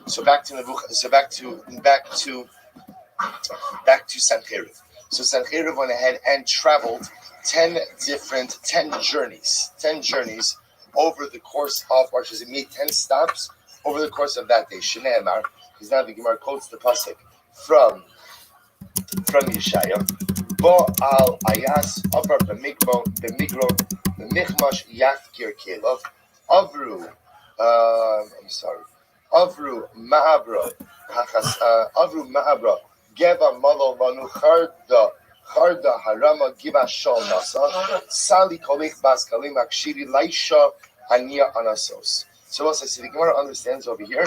So back to Sancheriv. So Sancheriv went ahead and traveled 10 journeys over the course of, or should it made 10 stops over the course of that day. Shnei Amar, because now the Gemara quotes the pasuk from Yeshaya. Bo al ayas avar b'michmash yafkir kelov avru. I'm sorry. Avru ma'abra geva malo manu charda harama giba shol nasa sali kolich bas kalim akshiri laisha ania anasos. So also, see, the Gemara understands over here.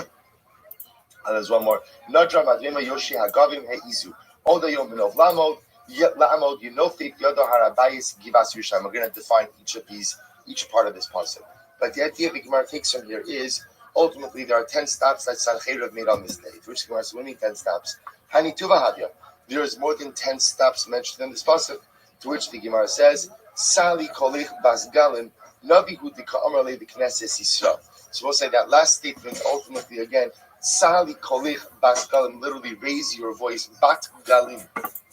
And there's one more. Nadra madrima yoshi hagavim heizu. Oda yom benov lamod yet lamod yinofit yodo harabayis givas Yerushalayim. We're going to define each part of this pasuk. But the idea the Gemara takes from here is ultimately there are 10 stops that Sancheriv made on this day. Which Gemara says, we need 10 stops. Hani tuva hadya. There is more than 10 stops mentioned in this pasuk. To which the Gemara says, Sali kolich bas galim navi hu dika'amar le b'knesses Yisrael. So we'll say that last statement ultimately again, Sali kolich bas galim, literally raise your voice. Bat galim,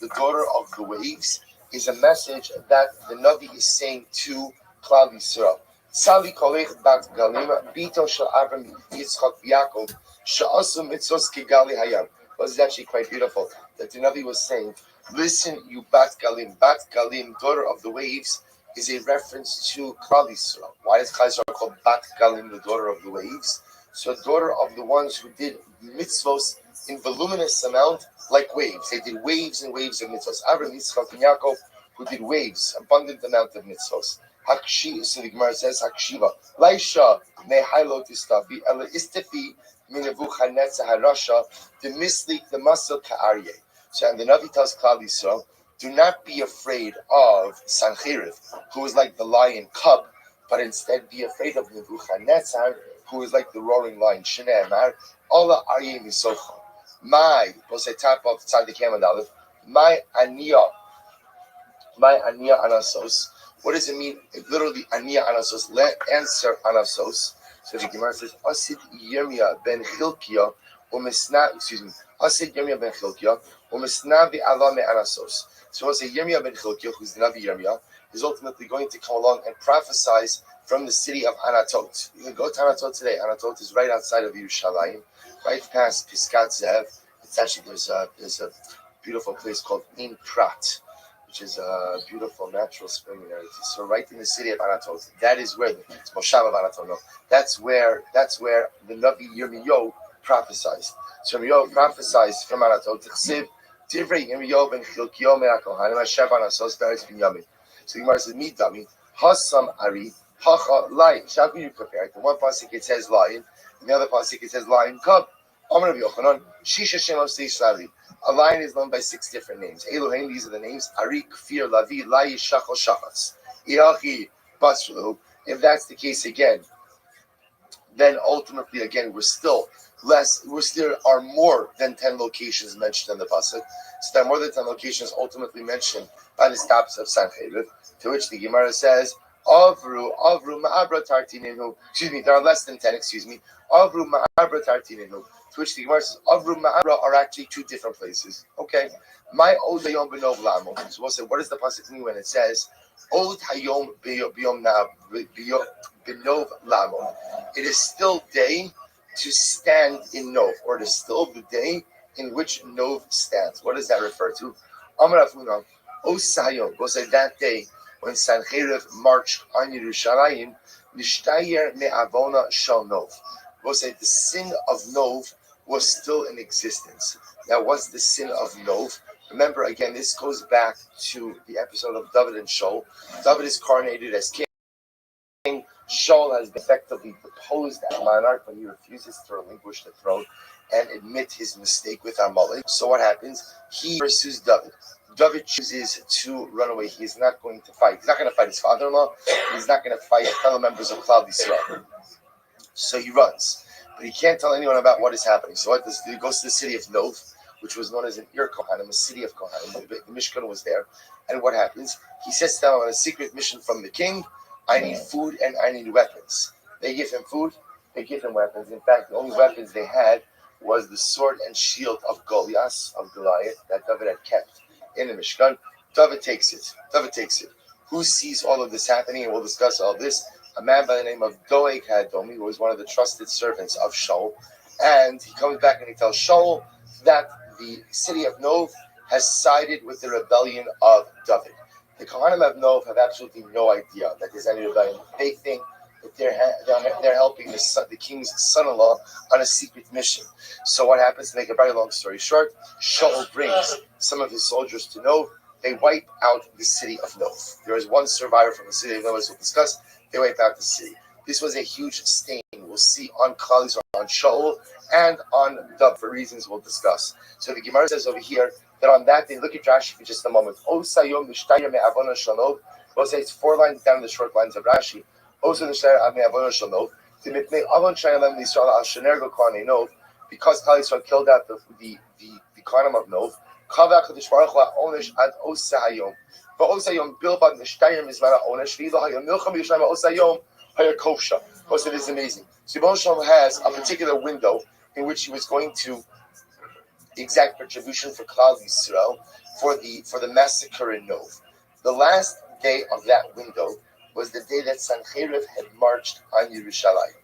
the daughter of the waves, is a message that the Navi is saying to Klal Yisrael. Sali kolich bat galim, bito shel Avram Yitzchak Yaakov, she'asu mitzvos kegali hayam. This is actually quite beautiful. That the Navi was saying, listen, you bat galim, daughter of the waves, is a reference to Klal Yisrael. Why is Klal Yisrael called bat galim, the daughter of the waves? So daughter of the ones who did mitzvos in voluminous amount, like waves. They did waves and waves of mitzvos. Avram Yitzchak and Yaakov, who did waves, abundant amount of mitzvos. Hakshi, so the Gemara says, Hakshiva. Laisha, nehailo tistafi, ela istafi, minevuchanetza harasha, the mislik, the muscle ka'arye. So, and the Navi tells Klal Yisrael, do not be afraid of Sancheriv, who is like the lion cub, but instead be afraid of Nebuchadnezzar, who is like the roaring lion. Shnei Amar, Allah Aryeh Misocha. We'll say top of Tzadik Hamad Aleph, my Aniya Anasos. What does it mean? Literally, Aniya Anasos, let answer Anasos. So the Gemara says, Asid Yirmiyah ben Chilkiah, Asid Yirmiyah ben Chilkiah, Umisnavi Allah me Anasos. So we'll say Yirmiyah ben Chilkiah, who's the Navi Yirmiyah, is ultimately going to come along and prophesy from the city of Anatot. You can go to Anatot today. Anatot is right outside of Yerushalayim, right past Piskat Zev. It's actually there's a beautiful place called Ein Prat, which is a beautiful natural spring in there. So right in the city of Anatot, that is where it's Moshav of Anatot. No, that's where the Navi Yirmiyahu prophesies. So Yirmiyahu prophesies from Anatot. Divrei Yirmiyahu ben Chilkiah me'akohanim Hashem Anasos be'eretz Binyamin. So the Gemara says, "Midami Hasam Ari Hacha Lion." How can you compare it? The one pasuk it says lion, and the other pasuk it says lion cub. Amar Rabbi Yochanan Shisha Shemos Teishlari. A lion is known by 6 different names. Elohim, these are the names: Ari, Kfir, Lavi, Lai, Shachal, Shachatz. Iachi, Basru. If that's the case again, then ultimately again we're still are more than 10 locations mentioned in the pasuk. So there are more than 10 locations ultimately mentioned by the stops of Sancheriv, to which the Gemara says, Avru ma'abra tartininu. Excuse me, there are less than 10, Avru ma'abra tartininu. To which the Gemara says, Avru ma'abra are actually 2 different places. Okay. My Od Hayom Benov Lamo. So we'll say, what does the pasuk mean when it says, Od Hayom Benov Lamo? It is still day to stand in Nov, or it is still the day in which Nov stands. What does that refer to? Amar Afunam, Osayom, we'll say that day when Sancheriv marched on Yerushalayim, Nishtayer me'avona shal Nov. We'll say the sin of Nov was still in existence. Now, what's the sin of Nov? Remember, again, this goes back to the episode of David and Shaul. David is coronated as king. Shaul has effectively deposed as monarch, but he refuses to relinquish the throne and admit his mistake with Amalek. So what happens? He pursues David. David chooses to run away. He is not going to fight. He's not going to fight his father-in-law. He's not going to fight fellow members of Klal Yisrael. So he runs. But he can't tell anyone about what is happening. So what does he goes to the city of Nov, which was known as an Ir Kohanim, a city of Kohanim. The Mishkan was there. And what happens? He sets down on a secret mission from the king. I need food and I need weapons. They give him food. They give him weapons. In fact, the only weapons they had was the sword and shield of Goliath, that David had kept in the Mishkan. David takes it. Who sees all of this happening? And we'll discuss all this. A man by the name of Doeg Hadomi, who was one of the trusted servants of Shaul. And he comes back and he tells Shaul that the city of Nov has sided with the rebellion of David. The Kohanim of Nov have absolutely no idea that there's any rebellion. They think that they're helping the king's son-in-law on a secret mission. So what happens, to make a very long story short, Shaul brings some of his soldiers to Nov. They wipe out the city of Nov. There is one survivor from the city of Nov, as we'll discuss. They wipe out the city. This was a huge stain, we'll see, on Klal Yisrael, on Shaul, and on David, for reasons we'll discuss. So the Gemara says over here that on that day, look at Rashi for just a moment. O sayom nishtayir me'avona shalov. We'll say it's 4 lines down the short lines of Rashi. O nishtayir me'avona shalov. T'mitnei avon shayalem l'Yisrael al shenergo kohanei Nov. Because Klal Yisrael killed out the Kohanim of Nov. Kavah Kadosh Baruch Hu ha'onesh ad osa hayom. V'osa hayom bilbad nishtayir mizman ha'onesh v'ilo hayom milcham Yerushalayim osa hayom hayar kosha. It is amazing. So Moshe has a particular window in which he was going to exact retribution for Klal Yisrael for the massacre in Nov. The last day of that window was the day that Sancheriv had marched on Yerushalayim.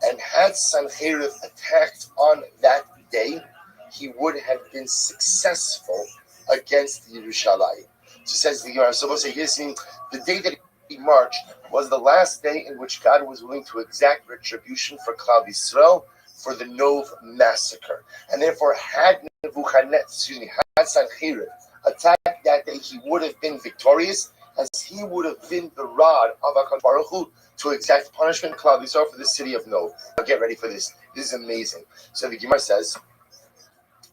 And had Sancheriv attacked on that day, he would have been successful against Yerushalayim. So says the Gemara. So we'll say, the day that he marched was the last day in which God was willing to exact retribution for Klal Yisrael for the Nov massacre. And therefore, had Sancheriv attacked that day, he would have been victorious, as he would have been the rod of HaKadosh Baruch Hu to exact punishment in Klal Yisrael for the city of Nov. Now get ready for this. This is amazing. So the Gemara says,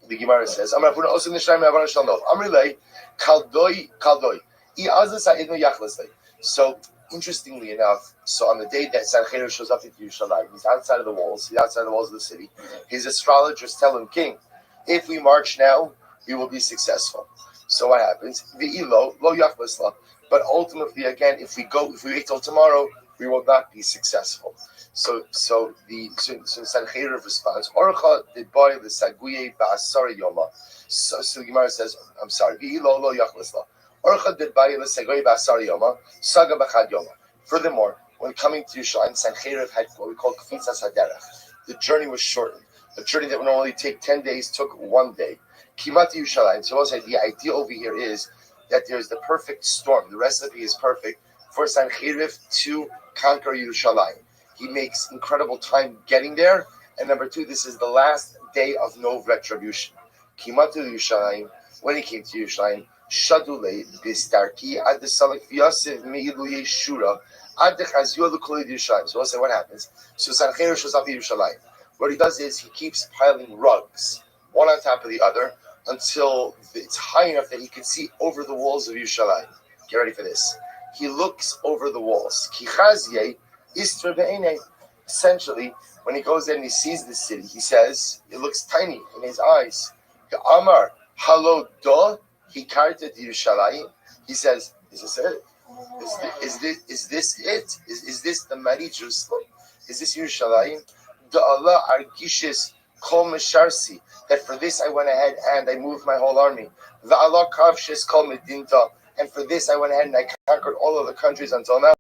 Amar Avuna Osim Nishayim Avon Shal Nov. Amrilei Kaldoi. So interestingly enough, so on the day that Sancheriv shows up in Yerushalayim, he's outside of the walls of the city. His astrologers tell him, King, if we march now, we will be successful. So what happens? But ultimately, again, if we wait till tomorrow, we will not be successful. So Sancheriv responds, Orcha de boy the saguye ba'asari yoma. So the Gemara says, I'm sorry, Lo yachlisla. Orcha de boy the saguye ba'asari yoma, saga b'chad yoma. Furthermore, when coming to Yerushalayim, Sancheriv had what we call kfitzas haderech. The journey was shortened. The journey that would normally take 10 days took 1 day. Kimat Yerushalayim. So also the idea over here is that there's the perfect storm. The recipe is perfect for Sancheriv to conquer Yerushalayim. He makes incredible time getting there. And number 2, this is the last day of Nov retribution. Kimat Yerushalayim. When he came to Yerushalayim, Shadule bistarki ad the salak v'yasiv meilu yeshura ad the chazio l'kolei Yerushalayim. So also what happens? So Sancheriv shows up in Yerushalayim. What he does is he keeps piling rugs, one on top of the other, until it's high enough that he can see over the walls of Yerushalayim. Get ready for this. He looks over the walls. Essentially, when he goes there and he sees the city, he says, it looks tiny in his eyes. Amar, halo do, hikarta Yerushalayim. He says, is this it? Is this it? Is this the mighty Jerusalem? Is this Yerushalayim? Allah argishes kol mesharsi, that for this I went ahead and I moved my whole army. The Allah kavshes kol medinta, and for this I went ahead and I conquered all of the countries until now.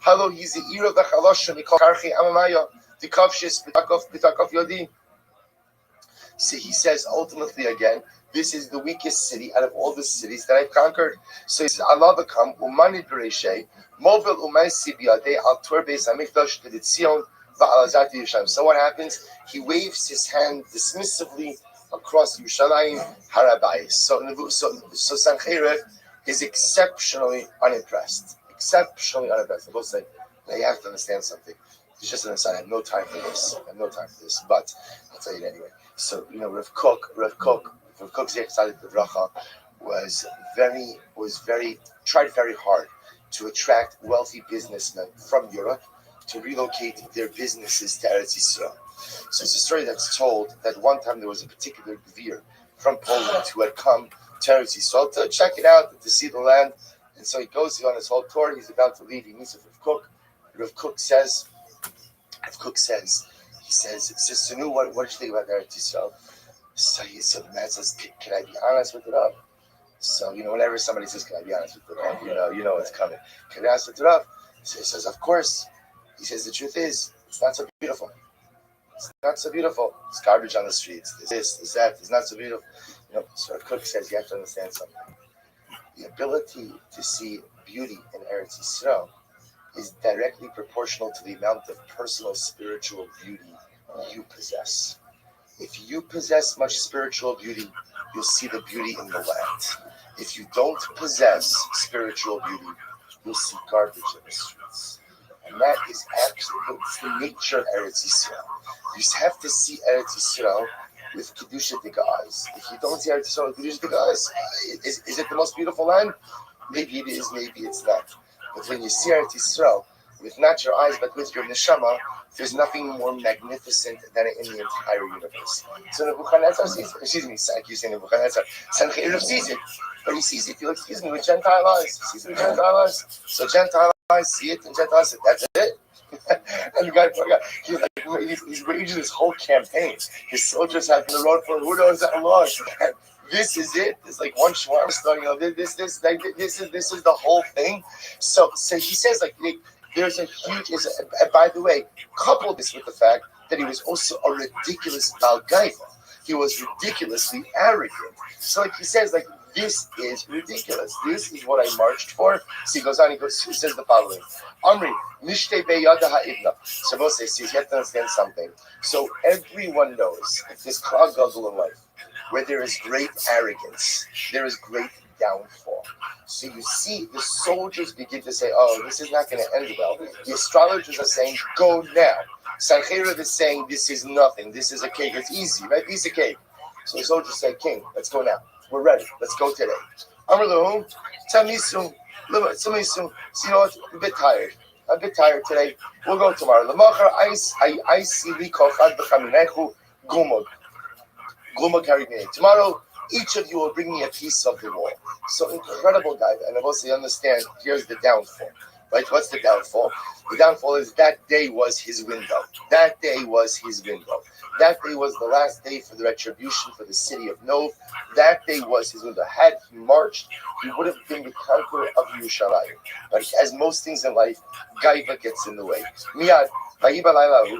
Halo hiziira v'chalosha mikol karchi amamaya the kavshes b'takov yodi. So he says ultimately again, this is the weakest city out of all the cities that I've conquered. So he says, Allah become umani bereshe mobil umay sibiyade al tur beis hamikdash kedetzion. So what happens? He waves his hand dismissively across Yerushalayim Harabais. So Sancheriv is exceptionally unimpressed. I will say, now you have to understand something. It's just an aside. I have no time for this. But I'll tell you it anyway. So Rav Kook's excited the bracha tried very hard to attract wealthy businessmen from Europe to relocate their businesses to Eretz Yisrael. So it's a story that's told that one time there was a particular Gvir from Poland who had come to Eretz Yisrael to check it out, to see the land. And so he goes on his whole tour. He's about to leave. He meets with Rav Kook. Rav Kook says, says, Sanu, what did you think about Eretz Yisrael? So the man says, can I be honest with the Rav? So, whenever somebody says, can I be honest with the Rav, you know it's coming. Can I be honest with the Rav? So he says, of course. He says, the truth is, it's not so beautiful. It's not so beautiful. It's garbage on the streets. There's that. It's not so beautiful. So Cook says, you have to understand something. The ability to see beauty in Eretz Yisrael is directly proportional to the amount of personal spiritual beauty you possess. If you possess much spiritual beauty, you'll see the beauty in the land. If you don't possess spiritual beauty, you'll see garbage in the streets. And that is actually the nature of Eretz Yisrael. You have to see Eretz Yisrael with Kedushatic eyes. If you don't see Eretz Yisrael with Kedushatic eyes, is it the most beautiful land? Maybe it is, maybe it's not. But when you see Eretz Yisrael with not your eyes but with your neshama, there's nothing more magnificent than it in the entire universe. So Nebuchadnezzar sees it. Excuse me, I keep saying Nebuchadnezzar. Sancheriv sees it, but he sees it, excuse me, with Gentile eyes. He sees it with Gentile eyes. So Gentile eyes see it, and Gentile eyes say, that's it. And the guy, he's waging this whole campaign. His soldiers have been on the road for who knows how long. And this is it. It's like one shawarma store. This is the whole thing. So he says there's a huge. By the way, couple this with the fact that he was also a ridiculous Balgaiva. He was ridiculously arrogant. So he says this is ridiculous. This is what I marched for. So he goes on, he says the following. Amri, Mishtei Beyada Ha'ibna. So Moshe says, you have to understand something. So everyone knows if there's Klal Gadol in life, where there is great arrogance, there is great downfall. So you see the soldiers begin to say, oh, this is not going to end well. The astrologers are saying, go now. Sancheriv is saying, this is nothing. This is a cake. It's easy, right? Piece of cake. So the soldiers say, king, let's go now. We're ready. Let's go today. Amr Lahum, tell me soon. So you know what? I'm a bit tired today. We'll go tomorrow. I see Guma carried me. Tomorrow, each of you will bring me a piece of the wall. So incredible guy. And I also understand, here's the downfall. Right? What's the downfall? The downfall is that day was his window. That day was his window. That day was the last day for the retribution for the city of Nov. That day was his window. Had he marched, he would have been the conqueror of Yerushalayim. But as most things in life, Gaiva gets in the way. Miyad,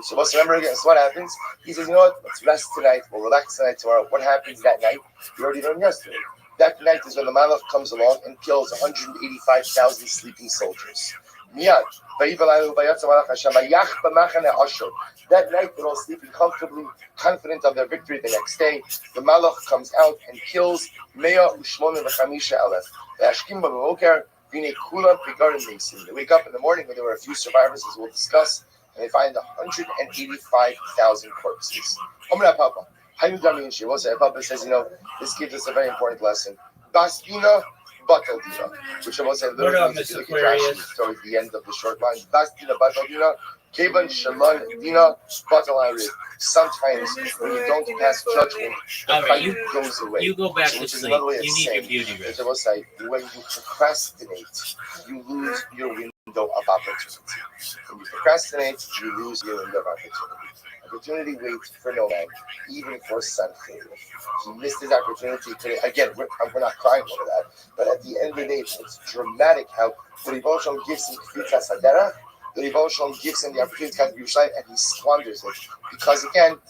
so let's remember again. So what happens? He says, you know what? Let's rest tonight. We'll relax tonight. Tomorrow. What happens that night? We already learned yesterday. That night is when the Malach comes along and kills 185,000 sleeping soldiers. Miyad. That night they're all sleeping comfortably, confident of their victory the next day. The Malach comes out and kills 185,000. They wake up in the morning when there were a few survivors, as we'll discuss, and they find 185,000 corpses. Papa says, this gives us a very important lesson. Bastina, Bataldina, which I will say literally means towards the end of the short line. Bastina, Bataldina, Kevan, Shaman, Dina, Batalarib. Sometimes when you don't pass judgment, the fight goes away. You go back to which is sleep. another way of You need saying, your beauty rest. I will say, when you procrastinate, you lose your window of opportunity. When you procrastinate, you lose your window of opportunity. Opportunity waits for no man, even for Sancheriv. He missed his opportunity today. Again, we're not crying over that, but at the end of the day, it's dramatic how the Rebbe Shalom gives him Kvitzas Hadera, the Rebbe Shalom gives him the opportunity to come to Yerushalayim, and he squanders it. Because again,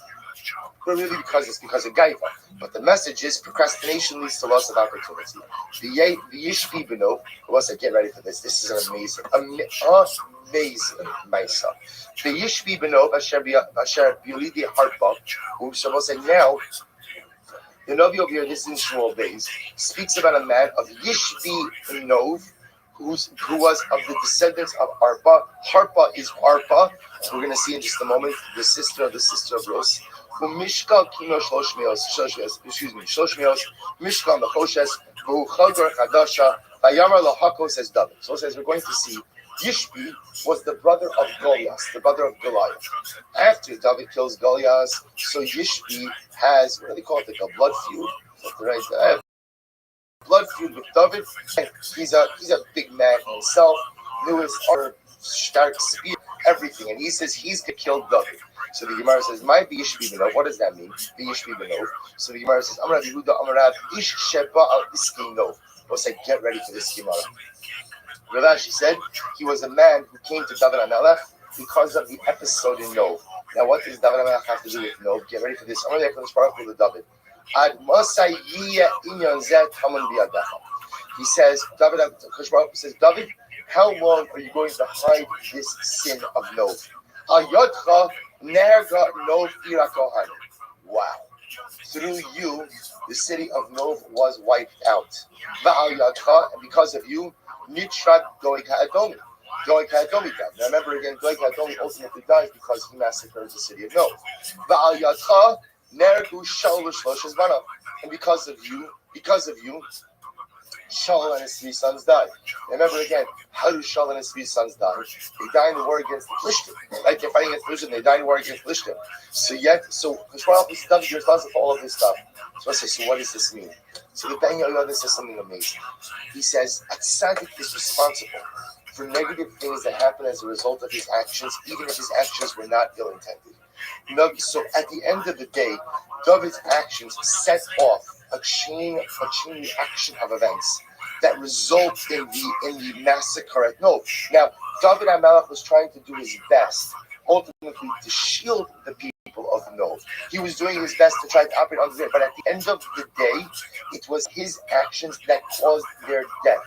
but really it's because of Gaiva. But the message is procrastination leads to loss of opportunity. The Yishpi Beno, who wants to get ready for this? This is an amazing Maisa. The Yishpi Beno, Asher Bilidi Harpa, who supposed to say now, the Novi over here, this is in Shmuel Beis, speaks about a man of Yishbi Nov, who was of the descendants of Arpa. Harpa is Arpa. We're going to see in just a moment the sister of Ros. Who Mishka Kino Shlosh Meos, Mishka Mechoshes, who Chagar Chadasha, Vayamar Lahako says David. So it says we're going to see Yishbi was the brother of Goliath, the brother of Goliath. After David kills Goliath, so Yishbi has, what do they call it, like a blood feud. Right? Blood feud with David. He's a big man himself. Knew his armor, stark spear, everything. And he says he's going to kill David. So the Gemara says, "My V'yishvi Benov." What does that mean? V'yishvi Benov. So the Gemara says, "Amar Rabbi Yehuda, Amar Rav Ish Sheba Al Iski Nov." We'll say, "Get ready for this Gemara." Rashi said he was a man who came to David HaMelech because of the episode in Nov. Now, what does David HaMelech have to do with Nov? Get ready for this. Amar Yechon Baruch Hu David. Ad Mosai Yiyeh Inyan Zeh Tamun B'Yadecha. He says, David says, David, how long are you going to hide this sin of Nov? Al Yodcha Nerga Nov Ira Kohan. Wow. Through you, the city of Nov was wiped out. Va'al Yodcha, and because of you, Nitrat Doeg HaAdomi. Doeg HaAdomi died. Now remember again, Doeg HaAdomi ultimately dies because he massacred the city of Nov. Va'al Yodcha Nergu Shaul Shlosh Banav. And because of you, Shaul and his 3 sons died. Remember again, how do Shaul and his 3 sons die? They die in the war against the Plishtim. Like they're fighting against Plishtim, they die in the war against Plishtim. So Hashmal is responsible for all of this stuff. So I say, so what does this mean? So the Ben Yoda says something amazing. He says, a tzaddik is responsible for negative things that happen as a result of his actions, even if his actions were not ill-intended. So at the end of the day, David's actions set off a chain reaction of events that result in the massacre at Nov. Now, David HaMelech was trying to do his best, ultimately, to shield the people of Nov. He was doing his best to try to operate under there, but at the end of the day, it was his actions that caused their death.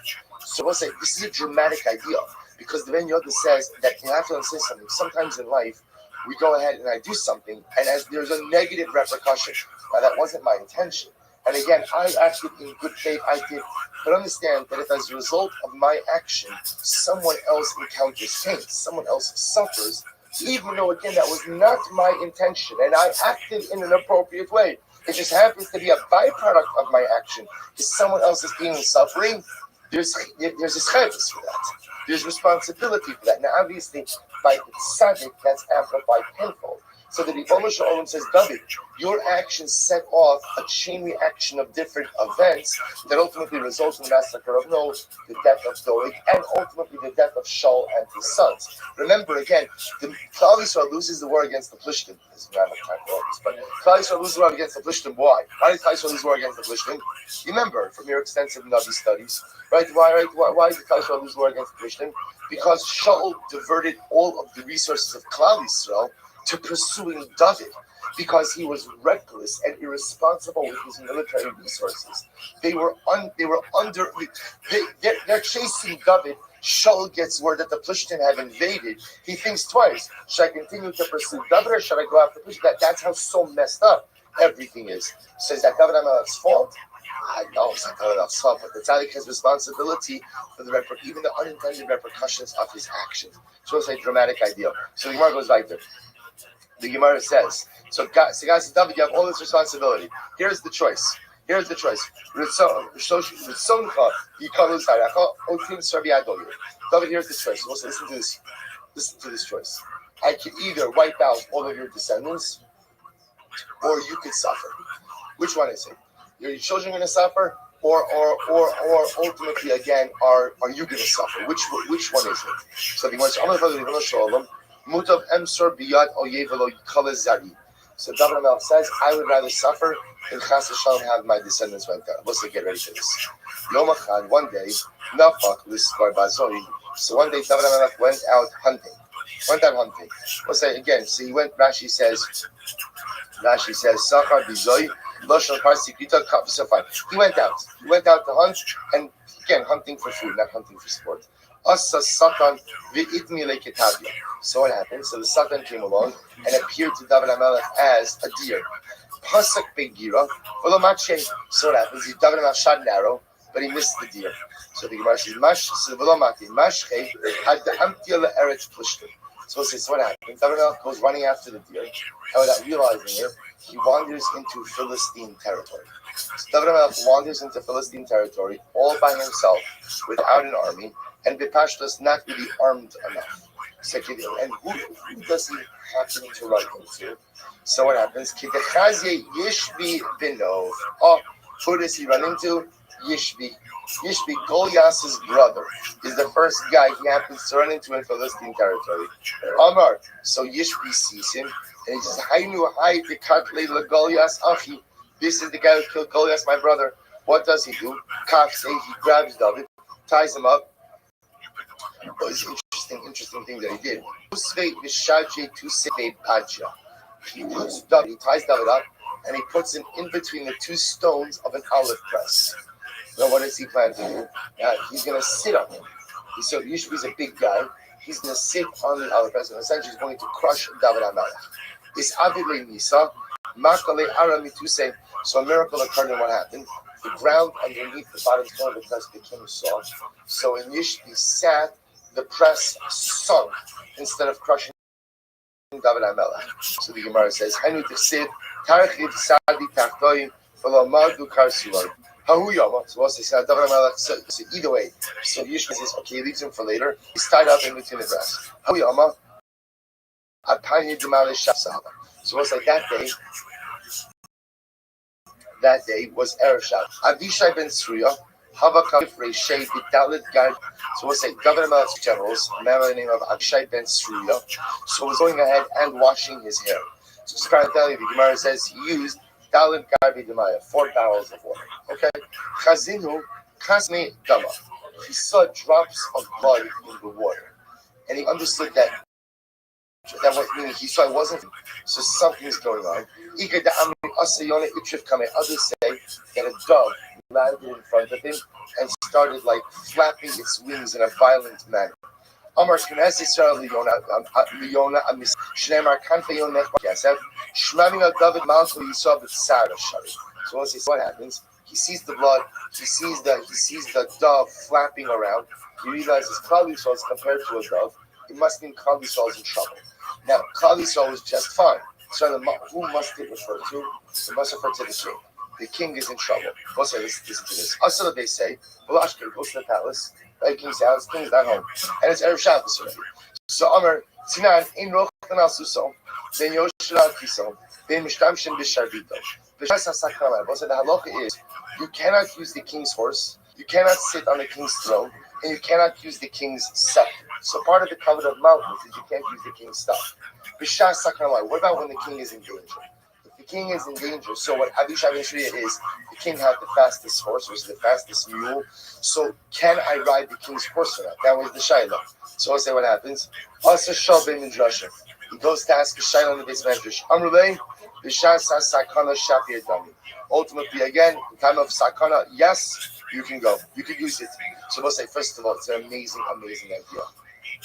So we'll say this is a dramatic idea because the Ben Yoda says that you have to understand something. Sometimes in life, we go ahead and I do something, and as there's a negative repercussion. Now, that wasn't my intention. And again, I acted in good faith, I did. But understand that if as a result of my action, someone else encounters pain, someone else suffers, even though, again, that was not my intention, and I acted in an appropriate way. It just happens to be a byproduct of my action. If someone else is being suffering, there's a schedus for that. There's responsibility for that. Now, obviously, by tzaddik, that's amplified tenfold. So the Rebbe Shalom says, David, your actions set off a chain reaction of different events that ultimately results in the massacre of Nov, the death of Doeg, and ultimately the death of Shaul and his sons. Remember again, the Klal Yisrael loses the war against the Plishtim. But Klal Yisrael loses the war against the Plishtim. Why? Why did Klal Yisrael lose the war against the Plishtim? Remember from your extensive Navi studies, right? Why did Klal Yisrael lose the war against the Plishtim? Because Shaul diverted all of the resources of Klal Yisrael to pursuing David, because he was reckless and irresponsible with his military resources. They're chasing David. Shaul gets word that the Plishtim have invaded. He thinks twice: should I continue to pursue David or should I go after Plishtim? That's how so messed up everything is. So is that David HaMelech's fault? I know it's not David HaMelech's fault, but the tzaddik has responsibility for even the unintended repercussions of his actions. So it's a dramatic idea. So the Gemara goes right there. The Gemara says, so guys, David, you have all this responsibility. Here's the choice. David, here's the choice. Listen to this. Listen to this choice. I can either wipe out all of your descendants, or you could suffer. Which one is it? Are your children going to suffer, or ultimately again, are you going to suffer? Which one is it? So the Gemara says, Mutav Emsor Biyad Oyevelo Yikala Zari. So David HaMelech says, I would rather suffer than Chas V'Shalom have my descendants wiped out. Let's get ready for this. Yom Echad, one day, Nafak Liskar Bazori. So one day David HaMelech went out hunting. Let's say again. So he went. Rashi says, Sachar Bizoy Loshon Parsi Krita Kaf Safai. He went out to hunt, and again hunting for food, not hunting for sport. Asa Satan v'itmi leketavia. So what happened? So the Satan came along and appeared to David HaMelech as a deer. Pasak begira, v'lo. So what happens? David HaMelech shot an arrow, but he missed the deer. So the Gemara says, v'lo mati mashchei had the amtia le'eretz plishtim. So what happens? David HaMelech goes running after the deer, and without realizing it, he wanders into Philistine territory. So David HaMelech wanders into Philistine territory all by himself, without an army, and Bipashtas not really armed enough. So, and who does he happen to run into? So what happens? Oh, who does he run into? Yishbi. Goliath's brother, is the first guy he happens to run into in Philistine territory. Amar, so Yishbi sees him, and he says, Hainu hai bekatle Goliath achi. This is the guy who killed Goliath, my brother. What does he do? Kafse, he grabs David, ties him up. Oh, it's interesting thing that he did. He ties David up, and he puts him in between the two stones of an olive press. Now, what does he plan to do? He's going to sit on him. So Yishbi's a big guy. He's going to sit on the olive press, and essentially he's going to crush David HaMelech. It's Avidle Nisa, Makale Aramituse. So a miracle occurred, and what happened? The ground underneath the bottom stone of the press became soft. So when Yishbi sat, the press sunk instead of crushing David HaMelech. So the Gemara says, Hainu Tichsid, Tarichiv Sadi Tachtoim, Velamadu Karsular. Hahu Yama. So what's this? David HaMelech. So either way. So Yishbi says, okay, he leaves him for later. He's tied up in between the grass. Hahu Yama. Atani Demalish Shasaba. So it's like that day. That day was Erev Shabbat. Avishai ben Sruya, Havakam Reishei B'Dalet Gad. So we'll say David HaMelech's generals, a man by the name of Avishai ben Sruya, so was going ahead and washing his hair. So Skaranteli, the Gemara says he used Dalet Gad B'Damaya, 4 barrels of water. Okay? Chazinu Kasme Dama. He saw drops of blood in the water. And he understood that was meaning he saw it wasn't, so something's going on. Others say that a dove landed in front of him and started like flapping its wings in a violent manner. Amar Knesset Israel Leona Shneimar Kanfe Yonech Yasef Shmaming al David Malko Yisov Tzara Shari. So once he saw what happens, he sees the blood, he sees the dove flapping around. He realizes Klal Yisrael is compared to a dove. It must mean Klal Yisrael is in trouble. Now, Klal Yisrael is just fine. So who must it refer to? It must refer to the king. The king is in trouble. Also, listen to this. Also, they say, well, Ashker goes to the palace. The king's house. King's not home. And it's Erev Shabbos already. So, Amar, Sinan, in Rochtan al Suso, then Yoshua Kiso, then Mishtamshin Bisharbito. Bishas HaSakramah. Also, the halacha is, you cannot use the king's horse, you cannot sit on the king's throne, and you cannot use the king's scepter. So part of the covenant of Malchus is you can't use the king's stuff. B'shas sakramai. What about when the king is in danger? If the king is in danger, so what Abishai ben Shriya is, the king had the fastest horse, which is the fastest mule. So can I ride the king's horse or not? That was the shayla. So I'll say what happens. Asa shal ben midrashim. He goes to ask the shayla in the base medrash. Amrulei b'shas sakana shafi adami. Ultimately, again, in time of sakana, yes, you can go. You can use it. So we'll say, first of all, it's an amazing idea.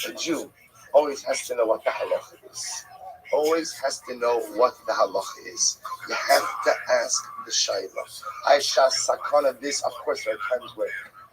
A Jew always has to know what the halacha is. Always has to know what the halacha is. You have to ask the shayla. Aisha sakana this, of course, there are times where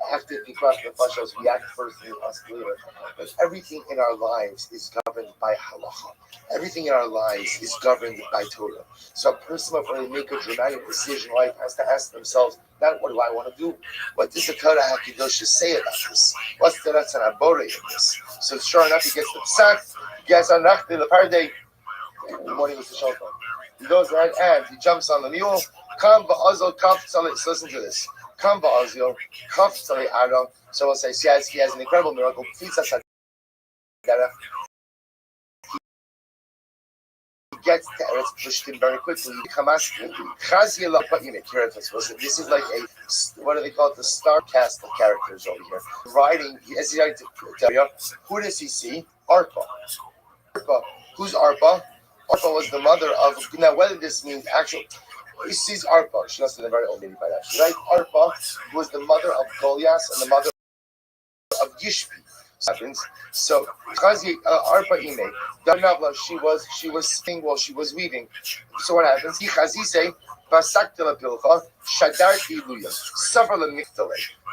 I have to be crossed the fashos, react first and ask later. But everything in our lives is governed by halacha. Everything in our lives is governed by Torah. So a person, when they make a dramatic decision in life, has to ask themselves, not what do I want to do? What does the Torah HaKadosh say about this? What's the Ratzon HaBorei in this? So sure enough, he gets the psak, he gets on Nachte, the parday. In the morning with the shofar. He goes ahead and he jumps on the mule. Come ba'azil kaf tzalei. Listen to this. Come ba'azil kaf tzalei aro. So we'll say he has an incredible miracle. He gets to Eretz Plishtim very quickly. This is like a, what do they call it? The star cast of characters over here. Riding, as he's riding to tell you, who does he see? Arpa. Who's Arpa? Arpa was the mother of, now whether this means actual, he sees Arpa, she must have been a very old lady by that, right? Arpa was the mother of Goliath and the mother of Yishbi. So Arpa Ine, Darnavla, she was singing while she was weaving. So what happens?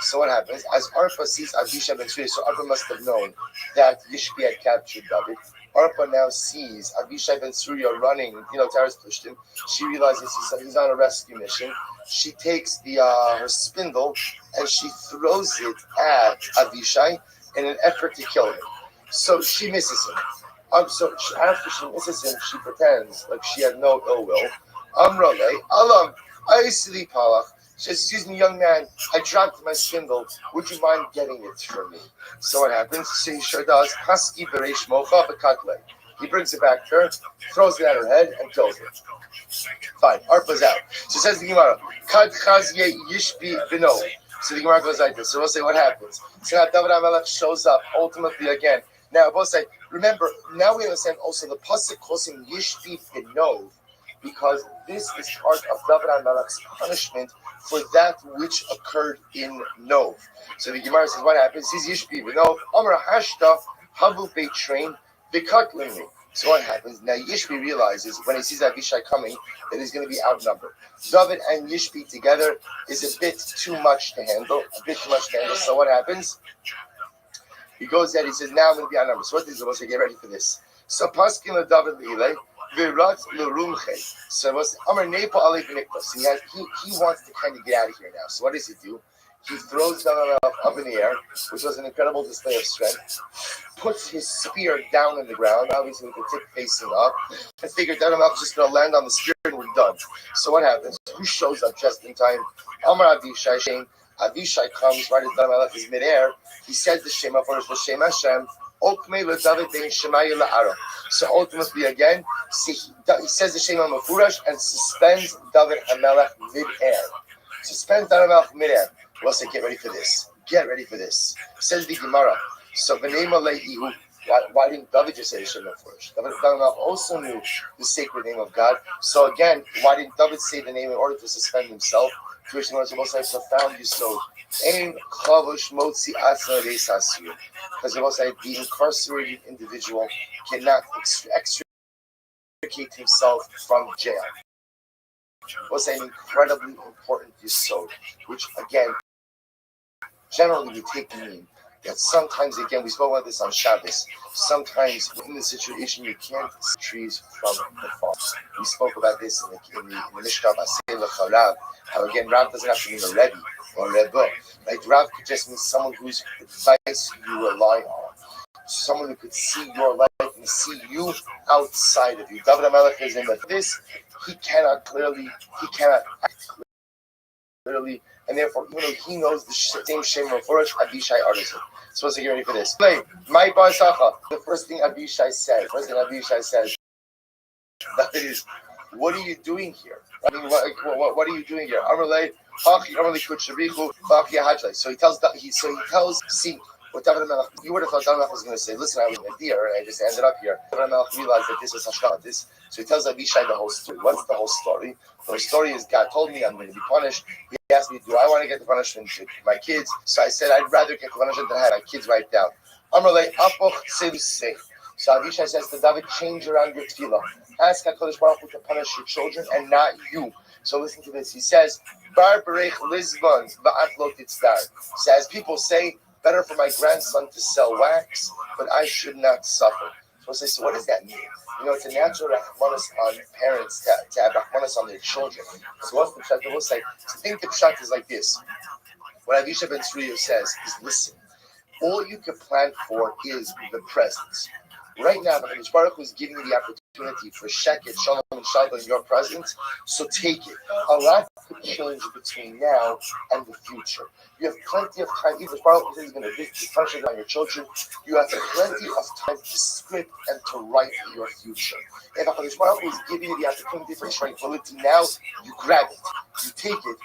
So what happens? As Arpa sees Abishai ben Shri, so Arpa must have known that Yishbi had captured David. Arpa now sees Abishai ben Surya running, Taras pushed him. She realizes he's on a rescue mission. She takes her spindle and she throws it at Abishai in an effort to kill him. So she misses him. After she misses him, she pretends like she had no ill will. Amrale, Alam, Aisli Palach. says, excuse me, young man, I dropped my spindle. Would you mind getting it for me? So what happens? So he sure does. Haski bereish mocha b'katle. He brings it back to her, throws it at her head, and kills her. Fine, Arpa's out. So says the Gemara, Kad chazye yishbi bino. So the Gemara goes like this. So we'll say what happens. So now David HaMelech shows up ultimately again. Now we'll say, remember, now we understand also the pasuk calls him yishbi bino, because this is part of David HaMelech's punishment for that which occurred in Nov. So the Gemara says, what happens? He's Yishbi Nov, Amar Hashta, Havu Beitrain, Bekatlini. So what happens? Now Yishbi realizes when he sees Abishai coming that he's going to be outnumbered. David and Yishbi together is a bit too much to handle, So what happens? He goes there, he says, now I'm going to be outnumbered. So what is supposed to get ready for this? So Paskin David Leilei. So he wants to kind of get out of here now. So what does he do? He throws David up in the air, which was an incredible display of strength, puts his spear down in the ground, obviously with the tip facing up, and figured David is just going to land on the spear and we're done. So what happens? Who shows up just in time? Amar Avishai. Avishai comes right as David is midair. He says the Shema first, the Shema Hashem. So ultimately, again, he says the Shema Mefurash and suspends David HaMelech mid-air. Suspends David HaMelech mid-air. We'll say, get ready for this. Get ready for this. Says the Gemara. So why didn't David just say the Shema Mefurash? David HaMelech also knew the sacred name of God. So again, why didn't David say the name in order to suspend himself? To which the Gemara will say, profound yisod. Because the incarcerated individual cannot extricate himself from jail. Was an incredibly important yisod, which again, generally we take the mean that sometimes, again, we spoke about this on Shabbos, sometimes in the situation you can't see trees from the farm. We spoke about this in the Mishkah Basei L'Charav, how again, Rav doesn't have to mean a Rebbe or Rebbe. Like Rav could just mean someone whose advice you rely on, someone who could see your life and see you outside of you. David HaMelech is in this. He cannot act clearly, and therefore, even though he knows the same Shem Mefurash, Abishai artisan. Supposed to get ready for this. My Basacha. The first thing Abishai says, that is, what are you doing here? I mean, what are you doing here? So he tells, see, what David HaMelech, you would have thought David HaMelech was going to say, listen, I was a deer, and I just ended up here. David HaMelech realized that this was Hashkah. So he tells Abishai the whole story. What's the whole story? The whole story is God told me I'm going to be punished. He asked me, do I want to get the punishment to my kids? So I said, I'd rather get the punishment than have my kids wiped out. So Abishai says to David, change around your tefillah. Ask HaKadosh Baruch Hu to punish your children and not you. So listen to this. He says, Bar Berech Lizbon Ba'at Lo Titzdar. Says, people say, better for my grandson to sell wax, but I should not suffer. So I say, so what does that mean? You know, it's a natural rahmanas on parents to have rahmanas on their children. So what's the pshat? We'll say, so think the pshat is like this. What Avisha ben Tzriya says is, listen, all you can plan for is the presence. Right now, the HaKadosh Baruch Hu is giving you the opportunity for Sheket, Shalom, and Shalom in your presence, so take it. A lot could change between now and the future. You have plenty of time. Even if Baruch Hu is going to visit the punishment on your children, you have plenty of time to script and to write your future. If HaKadosh Baruch Hu is giving you the opportunity for tranquility now, you grab it, you take it,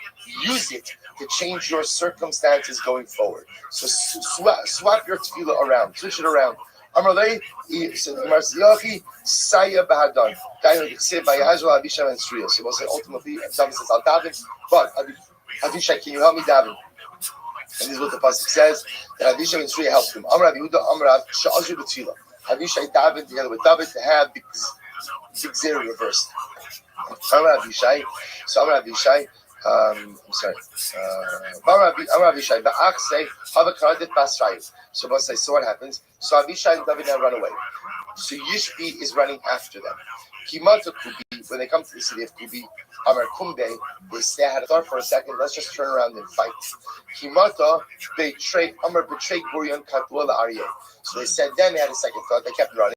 use it to change your circumstances going forward. So swap your tefillah around, switch it around. Amalei, so the Gemara says, Saya Bahadon. Abishai and Sriya. So we'll say ultimately, David says, I'll daven, but Abishai, can you help me daven? And this is what the pasuk says, that Abishai and Sriya helped him. Amar Yehuda, Amar Sha'azu B'tfilah. Abishai davened together with David to have the Gzera reversed. Amar Abishai, so Amar Abishai, Amar Abishai, Ba'ach say, Havakaradit Basrayim. So we'll say, so what happens? So Abishai and David now run away. So Yishbi is running after them. Kimata Kubi, when they come to the city of Kubi, Amar Kumbe, they say, I had to thought for a second, let's just turn around and fight. Kimata, Amar betrayed Gurion Katwala Aryeh. So they said, then they had a second thought, they kept running.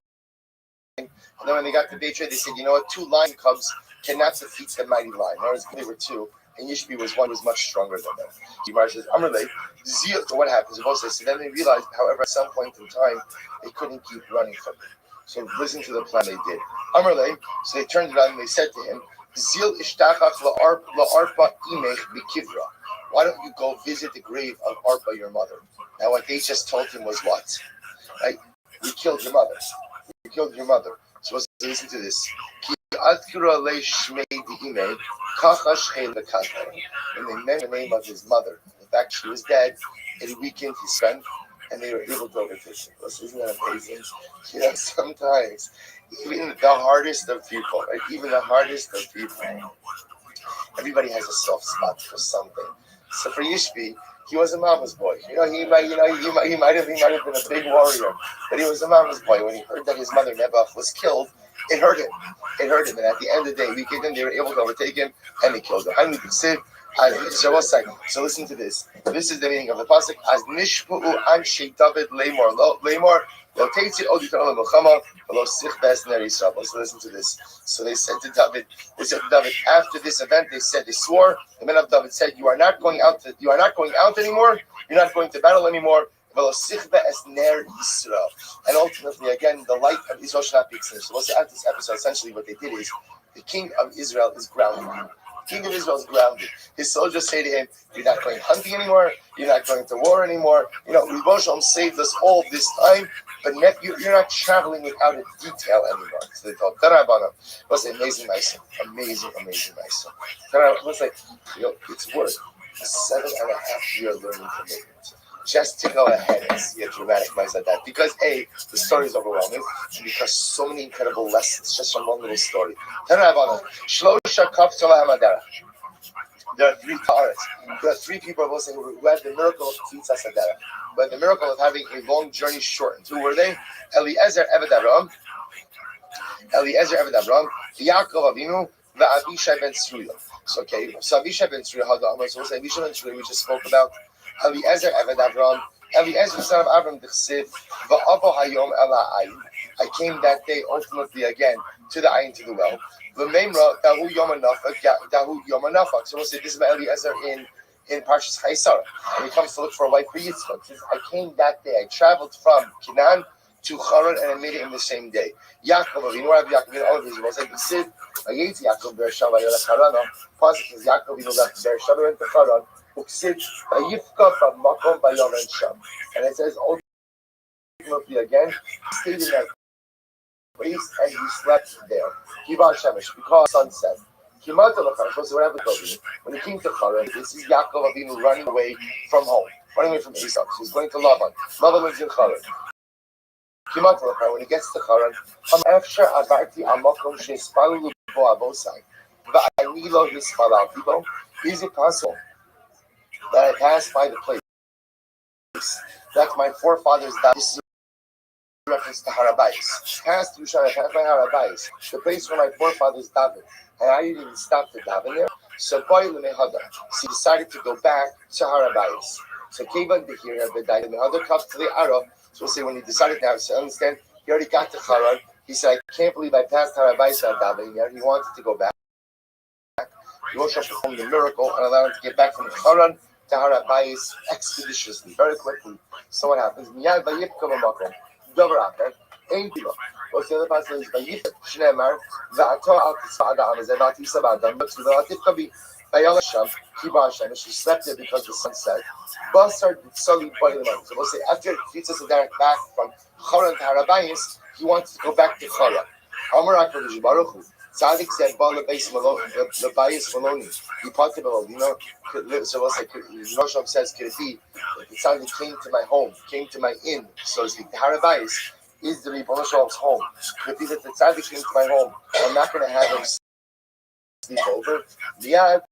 And then when they got to Beit Trade, they said, you know what, 2 lion cubs cannot defeat the mighty lion. There was, they were 2. and Yishbi was one who was much stronger than them. Gemara says, Amrle, Zeal. So what happens? So then they realized, however, at some point in time, they couldn't keep running from him. So listen to the plan they did. Amrle, so they turned around and they said to him, Zil ishtachach la'arpa imech b'kivra. Why don't you go visit the grave of Arpa, your mother? Now what they just told him was what? Right? We killed your mother. We killed your mother. So listen to this. When they mentioned the name of his mother, the fact she was dead, it weakened his strength, and they were able to overtake him. Isn't that amazing? You know, sometimes, even the hardest of people, right? Even the hardest of people, everybody has a soft spot for something. So for Yishbi, he was a mama's boy. He might have been a big warrior, but he was a mama's boy. When he heard that his mother Nebuch was killed, it hurt him. And at the end of the day, they were able to overtake him, and they killed him. So listen to this. This is the meaning of the pasuk. As nishpu'u anshe David lemor lo teitzi od yitron lemelchama lo sichbes ner Yisrael. So listen to this. So they said to David, after this event, they swore. The men of David said, you are not going out anymore. You're not going to battle anymore. And ultimately, again, the light of Israel should not be extinguished. So we'll see after this episode, essentially what they did is, the king of Israel is grounded. King of Israel is grounded. His soldiers say to him, you're not going hunting anymore, you're not going to war anymore. Rabbi saved us all this time, but you're not traveling without a detail anymore. So they told Tarabana, it was an amazing Maisa. Amazing Maisa. It was like, it's worth a 7.5-year learning commitment. Just to go ahead and see a dramatic Maisa like that. Because A, the story is overwhelming, and because so many incredible lessons just from one little story. There are 3 Taras. There are 3 people who had the miracle of Tzitza Sadara, who had the miracle of having a long journey shortened. Who were they? Eliezer Eved Avram, Yaakov Avinu, and Avishai ben Tzruya. So Avishai ben Tzruya, so Avishai ben Tzruya we just spoke about. Eliezer Eved Avram, Eliezer son of Avram D'chsiv, va'avo hayom ela ayin. I came that day ultimately again to the ayin, to the well. V'meimra dahu yom hanafak. So we'll say this is about Eliezer in Parshas Chaisara. And he comes to look for a wife for Yitzchak. He says, I came that day. I traveled from Canaan to Haran, and I made it in the same day. Yaakov Avinu, Yaakov Avinu, all of Israel said, D'chsiv, vayetzi Yaakov Beersheva yelech Harana. Pasuk says Yaakov Avinu left Beersheva and to Haran. And it says ultimately again, he stayed in that place and he slept there. Because sunset. When he came to Haran, this is Yaakov Avinu running away from home, running away from Esau. So he's going to Lavan. Lavan lives in Haran. When he gets to Haran, is it possible that I passed by the place that my forefathers died? This is a reference to Harabais. Passed through Shana, passed by Harabais, the place where my forefathers died, and I didn't even stop to daven there. So he decided to go back to Harabais. So Kevan Behir had died in the other cup to the Arab. So we'll say when he decided to have to understand, he already got to Haran. He said, I can't believe I passed Harabais without davening there. He wanted to go back. Moshe performed the miracle and allowed him to get back from Haran to Harabais expeditiously, very quickly. So what happens? Miyad vayipka b'makom. Dover acher. Ein tilo. What's the other passage? Vayipka. Shneimar. Va'ato al tisva adam. Is that tisva adam? But to the latifka bi vayala sham. Kiba Hashem. She slept there because the sun set. Basar tzali b'ayim. So we'll say after Yitzchak Sederek back from Haran to Harabais, he wanted to go back to Haran. Amar HaKadosh Baruch Hu. Tzadik said, "Bala base the bias Maloni." He talked about, so we'll say, Rothschild says, "Could it be that the Tzadik came to my home, came to my inn, so to speak? The Harabais is the Ribono Shalom's home. Could it be that the Tzadik came to my home? I'm not going to have him sleep over. Miyad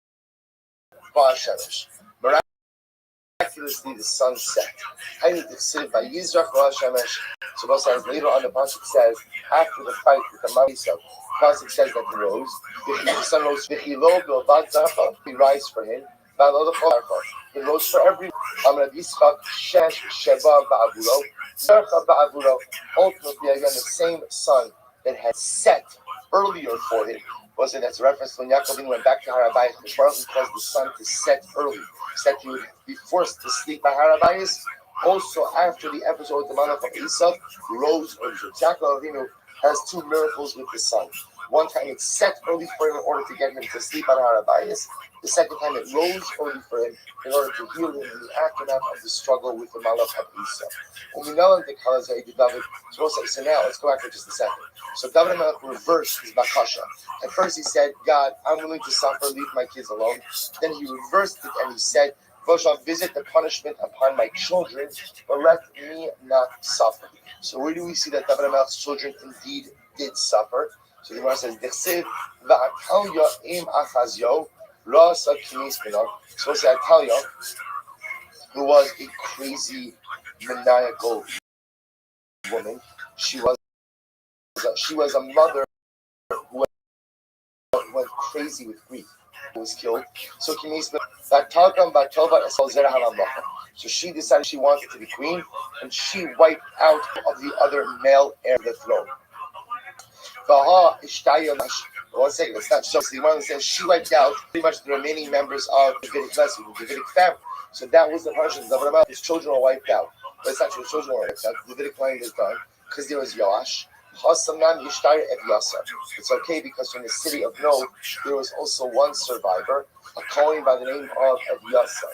ba'ashemesh. Miraculously, the sun set. I need to sit by Yizrach ba'ashemesh." So both sides later on, the pasuk says, after the fight with the Ma'isa, Pasuk says that he rose. The sun rose. He rise for him. He rose for everyone. Ultimately, again, the same sun that had set earlier for him Also, that's a reference when Yaakov went back to Harabais. The Baruch caused the sun to set early, so that he would be forced to sleep by Harabais. Also, after the episode with the Malach of Esau, rose early. Yaakov Avinu has two miracles with the sun. One time it set early for him in order to get him to sleep on Harabais. The second time it rose early for him in order to heal him in the aftermath of the struggle with the Malach of Esau. So now let's go back for just a second. So David HaMelech reversed his bakasha. At first he said, God, I'm willing to suffer, leave my kids alone. Then he reversed it and he said, visit the punishment upon my children, but let me not suffer. So where do we see that David HaMelech's children indeed did suffer? So the Gemara says, Dechsev va'atalya im achazyo rasa kimis b'nov. So it's Atalia, who was a crazy, maniacal woman. She was a mother who went crazy with grief. Who was killed. So so she decided she wanted to be queen, and she wiped out of the other male heir of the throne. One second, it's not so. The one says she wiped out pretty much the remaining members of the Davidic family. So that was the punishment of his children were wiped out. But it's not true, his children were wiped out. The Davidic line is done because there was Yoash. It's okay because from the city of Nob there was also one survivor, a Kohen by the name of Eviasa.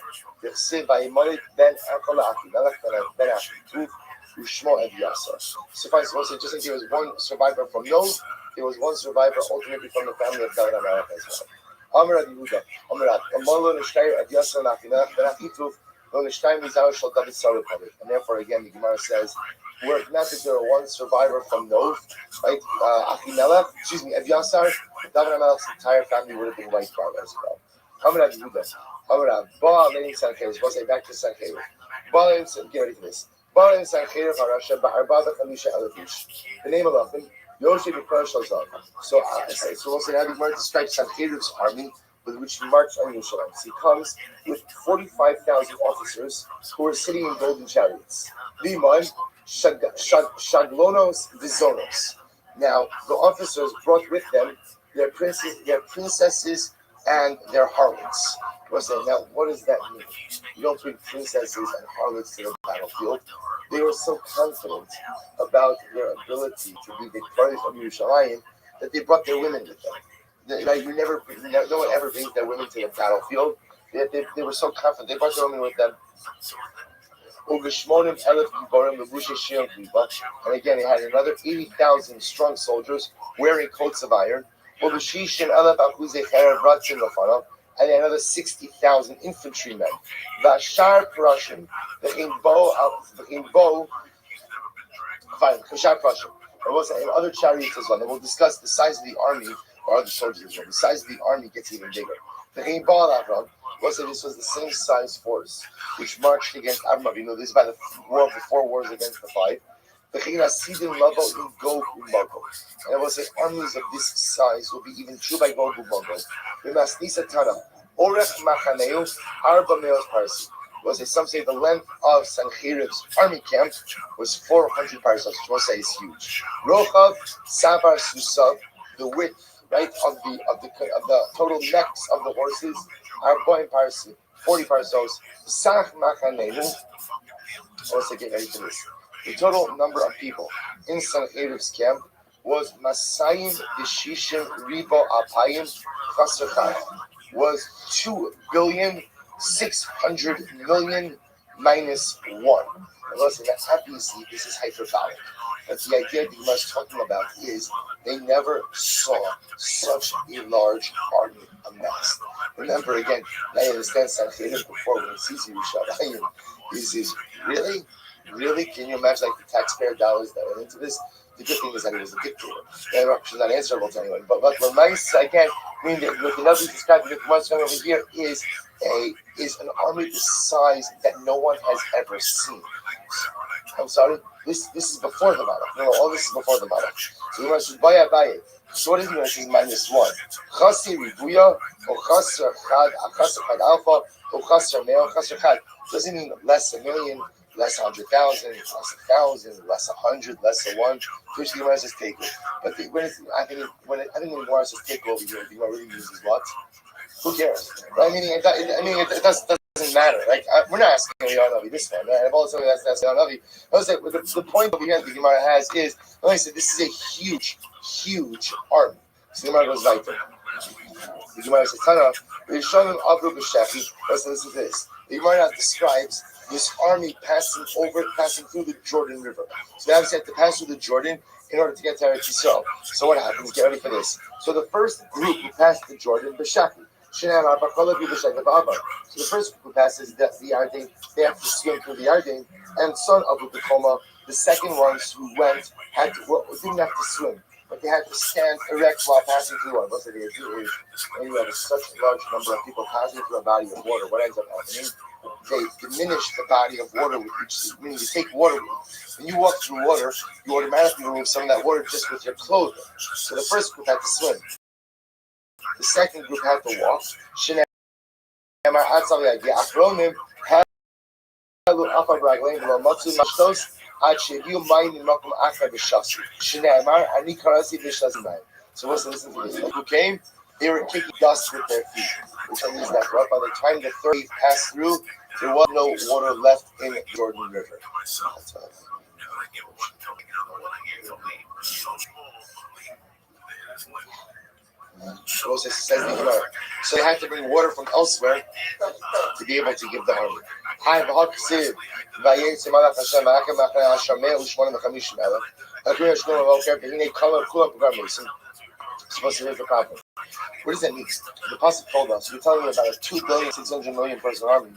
Suffice to say, just like there was one survivor from Nob, there was one survivor ultimately from the family of David HaMelech as well. Amar Rabbi Yehuda, Amar Rabbi, Amalo Nishtair Eviasa Nachinach Benachituf Lo Nishtair Mizar Shal David Saru Pavik. And therefore, again, the Gemara says, were it not that there were one survivor from Nob, right? Eviasar, David HaMelech's entire family would have been wiped out as well. Amar Rabbi Yehuda, Amar Rabbi, Baal Lenin Sancheres. We'll say back to Sancheres. Baal Lenin Sancheres. Get ready for this. Baal Lenin Sancheres Harasha Ba'arba B'chamisha Elavish. The name of Lachim. Yoshi B'Kar Shalzal. So we'll say how the Gemara describes Sancheres' army with which he marched on Yerushalayim. So he comes with 45,000 officers who are sitting in golden chariots. Liman Shaglonos Vizonos. Now the officers brought with them their princesses and their harlots. Now, what does that mean? You don't bring princesses and harlots to the battlefield. They were so confident about their ability to be victorious of Yerushalayim that they brought their women with them. No one ever brings their women to the battlefield. They were so confident. They brought their women with them. And again, they had another 80,000 strong soldiers wearing coats of iron. And another 60,000 infantrymen. And other chariots as well. And we'll discuss the size of the army, or other soldiers as well. The size of the army gets even bigger. This was the same size force which marched against Avram Avinu. This is by the 4 wars against the 5. And it was like armies of this size will be even true by Gog and Magog. Some say the length of Sancherib's army camp was 400 parsecs, which we'll say is huge. Rochav Savar Susav, the width, right, of the total necks of the horses are 40 parsecs. Sach Machanehu. Also get ready for this. The total number of people in Sancherib's camp was Masayim Deshishim Ribo Apayim Chasrachai, was 2,600,000,000 minus 1. And listen, obviously this is hyperbolic. But the idea that Gemara is talking about is they never saw such a large army amassed. Remember again, I understand Sancherib before when he sees Yerushalayim. He says, Really? Can you imagine like the taxpayer dollars that went into this? The good thing is that he was a dictator. That is not answerable to anyone. But what mice again, I mean, what the Nabi described with what's going over here is an army the size that no one has ever seen. I'm sorry. This is before the battle. No, all this is before the battle. So we must buy. So what is he going to say? -1. Chasi ribuya or chasra chad alpha or chasra male chasra chad doesn't mean less a million. less 100,000, less 1,000, less 100, less than one. Which the Gemara says take it. But I think when the Gemara says take over here, the Gemara really means is what? Who cares? Right? It doesn't matter. Like we're not asking Yanavi this time. Right? I've also asked Yanavi. I was like, the point over here that the Gemara has is, like I said, this is a huge, huge army. So the Gemara goes right there. The Gemara says, Tana, Rishonim Avru B'Shefi. Listen to this. The Gemara describes this army passing through the Jordan River. So they obviously have to pass through the Jordan in order to get to Eretz Yisrael. So what happens? Get ready for this. So the first group who passed the Jordan, B'Shefi. So the first group who passes the Yarden, they have to swim through the Yarden, and son of Ubekoma, the second ones who went didn't have to swim, but they had to stand erect while passing through one. What they do is, when you have such a large number of people passing through a body of water, what ends up happening? They diminish the body of water with each step. Meaning you take water with you. When you walk through water, you automatically remove some of that water just with your clothing. So the first group had to swim. The second group had to walk. So listen to this. Who came? They were kicking dust with their feet, which means that right by the time the third wave passed through, there was no water left in the Jordan River. That's what so they had to bring water from elsewhere to be able to give the army. Supposed to live the problem. What does that mean? The Pasuk told us, we're telling you about a 2,600,000,000 person army.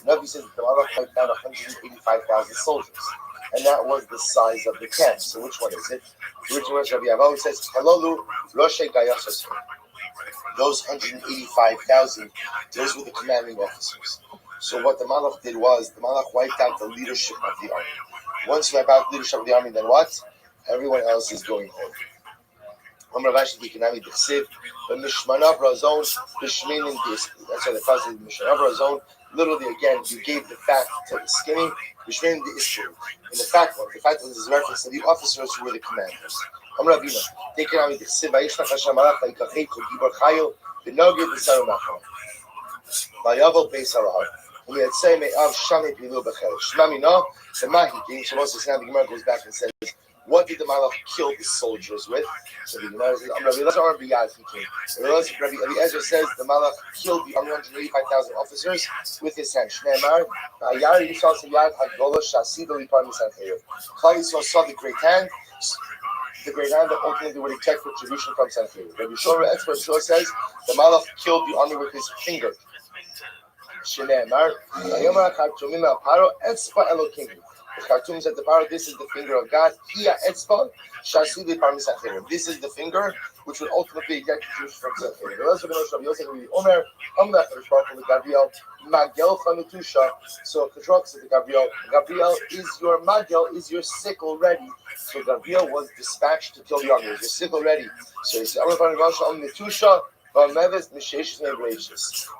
Rabbi says that the Malach wiped down 185,000 soldiers. And that was the size of the camp. So which one is it? Which one is Rabbi Avo? He says, Halolu Roshe Gayasas. Those 185,000, those were the commanding officers. So what the Malach did was, the Malach wiped out the leadership of the army. Once you wipe out the leadership of the army, then what? Everyone else is going home. That's why the passage Mishmanav zone. Literally, again, you gave the fat to the skinny. In the fat one is a reference to the officers who were the commanders. We had say Shami Pilu Bechel. Shmamina, the Mahi, so most of the Gemara goes back and says, what did the Malach kill the soldiers with? So the Gemara says, Rabbi Ezra says the Malach killed the 185,000 officers with his hand. Shneimar, Yari Yisrael Yad Hagola Shasido Lipan Misancheir. Klal Yisrael saw the great hand that ultimately would take retribution from Sancheir. Rabbi Shora expert Shora says the Malach killed the army with his finger. Shneimar, Ayomar Khartoumim Al Paro Etzpa Elokim. The cartoons at the power, this is the finger of God. This is the finger which will ultimately get you from Sancheir. So Katrok said to Gabriel, Gabriel, is your Magel, is your sickle ready? So Gabriel was dispatched to kill the army. Is your sickle ready? So he said,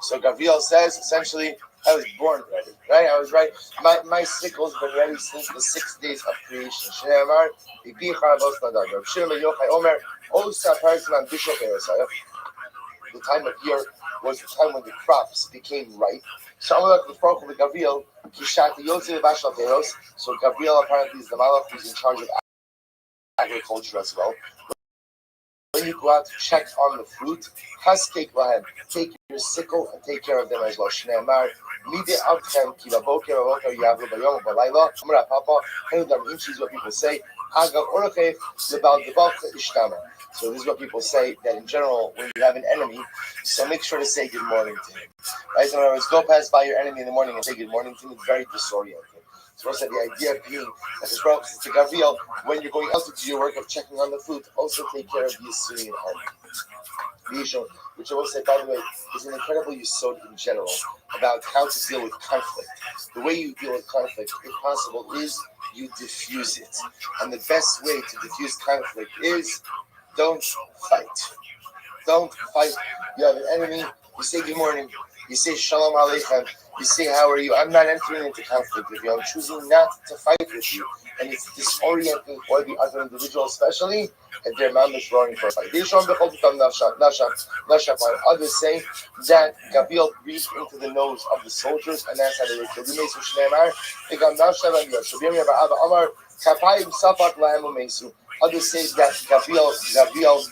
so Gabriel says, essentially, I was born ready, right? I was right. My sickle's been ready since the 6 days of creation. The time of year was the time when the crops became ripe. So Gabriel apparently is the Malach who's in charge of agriculture as well. When you go out to check on the fruit, take your sickle and take care of them as well. Shneimar, mide avchem ki baboker v'boker yavlu bayom v'layla. Amar Papa, and this is what people say. Agav orachef lebal devalcha ishtama. So this is what people say, that in general, when you have an enemy, so make sure to say good morning to him. Right? So in other words, go pass by your enemy in the morning and say good morning to him. It's very disorienting. So also the idea being that as well as to Gabriel, when you're going out to do your work of checking on the food, also take care of the Assyrian army. Which I will say, by the way, is an incredible yesod in general about how to deal with conflict. The way you deal with conflict, if possible, is you diffuse it. And the best way to diffuse conflict is don't fight. Don't fight. You have an enemy, you say good morning, you say shalom aleichem, You say, how are you? I'm not entering into conflict with you. I'm choosing not to fight with you. And it's disorienting for the other individual, especially if their mom is roaring for a fight. Others say that Gabriel breathed into the nose of the soldiers, and that's how they were killed. Others say that Gabriel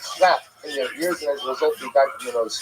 clapped in their ears, and as a result, they died from the nose.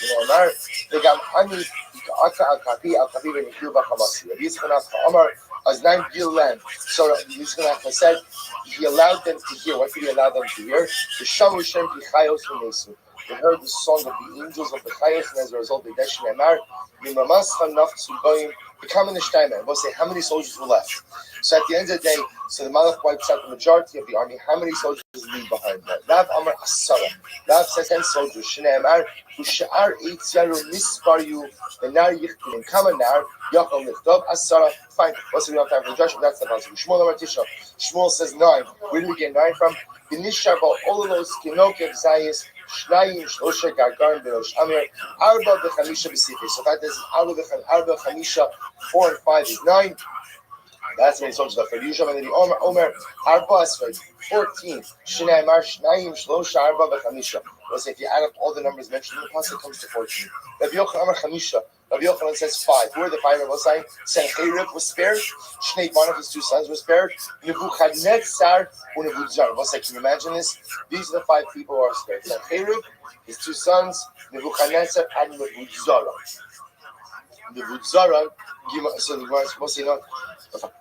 As 9 Gil so Yisrael said, he allowed them to hear. What did he allow them to hear? The Shamushem Pichayos Unesu. They heard the song of the angels of the Chayos, and as a result, they Deshin Emar, Mimamascha Nafsu Goyim, become in the Steinman. We'll say, how many soldiers were left? So at the end of the day, so the Malach wipes out the majority of the army. How many soldiers leave behind that? Rav Amar Asara. Rav says 10 soldiers. Shnei Amar, Usha'ar Eitzaru Misparu, Benar Yichtin, Kamanar, Yachal Lichtov, Asara. Fine. What's the real time for Joshua? That's the answer. Shmuel Amar Tisha. Shmuel says 9. Where do we get 9 from? Binishabo Olalos Kinokev Zayis. Shnayim Shlosha Gargarim Berosh Amir Arba Bechamisha B'Sifri. So that is Arba Chamisha 4 and 5 is 9. That's many soldiers left. Usually, and then the Omer Arba Asfred 14. Shnei Mar Shnayim Shlosha Arba Bechamisha. Let's say if you add up all the numbers mentioned in the passage, it comes to 14. Rabbi Yochanan Amar Chamisha. Rabbi Yochanan says 5. Who are the 5? Rabbi saying Sencherib was spared. Shnei Banach, his 2 sons, were spared. Nebuchadnezzar or Nebuchadnezzar. What's like? Can you imagine this? These are the 5 people who are spared. Sencherib, his 2 sons, Nebuchadnezzar and Nebuchadnezzar. Nebuchadnezzar. So the words must say not.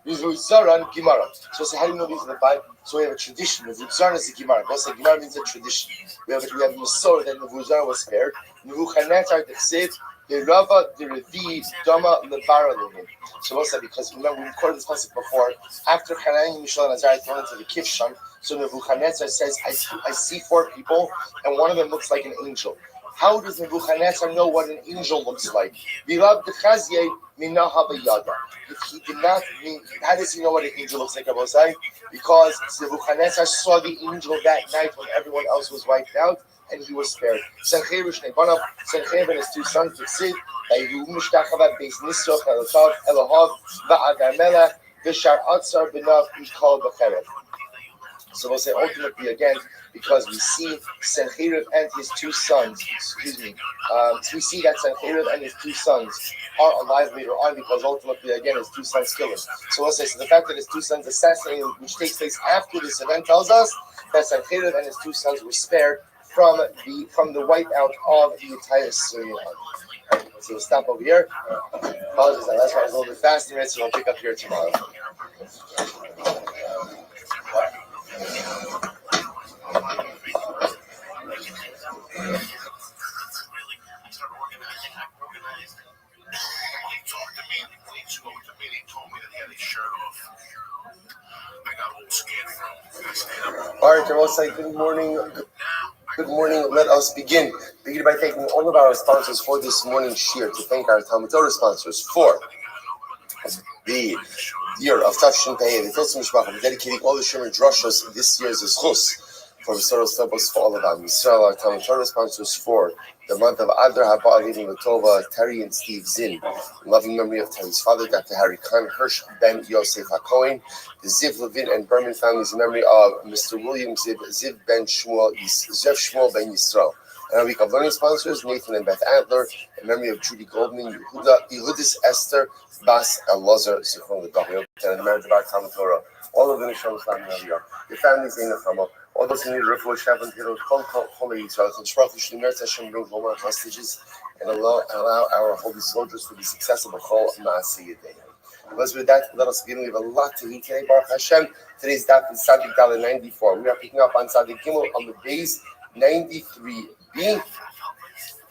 Nebuchadnezzar and Gemara. So how do you know these are the 5? So we have a tradition. Nebuchadnezzar is a Gemara. What's a Gemara means a tradition. We have Masor that Nebuchadnezzar was spared. Nebuchadnezzar the Chsev. The Rava, the Revi, Dama, Lebara, Levin. So what's that? Because remember, we recorded this passage before. After Hanani, Mishael, and Azariah thrown into the Kivshan, so Nebuchadnezzar says, I see 4 people, and one of them looks like an angel. How does Nebuchadnezzar know what an angel looks like? If he did not, how does he know what an angel looks like, Abosai? Because Nebuchadnezzar saw the angel that night when everyone else was wiped out, and he was spared. Sencherib and his 2 sons, Tzid, Vayu Mishtachava, Beis Nisroch, Elohav, Va'adar Melech, Vishar Atzar, Benav, Mikol, Becheret. So we'll say ultimately again, because we see Sencherib and his 2 sons, we see that Sencherib and his 2 sons are alive later on, because ultimately again his 2 sons kill him. So we'll say, so the fact that his 2 sons assassinated, which takes place after this event, tells us that Sencherib and his 2 sons were spared from the wipeout of the entire Syrian army. Right, so we'll stop over here. Apologies, that's why I was a little bit fast, and so we'll pick up here tomorrow. All right, Rothschild, good morning. Good morning. Let us begin. Begin by thanking all of our sponsors for this morning's shir. To thank our Talmud Torah sponsors for the year of Tafshin Pei, the Tilsim Mishpachim, dedicating all the Shemer Drushos this year's Zchus for the Soros Tobos for all of them. Yisrael, our Talmud Torah sponsors for the month of Adar Haba, leading Latova, Terry and Steve Zinn. In loving memory of Terry's father, Dr. Harry Khan Hirsch Ben Yosef HaKohen, the Ziv Levin and Berman families in memory of Mr. William Ziv Ben Shmuel, Zev Shmuel Ben Yisrael. And our week of learning sponsors, Nathan and Beth Adler, in memory of Judy Goldman, Yehudis Esther, Bas Elazar, Zichron L'Dachim, and in memory of our Talmud Torah, all of the Nishon Islam and Aliyah, your families in the Chama, all those who need refuah, Shabbat, Hiro, Holy Yisrael, Shprach, Shlimer, Hashem, bring Gomer hostages, and allow our holy soldiers to be successful in Chol Maaseh Yedei. Let's with that, let us begin. We have a lot to read today, Baruch Hashem. Today's daf is Tzadik Daled 94. We are picking up on Tzadik Gimel on the base 93b.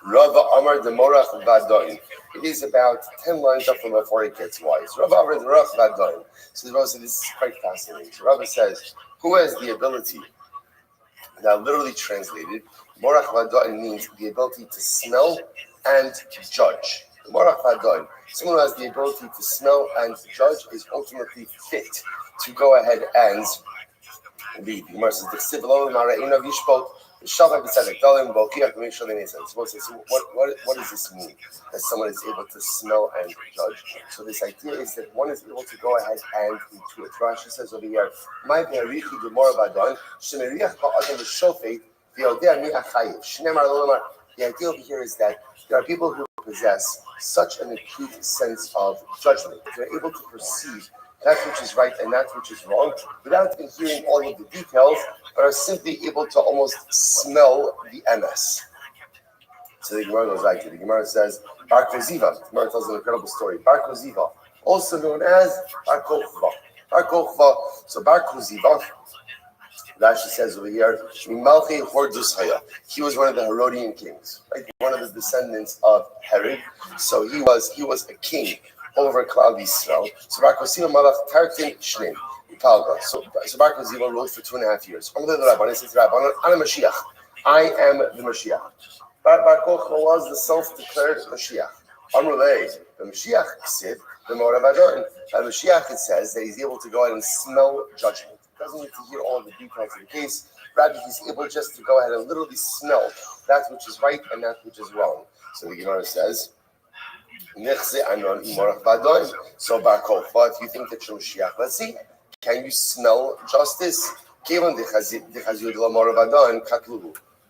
Rava Amar Demorach Vadoin. It is about 10 lines up from before it gets wise. Rava Amar Demorach Vadoin. So the Rava says this is quite fascinating. So Rava says, who has the ability? Now, literally translated, Morach Vadoin means the ability to smell and judge. Morach Vadoin, someone who has the ability to smell and judge, is ultimately fit to go ahead and lead. The Gemara says, Shabbat b'tzedek dalim b'okiach to make sure they make sense. So what does this mean? That someone is able to smell and judge. So this idea is that one is able to go ahead and intuit. Rashi says over here, "My be'arichi gemara badon shemeriach ha'adam v'shofet v'yodea mi achayiv." Shneimar lo. The idea over here is that there are people who possess such an acute sense of judgment. They're able to perceive that which is right and that which is wrong without even hearing all of the details, but are simply able to almost smell the MS. So the Gemara goes right to the Gemara says, Bar Koziva. The Gemara tells an incredible story. Bar Koziva, also known as Bar Kochva. Bar Kochva. So Bar Koziva, Rashi says over here, he was one of the Herodian kings, right? One of the descendants of Herod. So he was a king over Klal Yisrael. So Bar Koziva Malach Tartin Shneim. So Bar Koziva ruled for 2.5 years. I am the Mashiach. Bar Kochva was the self-declared Mashiach. Amrulei, the Mashiach said, the Morav Adon. By Mashiach it says that he's able to go ahead and smell judgment. Doesn't need to hear all the details of the case. Rather, he's able just to go ahead and literally smell that which is right and that which is wrong. So the Gemara says, so Bar Kochva, if you think that you're Mashiach, let's see, can you smell justice?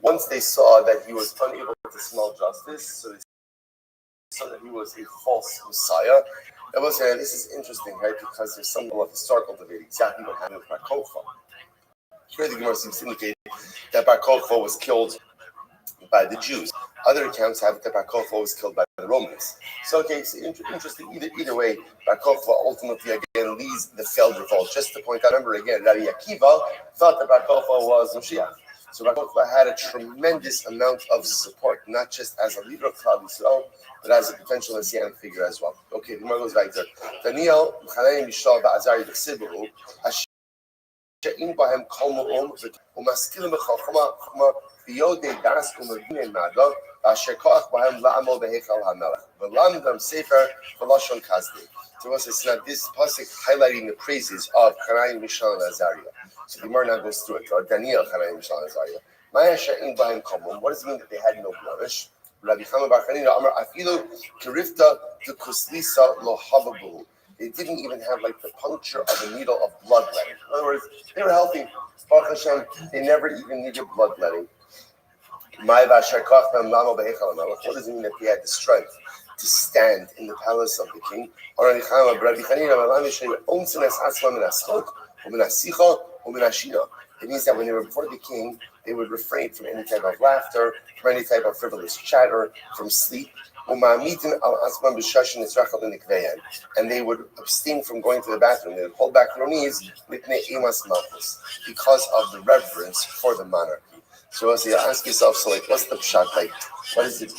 Once they saw that he was unable to smell justice, so they saw that he was a false Messiah. I will say this is interesting, right? Because there's some level of historical debate exactly what happened with Bar Kochva. Here the Gemara seems to indicate that Bar Kochva was killed by the Jews. Other accounts have it that Bar Kochva was killed by the Romans. So okay, so interesting. Either way, Bar Kochva ultimately again leads the failed revolt. Just to point out, remember again, Rabbi Akiva thought that Bar Kochva was Mashiach. So Bar Kochva had a tremendous amount of support, not just as a leader of Klal Yisrael, but as a potential messianic figure as well. Okay, the Gemara goes right there. Daniel, Chanei, Mishal, Ba'azari, B'Chsibu, She'im Bahem Kol Mu'um, U'Maskilim B'Chachama, Chama, V'Yodei Das, U'Mevine Nada, Asher Koach Bahem La'amo B'Hechal HaMelech, V'Lam Dam Sefer, V'Lashon Kazdei. So it's not this pasuk highlighting the praises of Chanei, Mishal, and Azariah. So the Gemara now goes through it. Or Daniel, Chanei, Mishal, and Azariah. Maya She'im Bahem Kol Mu'um. What does it mean that they had no blemish? Rabbi Chama Bar Chanina Amar Afilu Kirifta to Kuslisa Lo Hababu. They didn't even have like the puncture of a needle of bloodletting. In other words, they were healthy. Baruch Hashem, they never even needed bloodletting. What does it mean that they had the strength to stand in the palace of the king? It means that when they were before the king, they would refrain from any type of laughter, from any type of frivolous chatter, from sleep. And they would abstain from going to the bathroom. They would hold back their knees because of the reverence for the monarchy. So as you ask yourself, so like, what's the pshat? Like, what does it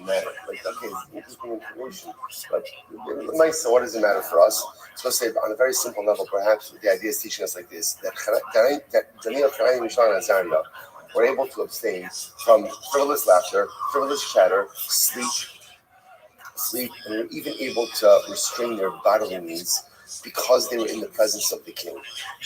matter? Like, okay, it's interesting information, but so what does it matter for us? So say on a very simple level, perhaps the idea is teaching us like this: that Daniel, Chanei, Mishal, and Azariah were able to abstain from frivolous laughter, frivolous chatter, sleep, and were even able to restrain their bodily needs because they were in the presence of the king.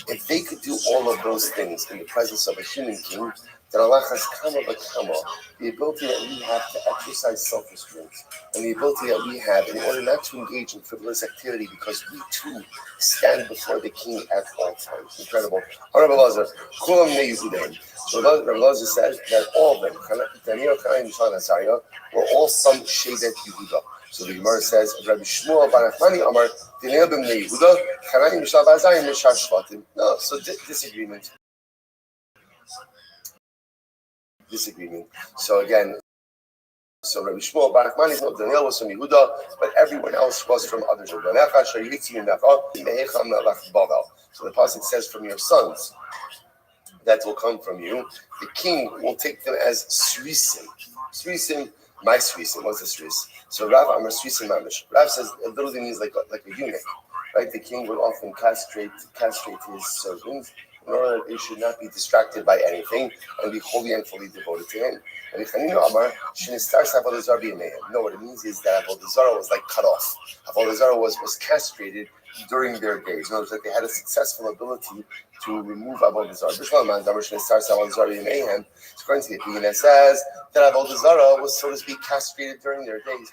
If they could do all of those things in the presence of a human king, then Allah has kama v'kama, the ability that we have to exercise self-restraint, and the ability that we have in order not to engage in frivolous activity because we too stand before the king at all times. Incredible. Rabbi Lazar, kulam ne'Yehudim. So Rabbi Lazar says that all of them, Daniel, Chanei, Mishal, and Azariah, were all some Shevet Yehuda. So the Gemara says, Rabbi Shmuel Bar Nachmani Amar, Daniel ben Yehuda, Chanei, Mishal, Azariah, Mishar Shvatim. No, so disagreement. So again, so Rabbi Shmuel Bar Nachmani, Daniel was from Yehuda, but everyone else was from others. So the pasuk says, from your sons that will come from you, the king will take them as srisim. Srisim, my srisim. What's a sris? So Rav Amar srisim mamish. Rav says it literally means like a eunuch, right? The king would often castrate his servants in order that they should not be distracted by anything and be wholly and fully devoted to him. And no, what it means is that Avodah Zarah was like cut off. Avodah Zarah was castrated during their days. In other words, like they had a successful ability to remove Avodah Zarah. According to the opinion that says that Avodah Zarah was, so to speak, castrated during their days.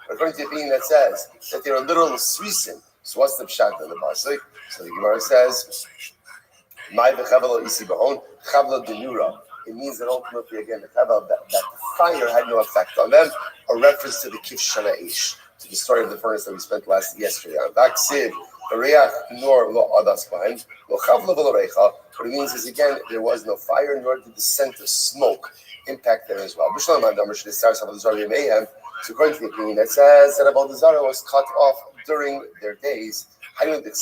According to the opinion that says that they are literal srisim. So what's the pshat in the pasuk? So the Gemara says, "My v'chavel isi bahon chavla denura." It means that ultimately, again, the chavel that the fire had no effect on them. A reference to the kivshana ish, to the story of the furnace that we spent yesterday on. Vaksiv reach nor lo adas behind lo chavla v'lorecha. What it means is again, there was no fire, nor did the scent of smoke impact them as well. So according to the opinion that says that Avodah Zarah was cut off during their days, according to the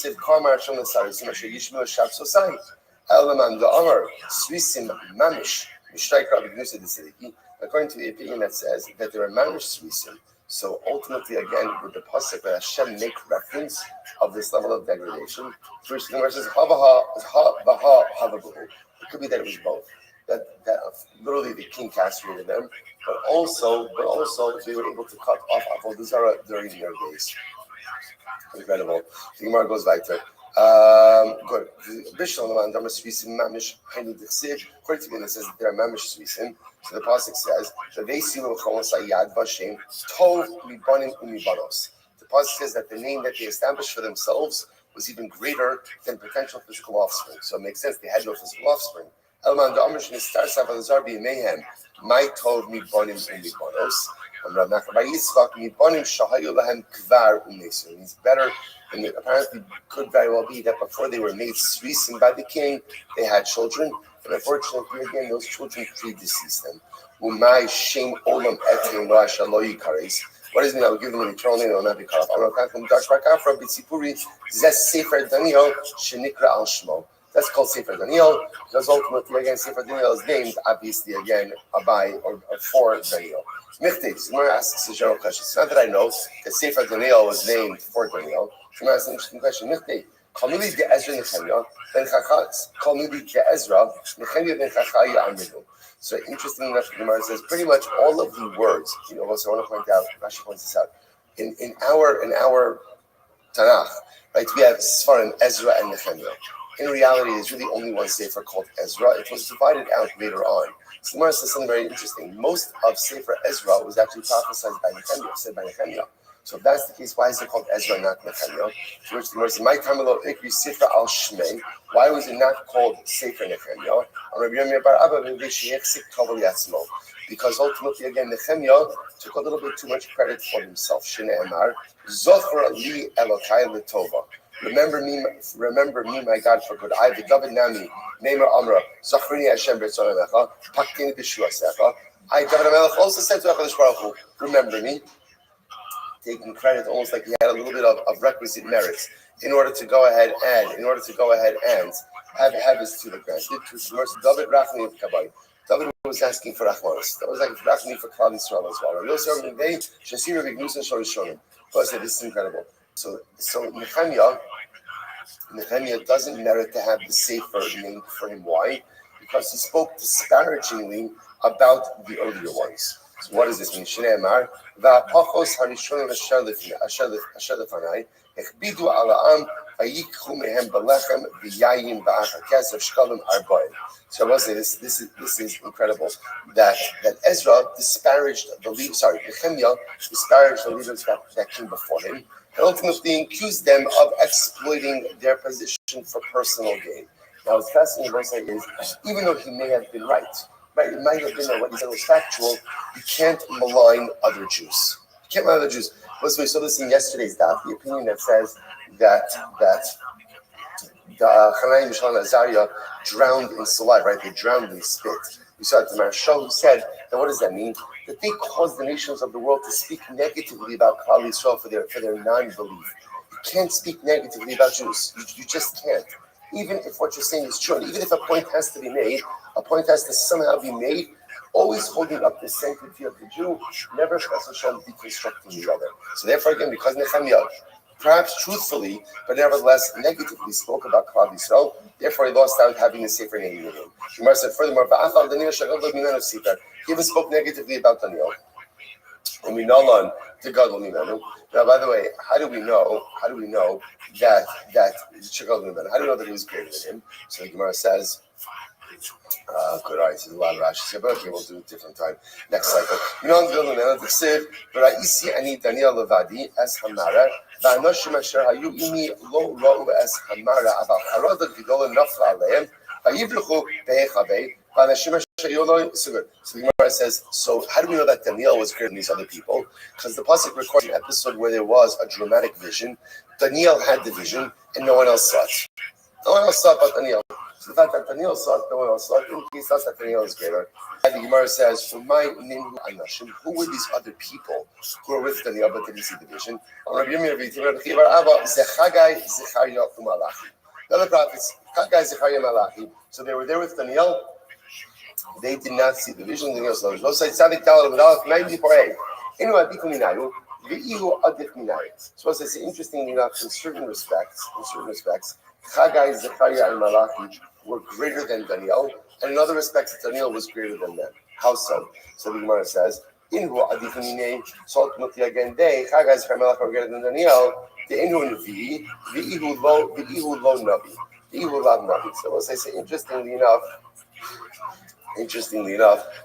opinion that says that there are mamish svisim. So ultimately, again, with the pasuk that Hashem make reference of this level of degradation, first the verse says, it could be that it was both. That literally the king castrated them, but also they were able to cut off Avodah Zarah during their days. Incredible. The Gemara goes weiter. Good. According to me, it says that there are mamish svisim. So the pasuk says that they see sayad vashem tov mibanim umibanos. The pasuk says that the name that they established for themselves was even greater than potential physical offspring. So it makes sense they had no physical offspring. Elman da'amish nistar Avodah Zarah b'yemeihem my tov mibanim umibanos. It's better, and it apparently could very well be that before they were made srisim by the king, they had children, and unfortunately, again, those children predeceased them. What does it mean that we're giving them eternal name? They will not be cut off. That's called Sefer Daniel, because ultimately, again, Sefer Daniel is named, obviously, again, by or for Daniel. Michtes, Gemara asks a general question. It's not that I know that Sefer Daniel was named for Daniel. Gemara asks an interesting question. Michtes, Kalmili de Ezra Nechemia, ben Chachatz, Kalmili de Ezra, Nechemia ben Chachaya Amidu. So interesting enough, the Gemara says pretty much all of the words, also I want to point out, Rashi points this out, in our Tanakh, right, we have Sfarim, Ezra, and Nechemia. In reality, there's really only one Sefer called Ezra. It was divided out later on. So the Gemara says something very interesting. Most of Sefer Ezra was actually prophesied by Nehemiah, said by Nehemiah. So if that's the case, why is it called Ezra, not Nehemiah? To which the Gemara says, "My Tamilo Ikri Sefer al Shmei." Why was it not called Sefer Nehemiah? Because ultimately, again, Nehemiah took a little bit too much credit for himself. Shneimar Zochra li Elokai Letova. Remember me, my God, for good. I, the David Nami, Neymar Amra, Zachrini Hashem B'Tzonamecha, Paktini B'Shuasecha. I, David Amelech, also said to HaKadosh Baruch Hu, remember me, taking credit almost like he had a little bit of requisite merits in order to go ahead and have his tefillah granted. To David Rachni of Kabbai. David was asking for Rachmanis. That was like Rachni for Klal Yisrael as well. Yosef Mivei, Shasira B'Gnusa Shorishonim. So I said, this is incredible. So Nehemiah doesn't merit to have the Sefer named for him. Why? Because he spoke disparagingly about the earlier ones. So what does this mean? Shneimar va'apachos harishonim asher lefanai echbidu ala'am vayikchu mehem belechem v'yayim v'achar kesef shkalim arba'in. So I will say this is incredible that Ezra disparaged Nehemiah disparaged the leaders that came before him, and ultimately accused them of exploiting their position for personal gain. Now, what's fascinating about that is, even though he may have been right, it might have been that what he said was factual, you can't malign other Jews. You can't malign other Jews. Listen, we saw this in yesterday's daf, the opinion that says that Hananiah, Mishael, and Azariah drowned in saliva, right? They drowned in spit. We saw it to Marshall, who said that what does that mean? That they caused the nations of the world to speak negatively about Klal Yisrael for their non-belief. You can't speak negatively about Jews. You just can't. Even if what you're saying is true, and even if a point has to be made, a point has to somehow be made, always holding up the sanctity of the Jew, never deconstructing the other. So therefore, again, because Nehemiah perhaps truthfully, but nevertheless negatively spoke about Klal Yisrael. Therefore, he lost out having a sefer name in him. Gemara said furthermore, he even spoke negatively about Daniel. And we know on to Gadol Mimenu. Now, by the way, how do we know that Gadol Mimenu? How do we know that he was greater than him? So the Gemara says. Good, all right, so there's a lot of Rashi here, but okay, we'll do it a different time. Next cycle. You know, I'm the Ksiv, but I see any Daniel Levadi as Hamara, Vanoshim Asher Hayu Imi Lo Ro as Hamara, about Harada Gidol Nafla Aleim, Vayivluchu Bechabe, Vanashim Asher Yolo. So good. So the Gemara says, so how do we know that Daniel was greater than these other people? Because the Pasuk records an episode where there was a dramatic vision. Daniel had the vision, and no one else saw it. No one else saw it but Daniel. So the fact that Daniel saw it, no one else saw it, indicates that Daniel is greater. And the Gemara says, who were these other people who were with Daniel but didn't see the vision? The other prophets, Chagai, Zechariah, Malachi. So they were there with Daniel. They did not see the vision. Daniel saw it. Tzadik Daled Medalef 94a. Anyway, so as I say, interestingly enough, in certain respects, Chagai, Zechariah, and Malachi were greater than Daniel, and in other respects, Daniel was greater than them. How so? So the Gemara says, Inhu Adifimine, so ultimately again, Chagai, Zechariah, and Malachi were greater than Daniel, the Inhu Navi, the Ihu Lo Navi, the Ihu Lav Navi. So as I say, interestingly enough,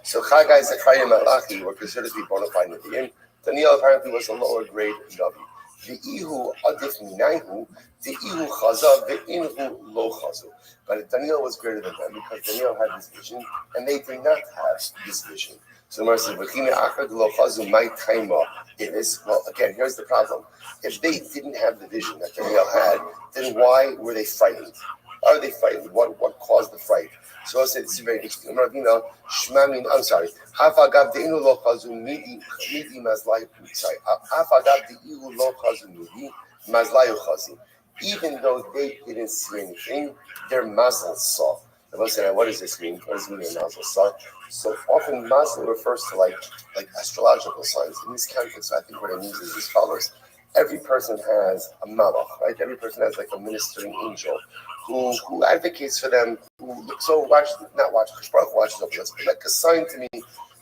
so Chagai, Zechariah, and Malachi were considered to be bona fide Naviim. Daniel apparently was a lower grade Navi. The Ihu Adif Minahu, the Ihu Chaza, the Inhu Lo Chazu. But Daniel was greater than them because Daniel had this vision and they did not have this vision. So the Gemara says, V'chine Achad Lo Chazu Mai Taima. It is, well, again, here's the problem. If they didn't have the vision that Daniel had, then why were they frightened? Why were they frightened? What caused the fright? So I said, this is very interesting. I'm sorry. Hafagab the inu lo chazu midi mazlai. Sorry. Hafagab the inu lo chazu midi mazlai chazi. Even though they didn't see anything, their mazel saw. I was saying, what does this mean? What does it mean? Mazel saw. So often mazel refers to like astrological signs. In this context, I think what it means is as follows. Every person has a malach, right? Every person has like a ministering angel who advocates for them, watches over us, but like a sign to me.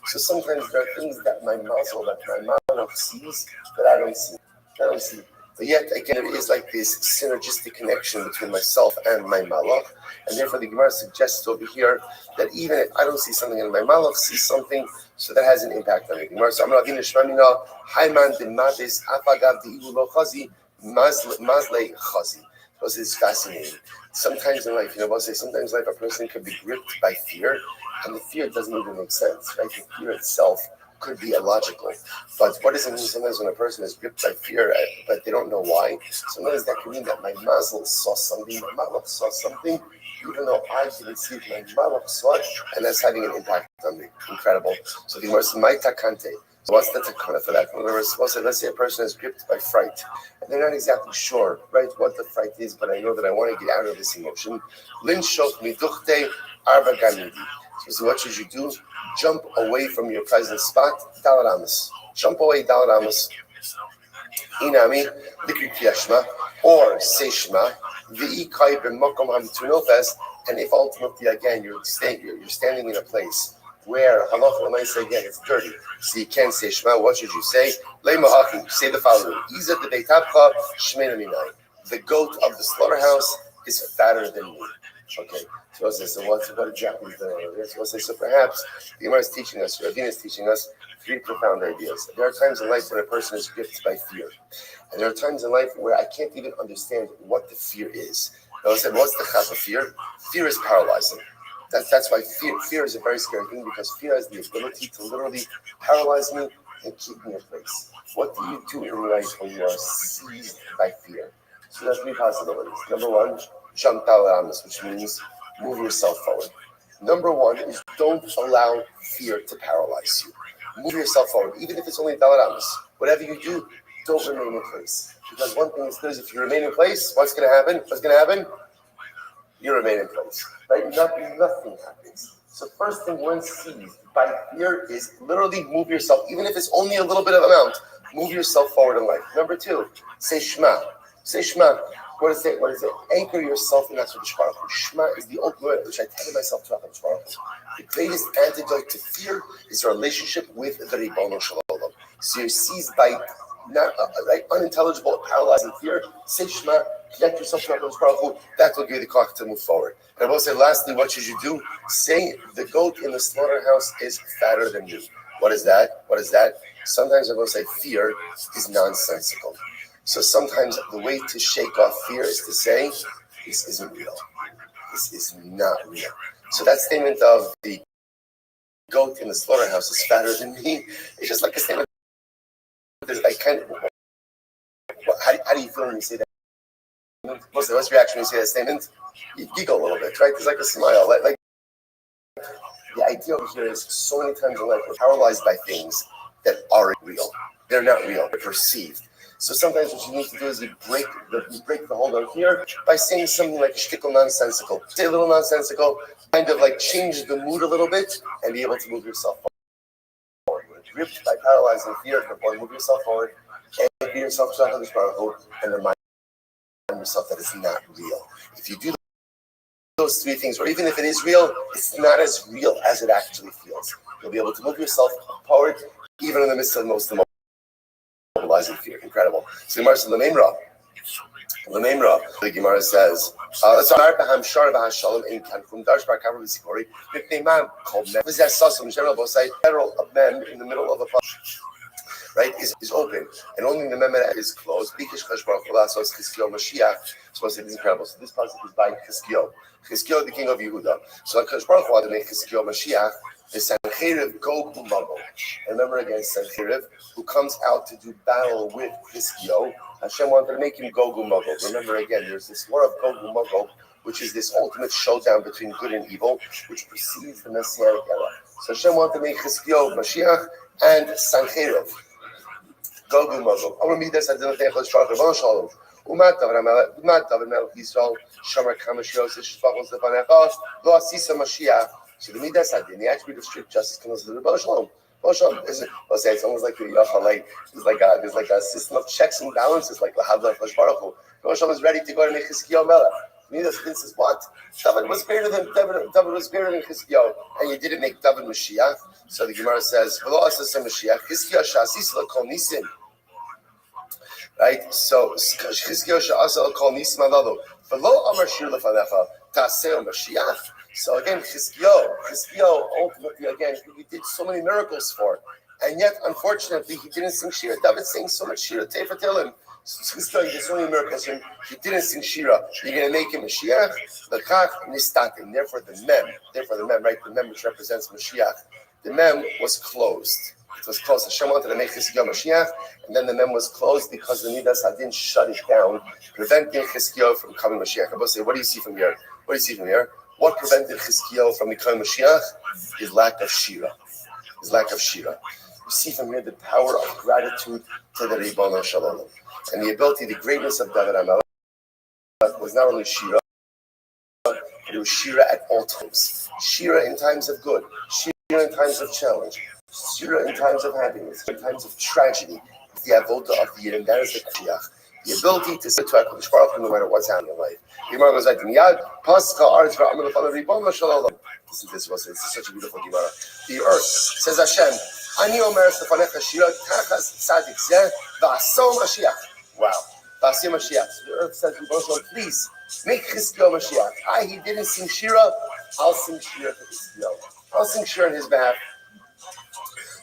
So sometimes there are things that my malach sees that I don't see. But yet again, it is like this synergistic connection between myself and my malach, and therefore the Gemara suggests over here that even if I don't see something and my malach sees something, so that has an impact on it. Gemara says, "Amravina shmamina hayman b'madis afagav di'u lo chazi mazlei chazi." This is fascinating. Sometimes in life, sometimes in life a person could be gripped by fear, and the fear doesn't even make sense, right? The fear itself could be illogical. But what does it mean sometimes when a person is gripped by fear, but they don't know why? Sometimes that could mean that my mazel saw something, my malach saw something, even though I didn't see it, my malach saw it, and that's having an impact on me. Incredible. So the Gemara says, "My takante." So what's the takana for that? In other words, let's say a person is gripped by fright, and they're not exactly sure, right, what the fright is, but I know that I want to get out of this emotion. Lin shok miduchte arba ganidi. So what should you do? Jump away from your present spot, dalaramas. Jump away, dalaramas. Inami, likri kriyashma, or say shma, v'ikai b'makom hamitunofes, and if ultimately, again, you're standing in a place where halacha l'maisa again it's dirty, so you can't say Shema. What should you say? Leimahaki. Say the following: Iza de beitabcha shmeina minai. The goat of the slaughterhouse is fatter than me. Okay. So what exactly is that? So perhaps the Gemara is teaching us, Rabbi is teaching us three profound ideas. There are times in life when a person is gripped by fear, and there are times in life where I can't even understand what the fear is. Now I said, what's the chaf of fear? Fear is paralyzing. That's why fear is a very scary thing, because fear has the ability to literally paralyze me and keep me in place. What do you do in life when you are seized by fear? So there's three possibilities. Number one, jump dalaramas, which means move yourself forward. Number one is don't allow fear to paralyze you. Move yourself forward, even if it's only dalaramas. Whatever you do, don't remain in place. Because one thing is clear is if you remain in place, what's going to happen? You remain in place, right? Nothing happens. So first thing when seized by fear is literally move yourself, even if it's only a little bit of amount, move yourself forward in life. Number two, say Shema. Say Shema. What is it? What is it? Anchor yourself in that Baruch Hu. Shema is the ultimate, which I tell myself to Baruch Hu. The greatest antidote to fear is a relationship with the Ribono Shel Olam. So you're seized by not like unintelligible, paralyzing fear. Say Shema. Connect yourself to Baruch Hu. That will give you the clock to move forward. And I will say, lastly, what should you do? Say the goat in the slaughterhouse is fatter than you. What is that? What is that? Sometimes I will say fear is nonsensical. So sometimes the way to shake off fear is to say, this isn't real. This is not real. So that statement of the goat in the slaughterhouse is fatter than me, it's just like a statement. I kind of, how do you feel when you say that? What's the reaction when you say that statement? You giggle a little bit, right? There's like a smile. Like the idea over here is so many times in life we're paralyzed by things that aren't real. They're not real. They're perceived. So sometimes what you need to do is you break the hold on here by saying something like shtickle nonsensical. Say a little nonsensical, kind of like change the mood a little bit and be able to move yourself forward. You're gripped by paralyzing fear, move yourself forward and be yourself to HaKadosh Baruch Hu and remind yourself that it's not real. If you do those three things, or even if it is real, it's not as real as it actually feels. You'll be able to move yourself forward even in the midst of the most mobilizing fear. Incredible. So Gemara says, the Gemara says, federal of men in the middle of a right is open, and only the memra is closed. So it's incredible. So this passage is by Chizkiyo, the king of Yehuda. So Hakadosh Baruch Hu wanted to make Chizkiyo Mashiach. The Sancheriv go Magog. Remember again, Sancheriv, who comes out to do battle with Chizkiyo. Hashem wanted to make him Gog Magog. Remember again, there's this war of Gog Magog, which is this ultimate showdown between good and evil, which precedes the Messianic era. So Hashem wanted to make Chizkiyo Mashiach and Sancheriv. Gog Magog. I want to meet this. I didn't think I was trying to Shalom. Umat David Melech Yisrael Shomer Kamashiyos Shvachos Lefanecha Lo Asisa Mashiach. So the Midas Hadin, the attribute of strict justice, comes to the Baruch Shalom. It's almost like there's like a system of checks and balances, like Lahadla Baruch Hu. Baruch Shalom is ready to go to make Chizkiyo Melech. Midas Hadin says, what? David was greater than Chizkiyo, and you didn't make David Mashiach. So the Gemara says, V'lo Asisa Mashiach Chizkiyo Shasis L'Kol Nisim. Right, so Chizkiyo she'asa kol nisim alalu, v'lo amar shir lefanecha ta'aseh Mashiach. So again, Chizkiyo ultimately again he did so many miracles for, and yet unfortunately he didn't sing Shira. David sang so much Shira, Tefer Tehillim. Chizkiyo did so many miracles for him. He didn't sing Shira. You're going to make him Mashiach. L'kach nistatim. Therefore the mem, right? The mem which represents Mashiach. The mem was closed. It was closed. Hashem wanted to make Chizkiyo Mashiach, and then the mem was closed because the Midas Hadin shut it down, preventing Chizkiyo from coming Mashiach. I will say, what do you see from here? What prevented Chizkiyo from becoming Mashiach? His lack of Shira. You see from here the power of gratitude to the Ribono Shel Olam, and the ability, the greatness of David HaMelech was not only Shira, but it was Shira at all times. Shira in times of good, Shira in times of challenge, Shira in times of happiness, in times of tragedy, the avoda of the Yidden, that is the Kiyach. The ability to sit to HaKadosh Baruch Hu no matter what's happening in life. The Gemara goes like, Miyad, Pascha Aretz V'Amel L'Fanav Ribono Shel Olam. It's such a beautiful Gemara. The earth says Hashem, Ani Omer Stefanecha Shira Tachas Tzadik Zeh V'Aso Mashiach. Wow. V'Aso Mashiach. The earth says, please, make Chizkiyo Mashiach. He didn't sing Shira, I'll sing Shira for Chizkiyo. I'll sing Shira on his behalf.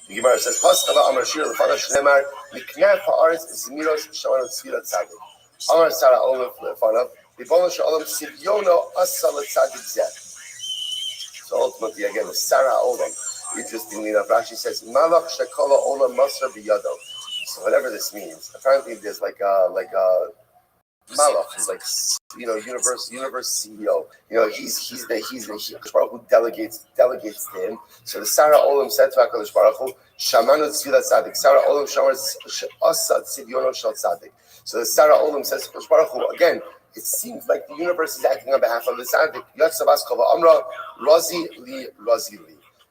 The Gemara says, "Paskava Amar Shir Lefanav Shneimar Miknei Haaretz Zmiros Shalom Tzvirat Tzadik." Amar Sarah Olam Lefanav Ribono Shel Olam Sivyono Asa L'Tzadik Zeh. So ultimately, again, with Sarah Olam, interestingly enough, Rashi says, "Malach Shekola Olam Masar Biyado." So whatever this means, apparently there's like a Malach is like universe CEO. He's the Baruch Hu delegates to him. So the Sarah Olam said to HaKadosh Baruch Hu, Shamanu Tzvilat Tzadik. Sarah Olam Shamar Asa Tzivyono Shel Tzadik. So the Sarah Olam says to HaKadosh Baruch Hu, again, it seems like the universe is acting on behalf of the Tzadik. Yotzavas Kova Amra Razi Li.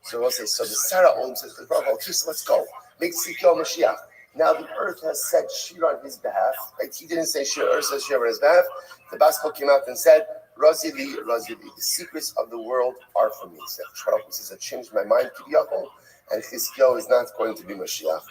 So we'll say, so the Sarah Olam says to HaKadosh Baruch Hu, okay, so let's go. Make Chizkiyo Mashiach. Now the earth has said shir on his behalf. Right? He didn't say shir. Earth says shir on his behalf. The Baskel came out and said, Razili, Razili, the secrets of the world are for me. He says, I changed my mind, Kibiyachol, and Chizkiyahu is not going to be Mashiach.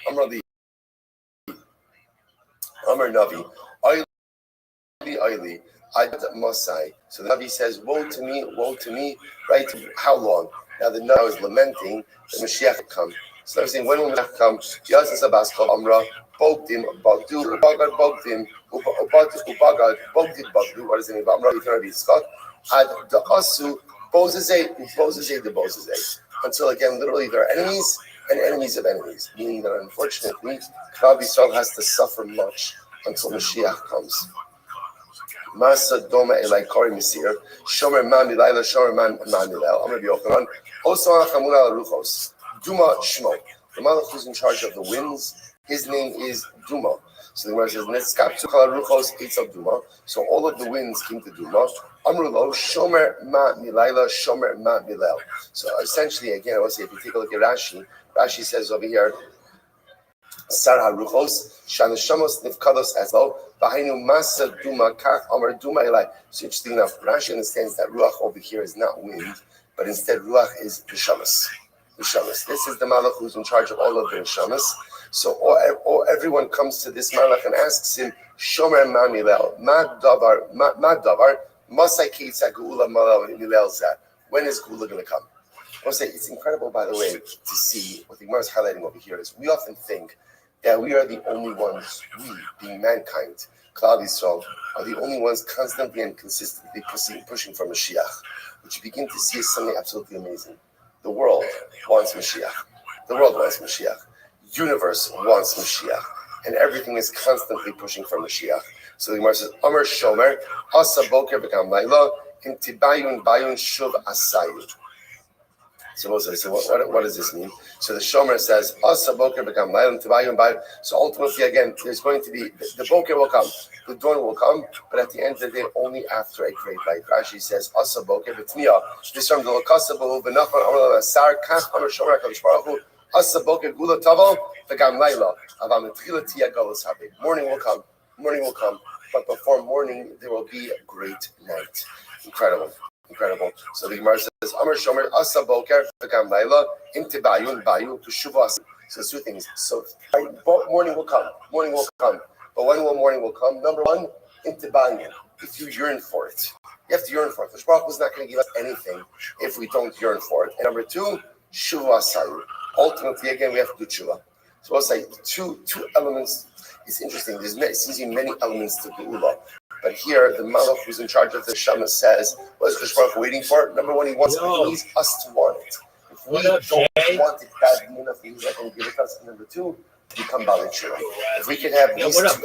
Amar Navi, Oili, Ad Masai. So the Navi says, woe to me, right? How long? Now the Navi is lamenting that Mashiach will come. So they're saying, when will Mashiach come? Yazis Abaskal Amra, Bogdim, Bagdu, Ubagad, Bogdim, Ubagad, Bogdim, Bagdu, what does it mean? Amra, Eternity, Scott, Ad the Asu, Bozeze, the Bozeze. Until again, literally, there are enemies and enemies of enemies, meaning that unfortunately, Klal Yisrael has to suffer much until Mashiach comes. Masa Doma Elai Kori Misir, Shomer Man Milaila, Shomer Man Milel, Amr Yochanan, Osa Chamuna Ruchos, Duma Shmo. The Malach who's in charge of the winds, his name is Duma. So the Gemara says, Netzkap Tukala Ruchos, Eitzav Duma. So all of the winds came to Duma. Amrulo, Shomer Ma Milaila, Shomer Ma Milel. So essentially, again, I want to say, if you take a look at Rashi, Rashi says over here, Sar HaRuchos, Shanashamos Nifkados Eslo, Bahainu Masa Duma, Kach Amar Duma Elai. So interesting enough, Rashi understands that Ruach over here is not wind, but instead Ruach is Neshamas. Neshamas. This is the Malach who's in charge of all of the Neshamas. So everyone comes to this Malach and asks him, Shomer Ma Milel, Ma Davar, Masai Keitza Geula Milel Zat. When is Geula going to come? I want to say it's incredible, by the way, to see what the Gemara is highlighting over here is we often think that we are the only ones, we, being mankind, Klal Yisrael, are the only ones constantly and consistently pushing for Mashiach, which you begin to see is something absolutely amazing. The world wants Mashiach. The world wants Mashiach. Universe wants Mashiach. And everything is constantly pushing for Mashiach. So the Gemara says, Amar Shomer, Asa Boker V'Gam Laila, Intibayun Bayun Shuv Asayu. So what does this mean? So the Shomer says, Asa Boker V'Gam Laila, Intibayun Bayun. So ultimately, again, there's going to be, the Boker will come, the dawn will come, but at the end of the day, only after a great light. Rashi says, Asa Boker V'Tmiya, this from the Lokasa B'Hu V'Nachman Amar Sar Kach Amar Shomer HaKadosh Baruch Hu, Asa Boker Gula Tavo V'Gam Laila, Avam Etchila Tia Galus Habe. Morning will come, but before morning there will be a great night. Incredible. So the Gemara says, Amar Shomer Asa Boker V'Gam Laila Intibayun Bayu to Shuvas. So there's two things. So morning will come. But when will morning will come? Number one, Intibayun. If you yearn for it, you have to yearn for it. The Baruch was not going to give us anything if we don't yearn for it. And number two, Shuvasayu. Ultimately, again, we have to do tshuva. So I'll say two elements. It's interesting. There's using many elements to Geula. But here, the Malach who's in charge of the Shema says, what is Kosh Baruch waiting for? Number one, he needs us to want it. If we don't want it badly enough, he's not going to give it us. And number two, become Bali Tshuva. If we can have these two elements, at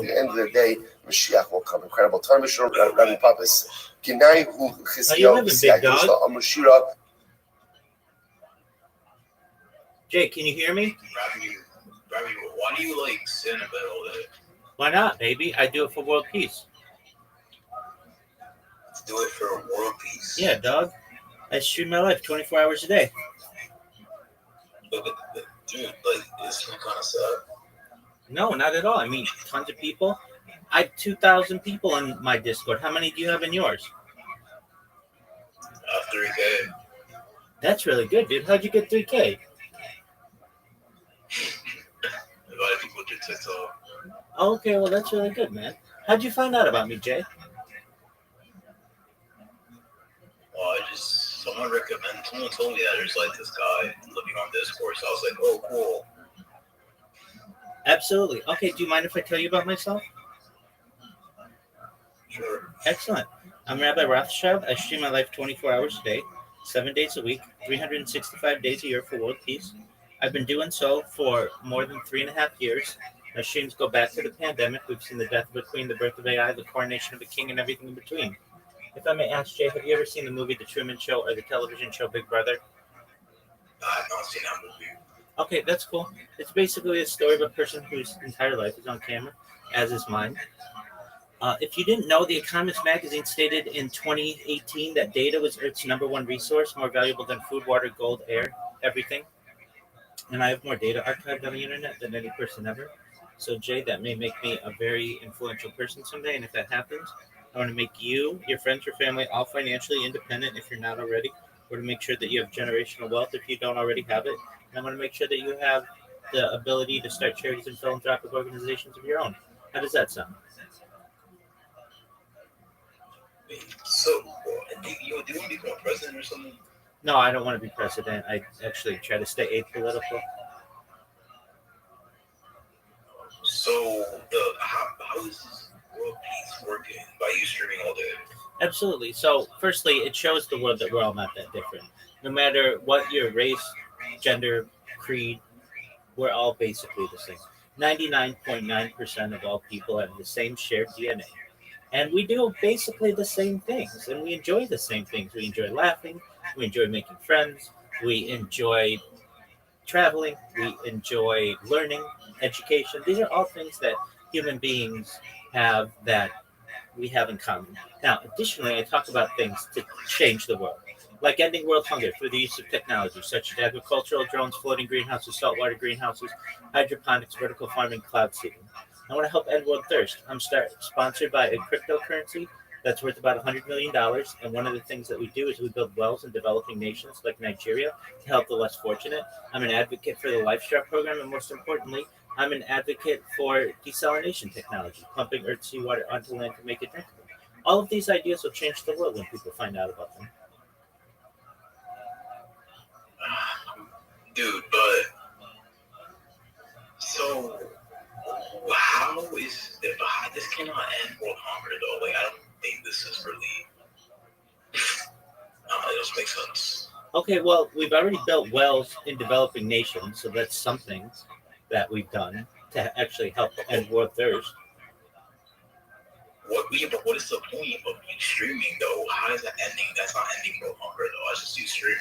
the end of the day, Mashiach will come. Incredible. Tarmishur, Rabbi Pappas. Ginai hu Chizkiyahu, Jake, can you hear me? Rabbi, why do you sit in the middle of it? Why not, baby? I do it for world peace. Do it for world peace? Yeah, dog. I stream my life 24 hours a day. But dude, it's some kind of stuff. No, not at all. I mean, tons of people. I have 2,000 people in my Discord. How many do you have in yours? 3K. That's really good, dude. How'd you get 3K? Invited people to TikTok. Oh, okay, well, that's really good, man. How'd you find out about me, Jay? Well, someone told me that there's this guy living on Discord, so I was like, oh, cool. Absolutely. Okay, do you mind if I tell you about myself? Sure. Excellent. I'm Rabbi Rothschild. I stream my life 24 hours a day, 7 days a week, 365 days a year for world peace. I've been doing so for more than 3.5 years. My streams go back to the pandemic. We've seen the death of a queen, the birth of AI, the coronation of a king, and everything in between. If I may ask, Jay, have you ever seen the movie The Truman Show or the television show Big Brother? I've not seen that movie. Okay, that's cool. It's basically a story of a person whose entire life is on camera, as is mine. If you didn't know, The Economist magazine stated in 2018 that data was Earth's #1 resource, more valuable than food, water, gold, air, everything. and I have more data archived on the internet than any person ever. So, Jay, that may make me a very influential person someday. And if that happens, I want to make you, your friends, your family all financially independent if you're not already. I want to make sure that you have generational wealth if you don't already have it. And I want to make sure that you have the ability to start charities and philanthropic organizations of your own. How does that sound? So, do you want to become a president or something? No, I don't want to be president. I actually try to stay apolitical. So, how is world peace working by you streaming all day? Absolutely. So, firstly, it shows the world that we're all not that different. No matter what your race, gender, creed, we're all basically the same. 99.9% of all people have the same shared DNA. And we do basically the same things, and we enjoy the same things. We enjoy laughing, we enjoy making friends, we enjoy traveling, we enjoy learning, education. These are all things that human beings have that we have in common. Now, additionally, I talk about things to change the world, like ending world hunger through the use of technology such as agricultural drones, floating greenhouses, saltwater greenhouses, hydroponics, vertical farming, cloud seeding. I want to help end world thirst. Sponsored by a cryptocurrency that's worth about $100 million. And one of the things that we do is we build wells in developing nations like Nigeria to help the less fortunate. I'm an advocate for the LifeStrap program, and most importantly, I'm an advocate for desalination technology, pumping earth seawater onto land to make it drinkable. All of these ideas will change the world when people find out about them. Dude, but so how is this cannot end world hunger though? Like I don't think this is really. It doesn't make sense. Okay, well, we've already built wells in developing nations, so that's something that we've done to actually help end world thirst. But what is the point of you streaming though? How is that ending? That's not ending world hunger though. I just you streaming.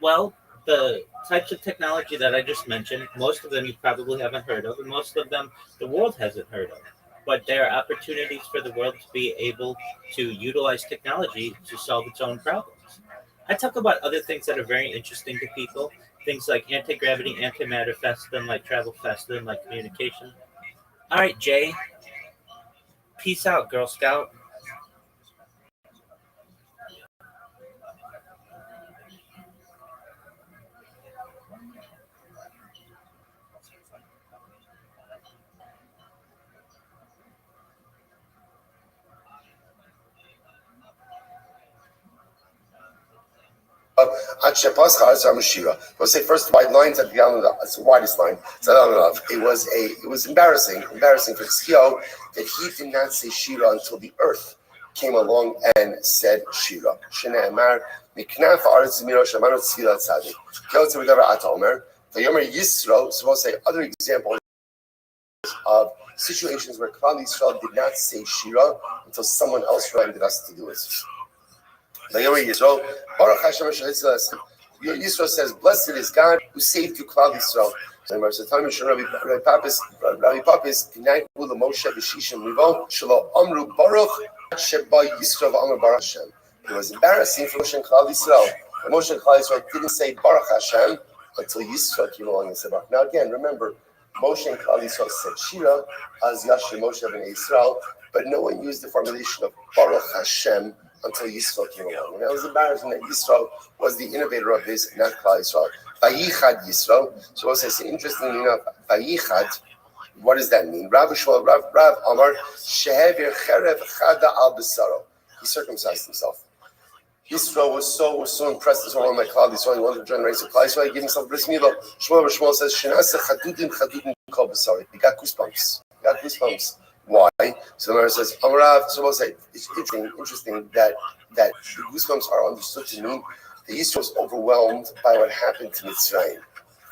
Well, the types of technology that I just mentioned, most of them you probably haven't heard of, and most of them the world hasn't heard of. But there are opportunities for the world to be able to utilize technology to solve its own problems. I talk about other things that are very interesting to people, things like anti gravity, antimatter, faster than light travel, faster than light communication. All right, Jay, peace out, Girl Scout. We'll say first wide lines at the end. It's the widest line. It was embarrassing for Tzio that he did not say Shira until the earth came along and said Shira. Shneemar miknaf haaretz miro shamanu tzila tzadik. Keltzer whatever ata omer. Vayomer Yisro. So we'll say other examples of situations where Klal Yisrael did not say Shira until someone else reminded us to do it. Yisro, Baruch Hashem Yisro says, "Blessed is God who saved you, Klal Yisrael." Rabbi Papis, Moshe b'Shishim Rivo, Shelo Amru Baruch Sheba Yisro v'Amar Baruch Hashem. It was embarrassing for Moshe and Klal Yisrael. Moshe and Klal Yisrael didn't say Baruch Hashem until Yisro came along and said Baruch. Now again, remember, Moshe and Klal Yisrael said Shira as Yashir Moshe ben Yisrael, but no one used the formulation of Baruch Hashem until Yisro came along. And that was embarrassing that Yisro was the innovator of this, not Klal Yisrael. Vayichad Yisro. So we'll say, interestingly enough, Vayichad, what does that mean? Rav Amar, Shehevir Cherev Chada al Besaro. He circumcised himself. Yisro was so impressed with all my Klal Yisrael. He wanted to join the race of Klal Yisrael. He gave himself bris milah. Shmuel says, Shenase Chadudim Kol Besari. He got goosebumps. Why? So the Gemara says, Amarav. So we'll say it's interesting that the goosebumps are understood to mean that Yisro was overwhelmed by what happened to Mitzrayim.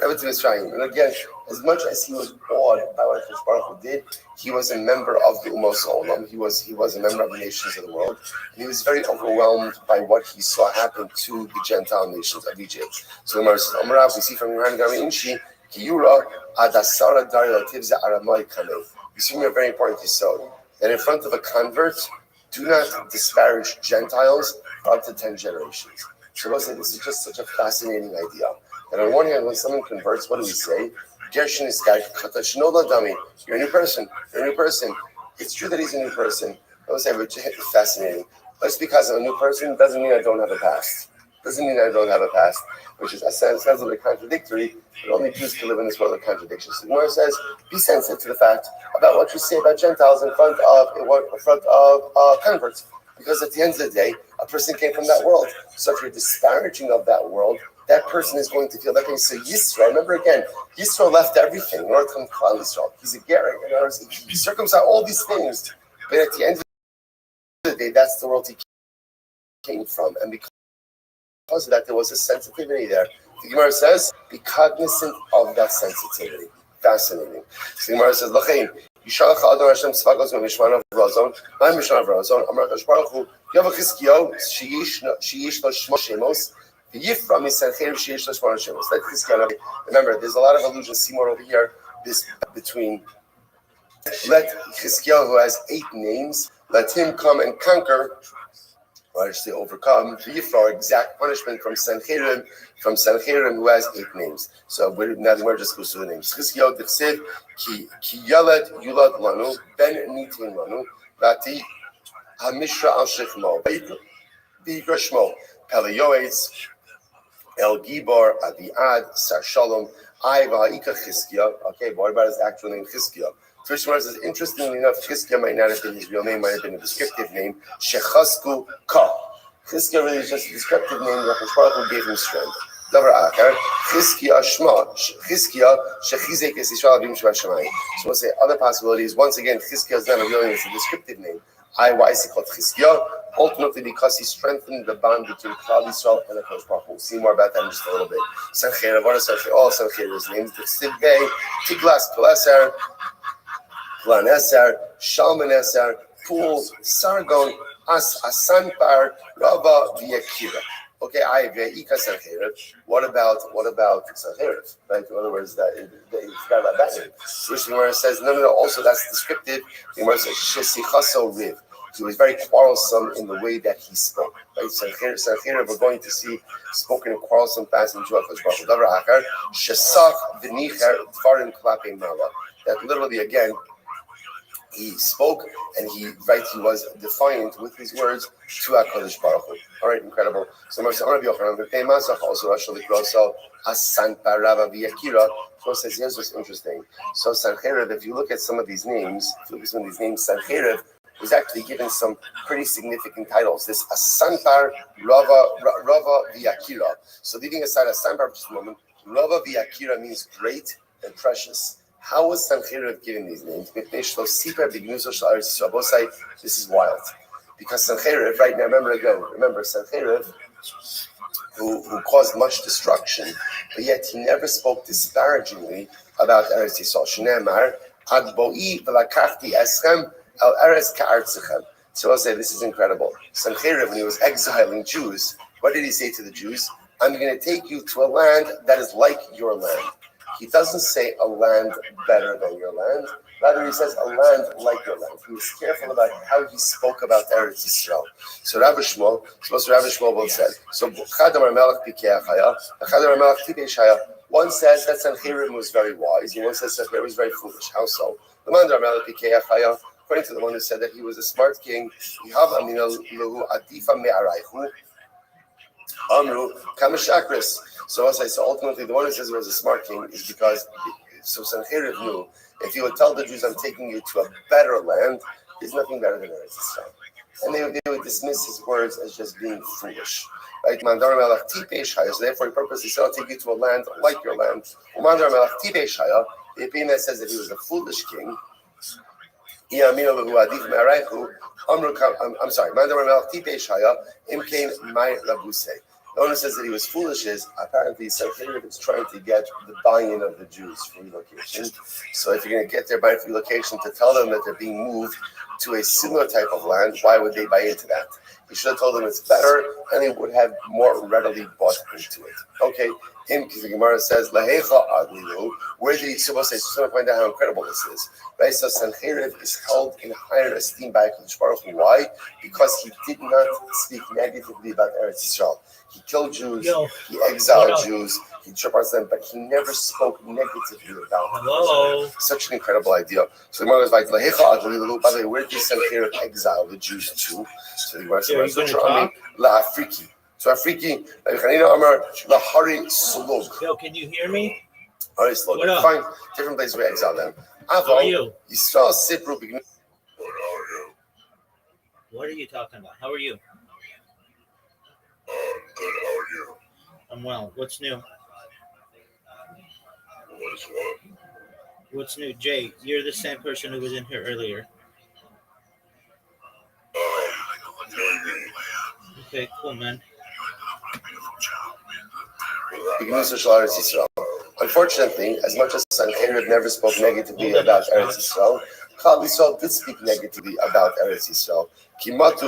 And again, as much as he was awed by what Hakadosh Baruch Hu did, he was a member of the Umos Olam. He was a member of the nations of the world, and he was very overwhelmed by what he saw happen to the Gentile nations of Egypt. So the Gemara says, Amarav. We see from Yohan Gami Inshi, Kiyura Adasara Dario Tivza Aramai Kalei. You see a very important yisod that in front of a convert, do not disparage Gentiles for up to 10 generations. So listen, this is just such a fascinating idea. And on one hand, when someone converts, what do we say? Gershin is guy, dummy. You're a new person. You're a new person. It's true that he's a new person. I would say, which is fascinating. Just because I'm a new person doesn't mean I don't have a past. Doesn't mean I don't have a past, which is sounds a little bit contradictory, but only Jews can live in this world of contradictions. So the Gemara says, be sensitive to the fact about what you say about Gentiles in front of converts. Because at the end of the day, a person came from that world. So if you're disparaging of that world, that person is going to feel that thing. So Yisro, remember again, Yisro left everything in order to come to Klal Yisrael. He's a Gerek, he circumcised all these things. But at the end of the day, that's the world he came from. And because of that, there was a sensitivity there. The Gemara says, be cognizant of that sensitivity. Fascinating. So the Gemara says, L'chein, Yishalach Adon Hashem Tzvagos Mishman of Razon, my Mishman of Razon, Amar Kadosh Baruch Hu, Yav Chizkiyo, Sheyish Lo Shmo Shemos, V'yifra Misancheir Sheyish Lo Shmo Shemos. Let Chizkiyo, remember, there's a lot of allusions, see more over here, this between, let Chizkiyo, who has 8 names, let him come and conquer, or I should say overcome, V'yifra, exact punishment from Sancherim, who has 8 names. So now we're just supposed to the names. Chizkiyo Dichsev, Ki Yalad Yulad Lanu, Ben Nitin Lanu, Vati Hamishra Al Shechmo, V'yikra Shmo, Pele Yoetz, El Gibor, Adiad, Sar Shalom, I Va'ika Chizkiyo. Okay, but what about his actual name, Chizkiyo? First one says, interestingly enough, Chizkiyo might not have been his real name, might have been a descriptive name, Shechasku Ka. Chizkiyo really is just a descriptive name, Rabbi Baruch gave him strength. Davar Akar, Chizkiyo Shma, Chizkiyo Shechizek Es Yisrael Avim Shvat Shemayim. So we'll say other possibilities. Once again, Chizkiyo is not a real name, it's a descriptive name. Why is he called Chizkiyo? Ultimately, because he strengthened the bond between Klal Yisrael and the Kadosh Baruch Hu. We'll see more about that in just a little bit. Sancheirav, what are Sancheirav? All Sancheira's names. Tzivbei, Tiglas, Pileser, Planeser, Shalmaneser, Pool, Sargon, Asanpar, Rava, V'Yakira. Okay, I Ve'ika Sancheirav. What about Sancheirav? Right? In other words, that they forgot about that name. Which the Gemara says, no. Also, that's descriptive. The Gemara says, Shesichaso Riv. He was very quarrelsome in the way that he spoke. Right? Sancheirav, we're going to see spoken in quarrelsome fashion. Shesach V'Nicher Dvarim Klapei Mala. That literally, again, he spoke and he was defiant with his words to HaKadosh Baruch Hu. All right, incredible. So Rabbi Yochanan also Asanparava V'Yakira. So says, here's what's interesting. So Sancheirav, if you look at some of these names, Sancheirav was actually given some pretty significant titles. This Asanpar Rava V'Yakira. So leaving aside Asanpar for just a moment, Rava V'Yakira means great and precious. How was Sancheirav given these names? This is wild. Because Sancheirav, right now, remember Sancheirav, who caused much destruction, but yet he never spoke disparagingly about Eretz Yisrael. Shneimar, Ad bo'i v'lakachti eschem el eretz ka'artzechem. So I'll say this is incredible. Sancheirav, when he was exiling Jews, what did he say to the Jews? I'm going to take you to a land that is like your land. He doesn't say a land better than your land. Rather, he says a land like your land. He was careful about how he spoke about Eretz Yisrael. So Rabbi Shmuel both said, so Chadamar Melech Pikei Chaya, Chadamar Melech Tipei Shaya. One says that Sancheirav was very wise, and one says Sancheirav was very foolish. How so? The Mandar Melech Pikei Chaya, according to the one who said that he was a smart king, Yihav Amina Lahu Adifa Me'araychu, Amru Kamashakris. So I'll say, so ultimately the one who says he was a smart king is because, so Sancheirav knew, if he would tell the Jews, I'm taking you to a better land, there's nothing better than Eretz Yisrael. And they would dismiss his words as just being foolish. Right? Mandar Melech Tipei Shaya. So therefore he purposely said, I'll take you to a land like your land. Mandar Melech Tipei Shaya, the opinion that says that he was a foolish king. I'm sorry, Mandar Melech Tipei Shaya, Imkain Mai Labuse. The owner says that he was foolish is apparently Sancheirav is trying to get the buy-in of the Jews for relocation. So if you're going to get their buy-in for relocation to tell them that they're being moved to a similar type of land, why would they buy into that? He should have told them it's better, and they would have more readily bought into it. Okay, because the Gemara says, Lahecha Adlilu, where did he supposed to say? So find out how incredible this is. Right? So Sancheriv is held in higher esteem by HaKadosh Baruch Hu. Why? Because he did not speak negatively about Eretz Yisrael. He killed Jews, he exiled Jews, he tripped them, but he never spoke negatively about them. Such an incredible idea. So the Gemara is like, Lahecha Adlilu, by the way, where did Sancheriv exile the Jews to? So the Gemara says, La Afriki. So Afriki, Lahari Sulug. Yo, can you hear me? Lahari Sulug. Find different places where exile them. How are you? Yisrael Sipru. What are you talking about? How are you? Good, how are you? I'm well. What's new? What is what? What's new? Jay, you're the same person who was in here earlier. Okay, cool, man. Unfortunately, as much as Sancheriv never spoke negatively about Eretz Yisrael, Klal Yisrael did speak negatively about Eretz Yisrael. Kimatu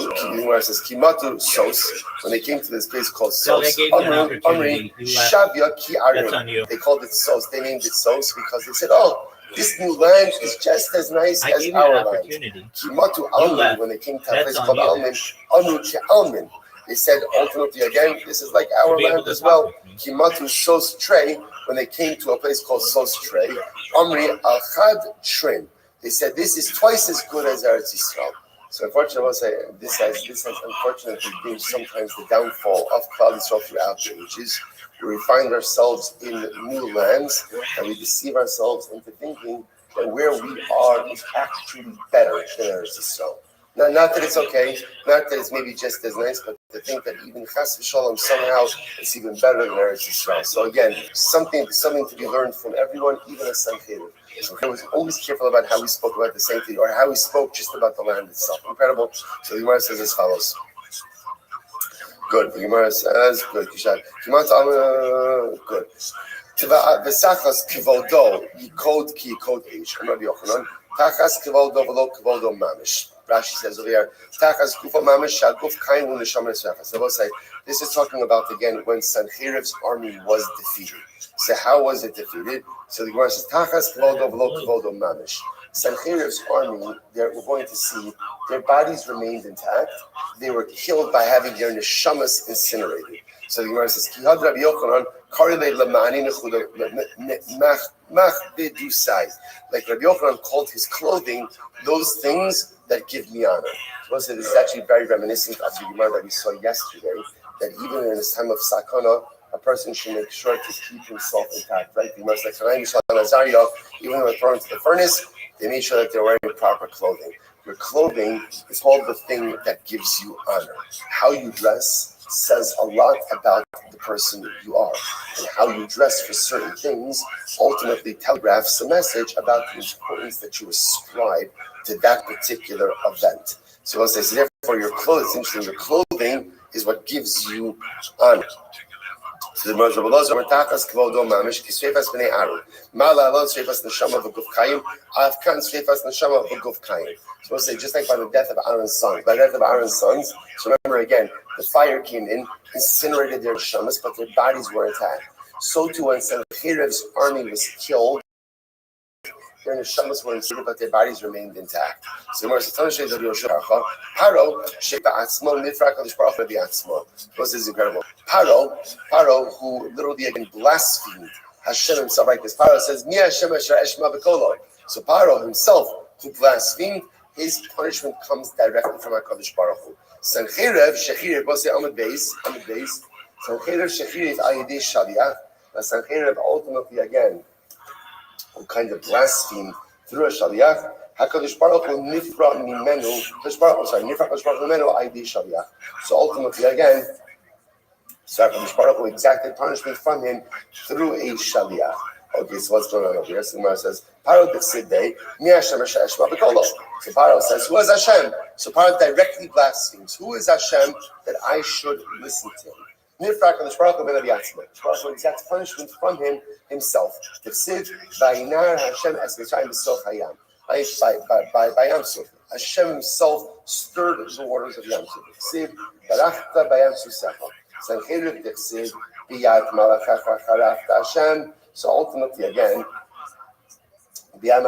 Sos, when they came to this place called Sos, Amri, Shavya Ki Arim. They called it Sos. They named it Sos because they said, oh, this new land is just as nice as our land. Kimatu Almin, when they came to a place called Almin, Amru Ki Almin. They said, ultimately, again, this is like our land as well. Kimatu Sos Trey, when they came to a place called Sos Trey, Amri Al-Chad Trim. They said, this is twice as good as Eretz Yisrael. So unfortunately, I will say, this has unfortunately been sometimes the downfall of Klal Yisrael throughout the ages, where we find ourselves in new lands, and we deceive ourselves into thinking that where we are is actually better than Eretz Yisrael. Now, not that it's okay, not that it's maybe just as nice, but to think that even Chas v'Shalom somehow it's even better than Eretz Yisrael. So again, something to be learned from everyone, even a Sancheriv. So he was always careful about how he spoke about the sanctity, or how he spoke just about the land itself. Incredible. So the Gemara says as follows. Good. The Gemara says, good. Good. V'sachas kivodo yikod ki yikod eish. Rabbi Yochanan. Tachas kivodo v'lo kivodo mamish. Rashi says over here, Tachas kufa mamish shaguf kain u'neshama nesrachas. So we'll say, this is talking about, again, when Sancheriv's army was defeated. So how was it defeated? So the Gemara says, Tachas kivodo v'lo kivodo mamish. Sancheriv's army, we're going to see, their bodies remained intact. They were killed by having their neshamas incinerated. So the Gemara says, Kihad Rabbi Yochanan, Karilei lamani nechuda mach bedusai. Like Rabbi Yochanan called his clothing those things that give me honor. So this is actually very reminiscent of the Gemara that we saw yesterday, that even in this time of sakana, a person should make sure to keep himself intact. Right? The Gemara says, like even when they're thrown into the furnace, they made sure that they're wearing proper clothing. Your clothing is called the thing that gives you honor. How you dress says a lot about the person you are, and how you dress for certain things ultimately telegraphs a message about the importance that you ascribe to that particular event. So as I say, therefore, your clothes, interesting, your clothing is what gives you honor. So the Moshe Rabbeinu Matachas Kvodo Mamish Kisveifas Bnei Aaron Malalon Sveifas Neshama V'Guf Kayim Avkan Sveifas Neshama V'Guf Kayim. So we'll say, just like by the death of Aaron's sons, so remember again, the fire came in, incinerated their neshamas, but their bodies were intact. So too, when Sancheriv's army was killed, their neshamas were incinerated, but their bodies remained intact. So the Gemara says, Paro Sheba Atzmo Nifra Kadosh Baruch Hu B'Atzmo. This is incredible. Paro, who literally again blasphemed Hashem himself, like this. Paro says, Mi Hashem Asher Eshma B'Kolo. So Paro himself, who blasphemed, his punishment comes directly from HaKadosh Baruch Hu. Sancheriv, Shechiriv, both say Amud Beis. Sancheriv, Shechiriv, Ayidei Shaliach. Sancheriv ultimately again, who kind of blasphemed through a Shaliach. HaKadosh Baruch Hu nifra mimenu. Nifra HaKadosh Baruch Hu mimenu Ayidei Shaliach. So ultimately again, HaKadosh Baruch Hu exacted punishment from him through a Shaliach. Okay, so what's going on over here? So the Gemara says, Paro B'Sidei, Mi Hashem Asher Eshma B'Kolo. So Paro says, who is Hashem? So Paro directly blasphemes. Who is Hashem that I should listen to him? Nifra Kadosh Baruch Hu B'Navi Atzmo. Baruch Hu exacts punishment from him himself. B'Sid, Vayinar Hashem Es Mitzrayim B'Soch Hayam. By Yam Suf. Hashem himself stirred the waters of Yam Suf. Barachta bayam susecha. Sancheriv dichsiv biyad malachecha charachta Hashem. So ultimately, again, biyad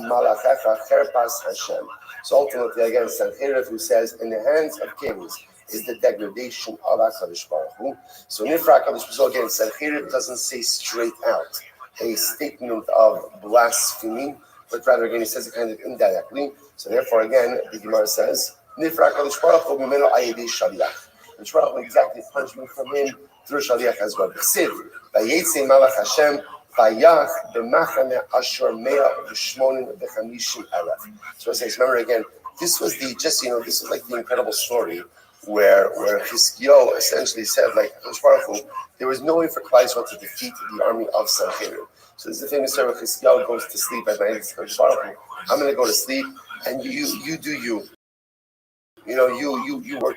malachecha cherpas Hashem. So ultimately, again, Sancheriv, who says, in the hands of kings is the degradation of HaKadosh Baruch Hu. So Nifra HaKadosh Baruch Hu, again, Sancheriv doesn't say straight out a statement of blasphemy, but rather, again, he says it kind of indirectly. So therefore, again, the Gemara says, Nifra HaKadosh Baruch Hu mimeno ayedei shaliach. The Baruch Hu exactly punishment from him through shaliach as well. B'chsiv, vayetze malach Hashem, vayach b'machane ashur mea v'shmonin v'chamishim elef. So it says, remember again, this was the, just, this is like the incredible story where Chizkiyahu essentially said, like, Baruch Hu, there was no way for Klal Yisrael to defeat the army of Sancheriv. So this is the famous story where Chizkiyahu goes to sleep at night. He says, Baruch Hu, I'm going to go to sleep, and you do you. You work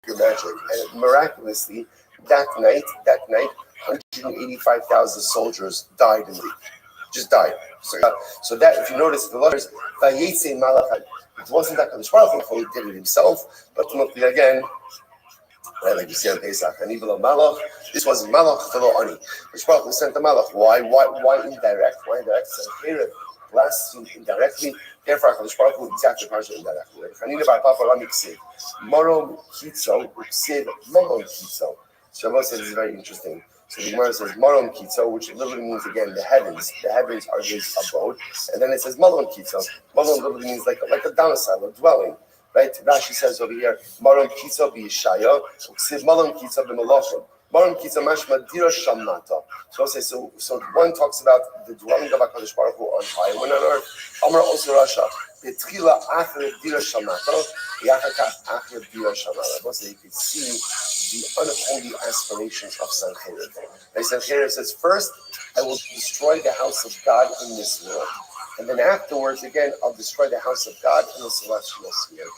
your magic. And miraculously, that night, 185,000 soldiers died in the just died. So that, if you notice, the letters, Vayetze Malach, it wasn't that Kadosh Baruch Hu, he did it himself, but ultimately again, right, like you see on Pesach, Ani v'lo Malach, this was Malach v'lo Ani. Kadosh Baruch Hu sent the Malach. Why indirect? Why indirect? Sancheriv blasphemed indirectly. Therefore, Kadosh Baruch Hu exactly punished indirectly. Chanina bar Papa Rami Ksiv, Morom Kitzo, Ksiv Morom Kitzo. Shabbos says this is very interesting. So the Gemara says Marom Kitzo, which literally means again the heavens. The heavens are his abode, and then it says Malon Kitzo. Malon literally means like a domicile, a dwelling. Right? Rashi says over here, Marom Kitzo b'Yishaya, Malon Kitzo b'Malachim. Marom Kitzo mashma dira shamata. So one talks about the dwelling of HaKadosh Baruch Hu on high, when on earth. Amar also Rasha. Betchila achre dira shamata, yachakach achre dira shamata. So you can see the unholy aspirations of Sancheriv. And Sancheriv says, first, I will destroy the house of God in this world. And then afterwards, again, I'll destroy the house of God in the celestial sphere.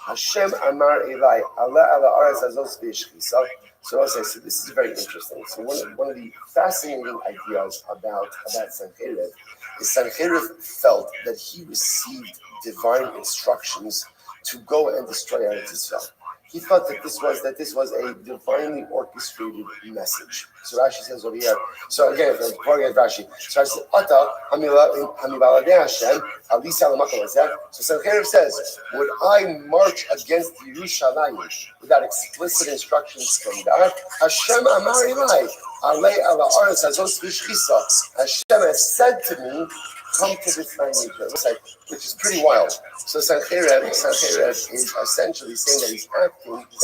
Hashem amar Eli, Allah ala aretz azos v'yishchisa. So this is very interesting. So one of the fascinating ideas about Sancheriv is Sancheriv felt that he received divine instructions to go and destroy Eretz Yisrael. He thought that this was a divinely orchestrated message. So Rashi says over here. So again, before I get Rashi, so Rashi says, "Ata hamibaladei Hashem alisa alamakol hazeh." So Sancheriv says, "Would I march against Yerushalayim without explicit instructions from God?" Hashem amar Eli, alei ala aretz hazos v'shchisa. Hashem has said to me, come to this nature, which is pretty wild. So Sancheriv is essentially saying that he's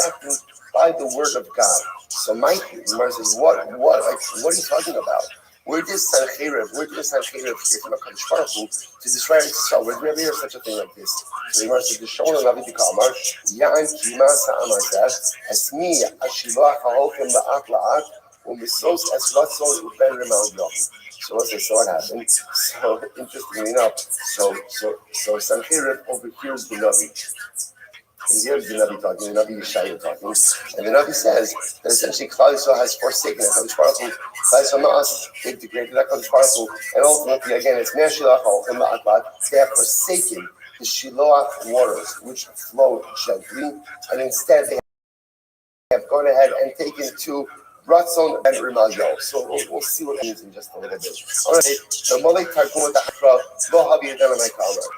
acting by the word of God. So Mike says, what are you talking about? Where did Sancheriv get from HaKadosh Baruch Hu to destroy Israel? Where did we ever hear such a thing like this? So the Gemara says, "B'shon Rabbi B'kamar, Ya'an Kima Sa'amar Zeh, Esmi Ashilach Ha'olchem La'at La'at, U'misos Es Rothschild U'ben Remal Yom." So what happened? So interestingly enough, so Sancheriv overhears the Navi. He hears the Navi talking, the Navi Yeshaya talking, and the Navi says that essentially Klal Yisrael has forsaken HaKadosh Baruch Hu. Klal Yisrael Ma'as, they've degraded HaKadosh Baruch Hu, and ultimately again it's Mei Shilach Ha'olchem La'at. They have forsaken the Shiloach waters which flow gently, and instead they have gone ahead and taken to Rothschild and Rimazel. So we'll see what it means in just a little bit. All right.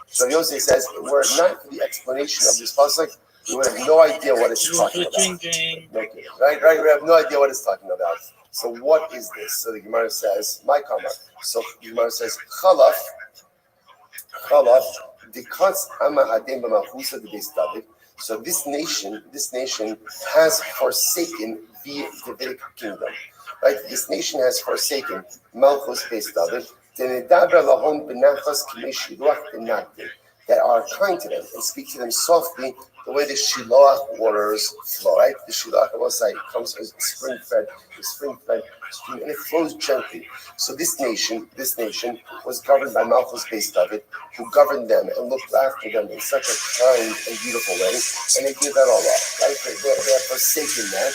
So Yosef says, were it not for the explanation of this pasuk, we would have no idea what it's talking about. Right. We have no idea what it's talking about. So what is this? So the Gemara says, my comment. So the Gemara says, Chalaf, Dikatz Ama Hadem B'Malchusa D'Beis David. So this nation has forsaken the Davidic kingdom. Right? This nation has forsaken Malchus Beis David. That that are kind to them and speak to them softly, the way the Shiloach waters flow, right? The Shiloach comes as a spring-fed stream, and it flows gently. So this nation was governed by Malchus Beis David, who governed them and looked after them in such a kind and beautiful way, and they give that all up, right? They have forsaken that.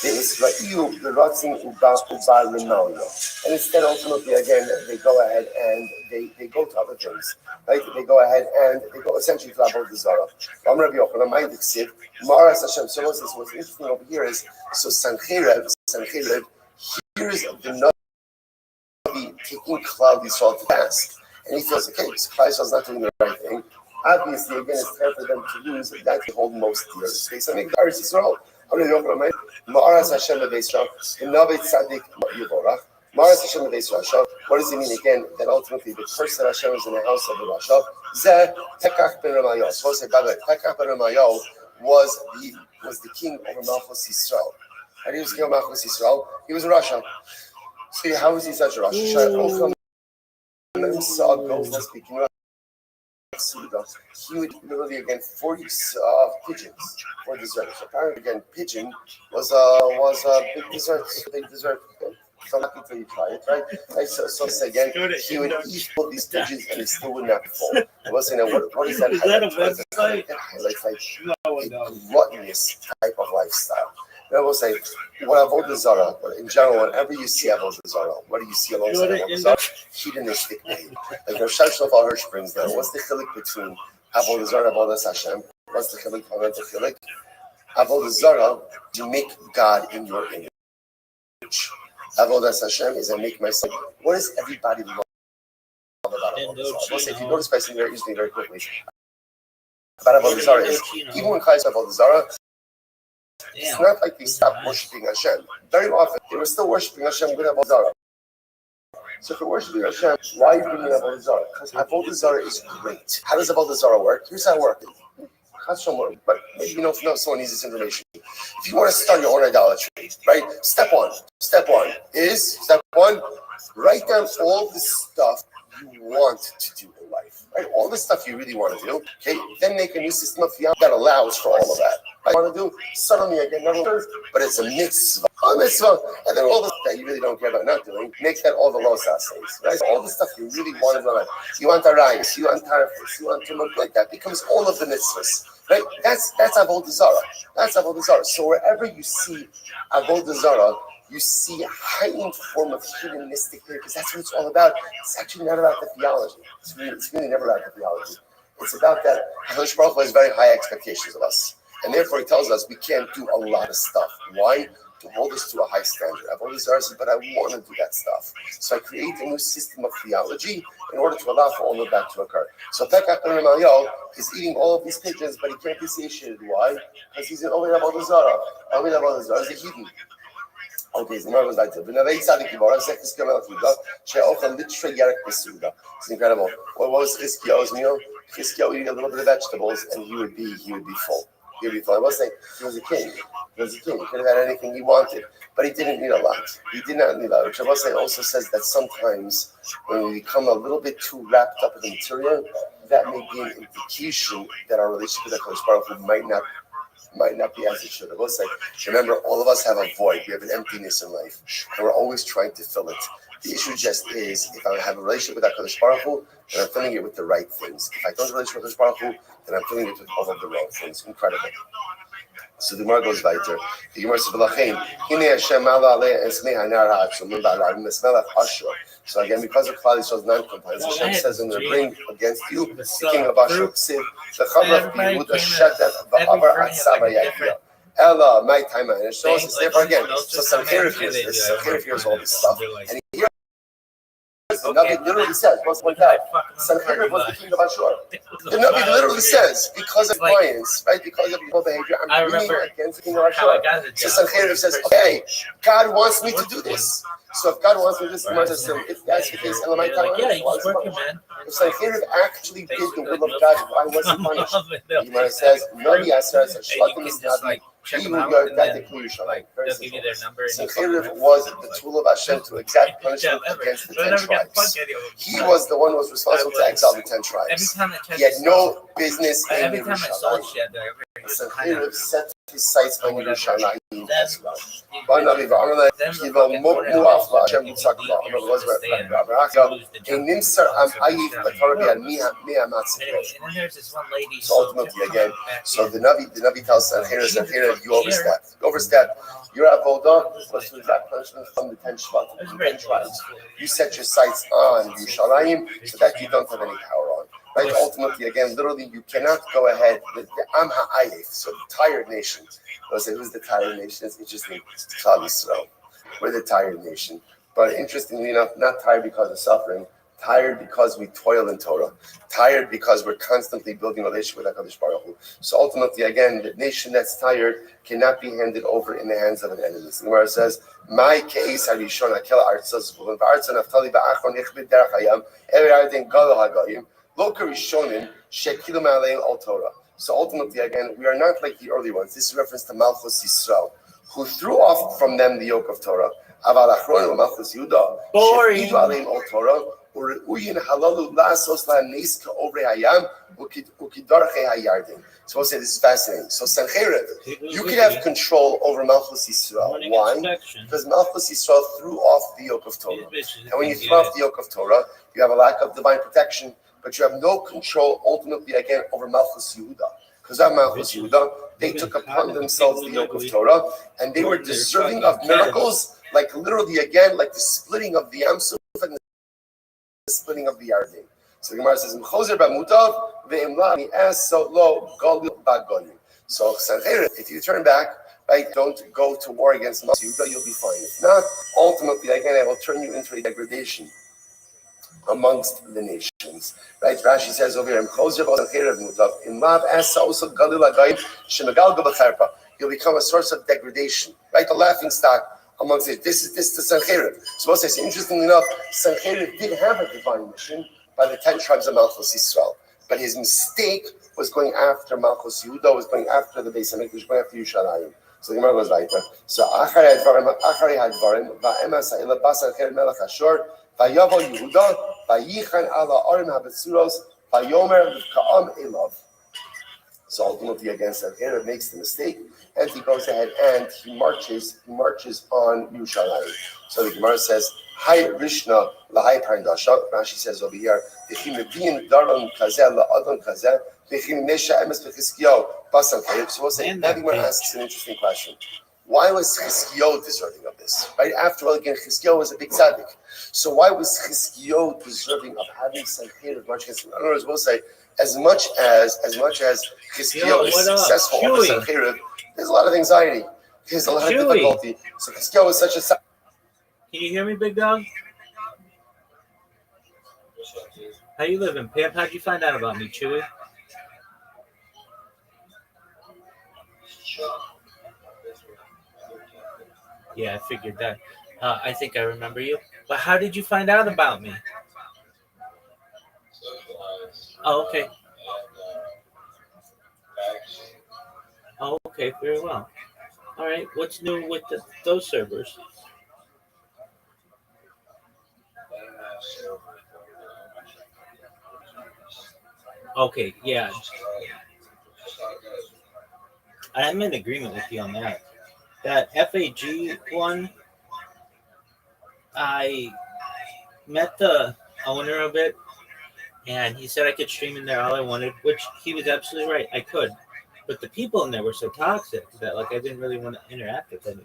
The Israel, the Rothschild, and instead, ultimately, again, they go ahead and they go to other things, right? They go ahead and they go essentially to Avodah Zarah. Rabbi Yochanan, my Dixiv, Maras Hashem. So what's interesting over here is so Sancheriv hears the Navi taking Klal Yisrael to task, and he feels okay. So Klal Yisrael is not doing the right thing. Obviously, again, it's time for them to lose that they hold most dear. Based on Eretz Yisrael. Ma'aras Hashem Be'Yisrael, Navi Tzadik Yivorach. Ma'aras Hashem Be'Yisrael. What does it mean again? That ultimately the person Hashem is in the house of the Rasha. Zeh Pekach ben Ramayo. So say by the way, Pekach ben Ramayo was the king over Malchus Yisrael. And he was king of Malchus Yisrael. He was a Rasha. So how is he such a Rasha? Speaking. He would literally again 40 pigeons for dessert. So apparently again, pigeon was a big dessert. So lucky till you try it, right? So again, he would eat all these pigeons and he still would not be full. I was saying, what is that? Is that a website? It highlights a gluttonous type of lifestyle. And I will say, what Avodah Zarah, but in general, whenever you see Avodah Zarah, what do you see alongside Avodah Zarah? Hedonistic pain. Like Rav Shlomo Hirsch brings down, what's the chiluk between Avodah Zarah and Avodah Hashem? What's the chiluk? Avodah Zarah, you make God in your image. Avodah Hashem is I make myself. What does everybody love about Avodah Zarah? I'll say, if you notice by saying very easily, very quickly, about Avodah Zarah is, even when Klal Avodah Zarah, it's not like they stopped worshiping Hashem. Very often, they were still worshiping Hashem with Avodah Zarah. So if you're worshiping Hashem, why are you bringing Avodah Zarah? Because Avodah Zarah is great. How does Avodah Zarah work? Here's how it works. But maybe you know if someone needs this information. If you want to start your own idolatry, right? Step one is write down all the stuff you want to do in life, right? All the stuff you really want to do. Okay, then make a new system of theology that allows for all of that. I want to do suddenly again, but it's a mitzvah, and then all the stuff that you really don't care about not doing, make that all the losas things, right? All the stuff you really want to do, you want arayis, you want tarifus, you want tumult, like that becomes all of the mitzvahs, right? That's Avodah Zarah. That's Avodah Zarah. So wherever you see Avodah Zarah, you see a heightened form of hedonistic here, because that's what it's all about. It's actually not about the theology. It's really never about the theology. It's about that HaKadosh Baruch Hu has very high expectations of us. And therefore, he tells us we can't do a lot of stuff. Why? To hold us to a high standard. I've always said, but I want to do that stuff. So I create a new system of theology in order to allow for all of that to occur. So Pekach ben Ramayo is eating all of these pigeons, but he can't be satiated. Why? Because he's an Ovid Avodah Zarah. Ovid Avodah Zarah is a heathen. Okay, so goes like it's incredible. What was Chizkiyahu's meal? Chizkiyahu would eat a little bit of vegetables, and he would be full. I was saying he was a king. He could have had anything he wanted, but he didn't need a lot. He did not need a lot. Which I was saying also says that sometimes when we become a little bit too wrapped up in the material, that may be an indication that our relationship with HaKadosh Baruch Hu might not be as it should. I will say, remember, all of us have a void. We have an emptiness in life, and we're always trying to fill it. The issue just is, if I have a relationship with HaKadosh Baruch Hu, then I'm filling it with the right things. If I don't have a relationship with HaKadosh Baruch Hu, then I'm filling it with all of the wrong things. Incredible. So the Gemara goes weiter. The Gemara says, "V'lachein, hinei Hashem ala alei esmei hanar ha'atzum ba'alam mesmelach Ashur." So again, because of Klal Yisrael's non-compliance, Hashem says, "I'm going to bring against you the king of Ashur, Siv, the Chavrav B'Yehuda Shadat V'Avar Atzava Yahia." Ella, my time, and it shows us therefore again. So Sancheriv hears this. Sancheriv hears all this stuff, and he hears. The Navi literally says, "What's like that?" Sancheriv was the king of Ashur. The Navi literally says, because of compliance, right? Because of evil behavior, I'm bringing against the king of Ashur. So Sancheriv says, "Okay, God wants me to do this. So if God wants me to do this, if that's the case, Elamai time, if Sancheriv actually did the will of God, why was he punished?" The Gemara says, "No, the Asar says, Shlokim is Navi." check them Even out, your and then tactic Yerushalayim. like Very they'll give you simple. their number. And you Sancheriv was the tool of Hashem to exact punishment against the 10 tribes. He was the one who was responsible to exile the 10 tribes. Every time I He had no business in every time I sold Yerushalayim. shit, Sancheriv set his sights on Yerushalayim as well. So ultimately, again, so the Navi tells Sancheriv, you overstepped. You overstepped. Your avodah was to exact punishment from the 10 tribes. You set your sights on Yerushalayim so that you don't have any power on. Right? Ultimately, again, literally, you cannot go ahead. The Am Ha'ayef, so the tired nation. They'll say, who's the tired nation? It's interesting. It's Klal Yisrael. We're the tired nation. But interestingly enough, not tired because of suffering, tired because we toil in Torah, tired because we're constantly building a relationship with HaKadosh Baruch Hu. So ultimately, again, the nation that's tired cannot be handed over in the hands of an enemy. So the Gemara says, "My keis harishon hakel artzah zvulun v'artzah naftali ba'achron yichbid derech hayam ever arden gadol hagayim lo karishonim shekilu ma'alein al Torah." So ultimately, again, we are not like the early ones. This is reference to Malchus Yisrael, who threw off from them the yoke of Torah. Aval achronim Malchus Yehuda shekilu alein al Torah. So we'll say this is fascinating. So Sancheriv, you can have control over Malchus Yisrael. Why? Because Malchus Yisrael threw off the yoke of Torah. And when you throw off the yoke of Torah, you have a lack of divine protection, but you have no control ultimately again over Malchus Yehuda. Because of Malchus Yehuda, they took upon themselves the yoke of Torah, and they were deserving of miracles, like literally again, like the splitting of the Yam Suf and the splitting of the Yarden. So the Gemara says, "M'chozer b'mutav ve'imla mi'as so lo galil ba'golim." So Sancheriv, if you turn back, right, don't go to war against Malchus Yehuda, you'll be fine. If not, ultimately, again, I will turn you into a degradation amongst the nations. Right? Rashi says over here, you'll become a source of degradation, right? The laughing stock amongst it. This is the Sancheriv. So what says, interestingly enough, Sancheriv did have a divine mission by the 10 tribes of Malchus Yisrael. But his mistake was going after Malchus Yehuda, was going after the Beis Hamikdash, going after Yerushalayim. So the Gemara goes weiter. So Achari Hadvarim, Va'ema Sa'ila Basancher Melech Ashur, Vayavo Yehuda, Vayichan ala Arim Habetzuros, Vayomer Ka'am Elav. So ultimately, against that, Sancheriv makes the mistake, and he goes ahead and he marches on Yerushalayim. So the Gemara says, "Hay Rishna lahai Parndasha." Rashi says over here, "V'chim Medin Daron Kazel LaAdon Kazel V'chim Nesha Emes V'Chizkiyahu Basancheriv." So we'll say, now the Gemara asks an interesting question. Why was Chizkiyahu deserving of this? Right? After all, again, Chizkiyahu was a big tzaddik. So why was Chizkiyahu deserving of having Sancheriv march against him? In other words, we'll say, as much as Chizkiyahu is successful over Sancheriv, there's a lot of anxiety. There's a lot of difficulty. So Chizkiyahu was such a... Can you hear me, big dog? How you living, Pimp? How'd you find out about me, Chewy? Yeah, I figured that. I think I remember you. But how did you find out about me? Oh, okay. Oh, okay. Very well. All right. What's new with those servers? Okay. Yeah. I'm in agreement with you on that. That FAG one, I met the owner of it, and he said I could stream in there all I wanted, which he was absolutely right. I could. But the people in there were so toxic that like I didn't really want to interact with them.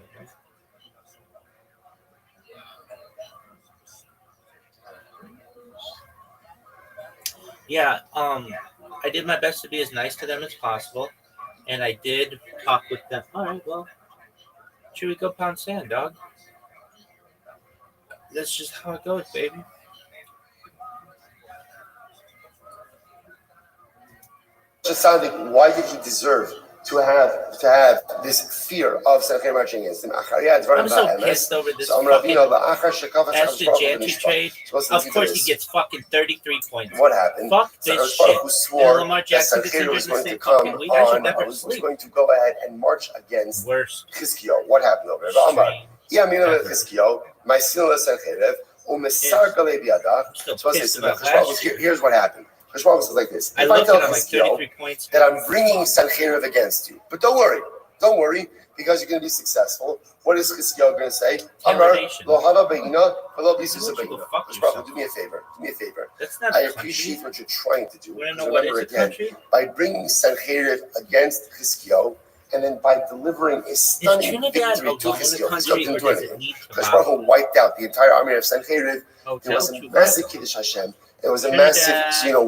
Yeah, I did my best to be as nice to them as possible, and I did talk with them. All right, well, should we go pound sand, dog? That's just how it goes, baby. Why did he deserve to have this fear of Sancheir marching against him. I'm so pissed over this fucking Esther Janty trade. Of course he gets fucking 33 points. What happened? Fuck this shit. Who swore Lamar Jackson that Sancheir was going to fucking week. I should never was sleep. going to go ahead and march against Worse. Chizkiyahu. What happened over there? Amar, Chizkiyahu, my sinless Sancheir, Umesar Galei Biadach. So here's what happened. Hashbal was like this. If I tell Chizkiyahu that I'm bringing Sancheir against you, but don't worry, because you're going to be successful. What is Chizkiyahu going to say? Amar lo hava beina, v'lo b'susa beina. Hashbal, do me a favor. I appreciate what you're trying to do. Remember again, by bringing Sancheir against Chizkiyahu, and then by delivering a stunning victory to Chizkiyahu. Chizkiyahu didn't do anything. Hashbal wiped out the entire army of Sancheir. There was a massive Kiddush Hashem. It was a massive,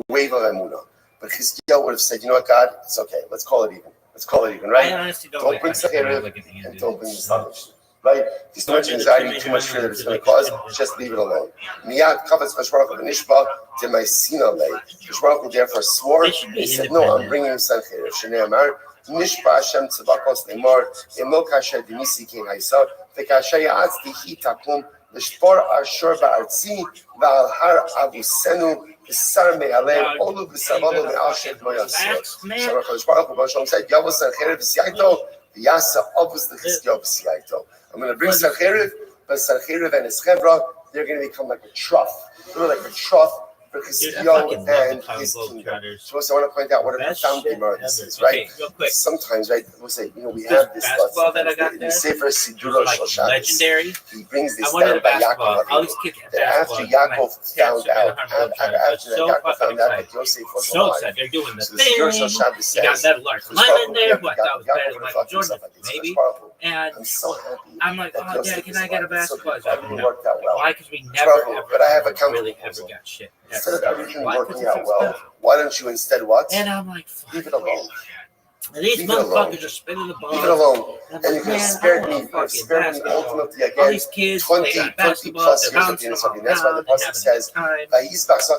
wave of emunah. But Chizkiyahu would have said, you know what, God, it's okay. Let's call it even, right? I honestly don't bring Sancheir and don't bring Islamic, right? There's too much anxiety, too much fear that it's going to cause. Just leave it alone. Miyad kavetz Hashbaruch v'nishba d'maisina lei. Hashbaruch therefore swore. He said, no, I'm bringing Sancheir. Shnei amar nishba Hashem tzavakos lemar imo kasher dinisi kein haisa v'kasher ya'atzti hi takum. L'shpor ashur ba'artzi v'al har avusenu v'sar me'alem olu v'savalo me'al shet lo yasir. Shamar Chodesh Baruch Hu B'Shalom said, Yavos Sancheir v'siyaito v'yasa avus l'Chizkiyahu v'siyaito. I'm going to bring Sancheir, but Sancheir and his chevra, they're going to become like a trough. They're like a trough for Chizkiyahu and his kingdom. So I want to point out what a profound Gemara this is, right? Sometimes, right, we'll say, we have this basketball that I got there. Sefer Siduro Shal Legendary. He brings this down by Yaakov. That after Yaakov found out, that Yosef was alive. So they're doing the So thing. you got metal arts in there. What, that was better than Michael Jordan, maybe. And I'm so happy. I'm like, oh, Dad, can I get a basketball? Everything worked out well. Why? Because we never, but I have a really ever got shit. Instead of everything working out well, why don't you instead what? And I'm like, leave it alone. And these motherfuckers are spinning the ball. Leave it alone. And you can spare me ultimately again 20 plus years of being something. That's why the Pasuk says,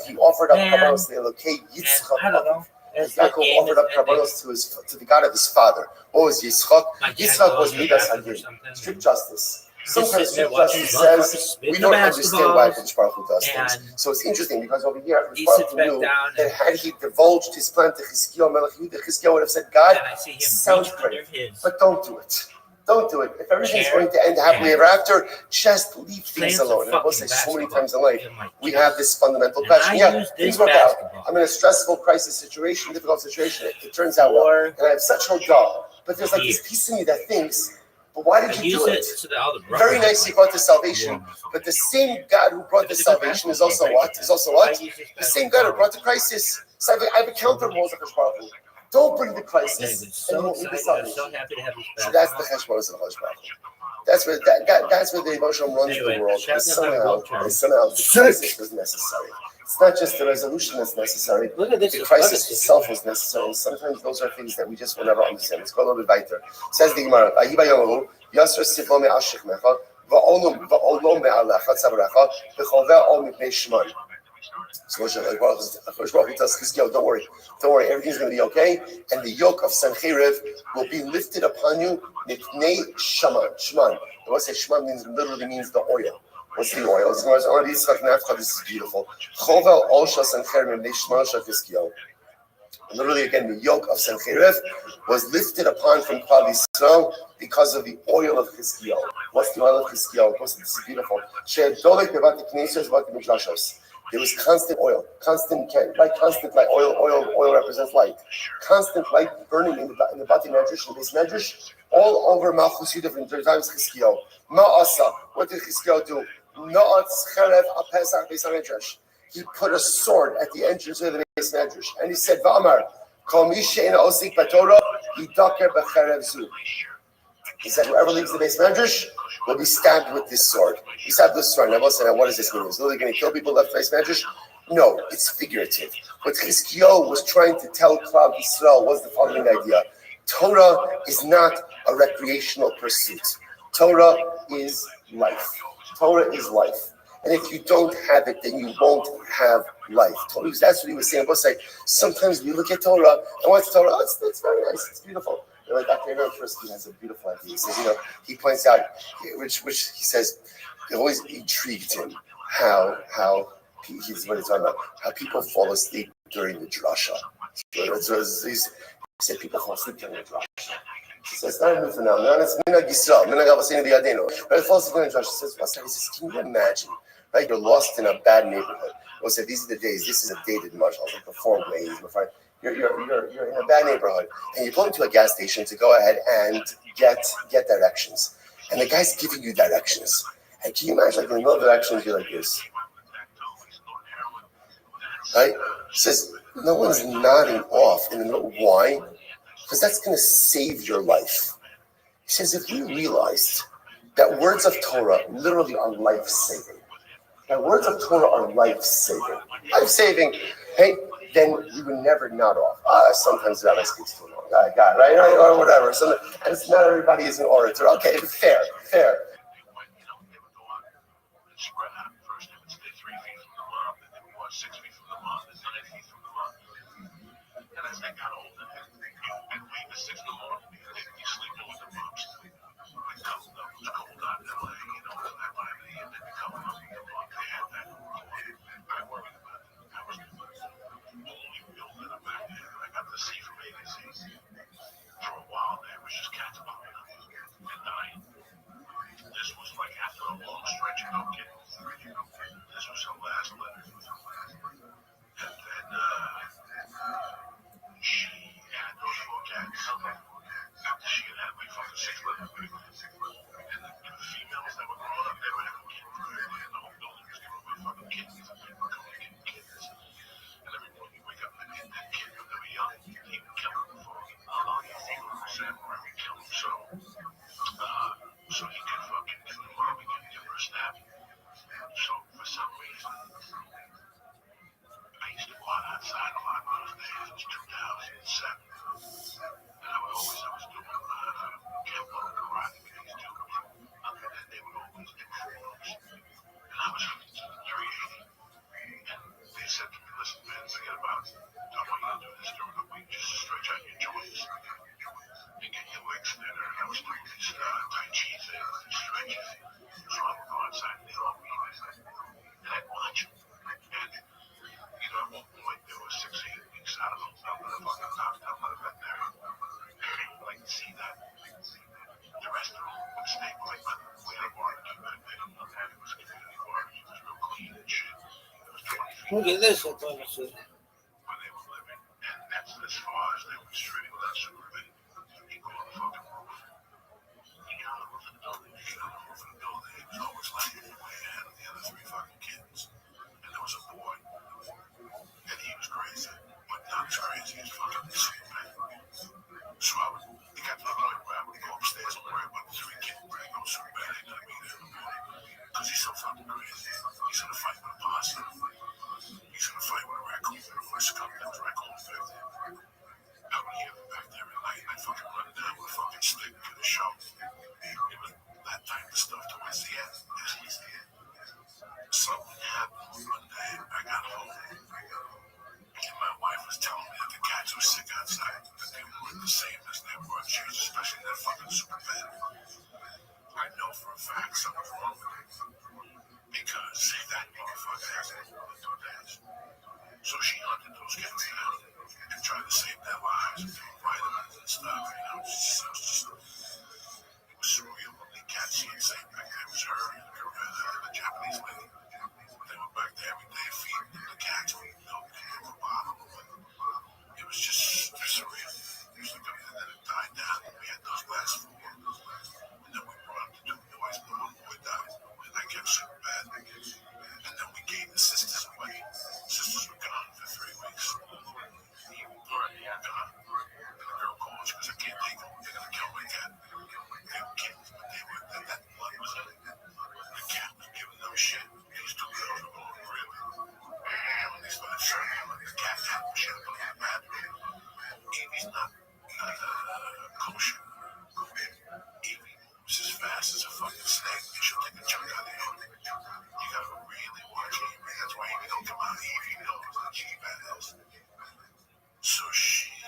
he offered up Karbanos Le'elokei Yitzchak. I don't know. Yaakov offered up Karbanos to the God of his father. What was Yitzchak? Yitzchak was Midas Hadin, strict justice. Sometimes strict justice says we don't understand why Kodesh Baruch Hu does things. So it's interesting because over here, Kodesh Baruch Hu knew that had he divulged his plan to Chizkiyahu Melech Yehuda, Chizkiyahu would have said, God, sounds great, but don't do it. Don't do it. If everything's going to end happily ever after, just leave things alone. And I will say so many times in life, we have this fundamental question. Yeah, things work out. I'm in a stressful crisis situation, difficult situation. It turns out well. And I have such hope, but there's like this piece of me that thinks, but why did you do it? Very nice, you brought the salvation, but the same God who brought the salvation is also what? The same God who brought the crisis. So I have a counterpose of Hashbaruch Hu. Don't bring the crisis, and you won't need the salvation. So that's the Hashbaruch of Hashbaruch. That's where the emotion runs the world. Somehow the crisis was necessary. It's not just the resolution that's necessary. The crisis itself was necessary. Sometimes those are things that we just will never understand. Let's go a little bit weiter. Says the Gemara, Yasser Sifo me'al shechmecha, va'olom me'al lecha tzavrecha, v'choveh ol mipnei shmai. So Hashbaruch Hu tells Chizkiyahu, don't worry, everything's going to be okay, and the yoke of Sancheir will be lifted upon you, mipnei shaman. Shman. The word say shman literally means the oil. What's the oil? This is beautiful. Chovel olsha Sancheir mipnei shman shel Chizkiyahu. Literally, again, the yoke of Sancheir was lifted upon from Klal Yisrael because of the oil of Chizkiyahu. What's the oil of Chizkiyahu? This is beautiful. There was constant oil, constant light. Oil represents light. Constant light burning in the Bati Medrash, in the base Medrash, all over Malchus Yudah from times Chizkiyahu. Ma'asa, what did Chizkiyahu do? Na'atz cherev apesach beis Medrash. He put a sword at the entrance of the base Medrash, and he said, "Va'amar, kol mi she'ena osik b'Torah, yidaker b'cherev zu." He said, whoever leaves the base Medrash will be stabbed with this sword. He stabbed this sword. Now, what does this mean? Is literally going to kill people left base Medrash? No, it's figurative. What Chizkiyahu was trying to tell Klal Yisrael was the following idea. Torah is not a recreational pursuit. Torah is life. Torah is life. And if you don't have it, then you won't have life. That's what he was saying. Sometimes we look at Torah, and what's Torah? Oh, it's very nice. It's beautiful. Dr. Aaron Tversky has a beautiful idea. He says, he points out, which he says, it always intrigued him how he's what he's talking about, how people fall asleep during the drasha. So he said people fall asleep during the drasha. He says, it's not a new phenomenon. It's minhag Yisrael, minhag avosinu b'yadeinu. Right? It falls asleep during the drasha. He says, what's that? He says, can you imagine? Right? You're lost in a bad neighborhood. We'll say these are the days. This is a dated marshal, like the 4 ways. You're in a bad neighborhood, and you go into a gas station to go ahead and get directions, and the guy's giving you directions. And can you imagine, like in the middle of directions, you're like this, right? He says no one's nodding off in the middle. Why? Because that's going to save your life. He says if we realized that words of Torah literally are life-saving, that words of Torah are life-saving, hey, then we would never nod off. Sometimes the rabbi speaks too long. God, right? Or whatever. So, and it's not everybody is an orator. Okay, fair. Look at this, entonces.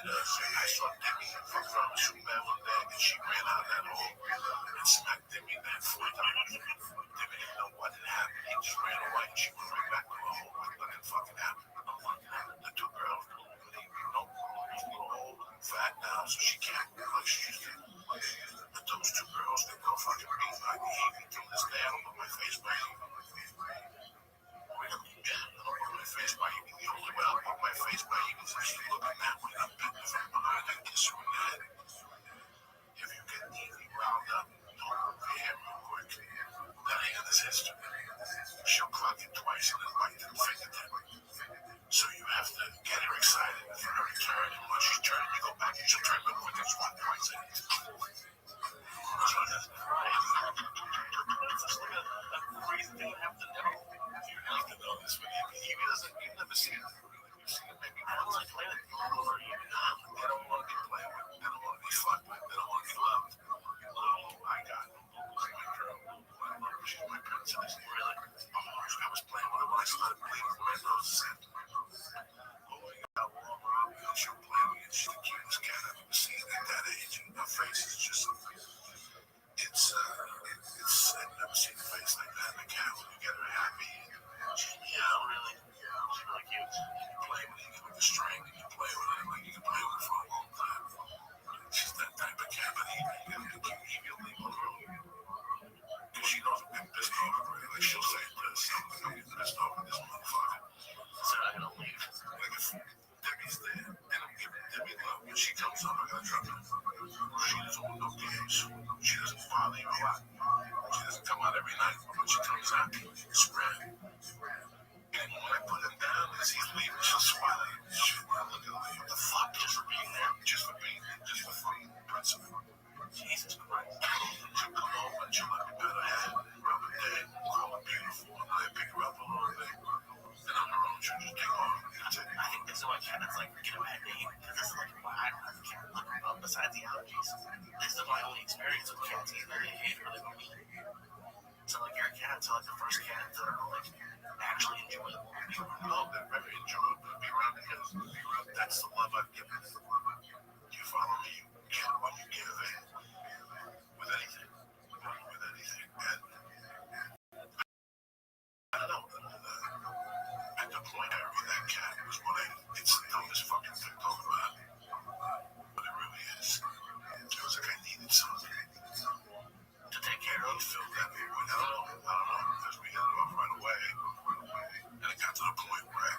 I saw Demi fuck around with Superman one day, and she ran out of that hole and smacked Demi in that foot. Demi didn't know what had happened. He just ran away. She went right back to the hole like nothing fucking happened. The two girls, old and fat now, so she can't move like she used to. But those two girls, they go fucking beat my knee until this day. I don't put my face by you. Yeah, I don't put my face by you. The only way I'll put my face by you is if she's looking that way. I'm bitten from behind. I kiss her in the head. If you get neatly wound up, don't move your hair real quick. That hand is history. She'll clock it twice and then bite the fingertip. So you have to get her excited for her to turn, and once she's turned, you go back and she'll turn real quick. There's one twice. Crazy thing you have to know. You have to know this, but he doesn't. You've never seen it. You've seen it maybe once or twice. They don't want to be played with. They don't want to be fucked with. They don't want to be loved. Oh, I got my girl. She's my princess. Really? Oh, I was playing with her when I started bleeding from my nose. Oh, I got warm around me. She'll play with me. She's the cutest cat I've ever seen at that age. And her face is just something. I've never seen a face like that in a cat when you get her happy. Yeah, really. She's really cute. You play with her, you give her the string, and you play with her like you can play with her for a long time. She's that type of cat, but he will leave her alone. Because she knows I'm getting pissed off already. Like she'll say this, I'm getting pissed off with this motherfucker. So I'm gonna leave. Like if Debbie's there, and I'm giving Debbie love, when she comes up, I gotta drop her. She doesn't want no games. She doesn't bother you a lot. She doesn't come out every night. When she comes out, it's rare. And when I put him down as he's leaving, she'll smile at him. She'll look at him like, what the fuck? Just for being there? Just for being there? Just for fucking principle? Jesus Christ. She'll come over and she'll let me pet her head, rub her head, call her beautiful, and I pick her up along the day. And on her own, she'll just take off. That's it. I think this is why cats like get a bad name. Because this is like why I don't have a cat. Look, besides the allergies, this is my only experience with cats. Either they hate or they don't eat. So like your cats are like the first cats that are like actually enjoyable. Oh, they're very enjoyable to be around because that's the love I've given. You follow me, you get what you give in with anything. With anything. And I don't know, at the point I read that cat was what it's the dumbest fucking thing to talk about. But it really is. It was like I needed something to take care of, filled that void. I don't know, because we got it off right away. And it got to the point where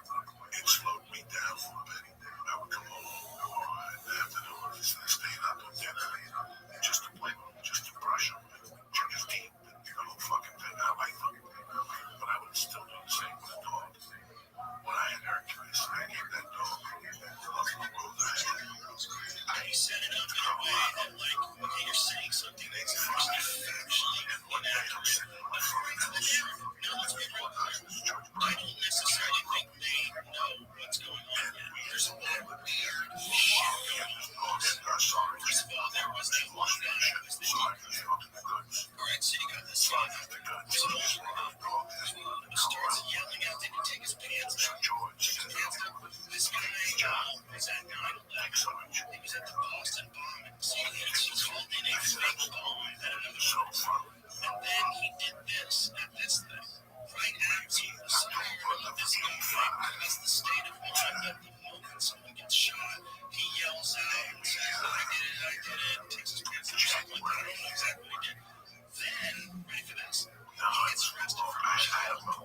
it slowed me down for a bit. I would come home in the afternoon, just staying up with dinner, just to play with him, just to brush him, check his teeth, the whole fucking thing. I liked him. But I would still do the same with the dog. When I had Hercules, I gave that dog love the world I had. You set it up in a way that, like, okay, you're saying something that's actually factually inaccurate. Now, let's be real. I don't necessarily think they know what's going on yet. There's a lot of weird shit going on. First of all, there was that one guy who was the Alright, so you got this guy who starts yelling out, did he take his pants off? This guy, was that guy, he was at the Boston bombing. So he called in a fake bomb at another show. And then he did this at this thing. Right after the story of this guy, that's the state of mind at the moment someone gets shot. He yells out and says, I did it, takes his pants off, something like that. I don't know exactly what he did. Then, ready for this, he gets arrested for right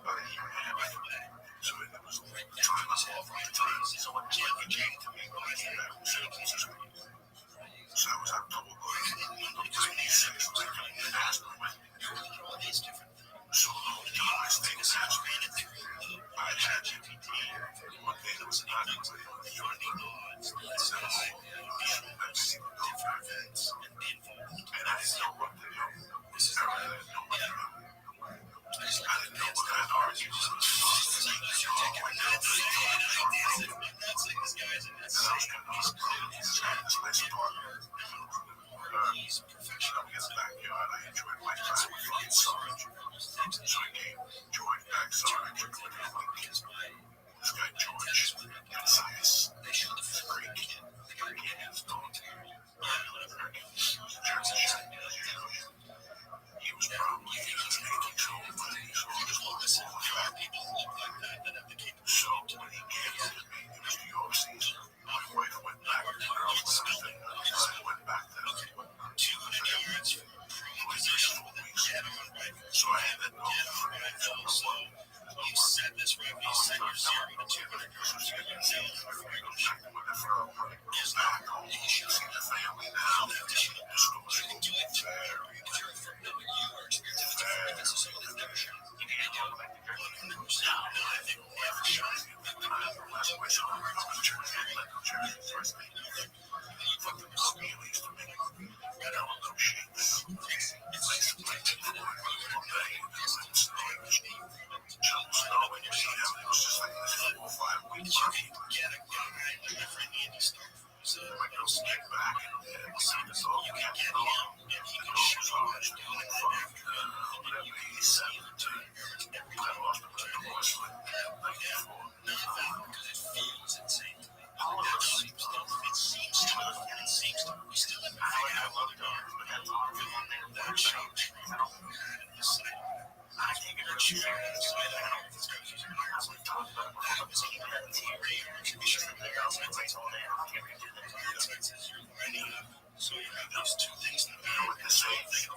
away. So it was right after this whole fight. So what jail he came to me, why is that? So it was October. All these different things. So the last thing is I had GPT. One day there was an article on the odds. Let's say I've seen different events and be involved. And I didn't know what to do. This is I really didn't know what to do. I didn't know what kind of argument was. He's professional. He has a backyard. I enjoyed my time with fucking Sarge. So I came, joined back Sarge. This guy George, inside this Greek, went back there. 200 yards from position with a dead on right. So I have a dead on right now. So you set this rep, you set your 0 to 200 yards. You're going to sell it for free. Is that you can shoot the family now? You can do it tomorrow. If you're from you are experienced, if it's someone that's never shot, you can do it 100%. No, I think never shot. So you have those two things that are the same thing.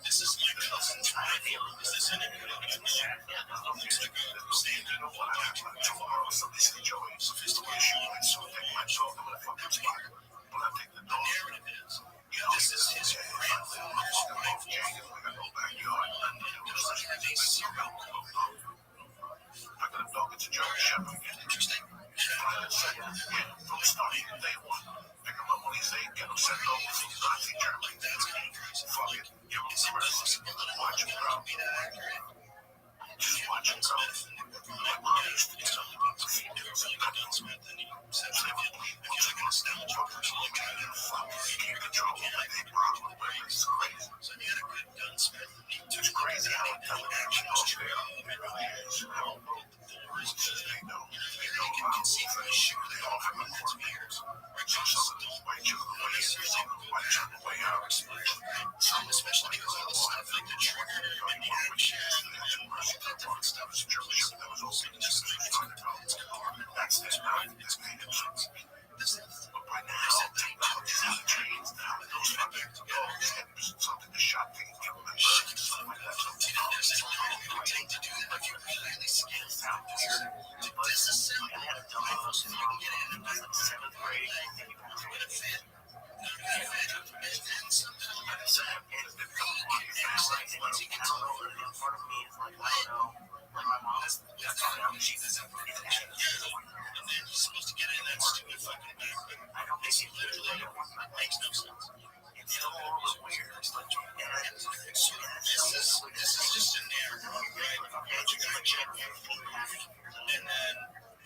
This is my cousin's rifle. Is this in it? Looks like a standard the narrative is this is his grandfather's rifle. I got a dog, it's a German Shepherd. Interesting. From starting day one. Pick him up when he's 8, get him sent over to the Nazi Germany. That's kind of crazy. Fuck it. Give him Is it possible that a watch him, bro. be that accurate? Just watch him, bro. My mom used to tell me about the feet. You're a really good gunsmith, and you said if you're like a nostalgia person, like kind of Fuck, you can't control him like they problem. It's crazy. so you had a good gunsmith, and you It's crazy how action is true. it really is. How they know. They know You can see from the shoe they all have a lot of years. White children, white children, way out. Especially because all the stuff like the trigger and the action and all that different stuff is that was also just That's this night. It's made of shit. But by now, technology has changed now. Those are back together. Something to shot they can give them a shit. Something like that. There's a lot of people take to do that if you're highly skilled out there. To disassemble rifles if you can get in by the 7th grade, would it fit? Not gonna fit. And then somehow once you get to know it, in front of me is like, I don't know. Like my mom, that's how she does that. And then you're supposed to get in that stupid fucking back. I don't think he literally makes no sense. It's still a little weird. It's like, and so this is just a narrative, right? Once you got a check, and then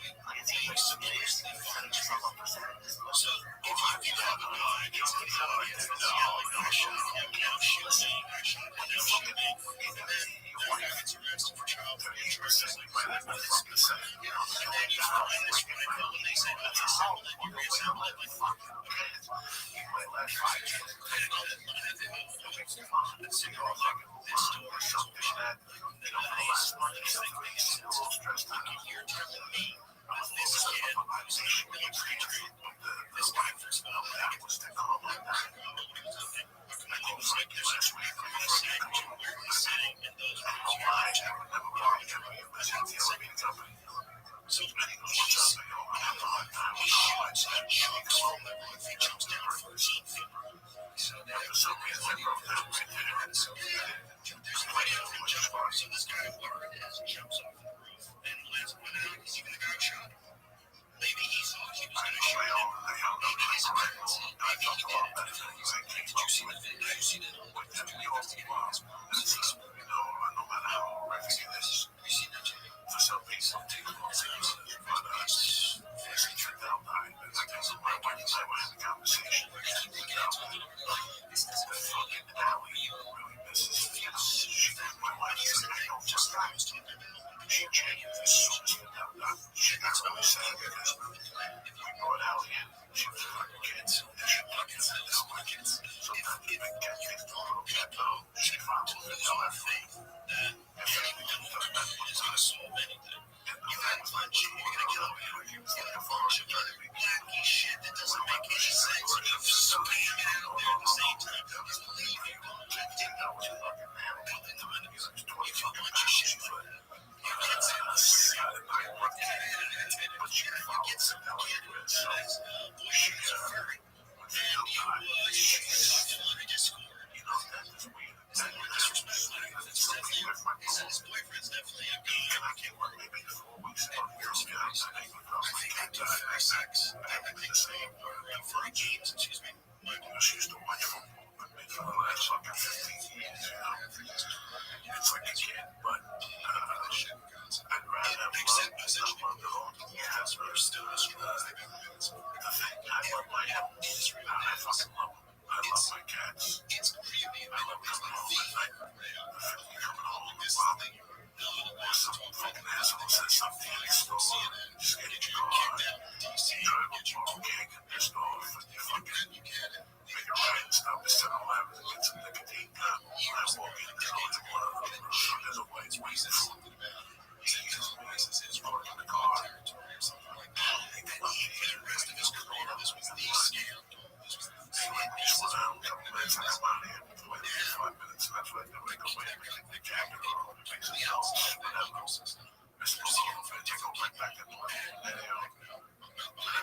they supposedly fund trouble. So if you get out of line, it's the audience that's yelling, I shot him, now shoot me, I shot him, now shoot me. And then that guy gets arrested for child abuse. And then you find this rifle and they say, let's assemble it. You reassemble it, like, fuck it. You might let five kids credit on it. This store or something that they don't know last month. This thing makes sense. You're telling me this kid was actually a creature. This guy, first of all, that was the call like that. I think it was like there's actually a sandwich where he's sitting and those are live. That's the second company. So many of those he shoots and chunks from the roof. He jumps down 14 feet. So there's no reason I broke that right there. So there's no way to jump off. So this guy, whoever it is, jumps off the roof and lands on the ground. He's even the guy who shot him. Maybe he thought he was going to shoot him. Maybe he's a I talked about many things. I came up with your moms. No matter how horrific it is, for some people, take a long things. But she tricked out by it. I think so. My wife and I were having a conversation. The fucking alley really misses feels. My wife said, I don't just die. She changed as soon as we got done. She got really sad because we brought Allie in. She was fucking kids. And she fucking said, "Tell my kids." Sometimes even cat kids don't little cat though. She found me tell that thing. And she done that one time. And the fact was like, she was gonna kill me. Like, he was like a farm. She tried to be wacky shit that doesn't make any sense. So damn it out there at the same time. Just believe you. Didn't know what you fucking man. Nothing to it. He was like 20 fucking pounds. She's like, you can't say I'm sad and I work at it. But she follows him now anyway. So she's a fairy. She's you know, that is weird. That is something with my his boyfriend's definitely a guy. And I can't work maybe 4 weeks or years ago. I think I do sex. I think the same for games. Excuse me. She used to watch football with me for the last fucking 15 years. You know? It's like a kid, but I'd rather have love. Yeah, that's where still as strong as they've ever been. The thing, I love my animals. I fucking love them. I love my cats. It's really, I love coming home at night. The feeling coming home and bobbing. Or some fucking asshole says something in the store. Just get in your car. Drive up your gig. There's no fucking make a right and stop at 7-Eleven and get some nicotine gum. I walk in and go to one of them. There's a white space. He's parking the car. They love me. The rest of his career, this was the scam. They let me slow down a couple minutes and come out here. Wait 5 minutes. And that's what they go away. They jacket or fix the house. Whatever. Mr. Steve, I take a right back in the way. And I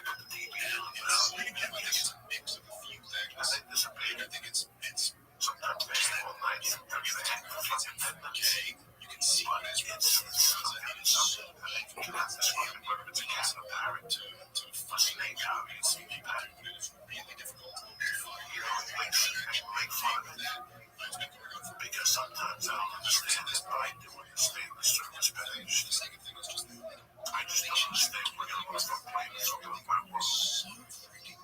put the TV down. You know, it's a mix of a few things. And they disappear. I think it's sometimes they stay all night. Sometimes they hang for fucking midnight. You can see what it's something. I think you can describe it, whether it's a cat or a parrot to fascinate how you see me back. It's really difficult. You know, make fun of that. Because sometimes I don't understand this, but I do understand the service page. The second thing is just I just don't understand what I'm going to start playing something with my world.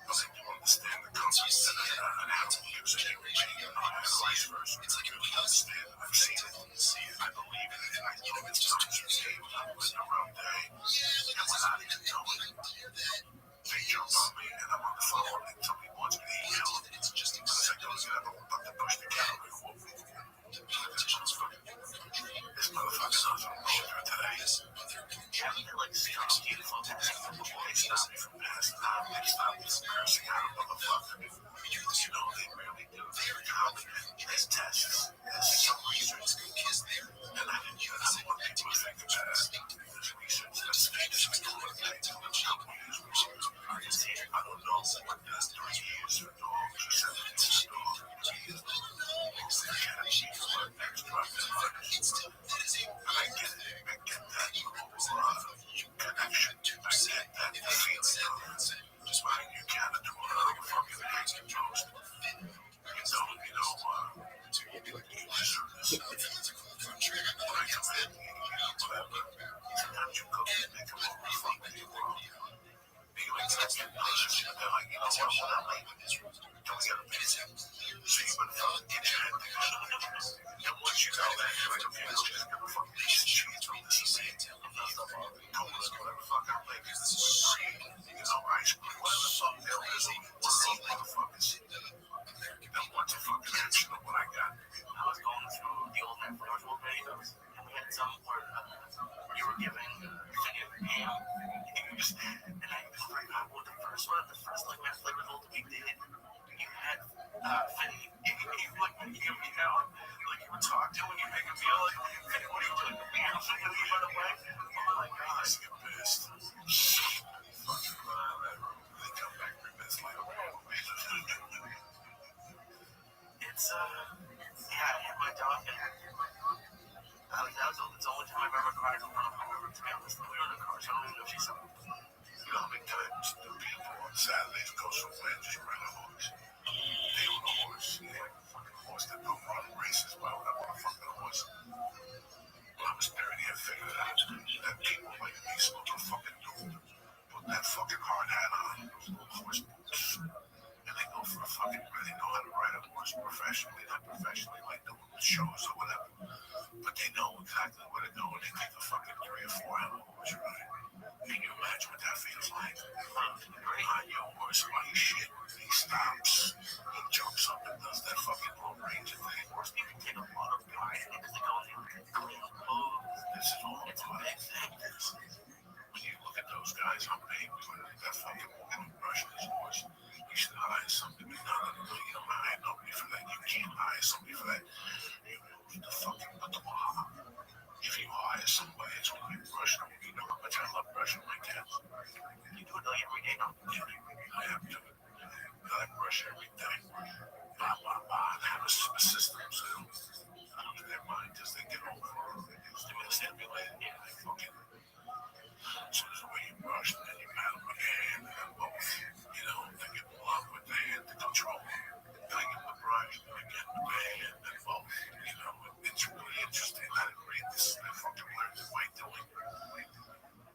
But I do understand the concept and how to use it and vice versa. It's like you understand. I've seen it. I believe in it. And I know it's times you say I'm living around day. And when I didn't know it, they jump on me and I'm on the phone and somebody wants me to yell. It's just because I don't about to push the cat over the wall. This motherfucker sounds like a shooter today. Yeah, I feel like it's beautiful. It's not me from past time. It's not me cursing out a motherfucker. You know, they really do. They're confident. There's tests. There's some research. And I didn't use it. What people think about it. There's research. There's things that go with it. I don't know what that's 3 years or dogs or 7 years or dogs. I get that connection to that feeling. Just why you can't do another fucking things you chose. You deserve this. When I come in, whatever, sometimes you cook and make a little fucking world. That's the relationship. They're like, you know what, when I'm leaving this room, don't get a piece of it. So you better fucking get your head together. And once you know that, you're like, okay, let's just get a fucking relationship. It's from this is it. Whatever fuck I'm like, this is free. You know, right? Whatever the fuck there is, we're all motherfuckers. And once you fucking answer what I got, I was going through the old man for Rothschild videos, and we had some where you were giving ham. And I forgot what the first like math flavor that we did. You had Finny, you like when you give me out, like you were talking when you make a meal, like Finny, what are you doing? I'm thinking of you by the way. Oh my gosh, get pissed. Fucking they come back with this like it's yeah, I hit my dog and that was the only time I've ever cried in front of my mother. To be honest, we were in the car, so I don't even know if she saw me. You know how many times do people on Saturdays go so Wednesday around the hooks? professionally, not professionally, like doing shows or whatever. But they know exactly where to go and they take a fucking 3 or 4 hour horse ride. Can you imagine what that feels like? On your horse, while you shit, he stops, he jumps up and does that fucking long range thing. Horse people take a lot of pride because they go in there and clean up clothes. This is all It's a about big thing. when you look at those guys on pay for that fucking walking brush his horse, you should hire somebody. No, you don't hire nobody for that. You can't hire somebody for that. You lose the fucking blah. If you hire somebody, it's when you brush them. You know how much I love brushing my cats. You do it like every day now. Yeah, I have to. I brush every day. They have a system, so I don't do their mind because they get overstimulated. Yeah. They fucking. So there's a way you brush, and then you pat them with your hand, and then both. You know, they get love with their hand to control. I get the brush, and again with their hand, and both. You know, it's really interesting. I didn't read this. I fucking learned it by doing.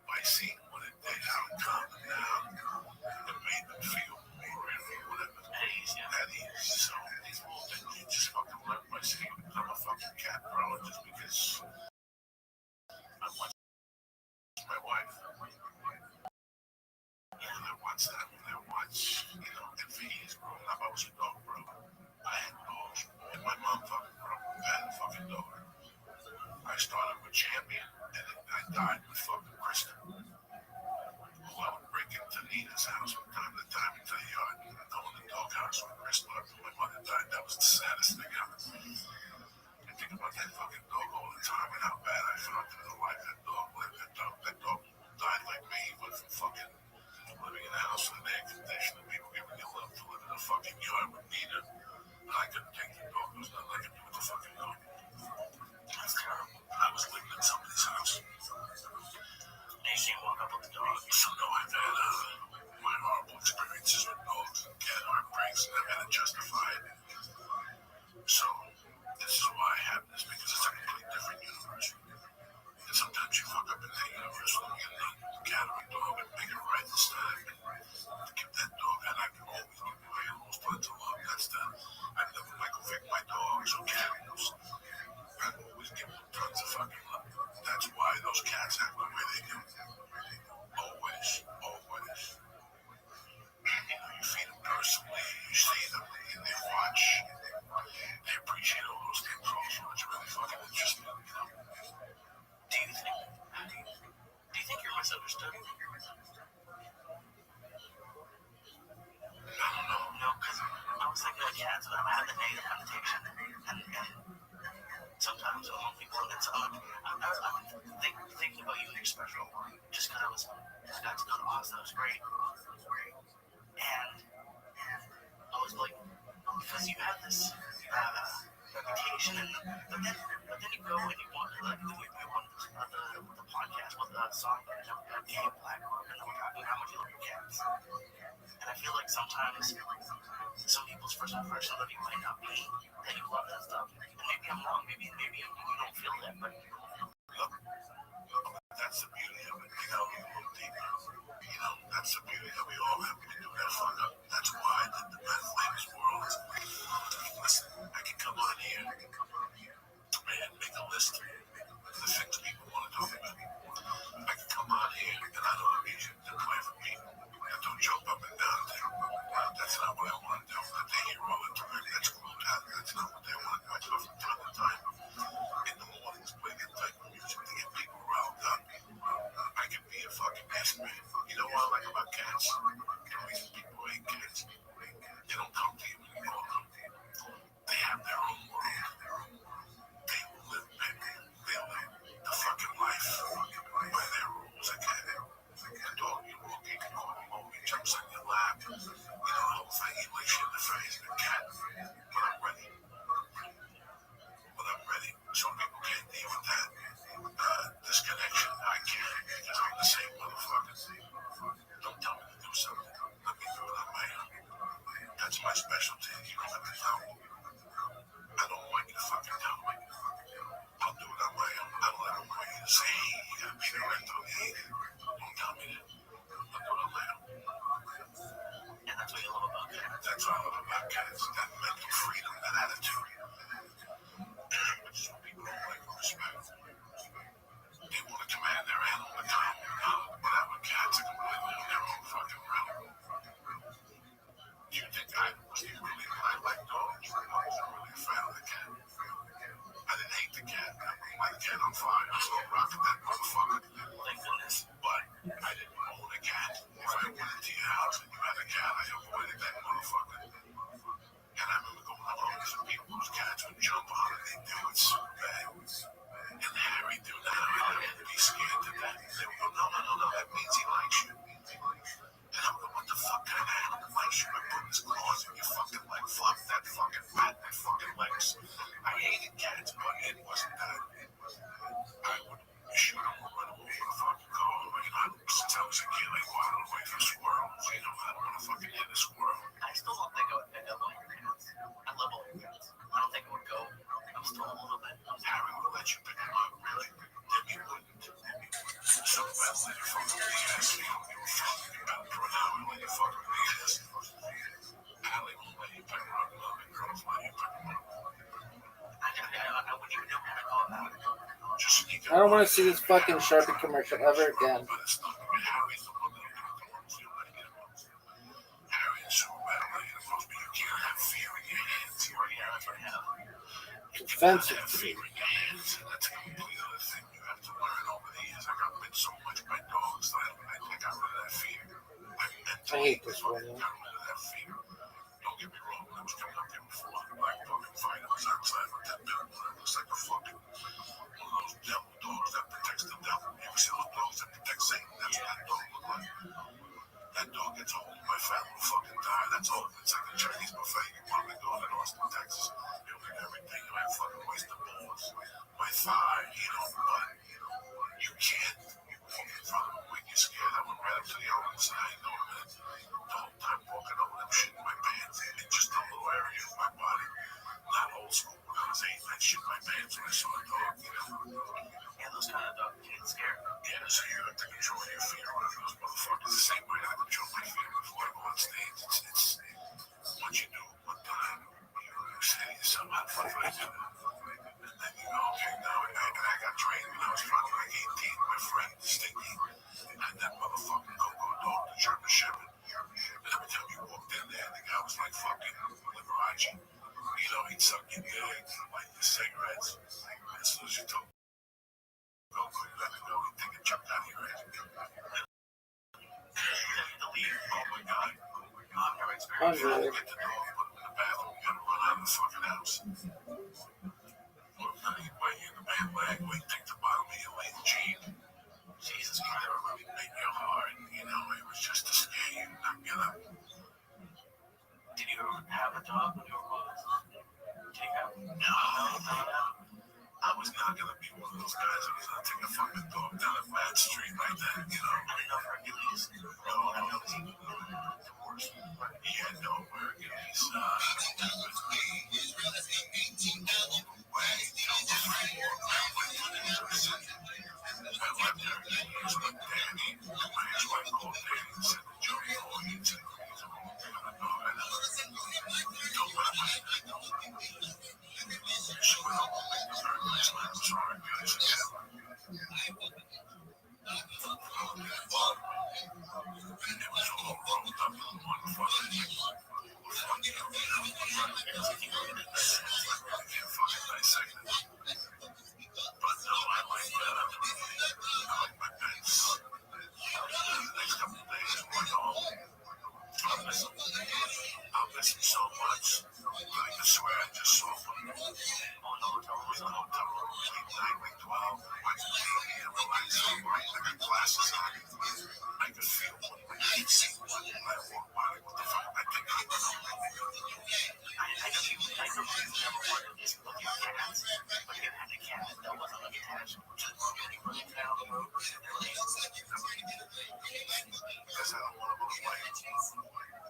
By seeing what it did, how it calmed them down. It made them feel more whatever. At ease, yeah. At ease. So these little things you just fucking learn by seeing. I'm a fucking cat bro, just because I watch my wife. And I watch that when I watch, you know, and V's growing up. I was a dog bro. I had dogs. And my mom fucking bro. I had a fucking dog. I started with Champion, and then I died with fucking Kristen. Who I would break into Nina's house from time to time into the yard and go in the doghouse when Kristen after my mother died. That was the saddest thing ever. I think about that fucking dog all the time and how bad I felt in the life that dog lived. That dog died like me. He went from fucking living in a house with an air conditioner, people giving me love to live in a fucking yard with Nina. And I couldn't take the dog. There was nothing I could do with the fucking dog. That's terrible. I was living in somebody's house. You can't walk up with the dog. So no, I've had my horrible experiences with dogs and cat heartbreaks, and I've had to justify it. So this is why I have this, because it's a completely different universe. And sometimes you fuck up in that universe when you get a cat or a dog and make it right this time. To give that dog, and I can always give my animals tons of love. That's the, I've never microfic my dogs or cat animals. I always give them tons of fucking love. That's why those cats act the way they do. Always. You know, you feed them personally, you see them, and they watch. They appreciate all those things also. It's really fucking interesting, you know. Do you think you're misunderstood? I don't know. No, because I was thinking of cats, but I had the negative connotation. And sometimes when people, it's I've been thinking about you and your special, just because I got to go to Oz, that was great. And I was like, because you have this reputation, but then you go and you want to, like, you want the podcast with the song that Gay Black Rock, and we're talking how much you love your cats. And I feel like sometimes some people's first impression of you might not be that you love that stuff. And maybe I'm wrong, maybe you don't feel that, but Look, that's the beauty of it. You know, you look deeper. You know, that's the beauty that we all have to do that fuck up. That's why I did the best latest world. Listen, I can come on here and make a list of the things people want to talk about. I can come on here and I don't need you to play for me. I don't jump up and down there. That's not what I want to do. They hear all the time. That's cool. That's not what they want to do. I do it from time to time. In the mornings, play that type of music to get people riled up. I can be a fucking yes man. You know what I like about cats? The reason people hate cats, they don't come to you when you call them. They have their own world. They will live, baby. They live the fucking life by their rules. A cat, a dog, you walk, you can call him over, he jumps on your lap. You know, the whole thing, he licks you in the face. The cat, when I'm ready. Some people can't deal with that disconnection. I can't, because I'm the same motherfucker. Don't tell me to do something. Let me do it on my own. That's my specialty. You don't have to tell me. I don't want you to fucking tell me. I'll do it on my own. I don't ever want you to say, hey, you gotta be the rent on me. Don't tell me that. I'll do it on my own. yeah, that's what you love about cats. That's what I love about cats. That mental freedom that I those cats would jump on it, they do it so bad. And Harry do that. I had to be scared to death. They would go, no, that means he likes you. And I would go, what the fuck kind of animal likes you by putting his claws in your fucking leg? Fuck that fucking rat, that fucking legs. I hated cats, but it wasn't that. I would shoot him or run him over the fucking car. Since I was a kid, I wanted away from squirrels. I don't want to fucking hit a squirrel. I still don't think I would pick up on your cats. I love all your cats. I don't think it would go. I'm still a little bit. Harry would let you pick him up, really? Debbie wouldn't. So bad when you fucking with the ass. You don't give a fuck. You better for an hour when you fucking with the ass. Allie won't let you pick her up. Loving girls let you pick them up. I wouldn't even know how to call that. Just sneak I don't want to see this fucking Sharpie commercial ever again. But it's not going to be Harry's the one that'll do the ones you let him get up. Harry is so bad at letting him up, but you can't have fear in your hands. You already have it. It's offensive Have to me. fear in your hands, and that's a complete other thing you have to learn over the years. I got bit so much by dogs that I got rid of that fear. I hate this one. Got rid of that fear. Don't get me wrong, when I was coming up there before, the black dog and fight, I was outside with that pit bull that looks like a fucking one of those devil dogs that protects the devil. You ever see those dogs that protect Satan? That's what that dog looked like. That dog gets a hold of my family will fucking die. That's all. It's like a Chinese buffet. You want me to go to Austin, Texas. You'll get everything. You have fucking oyster balls, my thigh, but you can't. You walk in front of them when you're scared. I went right up to the other side. The whole time walking over them shit in my pants. In just a little area of my body. Not old school. When I was 8, I'd shit my pants when I saw a dog, Yeah, those kind of dogs get scared. Yeah, so you have to control your fear over those motherfuckers the same way I control my fear before I go on stage. It's what you do one time, you say to yourself, how the fuck do I do that? And then you go, okay, now I got trained when I was probably like 18. My friend, Stinky, had that motherfucking Coco dog, the German Shepherd. And every time you walked in there, the guy was like fucking Liberace. He'd suck your dick, light your cigarettes. As soon as you told go, you let it go, he'd take a chunk out of your head. The lead. Oh my God. Your I'm experience. You really. get the dog, put him in the bathroom, you gotta run out of the fucking house. Or if not, he'd bite you in the bad leg, or he'd take the bottom of your leg jean. Jesus He Christ. never really made you hard, it was just to scare you, knock you up. Did you ever have a dog when you were boys? Did you have? No, I was not gonna be one of those guys that was gonna take a fucking dog down a bad street like that, I didn't know Hercules. No, I know he divorced. he had no Hercules. I miss him so much. I can swear I just saw him. Oh, no, it's always In the hotel room, late night, like 12, watching TV and relaxing. I got glasses on. I could feel one. I could see one. I walked by, like, what the fuck? I think I don't know. I know you never wanted this with your cats, but you had a cat that wasn't attached. Just running down the road. Because I don't want to go away.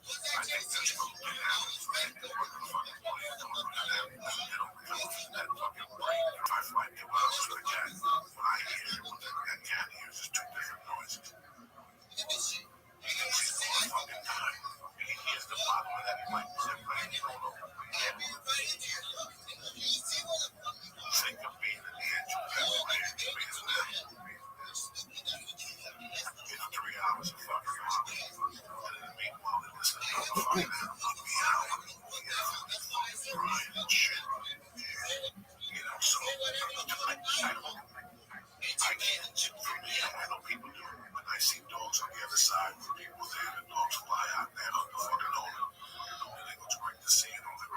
I think that's probably happens. Right? What the fuck is playing? Don't look at that. That fucking brain. If I find 2 hours with a cat, what I hear and what that cat hears is 2 different noises. He can see the whole fucking time. He hears the bottom of that pipe zip right in the road. Think of being in the edge of that way. Being in that. It's 3 hours of fucking rock. And in the meanwhile, they listen to the fucking animals meow and crying and shit. So I can't. For me, I know people do. When I see dogs on the other side, people there, the dogs fly out there, hug the fucking owner. And they go, it's great to see you. And all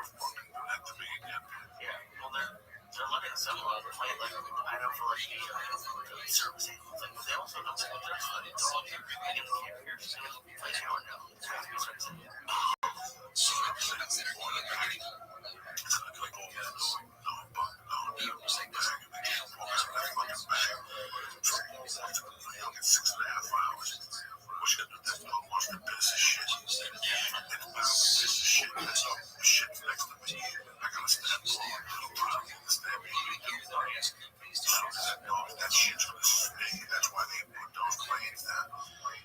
That shit's gonna stink. That's why they put those planes down.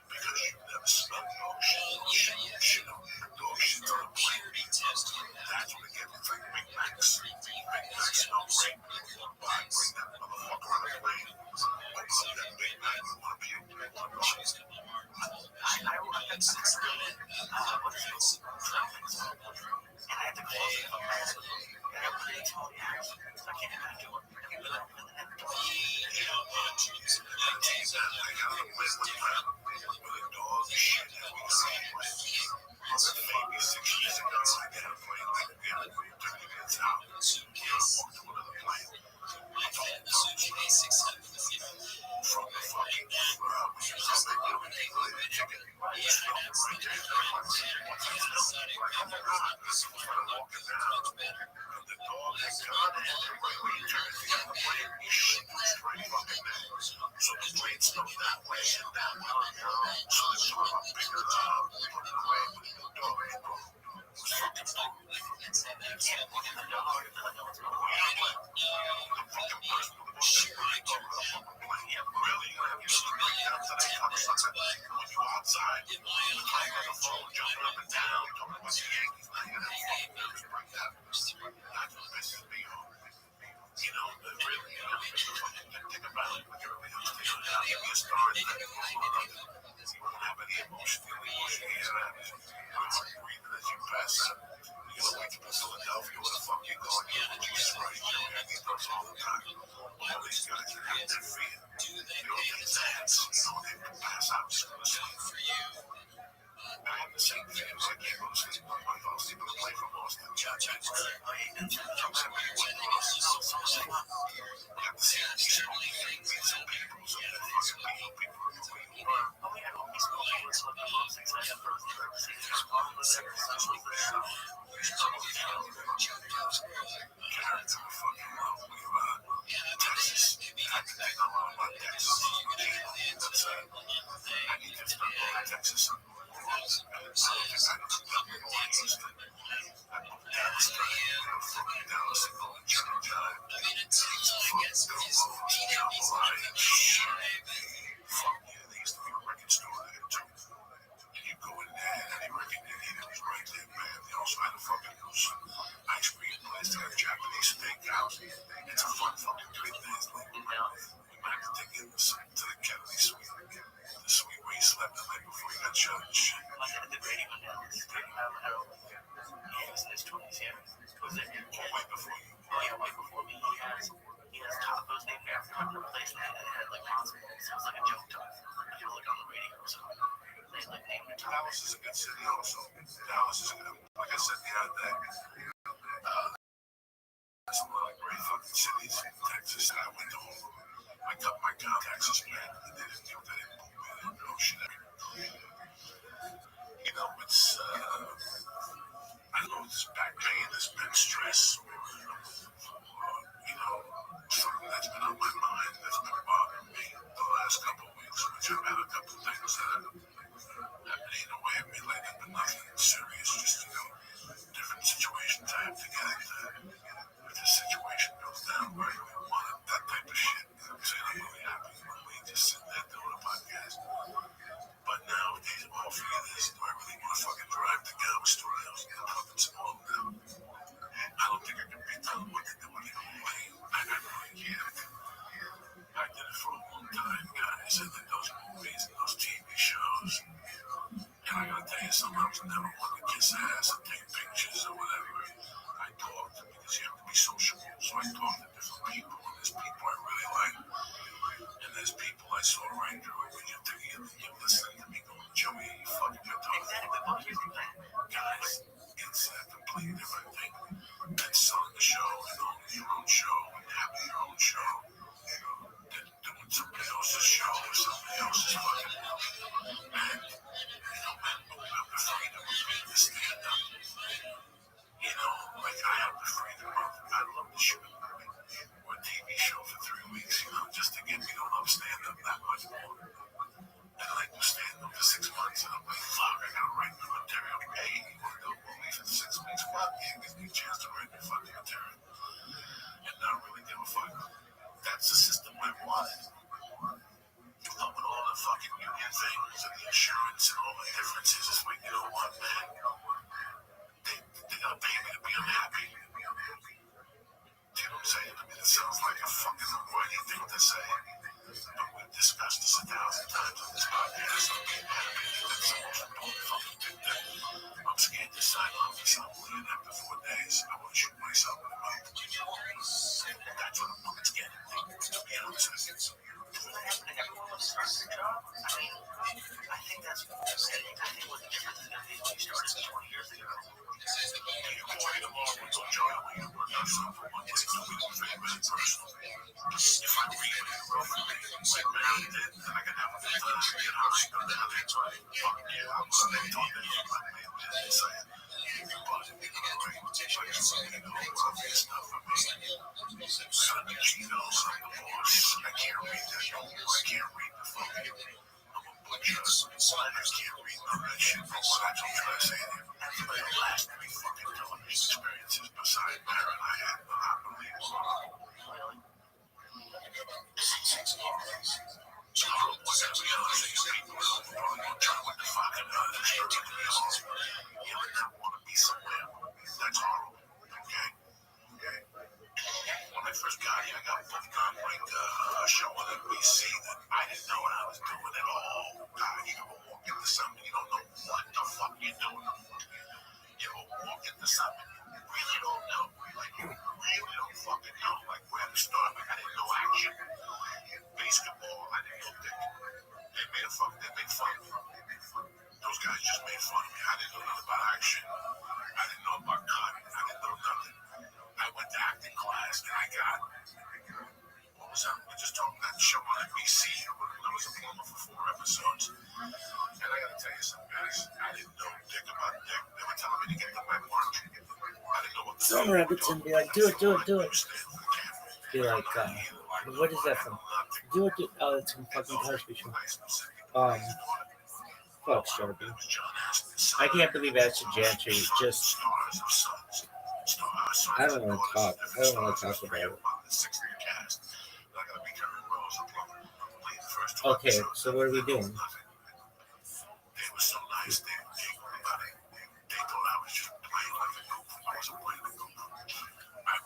Because you never smell dog shit. Dog shit's on a plane. That's what they get. It's like Big Macs. Big Macs smell great. Why bring that motherfucker on a plane? Open up that Big Mac. You wanna puke? Dallas is a good city also. Dallas is good. Like I said the other day, there's some really great fucking cities in Texas that I went to. I got my Texas man, and they didn't do that in no shit. You know, it's I don't know, this back pain, this back stress, you know, something that's been on my mind, that's been bothering me the last couple of weeks, which I've had a couple of things that have been eating away at me lately, but nothing serious, just, you know, different situations I have to get into. If the situation goes down where I really want it, that type of shit, you know what I'm saying? I'm really happy when we just sitting there doing a podcast. But nowadays, all for you this, do I really want to fucking drive to Gamma Studios and fucking smoke now? I don't think I days, I want to shoot myself in the mouth. That's what I'm going to get. To be honest with you. I think that's what they're saying. I think what the difference is going to be when you started 20 years ago. You can wait tomorrow and don't join me to work on something one day. So we don't feel bad personal. If I read it, like Mary did, then I can have a good time. You know, she got that. That's right. Fuck yeah, I'm going to do that. My man did say it. But, you know, right? Like, you know, obvious stuff. I mean, son, you know, I'm the boss. I can't read that. I can't read the fucking. I'm a butcher. I can't read none of that shit. That's what I'm trying to say to you. The last 3 fucking television experiences beside Mary and I had, but I believe so. So, what's that reality? People are trying to define the shit to the business. You don't want to be somewhere. That's horrible. Okay? Okay? When I first got here, I got booked on like a show on NBC that I didn't know what I was doing at all. You ever walk into something, you don't know what the fuck you're doing. You ever walk into something, you really don't know. Like, you really don't fucking know. Like, where to start. Like, I didn't know action. Basketball, I didn't know that. They made fun. Those guys just made fun of me. I didn't know nothing about action. I didn't know about cutting. I didn't know nothing. I went to acting class and I got, what was that? We just talking about the show on NBC. I was a plumber for 4 episodes. And I gotta tell you something, guys. I didn't know dick about dick. They were telling me to get the wet work. I didn't know what Some rabbits and be like, do it. Be like, what is that from? Do it. Oh, it's from fucking Cosby Show. Fuck Sharpie. I can't believe Ashton Gentry just. I don't want to talk. I don't want to talk about it. Okay, so what are we doing? They were so nice. They thought I was just playing like a goof. I wasn't playing a goof. I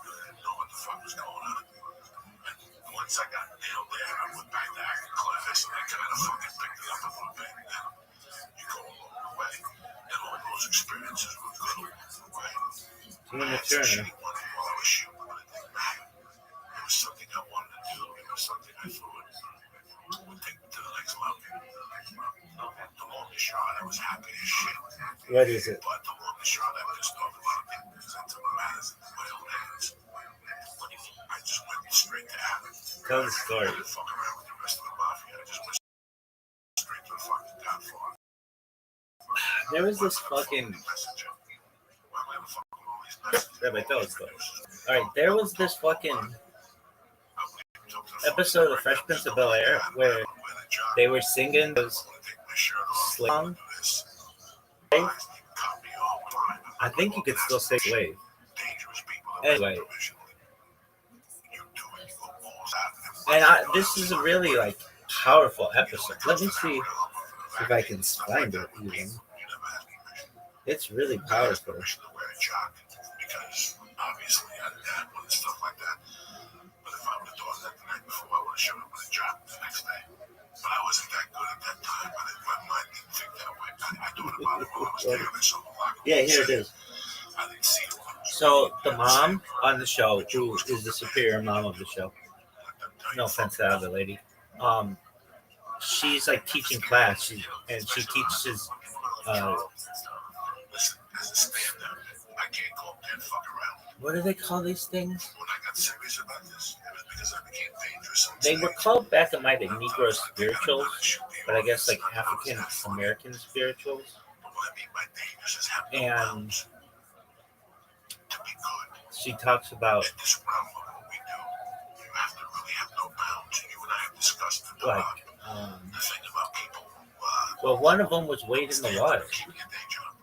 really didn't know what the fuck was going on. And once I got nailed there, I went back to acting class and I kind of fucking picked it up a little bit. And then you go along the way. And all those experiences were good. Right? Tina Turner. While I was shooting, but it didn't matter. It was something I wanted to do. It was something I thought would take me to the next level. The longest shot, I was happy as shit. What is it? But the longest shot, I pissed off a lot of people because I took matters in my own hands. I just went straight to Adam. Tell the story. I didn't fuck around with the rest of the mafia. I just went straight to the fucking downfall. There was this fucking. Messenger. Why am I ever fucking with all these messages? Rabbi, tell the story. Alright, there was this fucking episode of Fresh Prince of Bel-Air where they were singing those song. I think you could still say slave. Anyway. And this is a really like powerful episode. Let me see if I can find it even. It's really powerful. Because obviously I didn't have one and stuff like that. But if I would have thought that the night before, I would have showed up with a job the next day. But I wasn't that good at that time. My mind didn't think that way. I thought about it while I was there. I saw the locker. Yeah, here it is. I didn't see it. So the mom on the show, who is the superior mom of the show, no offense to that other lady, she's like teaching class, and she teaches. Listen, as a stand-up, I can't go up there and fuck around. What do they call these things? When I got serious about this, it was because I became dangerous. They were called back in my day Negro spirituals, but I guess like African American spirituals. But what I mean by dangerous is having no And bounds. To be good she talks about in this realm of what we do, you have to really have no bounds. You and I have discussed it like, about the thing about people well, one of them was Wade in the Water, keeping your day job.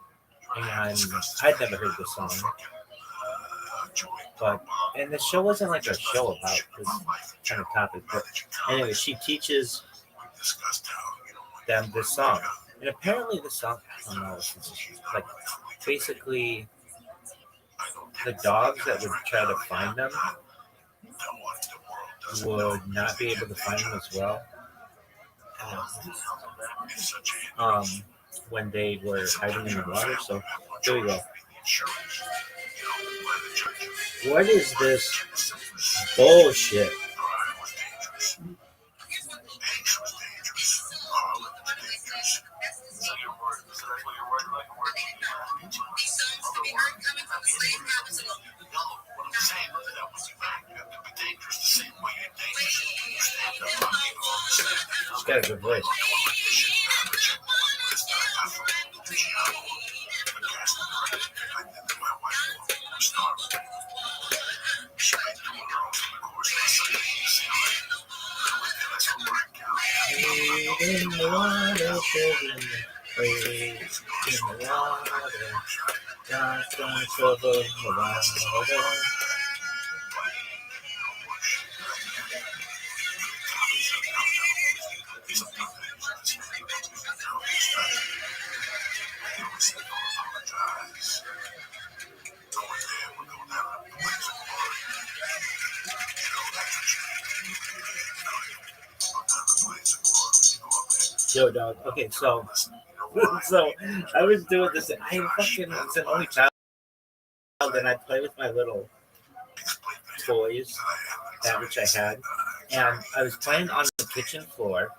and I'd never heard this song, but and the show wasn't like a show about this kind of topic, but anyway, she teaches them this song, and apparently the song, I don't know, it's like basically the dogs that would try to find them would not be able to find them as well when they were hiding in the water. So here we go. What is this bullshit? She's got a good voice. In the water, children, in the water, God's gonna trouble the water. Yo, dog. Okay, so I was doing this. I fucking was an only child, and I play with my little toys, that which I had, and I was playing on the kitchen floor,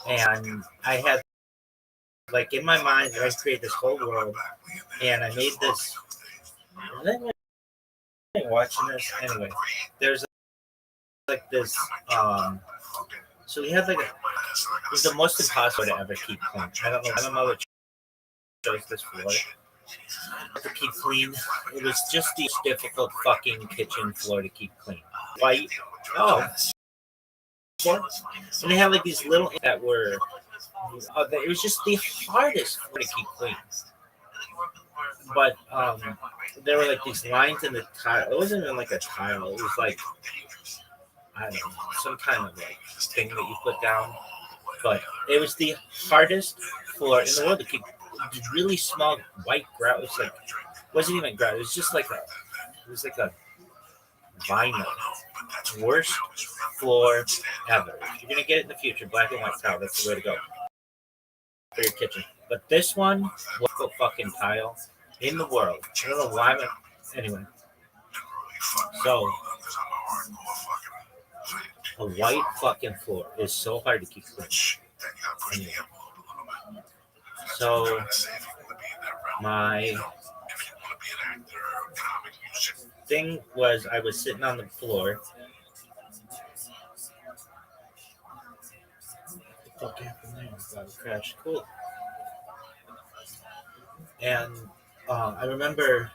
and I had like in my mind I created this whole world, and I made this. Was anyone watching this anyway? There's like this. So we had like it was the most impossible to ever keep clean. I don't know. I don't know what chose this floor to keep clean. It was just the difficult fucking kitchen floor to keep clean. White. Oh. Yeah. And they had like these little that were. It was just the hardest floor to keep clean. But there were like these lines in the tile. It wasn't even like a tile. It was like I don't know, some kind of like thing that you put down. But it was the hardest floor in the world to keep. Really small white grout. It was like wasn't even grout. It was just like a vinyl. Worst floor ever. If you're gonna get it in the future, black and white tile. That's the way to go for your kitchen. But this one was the fucking tile in the world. I don't know why. Anyway, so a white fucking floor is so hard to keep clean. Anyway. So my thing was I was sitting on the floor. What the fuck happened there? Got a crash. Cool. And I remember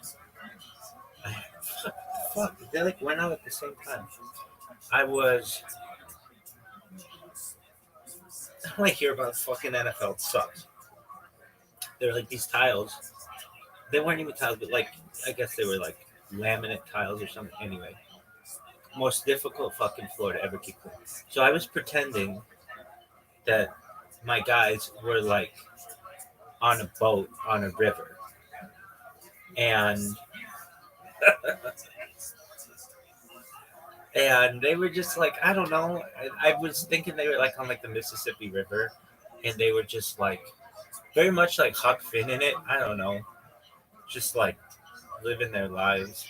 fuck, they like went out at the same time. I don't want to hear about fucking NFL. It sucks. There were like these tiles. They weren't even tiles, but like I guess they were like laminate tiles or something. Anyway, most difficult fucking floor to ever keep clean. So I was pretending that my guys were like on a boat on a river, and and they were just like I don't know. I was thinking they were like on like the Mississippi River, and they were just like very much like Huck Finn in it. I don't know, just like living their lives.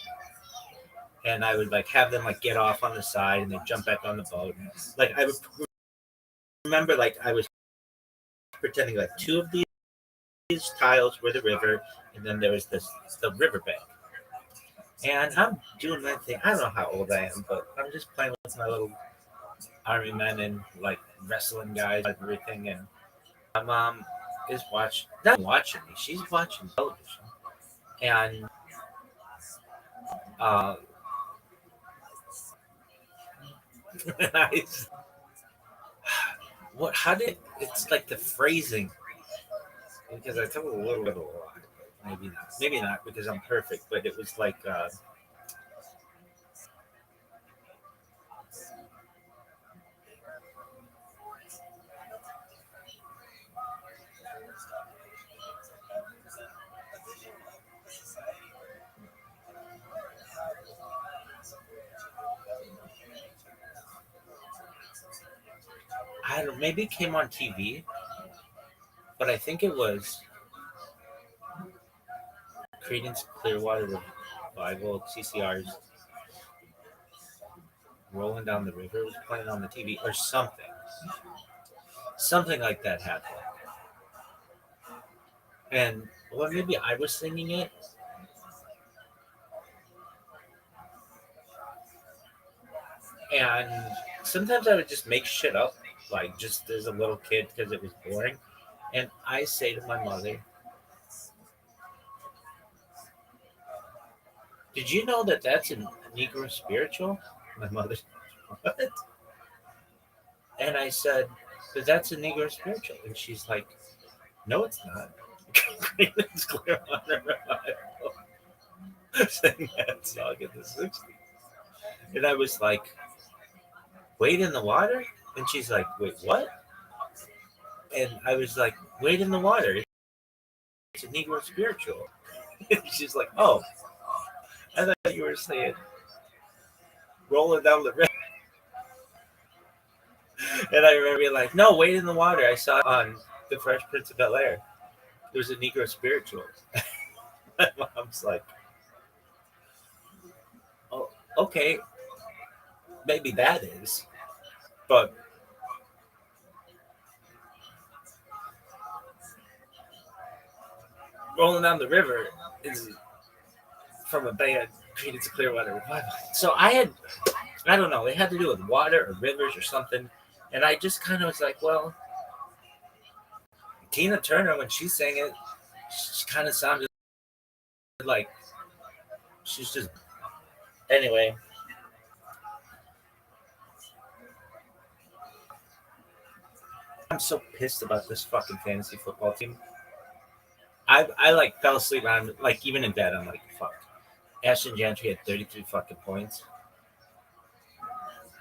And I would like have them like get off on the side and they jump back on the boat. Like I would remember like I was pretending like two of these tiles were the river, and then there was the riverbank. And I'm doing my thing. I don't know how old I am, but I'm just playing with my little army men and like wrestling guys and everything. And my mom is not watching me. She's watching television. And it's like the phrasing, because I told a little bit of a lie. Maybe not because I'm perfect, but it was like I don't. Maybe it came on TV, but I think it was Creedence Clearwater Bible, CCR's Rolling Down the River was playing on the TV or something. Something like that happened. And well, maybe I was singing it. And sometimes I would just make shit up, like just as a little kid because it was boring. And I say to my mother, "Did you know that that's a Negro spiritual?" My mother, what? And I said, "But that's a Negro spiritual." And she's like, "No, it's not." It's clear on her Bible. Sang that song in the 60s. And I was like, "Wade in the water?" And she's like, "Wait, what?" And I was like, "Wade in the water. It's a Negro spiritual." And she's like, "Oh, I thought you were saying rolling down the river." And I remember being like, "No, Wade in the water. I saw it on The Fresh Prince of Bel-Air. There was a Negro spiritual." My mom's like, "Oh, okay, maybe that is, but rolling down the river is from a band Creedence Clearwater Revival." So I don't know, it had to do with water or rivers or something. And I just kind of was like, well, Tina Turner, when she sang it, she kind of sounded like she's just. Anyway. I'm so pissed about this fucking fantasy football team. I like fell asleep on, like, even in bed, I'm like, fuck. Ashton Gentry had 33 fucking points.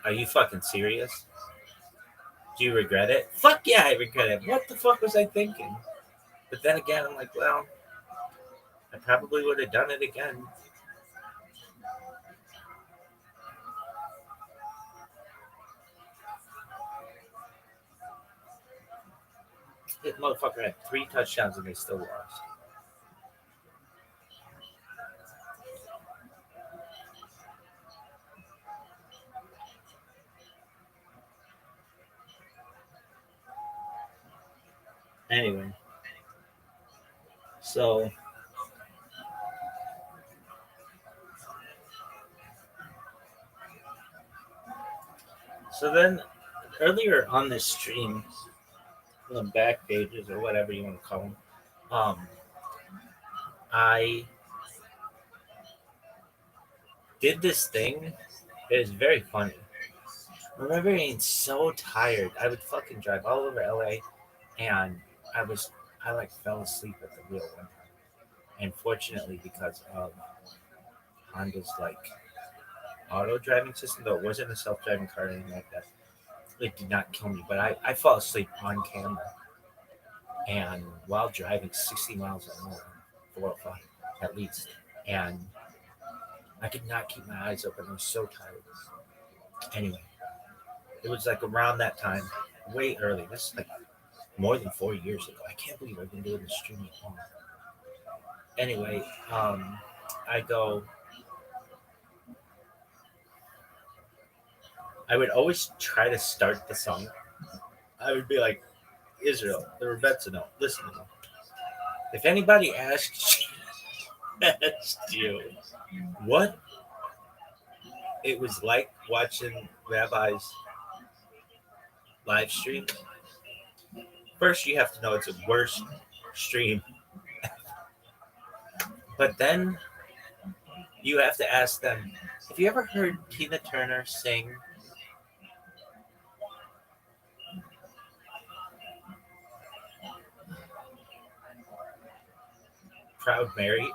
Are you fucking serious? Do you regret it? Fuck yeah, I regret it. What the fuck was I thinking? But then again, I'm like, well, I probably would have done it again. This motherfucker had 3 touchdowns and they still lost. Anyway. So then earlier on this stream, the back pages or whatever you want to call them, I did this thing. It was very funny. I remember being so tired. I would fucking drive all over LA, and I like fell asleep at the wheel one time. And fortunately, because of Honda's like auto driving system, though it wasn't a self driving car or anything like that, it did not kill me. But I fell asleep on camera, and while driving 60 miles an hour, 405 at least, and I could not keep my eyes open. I was so tired. Anyway, it was like around that time, way early. This is like more than 4 years ago. I can't believe I've been doing this streaming long. Anyway, I would always try to start the song. I would be like, Israel, the Rebetza, listen to me. If anybody asked you what it was like watching Rabbi's live stream, first you have to know it's a worst stream. But then you have to ask them, have you ever heard Tina Turner sing Proud Mary?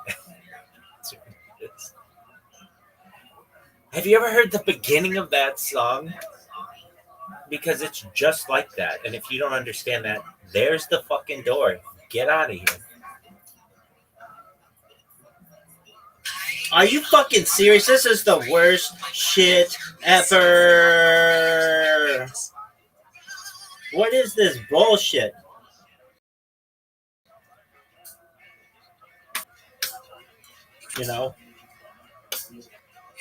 Have you ever heard the beginning of that song? Because it's just like that. And if you don't understand that, there's the fucking door. Get out of here. Are you fucking serious? This is the worst shit ever. What is this bullshit? You know?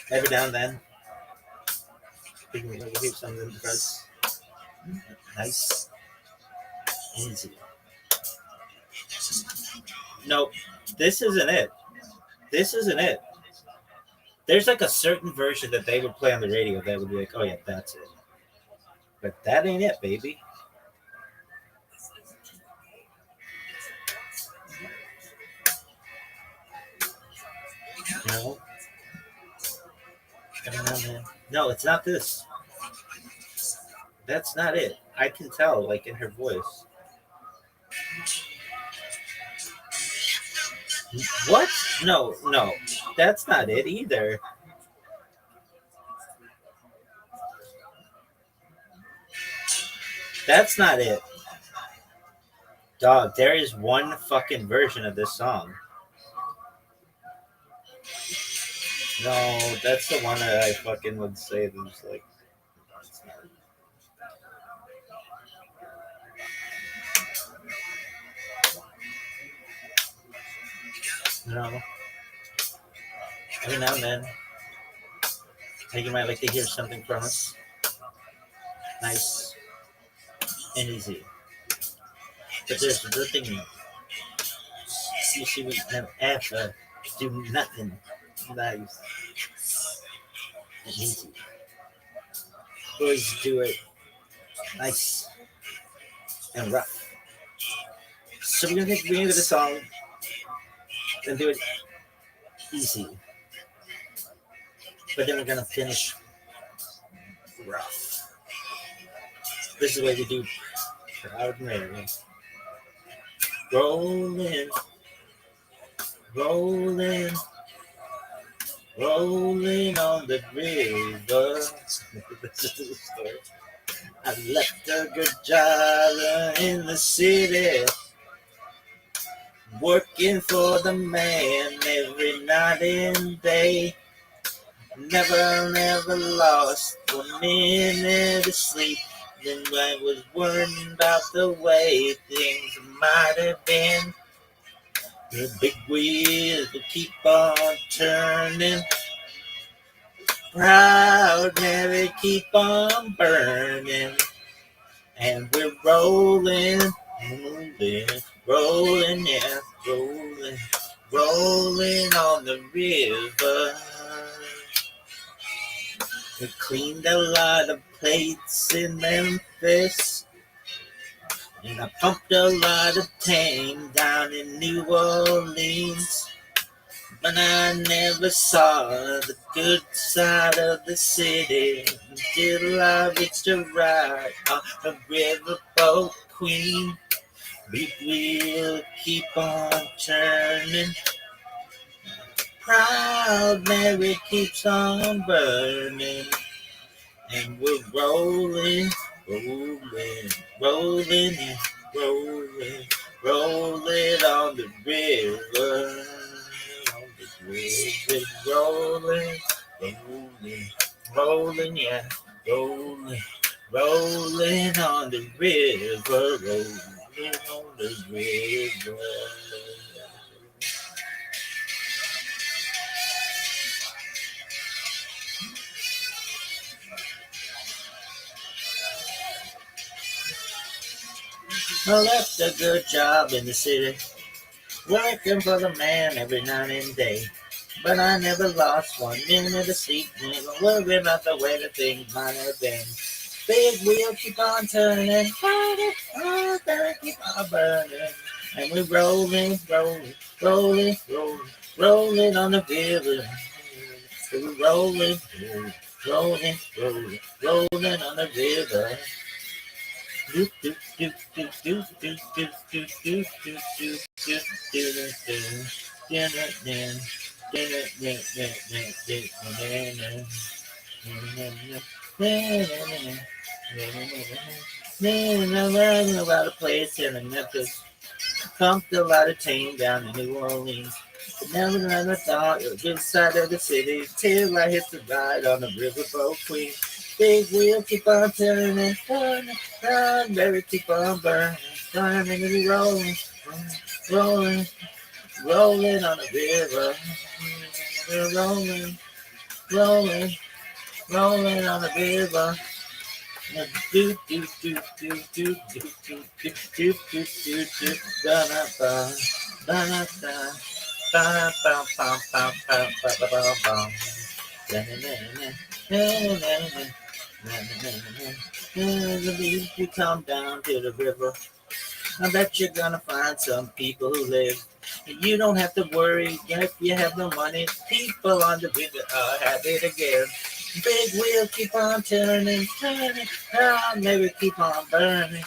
Every now and then, we can hear something for us. Nice, easy. Nope, this isn't it. This isn't it. There's like a certain version that they would play on the radio that would be like, oh yeah, that's it. But that ain't it, baby. No. No, it's not this. That's not it. I can tell, like in her voice. What? No, no. That's not it either. That's not it. Dog, there is one fucking version of this song. No, that's the one that I fucking would say that's like. No. Every now and then, you might like to hear something from us. Nice and easy. But there's the thing. You see, we never ever do nothing nice and easy. Boys do it nice and rough. So we're gonna take the beginning of the song and do it easy. But then we're gonna finish rough. This is what we do. Proud Mary. Rolling, rolling, rolling on the river. This is the story. I left a good job in the city, working for the man every night and day. Never lost 1 minute of sleep. Then I was worrying about the way things might have been. The big wheels will keep on turning. Proud Mary keep on burning. And we're rolling, rolling, yeah, rolling on the river. We cleaned a lot of plates in Memphis, and I pumped a lot of tang down in New Orleans. But I never saw the good side of the city until I reached a ride on a riverboat queen. We will keep on turning. Proud Mary keeps on burning. And we're rolling, rolling, rolling, and rolling, rolling on the river. We're rolling, rolling, rolling, yeah, rolling, rolling on the river, rolling on the river. I left a good job in the city, working for the man every night and day. But I never lost 1 minute of sleep, never worried about the way the things might have been. Big wheel keep on turning, oh, better keep on burning. And we're rolling, rolling, rolling, rolling, rolling on the river. We're rolling, rolling, rolling, rolling on the river. Do do do do do do do do do do do about a place in Memphis. Pumped a lot of tame down in New Orleans. But never thought it was good side of the city till I hit the ride on the riverboat queen. Big wheel keep on turning, turning, turning, baby keep on burning, burning and rolling, rolling, rolling on the river. We're rolling, rolling, rolling on the river. Do do do do do do do do do do do do da da da da da da ba ba ba ba ba ba ba ba. Da na na na na na na. If you come down to the river, I bet you're gonna find some people who live. You don't have to worry if you have no money. People on the river are happy to give. Big wheel keep on turning, turning. Ah, maybe keep on burning.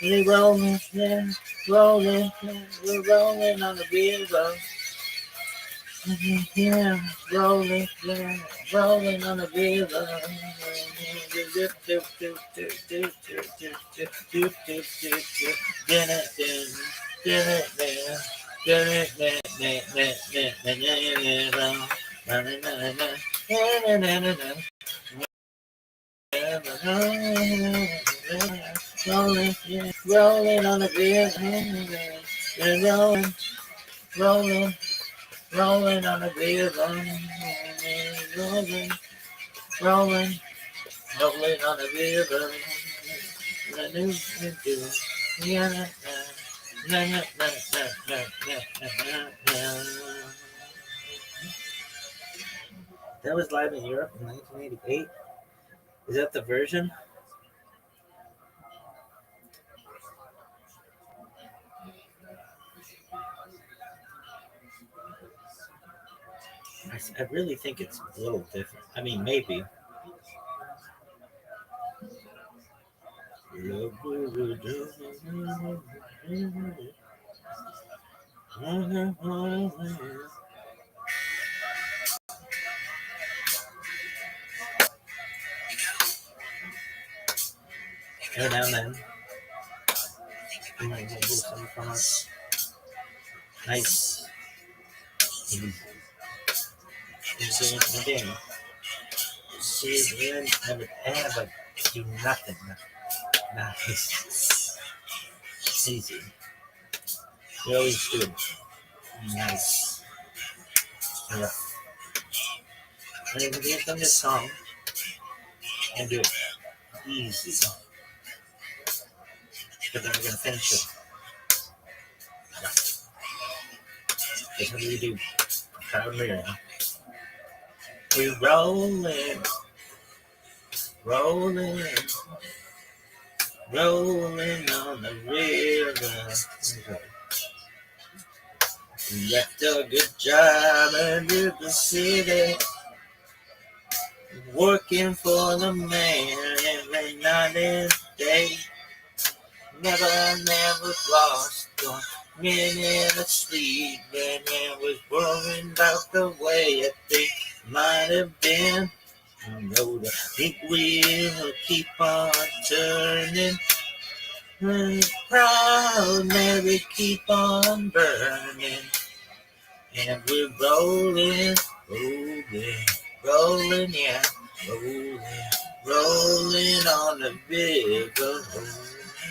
They rolling, yeah, rolling, yeah. We're rolling on the river. Yeah, rolling, yeah, rolling on the river. Rolling, yeah, rolling on the river. Rolling, rolling. Rolling on the river, rolling, rolling, rolling on the river. That was live in Europe in 1988. Is that the version? I really think it's a little different. I mean, maybe. Every now and then, nice, easy, again. See, and but do nothing. Nice, easy. We always do it. Nice. Yeah. And if you get on this song and do it easy, but then we're gonna finish it. That's what we do. Proud mirror. We're rolling, rolling, rolling on the river. We left a good job in the city, working for the man every night and day. Never lost a minute of sleep, and I was worrying about the way I think might have been. I know the big wheel will keep on turning. Proud Mary keep on burning. And we're rolling, rolling, rolling, yeah, rolling, rolling on the river,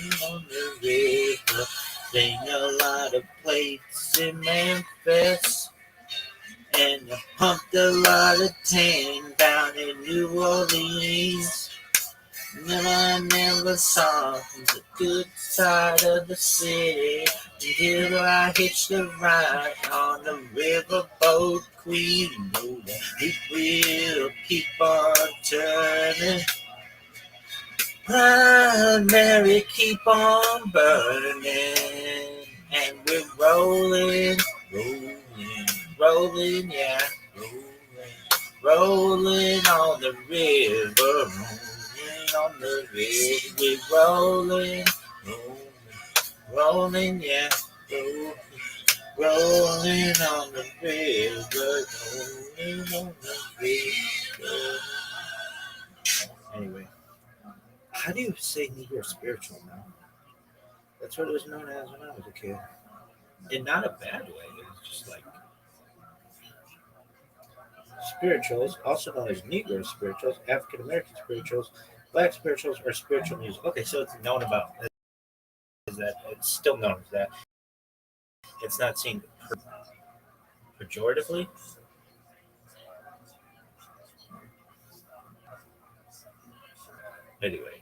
rolling on the river. Sing a lot of plates in Memphis, and I pumped a lot of tan down in New Orleans. Never saw the good side of the city until I hitched a ride on the riverboat queen. Know that it will keep on turning. Proud Mary keep on burning. And we're rolling, rolling, rolling, yeah, rolling, rolling on the river. On the river, we're rolling, rolling, rolling, yeah, rolling on the river, rolling on the river. Anyway, how do you say Negro spiritual now? That's what it was known as when I was a kid. In not a bad way. It was just like spirituals, also known as Negro spirituals, African American spirituals, Black spirituals, or spiritual music. Okay, so it's known about as that. It's still known as that. It's not seen pejoratively. Anyway,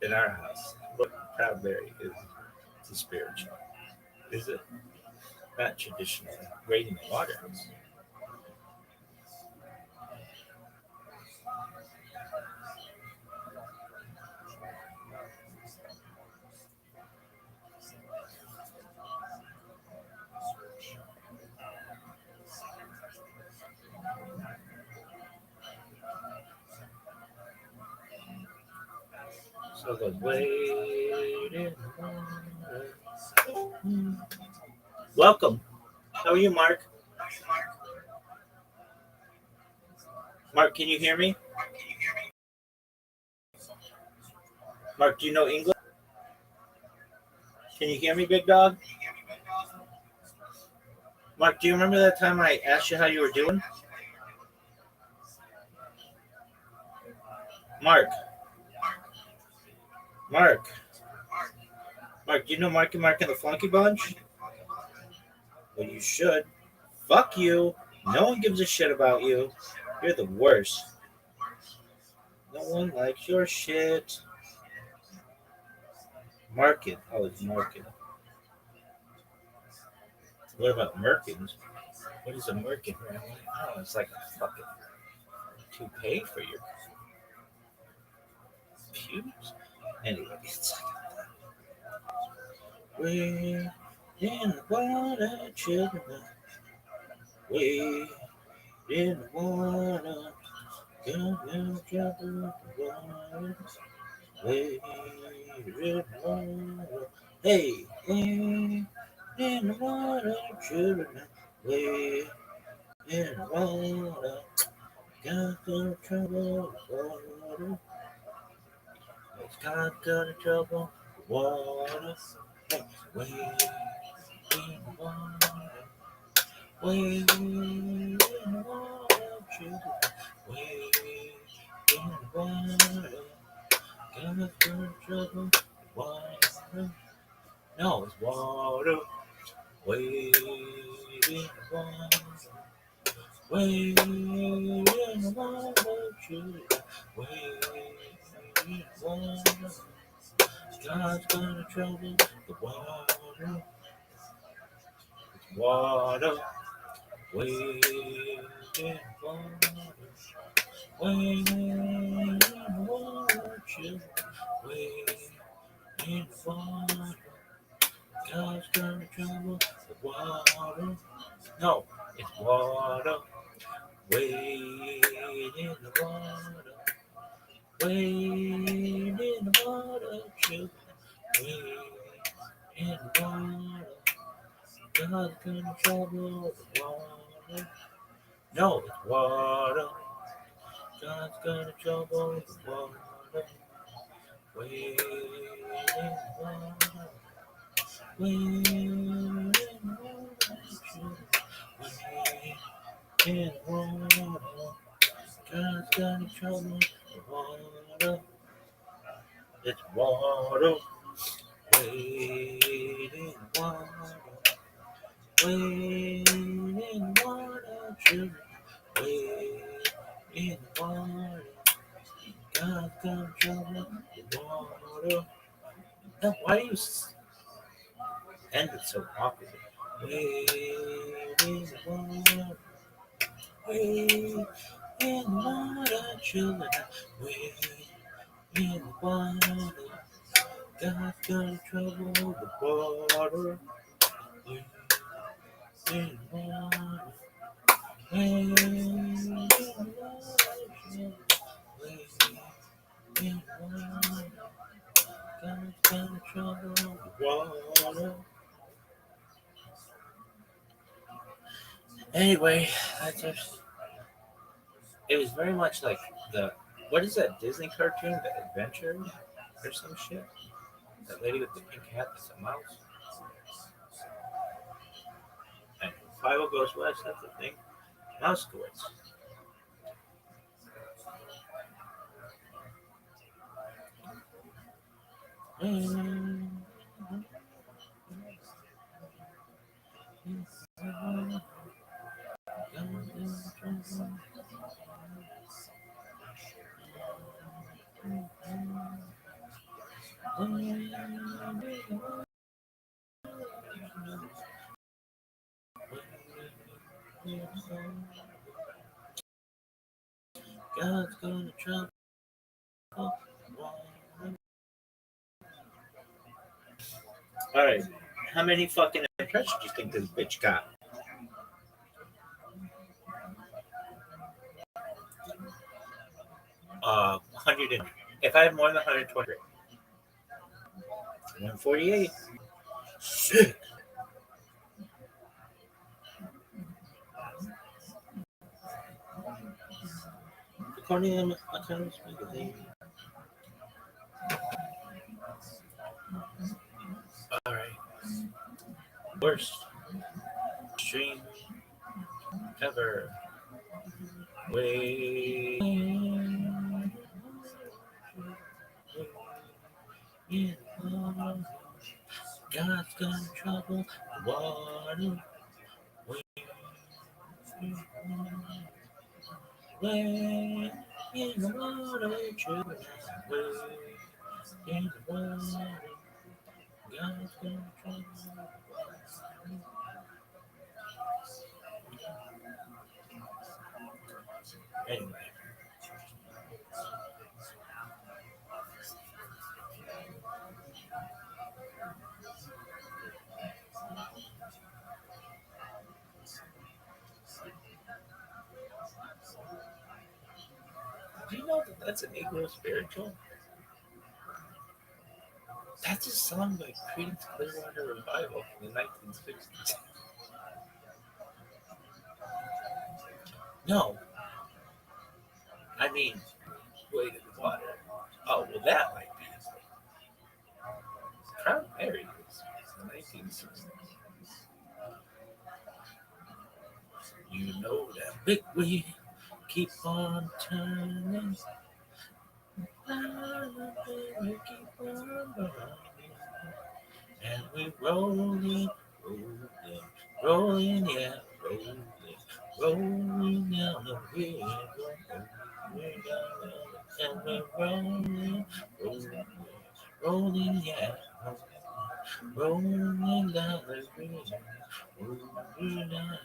in our house, look, Proudberry is spiritual. Is it? Not traditionally. Raiding the water. So the waiting water. Welcome. How are you, Mark? Mark, can you hear me? Mark, do you know English? Can you hear me, big dog? Mark, do you remember that time I asked you how you were doing? Mark, Mark, Mark, do you know Mark and the Flunky Bunch? Well, you should. Fuck you. No one gives a shit about you. You're the worst. No one likes your shit. Market. Oh, it's market. What about Merkins? What is a Merkin? Oh, it's like a fucking toupee for your pubes. Anyway, it's like we in the water, children. We in the water. Down, jump in the water. We in the water. Hey, we in the water, children. We in the water. Got the trouble, water. It's got the trouble, water. Way in the water. Way in the water, children. Way in the water. Got the trouble, water. No, it's water. Way in the water. Way in the water, children. Way in the water. God's gonna trouble the water. Water. Way in water. Way in water, children. Way in water. God's gonna trouble the water. No, it's water. Way in the water. Wade in the water, children. Wade in the water. God's gonna trouble the water. No, it's water. God's gonna trouble the water. Wade in the water. Wade in the water, children. Wade in the water. God's gonna trouble the water. It's water. Waiting water, waiting water, children. Waiting water, God come trouble the water. Now, why do you end it so awkwardly? Waiting water, waiting water, children. Waiting water, God come trouble the water. In water, in water, got trouble with water. Anyway, it was very much like what is that Disney cartoon, The Adventure or some shit? That lady with the pink hat that's a mouse. And 50 goes west, that's the thing. Mouse squirts. God's gonna trouble. All right, how many fucking impressions do you think this bitch got? 100. If I have more than 120, 148. Shit. According to Accounts Magazine. All right. Worst stream ever. Wait. Yeah. God's got trouble. Water. Wait. In the water. Children. Wait. In the water. God's got trouble. Anyway. Do you know that that's a Negro spiritual? That's a song by Creedence Clearwater Revival from the 1960s. No, I mean, Way to the Water. Oh, well, that might be. Proud Mary was the 1960s. You know that big wheel keep on turning. Keep on burning. And we rolling, rolling, yeah, rolling down the river, and we're rolling, yeah, rolling down the river, rolling down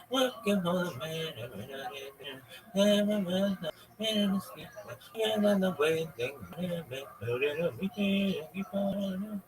working for the man every night. And the way things keep on.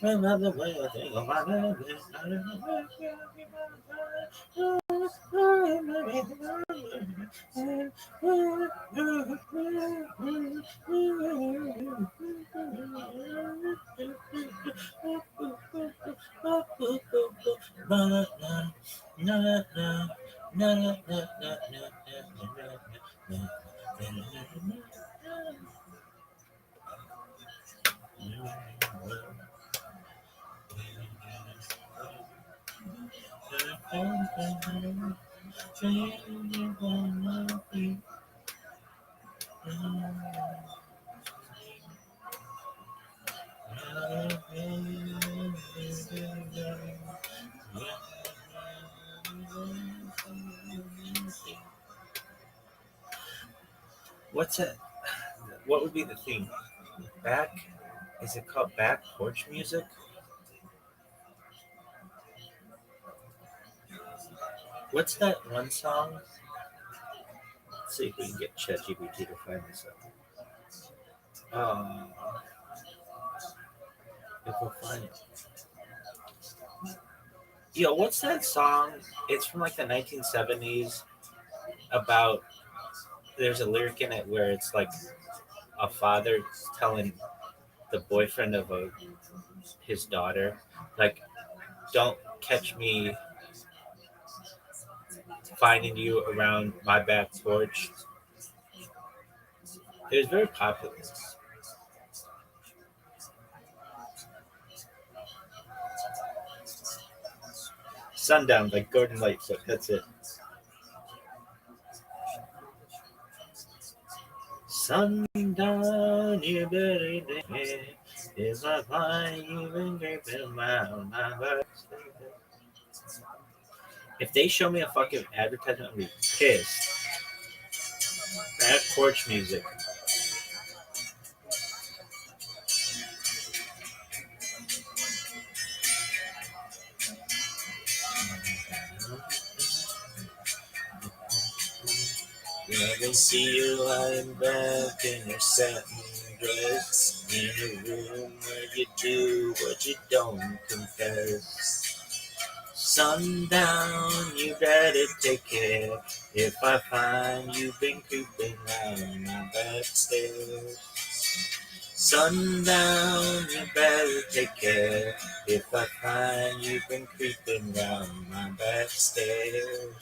Another way I think about What's it? What would be the theme? Back? Is it called back porch music? What's that one song? Let's see if we can get ChatGPT to find this up. If we'll find it. Yo, what's that song? It's from like the 1970s about there's a lyric in it where it's like a father telling the boyfriend of his daughter, like, don't catch me finding you around my back porch. It was very popular. Sundown, like Gordon Lightfoot. That's it. Sundown, you better take if I find you been creeping around my back. If they show me a fucking advertisement, I'll be pissed. That porch music. I can see you lying back in your satin dress in a room where you do what you don't confess. Sundown, you better take care if I find you've been creeping round my back stairs. Sundown, you better take care if I find you've been creeping round my back stairs.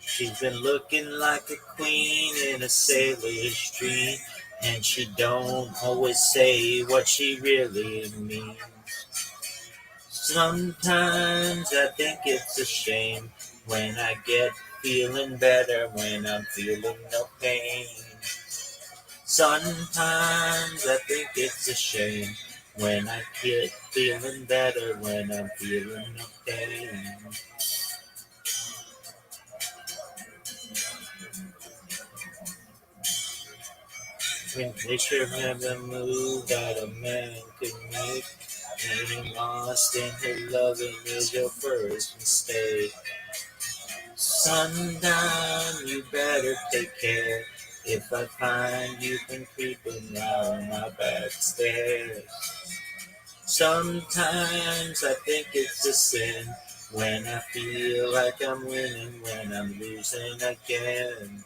She's been looking like a queen in a sailor's dream, and she don't always say what she really means. Sometimes I think it's a shame when I get feeling better when I'm feeling no pain. Sometimes I think it's a shame when I get feeling better when I'm feeling no pain. When picture never moved that a man could make, getting lost in her loving is your first mistake. Sundown, you better take care if I find you've been creeping round my back stairs. Sometimes I think it's a sin when I feel like I'm winning when I'm losing again.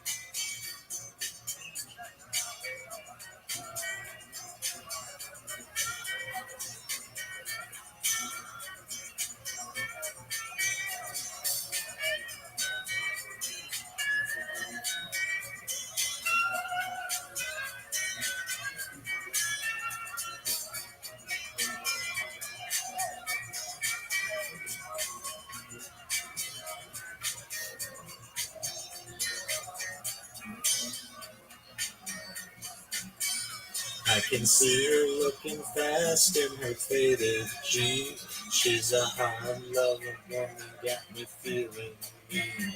I can see her looking fast in her faded jeans. She's a hard loving woman, got me feeling mean.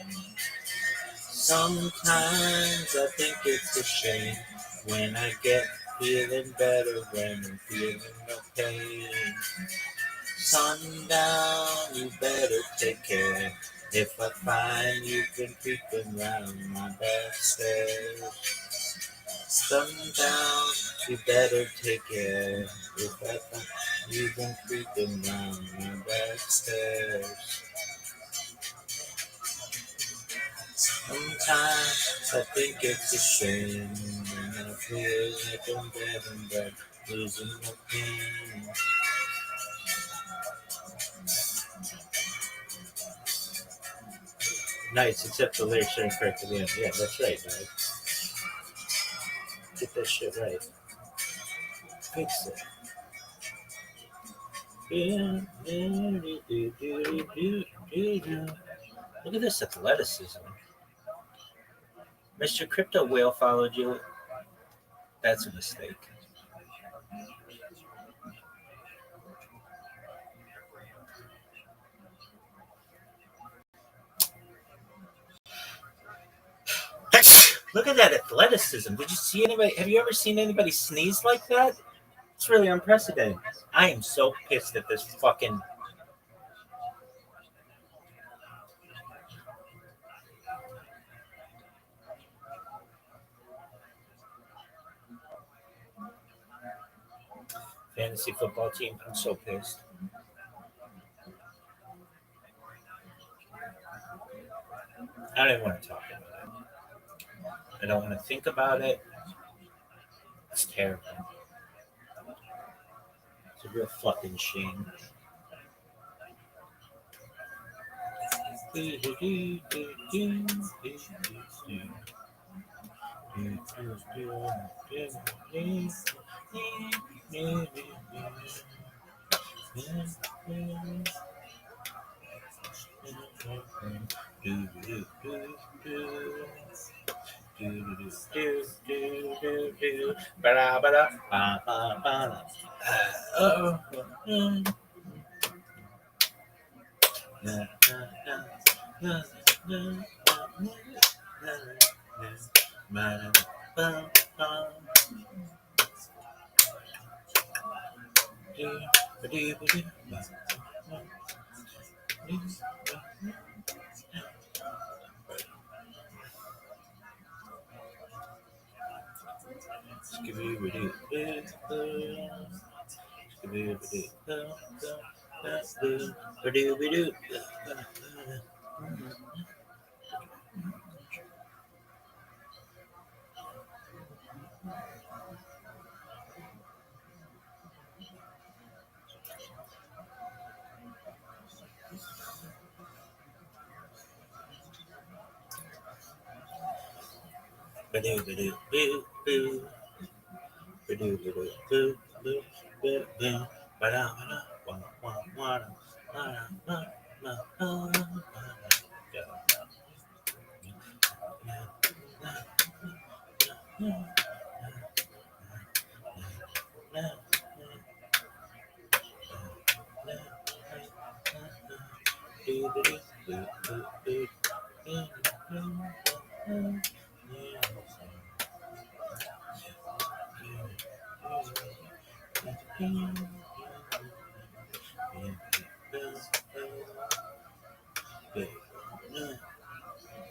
Sometimes I think it's a shame when I get feeling better when I'm feeling no pain. Sundown, you better take care if I find you've been creeping round my back stairs. Sundown, you better take care if I find you've been creeping round my back stairs. Sometimes I think it's a shame when I feel like I'm getting back, losing my pain. Nice, except the lyrics are incorrect at the end. Yeah, that's right, guys. Get that shit right. Fix it. Look at this athleticism. Mr. Crypto Whale followed you. That's a mistake. Look at that athleticism. Did you see anybody? Have you ever seen anybody sneeze like that? It's really unprecedented. I am so pissed at this fucking. Fantasy football team. I'm so pissed. I don't even want to talk about it. I don't want to think about it. It's terrible. It's a real fucking shame.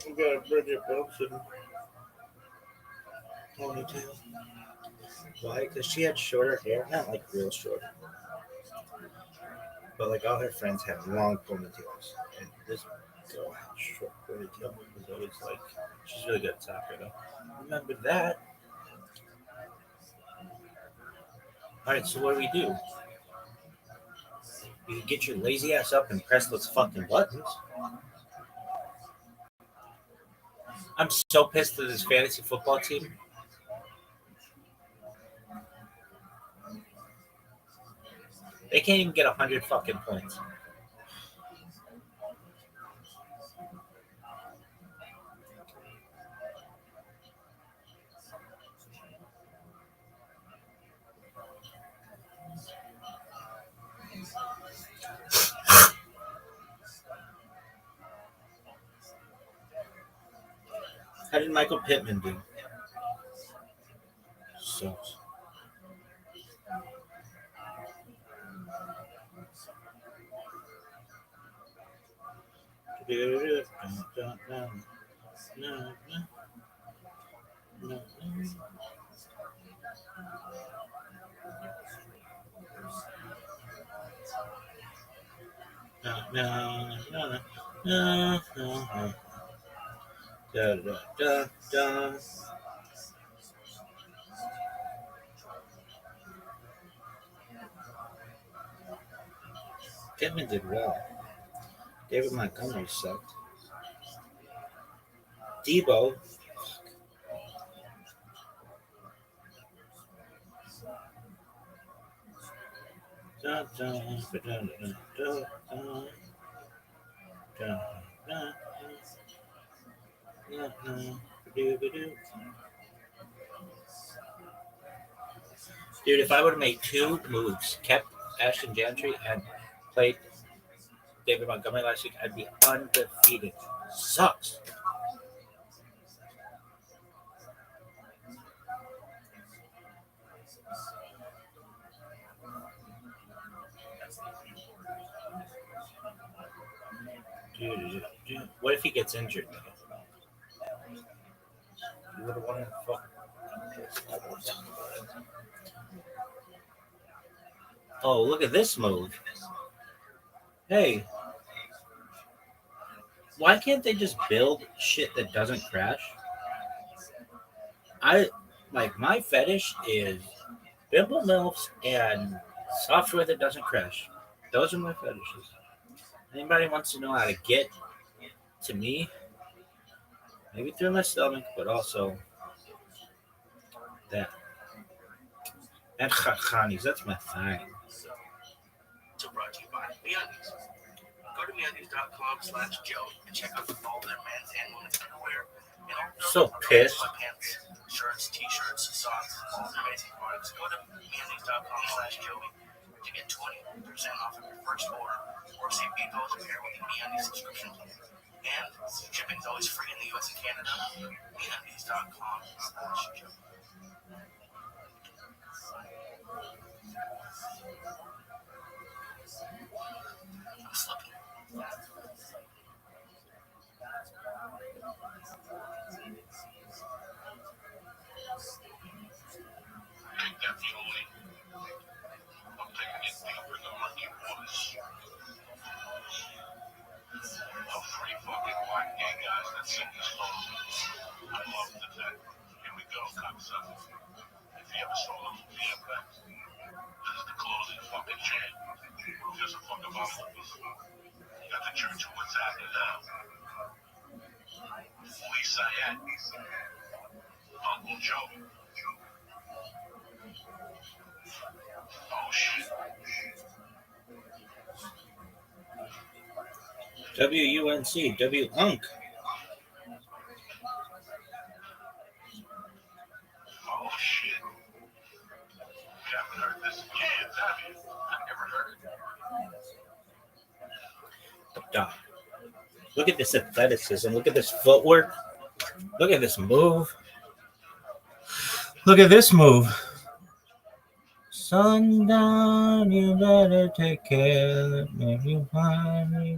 We got a Bridget Wilson ponytail. Why? Because she had shorter hair, not like real short, but like all her friends have long ponytails, and this girl had short ponytail. It was always like she's really good at soccer, though. Remember that? All right, so what do we do? You get your lazy ass up and press those fucking buttons. I'm so pissed at this fantasy football team. They can't even get 100 fucking points. How did Michael Pittman do? Sucks. Pittman did well. David Montgomery sucked. Debo. Dude, if I would have made two moves, kept Ashton Gentry and played David Montgomery last week, I'd be undefeated. Sucks. Dude. What if he gets injured? You would have won the fuck. Oh, look at this move. Hey. Why can't they just build shit that doesn't crash? My fetish is bimble milfs and software that doesn't crash. Those are my fetishes. Anybody wants to know how to get to me, maybe through my stomach, but also that. And chachanis, that's my thing. So brought to you by MeUndies. Go to MeUndies.com/Joe and check out all their men's and women's underwear. So pissed. Sweatpants, shirts, t-shirts, socks, all their amazing products. Go to MeUndies.com/Joey to get 20% off of your first order or receive $8 a pair with the MeUndies subscription plan. And shipping is always free in the US and Canada. MeUndies.com/Joey. I'm slipping. Ain't that fueling? I'm taking it deeper than murky waters. Of three fucking white gay guys that sing these songs. I love the that. Here we go, cocksucker. If you ever saw them from DMX, this is the closing fucking chant. Just a fuck about movies. Got the church of what's happening now. Lisa Ed. Uncle Joe. Oh shit. WUNC, WUNC. Oh shit. You haven't heard this in years, have you? I've never heard it. Doc. Look at this athleticism. Look at this footwork. Look at this move. Look at this move. Sundown, you better take care. If you find me,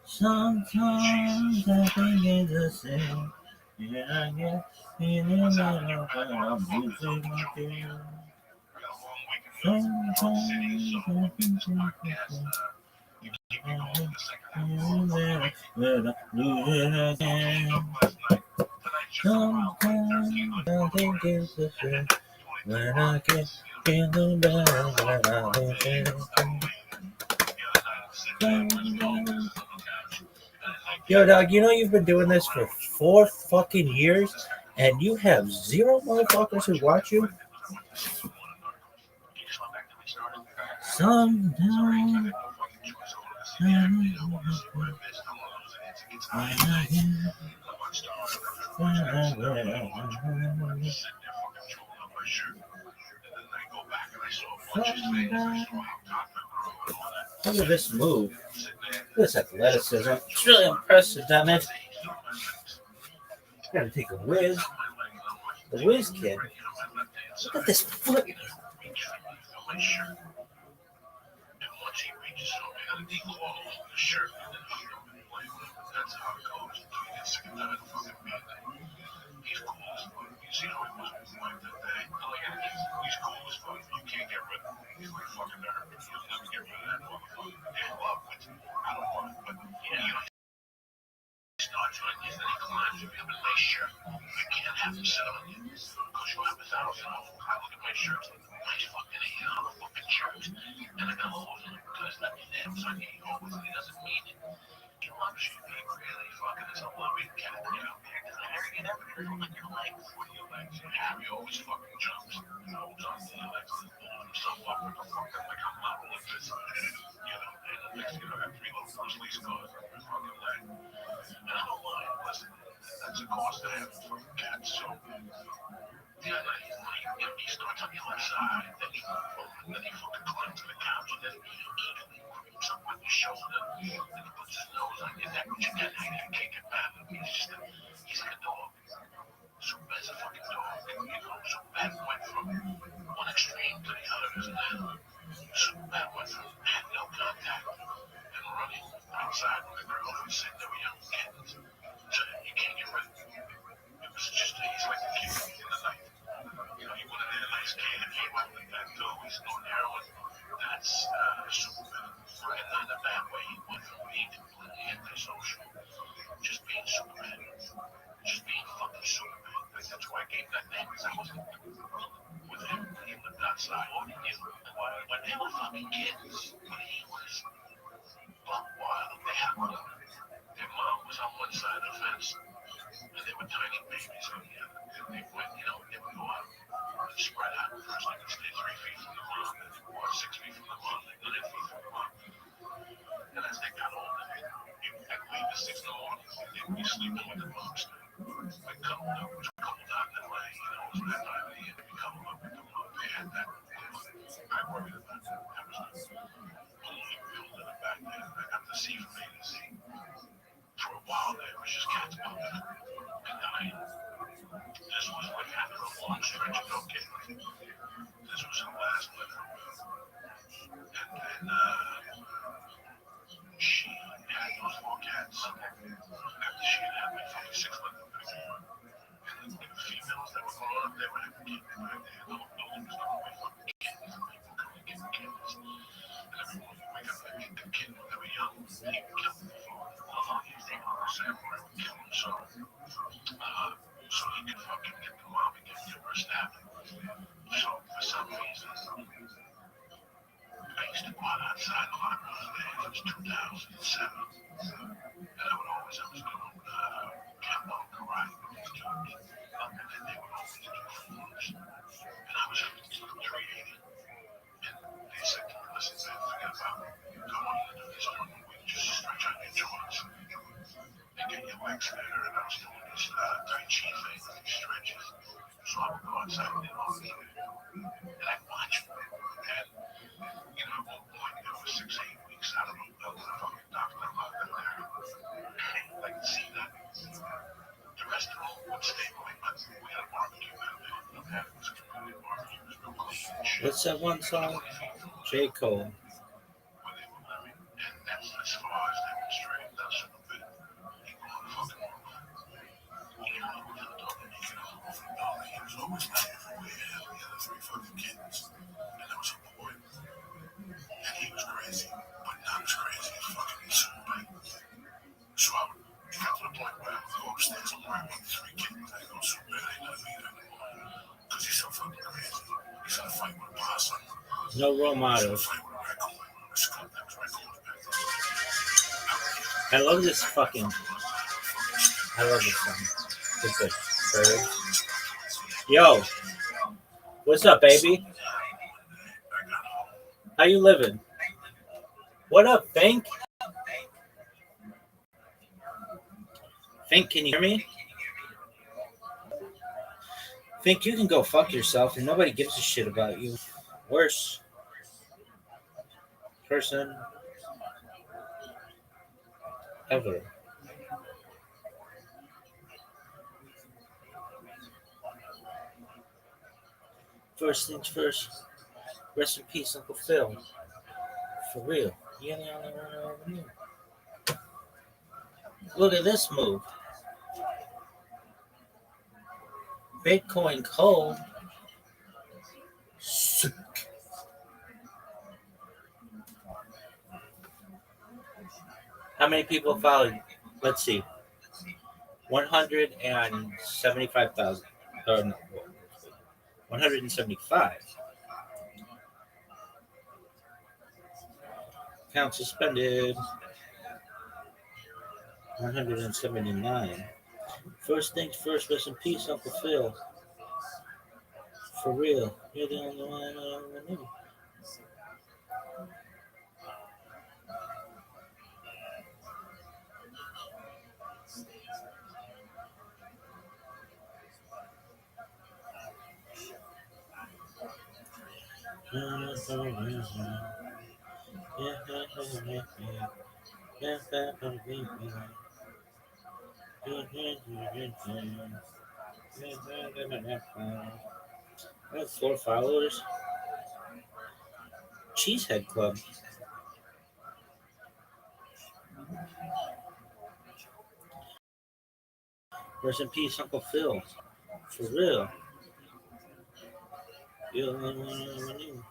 sometimes I think it's the same. Yeah, I get feeling better when I'm losing my fear. Sometimes I think it's the same. When I'm losing again. Sometimes I think it's the same. When I get feeling better when I'm losing again. Yo, dog, you know you've been doing this for 4 fucking years, and you have 0 motherfuckers who watch you? Sometimes look at this move. This athleticism. It's really impressive, damn it. Gotta take a whiz. The whiz kid. Look at this foot. That's why I gave that name, because I wasn't with him. He lived outside. When they were fucking kids, when he was buck wild, their mom was on one side of the fence, and they were tiny babies on the other. And they went, they would go out and spread out. First, like, stay 3 feet from the mom, or 6 feet from the mom, then 9 feet from the mom. And as they got older, I'd leave at 6 in the morning, they'd be sleeping with the moms. Like, coupled up, it was coupled out that way, it was that time of the year to be coupled up with the mom. They had that. I worried about that. That was the only real living back then. I got to see from A to Z. For a while there, it was just cats pumping. And this was like after a long stretch of no kidding. This was the last winter. And then she had those 4 cats. After she had had my fucking 6 living back there. And the females that were growing up, they were having kittens back there. No one was going away fucking kittens. People coming to get the kittens. And every morning you wake up and get the kitten when they were young. He would kill them before. The samurai would kill them so he could fucking get the mom and give her a stab. So for some reason, I used to go out outside a lot of those days. It was 2007. And I was doing Kempo karate with these dudes. And then they would always do forms. And I was up to 380. And they said to me, listen, man, forget about going into this one week. Just stretch out your joints. And get your legs there. And I was doing this Tai Chi thing with these stretches. So I would go outside and then over there. And I'd watch them. And, at one point, there was 6, 8 weeks out of the fucking doctor locked in there. I could see that. The rest of them would stay away, but we had a barbecue out there. It was a community barbecue. It was real clean and shit. What's that one song? J. Cole. Where they were living. And that's as far as they were straight. That's a bit. He was on the fucking roof. He was always lying everywhere. The other 3 fucking kittens. And there was a boy. And he was crazy, but not as crazy as fucking Super. So I would get to the point where I would go upstairs and worry about these 3 kittens. I go, Super, I ain't not need her anymore. Because he's so fucking crazy. He's gonna fight with a possum. No role He's models. gonna fight with a raccoon. I scooped them raccoons back I love this fucking. I love this song. It's good. Bird. Yo, what's up, baby? How you living? What up, Fink? Fink, can you hear me? Fink, you can go fuck yourself and nobody gives a shit about you. Worst person ever. First things first. Rest in peace, Uncle Phil. For real. You're the only one I ever knew. Look at this move. Bitcoin cold. Sick. How many people followed? Let's see. 175,000. Or no, 175. Account suspended. 179. First things first, rest in peace, Uncle Phil. For real. You're the only one I ever knew. I have 4 followers. Cheesehead Club. Rest in peace, Uncle Phil. For real. You're the only one I ever knew.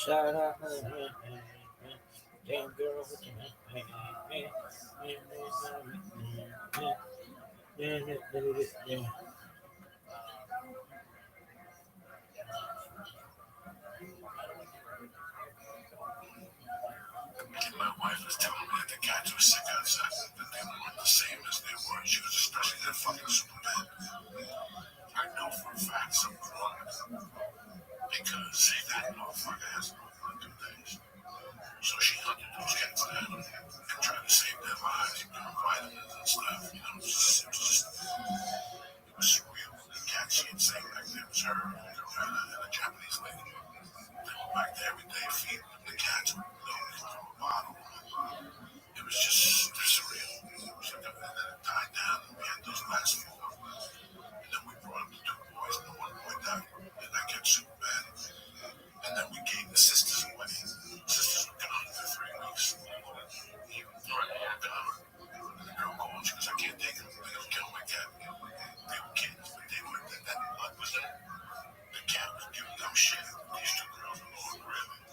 Shout out. Damn girl. My wife was telling me that the cats were sick outside, that they weren't the same as they were. She was especially that fucking super bad. I know for a fact something's wrong with them. Because that motherfucker hasn't opened in 2 days. So she hunted those cats down and tried to save their lives, give them vitamins and stuff. It was surreal. The cat she had saved back there was her and a Japanese lady. They were back there every day feeding them. The cats would milk from a bottle. It was just surreal. So then it died down and we had those last 4. And then we brought up the 2 boys and the 1 boy died. And that got super bad. And then we gave the sisters away. Sisters were gone for 3 weeks. And the girl called. She goes, I can't take them. They're going to kill my cat. They were kids, but that blood was in it. The cat was giving them shit. These 2 girls were going really.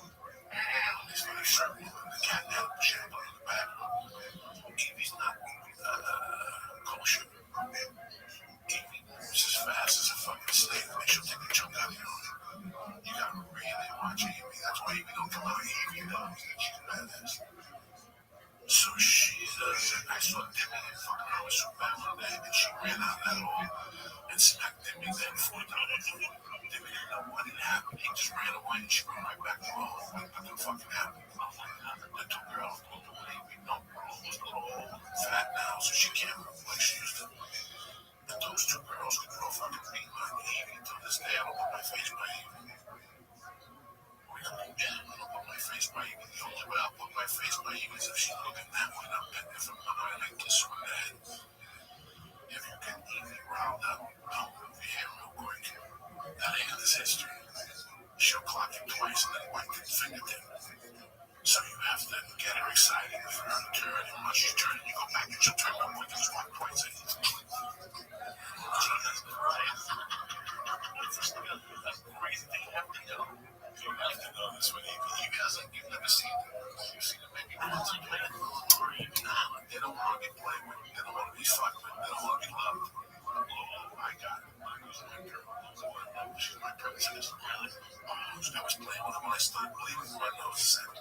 These funny circle. The cat had a shampoo in the back. Evie's not kosher. Evie moves as fast as a fucking snake. She'll take a chunk out of you. You gotta really watch Evie. That's why Evie don't come out. Evie knows that she's a badass. So I saw Demi fucking around with so bad one day, and she ran out that hole and smacked Demi then 4 times. Demi didn't know what had happened. He just ran away and she ran right back to the hole. What the fucking happened? The 2 girls pulled away. We know her was a little old and fat now, so she can't move like she used to. And those 2 girls could throw fucking beat my Evie. To this day, I don't put my face by Evie. I don't put my face by Evie. The only way I'll put my face by Evie is if she's looking that way and I'm petting her from behind and I kiss her in the head. If you get Evie riled up, I'll move your hair real quick. That hand is history. She'll clock you twice and then wipe your fingertip. So you have to get her excited for her to turn, and once she's turning, you go back and she'll turn real quick and just walk twice. That's a crazy thing you have to know. You have to know this with Evie. You've never seen it. You've seen it maybe once or twice. They don't want to be played with. They don't want to be fucked with. They don't want to be loved. Oh, I got it. I was my girl. She's my princess. Really? I was playing with her when I started bleeding. My nose is empty.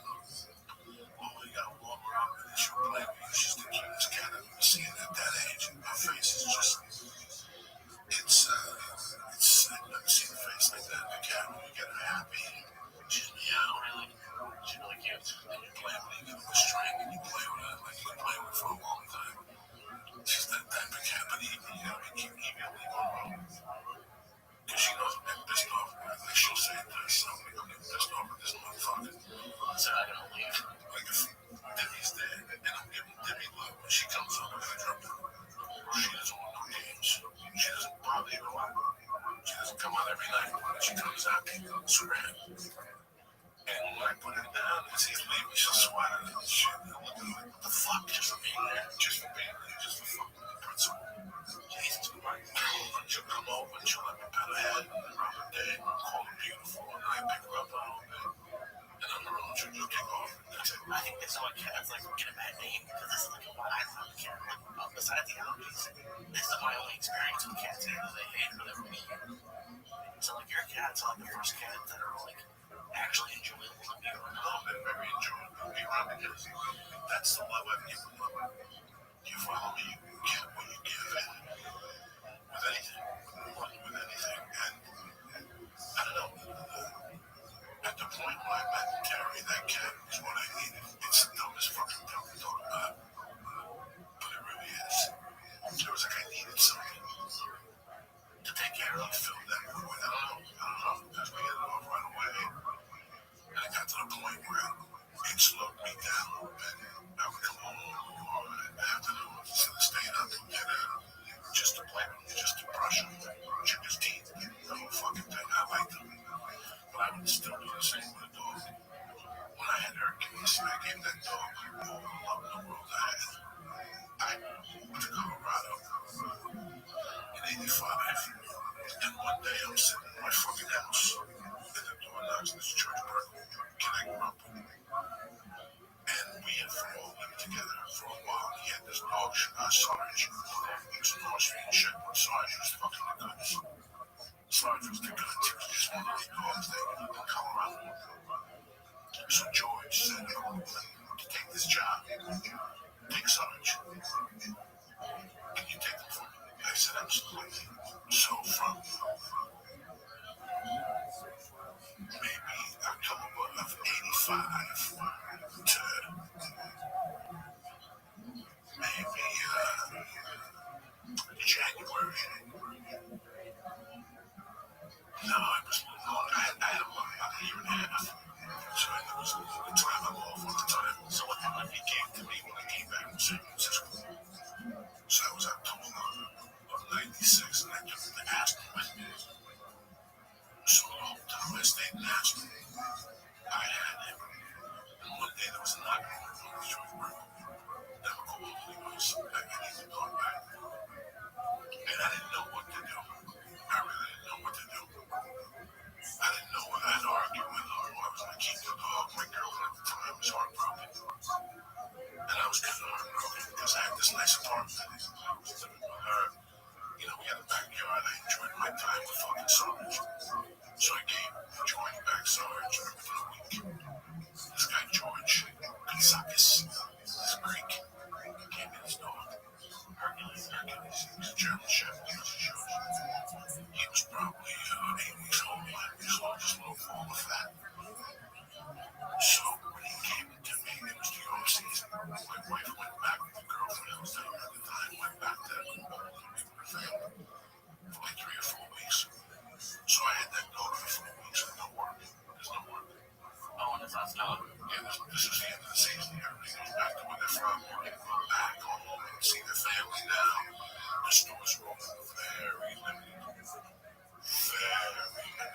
Oh, you gotta warm her up and then she'll play with you. She's the cutest cat I've ever seen at that age. Her face is just, I've never seen a face like that in a cat when you get her happy. She's meow, really. She's really cute. And you play with her, you give her a string and you play with her like you've been playing with her for a long time. She's that type of cat, but Evie, you gotta keep Evie when you go wrong. Because she knows I'm getting pissed off. Like she'll say to herself, I'm getting pissed off with this motherfucker. So I gotta leave. Like if Demi's there and I'm giving Demi love, when she comes up, I'm gonna drop her. She doesn't want no games. She doesn't bother you a lot. She doesn't come out every night. When she comes out, Suran. And when I put her down and she's leaving, she'll swat at her and shit. And I'm looking like, what the fuck? Just for being there. Just for being there. Just for fucking the principal. Jesus Christ. She'll come over and she'll let me pat her head and rub her day and call her beautiful. And I pick her up a little bit. And on her own, she'll kick off. And that's it. I think that's why cats like get a bad name. Because this is like what I love cat. Besides the allergies, this is my only experience with cats. They hate for them to be. So like your cats are like the first cats that are like actually enjoyable to be around. Oh, they're very enjoyable to be around because that's the love I've given them. You follow me, you get what you give in with anything. With anything. And I don't know. At the point when I met Terry, that cat is what I needed. It's the dumbest fucking thing to talk about. But it really is. It was like I needed something to take care of, fill that void. I don't know, because we get it off right away. And it got to the point where it slowed me down a little bit. I would come home or in the afternoon to the stay a German Shepherd. He was probably 8 weeks old, 9 weeks old, just a little form of fat. So when he came to me, it was the off season. My wife went back with the girlfriend I was down at the time, went back there with her family for like 3 or 4 weeks. So I had that dog for 4 weeks and no work. There's no work. Oh, and it's not snowing. Yeah, this is the end of the season. Everything goes back to where they're from. We're back home and see their family now. The stores are open very limited. Very limited.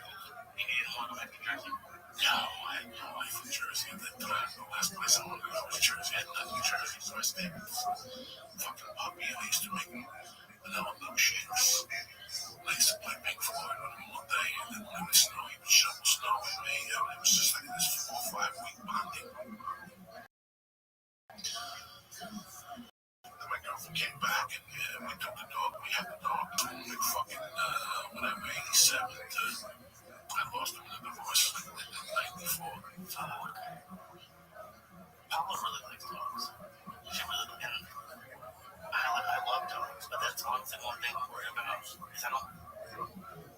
You didn't want to go back to Jersey? No, I had no life in Jersey at that time. The last place I wanted to go was Jersey. I had nothing in Jersey, so I stayed with this fucking puppy. I used to make vanilla milkshakes. I used to play Pink Floyd with him all day, and then when it was snow, he would shovel snow with me. It was just like this 4 or 5 week bonding. Then my girlfriend came back, and we took the dog. We had the dog. Like fucking, whatever, 87. I lost him in a divorce in 94. Paula really likes dogs. She really looked at him. I love dogs, but that's one thing I'm worried about is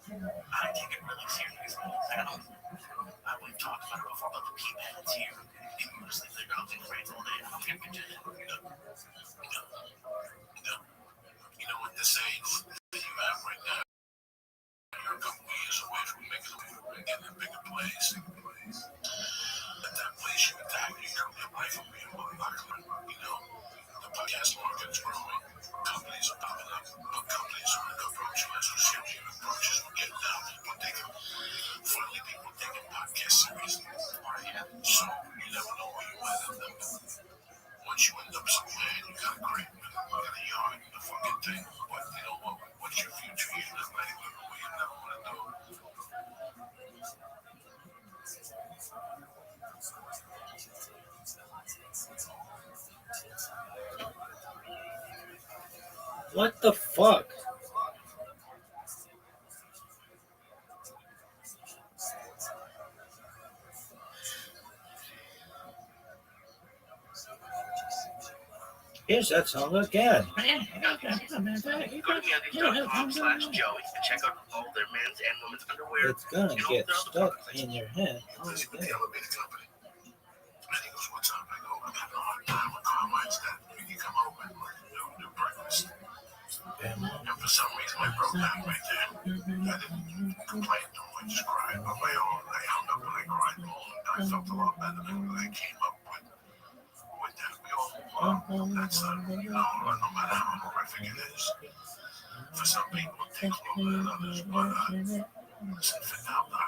I take it really seriously. We've talked about it before, but the pee pads here, people just leave their dogs in crates all day. I don't think I can do that. You know what this age that you have right now, you're a couple of years away from getting a bigger place. At that place you attack, you come your life will be a motherfucker. You know, the podcast market is growing. Companies are popping up. Companies are approaching us with serious approaches. We're getting out. Finally, people taking podcast seriously. So you never know where you might end up. Once you end up somewhere, you got a crate, you got a yard, a fucking thing. But you know what? What's your future? You're not ready to go where you never want to do. What the fuck? Here's that song again. Go to meandies.com/Joey and check out all their men's and women's underwear. It's gonna get stuck in your head. This is with the elevator company. And he goes, what's up? I go, I'm having a hard time with Carmine's that when you come over and do breakfast. And for some reason, I broke down right there. I didn't complain to him. I just cried on my own. I hung up and I cried more. And I felt a lot better than when I came up with that. We all move on. That's no matter how horrific it is. For some people, it takes longer than others. But listen, for now, my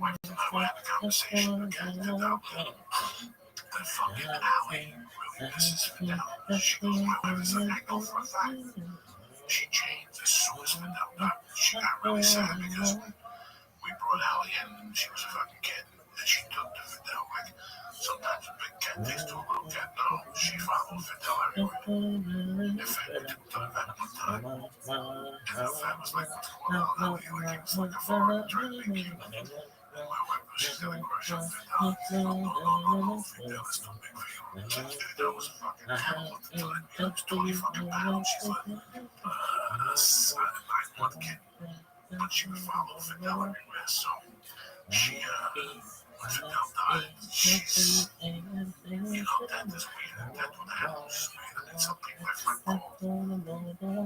wife and I had a conversation again. And that fucking alley really pisses me down. She goes, my wife is like, I know for a fact. She changed as soon as Fidel died. She got really sad because we brought Allie in and she was a fucking kid. And she took to Fidel like sometimes a big cat takes to a little cat. No, she followed Fidel everywhere. In fact, we took to the vet one time. And the vet was like, what's going on, Allie? Like, it was like a foreign trying to be cute. And my wife was, she's got a crush on Fidel. No, Fidel is too big for you. Fidel was a fucking camel at the time. He was 20 fucking pounds. She's like, a 9-month kid. But she would follow Fidel everywhere. So she, when Fidel died, she's, you know, death is weird. Death with animals is weird. And then some people, my friend called,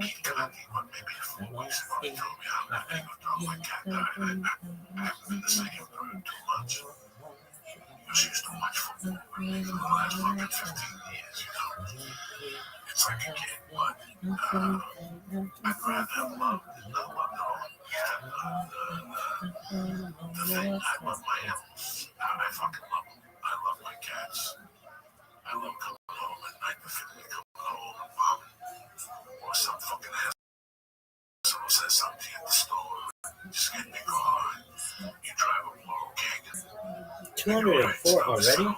he Gandhi, what, maybe 4 weeks ago, he told me I'm not going to go. My cat died. I haven't been the same for 2 months. She's too much for me for the last fucking 15 years, you know. It's like a kid, but I'd rather have love than not love at all. The thing, I love my animals. I fucking love them. I love my cats. I love coming home at night, preferably coming home and mom or some fucking asshole says something to you at the store. Just get in your car and you drive a moral king. 204 already?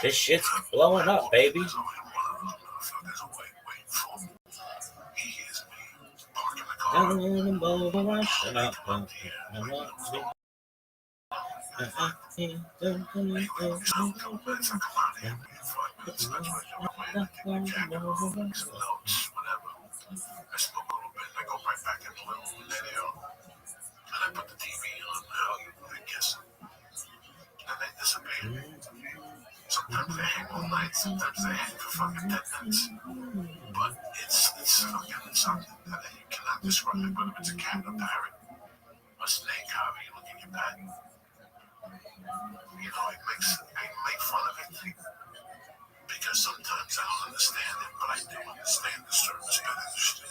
This shit's blowing up, baby. put the TV on now, I guess. And they disappear. Sometimes they hang all night, sometimes they hang for fucking 10 minutes. But it's fucking something that you cannot describe, whether it's a cat, a parrot, a snake, however you look at your pet. You know, I make fun of it because sometimes I don't understand it, but I do understand the service pet industry.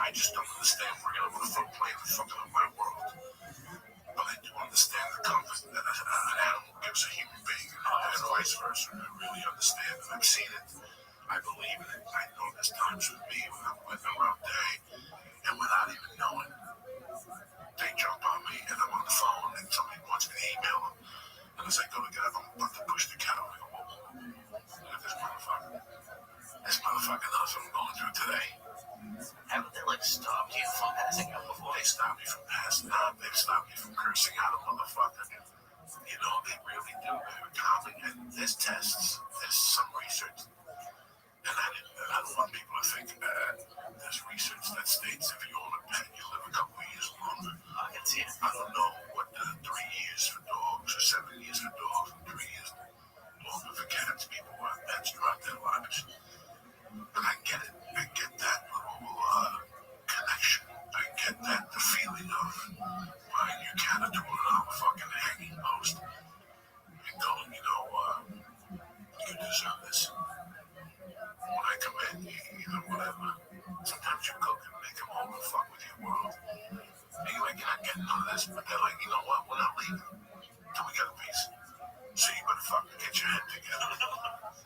I just don't understand where you're going to fuck playing the fucking on my world. But I do understand the comfort that an animal gives a human being, and vice versa. I really understand it. I've seen it. I believe in it. I know there's times with me when I'm with them all day, and without even knowing, they jump on me, and I'm on the phone, and somebody wants me to email them. And as I go to get up, I'm about to push the cat out. I go, whoa, look at this motherfucker. This motherfucker knows what I'm going through today. Haven't they like stopped you from passing out before? They stopped me from passing out. They've stopped me from cursing out a motherfucker. You know, they really do. They're calming. And there's tests. There's some research. And I don't want people to think there's research that states if you own a pet, you live a couple of years longer. I can see it. I don't know what 3 years for dogs or 7 years for dogs and 3 years longer for cats. People who have pets throughout their lives. But I get it. I get that little connection. I get that, the feeling of buying your cat a $200 fucking hanging post and going, you deserve this. When I come in, whatever. Sometimes you cook and they come home and fuck with your world. And you're like, you're not getting none of this. But they're like, you know what? We're not leaving till we get a piece. So you better fucking get your head together.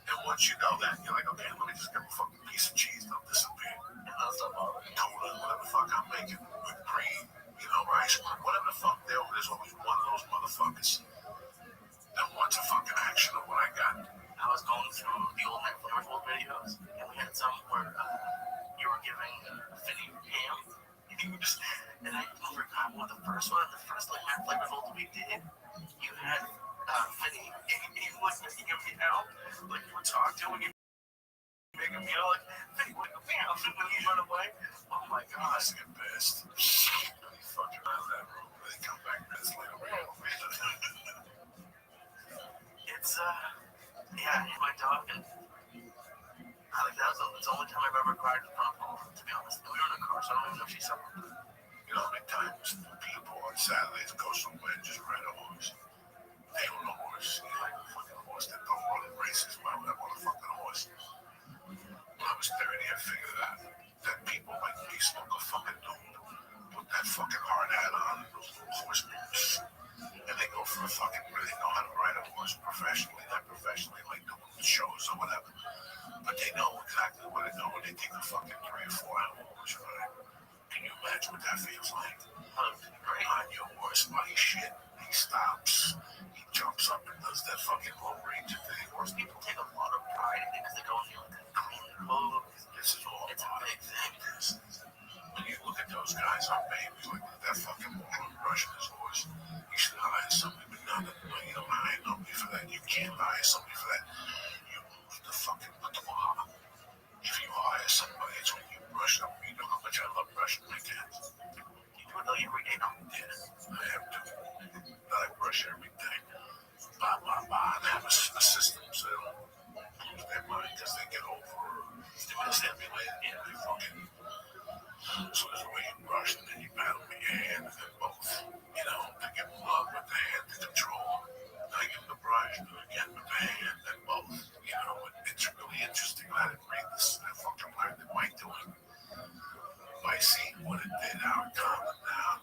And once you know that, you're like, okay, let me just get a fucking piece of cheese. They'll disappear. Tuna, whatever the fuck I'm making. Whipped cream, rice, whatever the fuck. There's always one of those motherfuckers that wants a fucking action of what I got. I was going through the old Night Flavors old videos, and we had some where you were giving Finny ham. And I forgot what the first like Night Flavors old we did. You had Finny, he was making a meow, like you would talk to when you make a meow, like Finny would go meow, and when he run away. Oh my gosh, That's the best. He fucking out of that room. They come back minutes later. It's yeah, my dog, and like that was the only time I've ever cried in front of her, to be honest. We were in a car, so I don't even know if she saw it. You know how many times people on Saturdays go somewhere and just rent a horse? They own a horse. You like a fucking horse that don't run in races. Why would I want a fucking horse? When I was 30, I figured out that people like me smoke a fucking dope, put that fucking hard hat on, those little horse boots, and they go for a fucking, really know how to ride a horse professionally, not professionally, like doing shows or whatever. But they know exactly what they're doing. They take a fucking 3 or 4 hour horse ride. Can you imagine what that feels like? On your horse, buddy shit. He stops. He jumps up and does that fucking low range thing. Horse people take a lot of pride in it because they go in like clean clothes. This is all It's a about big thing. when you look at those guys on babies, like that fucking moron brushing his horse, you should hire somebody, but not you don't hire nobody for that. You can't hire somebody for that. You lose the fucking boudoir. If you hire somebody, it's when you brush them. You know how much I love brushing my cats. You do it though every day, don't you? I have to. I brush every day. Blah, blah, blah. And have a system so they don't lose their mind because they get overstimulated. Yeah, they fucking. So there's a way you brush and then you paddle with your hand and then both. To give love with the hand to control. I give the brush, do it again with the hand and both. It's really interesting. I didn't read this. I fucking learned it by doing. By seeing what it did, how it calmed them down.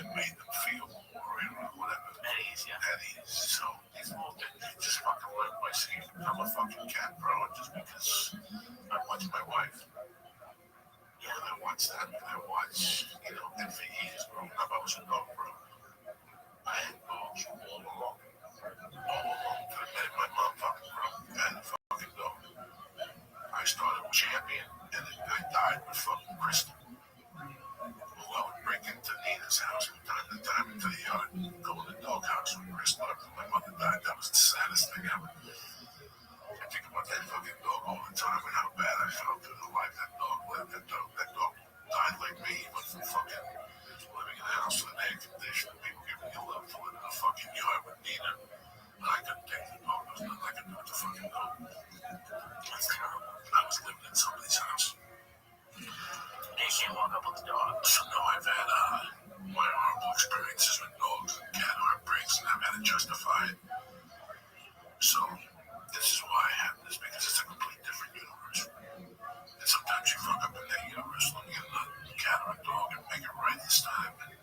It made them feel more, whatever. At ease, yeah. At ease. So these little things, they just fucking learn by seeing. I'm a fucking cat pro just because I watch my wife. Yeah, I watch that. I watch, and for years growing up, I was a dog pro. I had dogs all along. To the minute my mom fucking grew up, I had a fucking dog. I started with Champion, and then I died with fucking Crystal. Who I would bring into Nina's house from time to time into the yard, go in the doghouse with Crystal after my mother died. That was the saddest thing ever. I think about that fucking dog all the time and how bad I felt through the life that dog lived. That dog died like me. He went from fucking living in a house can't walk up with the dog. So no, I've had my horrible experiences with dogs and cat heartbreaks, and I've had to justify it. So this is why I have this, because it's a complete different universe. And sometimes you fuck up in that universe, let me get a cat or a dog and make it right this time. And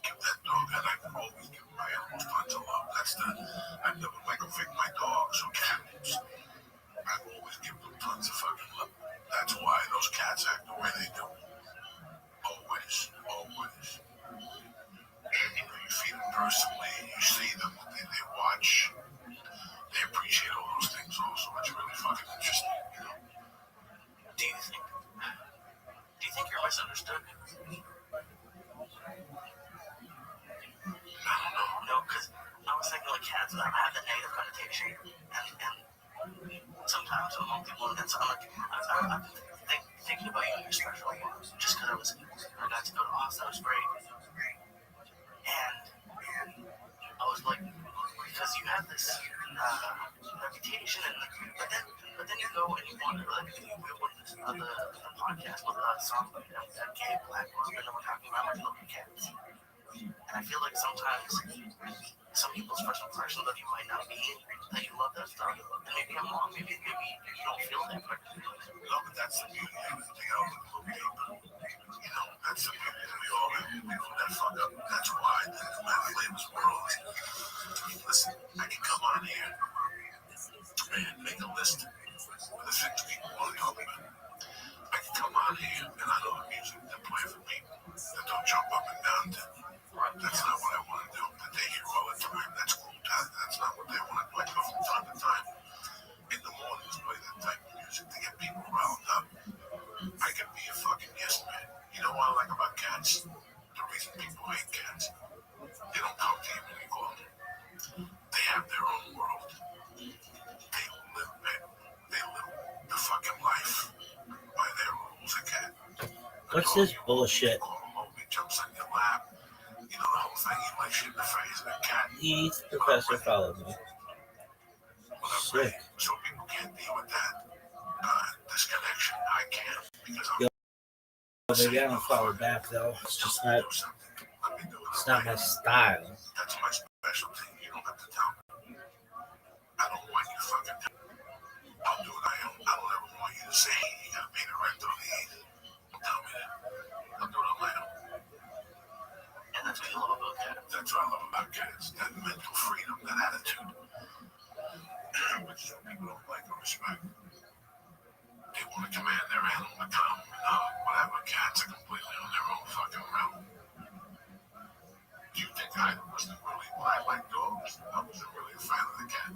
give that dog, and I've always given my animals tons of love. I've never evict my dogs or cats. I've always given them tons of fucking love. That's why those cats act the way they do. Always. And you feed them personally, you see them, they watch, they appreciate all those things also. It's really fucking interesting, you know. Do you think you're misunderstood? I don't know. No, because I was thinking like cats have the negative connotation, and sometimes among people, and so I've been thinking about you and your special just because I got to go to Austin, it was great, and I was like, because you have this reputation, but then you go and you wonder, like, you went to the podcast with a song like that gay black woman, and we're talking about like little cats. And I feel like sometimes some people's first impression of you might not be that you love that stuff. And maybe I'm wrong. Maybe you don't feel that, but No, but that's the beauty of everything else. You know, that's the beauty. We all have people that fuck up. That's why the man flavors world. Listen, I can come on here and make a list with the things people want to talk about. I can come on here and I know the music that play for people that don't jump up and down to. That's not what I want to do. That they hear all the time. That's cool. That's not what they want to play from time to time. In the mornings, play that type of music to get people riled up. I can be a fucking yes man. You know what I like about cats? The reason people hate cats, they don't come to you when you call them. They have their own world. They live the fucking life by their rules. A cat. What's this bullshit? Call him over, he jumps on your lap. You know, the whole thing, he likes you in the face. A cat. Please, Professor, follow me. Sick. So people can't deal with that disconnection. I can, because I'm Maybe I don't follow back though. It's just not. It's not my style. That's my specialty. You don't have to tell me. I don't want you to fucking tell me. I'll do what I am. I don't ever want you to say, hey, you gotta pay the rent on the 8th. Don't tell me that. I'll do it on my own. and that's what you love about cats. That's what I love about cats. That mental freedom, that attitude. Which some people don't like or respect. They want to command their animal to come and whatever. Cats are completely on their own fucking realm. Do you think I wasn't really, I like dogs. I wasn't really a fan of the cat.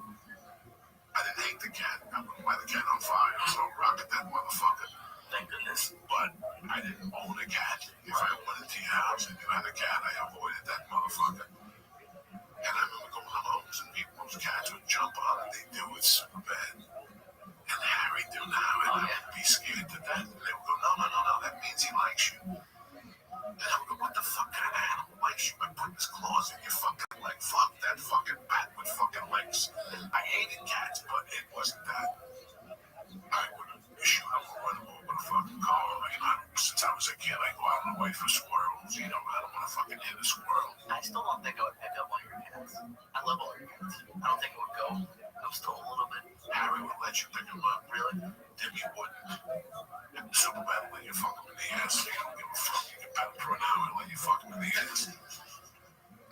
I didn't hate the cat. I wouldn't light the cat on fire, so rocket that motherfucker. Thank goodness. But I didn't own a cat. If I went into your house and you had a cat, I avoided that motherfucker. And I remember going to homes and people's cats would jump on and they do it super bad. And Harry do now, and I would be scared to death. And they would go, no, that means he likes you. And I would go, what the fuck kind of animal likes you by putting his claws in your fucking leg? Fuck that fucking bat with fucking legs. I hated cats, but it wasn't that. I would shoot him or run him over with a fucking car. Like, since I was a kid, I go out and wait for squirrels. You know, I don't want to fucking hit a squirrel. I still don't think I would pick up one of your cats. I love all your cats. I don't think it would go. I'm still a little bit. Harry would let you pick him up. Really? Debbie wouldn't. And Superman would let you fuck him in the ass. You don't give a fuck. You can pet him for an hour and let you fuck him in the ass.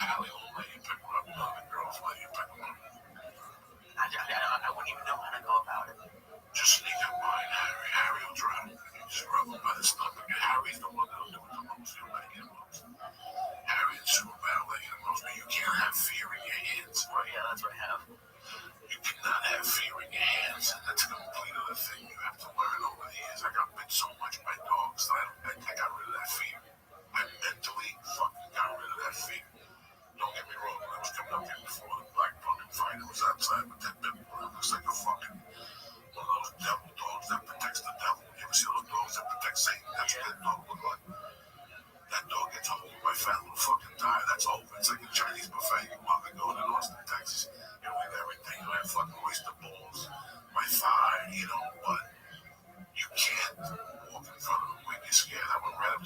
Allie won't let you pick him up. None of the girls let you pick him up. I wouldn't even know how to go about it. Just sneak up behind Harry. Harry will drown him. You just rub him by the stomach. And Harry's the one that'll do it the most. He'll let you the most. Harry and Superman will let you the most. But you can't have fear in your hands. Well, yeah, that's what I have. You cannot have fear in your hands, and that's a complete other thing you have to learn over the years. I got bit so much by dogs that I got rid of that fear. I mentally fucking got rid of that fear. Don't get me wrong, when I was coming up here before the black fucking fight, it was outside with that bit boy. It looks like a fucking one of those devil dogs that protects the devil. You ever see those dogs that protect Satan? That's what that dog look like. That dog gets a hold of my fat little fucking tire. That's over. It's like a Chinese buffet. You walk and go in Austin, Texas. You know, with everything. I have fucking oyster balls, my thigh, you know, but you can't walk in front of them when you're scared. I went right up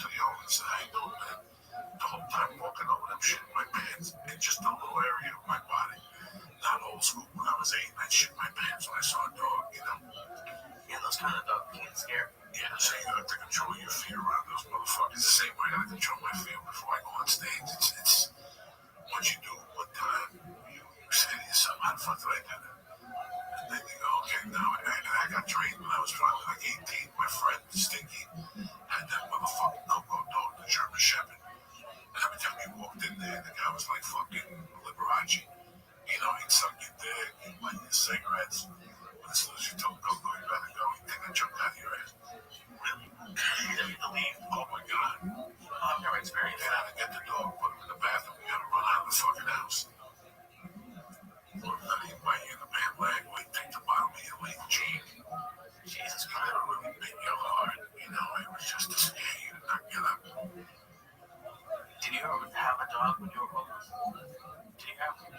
dog when you were homeless? Did you have? No.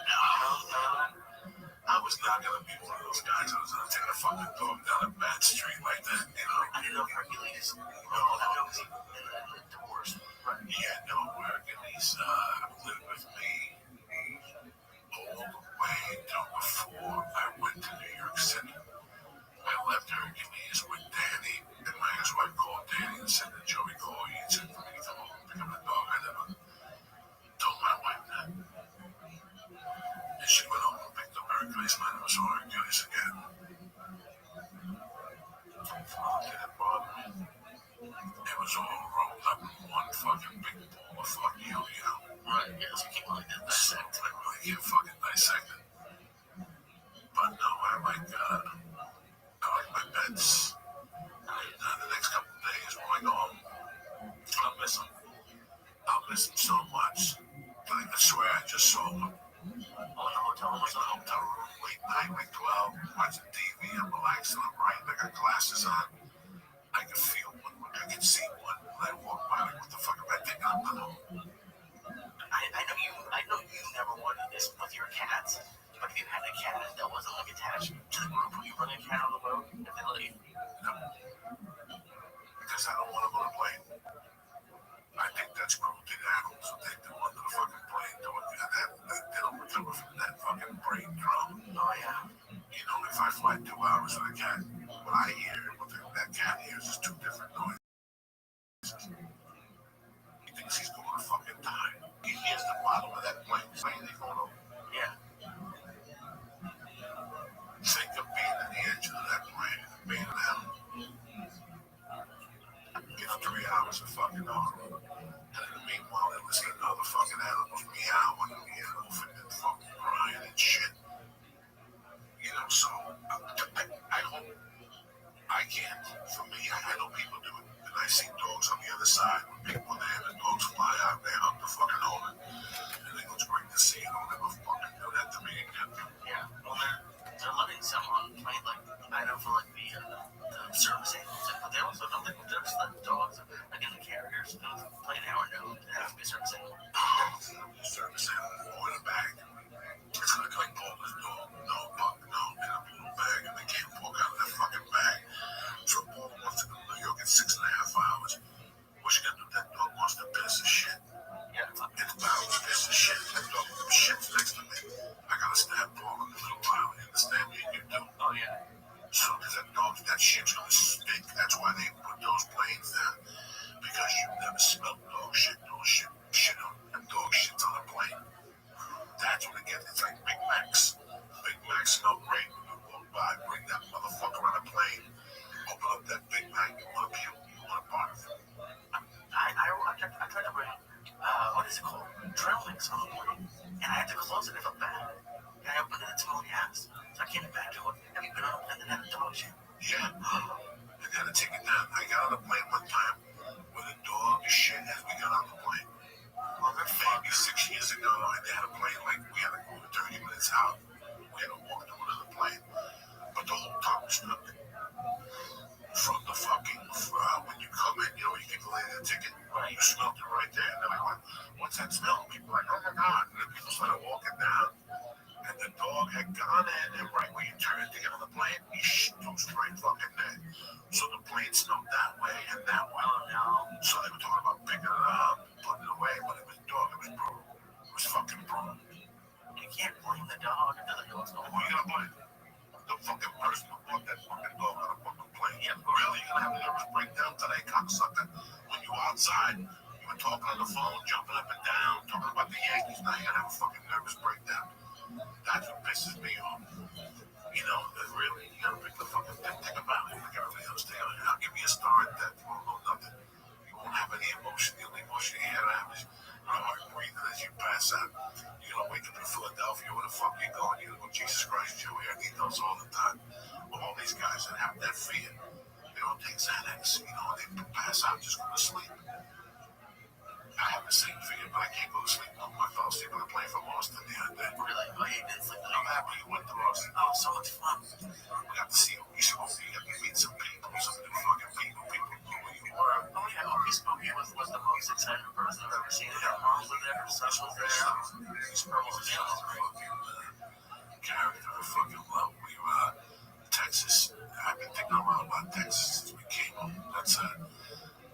I was not gonna be one of those guys that was gonna take a fucking dog down a bad street like that, you know. I didn't know if Hercules. No, Hercules divorced. Right. he had no Hercules lived with me all the way till before I went to New York City. I left Hercules with Danny, and my ex-wife called Danny and said that Joey called you and said for me to come home and pick up the dog. I never told my wife that. And she went home and picked up Hercules, and I never saw Hercules again. It didn't bother me. It was all rolled up in one fucking big ball of fucking yo-yo. Right. Yeah. So you can't really dissect. I really can't fucking dissect it. But no, I like my pets. The next couple of days when I go home, I'll miss them. I'll miss them so much. Like, I swear I just saw them. Oh, in the hotel room or In the something. hotel room, late night, like 12, watching TV, I'm relaxing, I'm writing, I got glasses on. I can feel one, I can see one. When I walk by, like, what the fuck am I thinking? I'm not home. I know you never wanted this with your cats, but if you had a cat that wasn't like attached to the group, would you bring a cat on the boat if they let you? No. Because I don't want them on a plane. I think that's cruelty to animals to take them onto the fucking plane. They don't recover from that fucking brain trauma. Oh yeah. You know, if I fly 2 hours with a cat, what I hear, what that cat hears is two different noises. He thinks he's going to fucking die. He hears the bottom of that plane saying he's going over. Yeah. Think of being at the edge of that plane and being in hell. It's 3 hours of fucking horror. And in the meanwhile, they're listening to other fucking animals meowing and the elephant and fucking crying and shit. You know, so I hope I can't. For me, I know people do it. And I see dogs on the other side when people are there and the dogs fly out, they hug the fucking owner. And they go, it's great to see you. Don't ever fucking do that to me again. Yeah. Well, they're letting some on the plane, like, I know for like the service animals, but they also don't think they're just letting dogs, like in the carriers, the plane now or no, it has to be a service animal. Service animal or in a bag. It's like Paul this dog. No, Buck, no, in a blue bag, and they can't walk out of that fucking bag. So Paul wants to go to New York in 6.5 hours. What you gonna do? That dog wants to piss his shit. Yeah. It's about to piss his shit. That dog shit's next to me. I gotta stab Paul in a little while. You understand me? You do. Oh yeah. So there's that dog, that shit's gonna stink. That's why they put those planes down. Because you've never smelled dog shit. Shit on dog shit's on a plane. That's what it gets. It's like Big Macs. Big Macs smell great when you walk by. Bring that motherfucker on a plane. Open up that Big Mac. You want to puke. You want to barf. I tried to bring, what is it called? Trail mix on the plane, and I had to close it. It felt bad. And I opened it, it's all gas. So I came back to it. Have you been on a plane that had a dog shit? Yeah. I gotta take it down. I got on a plane one time with a dog shit as we got on the plane. Well, they're Maybe 6 years ago, and they had a plane like we had to go 30 minutes out. We had to walk to another plane. But the whole top was stuck. From the fucking, when you come in, you know, you get the lady the ticket, right? You smelled it right there. And they're like, what's that smell? People are like, oh my God. And then people started walking down. And the dog had gone in, and right where you turn to get on the plane, he goes right fucking there. So the plane smelled that way and that way. Oh no. So they were talking about picking it up, putting it away, but it was dog. It was brutal. It was fucking brutal. You can't blame the dog. It doesn't know what's going Who are you on. gonna blame? The fucking person who brought that fucking dog on a fucking plane. Yeah, really? You're gonna have a nervous breakdown today, cocksucker? When you were outside, you were talking on the phone, jumping up and down, talking about the Yankees. Now you're gonna have a fucking nervous breakdown. That's what pisses me off. You know, really, you gotta pick the fucking thing about it. Like everybody else, I'll give you a star at that. You won't know nothing. You won't have any emotion. The only emotion you have is your heart breathing as you pass out. You're gonna wake up in Philadelphia. Where the fuck you going? You're gonna go, Jesus Christ, Joey. I need those all the time. All these guys that have that fear, they don't take Xanax. You know, they pass out, just go to sleep. I have the same fear, but I can't go to sleep. I fell asleep on a plane from Austin the other day. Really? Oh, you didn't sleep the I'm night? happy you went to Austin. Oh, so much fun. We got to see you. You should go. You got to meet some people, some new fucking people. People know who you Spooky was the most exciting person I've ever seen. Her mom was there, her son was there, her whole family was great. Character I fucking love. Texas. I've been thinking a lot about Texas since we came home.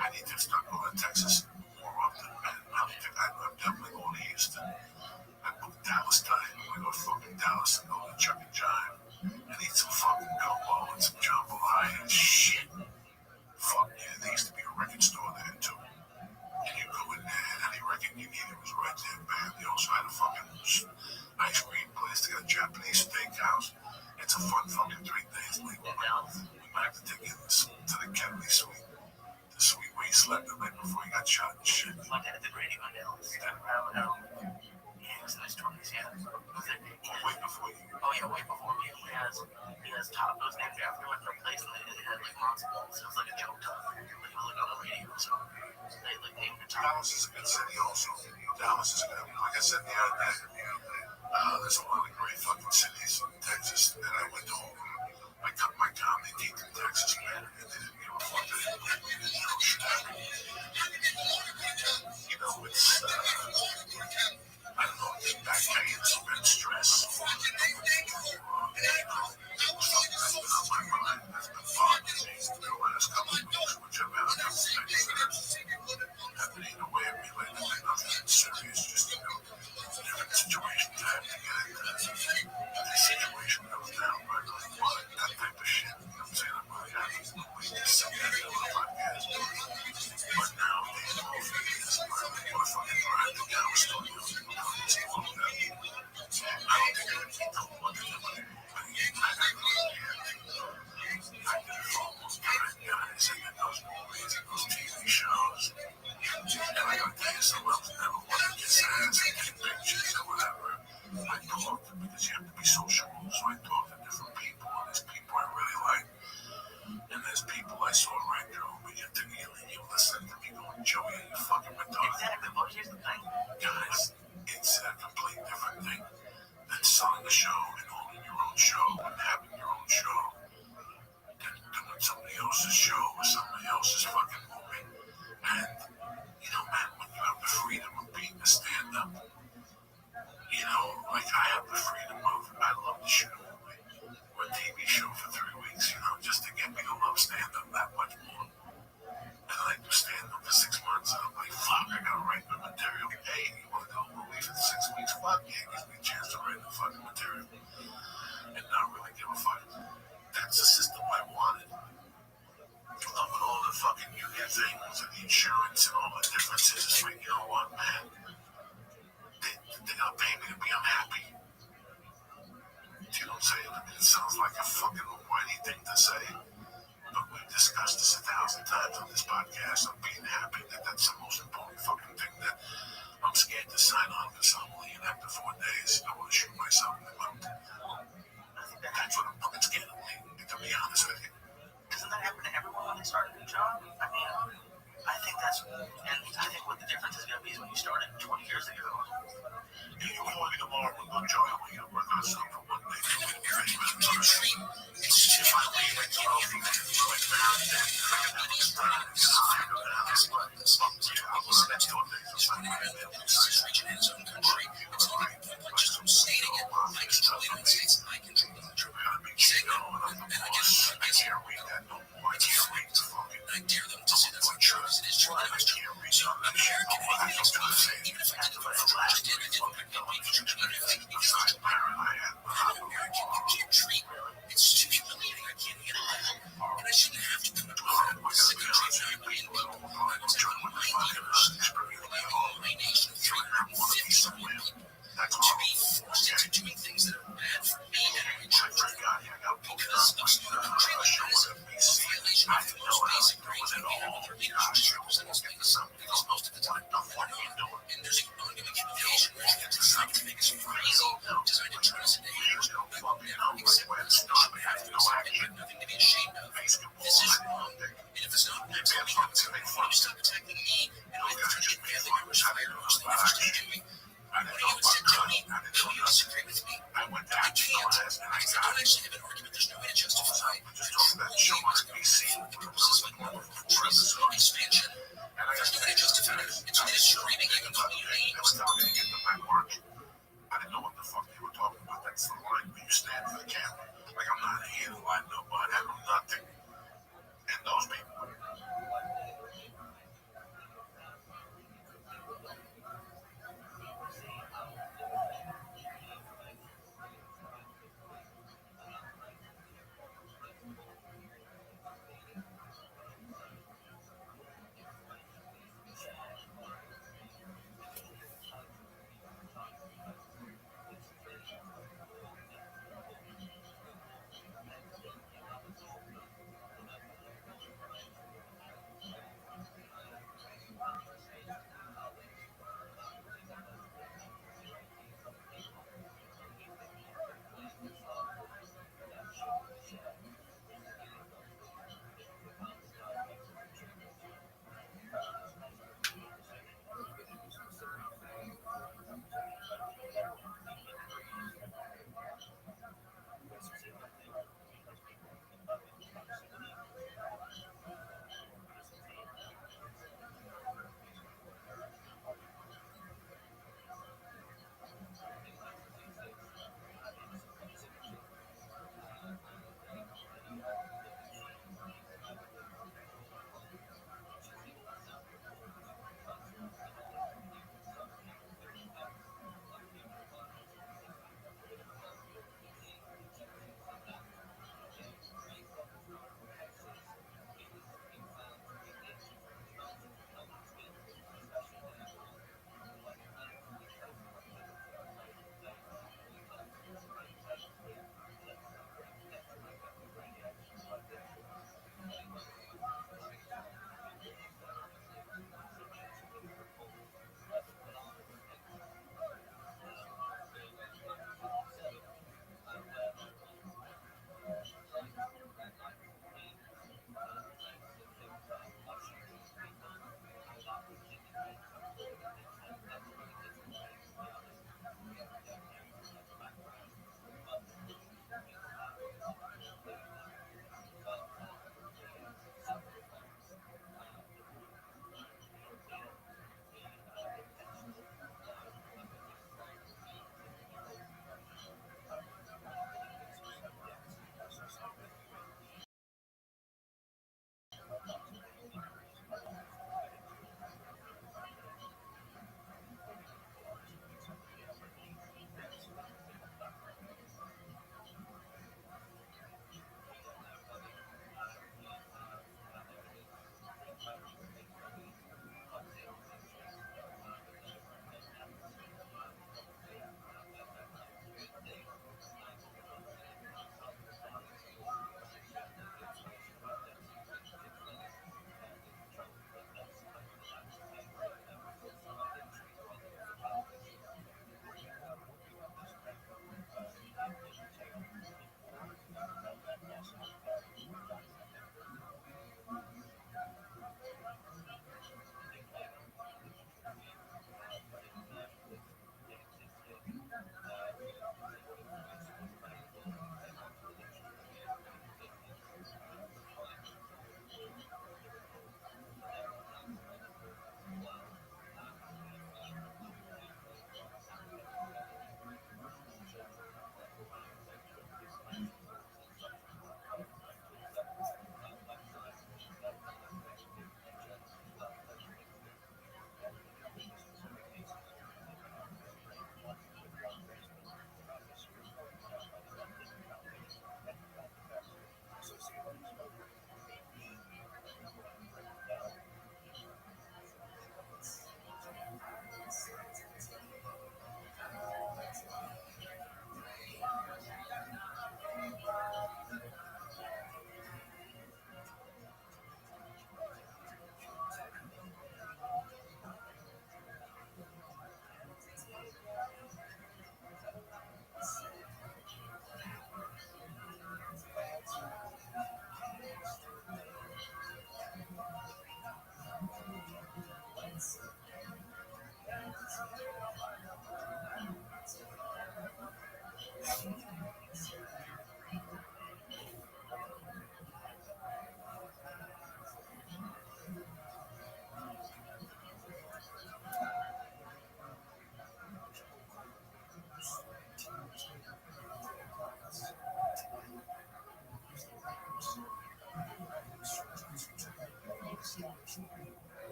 I need to start going to Texas more often. I'm definitely going to Houston. I booked Dallas time. We go to fucking Dallas and go to Chuck and Jive and eat some fucking gumbo and some jumbo high and shit. Fuck yeah, there used to be a record store there too. And you go in there and any record you needed was right there, man. They also had a fucking ice cream place. They got a Japanese steakhouse. It's a fun fucking 3 days. We might have to take you to the Kennedy Suite. The suite where he slept the night before he got shot and shit. My dad did radio on Dallas. Yeah, he was in his 20s, yeah. Way before you. Oh yeah, way before me. He has top. It was named after him. The place and it had like monster balls. It was like a joke top. Like it was like on the radio. So they like named it top. Dallas is a good city also. Dallas is a good. Like I said the other day, there's a lot of great fucking cities in Texas that I went to. I cut my comedy teeth in Texas, man, and they didn't give a fuck. They didn't know shit happened. You know, it's I don't know, it's back pain, it's been stress. Something that's been on my mind that's been bothering me the last couple of weeks, which I've had a couple of things that have been eating away at me lately. Nothing serious, just, different situations I have to get into. The situation goes down, right? That type of shit. You know what I'm saying? I'm really happy we just sit there and do a podcast. But now, the whole thing is, we're fucking driving down the studio. I don't think I can keep up with it. I did it for almost 9 guys and then those movies and those TV shows. And I gotta tell you something else. Never wanted to get ass and get pictures or whatever. I talked because you have to be sociable. So I talked to different people, and there's people I really like. And there's people I saw right through me. You listen to me going, Joey, are you fucking retarded? Exactly. Well, here's the thing. Guys, it's a complete different thing than selling a show and owning your own show and having your own show than doing somebody else's show or somebody else's fucking movie. And, man, when you have the freedom of being a stand-up, like I have the freedom of, I love to shoot a movie or a TV show for 3 weeks, just to get me to love stand-up that much more. And I do stand-up for 6 months, and I'm like, fuck, I gotta write the material. Hey, you wanna do a movie for 6 weeks? Fuck yeah, it gives me a chance to write the fucking material. And not really give a fuck. That's the system I wanted. With all the fucking union things and the insurance and all the differences, it's like, you know what, man? They gotta pay me to be unhappy. Do you know what I'm saying? I mean, it sounds like a fucking whiny thing to say. But we've discussed this 1,000 times on this podcast. I'm being happy that's the most important fucking thing that I'm scared to sign on for somebody, and after 4 days, I want to shoot myself in the mouth. That's what I'm fucking scared of, to be honest with you. Doesn't that happen to everyone when they start a new job? I mean, I think what the difference is going to be is when you started 20 years ago. You want me tomorrow, we'll go join me. We're going to suffer one day. If I leave it tomorrow, I'm going to marry them. I can have a start. I will spend 2 days of my life in this region in his own country. It's not just stating it. I control the United States and I control the country. And I can't read that no more. I can't read the fucking. I dare them to say that's not true. It is true. I can't read so American athletes do the same. Even if I did the first I did make American can't treat. It's too humiliating. I can't handle it. And I shouldn't have to put up with it. Sick of treating everybody in the world. My nation of 350 million people to be forced into doing things that are bad for me and my children because of some country like this, a violation of the most basic rights we have with our leaders just represent us being some because most of the time what are you doing? And there's an ongoing invasion where you have to make us crazy, designed to turn us into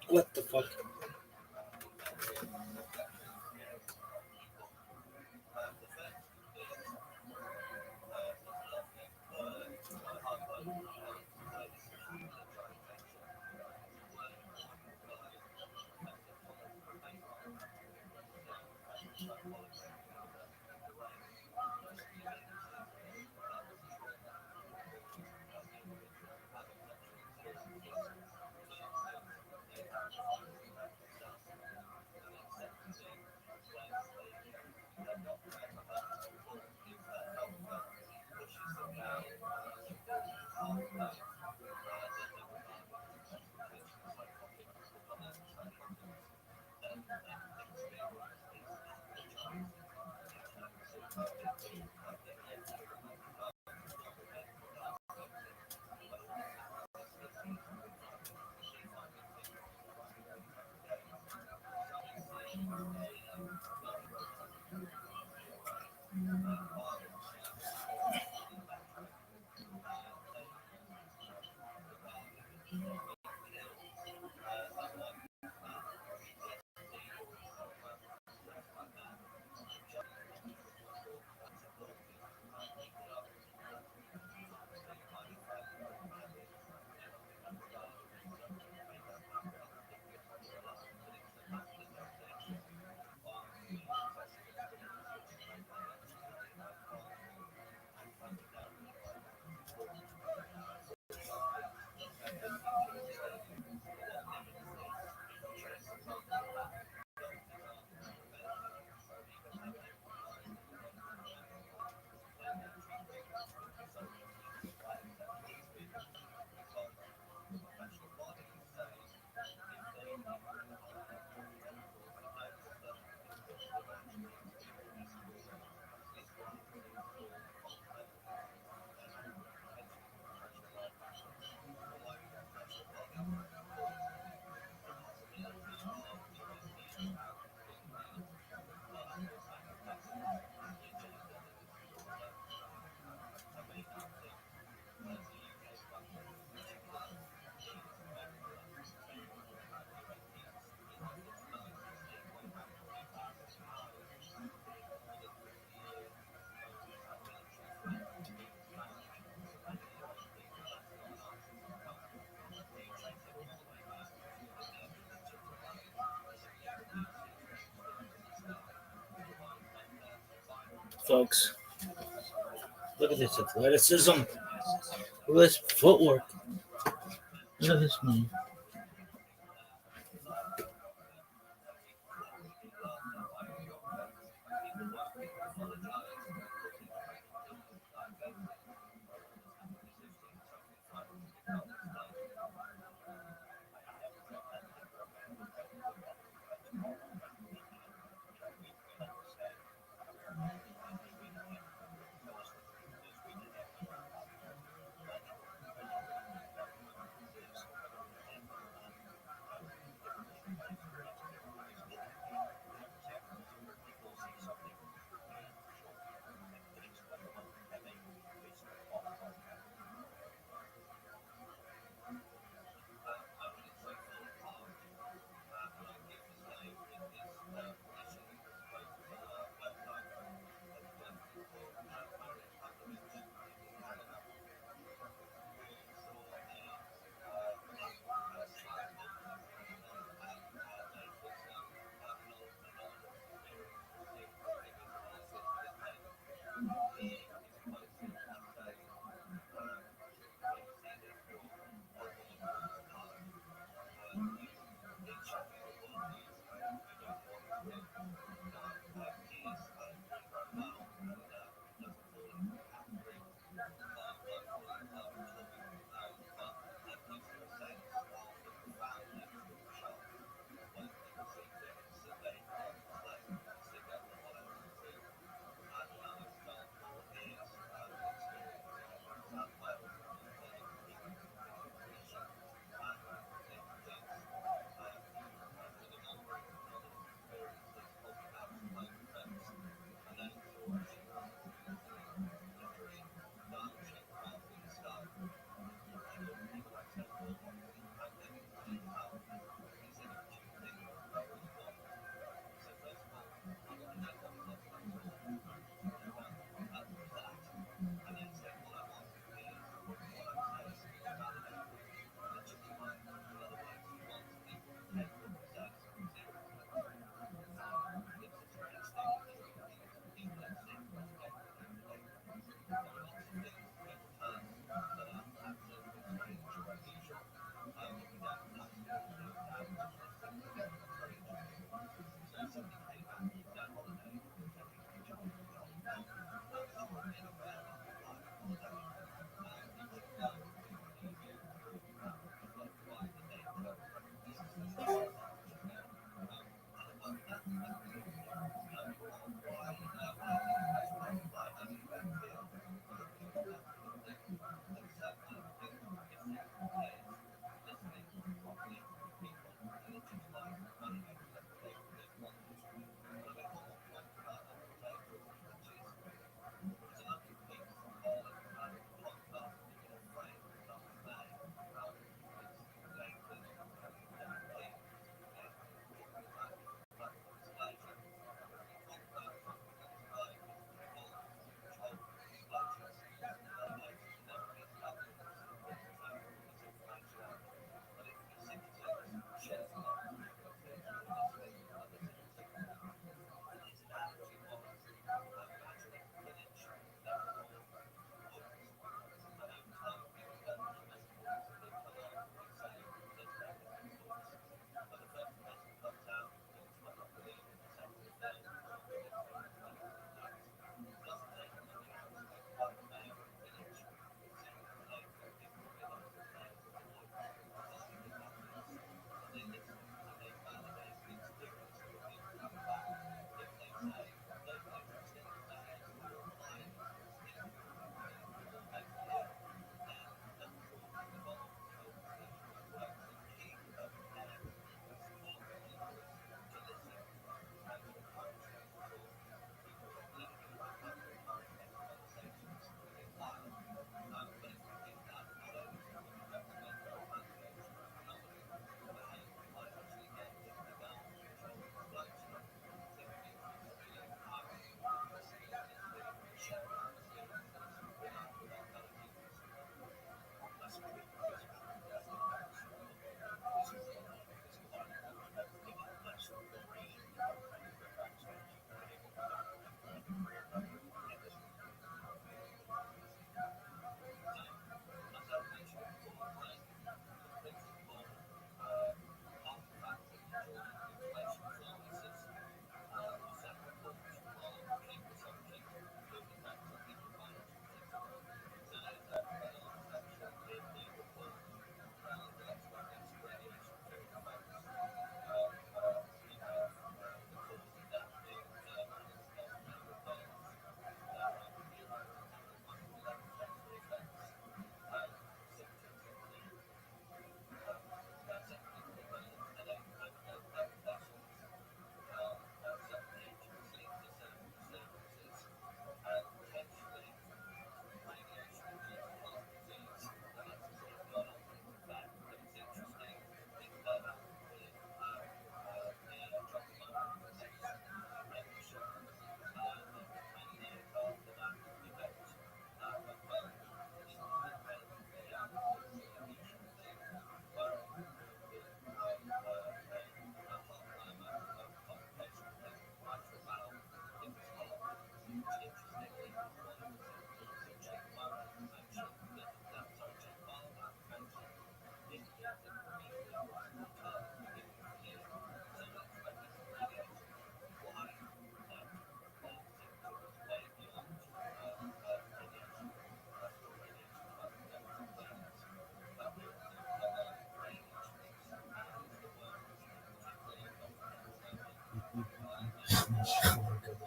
What the fuck? Folks, look at this athleticism. Look at this footwork. Look at this man.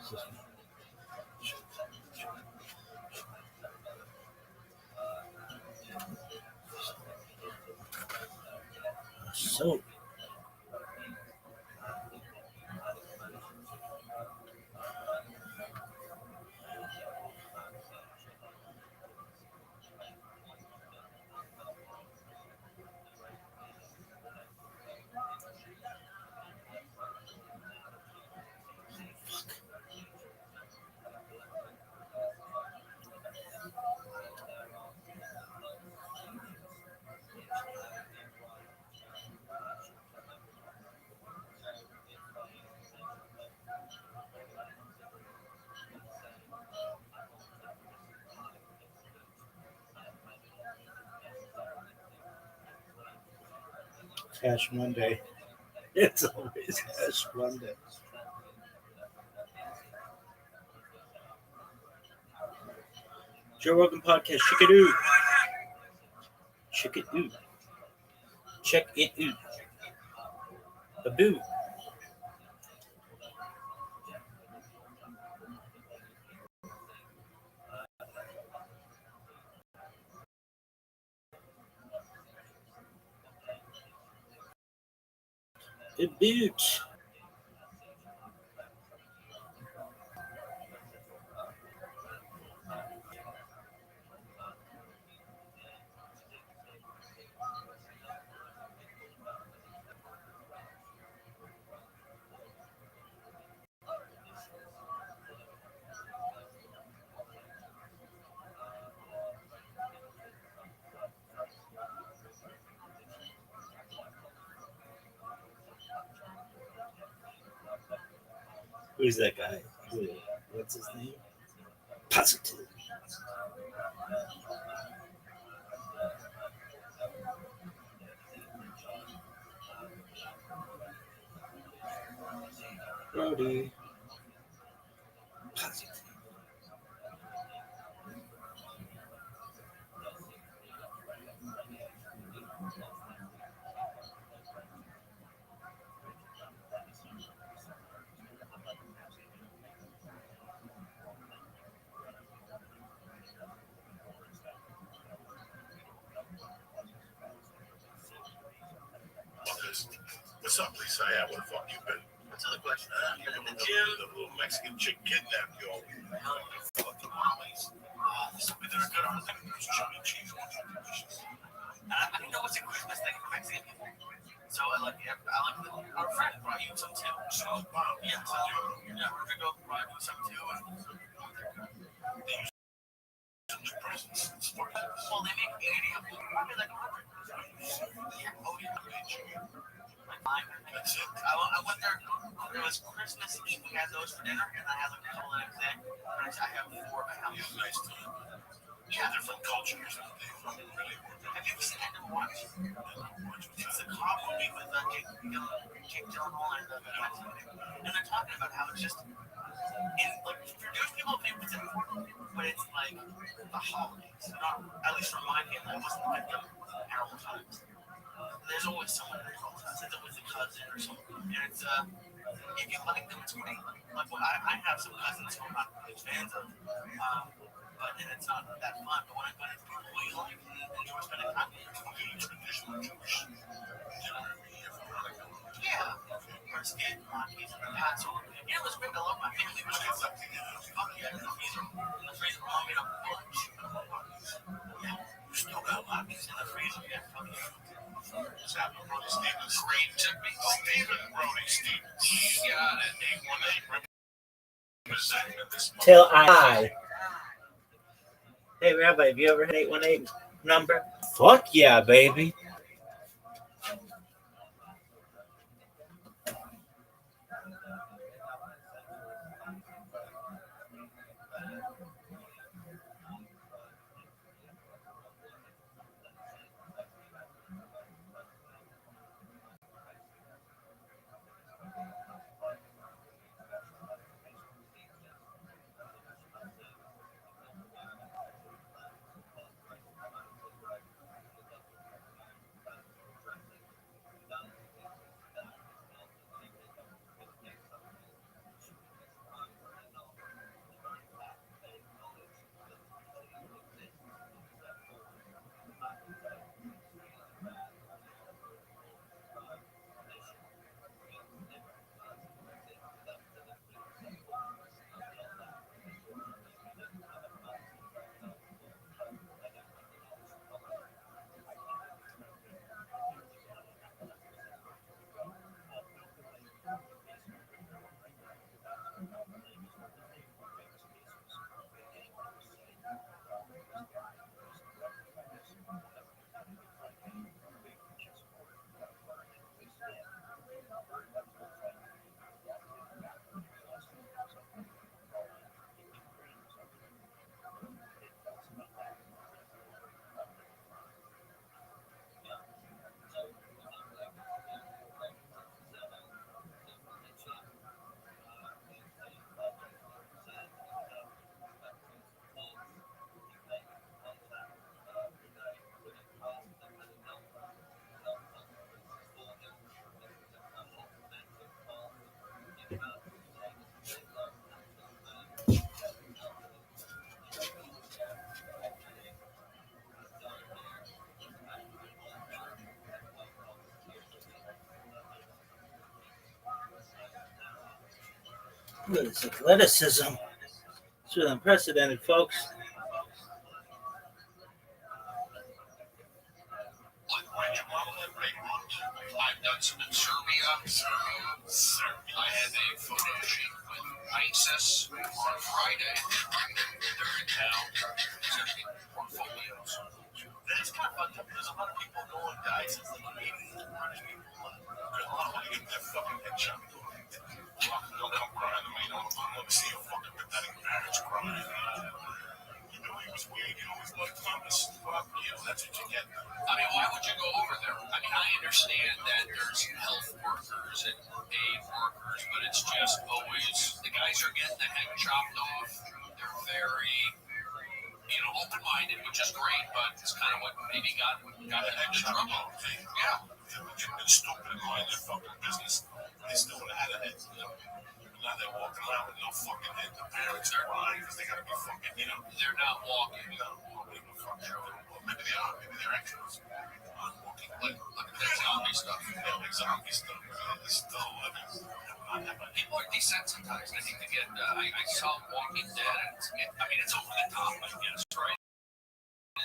So Cash Monday. It's always Cash Monday. Joe Rogan podcast. Check it out. Check it out. Check it out. A boo. A boot. Who's that guy? What's his name? Positive. Brody. Positive. What's up, Lisa? Yeah, where the fuck you been? What's the other question? Been in the gym. The little Mexican chick kidnapped you. Fucking always. This will be their good on those chili cheese ones are delicious. I didn't know it's a Christmas thing for Mexican people. So I like our friend brought you some too. So, wow. Yeah, so we're gonna go brought you some too. And the presents. Well, they make 80 of them, probably like 100. Yeah, oh yeah. That's it. I went there. It was Christmas Eve. We had those for dinner, and I had like a couple the next day. I have 4 at my house. You have a nice time. Yeah. Different cultures. They fucking really work. Have you ever seen End of Watch? It's the cop movie with Jake Gyllenhaal and and they're talking about how it's just like for Jewish people, maybe it's important, but it's like the holidays. Not at least from my family, it wasn't like the terrible times. There's always someone in the house. It's always a cousin or something. And it's if you like them, it's great. Like well, I have some cousins who I'm not huge fans of, but it's not that fun. But when it's people who you like and enjoy spending time with, it's fucking traditional Jewish dinner every year for Hanukkah. Yeah, brisket, monkeys, and that's all. You know, it's great. I love my family. But it's up to you. Fuck yeah, in the freezer, I'll made up lunch. Yeah, you still got monkeys in the freezer. Yeah, fuck yeah. What's happening, Brody Stevens? Great to be Steven Brody Stevens. Got it. 818 representing this month. Till I. Hey, Rabbi, have you ever had 818 number? Fuck yeah, baby. Look at this athleticism. It's really unprecedented, folks. I've done some in Serbia. I had a photo shoot with ISIS on Friday. They're in town. Sending portfolios. That's kind of fucked up because a lot of people go and die since like maybe a lot of people want to get that fucking headshot. They'll come crying to me. I want to see a fucking pathetic marriage crying. You know, he was weird. You know, he's like Thomas. You know, that's what you get. I mean, why would you go over there? I mean, I understand that there's health workers and aid workers, but it's just always the guys are getting the head chopped off. They're very, open-minded, which is great, but it's kind of what maybe got them into trouble. Yeah. They're stupid and mind their fucking business. They still would have had a head. Now they're walking around with no fucking head. The parents are lying because they gotta be fucking, they're not walking. Maybe they are. Maybe they're extras. Walking. Look at that zombie stuff. Yeah, like zombie stuff. It's still living. People are desensitized. I think to get. I saw Walking Dead. It's over the top, I guess, right?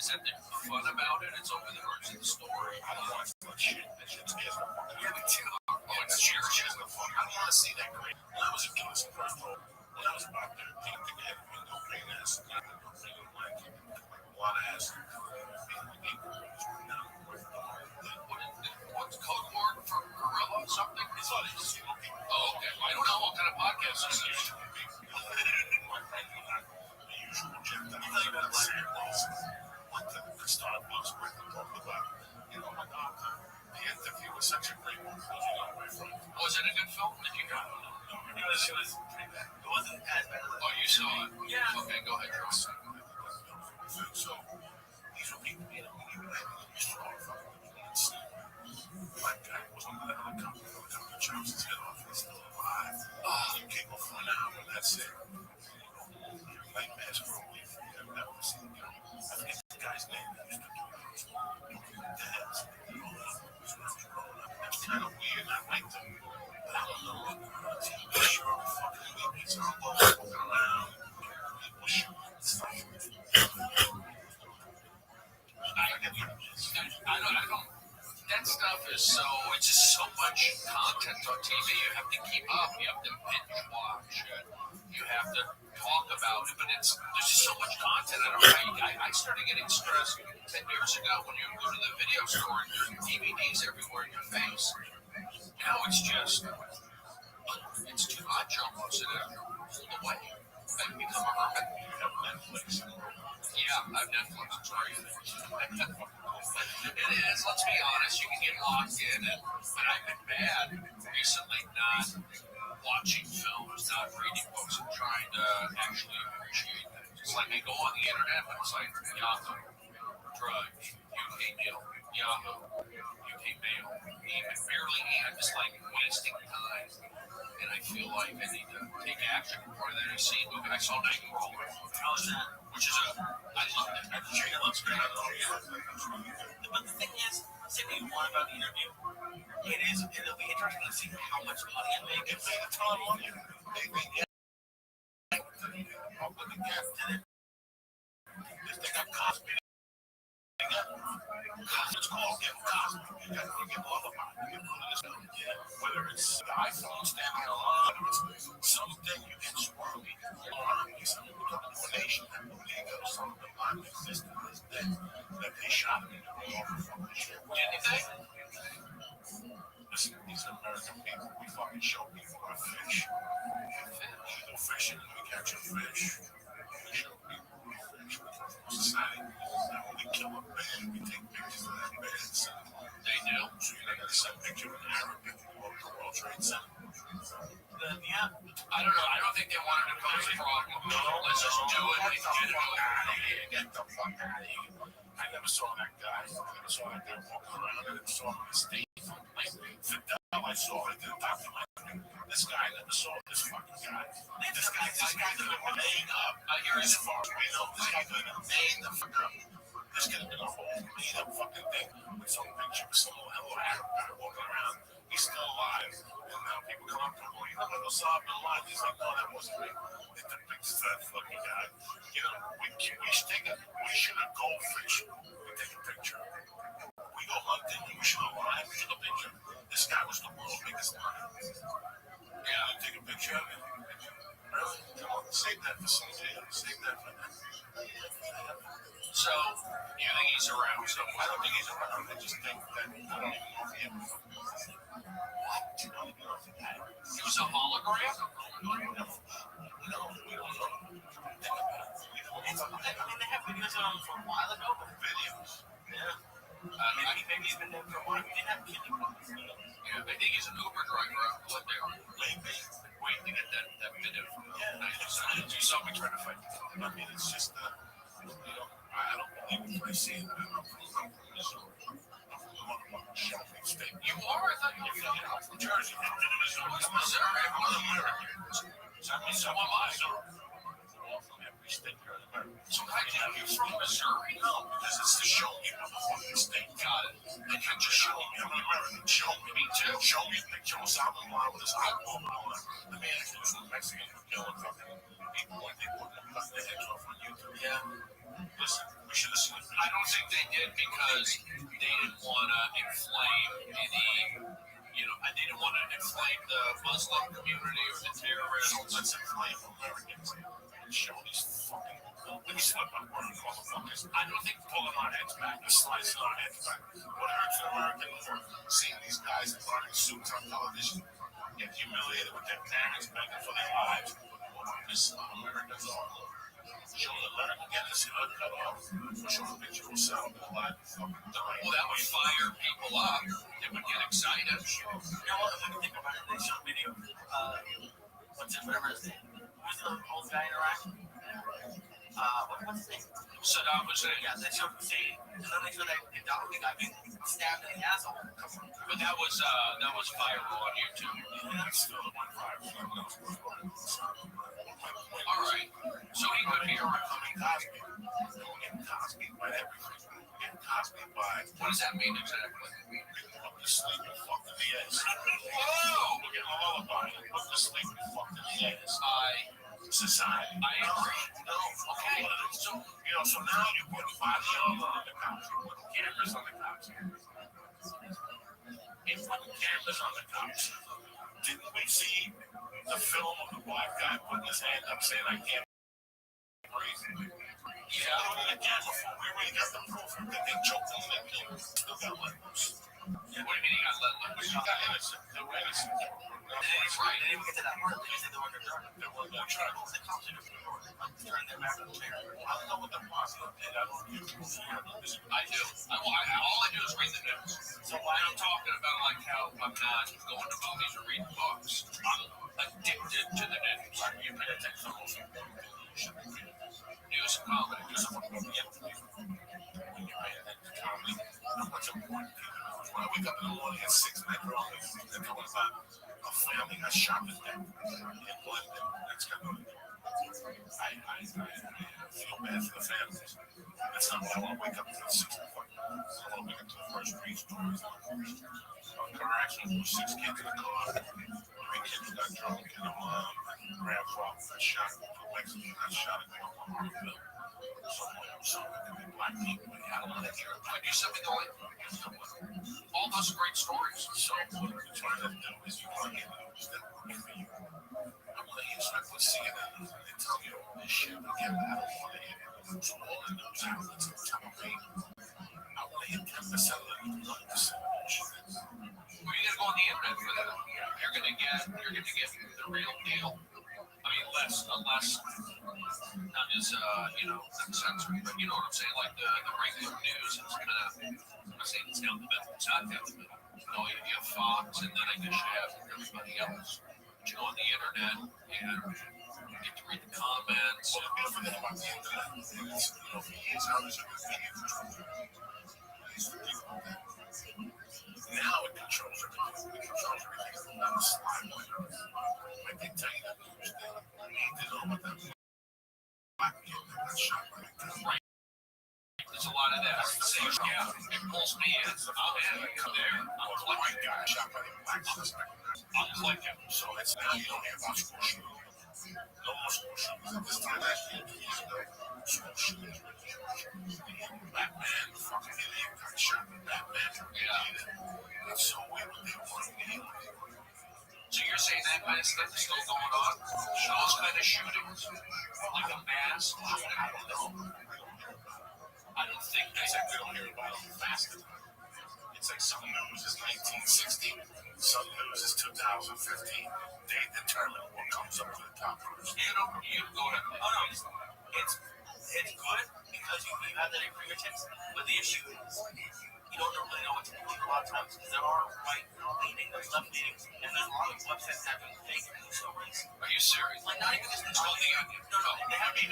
Is that the fun about it? It's over the words of the story. I don't watch that shit. That shit scares the fuck out of me. Yeah, me too. Oh, it's cheers. I don't want to see that great. When I was a kid, when I was about 13, they had no pain ass. No pain like a lot of ass. What's code word for gorilla or something? It's what it is. Oh, okay. I don't know what kind of podcast this is. My friend and I, the usual gym that I like to say went to the Starbucks where they talked about, my doctor. The interview was such a great one. Was it a good film? Did you go? No, it was pretty bad. It wasn't as bad. Oh, you saw it? Yeah. Okay, go ahead, Charles. So, these were people, strong fucking. My guy was on the helicopter chops his head off. He's still alive. You kick off for an hour, that's it. Nightmares for a week. I've never seen him. I forget the guy's name that used to do those. Dads. That's kind of weird. I like them. But I don't know what TV show fucking movies are walking around. People shooting stuff. I don't. That stuff is it's just so much content on TV. You have to keep up. You have to binge watch it. You have to talk about it. But there's just so much content. I started getting stressed 10 years ago when you go to the video store and there's DVDs everywhere in your face. Now it's just, it's too much almost. And I pulled away. I become a hermit. You have Netflix. Yeah, I have Netflix. It's great. It is. Let's be honest. You can get locked in, but I've been bad recently not watching films, not reading books, and trying to actually appreciate things. It's like I go on the internet, and it's like Yahoo, drugs, UK Mail, Yahoo, UK Mail, even barely, I'm just like wasting time. And I feel like I need to take action before that I see a movie. I saw Nightcrawler. How is that? Which is I loved it. It looks great. But the thing is, Sydney, more about the interview. It'll be interesting to see how much money it makes. It made a ton of money. They got Cosby. It's called Get Cosby. You get all of mine. You get all of this. Whether it's the iPhone standing alone, whether it's something you get swirly, or something with a donation that will make up some of the non-existent that they shot him in the room from the ship. Anything? Listen, these American people, we fucking show people how to fish. We go fishing and we catch a fish. We show people how to fish. We come from society. Now when we kill a bear, we take pictures of that bear and send them. They do. So you're not going to send a picture of an Arab picking you up at the World Trade Center. Yeah. I don't know. I don't think they wanted to cause a problem. No. Let's just do it. Get it over. Get the fuck out of here. I never saw that guy. I never saw that guy walking around. I never saw him on the stage. Like Fidel, I saw it in the documentary. This guy, I never saw this fucking guy. This guy could have been made up. Here as far as we know, this guy could have been made the fuck up. This could have been a whole made up fucking thing with some picture of some little Arab guy walking around. He's still alive. And now people come up to him, well, you know what Osama bin Laden. He's like, no, that wasn't me. It's the big fat fucking guy. You know, we shoot a goldfish. We take a picture. We go hunting. We shoot a lion. We take a picture. This guy was the world's biggest lion. Yeah, I take a picture of it. Really? Come on, save that for someday. Save that for that. So, you think he's around? So I don't think he's around. I just think that I don't even know if he ever. What? I don't even know if he had. He was a hologram? No, we don't know. Think about it. I mean, they have videos on him for a while ago, but videos. Yeah. Maybe he's been there for a while. He didn't have kidney problems. Yeah, I think he's an Uber driver out of there. Maybe. Wait to get that video from him. Yeah, you saw me trying to fight. I mean, it's just, you know, I don't believe what I see. I'm from shopping state. You are? I thought you were from Jersey. Missouri. I'm American. So am I. From every state here in America. So how do you from Missouri? No, because it's the show me I'm a fucking state. Got it. And you just show me I'm an American. Show me. Me too. Show me a picture of Osama bin Laden with his eyeball on. The man who's from Mexican who's killing fucking people when they put their heads off on YouTube. Yeah. Listen, we should listen. I don't think they did because they didn't want to inflame any. You know, they didn't want to inflame the Muslim community or the terrorists. Let's inflame Americans and show these fucking. Let me slip up one of the motherfuckers. I don't think pulling our heads back, or slicing our heads back. What hurts an American more? Seeing these guys in wearing suits on television get humiliated with their parents begging for their lives. This Americans are. Showing America getting his head cut off. Showing a picture of himself alive fucking dying. Well, that would fire people up. They would get excited. You know what? Let me think about it. They showed video. What's it? Whatever his name. Who's the old guy in Iraq? What's his name? Saddam Hussein. Yeah, they showed Hussein. And then they showed that Gaddafi guy being stabbed in the asshole. But that was viral on YouTube. Yeah, that's still one viral. All right. So he could be around. Cosby. Cosby by everything. Cosby by. What does that mean exactly? Put to sleep and fucked in the ass. Whoa! We're getting a lullaby. Put to sleep and fucked in the ass. Society. I agree. No, okay. So, you know, so now you put a body on the couch. You put cameras on the couch. You put cameras on the couch. Didn't we see the film of the black guy putting his hand up saying, I can't breathe? Yeah, we need a camera phone. We already got the proof that they choked him and killed him. Still got let loose. What do you mean he got let loose? You got innocent. They were innocent. That's right. They didn't even get to that part. They said they were going to try. They were going to try. The cops are turning their back on the chair. I don't know what the positive did. I don't do. I do. All I do is read the news. So why I'm talking about like how I'm not going to movies or reading books. I'm addicted to the news. You pay attention to news and comedy. Do someone go get to you. When you pay attention to comedy, what's important to you? When I wake up in the morning at 6 and I throw on they're talking about a family got shot to death in London. That's kind of I feel bad for the families. That's not what I want to wake up to at 6 o'clock. I want to wake up to the first three stories. Car accident with 6 kids in the car. 3 kids got drunk and a mom and grandfather got shot. 2 Mexicans got shot at Harville. Somewhere could be black people. I don't want to hear it. But you said going. All those are great stories. So what we're trying to do is you want to get news that work for you. I want to hear stuff with CNN and tell you all this shit. Again, I don't want to hear it. So all the news outlets are telling me I want to hear 10% of the news, 90% of the shit. Well, you gotta go on the internet for that. You're gonna get the real deal. I mean, unless not as uncensored, but you know what I'm saying, like the regular news. It's kind of, I'm not saying it's down the middle. It's not down the middle. You know, you have Fox, and then I guess you have everybody else. But you go on the internet, and you get to read the comments. Well, the beautiful thing about the internet is, for years I was in the video control. Now it controls everything. It controls everything from the slide window. I can tell you that news thing. You need to know about that black kid that got shot by a gun. Right. There's a lot of that. Yeah, and pull tells me it's out there. I'm a white guy shot by the black suspect. I'm clicking, so it's now you don't hear about school shooting. No more school shootings. This time last year, 2 years ago, school shootings. Black man, fucking idiot, got shot. Black man, yeah. It's so weird when they want me. So you're saying that kind of stuff is still going on? Those kind of shootings? Like a mass shooting? I don't know. I don't think that's like we don't hear about them fast enough. It's like some news is 1960, some news is 2015. They determine what comes up to the top first. You go to, it's good because you have that at your fingertips, but the issue is you don't really know what to believe a lot of times because there are right leaning, there's left leaning, and there's a lot of websites that have fake news stories. Are you serious? Like not even just no, they have me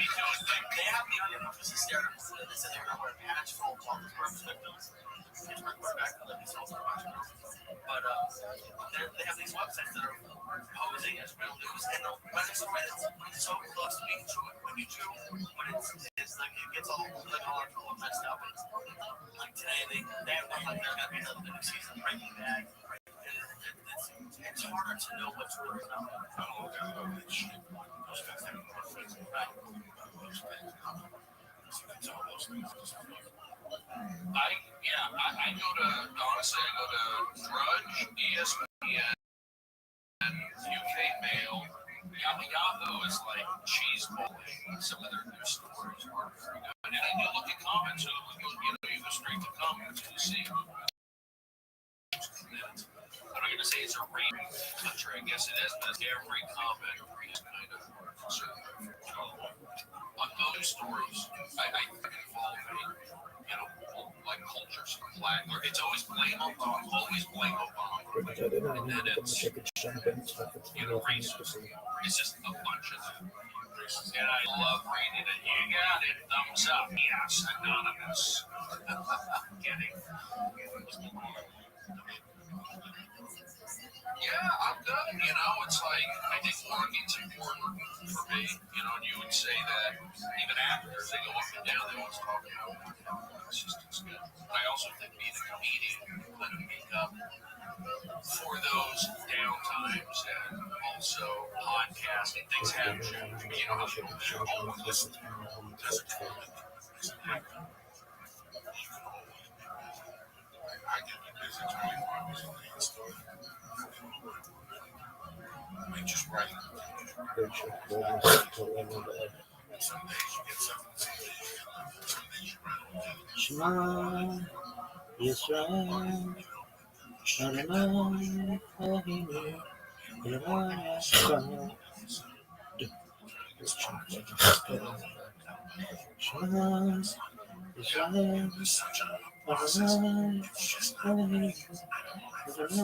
doing things. They have me on your office hysterical. They said they're going to wear a patch full of Pittsburgh victims. Pittsburgh quarterback that lives in but they have these websites that are posing as real news, and when it's so close to being true, when it's like it gets all messed up. Like today, they have one like there's gonna be another new season of Breaking Bad. It's harder to know what's real or not. I don't know that shit. Those guys have more friends than right. It's all those things. I go to honestly, I go to Drudge, ESPN, and UK Mail. Yahoo is like cheese balling. Some of their news stories are very good. And then you look at comments, you go straight to comments and you see. I'm not going to say it's a rating country, I guess it is, but every comment is kind of conservative. On those stories, I follow like cultures, flag, or it's always blame Obama, and then it's, racism. It's just a bunch of them. And I love reading it. You got it, thumbs up, yes, anonymous. Kidding. Yeah, I'm good. It's like, I think working's important for me. And you would say that even actors, they go up and down, they always talk about it's good. But I also think being a comedian, kind of make up for those down times, and also podcasting, things have changed. How people always listen to as a comment. I get busy 24 hours a day. I just write. Some days you get something, some days you write. Shema Yisrael, Adonai Elohim, Adonai Echad. Shema Yisrael, Adonai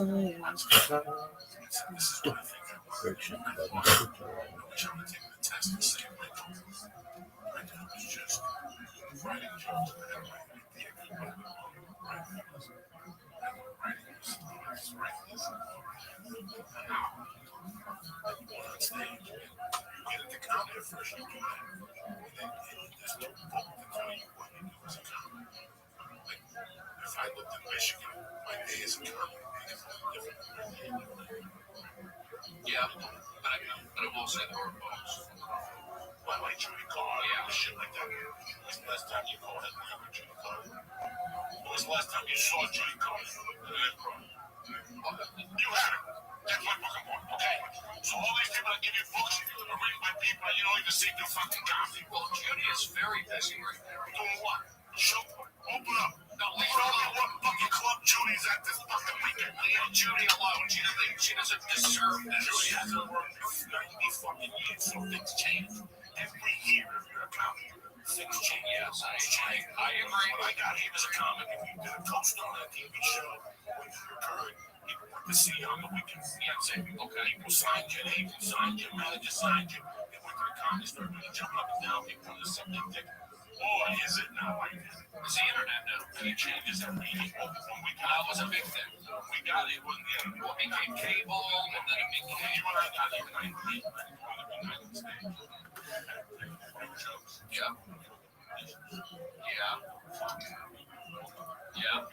Elohim, Adonai Echad. If I lived in Michigan, my days would come. Yeah, but I will say the word bones. Why like Judy Carr? Yeah, shit like that. When's the last time you called it Judy Carr? When was the last time you saw Judy Carr? You had it. That's my fucking point, okay? So all these people that give you books are written by people that you don't even see do fucking comedy. Well, Judy is very busy right now. Doing what? Show. Open up. No, leave her alone. What fucking club Judy's at this fucking weekend? Leave Judy alone. She doesn't deserve this. Judy hasn't worked in 90 fucking years, so things change. Every year, if you're a comic, things change. Yes, I agree. What I got here is a comic. If you did a co-star on a TV show, when you occurred, people want to see you on the weekend. Yeah, say, okay, people signed you, the agent signed you, manager signed you. They went to the comedy store, really jumping up and down. People want to see their dick. Or is it not like that? It's the internet now, and it changes every year. When we got, that was a big thing. We got it when it became cable, and then it became. You and I got it in 98. Yeah. Yeah. Yeah.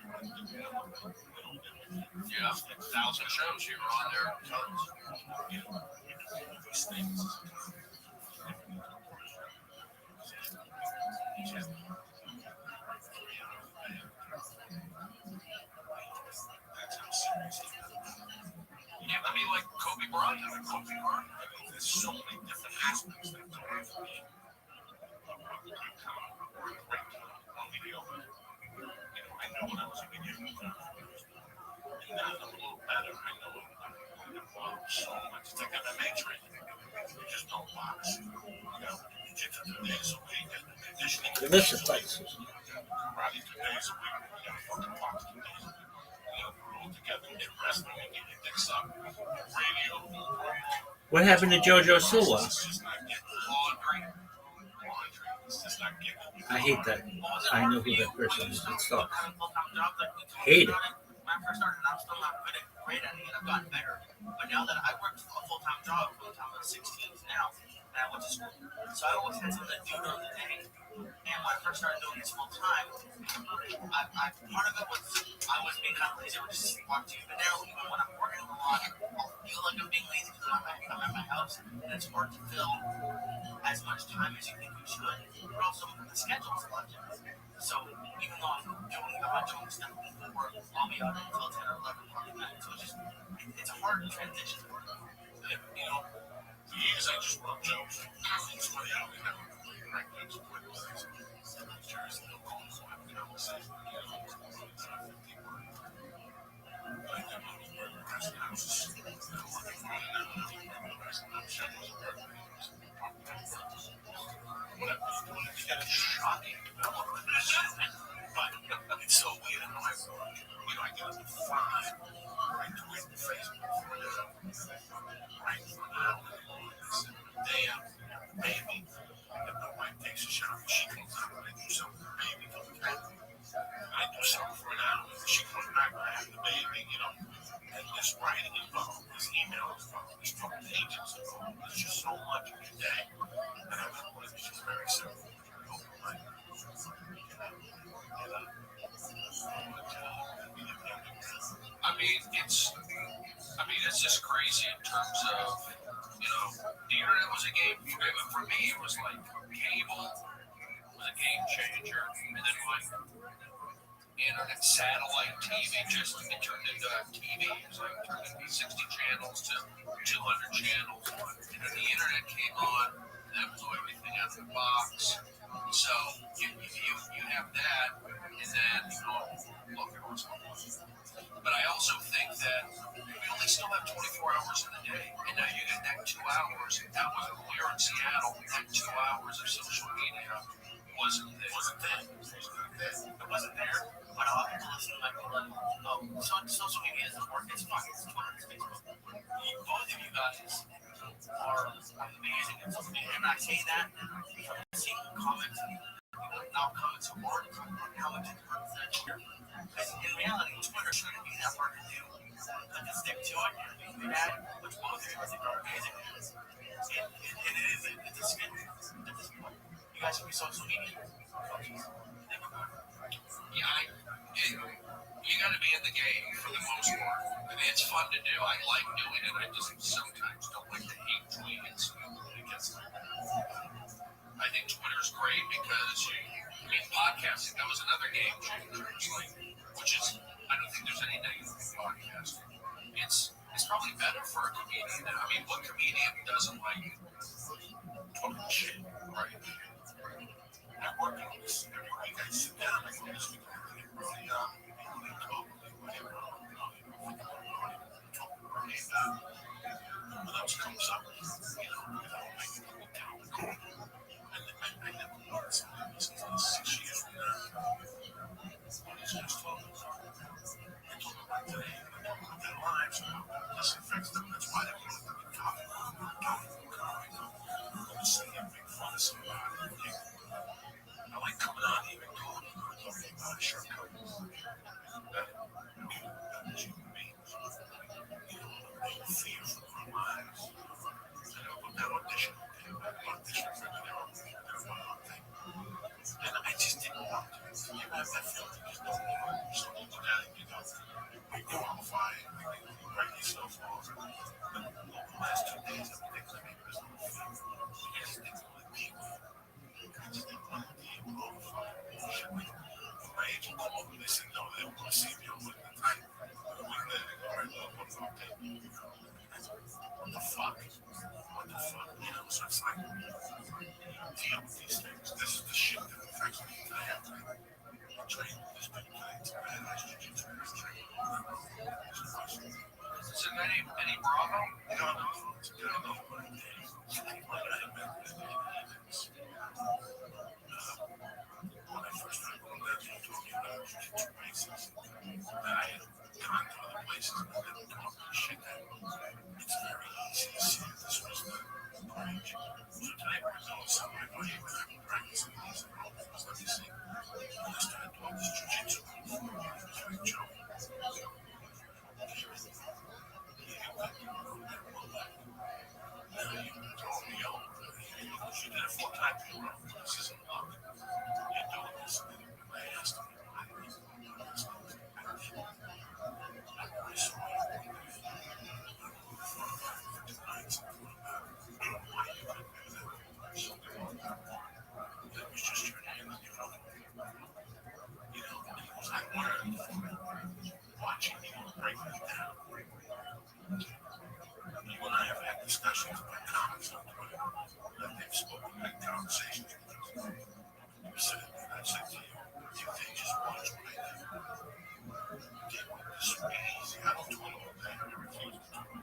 Yeah. 1,000 shows you were on there. Tons. Yeah, I mean, like Kobe Bryant. I mean, there's so many different aspects that to it. On video. I know when I was a kid, and now I'm a little better. I know so much. It's like MMA training. You just don't box. You get to 2 days a week and conditioning. The listen fights. Probably 2 days a week. Fucking box 2 days a week. We're all together in wrestling and getting dicks up. Radio. What happened to Jojo Silva? It's just not getting laundry. It's just not getting. I hate that. I know who that person is. It sucks. Hate it. When I first started, I was still not great at it. I've gotten better. But now that I work a full-time job, full-time at 16 now, and I went to school. So I always had something to do during the day. And when I first started doing this full-time, part of it was I was being kind of lazy. I would just watch TV. But now, even when I'm working a lot, I'll feel like I'm being lazy because I'm at my house. And it's hard to fill as much time as you think you should. But also, the schedule is a lot different. So even though I'm not doing stuff before, I'll be out until 10 or 11 o'clock at night. So it's a hard transition. For years I just wrote jokes. It's funny how we never write jokes with things. There's no goals to have conversations. Shocking. But it's so weird in my work. I get up at 5, right, tweet Facebook, right now. Damn, baby. If my wife takes a shower, she comes out and I do something for the baby. I do something for an hour. She comes back, I have the baby, and this writing involved, this email involved, this fucking pages involved. There's just so much in a day. And I mean, it's just very simple. It's just crazy in terms of, the internet was a game. For me, it was like cable was a game changer, and then like internet satellite TV it turned into TV. It's like turned into 60 channels to 200 channels, and then the internet came on. That blew everything out of the box. So you have that, and then look at what's going on. But I also think that we only still have 24 hours in the day, and now you get that 2 hours. That was we're in Seattle. That 2 hours of social media wasn't there. It wasn't there. But a lot of people listen to my people social media doesn't work. It's fucking Twitter, it's Facebook. Both of you guys are amazing at social media, and I say that from seeing comments. Now comments are more how much it hurts that Twitter. Because in reality, Twitter shouldn't be that hard to do. But to stick to it and be good at it, which both of you I think are amazing at. And it is, it's a skill at this point. You guys should be social media coaches. Yeah, you got to be in the game for the most part. I mean, it's fun to do. I like doing it. I just sometimes don't like the hate tweets. I think Twitter's great because podcasting, that was another game changer. Which is, I don't think there's any negative in podcasting. It's probably better for a comedian. I mean, what comedian doesn't like talking shit, right? I'm working on this. You guys sit down and really talk. When those comes up, I never noticed this is 6 years from now. It's just 12 years old. I told them about today, their lives, this affects them. That's why they want to talk. They said no, they don't want to see me over the night. What the fuck? What the fuck? You know, so it's like, deal with these things. This is the shit that affects me today. I train with this big guy. It's a badass jiu-jitsu. Is there any Bravo? No, it's a good enough money. When I first started going back to talking about jiu-jitsu races, I had gone to other places and I didn't come up with shit that it's very easy to see that this was the bridge. So today we're doing something I don't even have practicing these because let me see. When I started doing this jiu-jitsu, it was like Joe. She did it 4 times in a row. This isn't luck. You're doing this. I asked him, why do you do this? I saw it. Why you couldn't do that? Something wrong. That was just your hand on your own. You know, because I learned watching you break it down. You and I have had discussions about comments on Twitter. That they've spoken in conversations with you. You said it, and I said to you, if they just watch what I do, this would be easy. I don't do it all day. I refuse to do it.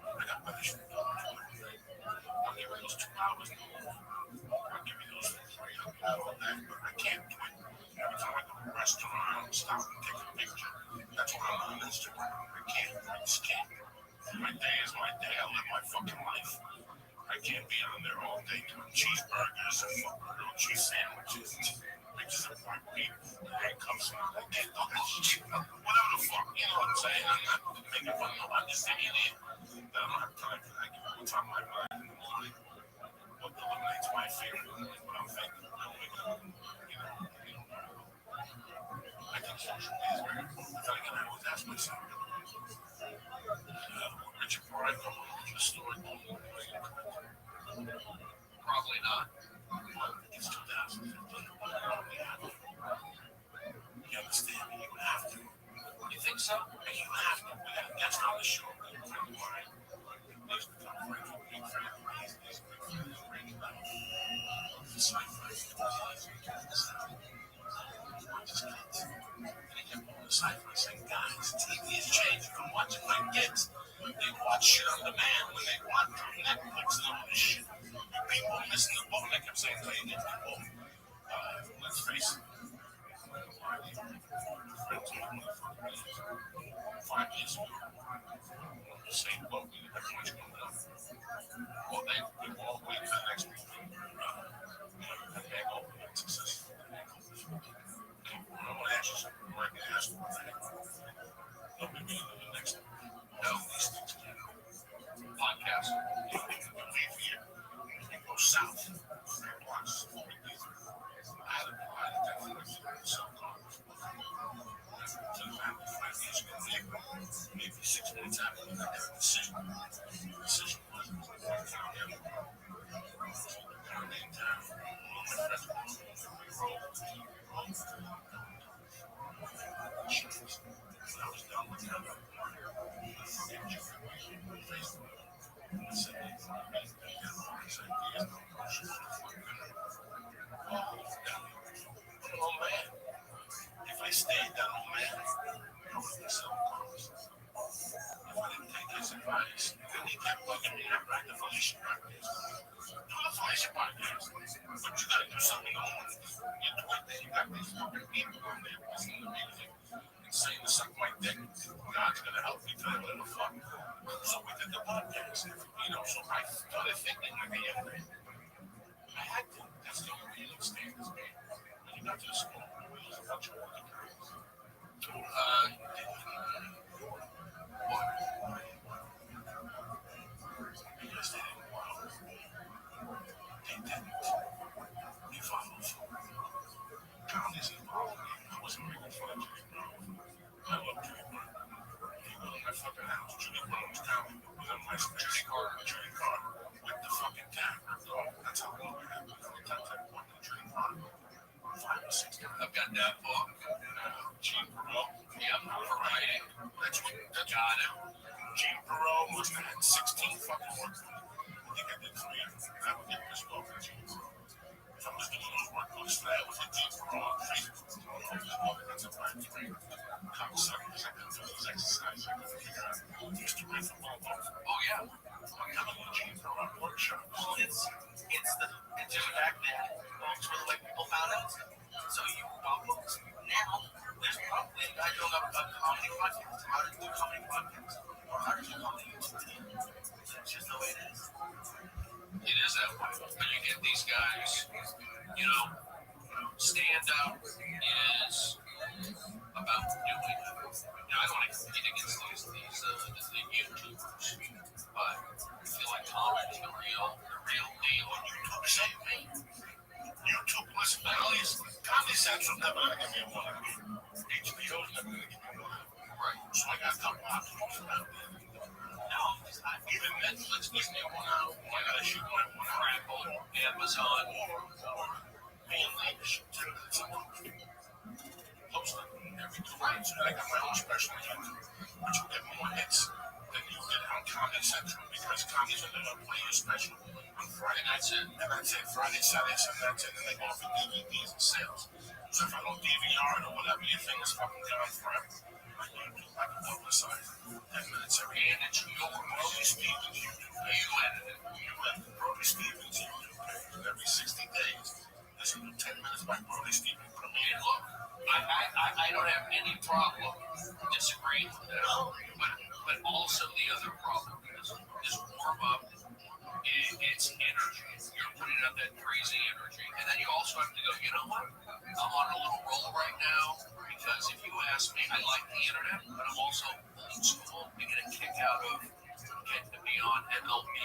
I got better shit to do. I'll give you those 2 hours. I'll give you those for free. I'll do it all day, but I can't do it. Every time I go to a restaurant, I'll stop and take a picture. That's what I'm on Instagram. I can't. I just can't. My day is my day. I live my fucking life. I can't be on there all day doing cheeseburgers and fucking grilled cheese sandwiches and pictures of my beef, handcuffs, and I can't do that shit. Whatever the fuck, you know what I'm saying? I'm not making fun of nobody. I'm just saying it. That I don't have time for that. What's on my mind in the morning? What eliminates my fear? What I'm thinking. You know. I think social media is very important. But again, I always ask myself, Richard, before I go to the store, Probably not. it's 2015. You understand me? You have to. You think so? You have to. We got a guest on the show. A friend of mine. He's become a friend of a big friend of mine. He's a big friend of mine. It's my friend. I say, guys, TV is changing. I'm watching my kids. They watch shit on demand when they watch Netflix and all this shit. People are missing the boat. I kept saying, hey, get the boat. Let's face it. 5 years ago, the same boat, we didn't have much going on. Well, we were all waiting for the next week. The bag opened and successful. I want to ask you something. I'm not going to ask for a thing. Nobody knew the next no, these things can podcast. You leave here and go south. 3 blocks. I had a definitely self-confidence. To the family 5 years ago, maybe 6 months after we got that decision. The decision was I found him. Down in town. All my friends were we rolled. When I was done with him, if I stayed that old man, I would be self-conscious. If I didn't take his advice, then he kept bugging me after I the Felicia podcast. Do the Felicia podcast. But you gotta do something in the morning. You do it, then you got these fucking people on there listening to music and saying to suck my dick. God's gonna help me tell you what the fuck. So we did the podcast. You know, so I started thinking like the young man. I had to. That's the only way you understand this man. When you got to the school, there was a bunch of working girls. Because they didn't want to. They didn't. They followed through. Comedies involved me. I wasn't making fun of Julie Brown. I love Julie Brown. He was in my fucking house. Julie Brown was down. Was on my Julie Carter with the fucking tag. That's how long I had. By the time I walked in Julie Carter, 5 or 6 times. I've got that book. Got him. Gene Perot must have had 16 fucking work. I think I did 3. I would get pissed off at Gene Perot. If I'm looking at those work books today, I was at Gene Perot on Facebook. That's a bad thing. Commissary, I can do these exercises. I can figure out who used to write for Volvo. Oh, yeah. I'm telling you, Gene Perot workshops. Well, it's just back then. Books were the way people found out. So you bought books. Now there's probably a guy doing a comedy podcast. How to do a comedy podcast, or how to do comedy. It's just the way it is. It is that way. But you get these guys, you know, stand up is about doing it. Now, I don't want to compete against the YouTubers, but I feel like comedy's the real deal. On YouTube, same thing. YouTube, listen, Comedy Central never gonna give me a one. HBO's never gonna give me a one. Right. So I got a couple options about that. No, Even Netflix gives me a 1 hour. I gotta shoot my 1 hour. Apple, Amazon, me and Lane shoot 10 minutes a month. Post it every 2 weeks. I got my own special on YouTube, which will get more hits than you get on Comedy Central because Comedy Central will play your special on Friday nights. And that's it. Friday, Saturday, Sunday, that's it. And they go for DVDs and sales. So if I don't DVR it or whatever, your thing is fucking gone forever. I can publicize 10 minutes every day. And it's your Brody Stevens YouTube page. You edit it. You edit Brody Stevens YouTube page. And every 60 days, listen to 10 minutes by Brody Stevens. Put me in. Look, I don't have any problem disagreeing with that. But also the other problem is warm up. It's energy. You're putting out that crazy energy. And then you also have to go, you know what? I'm on a little roll right now because if you ask me, I like the internet, but I'm also old school. You get a kick out of getting to be on MLB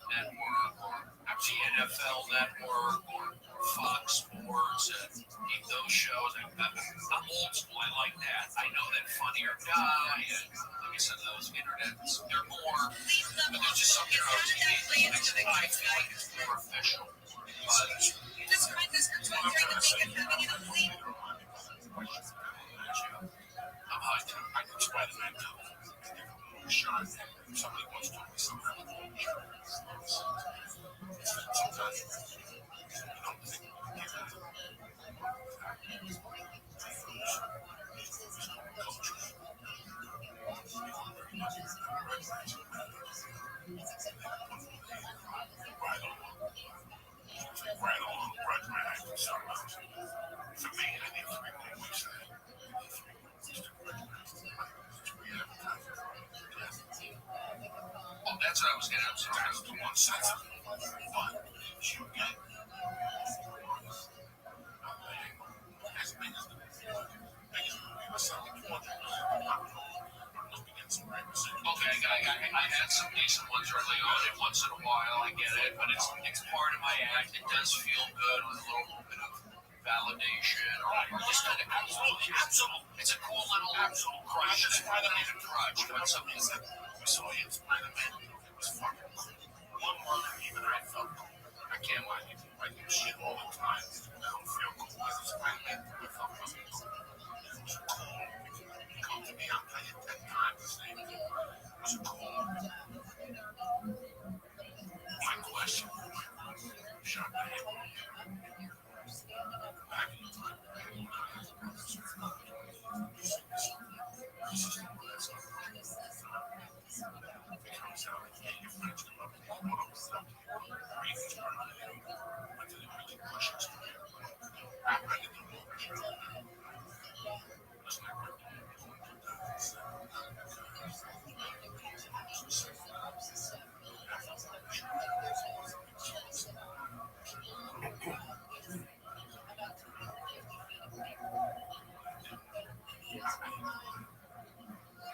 Network or the NFL Network or Fox Sports and those shows. I'm old school. I like that. I know that Funnier Guy and like I said, those internets, they're more, but there's just something about TV. I feel like it's more official. describe this for 12 during the week and having it on leave. I'm high tech. I can Spider-Man too. Shot. Somebody wants to do something. Sometimes you don't think you get it. Right along, right back. For me, I need 3 more weeks. Oh, that's what I was getting at. So I was doing one sense. But you get as big as the biggest movie was selling 200 million. Okay, I had some decent ones early on, and once in a while I get it, but it's part of my act. It does feel good with a little bit of validation, or just kind of absolutely. It's a cool little absolute crush. It's not even crush, but something that we saw in Spider-Man. It was fucking cool. 1 month, even I felt cool. I can't lie, I do shit all the time. I don't feel cool as a Spider-Man. I felt fucking cool. It was cool. Come to me, I'll tell you 10 times the same thing. It was cool. My question, shut the head. Back in the time,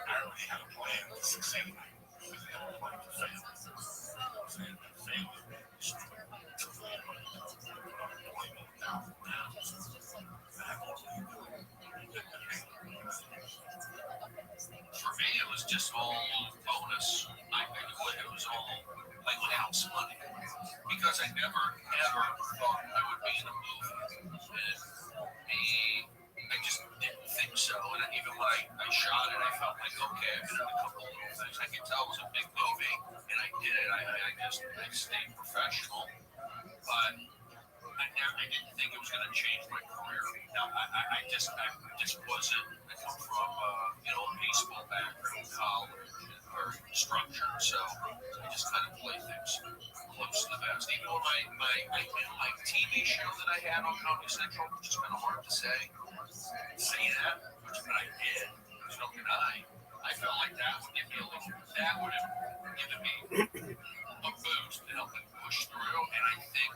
I already had a plan to succeed. I had a plan to fail. For me, it was just all bonus. It was all like house money because I never ever thought I would be in a movie. And I just didn't think so. And even when I shot it, I felt like okay, I've been in a couple of little things. I could tell it was a big movie, and I did it. I stayed professional, but I didn't think it was going to change my career. Now, I just wasn't. I come from, a baseball background, college, and very structured, so I just kind of play things close to the vest. Even on my TV show that I had on Comedy Central, which is kind of hard to say that, but I did. There's no denying. I felt like that would give me that would have given me a boost to help me push through, and I think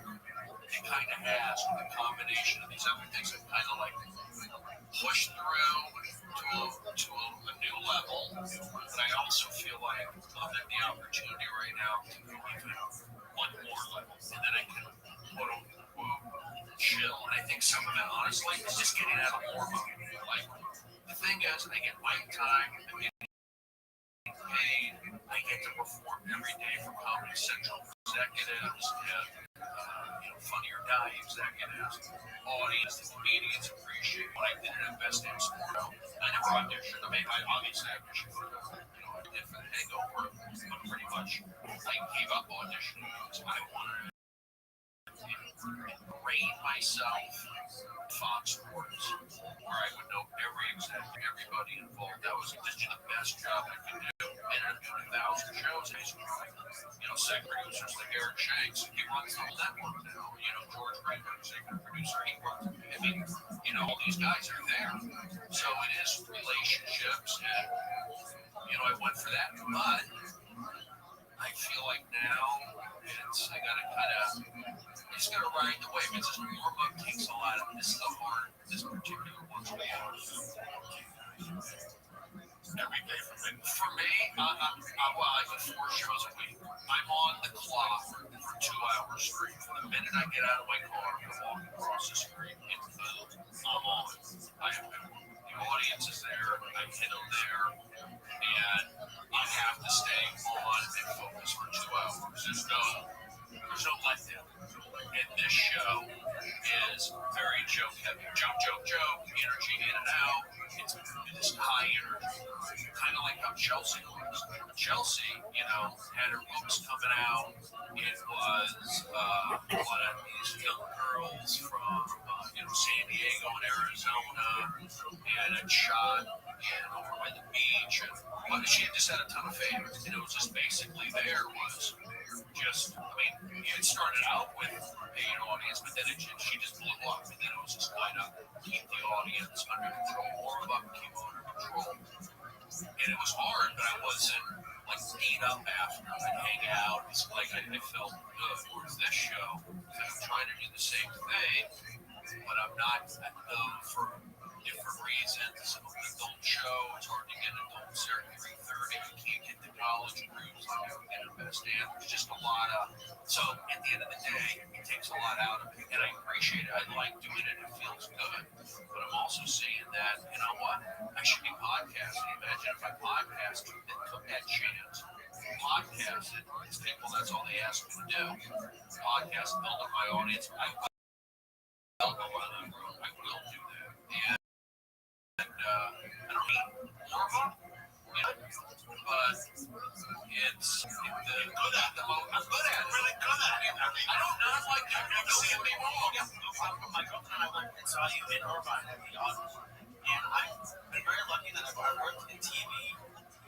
it kind of has with a combination of these other things that kind of like push through to a new level. But I also feel like I'm at the opportunity right now to go even one more level, and then I can quote unquote chill. And I think some of it, honestly, is just getting out of war mode. Like the thing is, I get mic time, I get paid, I get to perform every day for Comedy Central executives and Funny or Die executives, audience, the comedians appreciate what I did at Best Damn Sport. I never auditioned. I mean, I obviously auditioned for I did for the Hangover, but pretty much I gave up auditioning because I wanted to ingrain myself in Fox Sports, where I would know every executive, everybody involved. That was just the best job I could do. And I'm doing 1,000 shows. Set producers like Eric Shanks, he runs the whole network now. George Greenberg, executive producer, he runs. I mean, all these guys are there. So it is relationships, and I went for that. But I feel like now I gotta just gotta ride the wave. It's just warm up takes a lot of this is this particular one's every day for me, I do 4 shows a week. I'm on the clock for 2 hours straight. From the minute I get out of my car and walk across the street, I'm on. The audience is there. I hit them there, and I have to stay on and focus for 2 hours. There's no letdown. And this show is very joke heavy. Joke, energy in and out. It's high energy. Kind of like how Chelsea was. Chelsea, had her books coming out. It was one of these young girls from San Diego and Arizona, and a shot over by the beach. But she just had a ton of favorites. And it was just basically it started out with a paid audience, but then she just blew up, and then it was just kind of keep the audience under control, warm up, keep under control. And it was hard, but I wasn't beat up after. I'd hang out. It's like I felt good. Whereas this show, I'm trying to do the same thing, but I'm not for different reasons. It's an adult show. It's hard to get adults there at 3:30. You can't get the college groups like you get at Best Damn. There's just a lot of. So at the end of the day, it takes a lot out of me, and I appreciate it. I like doing it. It feels good. But I'm also seeing that, I should be podcasting. Imagine if I podcasted and took that chance. Podcast it. It's people, that's all they ask me to do. Podcast, build up my audience. I will go on that road. I will do that. And I don't need more of them, but it's I'm good at it. Really good at it. I don't not like you. Never see me wrong. My girlfriend and I went and saw you in Irvine at the audience. And I've been very lucky that I've worked in TV,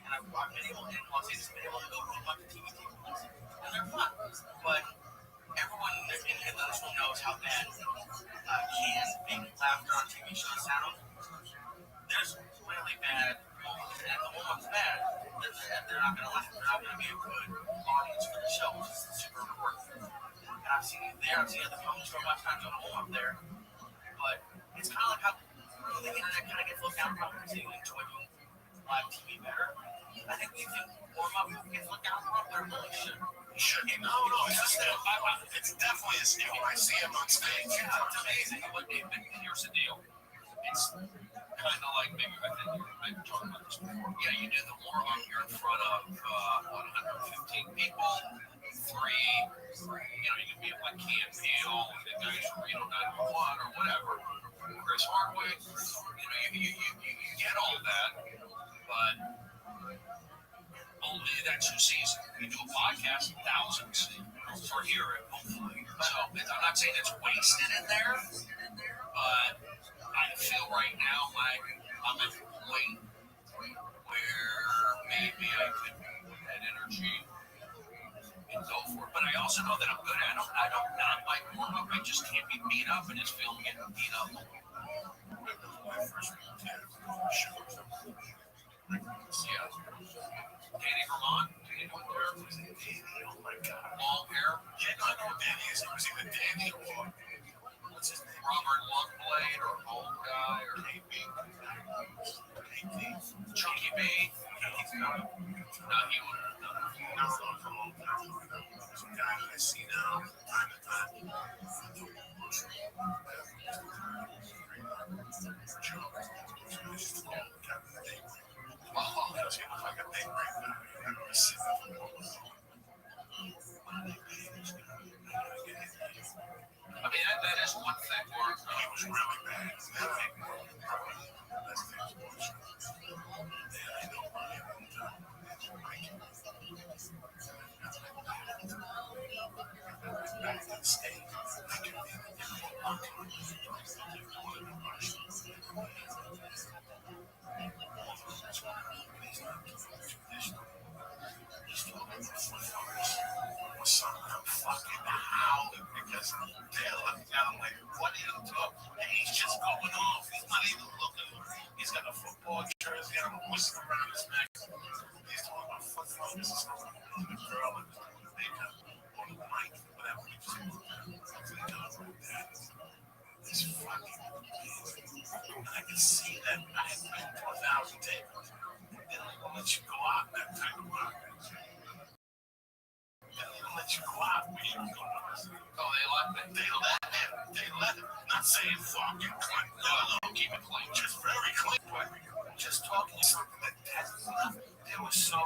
and I've been able to go to a bunch of TV tables, and they're fun. But everyone in this one knows how bad canned fake laughter on TV shows sound. There's really bad moments, and the one's bad, they're not going to laugh. They're not going to be a good audience for the show, which is super important. And I've seen it there. I've seen it at the comedy store a bunch of times on home up there. But it's kind of like how the internet kind of gets looked down upon because you enjoy doing live TV better. I think we can warm up and get looked down upon, but it really should. No, it's just that it's definitely a skill. I see him on stage. Yeah, it's amazing. But here's the deal. It's kind of like maybe I think I've talked about this before. Yeah, you do the warm up. You're in front of 115 people. 3, you can be like Cam Peel, the guys from 911 or whatever. Chris Hardwick. You get all that, but that's who sees it. We do a podcast, thousands for hear it. So I'm not saying it's wasted in there, but I feel right now like I'm at a point where maybe I could put that energy and go for it. But I also know that I'm good at it. I don't not like warm up. I just can't be beat up and just feel getting beat up. Yeah. Danny Vermont, Danny went there. Oh my God. Long hair. Yeah, no, I know what Danny is. It was either Danny or what's his name? Robert Longblade or old guy or Chunky B. No, he would have done it. No, from old some guy that I see now time to time. Oh, does he look like a big right now? I mean, that is one thing where he was really bad. Fucking howling because they're looking down like, what are you doing? And he's just going off. He's not even looking. He's got a football jersey and a whistle around his neck. He's talking about football. This is the girl and the makeup on the mic, whatever. It's fucking amazing. And I can see that I've been to 1,000 tables. They don't even let you go out in that type of market. Let you go out. Oh, they let him. Not saying fucking clean. No, keep it clean. Just very clean. Just talking something that's enough. They were so,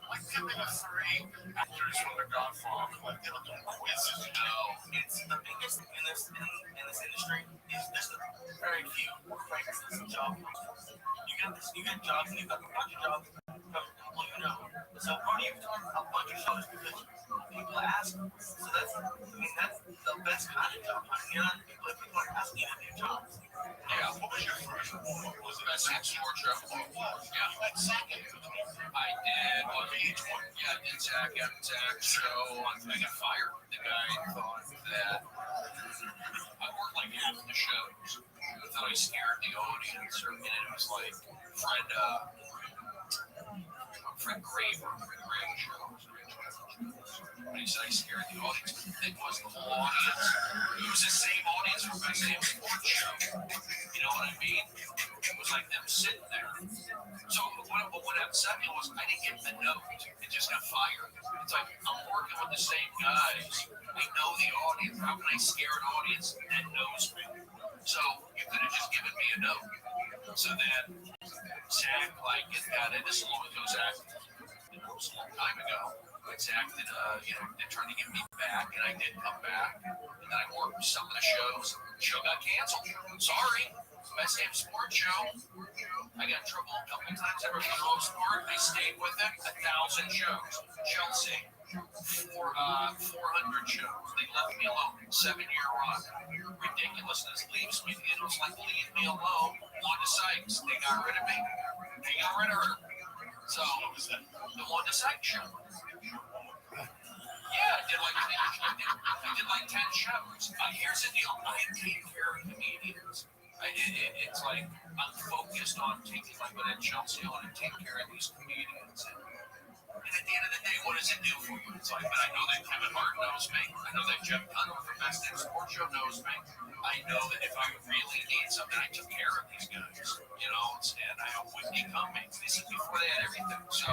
like, giving a 3 actors from The Godfather. Like, they were doing quizzes, you know. It's the biggest in this industry is there's very few practices jobs. You got jobs, and you've got a bunch of jobs. Well, you know. So, what are you talking about? A bunch of jobs because people ask. So that's the best kind of job. You know, people are asking you to do jobs. Yeah, what was your first one? Was it a sex or travel? Yeah, second. I did. Well, yeah, I did Zach show. I got fired. The guy thought that I worked like half the shows. I thought I scared the audience, and it was like Fred Graver show. When he said I scared the audience, it was the whole audience. It was the same audience from my same sports show. You know what I mean? It was like them sitting there. So what upset me was I didn't get the note. It just got fired. It's like I'm working with the same guys. I know the audience. How can I scare an audience that knows me? So you could have just given me a note. So then Zach, like, this is long ago, Zach. It was a long time ago. Zach did, they're trying to get me back, and I did come back. And then I worked some of the shows. The show got canceled. Sorry. Best damn sports show. I got in trouble a couple of times ever for road sport. I stayed with it. 1,000 shows. Chelsea. 400 shows. They left me alone. 7-year run. Ridiculousness leaves me. It was like, leave me alone. Wanda Sykes. They got rid of me. They got rid of her. So, the Wanda Sykes show. Yeah, I did like 10 shows. Here's the deal. I take care of comedians. It's like I'm focused on taking my butt at Chelsea on and take care of these comedians. And at the end of the day, what does it do for you? It's like, but I know that Kevin Hart knows me. I know that Jeff Dunn from Best Damn Sports Show knows me. I know that if I really need something, I took care of these guys. You know, and I know Whitney Cummings. This is before they had everything. So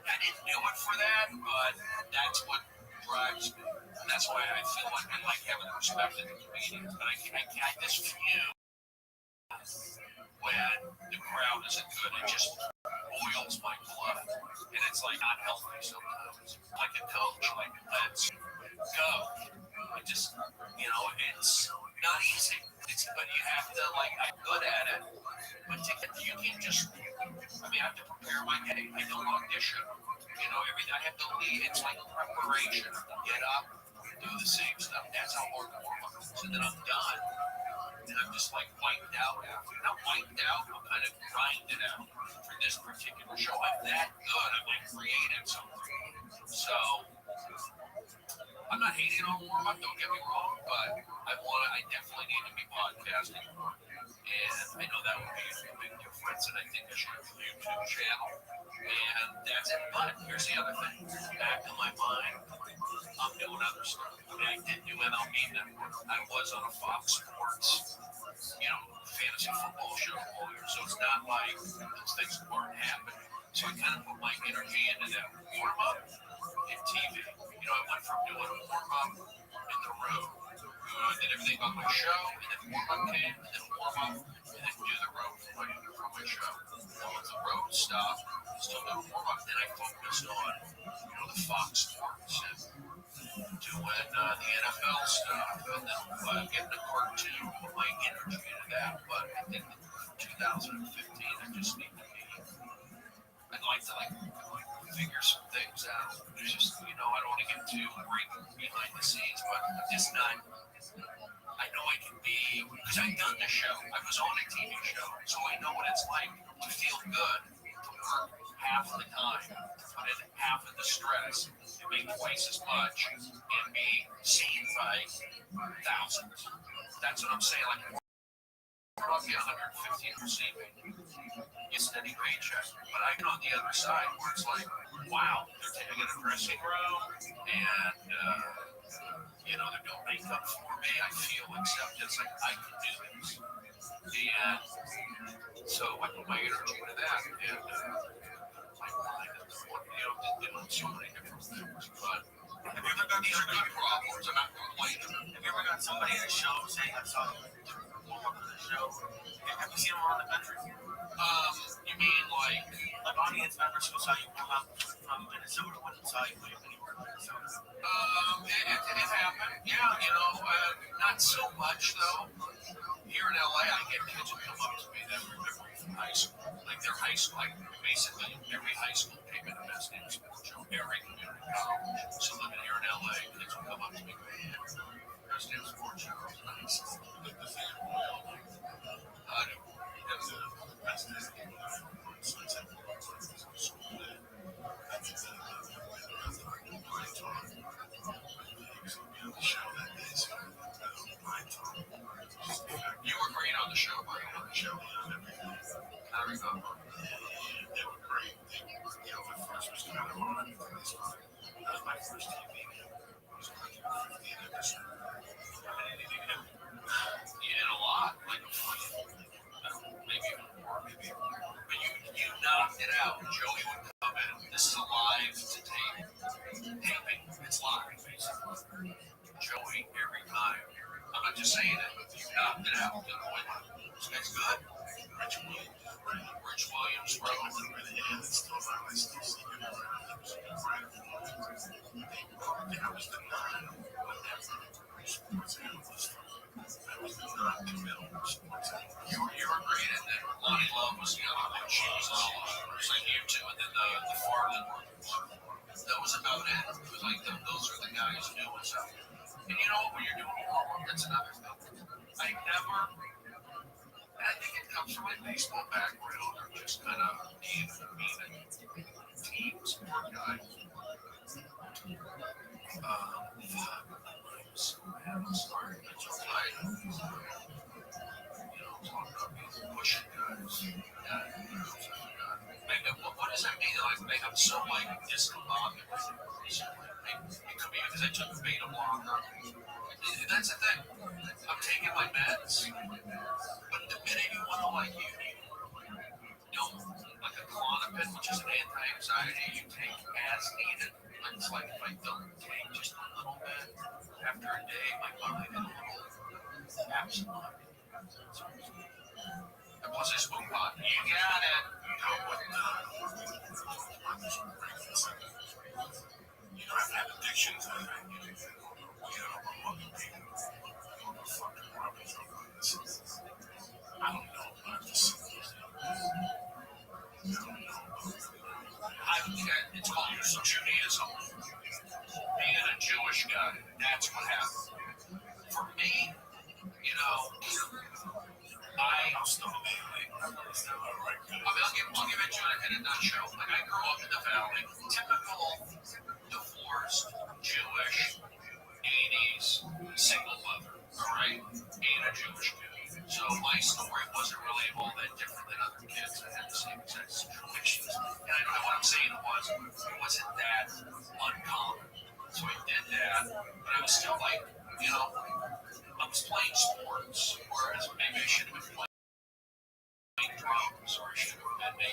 I didn't do it for that, but that's what drives me. And that's why I feel like I like having respect for the comedians. But I just feel when the crowd isn't good, it just boils my blood. And it's like not healthy sometimes. Like a coach, like, let's go. I just, it's not easy. But you have to, like, I'm good at it. But you can't just I mean, I have to prepare my day. I don't audition. You know, everything I have to lead. It's like preparation. Get up, do the same stuff. That's how hard the warm-up is. And then I'm done. And I'm just like wiped out after. Not wiped out, I'm kind of grinded out for this particular show. I'm that good. I'm like creating something. So I'm not hating on warm-up, don't get me wrong, but I definitely need to be podcasting more. And I know that would be a big difference, and I think I should have a YouTube channel. And that's it. But here's the other thing. Back in my mind, I'm doing other stuff. I mean, I did do MLB Network. I was on a Fox Sports, fantasy football show all year. So it's not like those things weren't happening. So I kind of put my energy into that warm-up and TV. I went from doing a warm-up in the road. I did everything on my show, and then warm-up came, and then warm-up, and then do the road for my show. And with the road stuff, still doing warm-up, then I focused on, the Fox Sports and doing the NFL stuff, and then getting a cartoon, put my energy into that. But I think that for 2015, I just need to be, I'd like to figure some things out. There's just, I don't want to get too great behind the scenes, but I'm just not. I know I can be, because I've done the show. I was on a TV show, so I know what it's like to feel good, to work half of the time, to put in half of the stress, and make twice as much, and be seen by thousands. That's what I'm saying. Like, probably 115 receiving, get steady paycheck. But I get on the other side where it's like, wow, they're taking a dressing room, and they're doing makeup for me. I feel acceptance, like I can do this. And so I put my energy into that, and my mind is, doing so many different things. But have you ever got these are good problems? I'm not complaining. Have you ever got somebody at a show saying, I saw you warm up to the show? Have you seen them around the country? You mean like audience members who saw you come up from Minnesota when they saw you anywhere in Minnesota? It happened. Yeah, not so much though. Here in LA, I get kids who come up to me that remember me from high school. Like their high school, like basically every high school came in the best name sports show, every community college. So living here in LA, kids will come up to me and go, best name sports show. Nice. I do. That's the best name. You were great on the show, buddy. On the show. I remember. They were great. The first was kind of on. That was my first TV. It was like 15 episodes. You did a lot. Like, maybe even more, maybe. But you knocked it out. Joey would come in. This is a live to tape. Taping. It's live, basically. Joey, every time. I'm not just saying it, but you knocked it out. This guy's good. Rich Williams, bro. It's still not my stuff. I was the sports analyst. I was the non-committal sports analyst. You were great at that. Lonnie Love was the other one. She was all over. It was like you two, and then the Farland brothers. That was about it. It was like those are the guys doing something. And when you're doing homework, that's another thing. I think it comes from my baseball background, or just kind of being a team sport guy. I'm so mad. I'm sorry. It's all right. Talking about being pushing guys. What does that mean? I'm so discombobulated recently. It could be because I took a beta blocker. That's the thing. I'm taking my meds, but the minute you want to like a Klonopin, which is an anti-anxiety, you take as needed. It's like if I don't take just a little bit after a day, my mind is a little absent. And plus I smoke pot. You got it. I've had addictions. I don't know, but I'm just So Judaism, being a Jewish guy, that's what happened. For me, you know, I'll still be I'll give it to you in a nutshell. Like, I grew up in the Valley, typical divorced, Jewish, 80s, single mother, all right? And a Jewish kid. So my story wasn't really all that different than other kids that had the same exact situations. And I know what I'm saying it wasn't that uncommon. So I did that, but I was still like, you know, I was playing sports, whereas maybe I should have been playing drums, or I should have been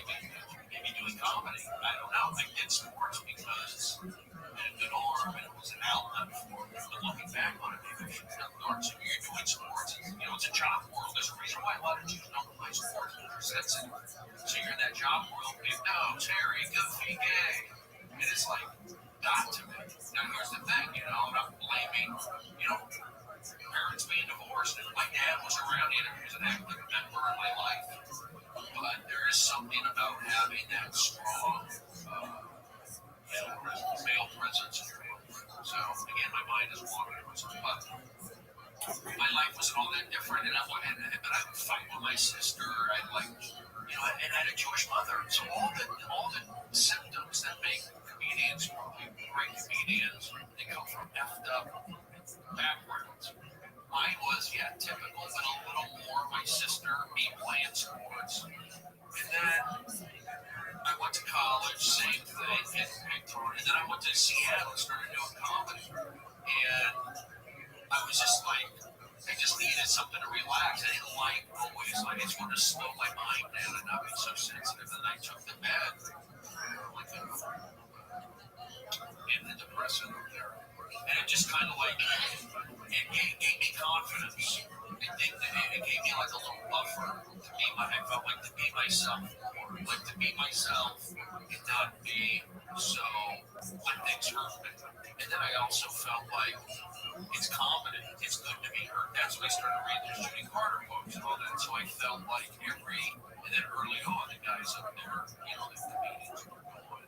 maybe doing comedy. I don't know. I did sports because I had a good arm and it was an outlet for me. But looking back on it, maybe I should have done art. So you're doing sports, you know, it's a job world. There's a reason why a lot of Jews don't play sports. That's it. So you're in that job world, big nose, hairy, goofy, gay. And it's like, got to me. Now here's the thing, you know, and I'm blaming, you know, parents being divorced. And my dad was around, he was an active member in my life. But there is something about having that strong male presence in your life. So again, my mind is wandering. But my life wasn't all that different, but I would fight with my sister. I had a Jewish mother. So all the symptoms that make comedians great comedians, they come from effed up backgrounds. Mine was, typical, but a little more my sister, me playing sports. And then I went to college, same thing, and then I went to Seattle and started doing comedy. And I was just like, I just needed something to relax. I didn't I just wanted to slow my mind down and not be so sensitive. And I took the med, antidepressant there. And it just kind of it gave me confidence. It gave me like a little buffer to be I felt like to be myself and not be so when things hurt me. And then I also felt like it's competent, it's good to be hurt. That's when I started reading the Judy Carter books and all that. So I felt like and then early on, the guys up there, you know, the meetings were going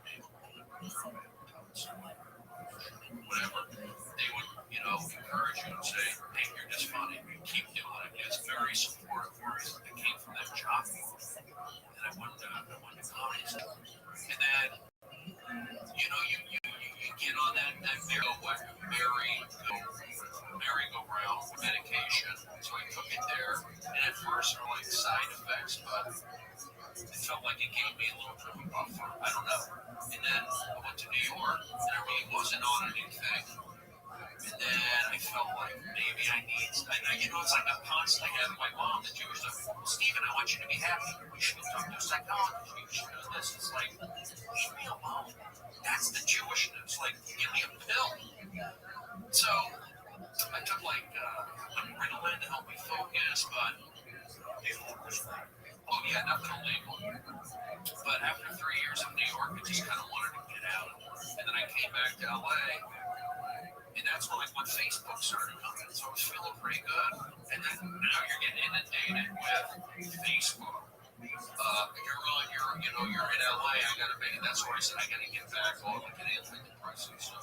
whatever, they would, you know, encourage you and say, hey, you're just funny, keep doing it. It's very supportive. It came from that job. And I went to comedy. And then, you know, you get on that merry-go-round medication. So I took it there. And at first, there were like side effects, but it felt like it gave me a little bit of a buffer. I don't know. And then I went to New York, and I really wasn't on anything. And then I felt like maybe I need, it's like I'm constantly having my mom, the Jewish stuff. Stephen, I want you to be happy. We should talk to a psychologist. We should do this. It's like, leave me alone. That's the Jewishness. Like, give me a pill. So I took like Ritalin to help me focus, but nothing illegal. But after 3 years in New York, I just kind of wanted to get out. And then I came back to LA. And that's when Facebook started coming. So I was feeling pretty good. And then now you're getting inundated with Facebook. You're in LA. That's where I said I gotta get back on like an antidepressant. So,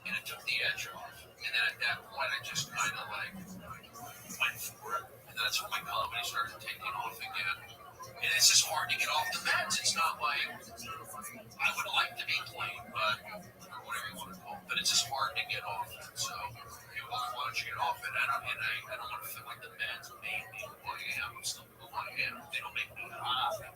and it took the edge off. And then at that point, I just kind of like went for it. And that's when my comedy started taking off again. And it's just hard to get off the meds. It's not like I would like to be clean, or whatever you want to call it. But it's just hard to get off. So, why don't you get off it? I don't want to feel like the meds made me who I am. I'm still who I am. They don't make me high.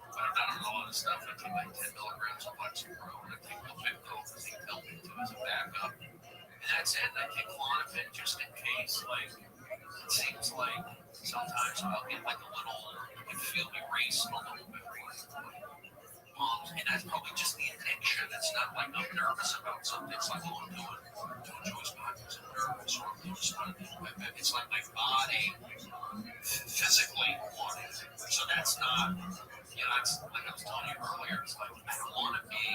But I'm not on a lot of stuff. I take like 10 milligrams of Lexapro, and I take the Victo, I take Pilton as a backup. And that's it. And I take Klonopin just in case. Like, it seems like sometimes I'll get like a little, you can feel me racing a little bit. And that's probably just the addiction. It's not like I'm nervous about something. It's like, I'm doing Joyce Podcast. I'm nervous, or I'm doing something. It's like my body physically wanting it. So that's not, it's like I was telling you earlier, it's like I don't want to be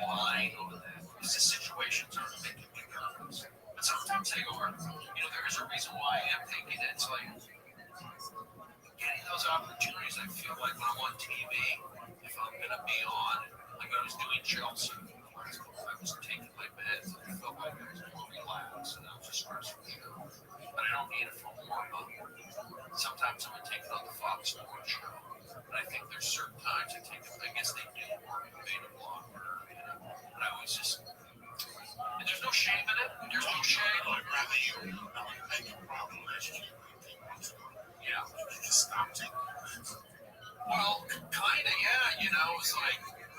lying over that. Because the situations are making me nervous. But sometimes they are. There is a reason why I am taking it. It's like getting those opportunities. I feel like when I'm on TV, if I'm going to be on, like I was doing Chelsea, where it's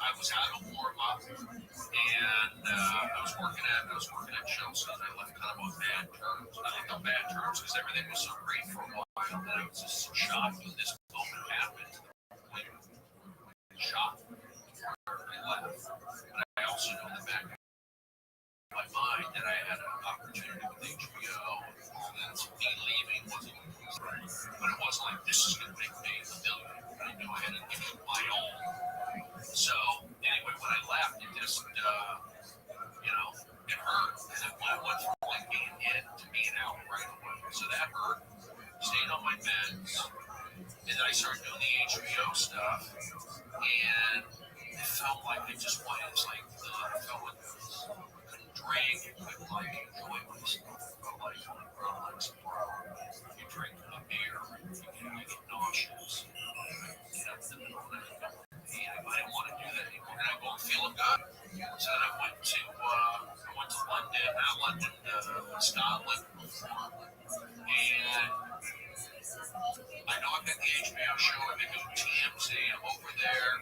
I was out of warm up, and I was working at Chelsea, and I left kind of on bad terms. I left on bad terms because everything was so great for a while, and I was just shocked when this moment happened. Like, shocked. I left, but I also know in the back of my mind that I had an opportunity with HBO, and that's me leaving wasn't right, but it wasn't like this is going to make me a million. I knew I had to give it my all. So anyway, when I left, it just it hurt. And I went from like being in to being out right away. So that hurt. Stayed on my meds, and then I started doing the HBO stuff, and it felt like I just wanted. It's like I felt like I couldn't drink, couldn't like enjoy myself. I felt like you drink a beer, you get nauseous. You know, the middle of the night. I didn't want to do that anymore, and I wasn't feeling good. So then I went to Scotland, and I know I've got the HBO show. I've been doing TMZ. I'm over there.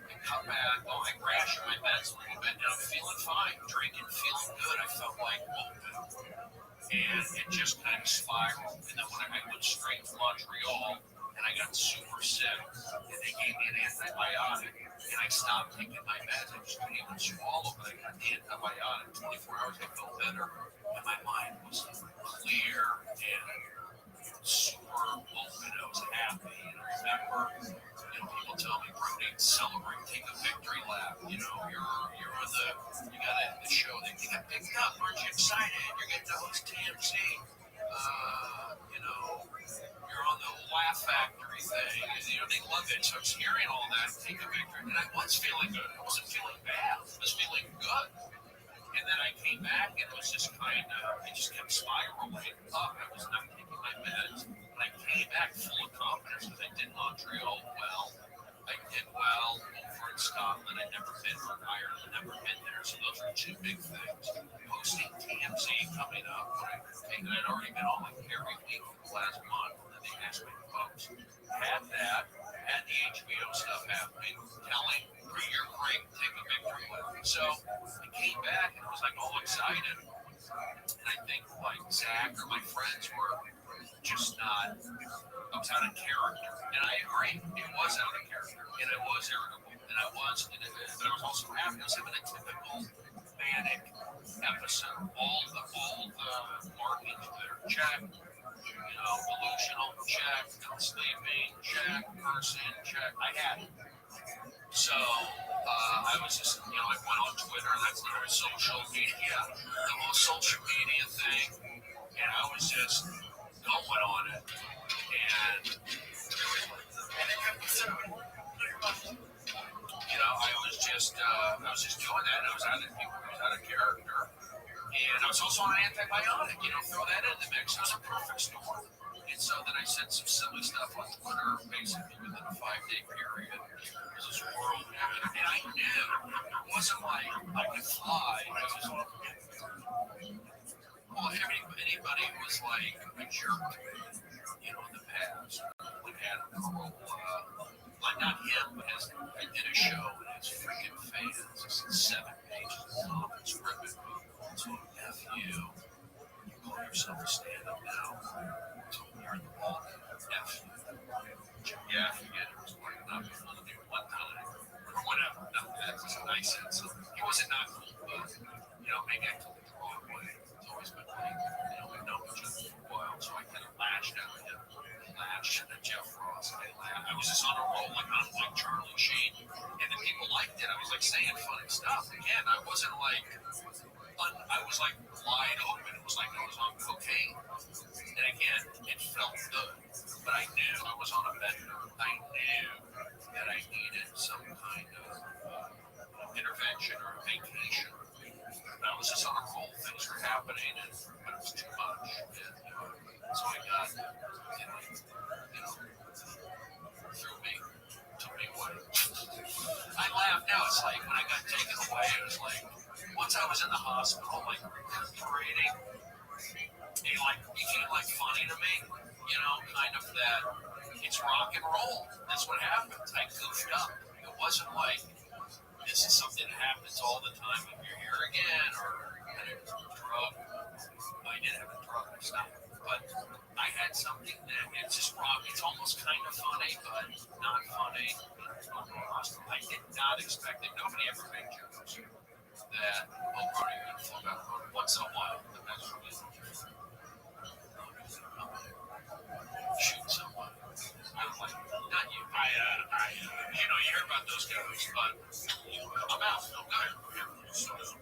I come back. Oh, I crashed my meds a little bit, and I'm feeling fine. Drinking, feeling good. I felt like open, and it just kind of spiraled. And then when I went straight to Montreal, and I got super sick, and they gave me an antibiotic, and I stopped taking my meds. I just couldn't even swallow, but I got the antibiotic. 24 hours, I felt better, and my mind was clear and super open. I was happy, and I remember, people tell me, Brody, celebrate, take a victory lap. You're on you got the show that you got picked up. Aren't you excited? You're getting to host TMZ. You're on the Laugh Factory thing. They love it. So I was hearing all that, take a victory, and I was feeling good. I wasn't feeling bad. I was feeling good. And then I came back, and it was just it just kept spiraling up. I was not taking my meds. But I came back full of confidence because I did Montreal well. I did well over in Scotland. I'd never been to Ireland, never been there. So those are two big things. Hosting TMZ coming up. I'd already been on like every week for the last month. And they asked me to post. Had that, had the HBO stuff happening, telling, you're great, take a victory lap. So I came back and I was like all excited. And I think like Zach or my friends were just not, I was out of character. And I agree, it was out of character. And I was irritable. And I was, but I was also happy. I was having a typical manic episode. All the markings there, check. Delusional, check. Sleeping, check. Person, check. I had it. So I was just, I went on Twitter. That's the whole social media, thing, and I was just going on it. And I was just doing that. And I was out of character. And I was also on an antibiotic, throw that in the mix. It was a perfect storm. And so then I said some silly stuff on Twitter, basically within a 5-day period. There's this world happening. And I knew it wasn't like I could fly. Anybody who was like a jerk to me, in the past, would have like not him, but I did a show and his freaking fans, it's 7 pages of comments ripping me. So F you call yourself a stand-up now. So you're the ball. F you. Yeah, forget it. It was like not going to do one time or whatever. No, that's just a nice sense. He wasn't not cool, but maybe I took it the wrong way. It's always been like, we've known each other for a while, so I kind of latched out at him. Latched at Jeff Ross. I was just on a roll like Charlie Sheen, and the people liked it. I was like saying funny stuff. Again, I wasn't like, I was like wide open. It was like I was on cocaine. And again, it felt good. But I knew I was on a bender. I knew that I needed some kind of intervention or vacation. I was just on a roll. Things were happening, but it was too much. And so I got, took me away. I laugh now. It's like when I got taken away, it was like, once I was in the hospital, like recuperating, it like became like funny to me, kind of that it's rock and roll. That's what happens. I goofed up. It wasn't like this is something that happens all the time. If you're here again, or you had a drug, I did have a drug, I stopped. But I had something that it's just wrong. It's almost kind of funny, but not funny. I did not expect it. Nobody ever made jokes that, oh, are you going to flip out once in a while? The next one is shoot someone. I'm like, not you. You know, you hear about those guys, but I'm out. I'm good.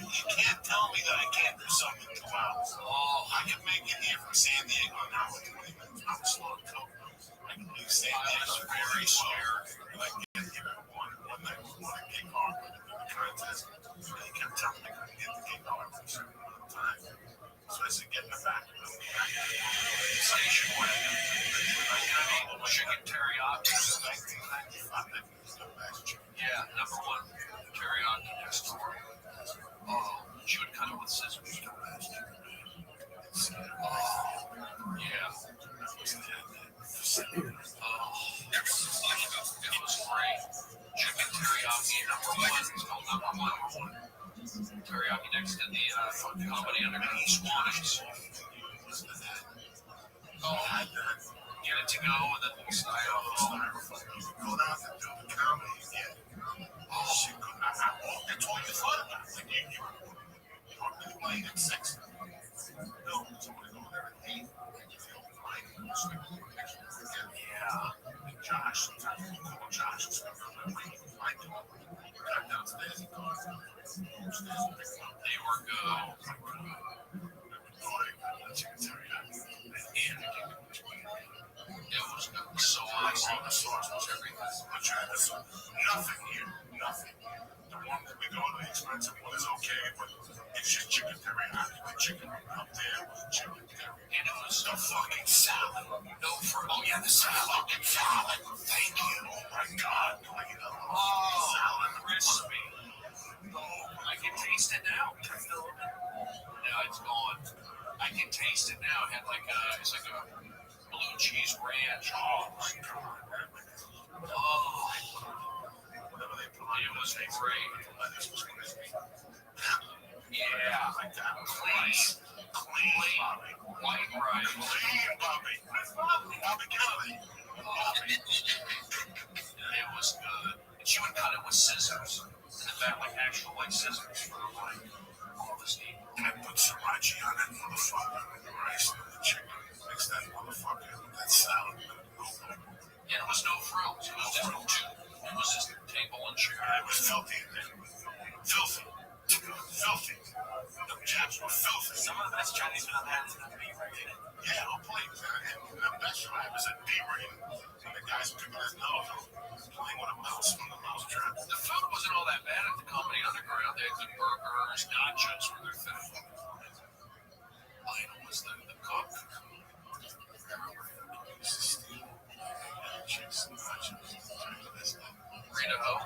You can't tell me that I can't do something in 2 hours. Oh, I can make it here from San Diego an hour 20 minutes. I'm a slow coat. I can leave San Diego very scared. I get here at one night before the gig hard with the contest. He kept telling me I couldn't get the gig hard for a certain amount of time. So I said, get in the back. Station wagon. Chicken teriyaki. Yeah, number one. Teriyaki next door. Oh, she would cut it with scissors. Oh, yeah. It was great. Chicken teriyaki number one. It's called number one. Teriyaki next to the Comedy Underground Squanish. Oh, get it to go and then we'll style. Go down and do the comedy again. Oh, I told you thought about it. Like you were playing at 6. No, somebody go there at 8. Yeah. Josh, sometimes we call Josh and stuff. I do. Drive downstairs and go. They were good. It was good. So awesome. The sauce was everything. Nothing here. Nothing. The one that we go to, the expensive one, is okay, but it's just chicken teriyaki. The chicken up there was chicken teriyaki. And it was a fucking salad. No fruit. Oh, yeah, the salad. Fucking salad. Thank you. Oh, my God. Salad. Crispy. Oh, I can taste it now. No, it's gone. I can taste it now. It had it's like a blue cheese ranch. Oh, my God. Oh. It was great. Yeah. Clean. White rice. It was good. And she would cut it with scissors. In the back, like actual scissors for all this meat. I put sriracha on that motherfucker. The rice and the chicken. Mix that motherfucker in with that salad. Yeah, there was no frills. It was just it was just table and chair. It was filthy in there. Filthy. Filthy. The chaps were filthy. Some of the best Chinese food I've had is the B-rated. Yeah, I'll play. The best I was at B-rated. And the guys picking his nose off. Playing with a mouse from the mouse trap. The food wasn't all that bad at the Comedy Underground. They had good burgers, nachos were their thing. Lionel was the cook. Rita O.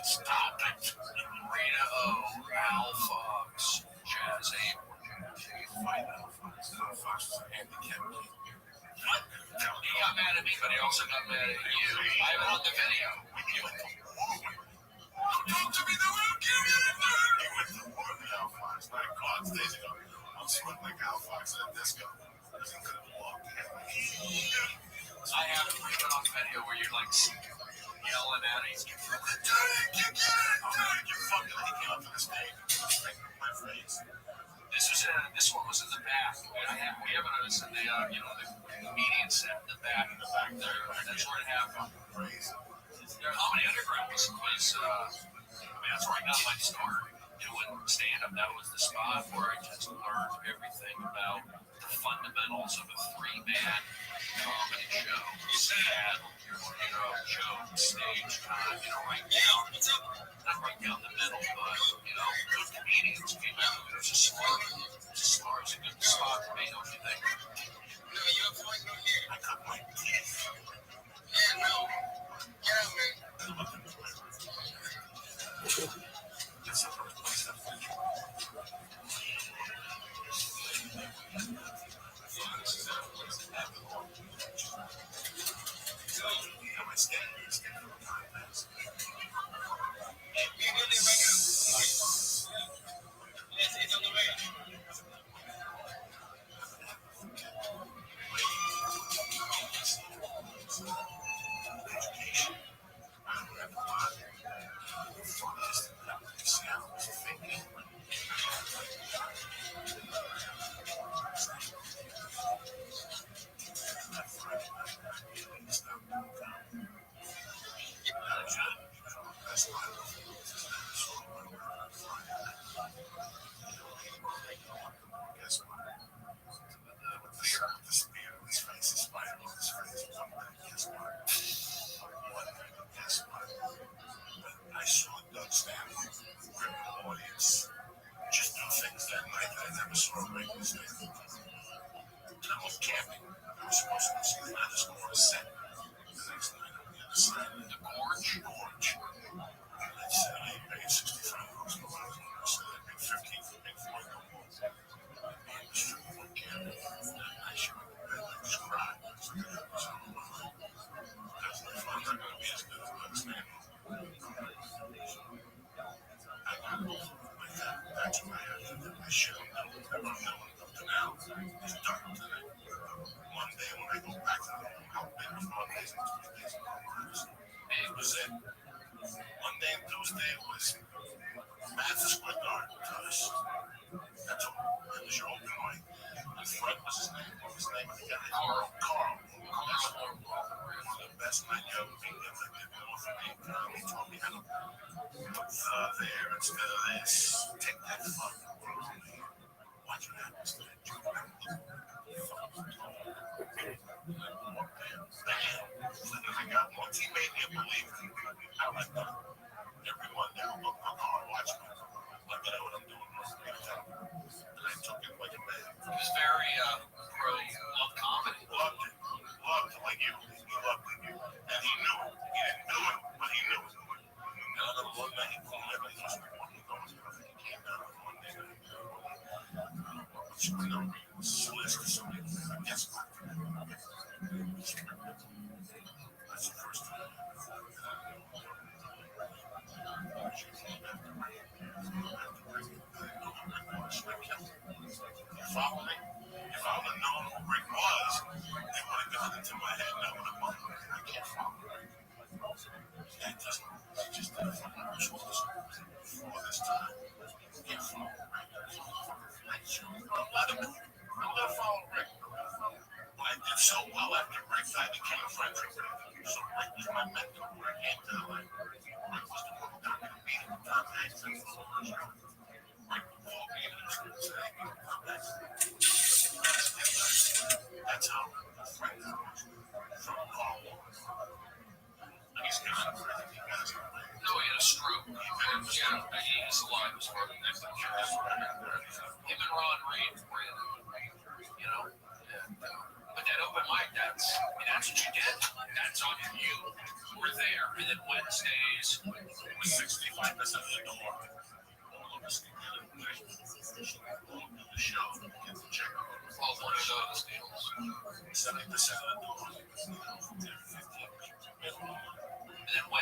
Stop it. Rita O. Al Fox. Jazz Abel. Fight Al Fox. Al Fox was a handicap. What? He got mad at me, but he also got mad at you. I have it on the video. Don't talk to me the way I'm giving you the word. He went to war with Al Fox. Like God's days ago. I'm sweating like Al Fox at a disco. Because he couldn't walk. I have it on video where you're like yelling at him. You're fucking leaking up to the stage. My face. This one was in the back. We have it in the the median set in the back there. That's where it happened. Comedy Underground was that's where I got my start. doing stand-up, that was the spot where I just learned everything about the fundamentals of a three-man comedy show. Stand, joke, stage time, right down, not right down the middle, but, good comedians came out. It was as far as a good spot for me, don't you think? No, you're point no here. I cut my teeth. Yeah, no. Get out, man. That's the first place I think.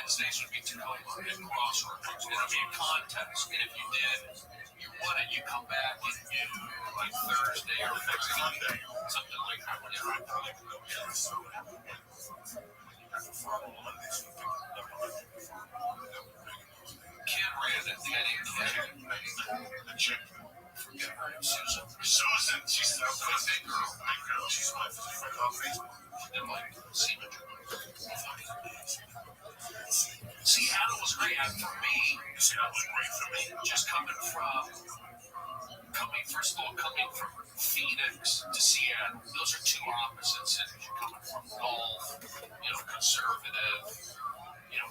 Wednesdays would be Tacoma and Crossroads. It'll be a contest, and if you won it, you come back and do like Thursday or next Monday, something like that. Ken ran it, the chick. Forget her name, Susan. Susan, she's a big girl. She's my friend on Facebook. And like, see what you're Seattle was great for me. Seattle was great for me. Just coming from Phoenix to Seattle, those are two opposite cities. You're coming from golf, conservative,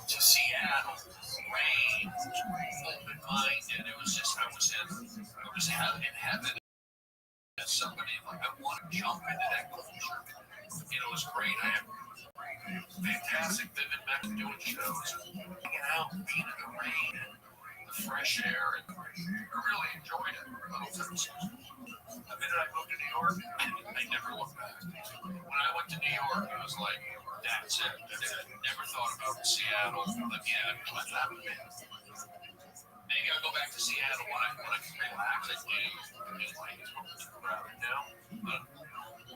to Seattle, rain, open-minded. It was just, I was in heaven as somebody, like, I want to jump into that culture. It was great. I had fantastic, vivid back doing shows, hanging out, being in the rain, and the fresh air, and I really enjoyed it. The minute I moved to New York, I never looked back. When I went to New York, it was like, that's it. I never thought about Seattle again. What happened? Maybe I'll go back to Seattle when I can relax. I do like it right now. But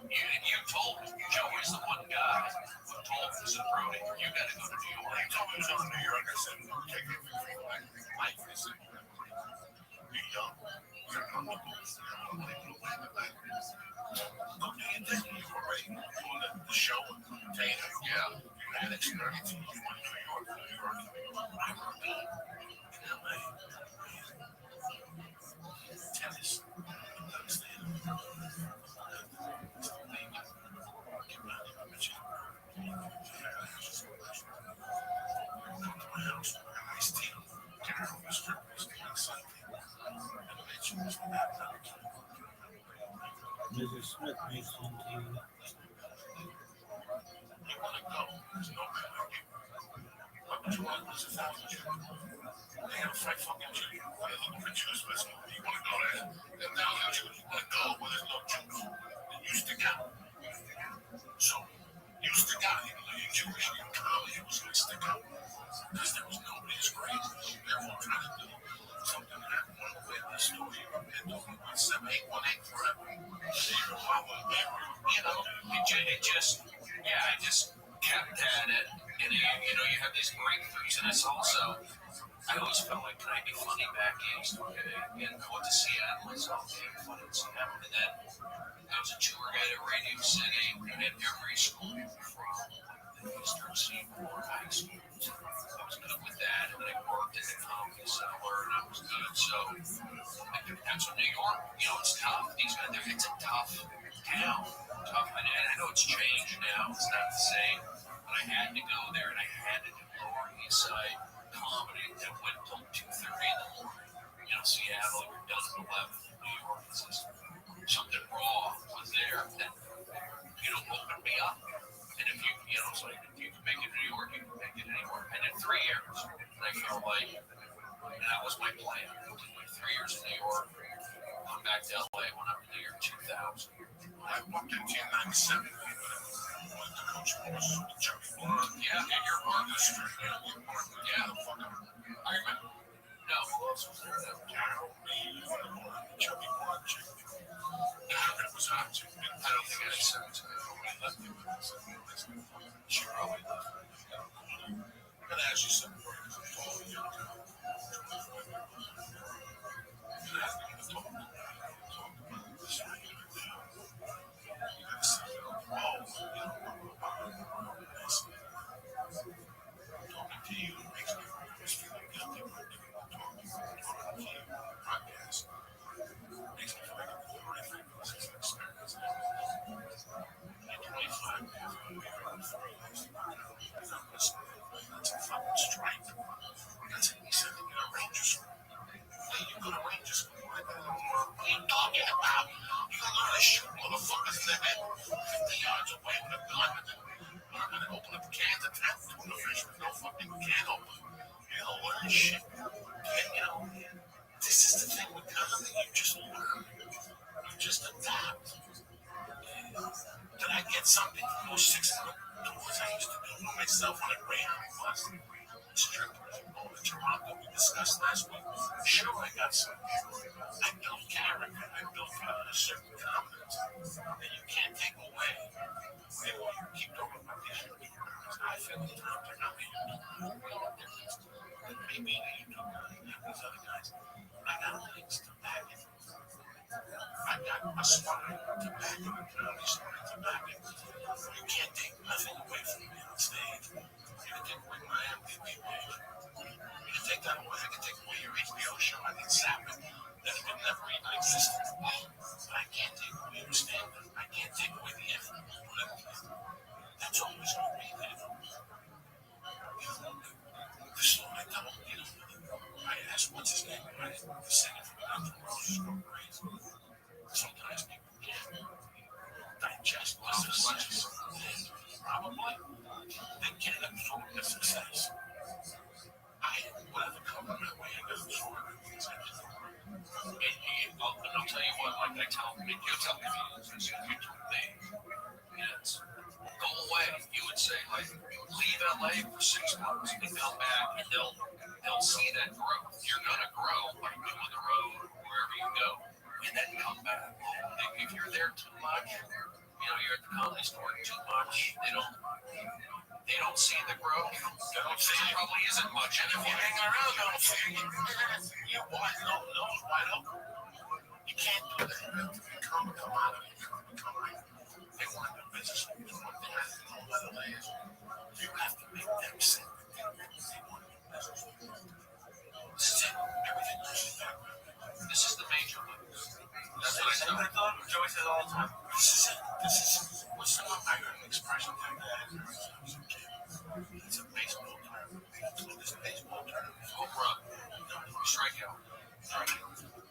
you told me, Joey's the one guy who told me, said, Brody, you got to go to New York. He told me he was going to New York. I said, take it for free. Life is it. You're young. You're comfortable. Okay, and then you were already doing the show with Dana. Yeah. You had experience. You went to New York. I remember tennis. Mrs. Smith makes one to you. So, you stick out, even though you're Jewish, you're probably was going to stick out. Because there was nobody as great. Everyone trying to do something that one way of the story. And doing 7818 forever. I just kept at it. And you have these breakthroughs. And it's also, I always felt like, can I be funny back east? Okay. And I went to Seattle. I saw funny in Seattle. And then I was a tour guide at Radio City, and at every school from the Eastern Seaboard High School. I was good with that, and then I worked in the comedy cellar, and I was good. So that's what New York, it's tough. It's a tough town. Tough, and I know it's changed now. It's not the same, but I had to go there, and I had to do Lower East Side comedy that went till 2:30 in the morning. Seattle, you're done at 11. New York is just something raw was there that opened me up. And if it's like if you can make it in New York, you can make it anywhere. I did 3 years, and I felt like that was my plan. I did like 3 years in New York, come back to LA when I'm in the year 2000. I worked in 1997. Went to Coach Morris, Chucky Blood. Yeah, and you're on the street. Yeah, I remember. No, Carol, me, Chucky Blood, it was hot too. I don't think I had sex. I left you with this. She probably left. I'm going to ask you something for you because I'm totally young. Talking to you makes me feel guilty when I'm talking to you. Podcast makes me feel like I'm 43 plus experience. At 25, we have 3 years. I'm listening. That's a fucking strike. That's an easy thing in a Ranger school. Hey, you go to Ranger school. What are you talking about? You can learn to shoot motherfuckers in the head 50 yards away with a gun and then learn how to open up cans of tap tuna fish with no fucking can opener. Learn shit. And, this is the thing with comedy. You just learn. You just adapt. Did I get something from those 600 tours I used to do for myself on a Greyhound bus? Strippers, to Toronto, we discussed last week. Sure, I got some. I built character. I built a certain confidence that you can't take away. And you keep talking about these YouTubers. I feel the time they're not YouTubers. Maybe the YouTuber and these other guys. I got legs to back it. I got a spine to back it. A story to back it. You can't take nothing away from me on stage. You could take away my MVP page. You could take that away. I could take away your HBO show. I could zap it. That it would never even exist. But I can't take away your stand-up. I can't take away the influence. That's always going to be there. So I tell him, I asked what's his name, right? The singer from Guns N' Roses go crazy. Sometimes people can't digest the success. Probably they can't absorb the success. Whatever comes my way, I gotta absorb it. And I'll tell you what, like I tell me, you tell me, you told me, yes. Go away. You would say, like, leave LA for 6 months and come back, and they'll see that growth. You're gonna grow by doing the road wherever you go, and then come back. If you're there too much, you're at the comedy store too much. They don't see the growth. They don't see it. Probably isn't much. And if you hang around, don't see it. You wide nose wide open. You can't do that. You have to come out of it. They want to do business. They want to know what it is. You have to make them say they want to do business. This is it. Everything is that. This is the major one. That's what I tell you. Joey says all the time. This is it. What's the I heard an expression like that. It's a baseball term. It's a baseball term. Home run. Strikeout.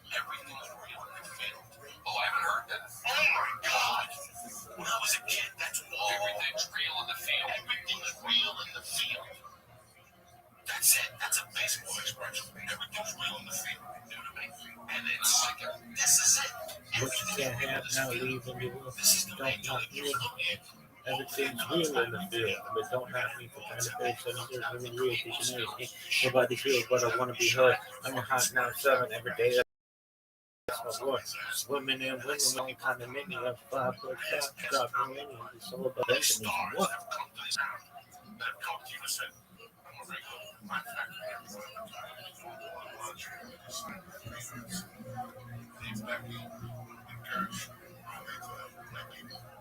Everything is real in the field. Oh, I haven't heard that. Oh my God. When I was a kid, that's all. Everything's real in the field. Everything is real in the field. That's it. That's a baseball expression. Everything's real in the field. You know what I mean? And it's like, this is it. What you can't have now, leave in the world. Don't knock me. Everything's real in the field, but don't knock me for trying to pay 7 years living real dictionary. Nobody feels what I want to be heard. I'm the hot 9-7 every day. That's my boy. Women and women don't condominium of 5 foot shots, dropping in and it's all about intimacy. What?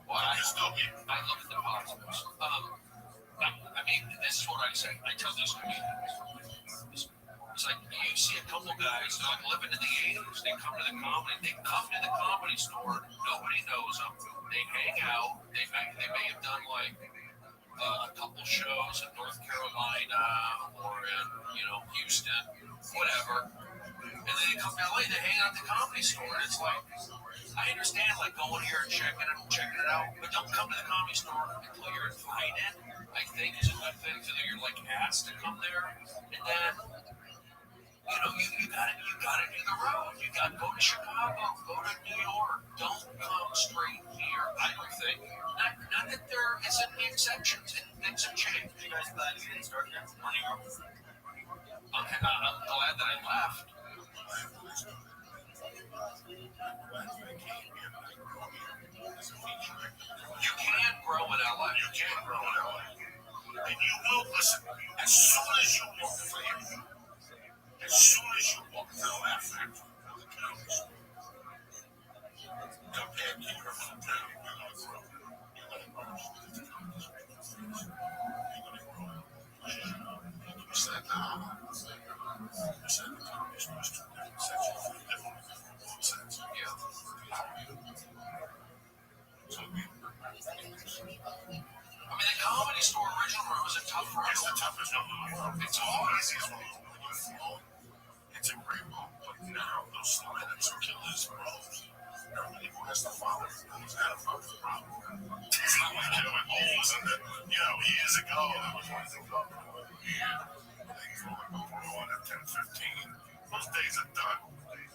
Well, I look at the positives. I mean, this is what I say. I tell these comedians. It's like you see a couple guys like living in the 80s. They come to the comedy store. Nobody knows them. They hang out. They may have done like a couple shows in North Carolina or in Houston, whatever. And then they come to LA. They hang out at the comedy store. And it's like, I understand like going here and checking it out, but don't come to the comedy store until you're invited. I think is a good thing. So that you're like asked to come there, and then. You gotta do the road. You gotta go to Chicago, go to New York. Don't come straight here. I don't think. Not that there isn't exceptions and things have changed. You guys glad you didn't start there? I'm glad that I left. You can't grow in LA. You can't grow in LA. And you will listen as soon as you walk through here. As soon as you walk through that factory, the counties, compared to your hometown, you're going to grow. You're going to grow. You're going to grow. You said now. You said the counties was 2 different sections. Different sections. Yeah. So I mean, the comedy store originally was a tough road. It's the toughest one. It's hard. Easiest one. It's a great book, but now those sliders are killers roads. Everybody who has to follow it, who's got to follow the problem. It's not like Kevin Owens and years ago. They throw it on at 10:15. Those days are done.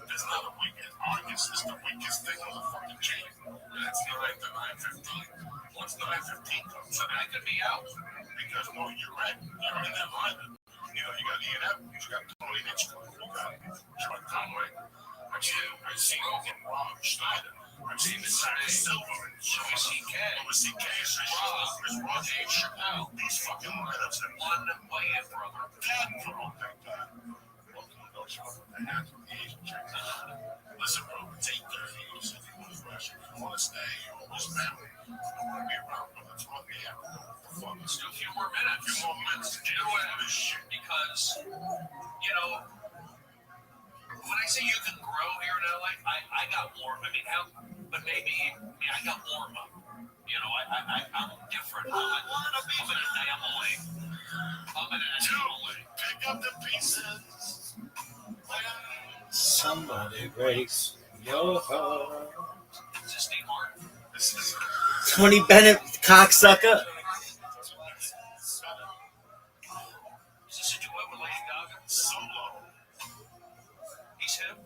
There's not a weekend. August is the weakest thing on the fucking chain. And it's 9 to 9:15. Once 9:15 comes, then I could be out. Because, you're right. You're in that line. You got E&F, you got Tony Hitchcock, you got John Conway. I've seen Rob Schneider. I've seen Sarah Silver and Louis C.K. Louis C.K. There's Rob Dave Chappelle. These fucking lineups and one way in, brother. God, for all that God. Listen, bro, it's 8:30. You said you want to rush. If you want to stay, you always family. be around when it's on. Yeah. Fuck. Let's do a few more minutes. A few more minutes to do it. Because, you know, when I say you can grow here in LA, I got warm. I mean, but maybe I got warm up. You know, I'm different. I'm an anomaly. Pick up the pieces. Somebody breaks your heart. Is this Steve Martin? This is Tony Bennett, cocksucker. Is this a duet with Lady Gaga? Solo. He's him.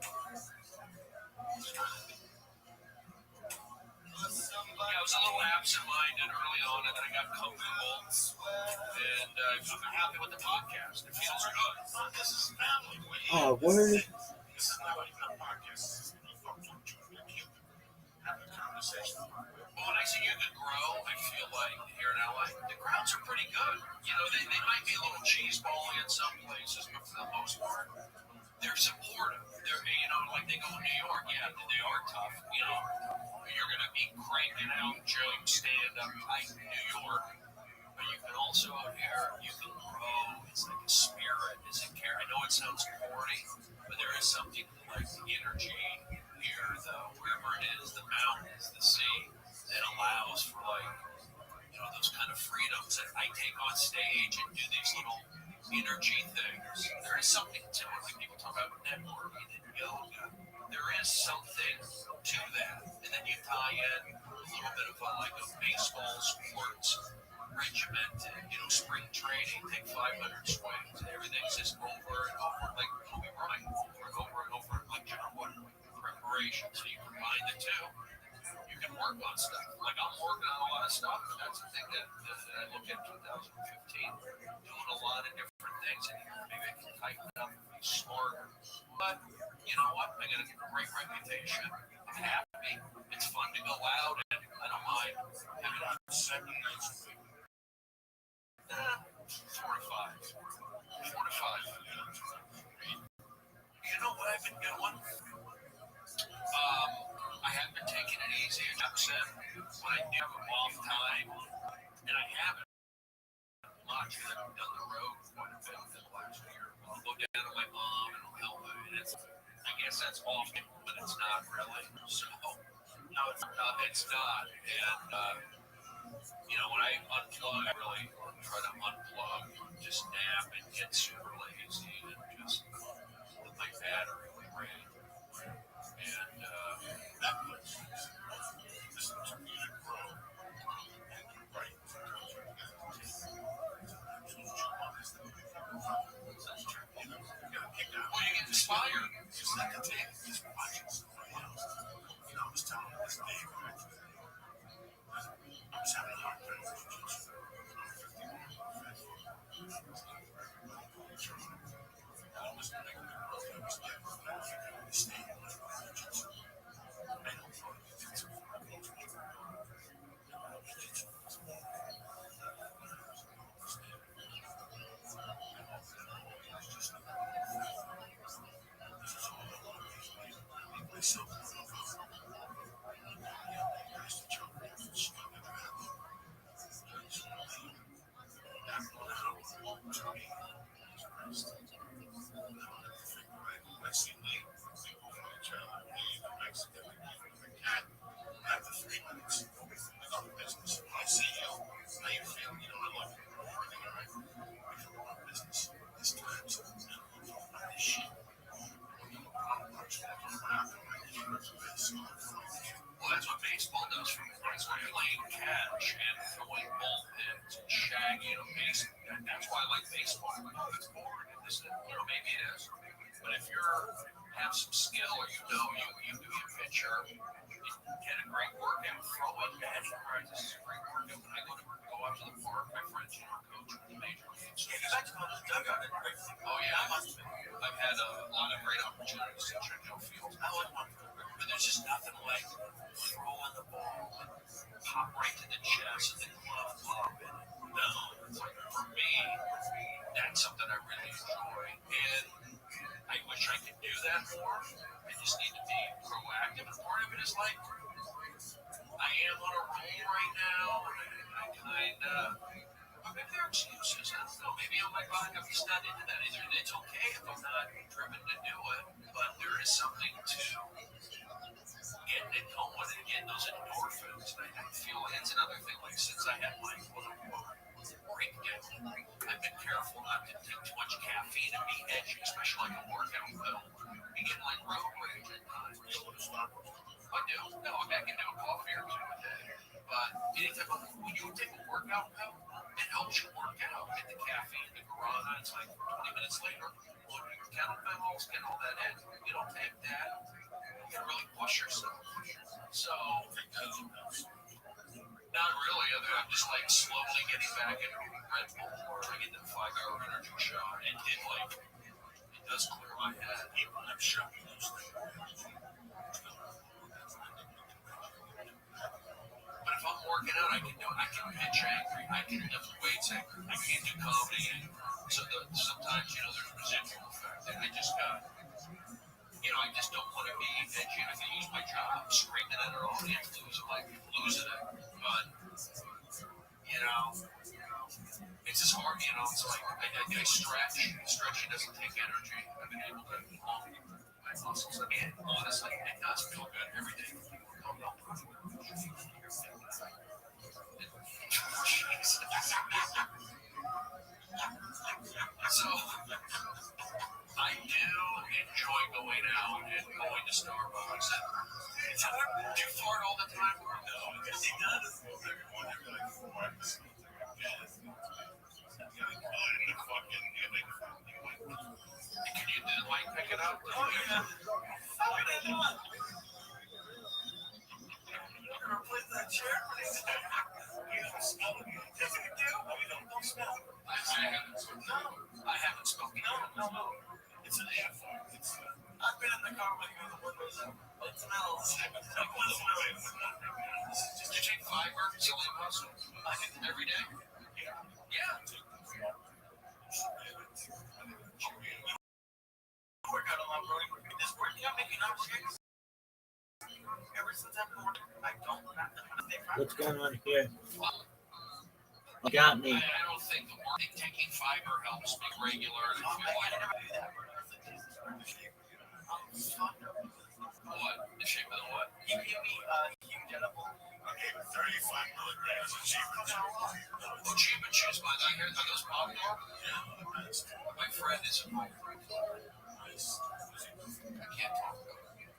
Yeah, I was a little absent-minded early on, and then I got comfortable. And I'm happy with the podcast. It feels good. This is family. Oh, word. This is not even a podcast. Have a conversation. Well, when I say you can grow, I feel like here in LA, the crowds are pretty good. You know, they might be a little cheese-balling in some places, but for the most part, they're supportive. They're, you know, like they go to New York, yeah, they are tough. You know, you're going to be cranking out jokes, stand-up tight in New York. But you can also out here, you can grow. It's like a spirit. It's a care. I know it sounds corny, but there is something like the energy here, wherever it is, the mountains, the sea, that allows for like, you know, those kind of freedoms that I take on stage and do these little energy things. There is something to it. Like people talk about networking and yoga. There is something to that. And then you tie in a little bit of a baseball sports regimented, you know, spring training, take 500 swings, and everything's just over and over, like Kobe Bryant, over and over, like John Wood, preparation. So you combine the two, you can work on stuff. Like I'm working on a lot of stuff, but that's the thing that I look at 2015, doing a lot of different things, and maybe I can tighten up and be smarter. But you know what? I got a great reputation. I'm happy. It's fun to go out, and I don't mind having 7 nights a week. 4 to 5. 4 to 5. You know what I've been doing? I have been taking it easy. As I said, when I do have a off time, and I haven't much, I've done the road quite a bit in the last year. I'll go down to my mom and I'll help her. And I guess that's often, but it's not really. So, no, it's not. And, you know, when I unplug, I really try to unplug, just nap and get super lazy and just let my battery drain. And that was just to me to grow. Right. Well, you get inspired. It's like a thing. Just watching somebody else. You know, I was telling this neighbor. I was having a hard time with teaching. Well, that's what baseball does for me. It's like playing catch and throwing bullpens and shagging, you know, baseball. That's why I like baseball. I'm like, oh, it's boring. And this, you know, maybe it is. But if you have some skill or you know you can be a pitcher, you get a great workout. Throwing batting practice is a great workout. When I go out to the park, my friends, you know, coach with the major leagues. Yeah, you like to go to the dugout and great thing. Oh, yeah. I've had a lot of great opportunities to check out fields. I like one. But there's just nothing like throwing the ball and pop right to the chest and then glove pop and boom. It's like, for me, that's something I really enjoy. And I wish I could do that more. I just need to be proactive. And part of it is like, I am on a right now, and I kind of. Maybe there are excuses. I don't know. Maybe on my body, I'm just not into that. It's okay if I'm not driven to do it, but there is something to getting it going and getting those endorphins. And I feel like it's another thing. Like since I had my quote unquote breakdown, I've been careful not to take too much caffeine and be edgy, especially like a workout pill. You get like road rage at times. I do. No, I can do a coffee or two a day. But anytime when you take a workout pill, it helps you work out. Get the caffeine, the guarana. It's like 20 minutes later, look at your kettlebells, get all that in. You don't take that, you can really push yourself. So, not really. I'm just like slowly getting back into Red Bull or I get the 5-hour energy shot. It does clear my head. Even I'm showing those things. But if I'm working out, I can do it. I can pitch angry. I can lift weights angry. I can't do comedy angry. So sometimes, there's residual effect. And I just got, I just don't want to be edgy. I can use my job screaming at our audience, losing it. But, it's just hard, it's like I stretch. Stretching doesn't take energy. I've been able to long my muscles. And honestly, it does feel good every day. So, I do enjoy going out and going to Starbucks. Do you fart all the time? No, because he does. Everyone, you're like, what? Can you do the mic pick it up? Oh, yeah. Replace that chair, please. You don't smell it. Yes, you do. Don't smell it. I haven't smelled it. No. It's an air fire. I've been in the car with you in the windows. It smells. Did you take fiber? Psyllium muscle? I do every day. Yeah. Work out a lot, bro. This working out making up shit. Ever since I'm born, I don't. What's going on here? You got me. I don't think the morning taking fiber helps me regular. I feel like I never do that. What? The shape of the what? You give me huge edible. Okay, 35 milligrams of Chiba chews. By the way, are those popular? Yeah. My friend is a micro. I can't talk about it.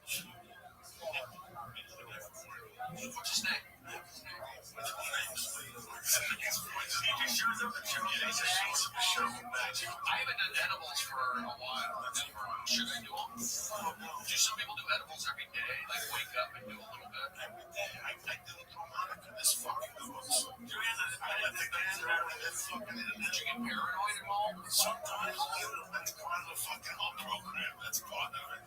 What's his name? I haven't done edibles for a while. Should I do them? Do some people do edibles every day? Like wake up and do a little bit? Every day. I do it for Monica. This fucking goes. Did you get paranoid at all? Sometimes. That's part of the fucking whole program. That's part of it.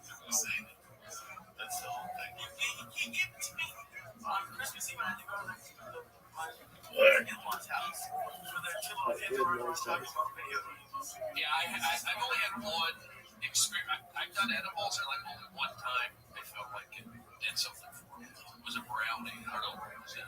That's the whole thing. You give it to me. On Christmas Eve, I had to go to my in-laws' house for their children. Yeah, I've only had one experience. I've done edibles, and like only one time I felt like it did something for me. It was a brownie. I don't know what it was.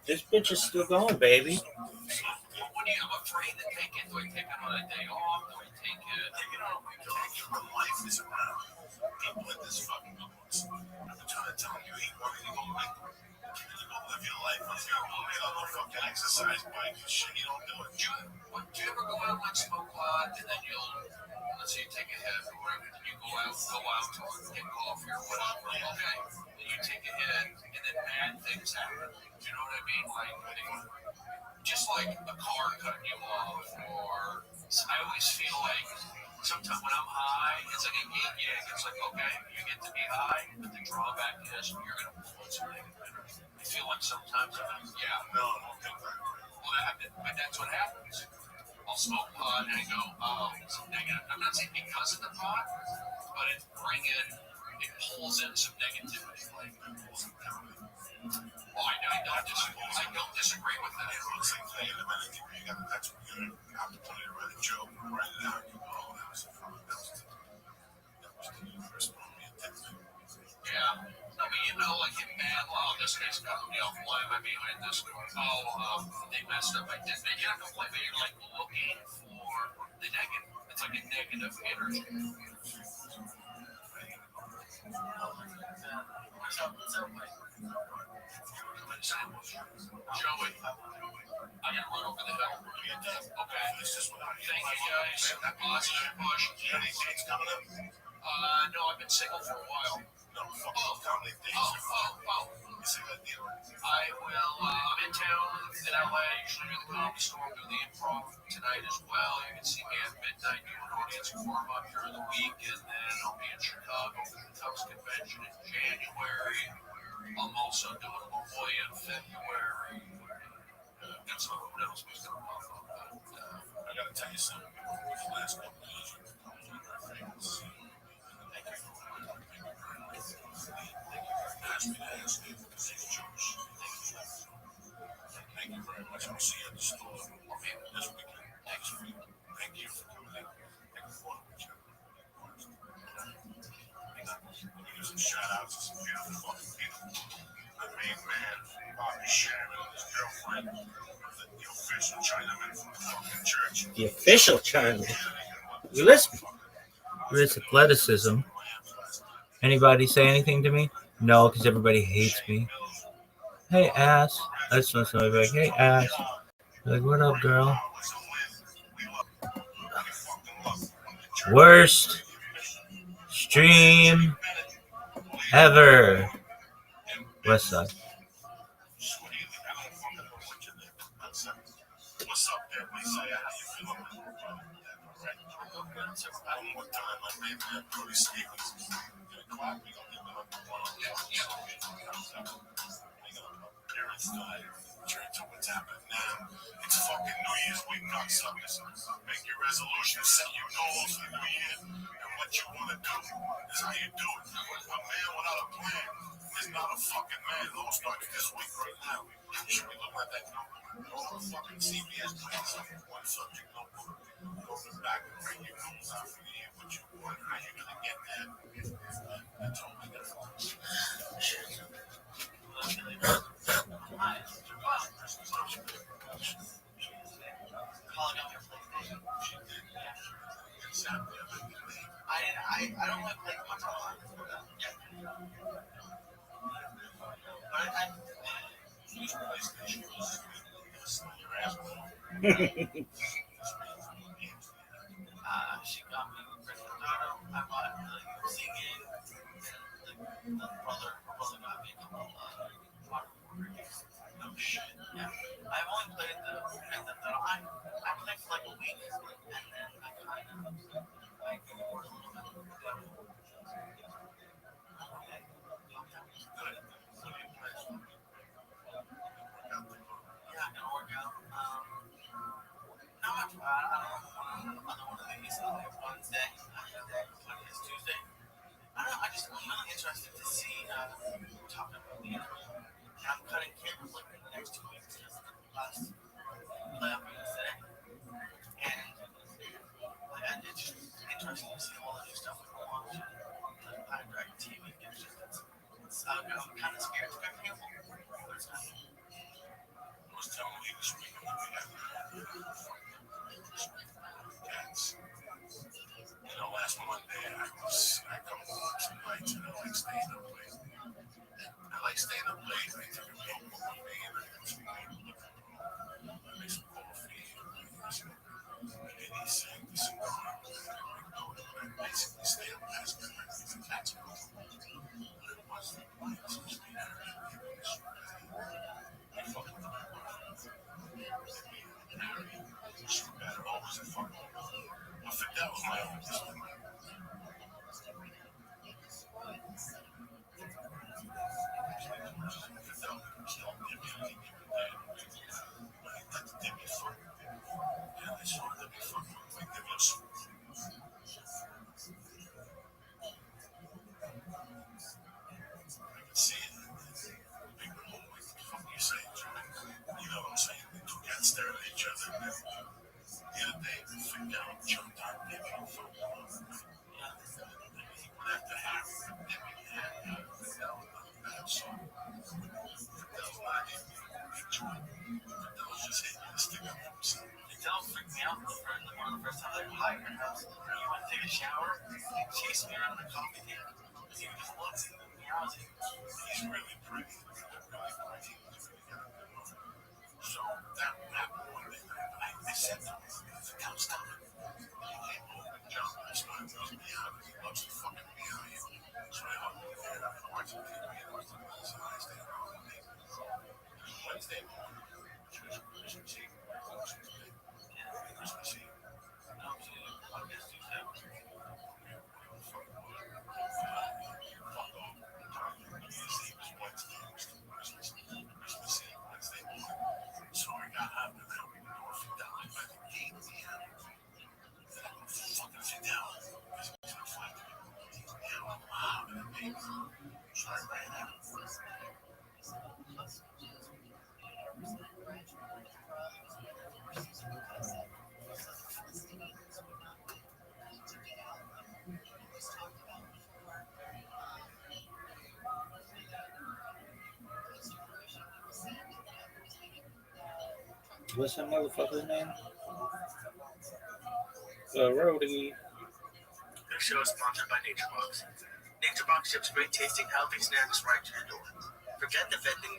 This bitch is still going, baby. I'm afraid to take it. Do I take it on a day off? Do I take it? Take it on a week off. Your life is around. People at this fucking numbers. I'm trying to tell you, ain't worried to go like live your life. Let's go fucking exercise bike and shit. You don't do it. Do you ever go out and like smoke pot and then let's say you take a hit or whatever, and you go out to get coffee or whatever, okay? And you take a hit and then bad things happen. Do you know what I mean? Like, just like a car cutting you off, or I always feel like sometimes when I'm high, it's like a yin yang. It's like, okay, you get to be high, but the drawback is you're going to perform something. I feel like sometimes, but that's what happens. I'll smoke pot and I go, oh, it's negative. I'm not saying because of the pot, but it pulls in some negativity. Like, I don't disagree with that. It's like, that's what you're going to have to put it right a joke, write it out. That was the first one. Yeah. No, but like in bad law, this next company, why am I behind this? They messed up. I did. You're not complaining, but you're like looking for the negative. It's like a negative energy. Joey, I gotta run over the hill. Okay. Thank you guys. That positive push. Any dates coming up? No, I've been single for a while. No, comedy dates. I will. I'm in town in LA. Usually do the comedy store, do the improv tonight as well. You can see me at midnight doing an audience warm up during the week, and then I'll be in Chicago for the Tux convention in January. I'm also doing La Jolla in February. And so who knows what's going to pop up. But I got to tell you something. The last couple of years, thank you very much. I'll see you at the store this weekend. Next week. Thank you for coming out. Give some shout outs to some beautiful fucking people. The main man, Bobby Sharon, and his girlfriend, the official Chinaman from the fucking church. The official Chinaman. You listen. This athleticism. Anybody say anything to me? No, because everybody hates me. Hey, ass. I just want somebody like, hey, ass. Like, what up, girl? Worst stream ever. West Side. What's up there, Lisa? How you feeling? One more time, my main man, Cody Stevens. Parents died. Turn to what's happening now. It's fucking New Year's week, cocksuckers. Make your resolutions, set your goals for the new year. And what you want to do is how you do it. A man without a plan is not a fucking man. It all starts this week right now. You should be looking at that number. Go to a fucking CBS plans on one subject notebook. Go back and bring your goals out for the year. What you want, how you gonna get there. That's all we got. I don't like playing much online. But I use PlayStation. She got me Grand Theft Auto. I bought singing. Her brother got me a couple water games. No shit. Yeah. I've only played the Grand Theft Auto. I played for like a week, and then I kind of got bored a little bit. Yeah, I'm gonna work out. Not much. I don't know. Another one of these Wednesday. Tuesday. I don't know. I'm really interested to see just hit you to stick up for himself. Adele freaked me out one of the first times I hired her house. You went to take a shower, he chased me around the coffee table. He just looked at me. I was like, He's really pretty. So that one day, I said to him, come stop it. John, that's not me. He loves to fucking be out here. So I went over there, I watched the TV, I watched the Wednesday morning. Wednesday morning, Christmas Eve. Christmas Eve. no, I guess you said. So I got out of there. We were down by the gate. Fucking sit down. Because he's gonna fight me. Yeah, I'm out of the gate. So I ran out. What's that motherfucker's name? Rody. This show is sponsored by NatureBox. NatureBox ships great tasting, healthy snacks right to your door. Forget the vending.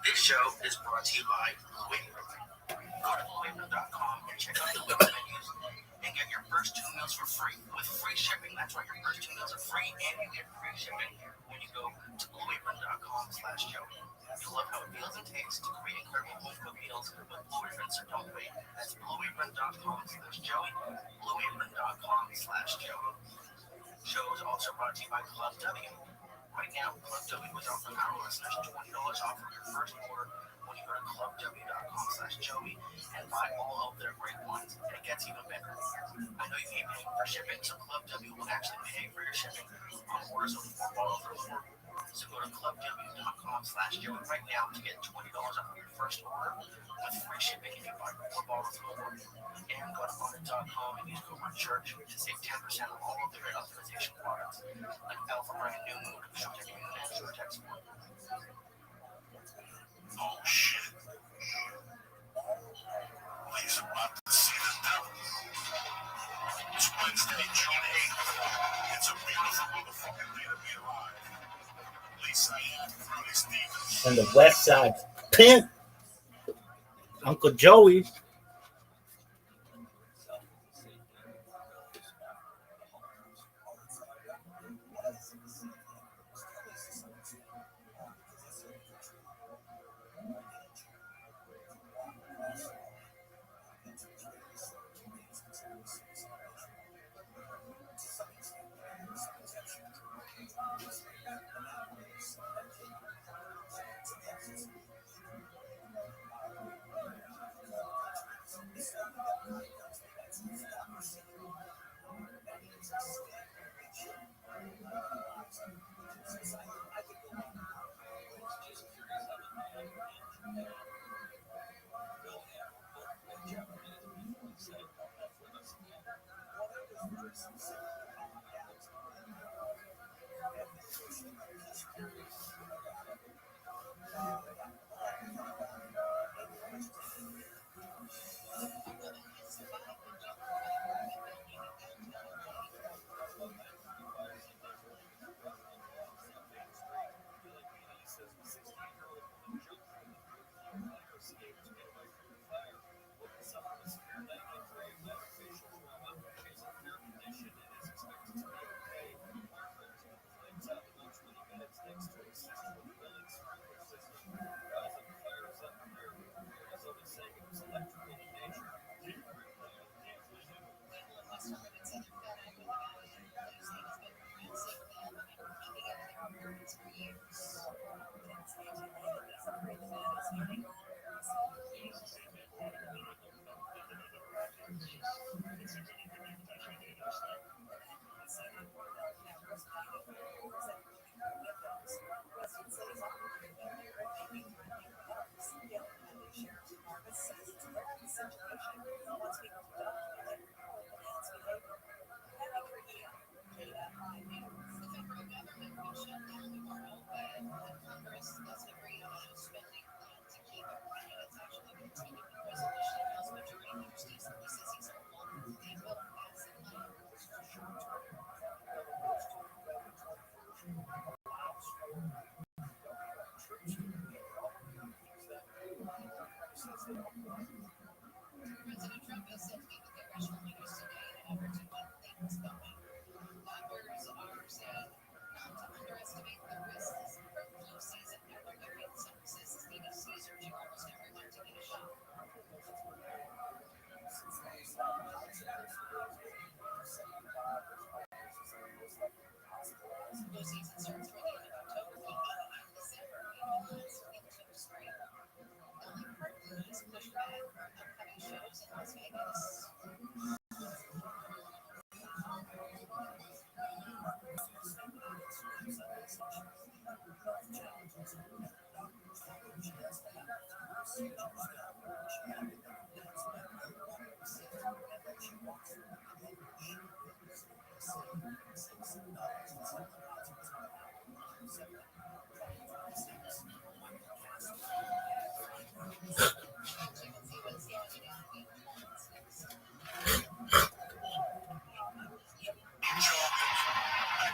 This show is brought to you by Blue Apron. Go to blueapron.com and check out the web menus and get your first 2 meals for free with free shipping. That's right, your first 2 meals are free and you get free shipping when you go to blueapron.com/Joey. You'll love how it feels and tastes to create incredible home cooked meals with Blue Apron, so don't wait. That's blueapron.com/Joey. Blueapron.com/Joey. Show is also brought to you by Club W. Right now, Club W is offering our listeners $20 off of your first order when you go to clubw.com/Joey and buy all of their great wines. And it gets even better. I know you hate paying for shipping, so Club W will actually pay for your shipping on orders of 4 bottles or more. So go to clubw.com/Joey right now to get $20 off of your first order with free shipping if you buy 4 bottles or more. And go to Onnit.com and use code CHURCH to save 10% on all of their optimization products, like Alpha Brain, New Mood, SureTech Immune, and SureTech Sport. Oh shit. Lee's about to see the devil. It's Wednesday, June 8th. It's a beautiful motherfucking day to be alive. Lisa Ann, Stevens. And the West Side Pimp, Uncle Joey.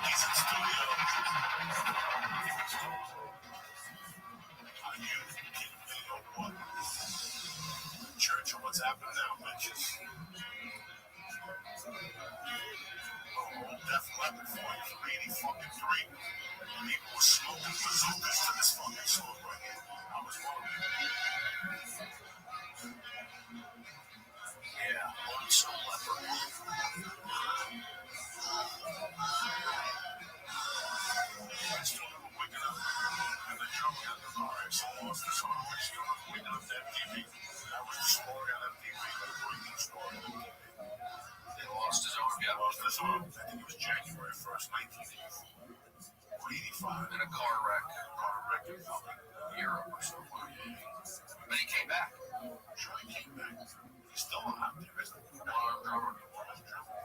He's in studio. You know what? Church, what's happening now, bitches? Def Leppard for you from 80 fucking 3. People were smoking bazookas to this fucking song right here. I was wrong. Yeah, Rothschild Leppard. I still remember waking up and the drummer got the alright, so I lost the song. I still remember waking up to MTV. That was the story on MTV, the breaking story on MTV. They lost his arm. Yeah, lost his arm. I think it was January 1st, 1984. Or 85. In a car wreck. In Europe or somewhere. But he came back. Sure, he came back. He's still out there, isn't he? One-armed drummer.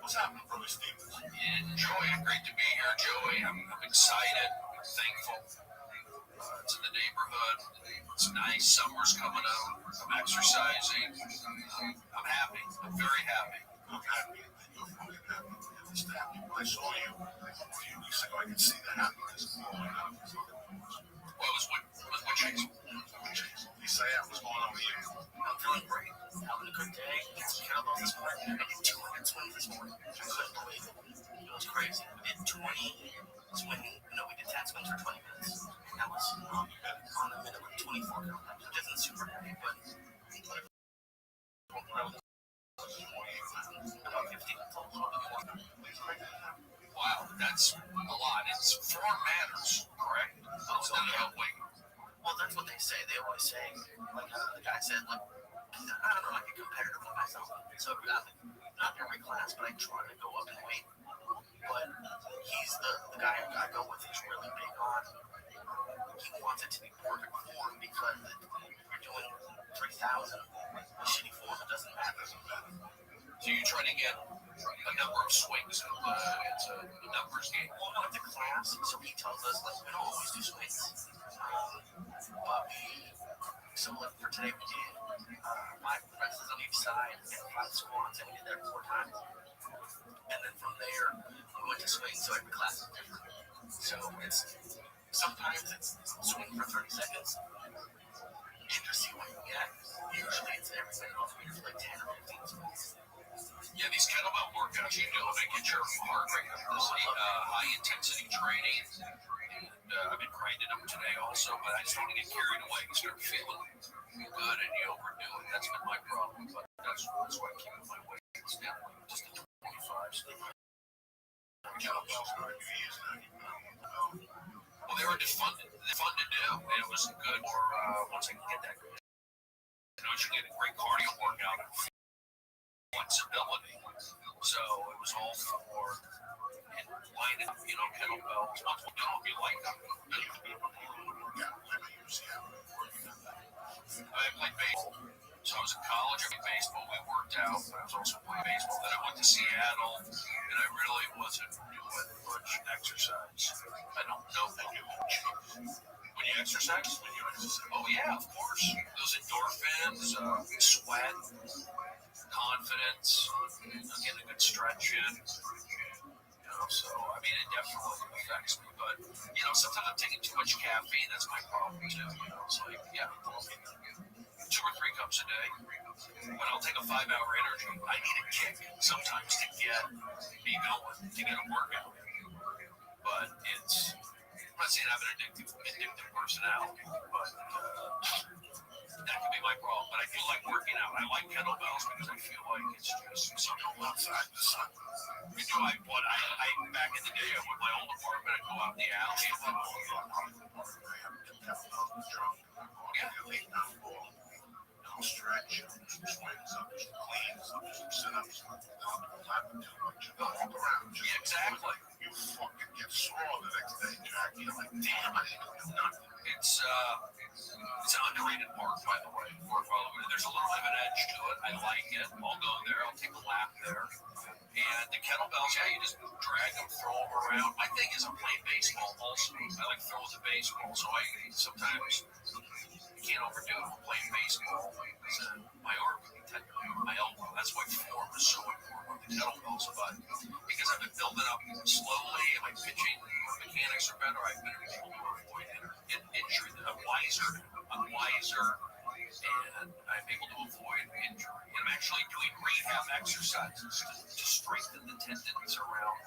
What's happening, Brother Stevens? Yeah, Joey, great to be here, Joey. I'm excited. I'm thankful. It's in the neighborhood. It's nice. Summer's coming up. I'm exercising. I'm happy. I'm very happy. I'm happy. You're fucking happy. I saw you a few weeks ago. I could see the happiness flowing out of his eyes. Well, it was with Chase. Isaiah, what's going on with you? I'm feeling great. Having a good day. Get some kettlebells this morning. I did 220 this morning. I couldn't believe it. It was crazy. We did 20 swinging. We did 10 swings for 20 minutes. That was on the minute with 24 kilograms. It isn't super heavy, but about 15 total. Wow, that's a lot. It's form matters, correct? It's not about weight. Well, that's what they say. They always say, like the guy said, like, I don't know, like a competitor for myself. So not every class, but I try to go up in weight. But he's the guy I go with. He's really big on. He wants it to be perfect form because you're doing 3,000 shitty form. It doesn't matter. So you're trying to get a number of swings. It's a numbers game. Well, we went to class, so he tells us, like, we don't always do swings. But so, like, for today, we did 5 presses on each side and 5 squats, and we did that 4 times. And then from there, we went to swing, so every class is different. So sometimes it's swing for 30 seconds, and just see what you get. Usually it's everything else, we just like 10 or 15 swings. Yeah, these kettlebell workouts, you know, they get your heart rate up. This high intensity training. And I've been grinding them today also, but I just don't want to get carried away and start feeling good and you overdo it. That's been my problem, but that's why I keep my weights down, just the 25s. Kettlebells are going to be easy. Well, they were just fun to do, and it was good for once I can get that. You know, you get a great cardio workout and flexibility. So it was all for and line up, you know, kettlebells. Once we don't be like them. I played baseball. So I was in college, I played baseball, we worked out, but I was also playing baseball. Then I went to Seattle, and I really wasn't doing much exercise. I don't know that you much. When you exercise? Oh yeah, of course. Those endorphins, sweat, confidence, getting a good stretch in. You know, so I mean, it definitely affects me. But you know, sometimes I'm taking too much caffeine. That's my problem too. You know, it's like 2 or 3 cups a day. When I'll take a 5-hour energy, I need a kick sometimes to get me going, to get a workout. But I'm not saying I have an addictive personality, but that could be my problem. But I do like working out. I like kettlebells because I feel like it's just something outside the sun. You know, I back in the day, I went to my old apartment, I'd go out in the alley and stretch, swings up, cleans up, sit-ups, yeah, exactly. You fucking get sore the next day, Jack. You're like, damn, I didn't do nothing. It's an underrated park, by the way. There's a little bit of an edge to it. I like it. I'll go there. I'll take a lap there. And the kettlebells, yeah, you just drag them, throw them around. My thing is I'm playing baseball also. I like throwing the baseball, so I sometimes you can't overdo it. I'm playing baseball. My arm, my elbow. That's why form is so important with the kettlebells. But because I've been building up slowly, and my pitching mechanics are better, I've been able to avoid injury. I'm wiser, and I'm able to avoid injury. And I'm actually doing rehab exercises to strengthen the tendons around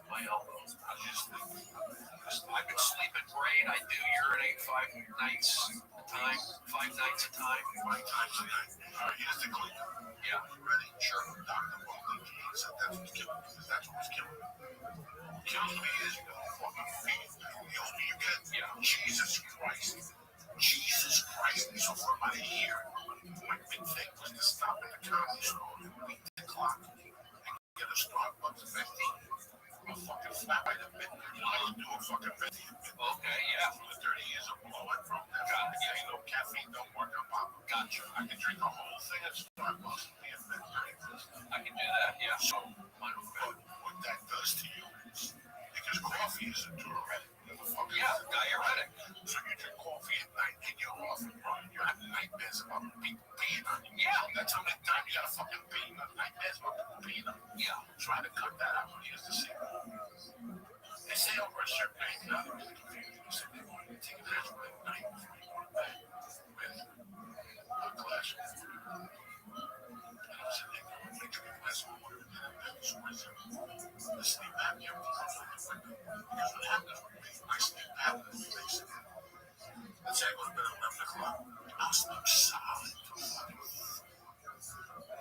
my elbows. I've been sleeping great. I do urinate 5 nights a time. 5 nights a time. 5 times a night. Here's the clip. Yeah. Ready? Sure. Dr. Rothschild said that's what's killing me. That's what's killing me. What kills me is you gotta fucking feed. The older you get, Jesus Christ. Jesus Christ. So for about a year, my big thing was to stop at the comedy store and beat the clock and get a Starbucks 50. A fucking flat by the midnight. I'll do a fucking 50. Okay, yeah. For the 30 years of blowing from that. Yeah, you know, caffeine don't work on pop. Gotcha. I can drink a whole thing of Starbucks and be at midnight. I can do that, yeah. So, what that does to you is, because coffee is a diuretic. Yeah, diuretic. So you drink coffee at night and you're off and running. You're having nightmares about people peeing on you. Yeah. That's how many times you gotta fucking pee. Nightmares about people peeing on you. Yeah. Try to cut that out. Here's the secret. They say over a certain age, now they're really confused. They say they want to take an aspirin at night before you go to bed with a glass of water. And I'm sitting there going, I drink a glass of water and then so the sleep apnea will come from the window. Because what happens with me, my sleep apnea is basically, let's say I go to bed at 11 o'clock, I'll sleep solid till 5 o'clock.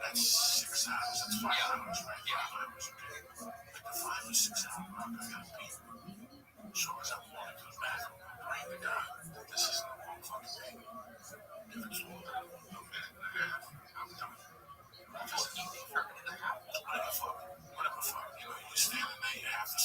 That's 6 hours, that's 5 hours, right? 5 hours, okay. Like the 5 or 6 hour mark, I gotta pee. So as I'm walking to the bathroom, I'm praying to God that this isn't a long fucking day. If it's more than a minute and a half, I'm done. Because it's a minute and a half, whatever fuck. You know, you're standing there, you have to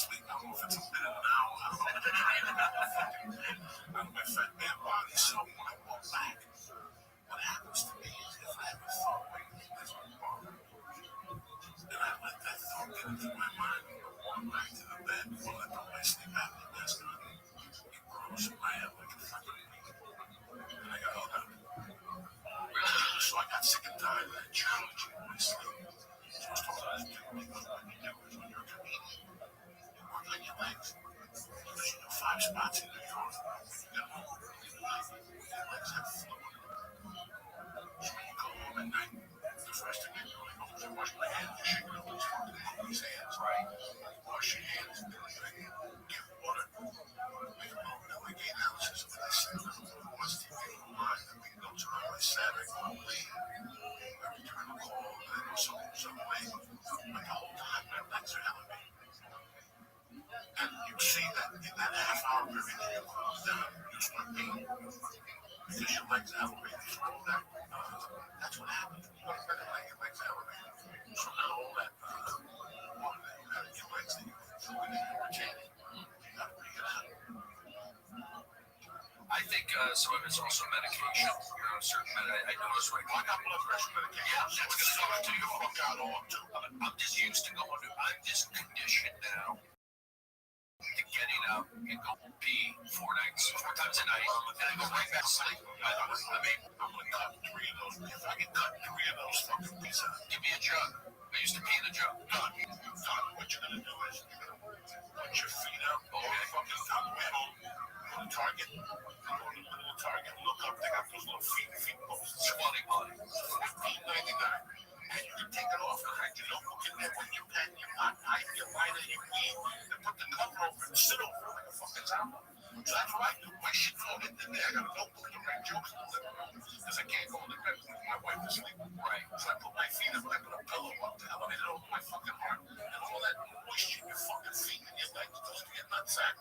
spots in New York. Legs have fluid. So when you go home at night, the first thing you do is you wash my hands. You shake all these fucking monkey's hands, right? Wash your hands, get water. Make about 8 ounces of glycerin. Watch TV online and make notes about my Saturday morning. Every time I call, I know something's on the way. But the whole time, my legs are helping me. And you see that in that half hour period that you close down, you start being because your legs elevate, you scroll down. That's what happens. You want to let your legs elevate. So now all that water that you have in your legs that you fluid in your retaining, you got to bring it out. I think some of it's also medication. You're on certain I notice right now. I got blood pressure medication. Yeah, that's It's gonna going to take the fuck out all too. I'm just used to going to. I'm just conditioned now to getting up and go pee 4 times a night, and I go right back to sleep. I mean, I'm going to cut 3 of those. If I can cut 3 of those fucking pieces, give me a jug. I used to pee in a jug. done. What you're going to do is you're going to put your feet up, fucking down the middle, go to Target, go to the little Target, look up, they got those little feet posts. Squatty potty. $15.99. And you can take it off and hide your notebook in there when you pen, your hide your lighter, your weed, and put the cover over it and sit over it like a fucking zombie. So that's what I do. My shit's all in there. I got a notebook to write jokes in because I can't go in the bed with my wife to sleep. Right. So I put my feet up and I put a pillow up to elevate it over my fucking heart. And all that moisture in your fucking feet and your legs goes to your nutsack.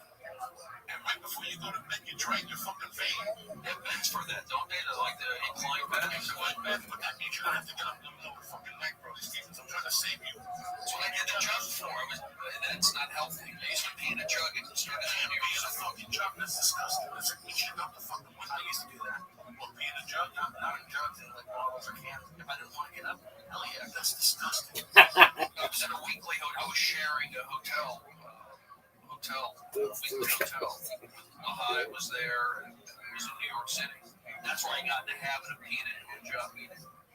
And right before you go to bed, you drain your fucking vein. They have beds for that, don't they? They're like the inclined bed. Inclined bed, but that means you don't have to get up in the middle of the fucking night, Brody Stevens. I'm trying to save you. So I did the jug before. It's not healthy. I used to pee in a jug and start it in Pee in a fucking jug, that's disgusting. That's like shit up the fucking window. I used to do that. Well, pee in a jug, Not in jugs, in like bottles or cans. If I didn't want to get up, hell yeah. that's disgusting. I was in a weekly hotel. I was sharing a hotel. Weekly hotel. Lahai was there, and it was in New York City. That's where I got in the habit of peeing into a jug.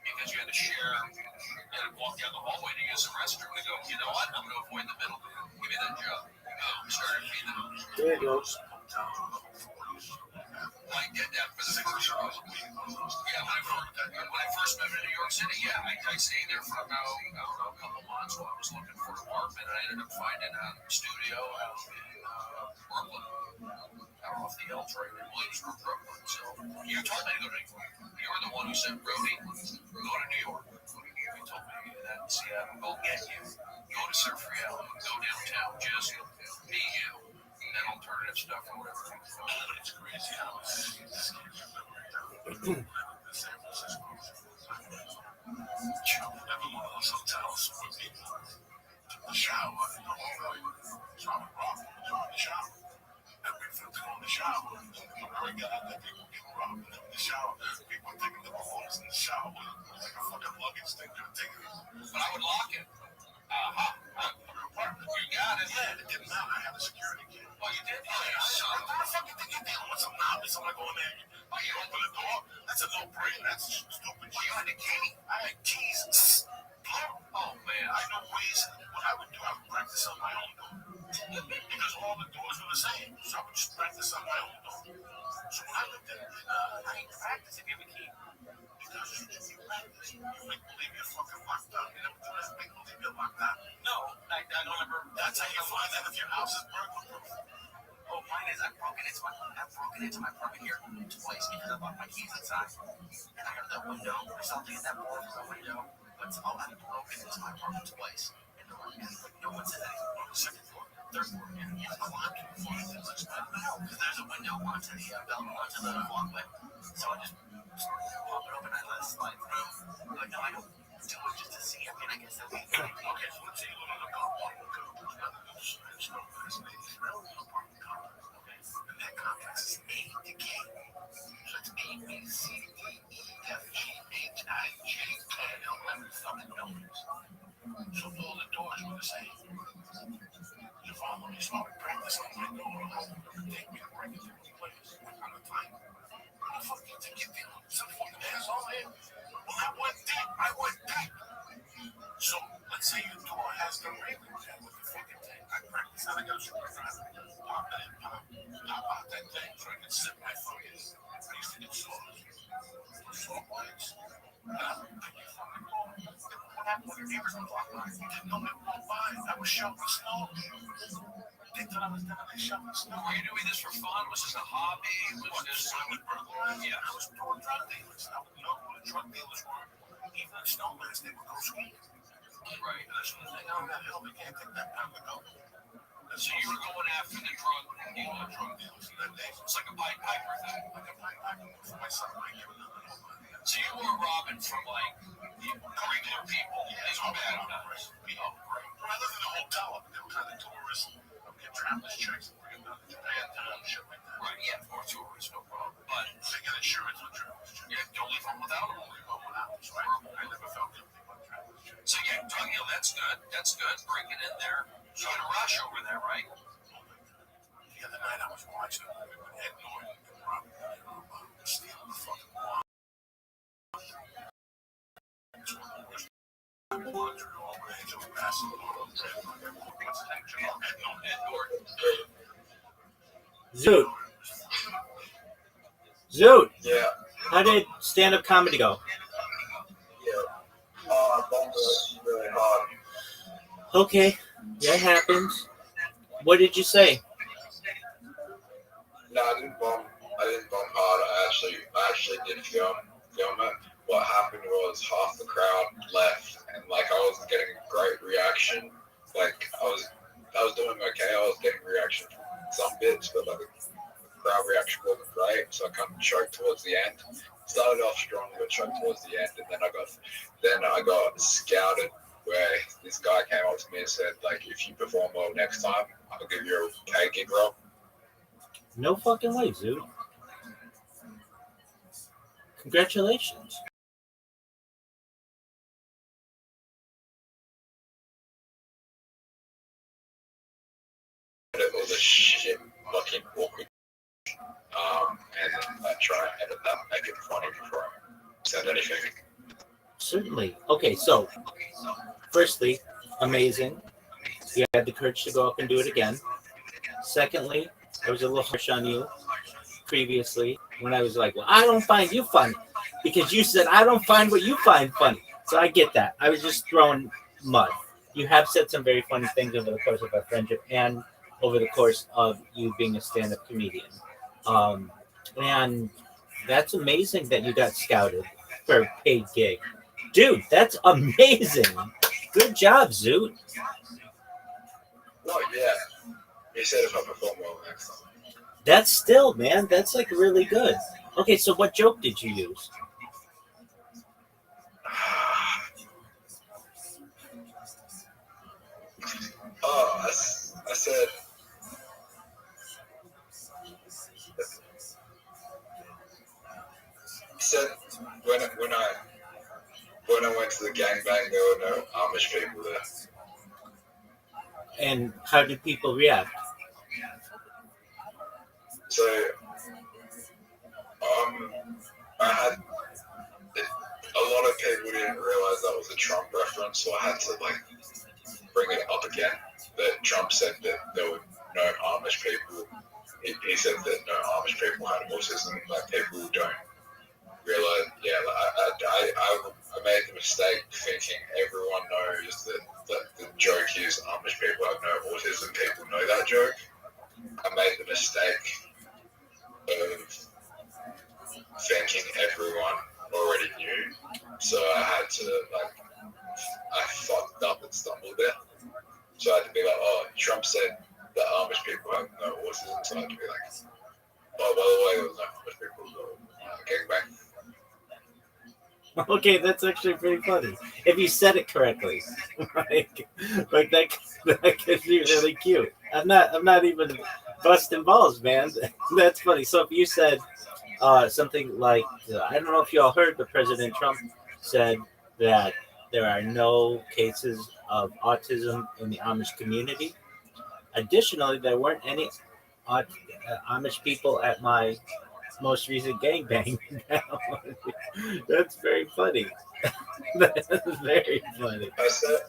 Because you had to share, you had to walk down the hallway to use the restroom to go, you know what, I'm going to avoid the middle. Give me that jug. Boom, started peeing in it. There you go. I did that for the first time. Yeah, when I first moved to New York City, I stayed there for about, I don't know, a couple months while I was looking for an apartment, and I ended up finding a studio out in Brooklyn. I don't know if the L's right in Williamsburg, Brooklyn. So you told me to go to New York. You were the one who said, Brody, go to New York. You told me to do that in Seattle. Go get you. Go to Surf Reality. Go downtown. Just be you. That alternative stuff or whatever. It's crazy how it's San Francisco. Every one of those hotels where people took the shower in the hallway. So I would rob them in the shower. And we felt it on the shower. I got that people getting robbed in the shower. People taking the phones in the shower. Like a fucking luggage thing. But I would lock it. You got it. Yeah, it didn't matter. I had a security key. Oh, you did? Son of a fucking thing you're dealing with some novice. I'm like going there. Oh, you open the door? That's a no-brainer. That's stupid. Well, you had a key. I had keys. Oh, man. I know ways. What I would do, I would practice on my own door. Because all the doors were the same. So I would just practice on my own door. So when I lived in, How do you practice if you have a key? because you practice, you make believe you're fucking locked out. You never do that. Make believe you're locked out. No, I don't ever. That's how you find out if your house is burglar-proof. Oh, mine is. I've broken into my apartment here twice because I locked my keys inside. And I heard that window or something in that board was a window. But I've broken into my apartment twice. And no one said anything on the second floor, third floor. And I climbed to the floor and things like that. Because there's a window onto the onto the walkway. So I just pop it open and I let it slide through. But no, I don't do it just to see. I mean, I guess that would be good. Okay, so let's say you live in a compound. And that complex is A to K. So it's A, B, C, D, E, F, G, H, I, J, K, L, M, fucking numbers. So all the doors were the same. You follow me, so I would practice on my door. How long would it take me to break it 50 places? I'm gonna find it. How the fuck do you think you're dealing with some fucking asshole here? Well, I went deep. So let's say with the fucking thing. I practice and I got a screwdriver. Pop it in, pop out that thing so I can sit my fucking. I used to get saw blades. What happened with your neighbors on the block? Didn't know they were by. I was shoveling snow. They thought I was down there shoveling snow. Were you doing this for fun? Was this a hobby? Was this I was burglarizing? Yeah, I was doing drug dealers. I would know who the drug dealers were. Even the snowbirds, they would go sweet. Right. That's the thing. Oh, that hell, we can't take that time to go. So you were going after the drug dealers in that day. It's like a Pied Piper thing. Like a Pied Piper for my son. I give them the whole money. So you were robbing from like regular people. These were bad guys. Oh, great. When I lived in a hotel, they were kind of tourists. I would get travelers checks and bring them down to Japan and shit like that. Right, yeah, for tourists, no problem. But they get insurance with travelers checks. Yeah, don't leave home without them. Don't leave home without them. So I never felt guilty about travelers checks. So yeah, drug deal, that's good. That's good. Breaking in there. You had a rush over there, right? The other night I was watching Ed Norton and Robin stealing the fucking wall. It's one of the worst ones all the way to a massive what's his name? Ed Norton. Zoot. Zoot. Yeah. How did stand-up comedy go? Yeah. I bombed it really hard. Okay, that happens. What did you say? No, I didn't bomb hard. I actually did film it. What happened was half the crowd left, and like I wasn't getting a great reaction. Like I was doing okay. I was getting reaction from some bits, but like the crowd reaction wasn't great, so I kind of choked towards the end. Started off strong, but choked towards the end, and then I got scouted. Where this guy came up to me and said, like, if you perform well next time, I'll give you a K gig roll. No fucking way, Zoot. Congratulations. It was a shit fucking awkward. And then I try and edit that, make it funny before I send anything. Certainly. Okay, so firstly, amazing. You had the courage to go up and do it again. Secondly, I was a little harsh on you previously when I was like, well, I don't find you funny because you said I don't find what you find funny. So I get that. I was just throwing mud. You have said some very funny things over the course of our friendship and over the course of you being a stand-up comedian. And that's amazing that you got scouted for a paid gig. Dude, that's amazing. Good job, Zoot. Oh, yeah. He said if I perform well next time. That's still, man, that's like really good. Okay, so what joke did you use? Oh, I said when I went to the gangbang, there were no Amish people there. And how did people react? So, I had a lot of people didn't realize that was a Trump reference, so I had to like bring it up again. That Trump said that there were no Amish people. He said that no Amish people had autism. Like people don't realize. Yeah, like, I made the mistake thinking everyone knows that the joke is Amish people have no autism. People know that joke. I made the mistake of thinking everyone already knew. So I had to I fucked up and stumbled there. So I had to be like, oh, Trump said that Amish people have no autism. So I had to be like, oh, by the way, there was no Amish people who gangbang. Okay, that's actually pretty funny. If you said it correctly. like that could be really cute. I'm not even busting balls, man. That's funny. So if you said something like, I don't know if you all heard, but President Trump said that there are no cases of autism in the Amish community. Additionally, there weren't any Amish people at my most recent gangbang. That's very funny. That's very funny. I said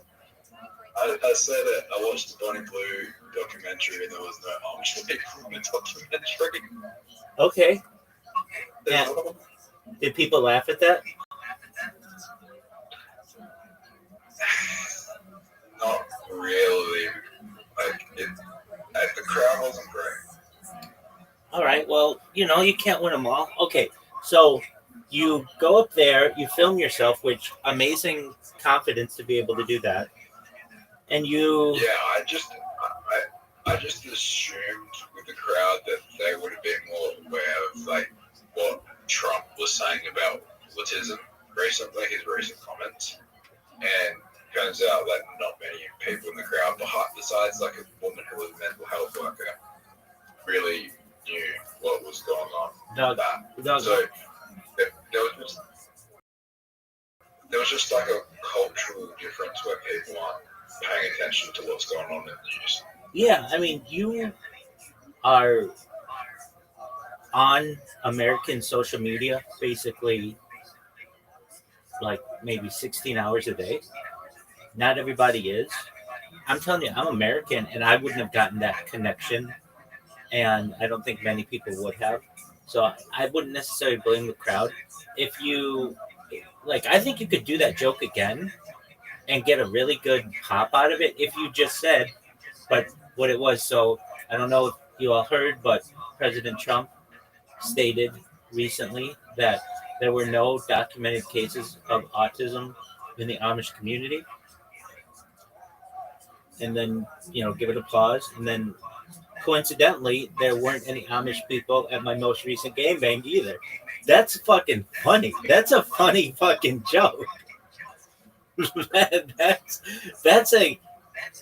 I said it. I watched the Bonnie Blue documentary, and there was no Amish people in the documentary. Okay. There's Yeah. one- Did people laugh at that? Not really. Like the crowd wasn't great. All right. Well, you can't win them all. Okay. So you go up there, you film yourself, which amazing confidence to be able to do that. And you, Yeah, I just assumed with the crowd that they would have been more aware of like what Trump was saying about autism recently, his recent comments, and turns out that not many people in the crowd, besides like a woman who was a mental health worker, really knew what was going on Doug, with that. Doug, So there was just like a cultural difference where people aren't paying attention to what's going on in the news. yeah, I mean, you are on American social media basically like maybe 16 hours a day. Not everybody is. I'm telling you, I'm American and I wouldn't have gotten that connection. And I don't think many people would have. So I wouldn't necessarily blame the crowd. If you, like, I think you could do that joke again and get a really good pop out of it if you just said, but what it was. So I don't know if you all heard, but President Trump stated recently that there were no documented cases of autism in the Amish community. And then, give it applause. And then coincidentally, there weren't any Amish people at my most recent game bang either. That's fucking funny. That's a funny fucking joke. that's that's a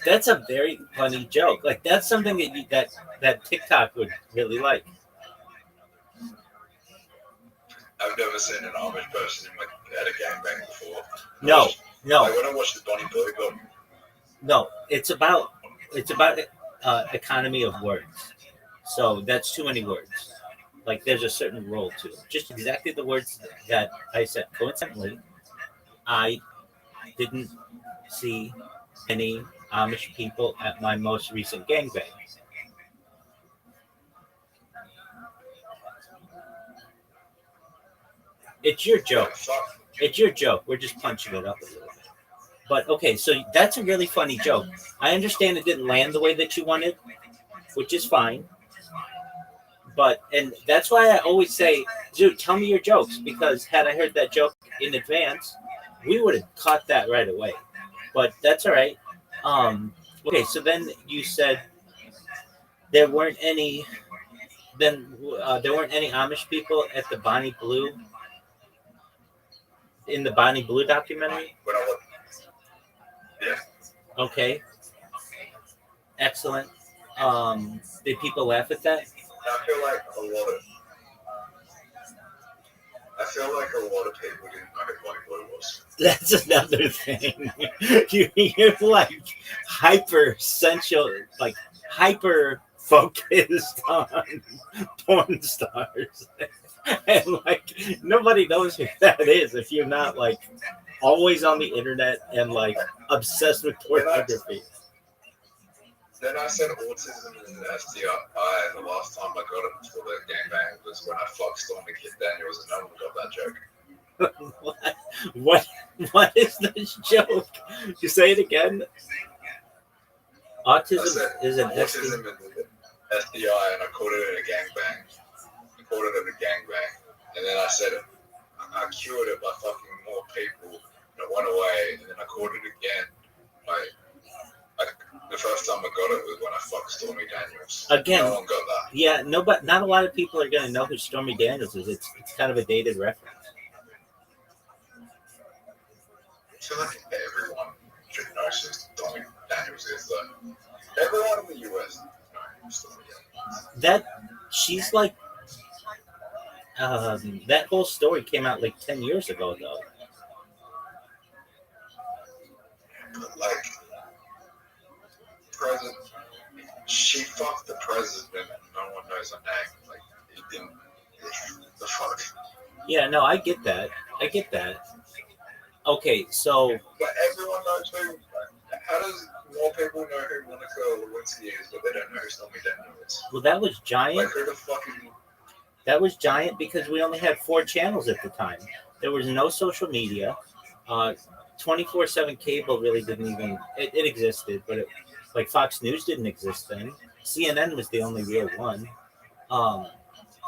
that's a very funny joke. Like that's something that TikTok would really like. I've never seen an Amish person at a gangbang before. No, Like when I watched the Bonnie Blue film, no. It's about economy of words. So that's too many words. Like there's a certain role to it. Just exactly the words that I said. Coincidentally, I didn't see any Amish people at my most recent gangbang. It's your joke. fuck. It's your joke. We're just punching it up a little bit. But okay, so that's a really funny joke. I understand it didn't land the way that you wanted, which is fine. And that's why I always say, dude, tell me your jokes, because had I heard that joke in advance, we would have caught that right away. But that's all right. Okay, so then you said there weren't any. Then there weren't any Amish people at the Bonnie Blue in the Bonnie Blue documentary. When I look, yeah, Okay, excellent. Did people laugh at that? I feel like a lot of people didn't know who Bonnie Blue was. That's another thing. You're like hyper sensual, like hyper focused on porn stars, and like nobody knows who that is if you're not like always on the internet and like obsessed with pornography. Then I said autism is an STI, and the last time I got it before the gangbang was when I fucked Stormy Kid Daniels, and no one got that joke. What is this joke? You say it again. Autism is an autism STI. is an STI, and I called it a gangbang. I called it a gangbang, and then I said I cured it by fucking more people, and it went away, and then I called it again. The first time I got it was when I fucked Stormy Daniels. Again, no one got that. Yeah, no, but not a lot of people are going to know who Stormy Daniels is. It's kind of a dated reference. I feel like everyone should know who Stormy Daniels is, though. Everyone in the US knows who Stormy Daniels is. She's like, that whole story came out like 10 years ago, though. But like, she fucked the president and no one knows her name. Like, he didn't. The fuck? Yeah, no, I get that. Okay, so But everyone knows who. How does More people know who Monica Lewinsky is, but they don't know who Stormy Daniels is. Well, that was giant. Like, who the fucking... That was giant because we only had 4 channels at the time. There was no social media. 24/7 cable really didn't even... It existed, but like Fox News didn't exist then. CNN was the only real one.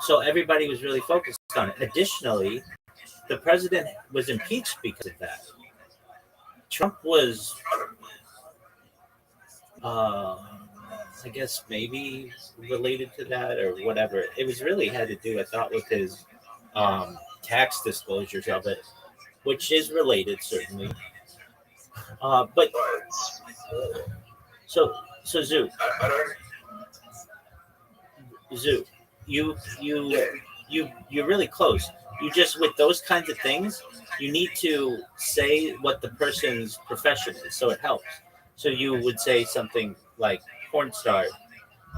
So everybody was really focused on it. Additionally, the president was impeached because of that. Trump was, I guess, maybe related to that or whatever. It was really had to do, I thought, with his tax disclosures of it, which is related, certainly. But so Zoo, I don't... Zoo, you're really close. You just, with those kinds of things, you need to say what the person's profession is, so it helps. So you would say something like porn star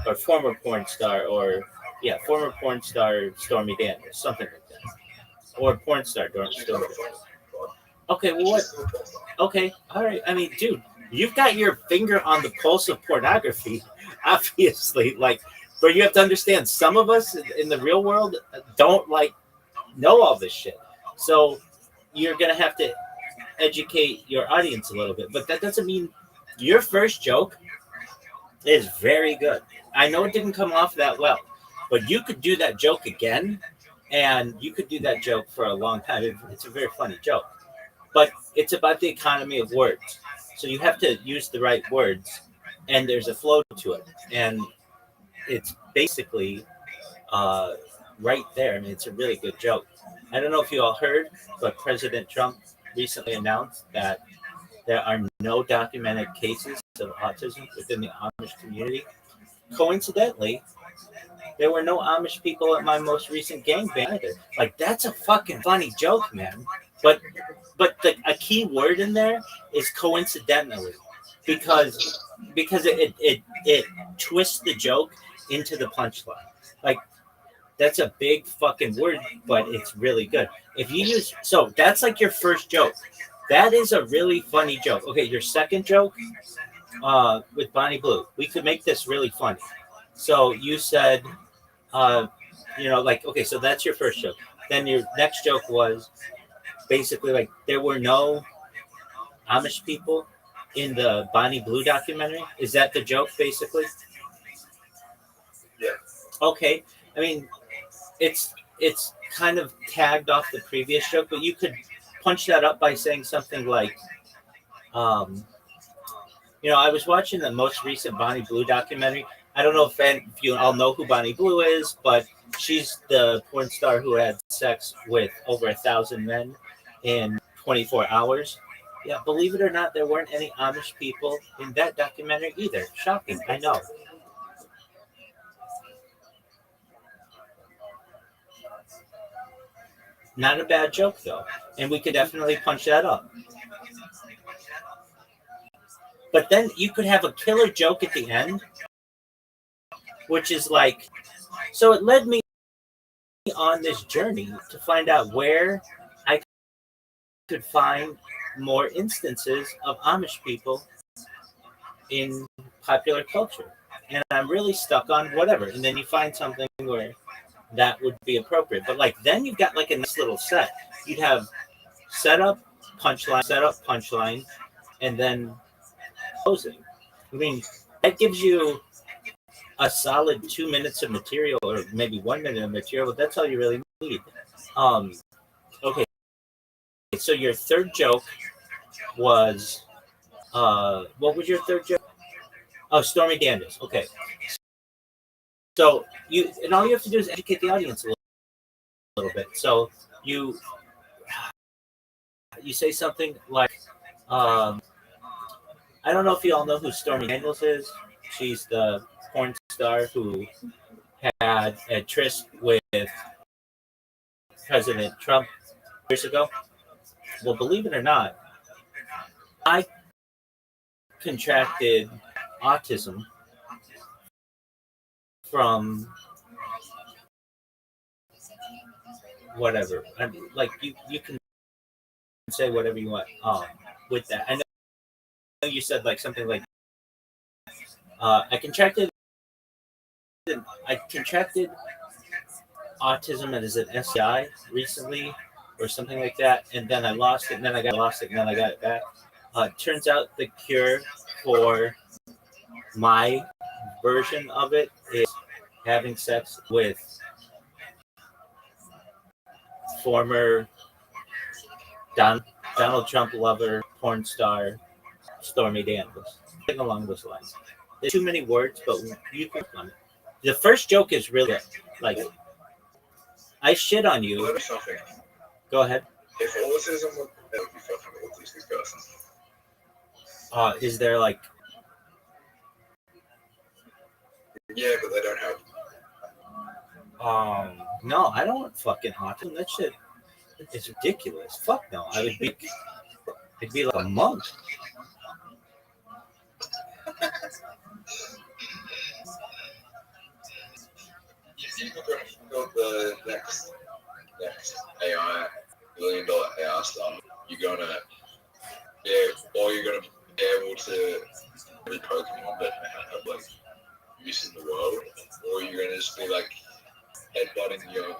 or former porn star, or former porn star Stormy Daniels, something like that, or porn star Stormy Daniels. Okay, well, what? Okay, all right. I mean, dude, you've got your finger on the pulse of pornography, obviously. Like, but you have to understand, some of us in the real world don't know all this shit. So you're gonna have to educate your audience a little bit. But that doesn't mean your first joke is very good. I know it didn't come off that well, but you could do that joke again, and you could do that joke for a long time. It's a very funny joke. But it's about the economy of words. So you have to use the right words, and there's a flow to it. And it's basically right there. I mean, it's a really good joke. I don't know if you all heard, but President Trump recently announced that there are no documented cases of autism within the Amish community. Coincidentally, there were no Amish people at my most recent gangbang either. Like, that's a fucking funny joke, man. But a key word in there is coincidentally, because it twists the joke into the punchline. Like, that's a big fucking word, but it's really good. If you use, so that's like your first joke. That is a really funny joke. Okay, your second joke with Bonnie Blue, we could make this really funny. So you said, okay, so that's your first joke. Then your next joke was basically like, there were no Amish people in the Bonnie Blue documentary. Is that the joke, basically? Yeah. Okay. I mean, it's kind of tagged off the previous joke, but you could punch that up by saying something like, I was watching the most recent Bonnie Blue documentary. I don't know if you all know who Bonnie Blue is, but she's the porn star who had sex with over 1,000 men in 24 hours. Yeah, believe it or not, there weren't any Amish people in that documentary either. Shocking, I know. Not a bad joke, though. And we could definitely punch that up. But then you could have a killer joke at the end, which is like, so it led me on this journey to find out where I could find more instances of Amish people in popular culture. And I'm really stuck on whatever. And then you find something where that would be appropriate. But like, then you've got like a nice little set. You'd have setup, punchline, and then closing. I mean, that gives you a solid 2 minutes of material, or maybe 1 minute of material, but that's all you really need. Okay. So your third joke was, what was your third joke? Oh, Stormy Daniels. Okay. So all you have to do is educate the audience a little bit. So you say something like, I don't know if you all know who Stormy Daniels is. She's the porn star who had a tryst with President Trump years ago. Well, believe it or not, I contracted autism from whatever. I mean, like, you can say whatever you want with that. I know you said like something like I contracted autism as an STI recently or something like that, and then I lost it, and then I lost it, and then I got it back. Turns out the cure for my version of it is having sex with former Donald Trump lover, porn star Stormy Daniels. Something along those lines. There's too many words, but you can on it. The first joke is really like I shit on Let you. me something. Go ahead. If autism would be fucking autistic person. Is there like Yeah, but they don't have. no, I don't want fucking autism. That shit is ridiculous. Fuck no. I'd be like a monk. You could build the next AI $1 billion AI startup. You're gonna or you're gonna be able to every Pokemon that have like use in the world, or you're gonna just be like headbutting your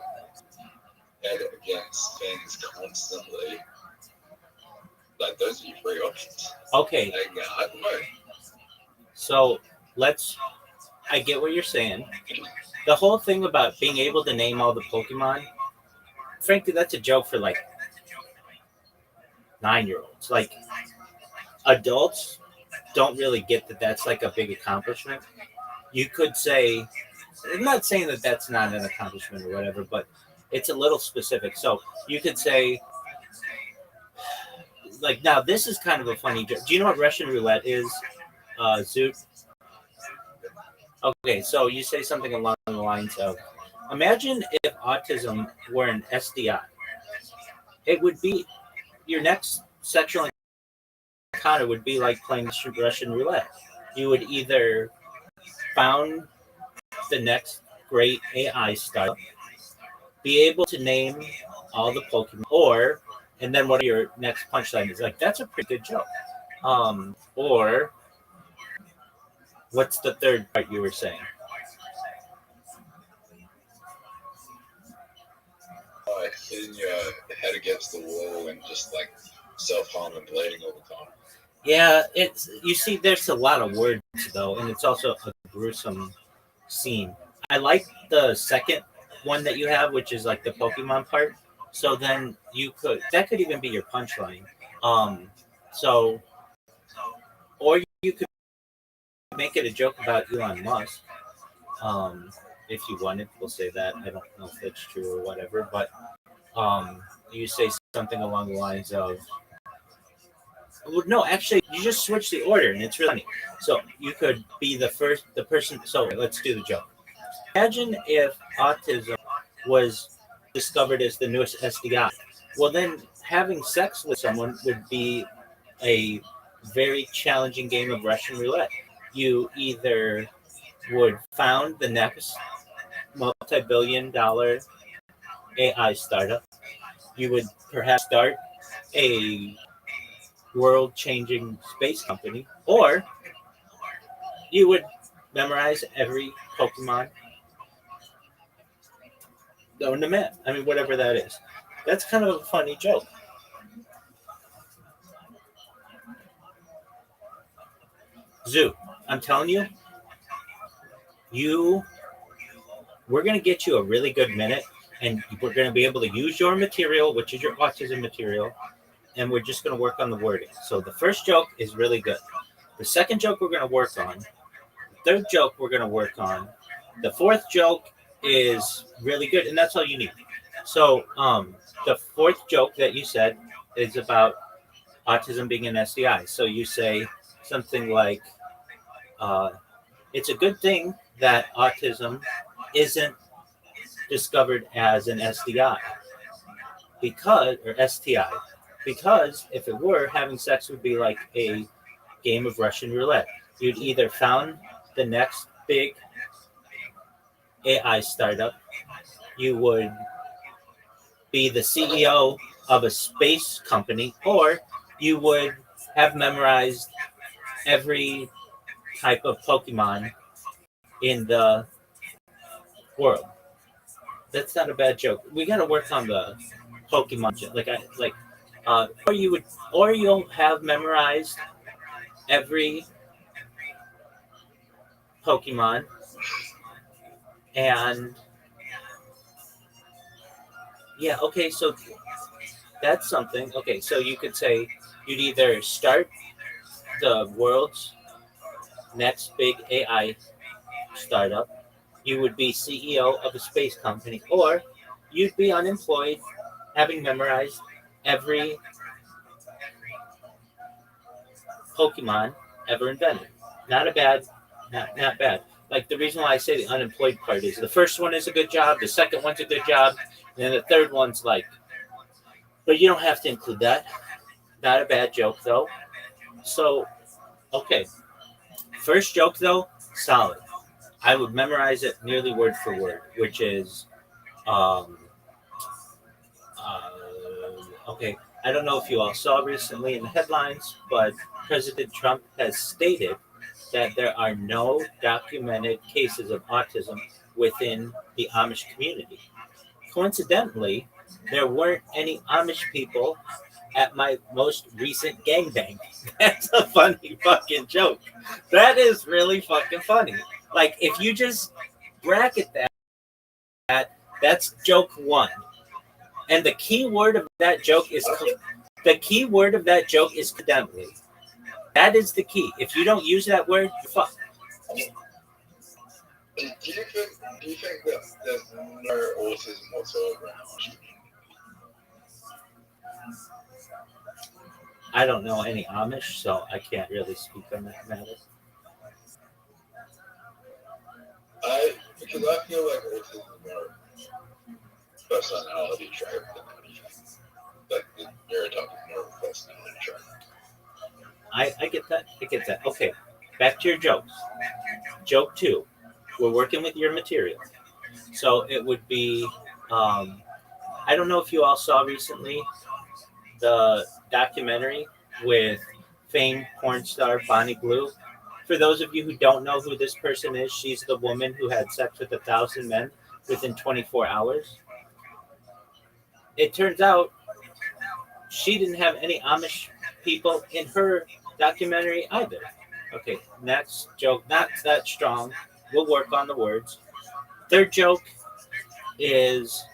head against things constantly. Like those are your three options. Okay, Like, I don't know. so I get what you're saying. The whole thing about being able to name all the Pokemon, frankly, that's a joke for like 9-year-olds. Like adults don't really get that that's like a big accomplishment. You could say, I'm not saying that that's not an accomplishment or whatever, but it's a little specific. So you could say, like, now this is kind of a funny joke. Do you know what Russian roulette is, Zoot? Okay, so you say something along the lines of, imagine if autism were an SDI. It would be your next sexual encounter would be like playing Russian roulette. You would either found the next great AI startup, be able to name all the Pokemon, or and then what are your next punchline is like that's a pretty good joke. Or what's the third part you were saying? Like hitting your head against the wall and just like self-harm and bleeding all the time. Yeah, it's you see, there's a lot of words though, and it's also a gruesome scene. I like the second one that you have, which is like the Pokemon part. So then that could even be your punchline. Um, so or you could make it a joke about Elon Musk. If you wanted, we'll say that. I don't know if that's true or whatever, but you say something along the lines of, well, no, actually, you just switch the order, and it's really funny. So you could be the person. So let's do the joke. Imagine if autism was discovered as the newest SDI. Well, then having sex with someone would be a very challenging game of Russian roulette. You either would found the next multi-billion-dollar AI startup. You would perhaps start a world-changing space company, or you would memorize every Pokemon known to man. I mean, whatever that is. That's kind of a funny joke. Zoo, I'm telling you, we're going to get you a really good minute, and we're going to be able to use your material, which is your autism material, and we're just going to work on the wording. So the first joke is really good. The second joke we're going to work on. The third joke we're going to work on. The fourth joke is really good, and that's all you need. So the fourth joke that you said is about autism being an SDI. So you say something like, it's a good thing that autism isn't discovered as an SDI or STI, because if it were, having sex would be like a game of Russian roulette. You'd either found the next big AI startup, you would be the CEO of a space company, or you would have memorized every type of Pokemon in the world. That's not a bad joke. We got to work on the Pokemon joke. Or you'll have memorized every Pokemon, and yeah, okay, so that's something. Okay, so you could say you'd either start the world's next big AI startup, you would be CEO of a space company, or you'd be unemployed, having memorized every Pokemon ever invented. Not a bad, not bad. Like the reason why I say the unemployed part is the first one is a good job, the second one's a good job, and then the third one's like, but you don't have to include that. Not a bad joke though. So, okay. First joke though, solid. I would memorize it nearly word for word, which is, um, okay. I don't know if you all saw recently in the headlines, but President Trump has stated that there are no documented cases of autism within the Amish community. Coincidentally, there weren't any Amish people at my most recent gangbang. That's a funny fucking joke. That is really fucking funny. Like if you just bracket that's joke one. And the key word of that joke is coincidentally. That is the key. If you don't use that word, you're fucked. Do you think that there's no autism whatsoever in Amish? I don't know any Amish, so I can't really speak on that matter. Because I feel like autism is more personality trait than anything. Like the neurotype is more of a personality trait. I get that. I get that. Okay, back to your jokes. Joke two. We're working with your material. So it would be, I don't know if you all saw recently the documentary with famed porn star Bonnie Blue. For those of you who don't know who this person is, she's the woman who had sex with 1,000 men within 24 hours. It turns out she didn't have any Amish people in her documentary either. Okay, next joke, not that strong. We'll work on the words. Third joke is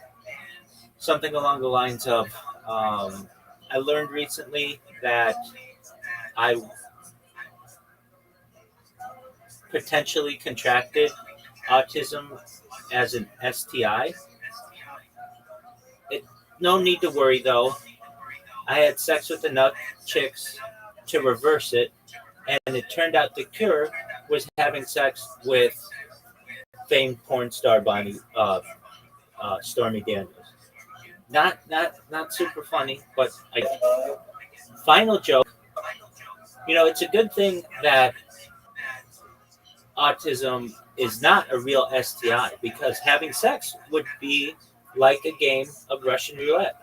something along the lines of I learned recently that I potentially contracted autism as an STI. No need to worry though. I had sex with enough chicks to reverse it, and it turned out the cure was having sex with famed porn star Stormy Daniels. Not super funny, but final joke. You know, it's a good thing that autism is not a real STI because having sex would be like a game of Russian roulette.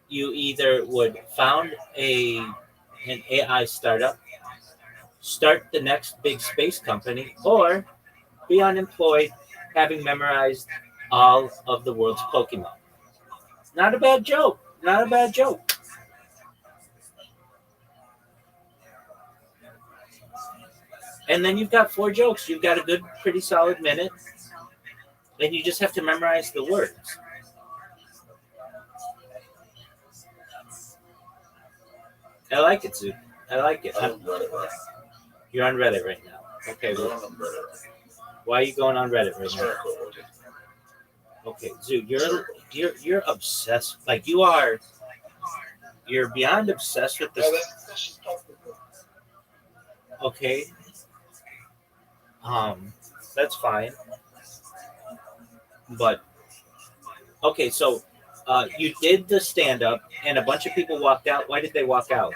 You either would found an AI startup, start the next big space company, or be unemployed having memorized all of the world's Pokemon. Not a bad joke. Not a bad joke. And then you've got four jokes. You've got a good, pretty solid minute. And you just have to memorize the words. I like it, Zook. I like it. I'm on Reddit right You're on Reddit right now. Okay, now. well, I'm on Reddit right why are you going on Reddit right It's now? very cool. Dude. Okay, Zook, you're obsessed. Like you're beyond obsessed with this. No, that's just possible. Okay. That's fine. But okay, so you did the stand up and a bunch of people walked out. Why did they walk out?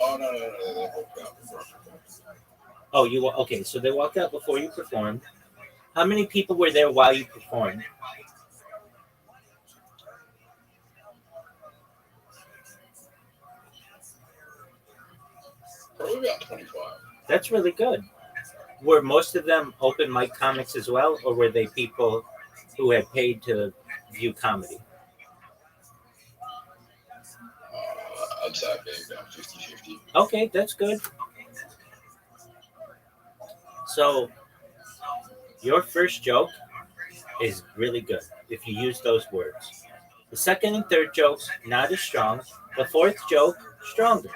Oh no, they walked out before. Oh, okay, so they walked out before you performed. How many people were there while you performed? Probably about 25. That's really good. Were most of them open mic comics as well, or were they people who had paid to view comedy? I'd say I'd be about 50-50. Okay, that's good. So your first joke is really good if you use those words. The second and third jokes, not as strong. The fourth joke, stronger.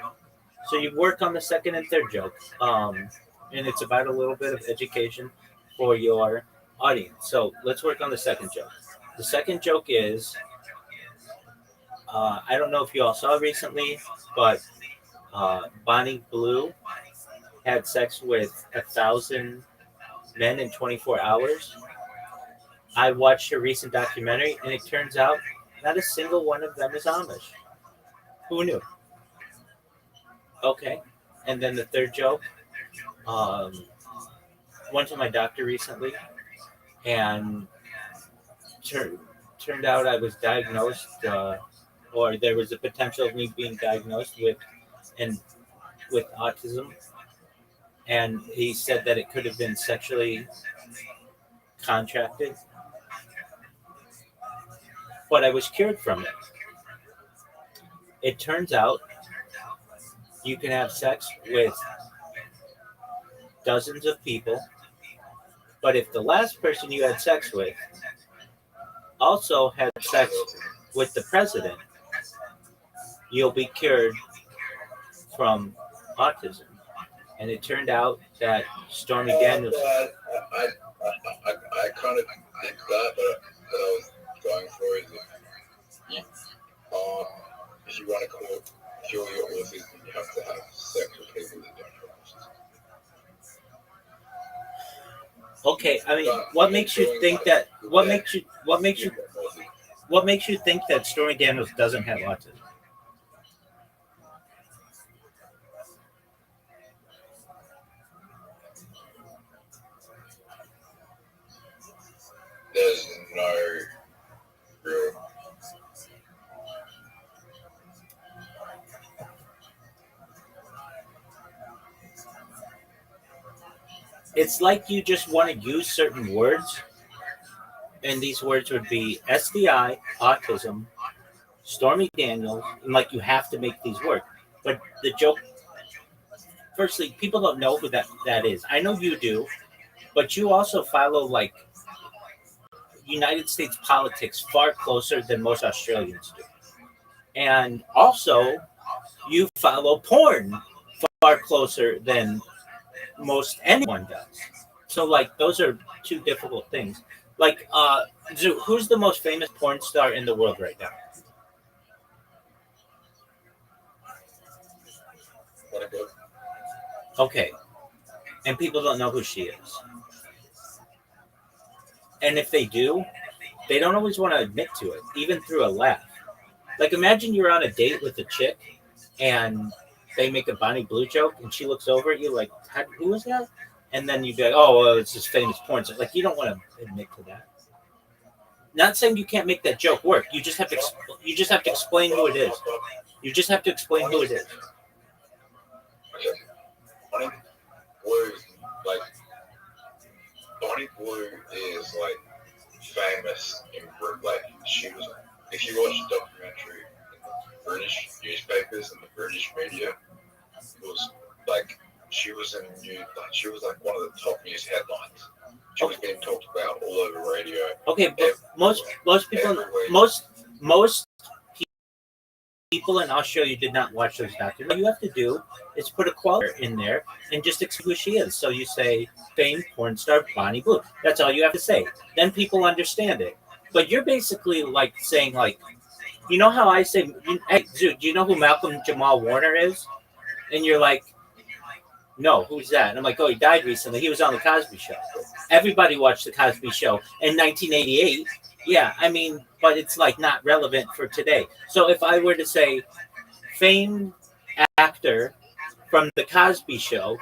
So you work on the second and third joke. And it's about a little bit of education for your audience. So let's work on the second joke. The second joke is I don't know if you all saw recently, but Bonnie Blue had sex with 1,000 men in 24 hours. I watched a recent documentary, and it turns out not a single one of them is Amish. Who knew? Okay. And then the third joke. Went to my doctor recently, and turned out I was diagnosed, or there was a potential of me being diagnosed with autism, and he said that it could have been sexually contracted, but I was cured from it. It turns out you can have sex with dozens of people, but if the last person you had sex with also had sex with the president, you'll be cured from autism. And it turned out that Stormy Daniels. I kind of think that, but what I was going for is if you want to cure your autism, you have to have sex with people that don't have autism. Okay, I mean, what makes you think that? What makes you think that Stormy Daniels doesn't have autism? There's no real. It's like you just want to use certain words, and these words would be SDI, autism, Stormy Daniels, and like you have to make these work. But the joke, firstly, people don't know who that is. I know you do, but you also follow like United States politics far closer than most Australians do. And also, you follow porn far closer than most anyone does. So, like, those are two difficult things. Like, who's the most famous porn star in the world right now? Okay. And people don't know who she is. And if they do, they don't always want to admit to it, even through a laugh. Like, imagine you're on a date with a chick and they make a Bonnie Blue joke and she looks over at you like, who was that? And then you'd be like, oh, well, it's this famous porn star. Like, you don't want to admit to that. Not saying you can't make that joke work. You just have to explain who it is. You just have to explain who it is. Bonnie Blue, like, Bonnie Blue is like famous in like she was. If you watch the documentary in the British newspapers and the British media, it was like she was in she was like one of the top news headlines. She was being talked about all over radio. Okay, but most people most people in Australia did not watch those documentaries. What you have to do is put a quote in there and just explain who she is. So you say famed porn star Bonnie Blue. That's all you have to say. Then people understand it. But you're basically like saying like, you know how I say, hey, dude, do you know who Malcolm Jamal Warner is? And you're like, no, who's that? And I'm like, oh, he died recently. He was on the Cosby Show. Everybody watched the Cosby Show in 1988. Yeah, I mean, but it's like not relevant for today. So if I were to say famed actor from the Cosby Show,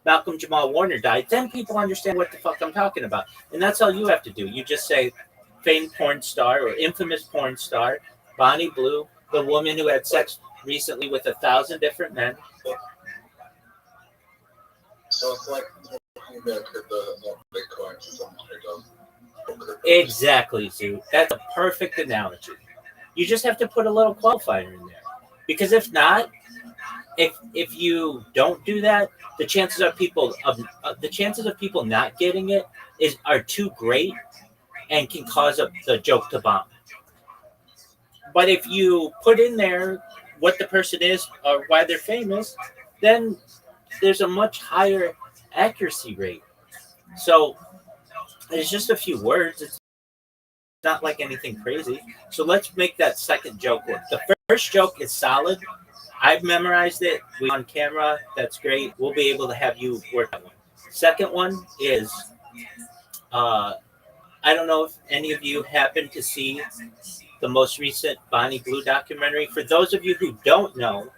Malcolm Jamal Warner died, then people understand what the fuck I'm talking about. And that's all you have to do. You just say famed porn star or infamous porn star, Bonnie Blue, the woman who had sex recently with 1,000 different men. So it's like talking about crypto that's not Bitcoin to someone who does crypto. Exactly, Zoo. That's a perfect analogy. You just have to put a little qualifier in there, because if not, if you don't do that, the chances of people not getting it are too great and can cause the joke to bomb. But if you put in there what the person is or why they're famous, then there's a much higher accuracy rate. So it's just a few words. It's not like anything crazy. So let's make that second joke work. The first joke is solid. I've memorized it. We're on camera. That's great. We'll be able to have you work that one. Second one is, I don't know if any of you happen to see the most recent Bonnie Blue documentary. For those of you who don't know,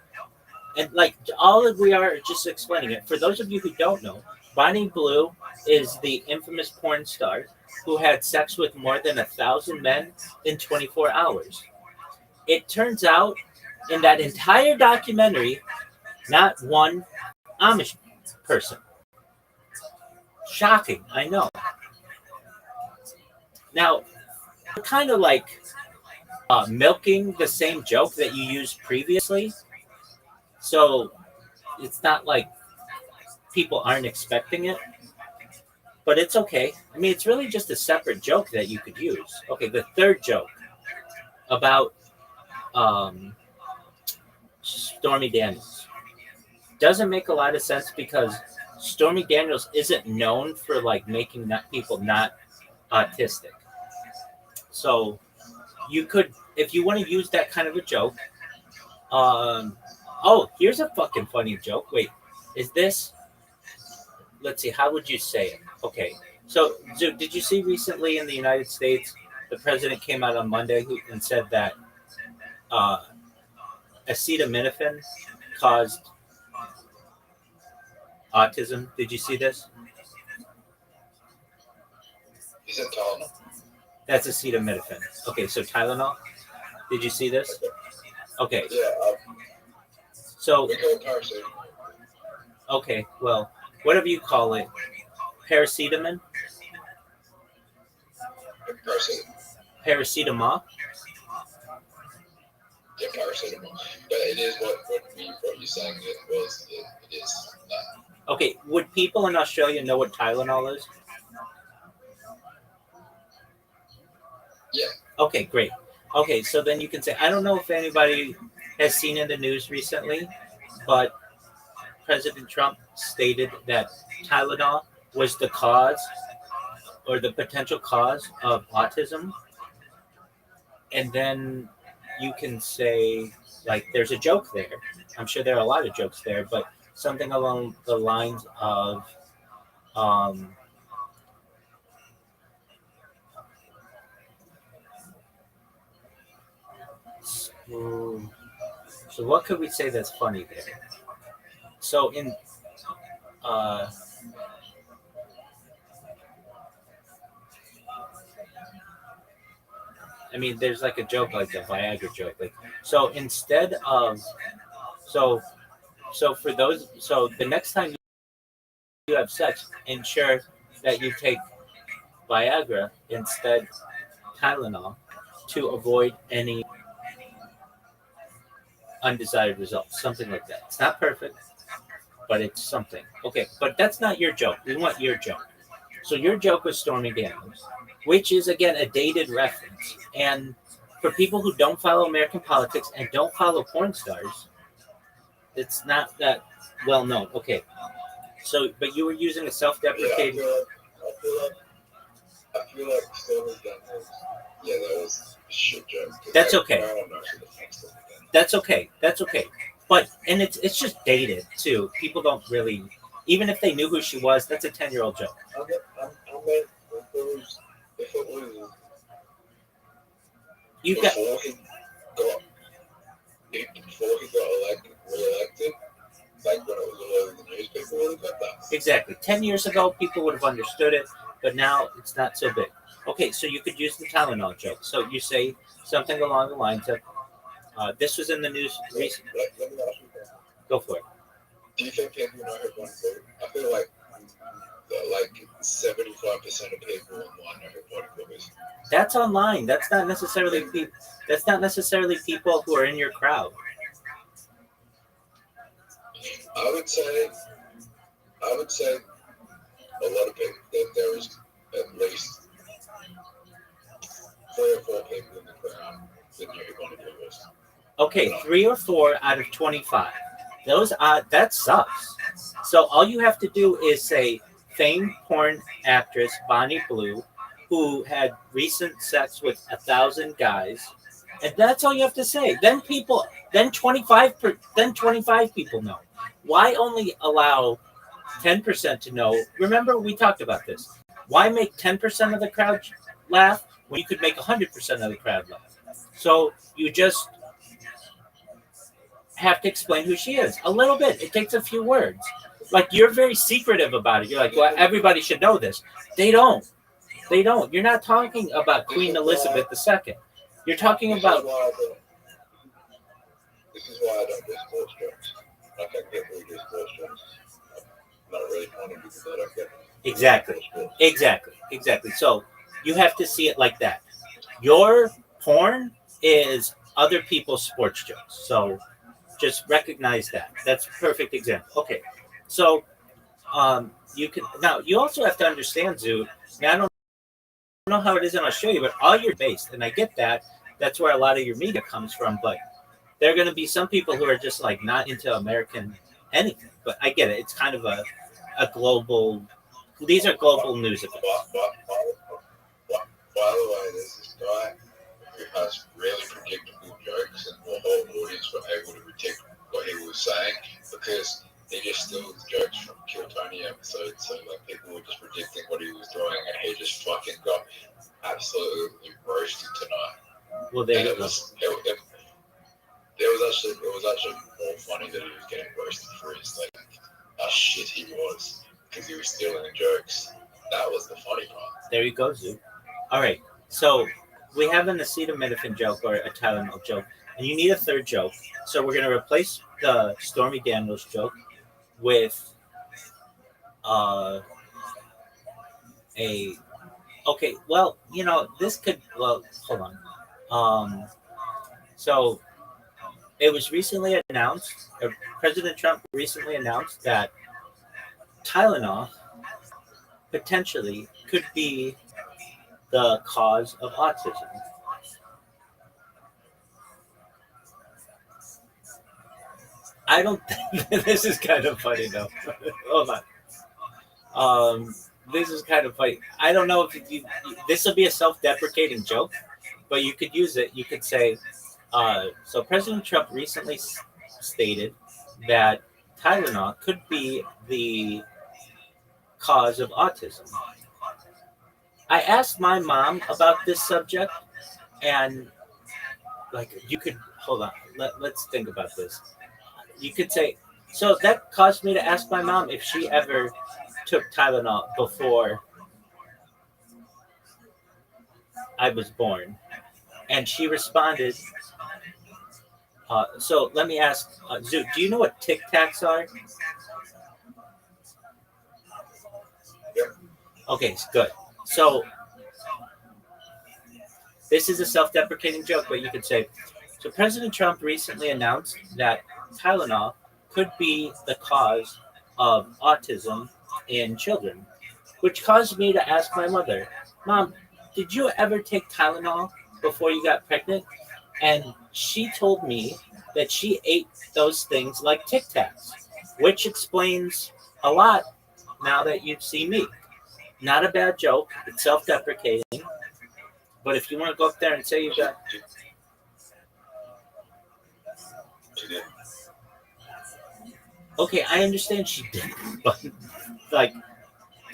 and like all of we are just explaining it. For those of you who don't know, Bonnie Blue is the infamous porn star who had sex with more than 1,000 men in 24 hours. It turns out in that entire documentary, not one Amish person. Shocking, I know. Now, we're kind of like milking the same joke that you used previously. So it's not like people aren't expecting it, but it's okay. I mean, it's really just a separate joke that you could use. Okay, the third joke about Stormy Daniels doesn't make a lot of sense because Stormy Daniels isn't known for like making people not autistic. So you could, if you want to use that kind of a joke. Oh, here's a fucking funny joke. Wait, is this? Let's see. How would you say it? Okay. So did you see recently in the United States, the president came out on Monday and said that acetaminophen caused autism? Did you see this? He said Tylenol. That's acetaminophen. Okay, so Tylenol. Did you see this? Okay. Yeah. So. We call it paracetamol. Okay. Well, whatever you call it, paracetamol. Paracetamol. Yeah, paracetamol. But it is what you're saying it was. It is that. Okay. Would people in Australia know what Tylenol is? Yeah. Okay, great. Okay, so then you can say, I don't know if anybody has seen in the news recently, but President Trump stated that Tylenol was the cause or the potential cause of autism. And then you can say, like, there's a joke there. I'm sure there are a lot of jokes there, but something along the lines of, so what could we say that's funny there? So in I mean, there's like a joke, like a Viagra joke. Like, so instead of, so for those, so the next time you have sex, ensure that you take Viagra instead Tylenol to avoid any undesired results. Something like that. It's not perfect, but it's something. Okay, but that's not your joke. We want your joke. So your joke was Stormy Daniels, which is, again, a dated reference. And for people who don't follow American politics and don't follow porn stars, it's not that well known. Okay. So, but you were using a self-deprecating. I feel like Stormy Daniels. Yeah, that was a shit joke. That's okay. That's okay. That's okay. But and it's just dated too. People don't really, even if they knew who she was, that's a 10-year-old joke. If it was You got before he got re-elected, like when it was all over the news, people would have got that. Exactly. 10 years ago, people would have understood it, but now it's not so big. Okay, so you could use the Tylenol joke. So you say something along the lines of, this was in the news recently. Let me ask you a question. Go for it. Do you think people know who won the vote? I feel like like 75% of people online know who bodybuilders is. That's online. That's not necessarily people. That's not necessarily people who are in your crowd. I would say a lot of people that there is at least 3 or 4 people in the crowd that knew who bodybuilders was. Okay, 3 or 4 out of 25. Those that sucks. So all you have to do is say famed porn actress Bonnie Blue, who had recent sex with 1,000 guys, and that's all you have to say. Then 25 people know. Why only allow 10% to know? Remember, we talked about this. Why make 10% of the crowd laugh when you could make 100% of the crowd laugh? So you just have to explain who she is a little bit. It takes a few words. Like, you're very secretive about it. You're like, well, everybody should know this. They don't. They don't. You're not talking about Queen Elizabeth II. You're talking about. This is why I don't do sports jokes. I can't get who do sports jokes. I'm not really funny because I don't get them. Exactly. So you have to see it like that. Your porn is other people's sports jokes. So just recognize that. That's a perfect example. Okay. So you can now you also have to understand, Zoo. Now, I don't know how it is in Australia, but all your based, and I get that. That's where a lot of your media comes from, but there are going to be some people who are just like not into American anything. But I get it. It's kind of a global. These are global news events. By the way, there's this guy who has really predictable jokes, and the whole audience were able to predict what he was saying because he just stole jokes from Kill Tony episodes. So like people were just predicting what he was doing, and he just fucking got absolutely roasted tonight. Well, there and you it go. was actually more funny that he was getting roasted for his like how shit he was because he was stealing the jokes. That was the funny part. There you go, Zoo. All right. So we have an acetaminophen joke or a Tylenol joke, and you need a third joke. So we're going to replace the Stormy Daniels joke with a. Okay. Well, this could. Well, hold on. So it was recently announced. President Trump recently announced that Tylenol potentially could be the cause of autism. I don't think this is kind of funny though. Hold on. This is kind of funny. I don't know if this will be a self-deprecating joke, but you could use it. You could say, so President Trump recently stated that Tylenol could be the cause of autism. I asked my mom about this subject, and like you could hold on. Let's think about this. You could say, so that caused me to ask my mom if she ever took Tylenol before I was born, and she responded. So let me ask, Zoo, do you know what Tic Tacs are? Yep. Okay, good. So this is a self-deprecating joke, but you could say, so President Trump recently announced that Tylenol could be the cause of autism in children, which caused me to ask my mother, Mom, did you ever take Tylenol before you got pregnant? And she told me that she ate those things like Tic Tacs, which explains a lot now that you see me. Not a bad joke. It's self-deprecating. But if you want to go up there and say you got... She did. Okay, I understand she did, but like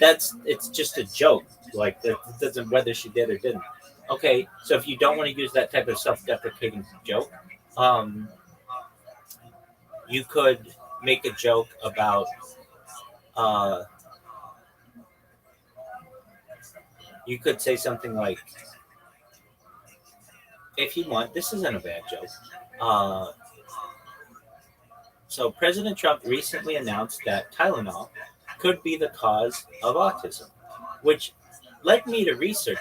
it's just a joke. Like that doesn't whether she did or didn't. Okay, so if you don't want to use that type of self-deprecating joke, you could make a joke about you could say something like, if you want, this isn't a bad joke. So President Trump recently announced that Tylenol could be the cause of autism, which led me to research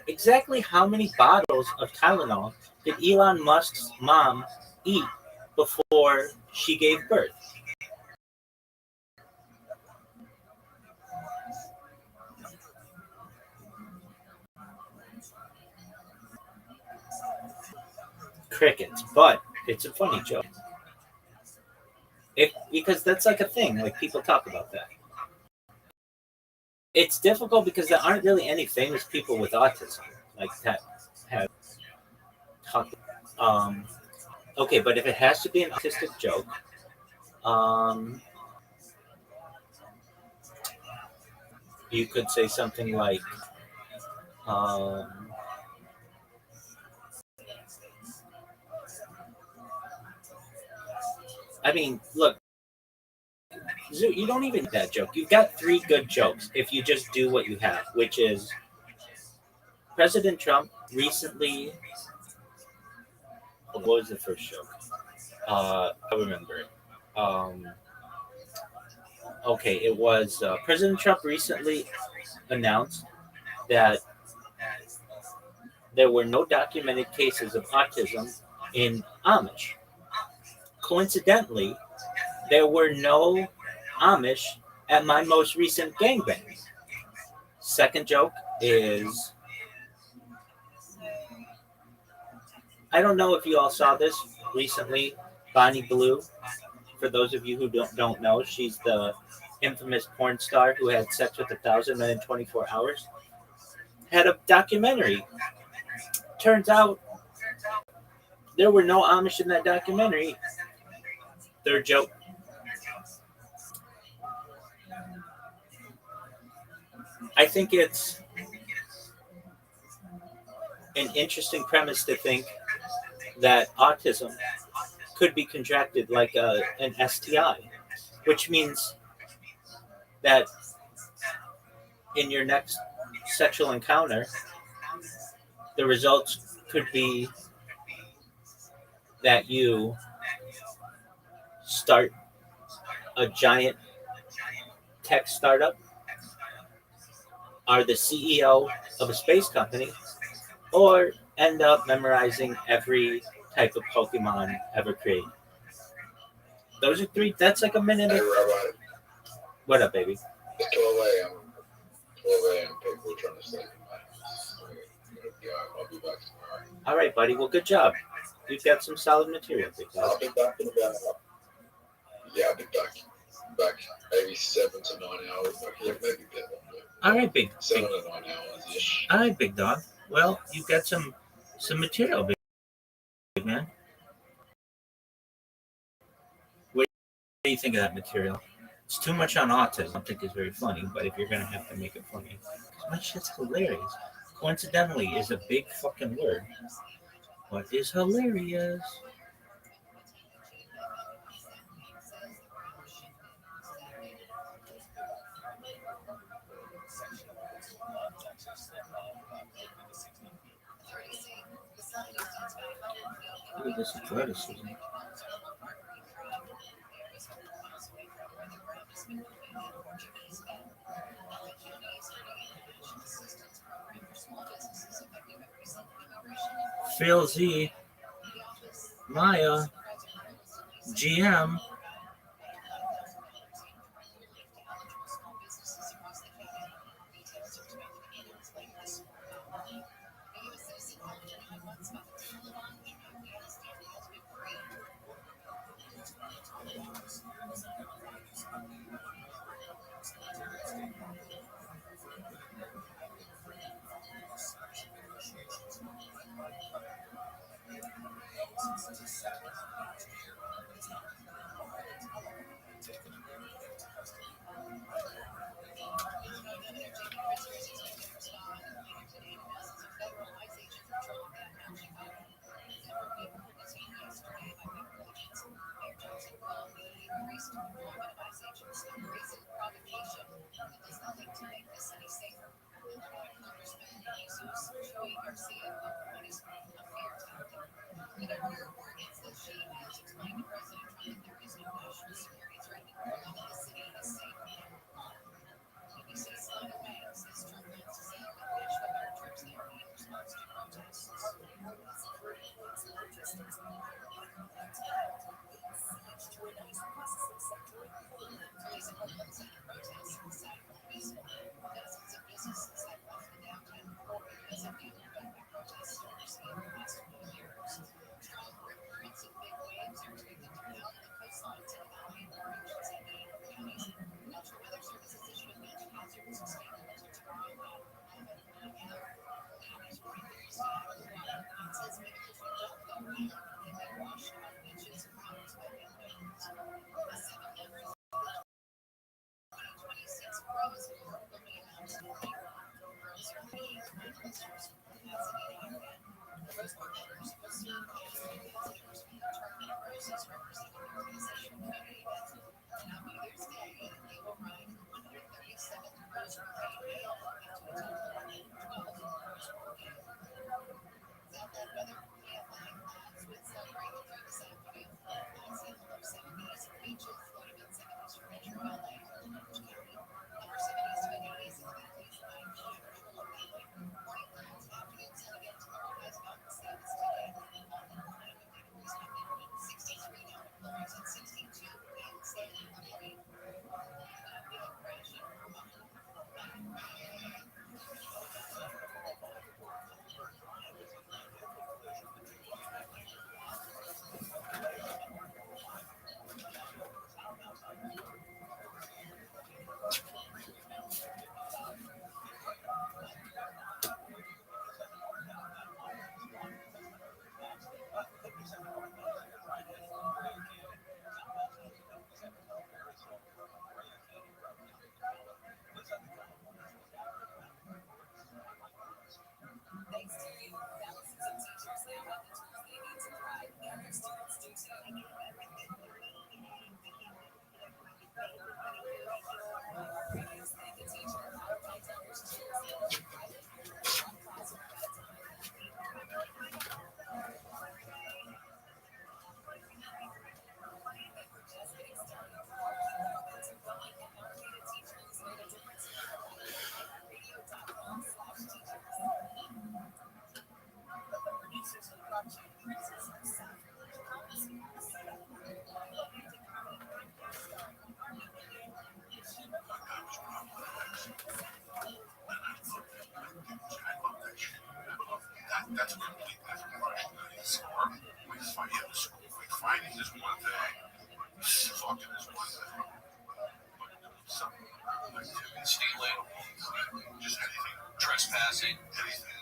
exactly how many bottles of Tylenol did Elon Musk's mom eat before she gave birth. Crickets, but it's a funny joke. Because that's like a thing, like people talk about that. It's difficult because there aren't really any famous people with autism like that have talked. Um, okay, but if it has to be an autistic joke, um, you could say something like, um, I mean, look, you don't even need that joke. You've got three good jokes if you just do what you have, which is President Trump recently. What was the first joke? I remember it. Okay, it was President Trump recently announced that there were no documented cases of autism in Amish. Coincidentally, there were no Amish at my most recent gangbang. Second joke is I don't know if you all saw this recently. Bonnie Blue, for those of you who don't know, she's the infamous porn star who had sex with 1,000 men in 24 hours. Had a documentary. Turns out there were no Amish in that documentary. Third joke. I think it's an interesting premise to think that autism could be contracted like an STI, which means that in your next sexual encounter, the results could be that you start a giant tech startup, are the CEO of a space company, or end up memorizing every type of Pokemon ever created. Those are three. That's like a minute. Hey, Rabbi, What up, baby? it's 12 a.m. 12 a.m. People are trying to sleep. Yeah, I'll be back tomorrow. All right, buddy. Well, good job. You've got some solid material. I'll be back in about, yeah, I'll be back maybe 7 to 9 hours. Like, yeah, maybe a bit longer. All right, big. 7 to 9 hours ish. All right, big dog. Well, you've got some material, big man. What do you think of that material? It's too much on autism. I don't think it's very funny, but if you're gonna have to make it funny, my shit's hilarious. Coincidentally, is a big fucking word. What is hilarious? Look at this athleticism. Phil Z, Maya, GM. That's a complete different question. Fighting is one thing. Fucking is one thing. Some activity, stealing, just anything, trespassing, anything.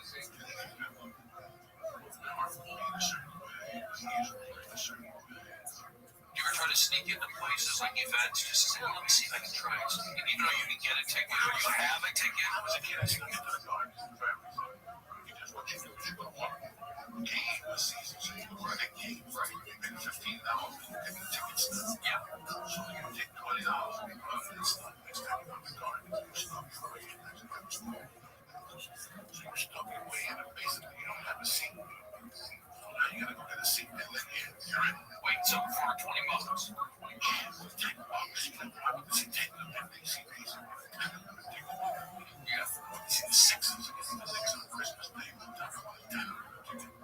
You ever try to sneak into places like events just to say, let me see if I can try it? Even though you can get a ticket or you have a ticket. I was a kid, I used to get to the garden for everything. Because what you do is you go to one game this season, so you run a game, right? You pay $15, you get the tickets. Yeah. So you take $20 and you put it in this stuff. Next time you go to the garden, you're stuck away in that small. So you're stuck away in it. Basically, you don't have a seat. So now you gotta go get a seat and then you're in. Wait, so for $20? $10. Take them and they see these. Yeah. See the sixes. The sixes on Christmas Day.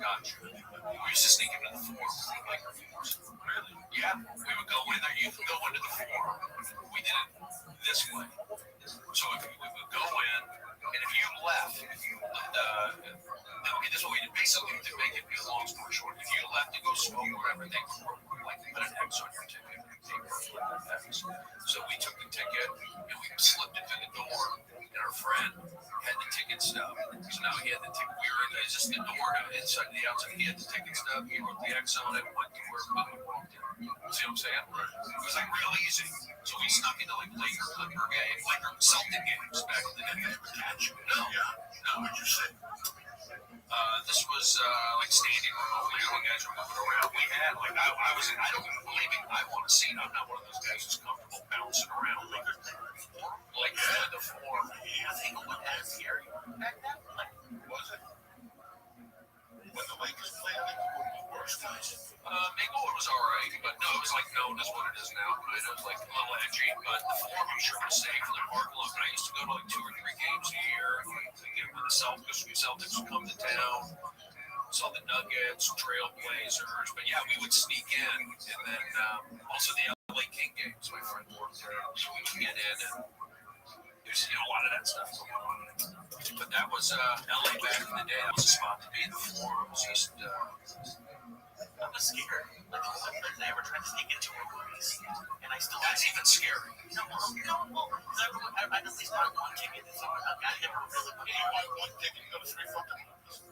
Gotcha. We used to sneak into the forum, like really? Yeah. We would go in there. You could go into the forum. We did it this way. So we would go in, and if you left, okay, this is what we did. Basically, to make it a long story short, if you left to go smoke or whatever, they like put an X on your ticket. So we took the ticket and we slipped it through the door, and our friend had the ticket stub. So now he had the ticket. We were in just the door inside the outside. He had the ticket stub. He wrote the X on it. Went to where we walked in. See what I'm saying? It was like real easy. So we snuck into like Laker Clipper games, Laker Celtic games back in the day. No. No, what you said? This was like standing remotely when guys were moving around. We had like I don't even believe it. I want to see it. I'm not one of those guys who's comfortable bouncing around like the form. I think it went that scary back then. Like, was it? When the Lakers played, I think it was the worst guys. Minglewood was alright, but no, it was like known as what it is now. It was like a little edgy, but the form I'm sure was safe for the park lot. But I used to go to like 2 or 3 games a year. With the Celtics would come to town. Saw the Nuggets, Trailblazers, but yeah, we would sneak in, and then also the LA King games. My friend worked there, so we would get in, and there's a lot of that stuff going on. But that was LA back in the day. That was a spot to be in the forum. It was just I was scared. Like they were trying to sneak into our movies, and I still. That's even scary. No, I at least bought one ticket. So I never really. You buy one ticket, you go to 3 fucking movies.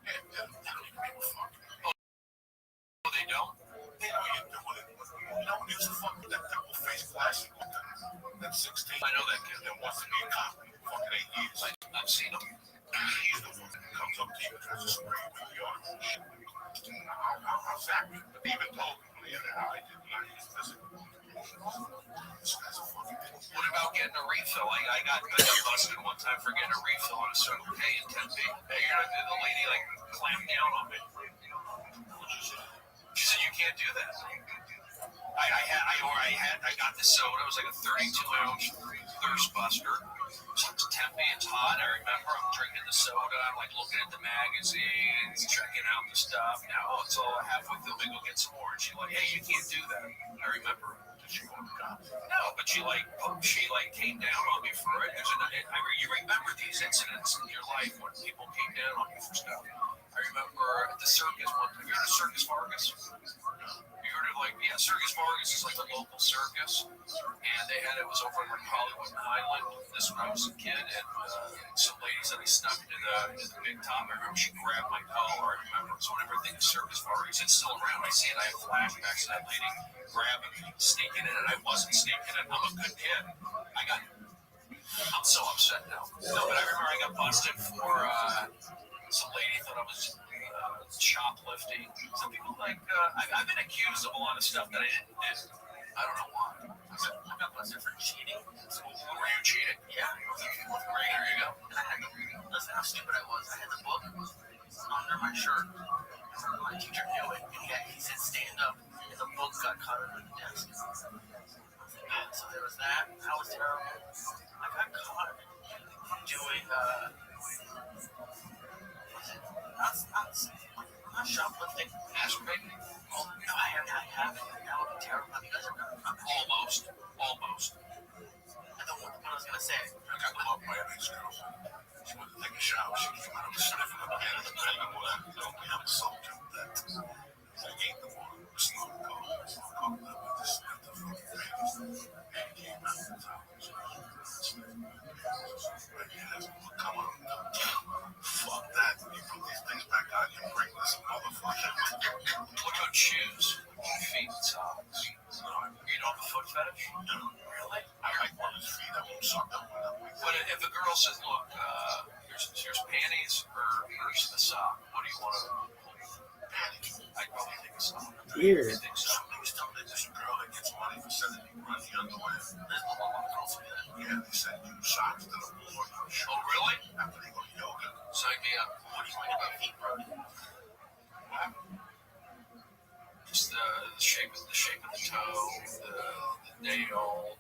Yeah, they don't even give a fuck. Oh, they don't. They know you're doing it. No one gives a fuck with that double face classic. That's 16. I know that kid that wants to be a cop. Fucking 8 years. I've seen him. He's the one that comes up to you and tries to spray you with the article shit. How's that? But even told him, I did not use physical. This guy's a fucking idiot. What about getting a refill? I got busted one time for getting a refill on a Circle K in Tempe. Hey, the lady like clamped down on me. What'd you say? She said you can't do that. I got this soda. It was like a 32-ounce thirst buster. It's Tempe. It's hot. I remember I'm drinking the soda. I'm like looking at the magazines, checking out the stuff. Now it's all halfway through. We go get some more. And she's like, "Hey, you can't do that." I remember. Did she want to go? No, but she came down on me for it. You remember these incidents in your life when people came down on you for stuff. I remember at the circus one time. You heard of Circus Vargas? You heard of Circus Vargas is like a local circus, and it was over in Hollywood and Highland. This when I was a kid, and some ladies that I snuck into the big top. I remember she grabbed my collar. I remember so whenever I think of Circus Vargas, it's still around. I see it. I have flashbacks of that lady grabbing me, sneaking in, and I wasn't sneaking in. I'm a good kid. I'm so upset now. No, but I remember I got busted for some lady thought I was shoplifting. Some people I've been accused of a lot of stuff that I didn't do. I don't know why. I got busted for cheating. So, were you cheating? Yeah. Fourth grade. There you go. And I had listen how stupid I was. I had the book under my shirt. My teacher knew it, and he said stand up, and the book got caught under the desk. So there was that. That was terrible. I got caught doing not shoplifting, masturbating. Oh no, I haven't. That would be terrible. You guys are almost. And the one I was gonna say, I got caught by an ex-girl. She went to take a shower. She came out of the sniffing of the bed of the bed and what I'm a soldier of that. I ate the water, smoked the coke, cooked up with the sniff the fucking face, and came out of the towel. Come on. Fuck that. You put these things back on, you bring this motherfucker. What about shoes? Feet and socks? No. You don't have a foot fetish? No. Really? I like women's feet. I won't suck them. But if a girl says, look, here's panties or here's the sock, what do you want to hold? Panties. I'd probably take a sock. Weird. I think so. Somebody's telling me there's a girl that gets money for sending you runny underwear. There's a lot of girls do that. Yeah, they send you socks to the floor. Oh, really? After they go to yoga. Sign me up. What do you think about feet, Brody? What? Just the shape of the toe, the nail,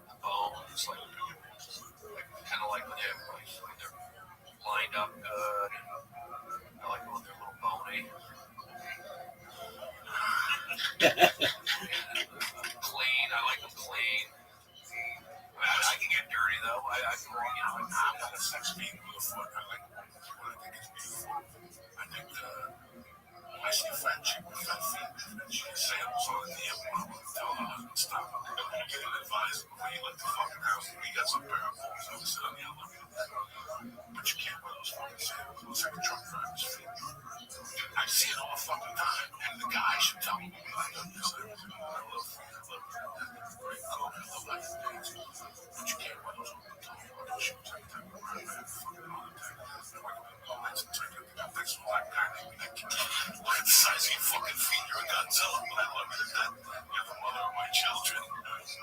the bones, kind of like when they're lined up good. I like when they're a little bony. Clean. I like them clean. I can get dirty though. I'm not a sex being with a foot. I like what I think is beautiful. I think I see a fat chick with fat feet, and she has sandals on at the end. I'm going to tell her husband, stop. I'm going to get an advice before you let the fucking house. We got some pair of balls. I would sit on the elevator. But you can't wear those fucking sandals. It looks like a truck driver's feet. I see it all the fucking time. And the guy should tell me, I love this. I love feet. I love great color. I love like the days. But you can't wear those on the top fucking shoes every time you run. I have fucking all the time. That's what I'm kind of like. Look at the size of your fucking feet. You're a Godzilla, but I love you to death. You're the mother of my children.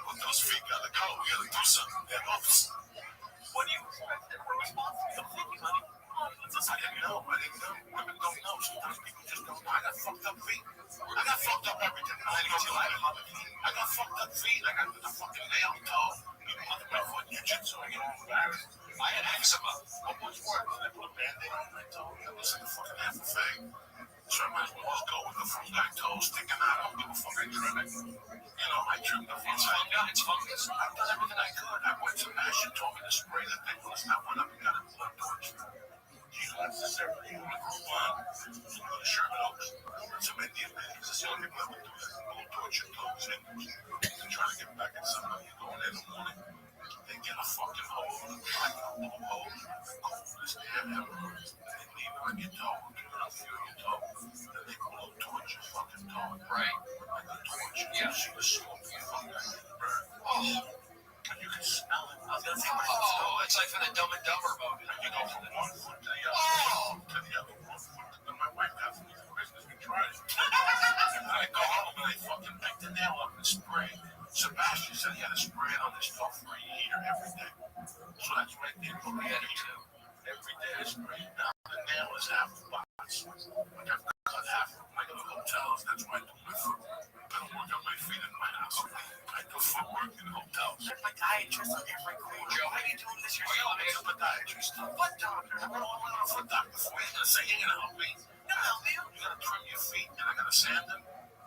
With those feet gotta go. We gotta do something. They're off. What do you expect them to respond to? Thank you, honey. I didn't know. Women don't know. Sometimes people just don't know. I got fucked up feet. I got fucked up everything. I got fucked up feet. I got the fucking nail toe. Under my foot, jiu-jitsu. I get embarrassed. I had eczema. What was worse? I put a band-aid on my toe. That was like a fucking half a fag. So I might as well just go with the full-back toe sticking out. I don't give a fuck. I trim it. You know, I trimmed the front side. It's fungus. I've done everything I could. I went to Nash and told me to spray that thing. Well, it's not one up and got a blood torch. You don't necessarily want to grow on. You go to Sherman Oaks. Some Indian ladies. It's the only people that would do that. Blow torch your toes. And try to get back at somebody. You go in there in the morning. They get a fucking hole, like a little hole, this damn hemorrhoids, and they leave it on your toe, turn it up through your toe, and they blow towards your fucking toe. Right. Like a torch. Yeah. So you smoke your fucking burn. Oh. And you can smell it. I was gonna say, oh, it's like for the Dumb and Dumber movie. And you go from 1 foot Sebastian said he had a spread on his toe for a year every day. So that's right there. But we had it too. Every day I sprayed. Now the nail is half the box. Like I've cut half of my little hotels. That's why I do my foot. I don't work on my feet in my house. I do footwork in hotels. There's my diatrist on every corner. Joe, how you doing this yourself? I'm a podiatrist. Foot doctor. I'm going to a foot doctor for you. He's going to say, you're going to help me. No, help me. You got to trim your feet and I got to sand them.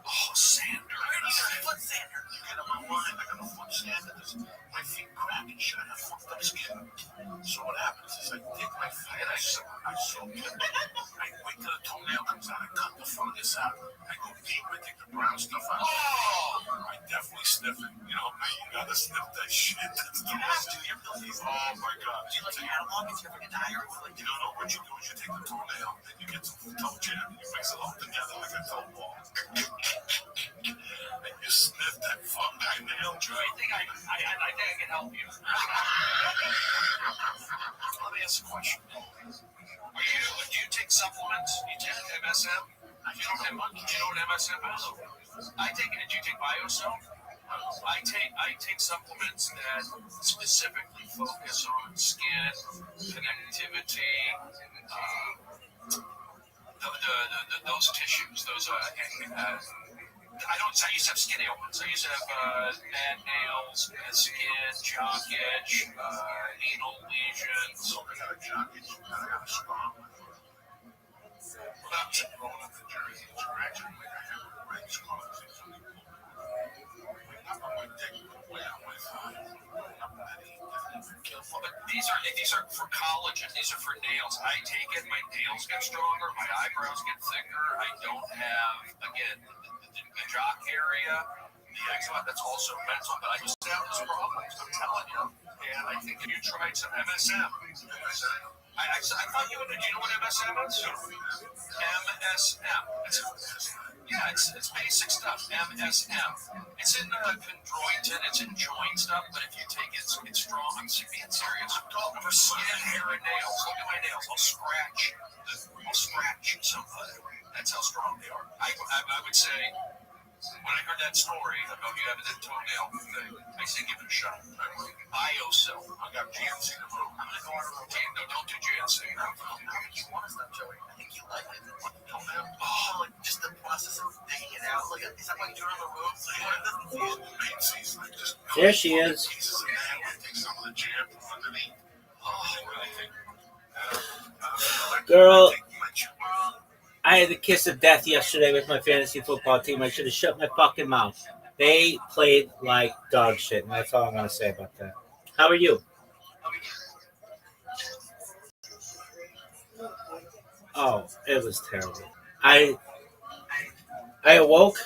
Oh, sander. I need a foot sander. You get on my line, I got a foot sander. My feet crack and shit. I have fucked up skin. So what happens is I take my feet and I soak it. I wait till the toenail comes out. I cut the fungus out. I go deep. I take the brown stuff out. Oh! I definitely sniff it. You know me. You gotta sniff that shit. That's the You have to. You're building. Oh my god. Do you like analog? Is you ever get diarrhea? You don't know what you do is you take the toenail and you get some toe jam and you mix it all together like a toe ball. And you sniff that fucking nail, Joe. I think I can help you. Let me ask a question. Do you take supplements? You take MSM? You don't have much. You know what MSM is? I take it. Do you take BioCell? I take supplements that specifically focus on skin connectivity, those tissues, those I used to have skin ailments. I used to have bad nails, bad skin, jock itch, anal lesions. So I got a jock itch and I got a strong one. Growing up in Jersey, it's actually like I have a red scar. Up on my dick, way on my thigh. Up on that heat, But these are for collagen. These are for nails. I take it. My nails get stronger. My eyebrows get thicker. I don't have the jock area, the eczema. That's also mental. But I used to have those problems. I'm telling you. And I think if you tried some MSM. I thought you would. Do you know what MSM is? MSM. It's basic stuff. MSM. It's in chondroitin. It's in joint stuff. But if you take it, it's strong. I'm being serious. I'm talking for skin, hair, and nails. Look at my nails. I'll scratch somebody. That's how strong they are. I would say. When I heard that story about you having that toenail thing, I said give it a shot. BioCell. I got GNC in the room. I'm going to go on a routine. No, don't do GNC. How much you want stuff, Joey? I think you like it. Toenail? Oh, like just the process of digging it out. Like, is that why you do it on the road? So you want to There she is. Pieces of nail and take some of the jam from underneath. Oh, anything. Girl, I had the kiss of death yesterday with my fantasy football team. I should have shut my fucking mouth. They played like dog shit, and that's all I'm going to say about that. How are you? Oh, it was terrible. I awoke.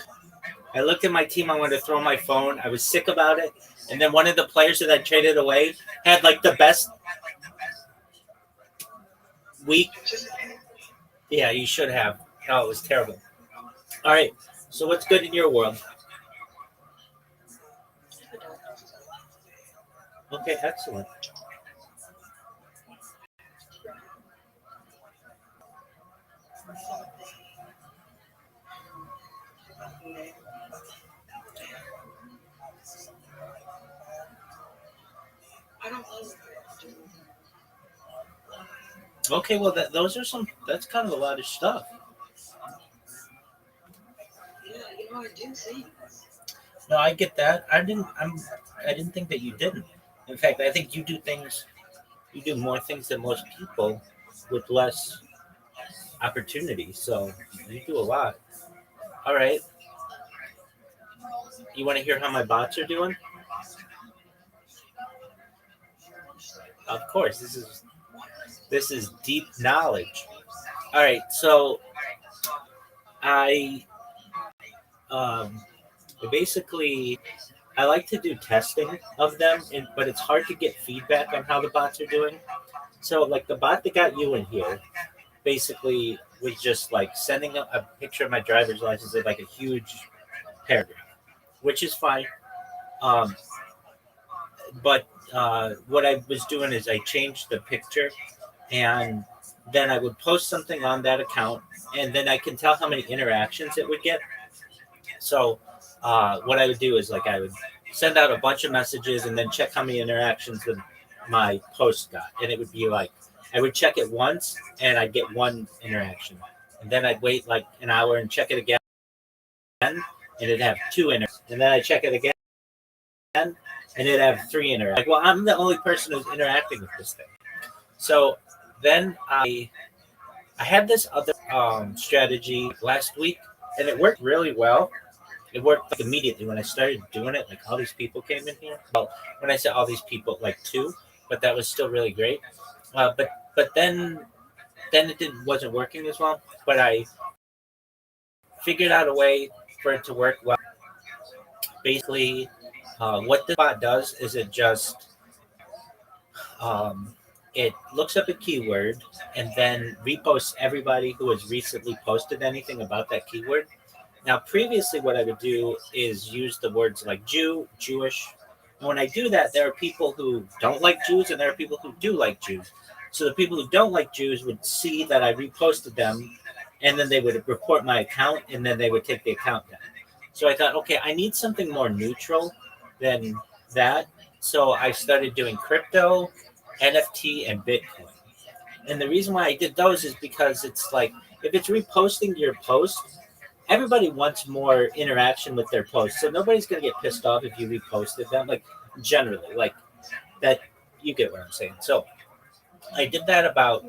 I looked at my team. I wanted to throw my phone. I was sick about it. And then one of the players that I traded away had like the best week. Yeah, you should have. Oh, it was terrible. All right. So what's good in your world? Okay, excellent. Okay, well, that's kind of a lot of stuff. Yeah, I do see. No, I get that. I didn't think that you didn't. In fact, I think you do more things than most people with less opportunity. So you do a lot. All right. You want to hear how my bots are doing? Of course, this is deep knowledge. All right, so I like to do testing of them, but it's hard to get feedback on how the bots are doing. So, like the bot that got you in here, basically was just like sending a picture of my driver's license in like a huge paragraph, which is fine. But what I was doing is I changed the picture, and then I would post something on that account, and then I can tell how many interactions it would get. So what I would do is like I would send out a bunch of messages and then check how many interactions my post got. And it would be like, I would check it once and I'd get one interaction. And then I'd wait like an hour and check it again and it'd have two interactions. And then I'd check it again and it'd have three interactions. Like, well, I'm the only person who's interacting with this thing. So then I had this other strategy last week and it worked really well. It worked like immediately when I started doing it. Like all these people came in here. Well, when I say all these people, like two, but that was still really great. But then it wasn't working as well. But I figured out a way for it to work well. Basically, what the bot does is it looks up a keyword and then reposts everybody who has recently posted anything about that keyword. Now, previously, what I would do is use the words like Jew, Jewish. And when I do that, there are people who don't like Jews and there are people who do like Jews. So the people who don't like Jews would see that I reposted them, and then they would report my account, and then they would take the account down. So I thought, okay, I need something more neutral than that. So I started doing crypto, NFT, and Bitcoin. And the reason why I did those is because it's like, if it's reposting your post, everybody wants more interaction with their posts. So nobody's going to get pissed off if you reposted them. Like, generally, like that, you get what I'm saying. So I did that about,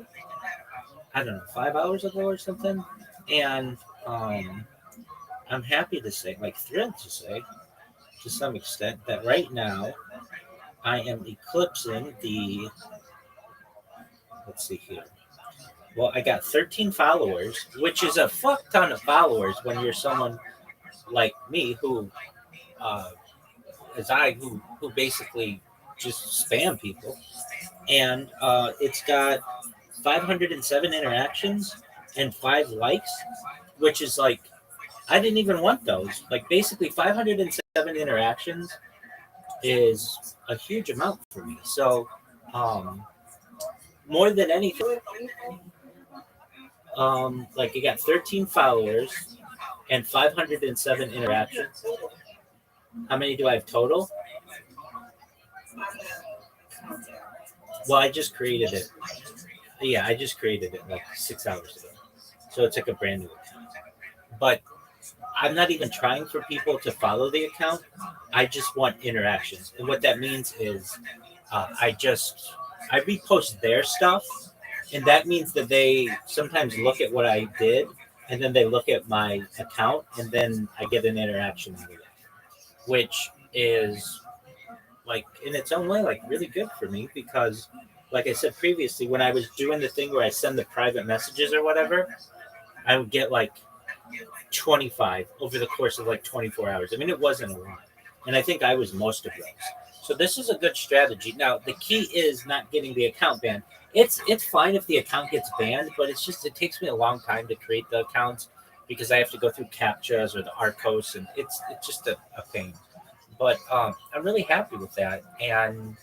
I don't know, 5 hours ago or something. And I'm happy to say, like thrilled to say, to some extent, that right now I am eclipsing let's see here. Well, I got 13 followers, which is a fuck ton of followers when you're someone like me who who basically just spam people. And it's got 507 interactions and 5 likes, which is like, I didn't even want those. Like, basically 507 interactions is a huge amount for me. So more than anything, like, you got 13 followers and 507 interactions. How many do I have total? Well, I just created it. Yeah, I just created it like 6 hours ago. So it's like a brand new account. But I'm not even trying for people to follow the account. I just want interactions. And what that means is I repost their stuff. And that means that they sometimes look at what I did and then they look at my account and then I get an interaction out of it, which is, like, in its own way, like, really good for me because, like I said previously, when I was doing the thing where I send the private messages or whatever, I would get like 25 over the course of like 24 hours. I mean, it wasn't a lot. And I think I was most of those. So this is a good strategy. Now, the key is not getting the account banned. It's fine if the account gets banned, but it takes me a long time to create the accounts because I have to go through CAPTCHAs or the ARCOS, and it's just a pain. But I'm really happy with that. And,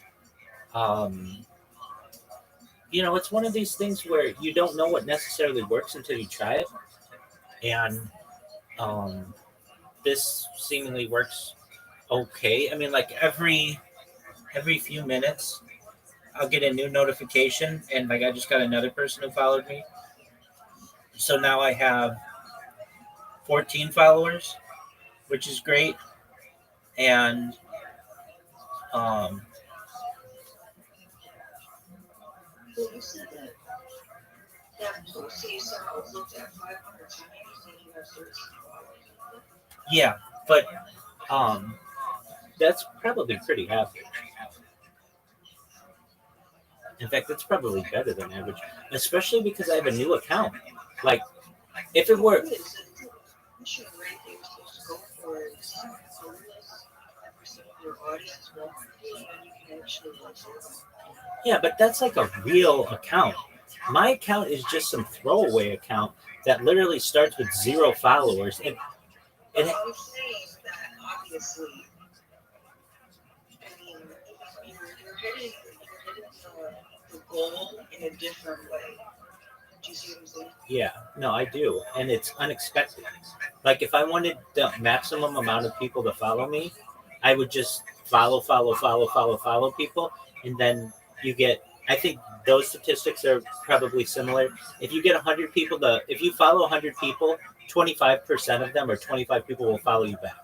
it's one of these things where you don't know what necessarily works until you try it. And this seemingly works okay. I mean, like every few minutes, I'll get a new notification, and like I just got another person who followed me. So now I have 14 followers, which is great. And Well, you said that post that you sent out was looked at 500 times and you have 13 followers. yeah, but that's probably pretty average. In fact, that's probably better than average, especially because I have a new account. Like, if it were, What is it? I'm sure the rate they were supposed to go for is awareness percent of your audience will and you can actually yeah, but that's like a real account. My account is just some throwaway account that literally starts with 0 followers. And I'm saying that obviously, I mean, you're hitting the goal in a different way. Do you see what I'm saying? yeah, no, I do. And it's unexpected. Like, if I wanted the maximum amount of people to follow me, I would just follow people, and then you get. I think those statistics are probably similar. If you get 100 people, if you follow 100 people, 25% of them or 25 people will follow you back.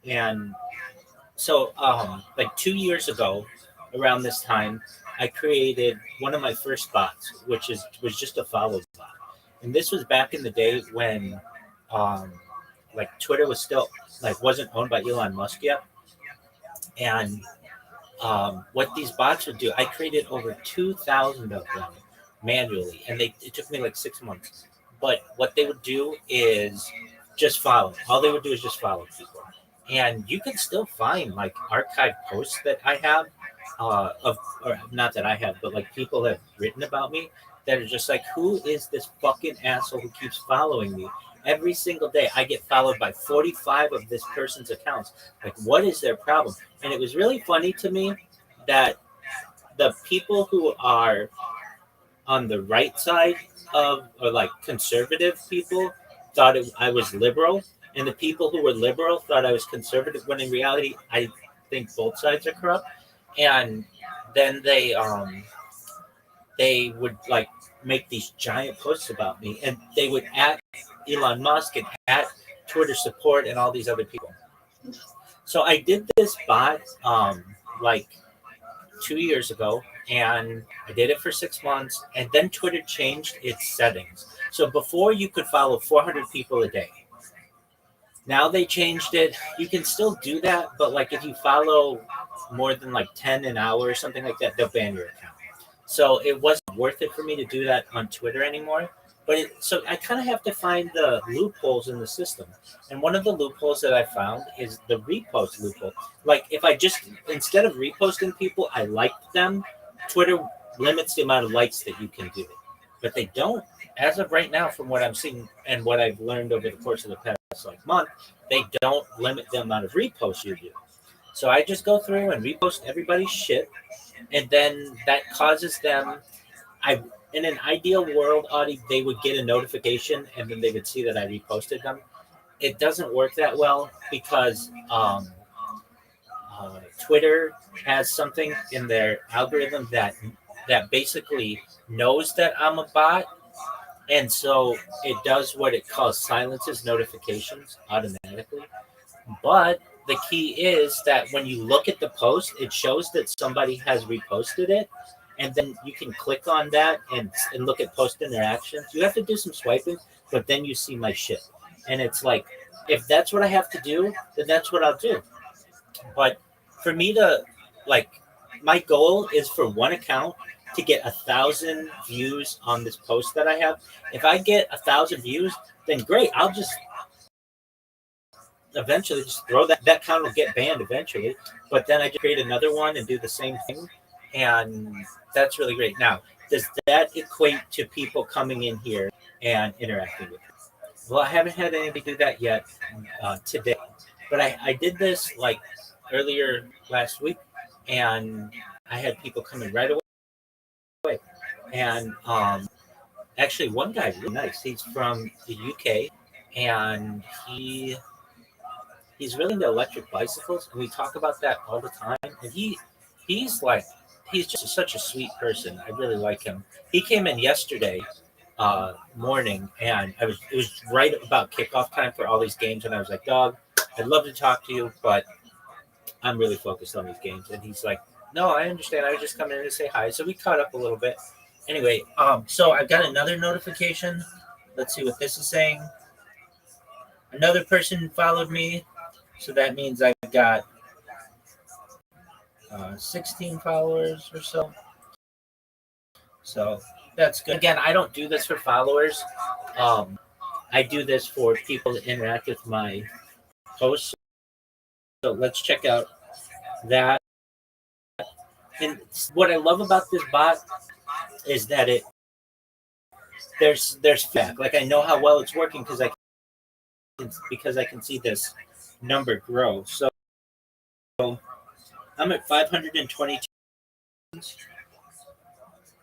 And so, like 2 years ago, around this time, I created one of my first bots, which was just a follow bot, and this was back in the day when, um, like Twitter was still like wasn't owned by Elon Musk yet, and what these bots would do, I created over 2,000 of them manually, and it took me like 6 months. But what they would do is just follow. All they would do is just follow people, and you can still find like archived posts that I have, or not that I have, but like people have written about me that are just like, who is this fucking asshole who keeps following me? Every single day, I get followed by 45 of this person's accounts. Like, what is their problem? And it was really funny to me that the people who are on the right side of, or like conservative people, thought I was liberal, and the people who were liberal thought I was conservative. When in reality, I think both sides are corrupt. And then they would like make these giant posts about me, and they would at Elon Musk and at Twitter support and all these other people. So I did this bot like 2 years ago, and I did it for 6 months, and then Twitter changed its settings. So before you could follow 400 people a day. Now they changed it. You can still do that, but like if you follow more than like 10 an hour or something like that, they'll ban your account. So it wasn't worth it for me to do that on Twitter anymore. So I kind of have to find the loopholes in the system. And one of the loopholes that I found is the repost loophole. Like if I just, instead of reposting people, I liked them, Twitter limits the amount of likes that you can do. But they don't, as of right now, from what I'm seeing and what I've learned over the course of the past like month, they don't limit the amount of reposts you do. So I just go through and repost everybody's shit, and then that causes them. In an ideal world, Audie, they would get a notification, and then they would see that I reposted them. It doesn't work that well because Twitter has something in their algorithm that basically knows that I'm a bot, and so it does what it calls silences notifications automatically. But the key is that when you look at the post, it shows that somebody has reposted it, and then you can click on that and look at post interactions. You have to do some swiping, but then you see my shit. And it's like, if that's what I have to do, then that's what I'll do. But for me to, like, my goal is for one account to get 1,000 views on this post that I have. If I get 1,000 views, then great. I'll just eventually just throw that account will get banned eventually. But then I just create another one and do the same thing. And that's really great. Now, does that equate to people coming in here and interacting with me? Well, I haven't had anybody do that yet today. But I did this like earlier last week, and I had people come in right away. And actually, one guy really nice. He's from the UK, and he's really into electric bicycles, and we talk about that all the time. And he's just such a sweet person. I really like him. He came in yesterday morning, and it was right about kickoff time for all these games, and I was like, dog, I'd love to talk to you, but I'm really focused on these games. And he's like, no, I understand. I was just coming in to say hi. So we caught up a little bit. Anyway, so I've got another notification. Let's see what this is saying. Another person followed me, so that means I've got 16 followers or so. So that's good. Again, I don't do this for followers. I do this for people to interact with my posts. So let's check out that. And what I love about this bot is that there's feedback. Like I know how well it's working because I can see this number grow. So I'm at 522,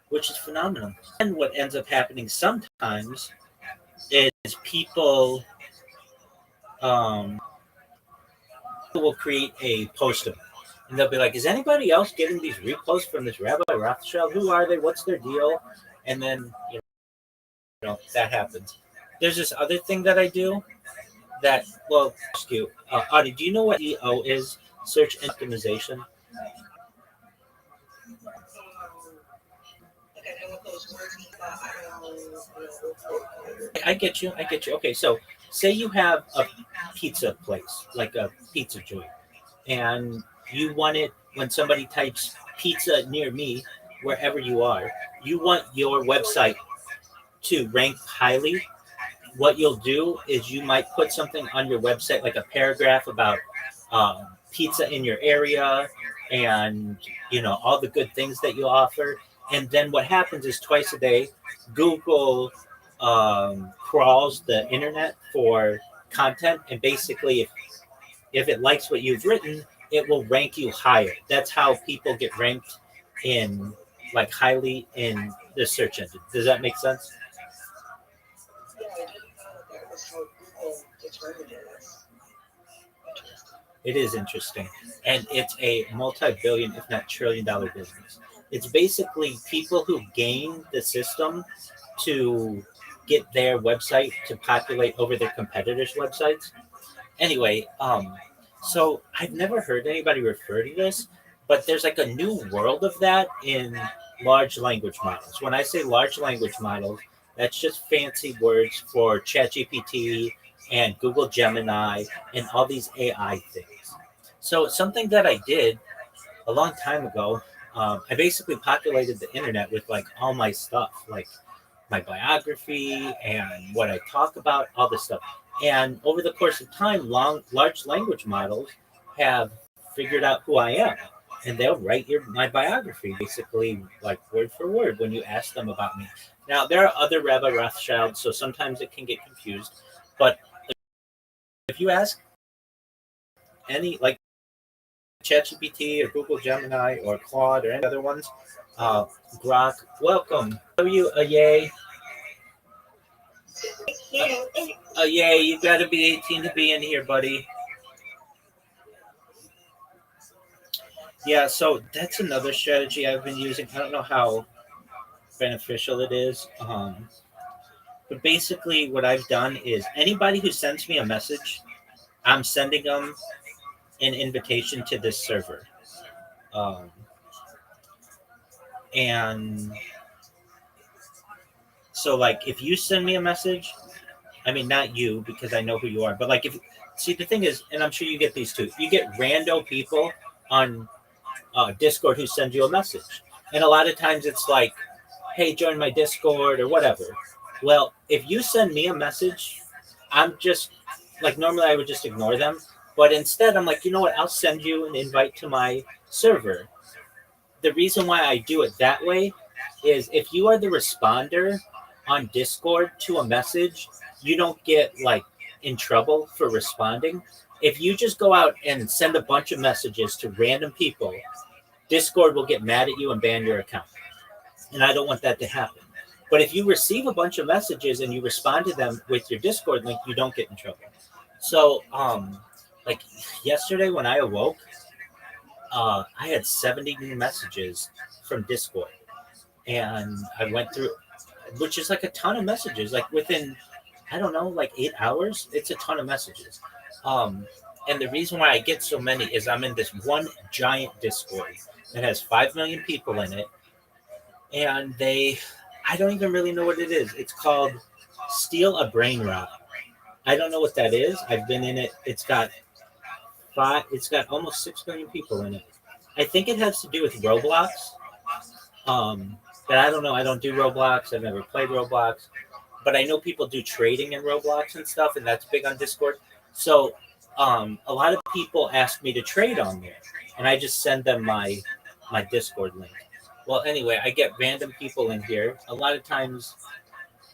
which is phenomenal. And what ends up happening sometimes is people will create a post of it. And they'll be like, is anybody else getting these reposts from this Rabbi Rothschild? Who are they? What's their deal? And then, that happens. There's this other thing that I do that, well, ask you, Audie, do you know what SEO is? Search optimization. Like I know what those words mean, but I don't know. I get you. I get you. Okay, so say you have a pizza place, like a pizza joint, and you want it when somebody types pizza near me, wherever you are, you want your website to rank highly. What you'll do is you might put something on your website, like a paragraph about pizza in your area and all the good things that you offer. And then what happens is twice a day, Google crawls the internet for content, and basically, if it likes what you've written, it will rank you higher. That's how people get ranked in like highly in the search engine. Does that make sense? Yeah, I didn't know that was how Google determined it. Interesting. It is interesting. And it's a multi-billion, if not trillion-dollar business. It's basically people who game the system to get their website to populate over their competitors' websites. Anyway, so I've never heard anybody refer to this, but there's like a new world of that in large language models. When I say large language models, that's just fancy words for ChatGPT and Google Gemini and all these AI things. So something that I did a long time ago, I basically populated the internet with like all my stuff, like my biography and what I talk about, all this stuff. And over the course of time, large language models have figured out who I am, and they'll write my biography basically like word for word when you ask them about me. Now there are other Rabbi Rothschilds, so sometimes it can get confused. But if you ask any like ChatGPT or Google Gemini or Claude or any other ones, Grok, welcome. How are you? Yay. Yay, you gotta be 18 to be in here, buddy. Yeah, so that's another strategy I've been using. I don't know how beneficial it is. But basically, what I've done is anybody who sends me a message, I'm sending them an invitation to this server. And so, like, if you send me a message, I mean, not you, because I know who you are, but like, see, the thing is, and I'm sure you get these too, you get rando people on Discord who send you a message. And a lot of times it's like, hey, join my Discord or whatever. Well, if you send me a message, I'm just like, normally I would just ignore them. But instead, I'm like, you know what? I'll send you an invite to my server. The reason why I do it that way is if you are the responder on Discord to a message, you don't get like in trouble for responding. If you just go out and send a bunch of messages to random people, Discord will get mad at you and ban your account. And I don't want that to happen. But if you receive a bunch of messages and you respond to them with your Discord link, you don't get in trouble. So, like yesterday when I awoke, I had 70 new messages from Discord. And I went through, which is like a ton of messages, like within, I don't know, like 8 hours. It's a ton of messages. And the reason why I get so many is I'm in this one giant Discord that has 5 million people in it. And I don't even really know what it is. It's called Steal a Brain Rot. I don't know what that is. I've been in it. It's got almost 6 million people in it. I think it has to do with Roblox. But I don't know. I don't do Roblox. I've never played Roblox. But I know people do trading in Roblox and stuff, and that's big on Discord. So a lot of people ask me to trade on there, and I just send them my Discord link. Well, anyway, I get random people in here. A lot of times,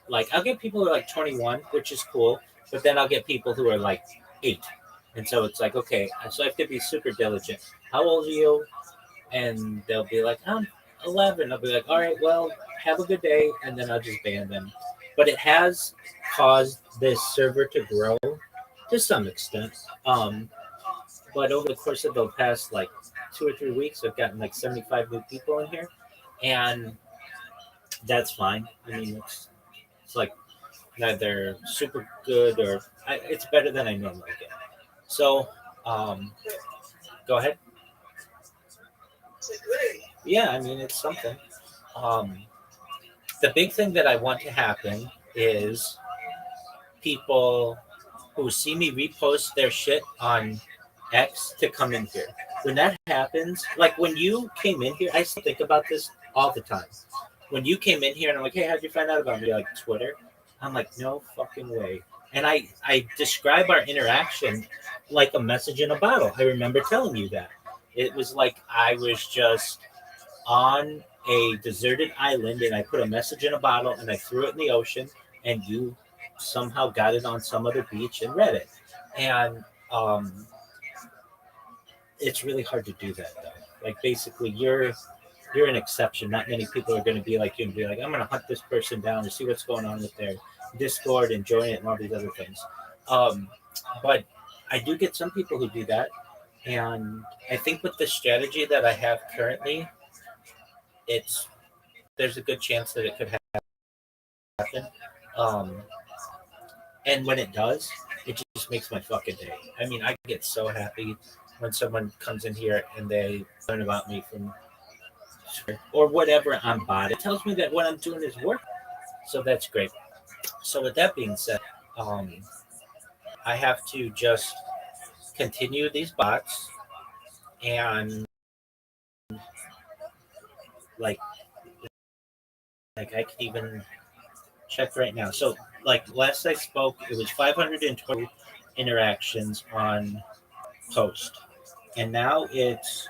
like I'll get people who are like 21, which is cool, but then I'll get people who are like 8. And so it's like, okay, so I have to be super diligent. How old are you? And they'll be like, I'm 11. I'll be like, all right, well, have a good day. And then I'll just ban them. But it has caused this server to grow to some extent. But over the course of the past like 2 or 3 weeks, I've gotten like 75 new people in here, and that's fine. I mean, it's like neither super good or it's better than I normally get. So, go ahead. It's great. Yeah, I mean, it's something. Um, the big thing that I want to happen is people who see me repost their shit on X to come in here. When that happens, like when you came in here, I still think about this all the time. When you came in here and I'm like, hey, how'd you find out about me? You're like, Twitter. I'm like, no fucking way. And I describe our interaction like a message in a bottle. I remember telling you that. It was like I was just on a deserted island and I put a message in a bottle and I threw it in the ocean and you somehow got it on some other beach and read it. And it's really hard to do that though. Like basically you're an exception. Not many people are going to be like you and be like, I'm going to hunt this person down and see what's going on with their Discord and join it and all these other things. Um, but I do get some people who do that. And I think with the strategy that I have currently, it's there's a good chance that it could happen. Um, and when it does, it just makes my fucking day. I mean, I get so happy when someone comes in here and they learn about me from or whatever I'm bought. It tells me that what I'm doing is working. So that's great. So with that being said, um, I have to just continue these bots and like I can even check right now. So like last I spoke, it was 520 interactions on post, and now it's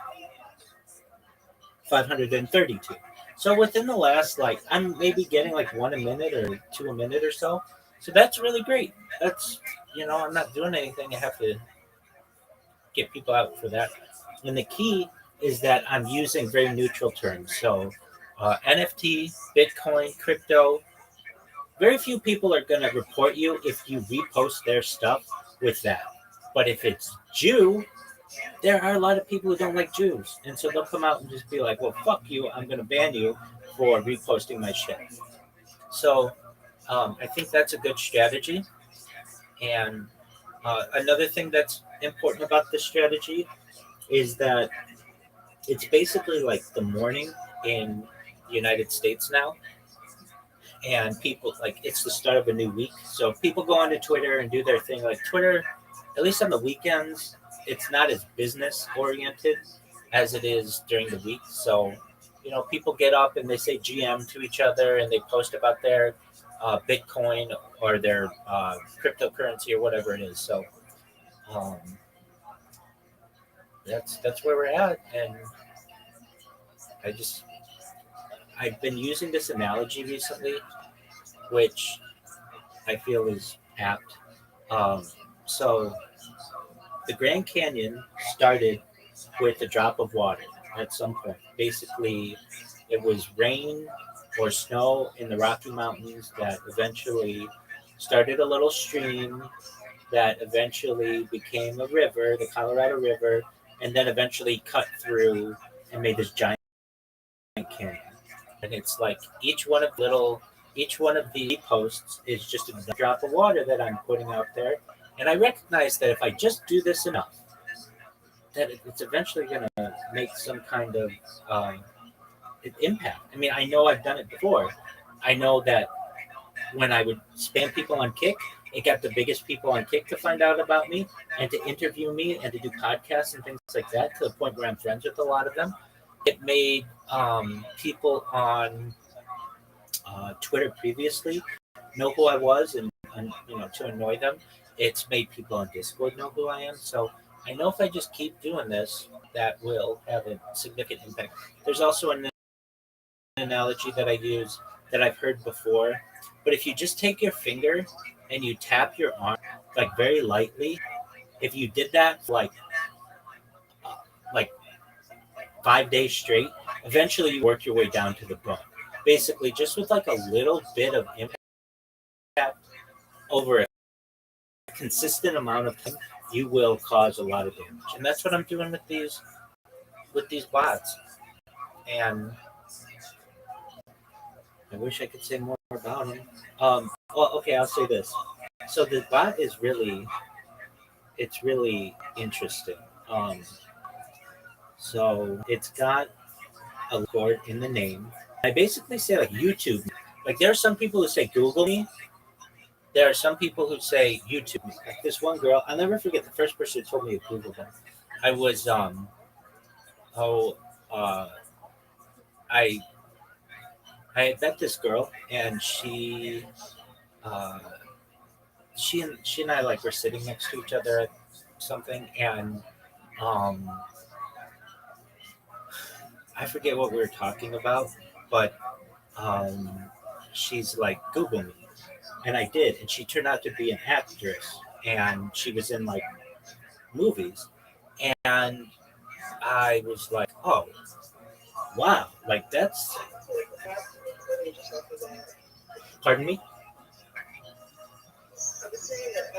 532. So within the last like I'm maybe getting like one a minute or two a minute or so. So that's really great. That's I'm not doing anything. I have to get people out for that. And the key is that I'm using very neutral terms. So NFT, Bitcoin, crypto. Very few people are going to report you if you repost their stuff with that. But if it's Jew, there are a lot of people who don't like Jews. And so they'll come out and just be like, well, fuck you. I'm going to ban you for reposting my shit. So I think that's a good strategy. And another thing that's important about this strategy is that it's basically like the morning in the United States now. And people like it's the start of a new week. So people go onto Twitter and do their thing. Like Twitter, at least on the weekends, it's not as business oriented as it is during the week. So, people get up and they say GM to each other and they post about their Bitcoin or their cryptocurrency or whatever it is. So um, that's where we're at. And I just I've been using this analogy recently, which I feel is apt. Um, so the Grand Canyon started with a drop of water at some point. Basically, it was rain or snow in the Rocky Mountains that eventually started a little stream that eventually became a river, the Colorado River, and then eventually cut through and made this giant canyon. And it's like each one of the posts is just a drop of water that I'm putting out there. And I recognize that if I just do this enough, that it's eventually going to make some kind of impact. I mean, I know I've done it before. I know that when I would spam people on Kick, it got the biggest people on Kick to find out about me and to interview me and to do podcasts and things like that to the point where I'm friends with a lot of them. It made people on Twitter previously know who I was and to annoy them. It's made people on Discord know who I am. So I know if I just keep doing this, that will have a significant impact. There's also an analogy that I use that I've heard before. But if you just take your finger and you tap your arm like very lightly, if you did that for like 5 days straight, eventually you work your way down to the bone. Basically, just with like a little bit of impact over a consistent amount of time, you will cause a lot of damage, and that's what I'm doing with these bots. And I wish I could say more about them. Well, okay, I'll say this. So the bot is it's really interesting. So it's got a word in the name. I basically say like YouTube. Like there are some people who say Google me. There are some people who say YouTube me. Like this one girl, I'll never forget the first person who told me to Google them. I was oh I I had met this girl and uh she and I like were sitting next to each other at something, and um I forget what we were talking about, but um she's like Google me, and I did, and she turned out to be an actress, and she was in like movies, and I was like, oh wow, like that's pardon me. I would say that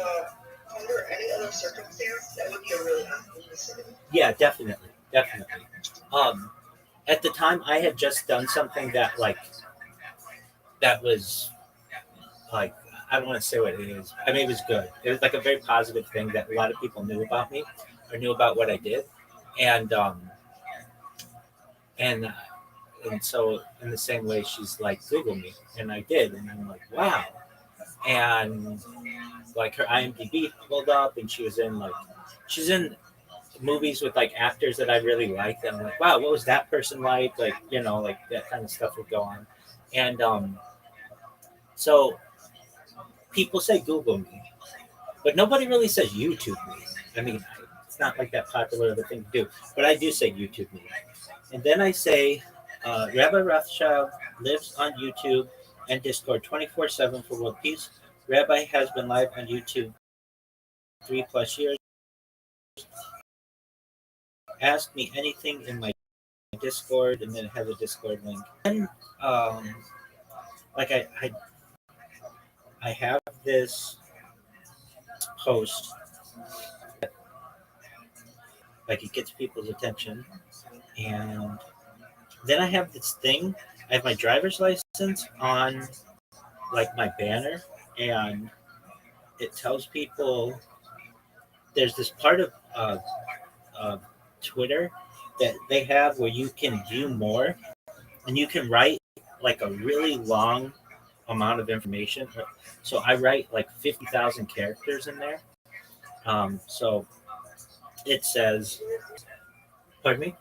under any other circumstance, that would be a really unsolicited. Yeah, definitely. Um, at the time, I had just done something that was like I don't want to say what it is. I mean, it was good. It was like a very positive thing that a lot of people knew about me or knew about what I did, and and and so in the same way, she's like Google me, and I did, and I'm like wow, and like her IMDb pulled up, and she's in movies with like actors that I really like. And I'm like, wow, what was that person like? Like, like that kind of stuff would go on. And so people say Google me, but nobody really says YouTube me. I mean, it's not like that popular of a thing to do, but I do say YouTube me. And then I say, Rabbi Rothschild lives on YouTube and Discord 24/7 for world peace. Rabbi has been live on YouTube 3+ years. Ask me anything in my Discord, and then it has a Discord link. And um, like I have this post, like it gets people's attention, and then I have this thing. I have my driver's license on like my banner, and it tells people there's this part of Twitter that they have where you can view more, and you can write like a really long amount of information. So I write like 50,000 characters in there. So it says, pardon me.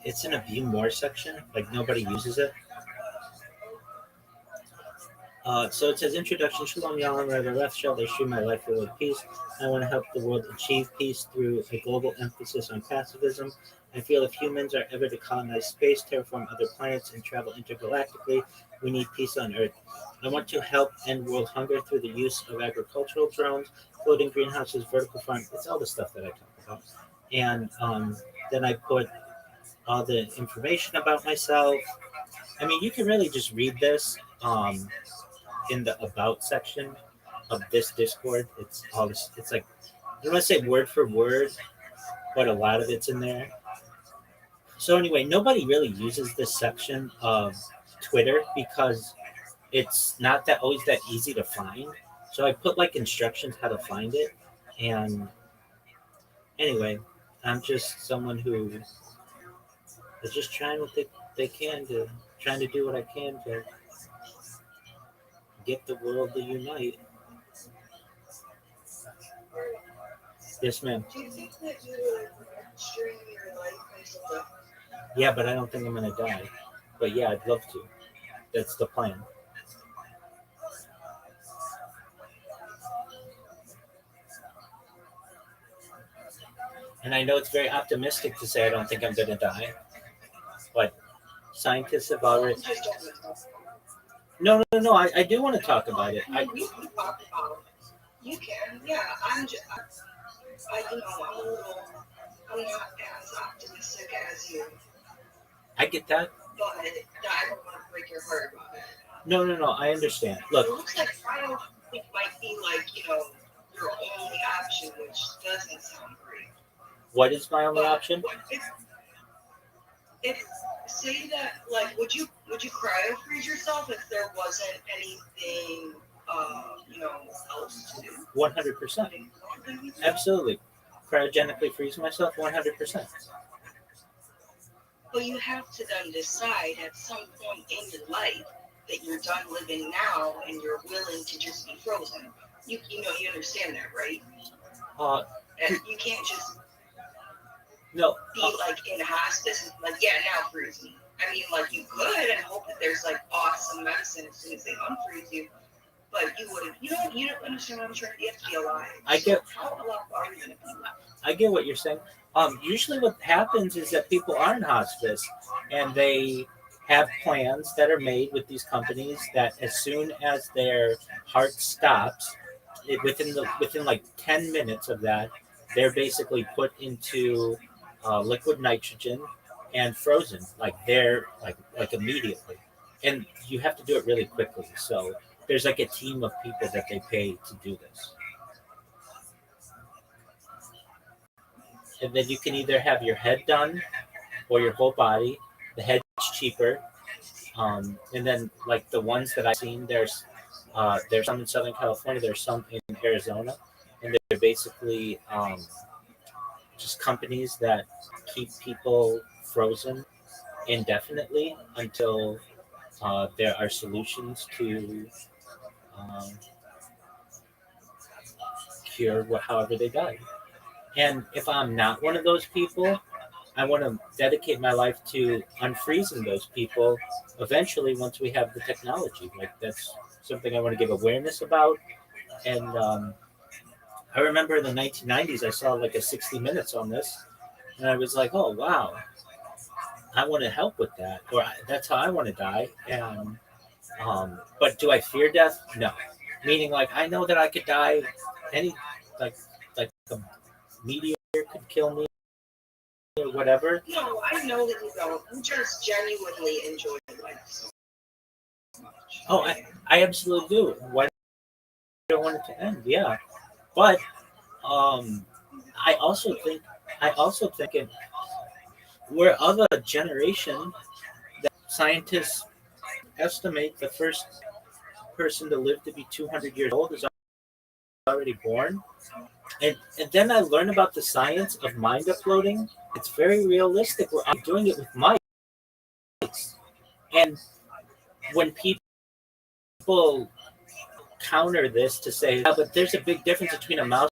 It's in a view more section. Like nobody uses it. So it says introduction, Shalom Yalom, Rabbi Rothschild, I stream my life for world peace. I want to help the world achieve peace through a global emphasis on pacifism. I feel if humans are ever to colonize space, terraform other planets, and travel intergalactically, we need peace on Earth. I want to help end world hunger through the use of agricultural drones, floating greenhouses, vertical farms. It's all the stuff that I talk about. And then I put all the information about myself. I mean, you can really just read this. In the about section of this Discord, it's all this. It's like I don't want to say word for word, but a lot of it's in there. So anyway, nobody really uses this section of Twitter because it's not that always that easy to find. So I put like instructions how to find it. And anyway, I'm just someone who is just trying what they can to trying to do what I can to get the world to unite. Yes, ma'am. Do you think that you would stream your life until death? Yeah, but I don't think I'm gonna die. But yeah, I'd love to. That's the plan. And I know it's very optimistic to say I don't think I'm gonna die, but scientists have already. Just don't know. No. I do want to talk about it. You can talk about it. You can, yeah. I'm just, I'm a little, I'm not as optimistic as you, I get that. but I don't want to break your heart about it. No, no, no. I understand. Look, It looks like cryo might be like, your only option, which doesn't sound great. what is my only option? If say that, like, would you cryo freeze yourself if there wasn't anything else to do? 100%. Absolutely. Cryogenically freeze myself 100%. But you have to then decide at some point in your life that you're done living now and you're willing to just be frozen. You understand that, right? Uh, And you can't just no. be like in hospice and like, yeah, now freeze me. I mean, like, you could and hope that there's like awesome medicine as soon as they unfreeze you, but you wouldn't. You don't understand what I'm trying to. You have to be alive. I get. So how alive are you gonna be? I get what you're saying. Usually, what happens is that people are in hospice, and they have plans that are made with these companies that as soon as their heart stops, within like 10 minutes of that, they're basically put into liquid nitrogen and frozen, like they're like immediately, and you have to do it really quickly. So there's like a team of people that they pay to do this. And then you can either have your head done or your whole body. The head's cheaper, and then like the ones that I've seen, there's some in Southern California, there's some in Arizona, and they're basically just companies that keep people frozen indefinitely until there are solutions to um, cure however they die. And if I'm not one of those people, I want to dedicate my life to unfreezing those people eventually once we have the technology. Like, that's something I want to give awareness about. And I remember in the 1990s, I saw like a 60 Minutes on this, and I was like, oh, wow, I want to help with that. Or that's how I want to die. And but do I fear death? No. Meaning, like, I know that I could die any, like a meteor could kill me or whatever. No, I know that you don't. You just genuinely enjoy life so much. Oh, I absolutely do. Why do I want it to end? Yeah, but um, I also think we're of a generation that scientists estimate the first person to live to be 200 years old is already born. And then I learned about the science of mind uploading. It's very realistic. We're doing it with mice. And when people counter this to say, yeah, but there's a big difference between a mouse.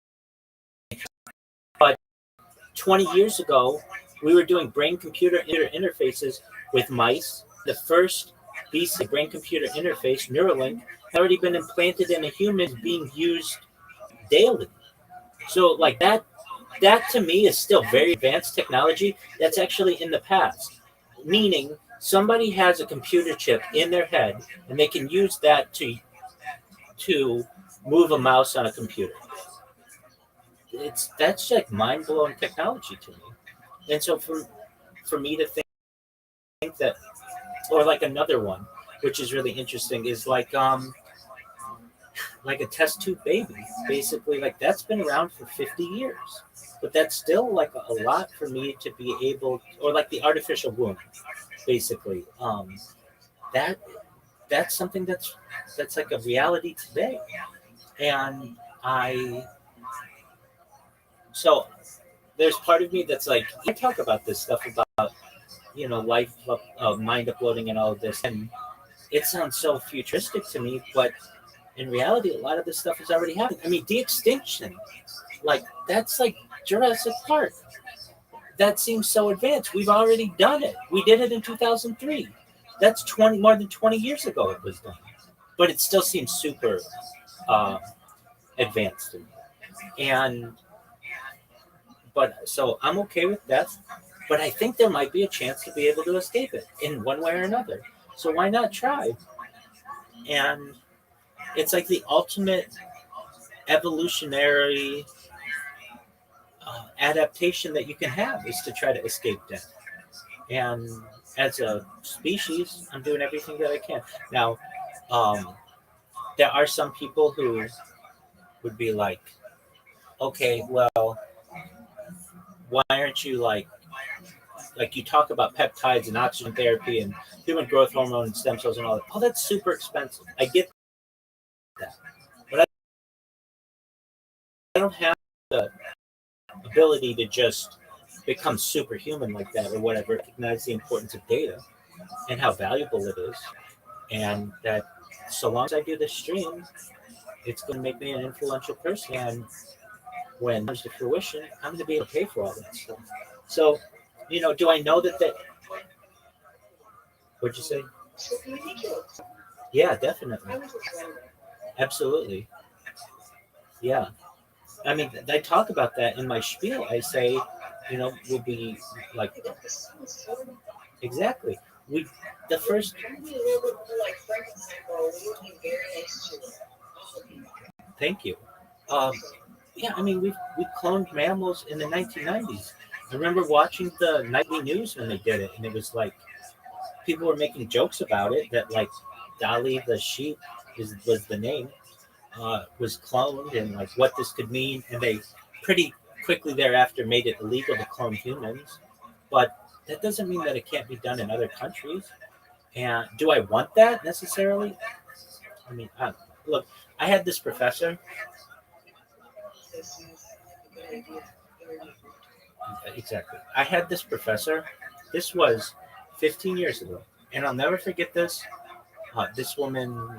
But 20 years ago, we were doing brain-computer interfaces with mice. The first BC brain-computer interface, Neuralink, had already been implanted in a human being used daily. So like that to me is still very advanced technology that's actually in the past. Meaning somebody has a computer chip in their head and they can use that to move a mouse on a computer. That's like mind blowing technology to me. And so for me to think that, or like another one, which is really interesting, is like a test tube baby. Basically, like that's been around for 50 years. But that's still like a lot for me to be able, or like the artificial womb, basically. That that's something that's like a reality today. And so there's part of me that's like, I talk about this stuff about, life, mind uploading and all of this. And it sounds so futuristic to me, but in reality, a lot of this stuff has already happened. I mean, de-extinction, like that's like Jurassic Park. That seems so advanced. We've already done it. We did it in 2003. That's more than 20 years ago it was done. But it still seems super uh, advanced to me. And but so I'm okay with death, but I think there might be a chance to be able to escape it in one way or another. So why not try? And it's like the ultimate evolutionary adaptation that you can have is to try to escape death. And as a species, I'm doing everything that I can. Now, Um, there are some people who would be like, okay, well, why aren't you like you talk about peptides and oxygen therapy and human growth hormone and stem cells and all that. Oh, that's super expensive. I get that, but I don't have the ability to just become superhuman like that or whatever. Recognize the importance of data and how valuable it is, and that so long as I do the stream, it's going to make me an influential person. And when it comes to fruition, I'm going to be able to pay for all that stuff. So, do I know that? What'd you say? So ridiculous. Yeah, definitely, I was just wondering. absolutely, yeah. I mean, I talk about that in my spiel. I say, we'll be like If the sun was so exactly. We the first. maybe a little bit more like Frankenstein, bro, we would be very nice to all of you. Thank you. Um, yeah, I mean, we cloned mammals in the 1990s. I remember watching the nightly news when they did it, and it was like people were making jokes about it that like Dolly the sheep was the name, was cloned, and like what this could mean, and they pretty quickly thereafter made it illegal to clone humans. But that doesn't mean that it can't be done in other countries. And do I want that necessarily? I mean, look, I had this professor. This is a good idea. Very good. Exactly. I had this professor. This was 15 years ago, and I'll never forget this. This woman,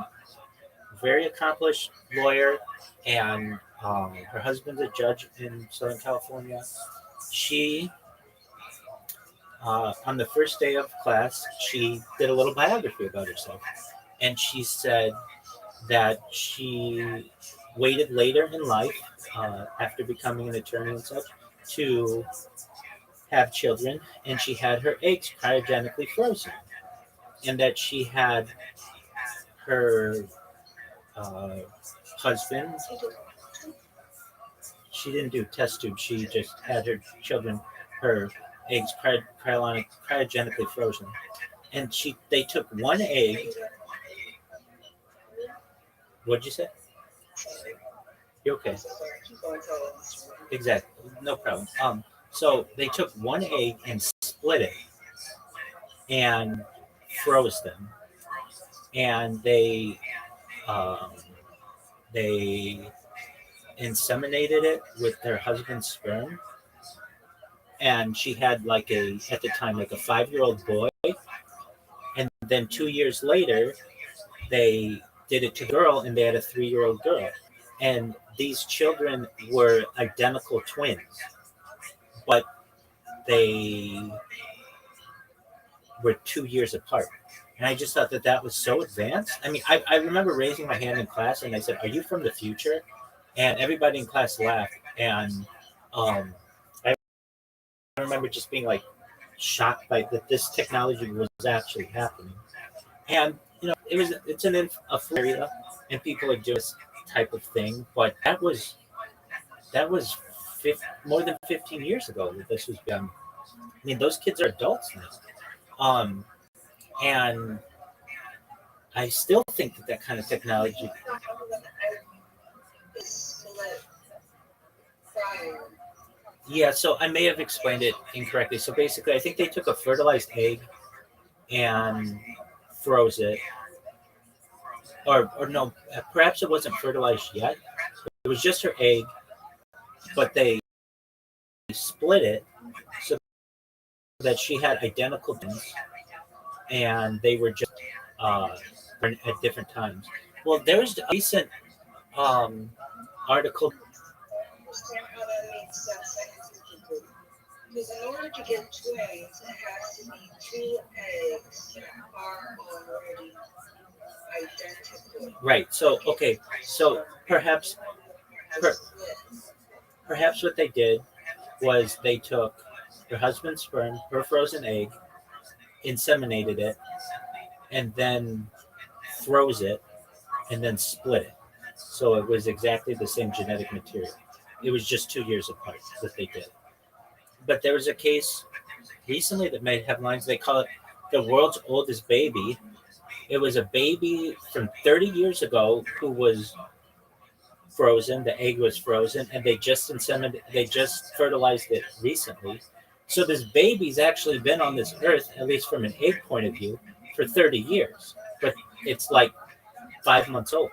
very accomplished lawyer, and her husband's a judge in Southern California. She, on the first day of class, she did a little biography about herself, and she said that she waited later in life, after becoming an attorney and such, to have children, and she had her eggs cryogenically frozen, and that she had her uh, husband. She didn't do test tube. She just had her children, her eggs cryogenically frozen, and they took one egg. What'd you say? You okay? Exactly. No problem. So they took one egg and split it and froze them, and um, they inseminated it with their husband's sperm. And she had like at the time, like a 5-year-old boy. And then 2 years later, they did it to the girl, and they had a 3-year-old girl. And these children were identical twins, but they were 2 years apart. And I just thought that that was so advanced. I mean, I remember raising my hand in class, and I said, "Are you from the future?" And everybody in class laughed. And I remember just being like shocked by that this technology was actually happening. And a full area, and people are doing this type of thing. But that was more than 15 years ago that this was done. I mean, those kids are adults now. And I still think that kind of technology. Yeah, so I may have explained it incorrectly. So basically, I think they took a fertilized egg and froze it, or no, perhaps it wasn't fertilized yet. It was just her egg, but they split it so that she had identical twins, and they were just born at different times. Well, there was a recent article. Understand how that makes sense scientifically. Because in order to get twins, it has to be two eggs that are already identical. Right. So okay. So perhaps perhaps what they did was they took her husband's sperm, her frozen egg, inseminated it, and then froze it, and then split it. So it was exactly the same genetic material. It was just 2 years apart that they did. But there was a case recently that made headlines. They call it the world's oldest baby, It was a baby from 30 years ago who was frozen. The egg was frozen, and they just fertilized it recently. So this baby's actually been on this earth, at least from an egg point of view, for 30 years. But it's like 5 months old.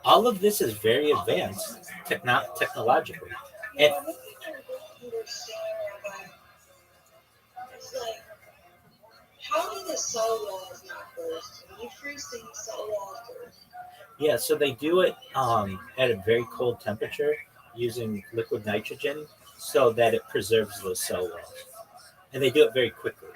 All of this is very advanced technologically. And What I don't understand, Rabbi, is like, how do the cell walls not burst? When you freeze things, cell walls burst. yeah, so they do it at a very cold temperature using liquid nitrogen so that it preserves those cell walls. And they do it very quickly.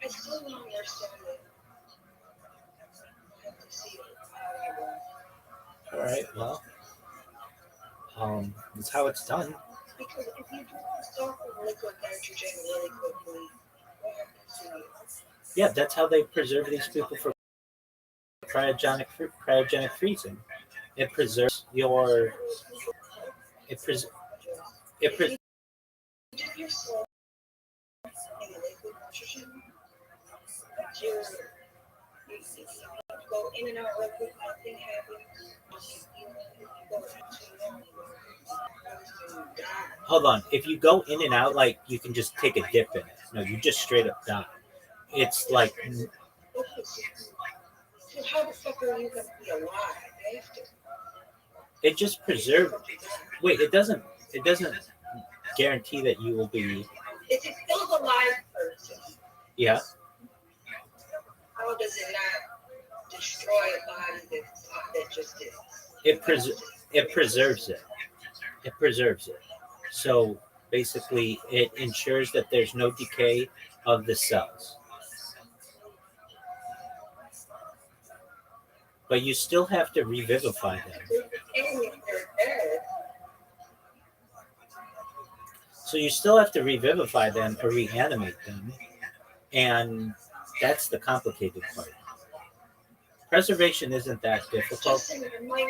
I still don't understand it. I have to see it. However, All right, well, that's how it's done. because if you do stuff with liquid nitrogen really quickly, what happens to you? Yeah, that's how they preserve these people for cryogenic freezing. It preserves your it pres it If pres you dip your soul in liquid nitrogen, you're, you go in and out real quick, nothing happens. You go too long, you die. hold on. If you go in and out, like you can just take a dip in it. No, you just straight up die. It's like Okay, so how the fuck are you gonna be alive after? it just preserves. Wait, it doesn't guarantee that you will be. If it kills a live person, Yeah, how does it not destroy a body that just is? it pres it preserves it. It preserves it. So basically, it ensures that there's no decay of the cells. But you still have to revivify them. And if they're dead, So you still have to revivify them or reanimate them, and that's the complicated part. Preservation isn't that difficult. just it might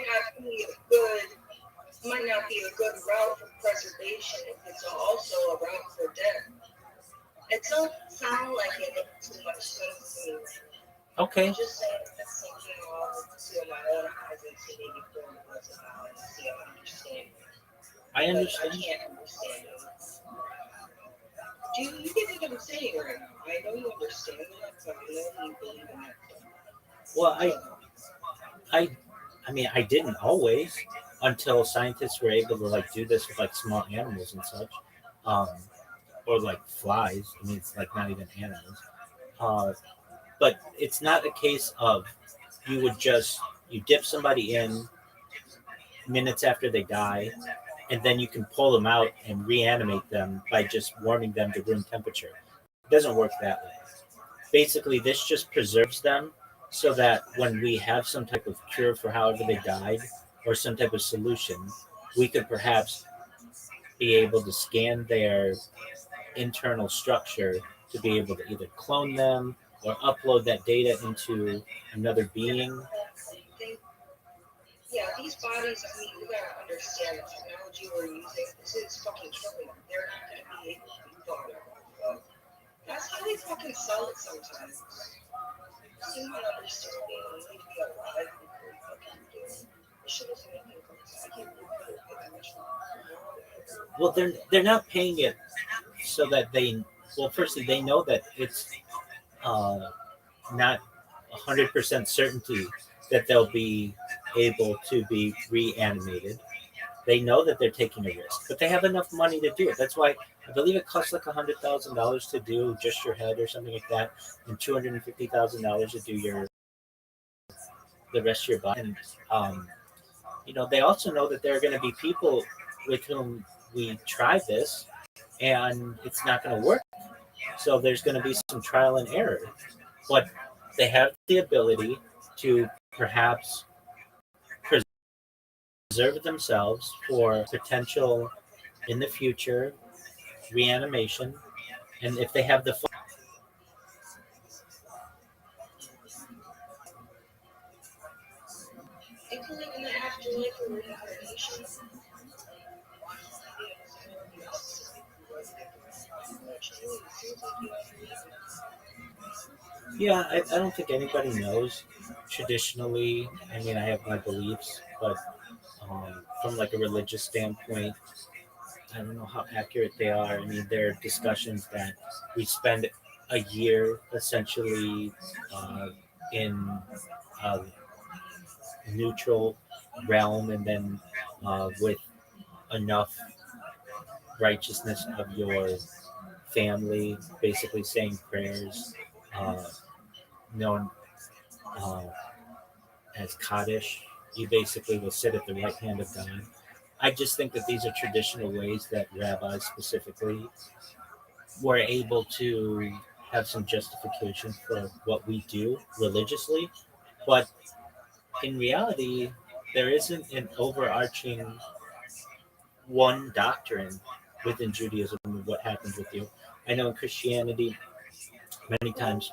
not be a good route for preservation if it's also a route for death. It don't sound like it makes too much sense to me. Okay, I'm just saying that's something I'll see with my own eyes and see maybe for what's about and see how I understand it. I But I understand. can't understand it. Do you get what I'm saying right now? I know you understand that, but I know you believe in that. Well, I, I mean, I didn't always until scientists were able to like do this with like small animals and such, um, or like flies. I mean, it's like not even animals. Uh, but it's not a case of you would just you dip somebody in minutes after they die, and then you can pull them out and reanimate them by just warming them to room temperature. It doesn't work that way. Basically, this just preserves them so that when we have some type of cure for however they died or some type of solution, we could perhaps be able to scan their internal structure to be able to either clone them or upload that data into another being. They, yeah, these bodies, I mean, you gotta understand the technology we're using. This is fucking killing them. They're not gonna be able to be thought of. Well, that's how they fucking sell it sometimes. You don't understand me. You need to be alive before you fucking do it. This shit isn't making sense. I can't believe people pay that much money. Well, they're not paying it so that they well, firstly they know that it's uh, not 100% certainty that they'll be able to be reanimated. They know that they're taking a risk, but they have enough money to do it. That's why I believe it costs like $100,000 to do just your head or something like that, and $250,000 to do your the rest of your body. And they also know that there are going to be people with whom we try this, and it's not going to work. So there's going to be some trial and error, but they have the ability to perhaps preserve themselves for potential in the future reanimation, and if they have the They can live in the afterlife or reincarnation. Yeah, I don't think anybody knows. Traditionally, I mean, I have my beliefs, but from like a religious standpoint, I don't know how accurate they are. I mean, there are discussions that we spend a year essentially in a neutral realm, and then with enough righteousness of your family, basically saying prayers, uh, known uh, as Kaddish. You basically will sit at the right hand of God. I just think that these are traditional ways that rabbis specifically were able to have some justification for what we do religiously. But in reality, there isn't an overarching one doctrine within Judaism of what happens with you. I know in Christianity, many times,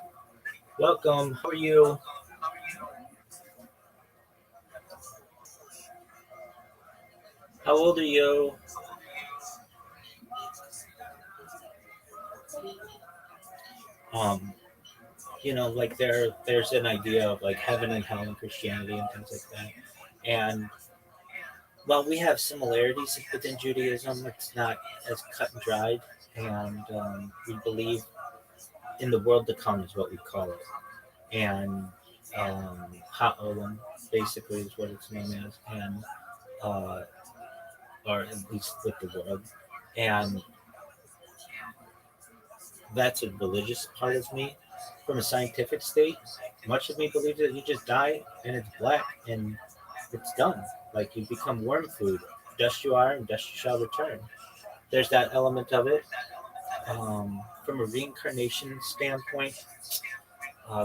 welcome, how are you? How old are you? Um, like there's an idea of like heaven and hell in Christianity and things like that. And while we have similarities within Judaism, it's not as cut and dried. And we believe in the world to come is what we call it. And Ha'olam basically is what it's known as, and uh, or at least with the world. And that's a religious part of me. From a scientific state, much of me believes that you just die and it's black and it's done. Like you become worm food. Dust you are and dust you shall return. There's that element of it. From a reincarnation standpoint,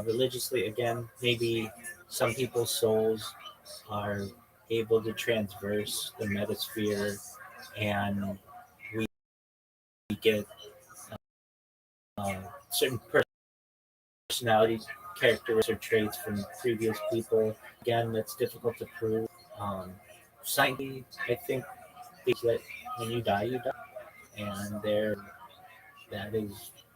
religiously, again, maybe some people's souls are able to transverse the metasphere and we get uh, certain personality characteristics or traits from previous people. Again, that's difficult to prove. Um, Scientifically, I think that when you die, and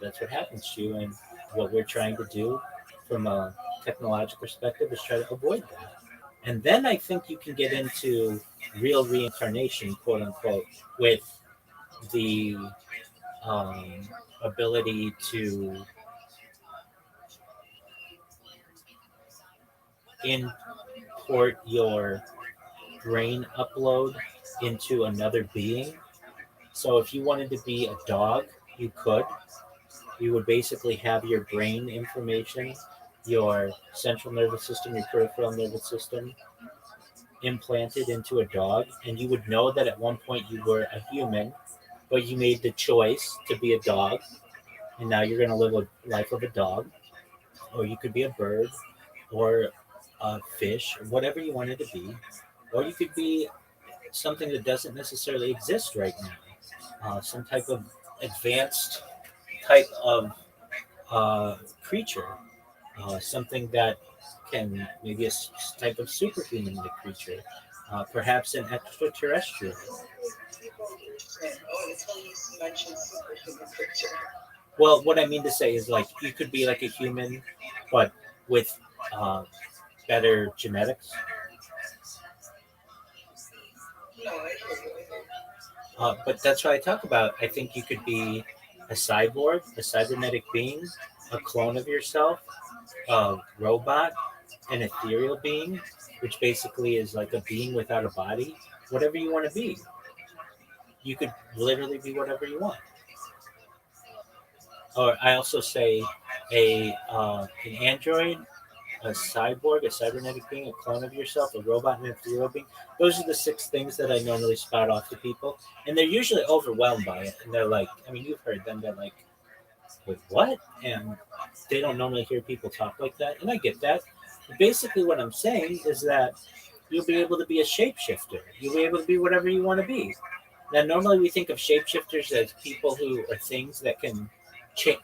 that's what happens to you. And what we're trying to do from a technological perspective is try to avoid that. And then I think you can get into real reincarnation, quote unquote, with the um, ability to import your brain upload into another being. So if you wanted to be a dog, you could. You would basically have your brain information, your central nervous system, your peripheral nervous system implanted into a dog, and you would know that at one point you were a human, but you made the choice to be a dog, and now you're going to live a life of a dog, or you could be a bird, or a fish, or whatever you wanted to be, or you could be something that doesn't necessarily exist right now, some type of advanced type of creature, something that can maybe type of superhuman creature, perhaps an extraterrestrial. Oh, until you mentioned superhuman creature. Well, what I mean to say is like you could be like a human, but with uh, better genetics. No, I hear you. But that's what I talk about. I think you could be a cyborg, a cybernetic being, a clone of yourself, a robot, an ethereal being, which basically is like a being without a body. Whatever you want to be, you could literally be whatever you want. Or I also say an android, a cyborg, a cybernetic being, a clone of yourself, a robot, and an ethereal being. Those are the six things that I normally spout off to people, and they're usually overwhelmed by it. And they're like, I mean, you've heard them. They're like, "Wait, what?" And they don't normally hear people talk like that, and I get that. But basically, what I'm saying is that you'll be able to be a shapeshifter. You'll be able to be whatever you want to be. Now, normally we think of shapeshifters as people who are things that can change.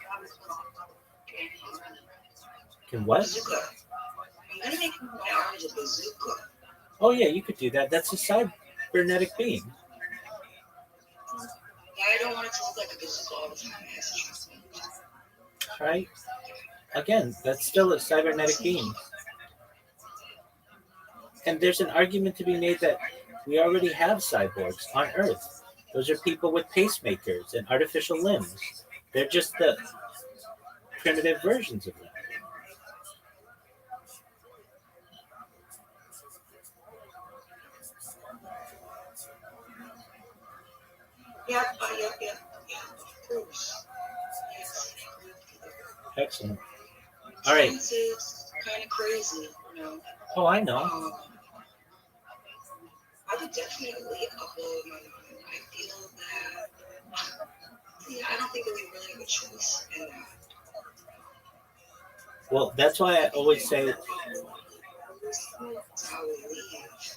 Can what? Bazooka. I'm gonna make my arms a bazooka. Oh yeah, you could do that. That's a cybernetic being. I don't want it to look like a bazooka all the time. It has to trust me. right? Again, that's still a cybernetic being. And there's an argument to be made that we already have cyborgs on Earth. Those are people with pacemakers and artificial limbs. They're just the primitive versions of that. Yeah, of course. Yes, I agree with you there. Excellent. All right. Science is kind of crazy, you know. Oh, I know. I would definitely upload my mind. I feel that, I don't think that we really have a choice in that. Well, that's why I always say. That's how we leave.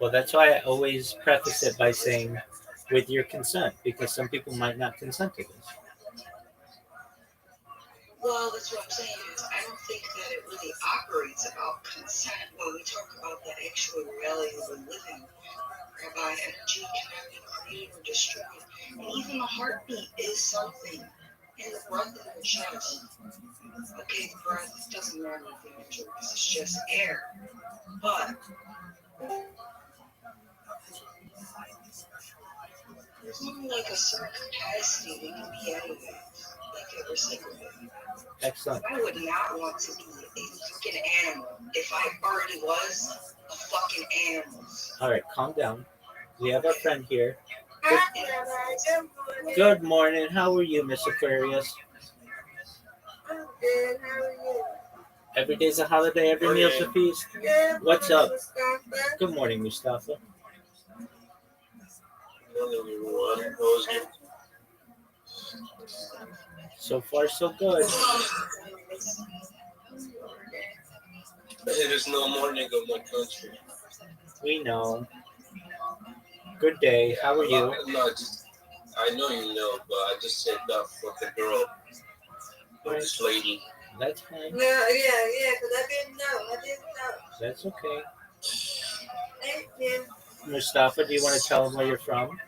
Well, that's why I always preface it by saying, with your consent, because some people might not consent to this. Well, that's what I'm saying is I don't think that it really operates about consent when we talk about the actual reality that we live in. Rabbi, energy cannot be created or destroyed. And even the heartbeat is something. And the breath in your chest. Okay, the breath doesn't matter anything because it's just air. But there's only like a certain capacity that can be out of it. Like a recycle bin. Excellent. I would not want to be a fucking animal if I already was a fucking animal. All right, calm down. We have our friend here. Good Good morning. How are you, Miss Aquarius? I'm good. How are you? Every day's a holiday, every meal's a feast. Good. What's up? Mustafa. Good morning, Mustafa. Morning, everyone. How was your So far, so good. It is no morning of my country. We know. Good day. How are you? No, I know you know, but I just said that for the girl, for this lady. That's fine. No, yeah, because I didn't know. That's okay. Thank you. Mustafa, do you want to tell them where you're from?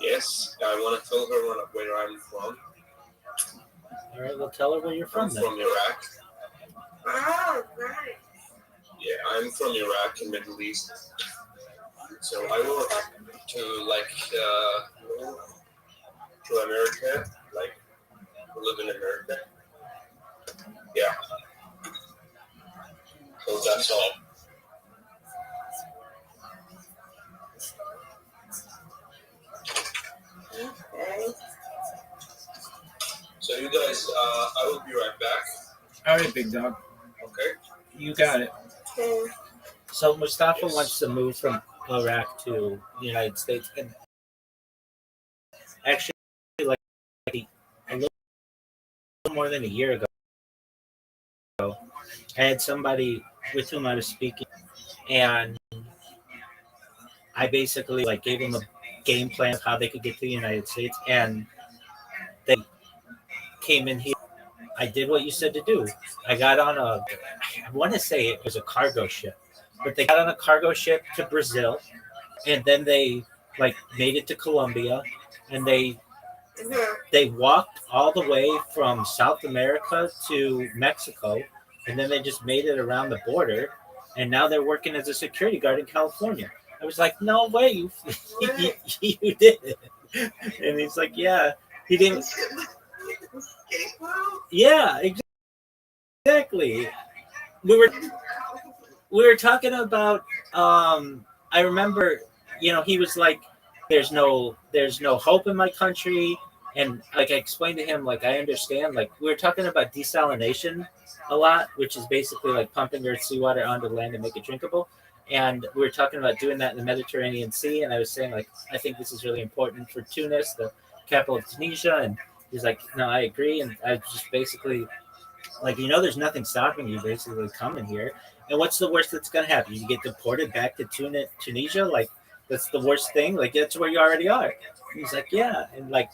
Yes, I want to tell her where I'm from. All right, well, tell her where you're from I'm then. from Iraq. Oh, nice. Yeah, I'm from Iraq in Middle East. So I work to America, like live in America. Yeah. So that's all. Okay. So you guys, I will be right back. All right, big dog. Okay. You got it. Okay. So Mustafa Yes. wants to move from Iraq to the United States, and actually, like a little more than a year ago, I had somebody with whom I was speaking, and I basically like gave them a game plan of how they could get to the United States, and they came in here. I did what you said to do. I got on I want to say it was a cargo ship, but they got on a cargo ship to Brazil, and then they like made it to Colombia, and they walked all the way from South America to Mexico, and then they just made it around the border, and now they're working as a security guard in California. I was like, no way, you you did it. And he's like, yeah, he didn't. Yeah, exactly. We were talking about. I remember, he was like, there's no hope in my country, and like I explained to him, like I understand, like we were talking about desalination a lot, which is basically like pumping earth seawater onto land to make it drinkable. And we were talking about doing that in the Mediterranean Sea, and I was saying like I think this is really important for Tunis, the capital of Tunisia, and he's like, no, I agree, and I just basically like there's nothing stopping you basically coming here. And what's the worst that's gonna happen? You get deported back to Tunisia, like that's the worst thing. Like that's where you already are. And he's like, yeah, and like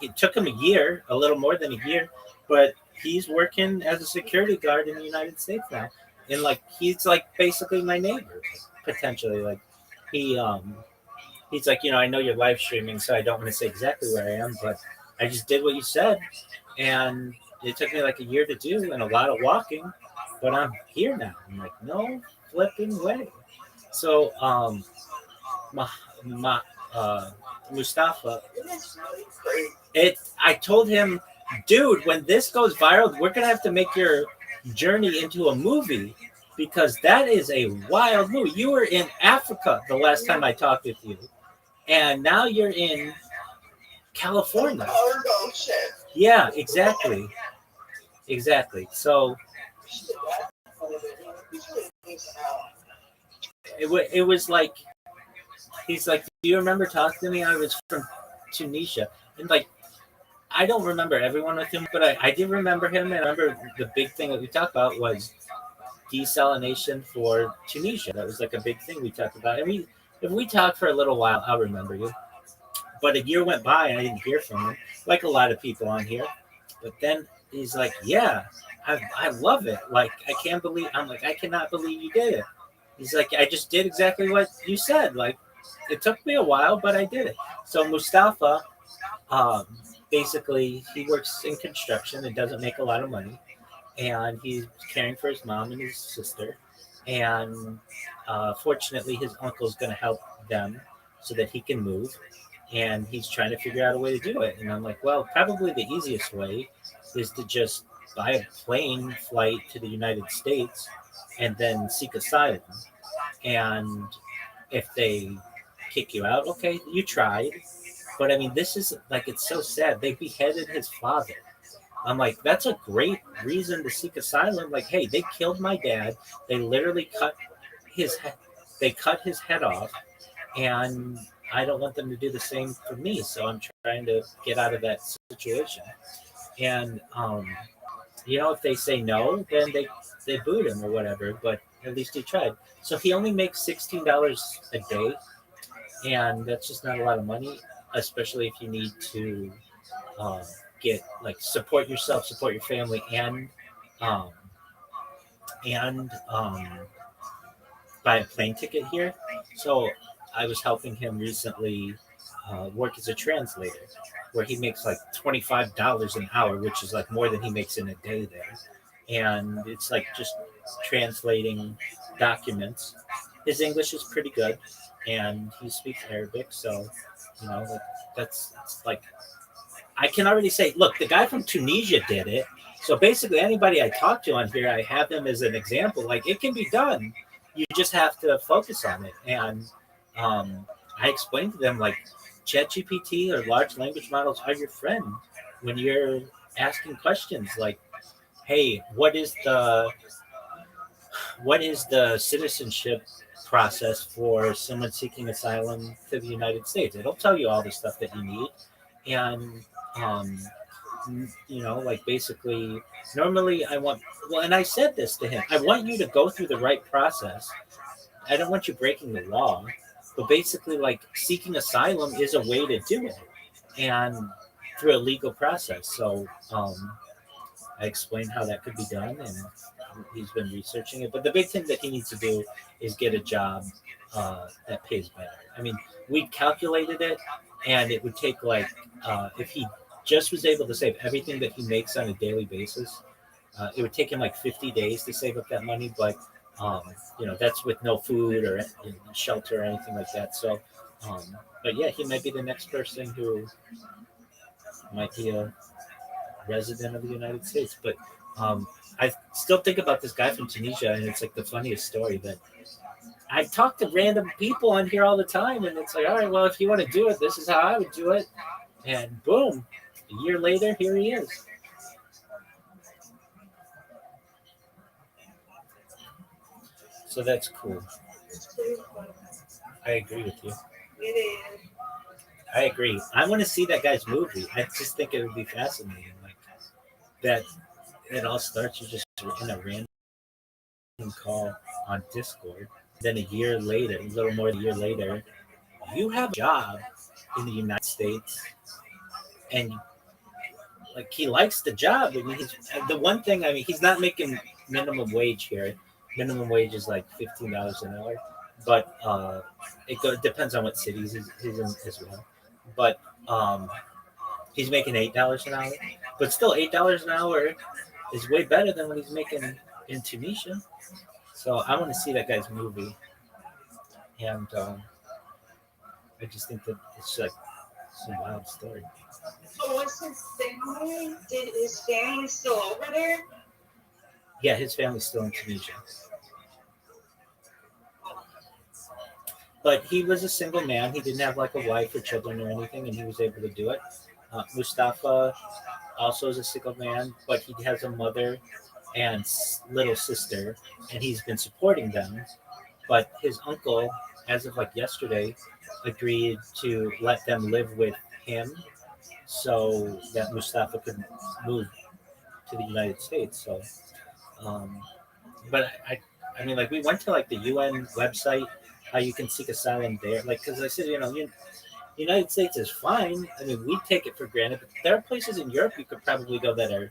it took him a year, a little more than a year, but he's working as a security guard in the United States now, and like he's like basically my neighbor potentially. Like he's like, I know you're live streaming, so I don't want to say exactly where I am, but I just did what you said, and it took me like a year to do and a lot of walking, but I'm here now. I'm like, no flipping way. So, Ma, Ma, Mustafa, That's really great. I told him, dude, when this goes viral, we're gonna have to make your journey into a movie because that is a wild movie. You were in Africa the last time I talked with you, and now you're in California. Cargo ship. Yeah, exactly, exactly. So it was like he's like, do you remember talking to me? I was from Tunisia, and like I don't remember everyone with him, but I did remember him, and I remember the big thing that we talked about was desalination for Tunisia. That was like a big thing we talked about. And if we talk for a little while, I'll remember you. But a year went by and I didn't hear from him, like a lot of people on here. But then he's like, yeah, I love it. Like, I can't believe, I'm like, I cannot believe you did it. He's like, I just did exactly what you said. Like, it took me a while, but I did it. So Mustafa, um, basically, he works in construction and doesn't make a lot of money. And he's caring for his mom and his sister. And fortunately, his uncle's going to help them so that he can move. And he's trying to figure out a way to do it. And I'm like, well, probably the easiest way is to just buy a plane flight to the United States and then seek asylum. And if they kick you out, okay, you tried. But I mean, this is like, it's so sad. They beheaded his father. I'm like, that's a great reason to seek asylum. Like, hey, they killed my dad. They literally cut his head. They cut his head off, and I don't want them to do the same for me. So I'm trying to get out of that situation. And if they say no, then they boot him or whatever. But at least he tried. So he only makes $16 a day, and that's just not a lot of money, especially if you need to um, get like support yourself, support your family, um, and buy a plane ticket here. So I was helping him recently work as a translator, where he makes like $25 an hour, which is like more than he makes in a day there. And it's like just translating documents. His English is pretty good, and he speaks Arabic, so like, that's it's like I can already say, look, the guy from Tunisia did it. So basically, anybody I talk to on here, I have them as an example. Like, it can be done. You just have to focus on it. And I explained to them, like, ChatGPT or large language models are your friend when you're asking questions like, hey, what is the citizenship process for someone seeking asylum to the United States? It'll tell you all the stuff that you need. And um, like basically, normally and I said this to him, I want you to go through the right process. I don't want you breaking the law, but basically, like, seeking asylum is a way to do it, and through a legal process. So I explained how that could be done, and he's been researching it. But the big thing that he needs to do is get a job that pays better. I mean, we calculated it, and it would take like if he just was able to save everything that he makes on a daily basis, it would take him like 50 days to save up that money. But um, that's with no food or shelter or anything like that. So, but yeah, he might be the next person who might be a resident of the United States. But I still think about this guy from Tunisia, and it's like the funniest story that I talk to random people on here all the time, and it's like, all right, well, if you want to do it, this is how I would do it. And boom, a year later, here he is. So that's cool. I agree with you. It is. I agree. I want to see that guy's movie. I just think it would be fascinating. Like that, it all starts with just in a random call on Discord. Then a year later, a little more than a year later, you have a job in the United States, and like he likes the job. I mean, the one thing. I mean, he's not making minimum wage here. Minimum wage is like $15 an hour, but depends on what cities he's in as well. But He's making $8 an hour, but still $8 an hour is way better than what he's making in Tunisia. So I want to see that guy's movie, and I just think that it's like some wild story. Oh, what's his family? Did his family still over there? Yeah, his family's still in Tunisia, but he was a single man. He didn't have like a wife or children or anything, and he was able to do it. Mustafa also is a single man, but he has a mother and little sister, and he's been supporting them. But his uncle, as of like yesterday, agreed to let them live with him so that Mustafa could move to the United States. So, um, but I mean, like we went to like the UN website, how you can seek asylum there. Like, because I said, United States is fine. I mean, we take it for granted, but there are places in Europe you could probably go that are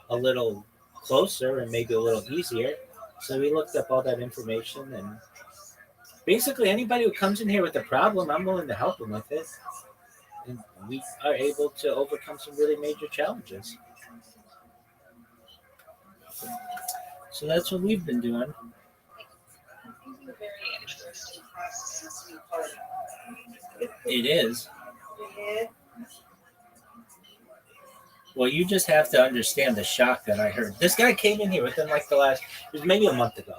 a little closer and maybe a little easier. So we looked up all that information, and basically anybody who comes in here with a problem, I'm willing to help them with it. And we are able to overcome some really major challenges. So that's what we've been doing. These are very interesting processes to be part of. It is. Yeah. Well, you just have to understand the shock that I heard. This guy came in here within like it was maybe a month ago.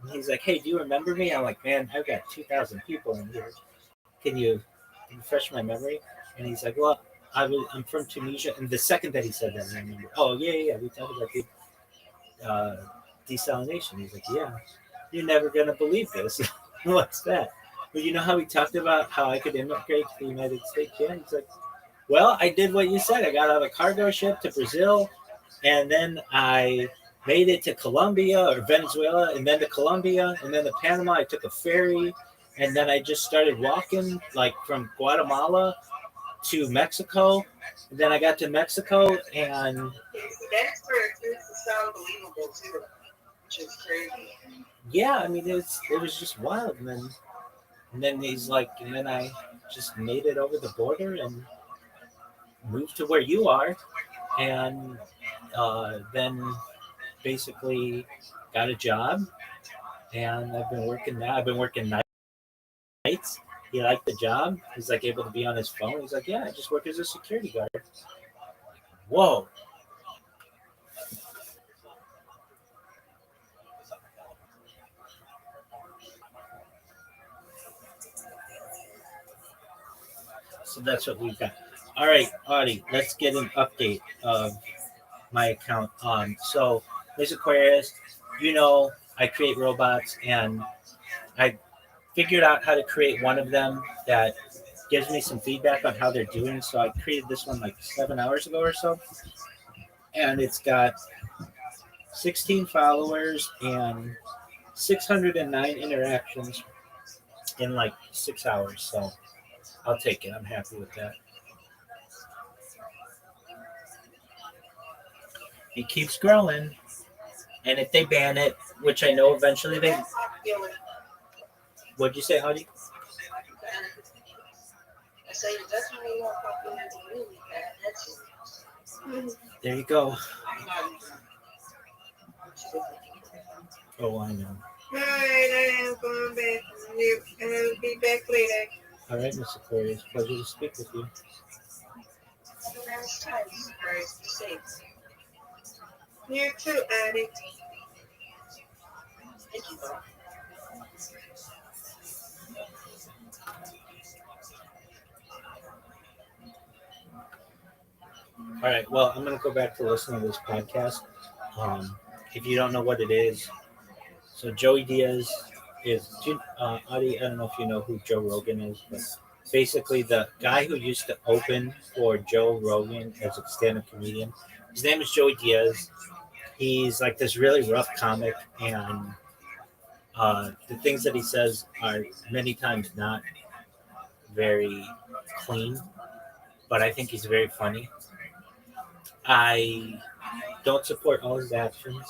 And he's like, "Hey, do you remember me?" I'm like, "Man, I've got 2,000 people in here. Can you refresh my memory?" And he's like, "Well, I'm from Tunisia." And the second that he said that, I remember. Oh, yeah. We talked about the desalination. He's like, "Yeah, you're never gonna believe this." What's that? Well, you know how we talked about how I could immigrate to the United States? Yeah. He's like, "Well, I did what you said. I got on a cargo ship to Brazil, and then I made it to Colombia or Venezuela, and then to Colombia, and then to Panama. I took a ferry, and then I just started walking like from Guatemala to Mexico. And then I got to Mexico, and That's where it starts to sound believable too, which is crazy. yeah, I mean it was just wild. And then he's like, and then I just made it over the border and moved to where you are, and then basically got a job, and I've been working now. I've been working nights. He liked the job. He's like able to be on his phone. He's like, "Yeah, I just work as a security guard." Whoa. So that's what we've got. All right, Audie, let's get an update of my account. So Miss Aquarius, I create robots, and I figured out how to create one of them that gives me some feedback on how they're doing. So I created this one like 7 hours ago or so, and it's got 16 followers and 609 interactions in like 6 hours. So I'll take it. I'm happy with that. It keeps growing, and if they ban it, which I know eventually they. What'd you say, Audie? I say you're definitely more popular than you. That's There you go. I'm not Oh, I know. All right, I am going back. I'll be back later. All right, Miss Aquarius. Pleasure to speak with you. nice time, guys. Be safe. You too, Addie. Thank you, bro. All right. Well, I'm going to go back to listening to this podcast. If you don't know what it is, so Joey Diaz is, Audie, I don't know if you know who Joe Rogan is, but basically the guy who used to open for Joe Rogan as a stand-up comedian. His name is Joey Diaz. He's like this really rough comic, and the things that he says are many times not very clean, but I think he's very funny. I don't support all his actions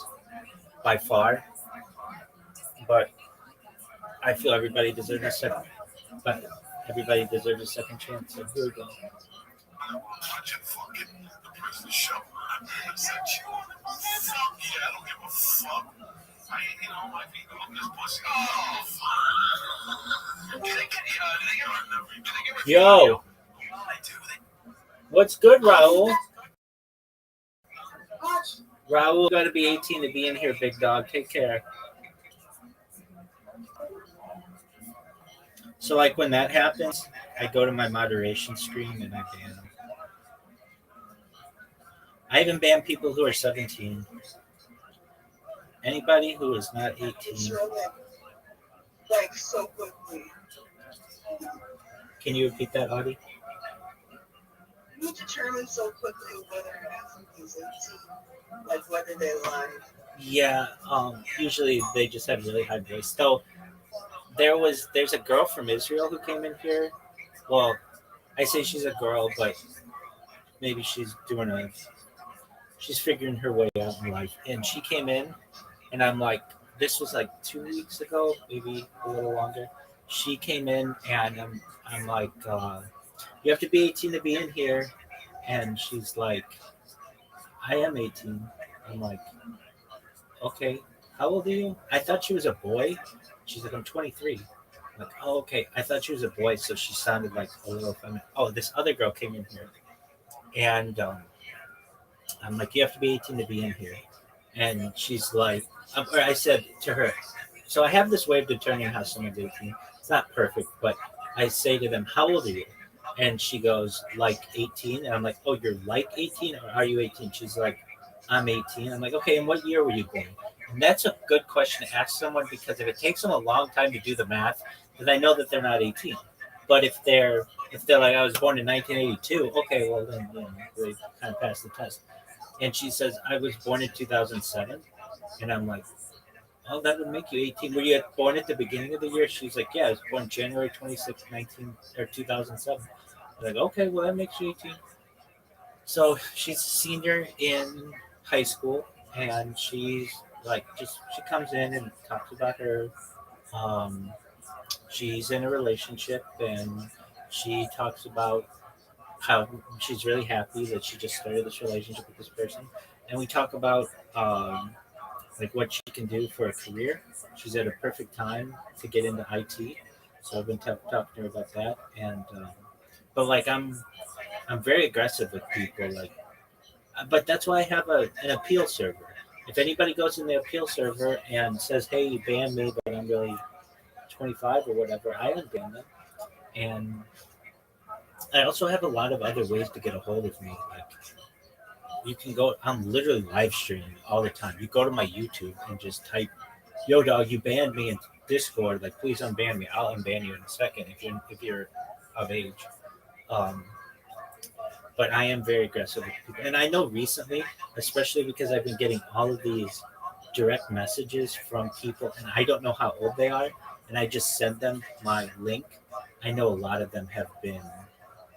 by far, but I feel everybody deserves a second. But everybody deserves a second chance. So here we go. Watching fucking the prison show. I said, you fuck yeah, I don't give a fuck. I ain't, my people on this pussy. Oh, fuck. Can they get Yo, what's good, Raul? Raul, got to be 18 to be in here, big dog. Take care. So, like, when that happens, I go to my moderation screen and I ban them. I even ban people who are 17. Anybody who is not 18. It's really like so quickly. Can you repeat that, Audie? You determine so quickly whether or not somebody's 18, like whether they lie. Yeah, usually they just have really high voice. So there's a girl from Israel who came in here. Well, I say she's a girl, but maybe she's figuring her way out in life. And she came in, and I'm like, this was like 2 weeks ago, maybe a little longer. She came in, and I'm like, you have to be 18 to be in here. And she's like, I am 18. I'm like, okay, how old are you? I thought she was a boy. She's like, I'm 23. I'm like, oh, okay. I thought she was a boy, so she sounded like a little feminine. Oh, this other girl came in here, and I'm like, you have to be 18 to be in here. And she's like, or I said to her, so I have this way of determining how someone's 18. It's not perfect, but I say to them, how old are you? And she goes, like 18. And I'm like, oh, you're like 18 or are you 18? She's like, I'm 18. I'm like, okay, and what year were you born? And that's a good question to ask someone, because if it takes them a long time to do the math, then I know that they're not 18. But if they're like, I was born in 1982, okay, well then they kind of passed the test. And she says, I was born in 2007. And I'm like, oh, that would make you 18. Were you born at the beginning of the year? She's like, yeah, I was born January 26, 2007. I'm like, okay, well, that makes you 18. So she's a senior in high school, and she's like, she comes in and talks about her. She's in a relationship, and she talks about how she's really happy that she just started this relationship with this person. And we talk about like what she can do for a career. She's at a perfect time to get into IT. So I've been talking to her about that. And but like I'm very aggressive with people. Like, but that's why I have an appeal server. If anybody goes in the appeal server and says, "Hey, you banned me, but I'm really 25 or whatever," I unban them. And I also have a lot of other ways to get a hold of me. Like, you can go, I'm literally live streaming all the time. You go to my YouTube and just type, yo dog, you banned me in Discord, like please unban me. I'll unban you in a second if you're of age. But I am very aggressive with people. And I know recently, especially because I've been getting all of these direct messages from people, and I don't know how old they are, and I just send them my link. I know a lot of them have been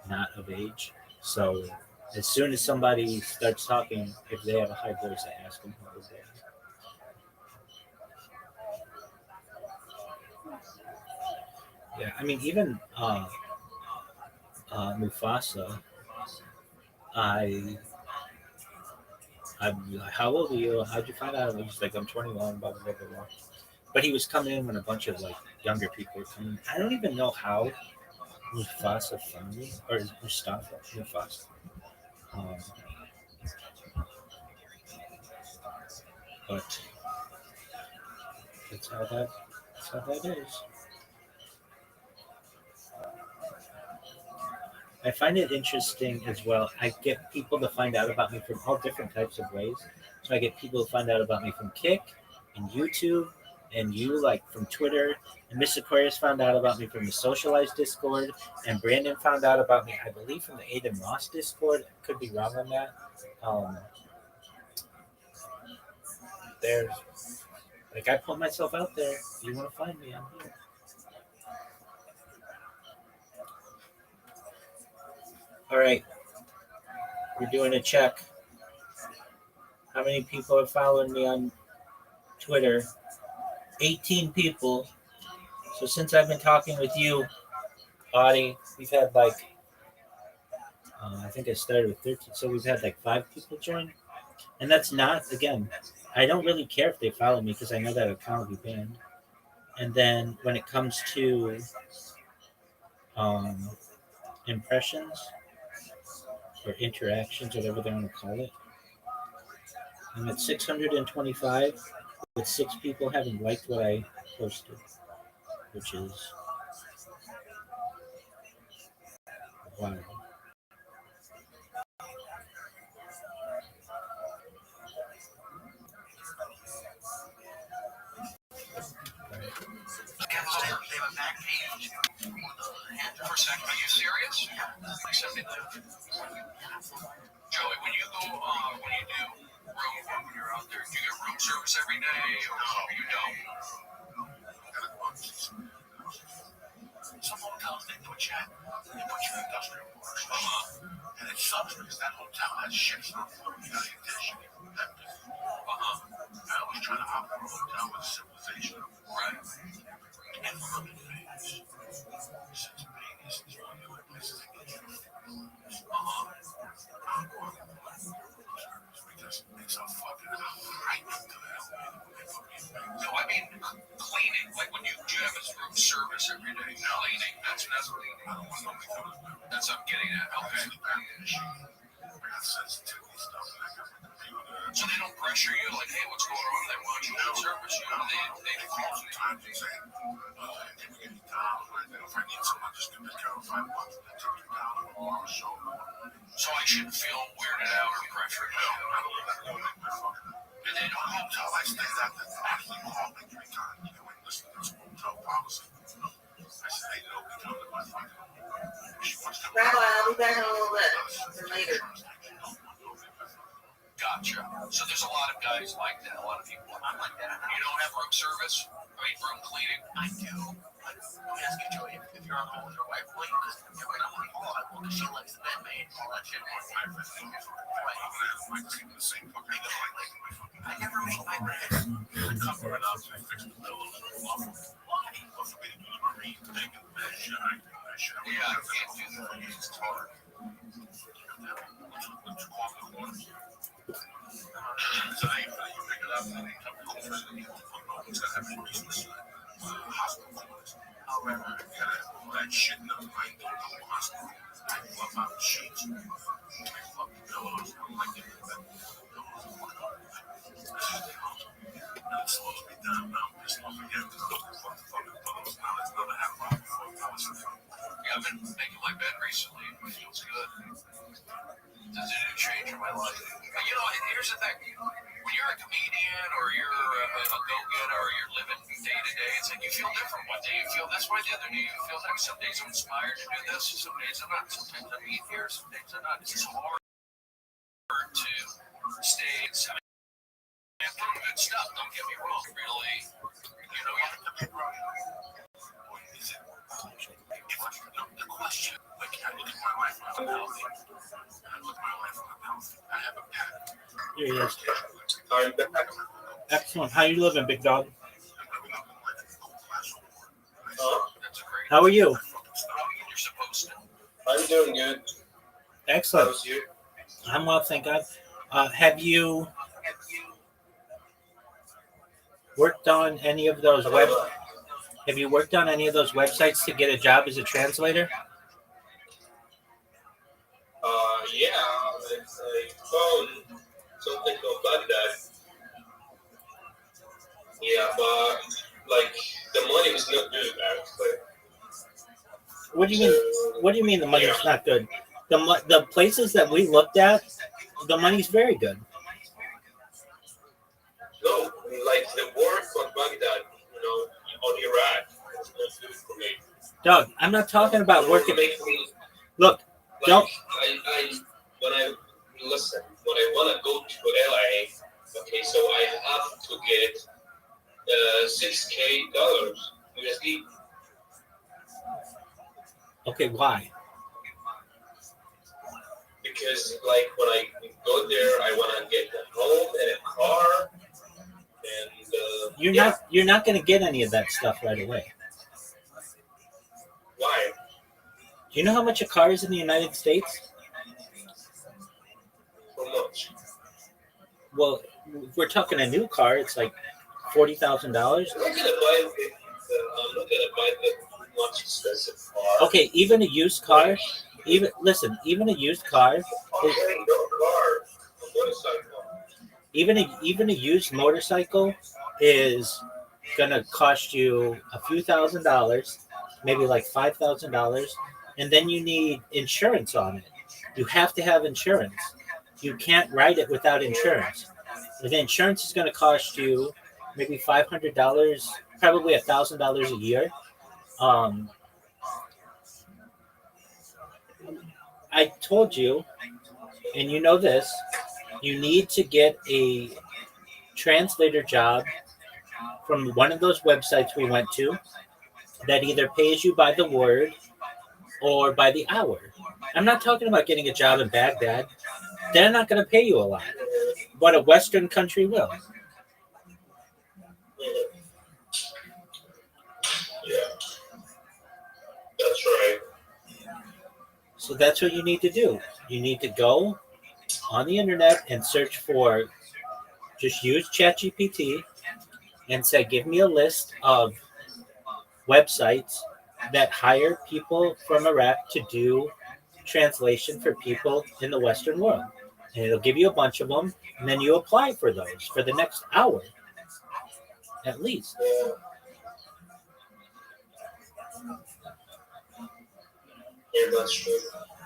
not of age. So as soon as somebody starts talking, if they have a high voice, I ask them how old they are. Yeah, I mean, even Mufasa, I'm like, how old are you? How'd you find out? I was like, I'm 21, blah, blah, blah, blah, blah. But he was coming in when a bunch of like younger people were coming. I don't even know how Mufasa found me, or is Mustafa Mufasa. But that's how that is. I find it interesting as well. I get people to find out about me from all different types of ways. So I get people to find out about me from Kick and YouTube, and you like from Twitter. And Mr. Aquarius found out about me from the Socialized Discord, and Brandon found out about me, I believe, from the Aiden Ross Discord. Could be wrong on that. There's like, I put myself out there. If you want to find me, I'm here. All right, we're doing a check. How many people are following me on Twitter? 18 people. So since I've been talking with you, Audie, we've had like I think I started with 13, so we've had like 5 people join, and that's not again. I don't really care if they follow me because I know that account will be banned. And then when it comes to um, impressions or interactions, whatever they want to call it, I'm at 625 with 6 people having liked what I posted, which is wow. For a second, are you serious? Joey, when you do when you're out there, do you get room service every day, or you don't? Some hotels they put you in industrial parks, and it sucks because that hotel has shit on the floor. You gotta get that shit empty. I always try to opt for a hotel with civilization, right? And look at things. Since Vegas is one of the only places that get you. Because it's a fucking right to that. No, I mean cleaning. Like when you have a room service every day, cleaning. That's cleaning. That's what I'm getting at. Okay. So they don't pressure you like, hey, what's going on? They want you to service you. They call sometimes and say, can we get you down? If I need someone, just give this girl $5 and take you down on the show. So I shouldn't feel weirded out or pressured. No, I don't let that go make my fucking. And they don't hotel. I stay that actually call me 3 times. You know, listen to this hotel policy. I said, hey, no, we come to my fucking. She wants to. Rabbi, I'll be back in a little bit. Or later. Gotcha. So there's a lot of guys like that. A lot of people. I'm like that. You don't have room service? I mean, room cleaning? I do. But let me ask you, Joey, if you're on home with your wife, will you? Because if I'm on home, I will, because she likes the bed made, all that shit. I never make my bed. I cover it up, I fix the pillows, and I love them. But for me to do the marine thing and the bed shit, yeah, I can't do that. It's hard. What's your call the water? So you pick it up and they come to the it's got to have reasons. Hospital clothes. However, you gotta have all that shit in the mind of the whole hospital. I fluff out the sheets. I fluff the pillows. I don't like it. It's supposed to be done now. I'm just supposed to get to fluff the fucking pillows. Now it's another half hour before it goes. Yeah, I've been making my bed recently. It feels good. It's a new change in my life. You know, here's the thing. When you're a comedian or you're a go-getter or you're living day to day, it's like you feel different. One day you feel this way, the other day you feel that. Some days I'm inspired to do this, some days I'm not. Sometimes I'm eat here, some days I'm not. It's just hard to stay inside. And doing good stuff, don't get me wrong. Really, you know, you have to be right. Is it? The question, like, I look at my life, I'm healthy. I look at my life, I'm healthy. I have a pet. Here he is. Excellent. How you living, big dog? How are you? You're supposed to. I'm doing good. Excellent. How's you? I'm well, thank God. Have you worked on any of those Have you worked on any of those websites to get a job as a translator? Yeah, I found something about that. Yeah, but like the money is not good, actually. What do you mean? What do you mean the money's not good? The places that we looked at, the money's very good. No, like the work on Baghdad, you know, on Iraq, it's not good for me. Doug, I'm not talking about working. Look, Like, don't. When I want to go to LA, okay, so I have to get $6,000 USD. Okay, why? Because like when I go there, I want to get a home and a car, and You're not going to get any of that stuff right away. Why? Do you know how much a car is in the United States? Well, if we're talking a new car, it's like $40,000. I'm not gonna buy the much expensive car. Okay, even a used car, even a used car, I'm getting no car, a motorcycle. even a used motorcycle is gonna cost you a few $1,000s, maybe like $5,000, and then you need insurance on it. You have to have insurance. You can't ride it without insurance. The insurance is going to cost you maybe $500, probably $1,000 a year. I told you, and you know this, you need to get a translator job from one of those websites we went to that either pays you by the word or by the hour. I'm not talking about getting a job in Baghdad. They're not going to pay you a lot, but a Western country will. Yeah, that's right. So that's what you need to do. You need to go on the internet and search for, just use ChatGPT and say, give me a list of websites that hire people from Iraq to do translation for people in the Western world. And it'll give you a bunch of them, and then you apply for those for the next hour, at least. Yeah, that's true.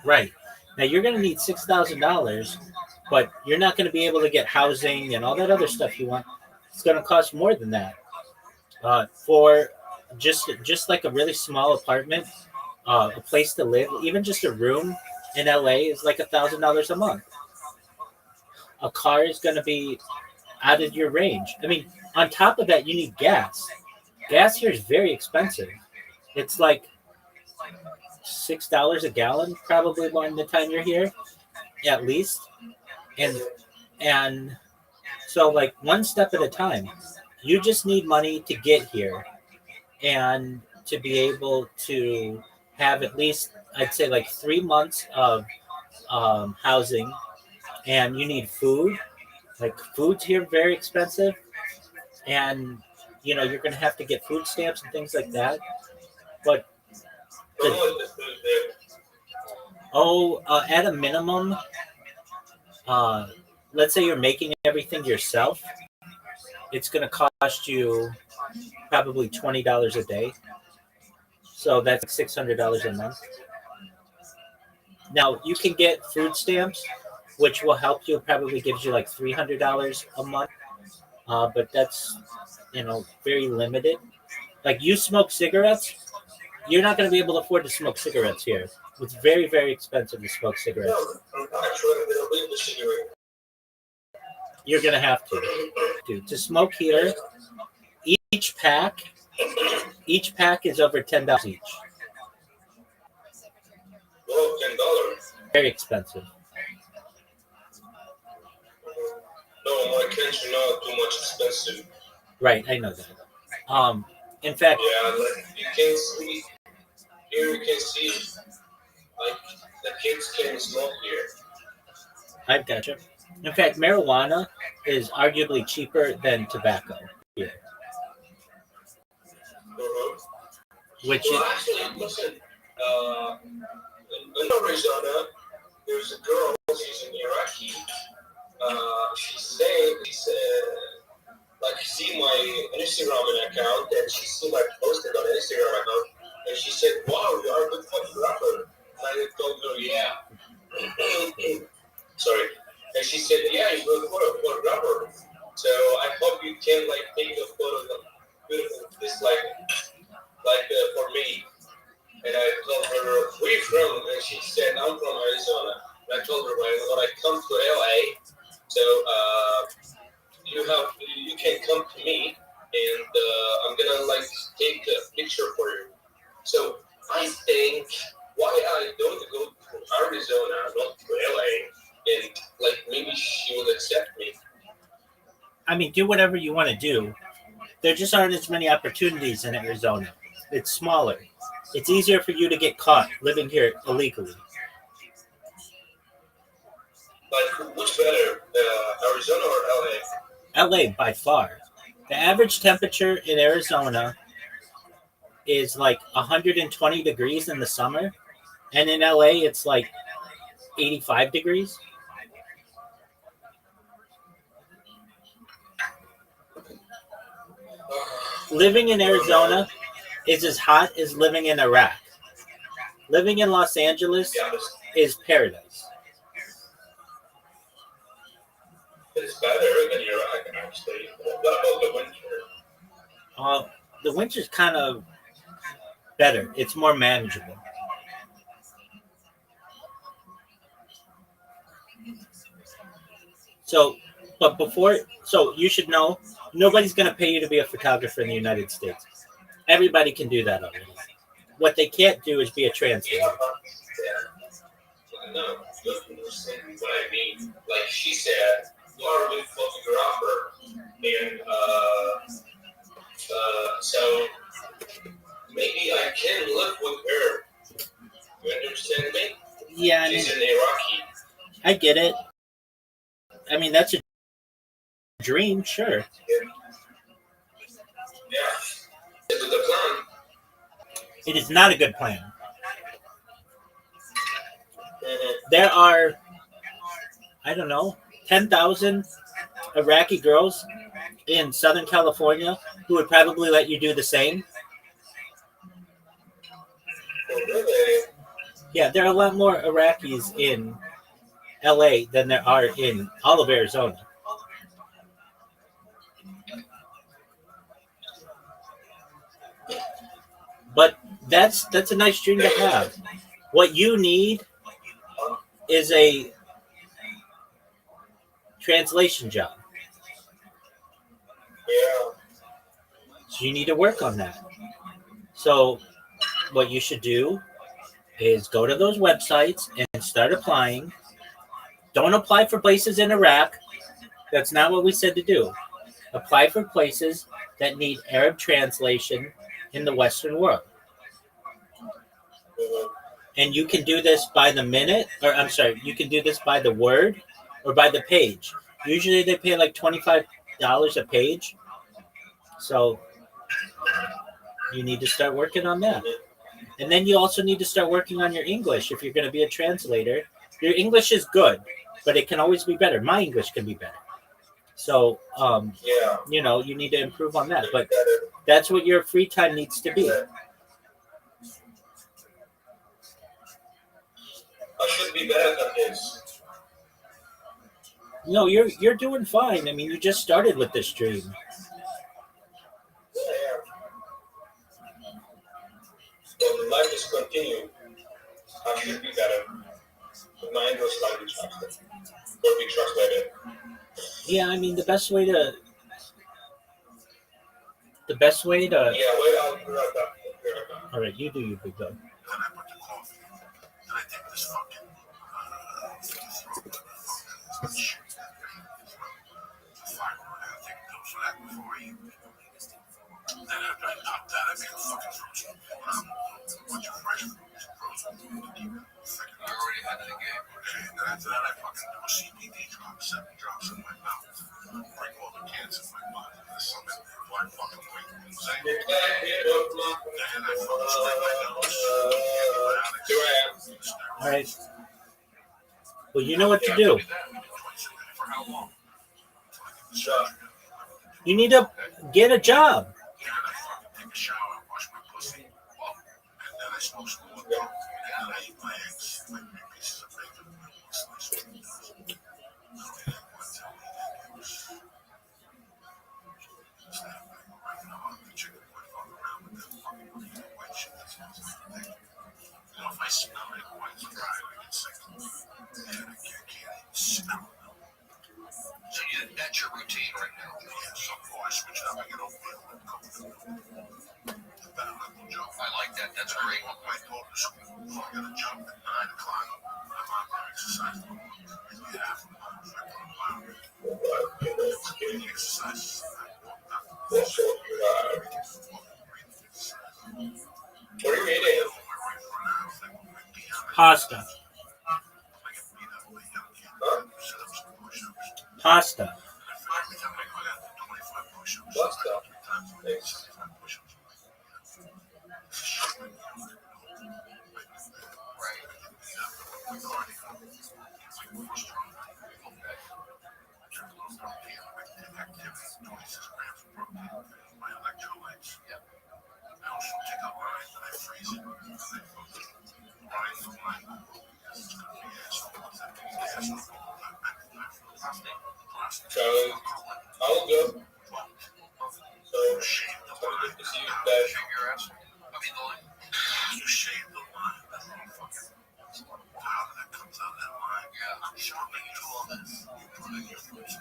Right. Now you're going to need $6,000, but you're not going to be able to get housing and all that other stuff you want. It's going to cost more than that. For just like a really small apartment, a place to live, even just a room in LA is like $1,000 a month. A car is going to be out of your range. I mean, on top of that, you need gas. Gas here is very expensive. It's like $6 a gallon, probably by the time you're here, at least. And so, like, one step at a time. You just need money to get here and to be able to have at least, I'd say, like 3 months of housing. And you need food. Like, food's here very expensive. And, you're going to have to get food stamps and things like that. But at a minimum, let's say you're making everything yourself, it's going to cost you probably $20 a day. So that's $600 a month. Now, you can get food stamps, which will help you, probably gives you like $300 a month. But that's, very limited. Like, you smoke cigarettes, you're not going to be able to afford to smoke cigarettes here. It's very, very expensive to smoke cigarettes. No, I'm actually going to leave the cigarette. You're going to have to smoke here. Each pack is over $10 each. Well, $10. Very expensive. No, my country not too much expensive. Right, I know that. In fact, yeah, like you can see here. You can see like the kids can smoke here. I've got you. In fact, marijuana is arguably cheaper than tobacco here. Which well, actually, listen. In Arizona, there's a girl. She's an Iraqi. She said, like, see my Instagram account, and she see my posted on Instagram account, and she said, "Wow, you are a good fucking rapper." And I told her, "Yeah." Sorry. And she said, "Yeah, you're a good rapper. So I hope you can like take a photo of beautiful this like for me." And I told her, "Where you from?" And she said, "I'm from Arizona." And I told her, "When I come to LA, so you can come to me, and I'm gonna like take a picture for you." So I think why I don't go to Arizona, not to LA, and like maybe she will accept me. I mean, do whatever you want to do. There just aren't as many opportunities in Arizona. It's smaller. It's easier for you to get caught living here illegally. Like, which better, Arizona or LA? LA by far. The average temperature in Arizona is like 120 degrees in the summer, and in LA it's like 85 degrees. Living in Arizona is as hot as living in Iraq. Living in Los Angeles Yeah, is paradise. it's better than Iraq, actually. What about the winter? Uh, the winter's kind of better. It's more manageable. So, but so you should know, nobody's going to pay you to be a photographer in the United States. Everybody can do that already. What they can't do is be a translator. Yeah. No, you understand what I mean. Like she said, you are a good photographer, and so maybe I can live with her. You understand me? Yeah, I mean, She's an Iraqi. I get it. I mean, that's a dream, sure. Yeah. It's a good plan. It is not a good plan. Mm-hmm. There are, I don't know, 10,000 Iraqi girls in Southern California who would probably let you do the same. Oh, really? Yeah, there are a lot more Iraqis in LA than there are in all of Arizona. But that's a nice dream to have. What you need is a translation job. Yeah. So you need to work on that. So what you should do is go to those websites and start applying. Don't apply for places in Iraq. That's not what we said to do. Apply for places that need Arab translation in the Western world. And you can do this by the minute, or I'm sorry, you can do this by the word or by the page. Usually they pay like $25 a page. So you need to start working on that. And then you also need to start working on your English if you're going to be a translator. Your English is good, but it can always be better. My English can be better. So, Yeah. you know, you need to improve on that. But that's what your free time needs to be. I should be better than this. No, you're doing fine. I mean, you just started with this dream. Yeah. But life is continuing. I should be better. But my English language will be translated. Yeah, I mean the best way to Yeah, wait, I'll be right back. all right, you do your big dog. Then I put the coffee. Then I take this fucking shit. Fire, I gotta take pills for that before I eat. Then after I pop that, I make a fucking frozen. A bunch of fresh frozen. I already had it again. Okay, and then after that, I fucking do a CBD drop, 7 drops in my mouth. Break all the cancer in my body. There's something why fucking wait. Then I fucking spray my nose. Antibiotics. All right. Well, you know what to do. For how long? You need to get a job. Then I fucking take a shower and wash my pussy. And then I smoke some more dope. And then I eat my eggs. Like 3 pieces of bacon. If I smell it when it's dry, I get sick. And I can't smell it. So that's your routine right now? Yeah, so far I switched up. I get oatmeal and coconut milk. Better local job. I like that. That's great. My daughter to school. I got a job at 9 o'clock. I'm out there exercising. Maybe half a mile. If I put a mile. Getting exercises. What are you eating? Pasta. Huh? Pasta. And I figured every time I got 25 push-ups, What stuff? times 75 push-ups. Right. My cardio, my core strong. Okay. I drink a little protein, activity, 26 grams of protein, my electrolytes. Yep. I also take out wine and I freeze it. And I put wine for wine. It's going to be asshole. What's that? Asshole. So, I'll go. So, Shave the so wine. good to see you guys. Shave your ass. I mean, the line. You shave the wine. That motherfucking powder that comes out of that wine. Yeah. Show me you do all this. You put it in your fridge.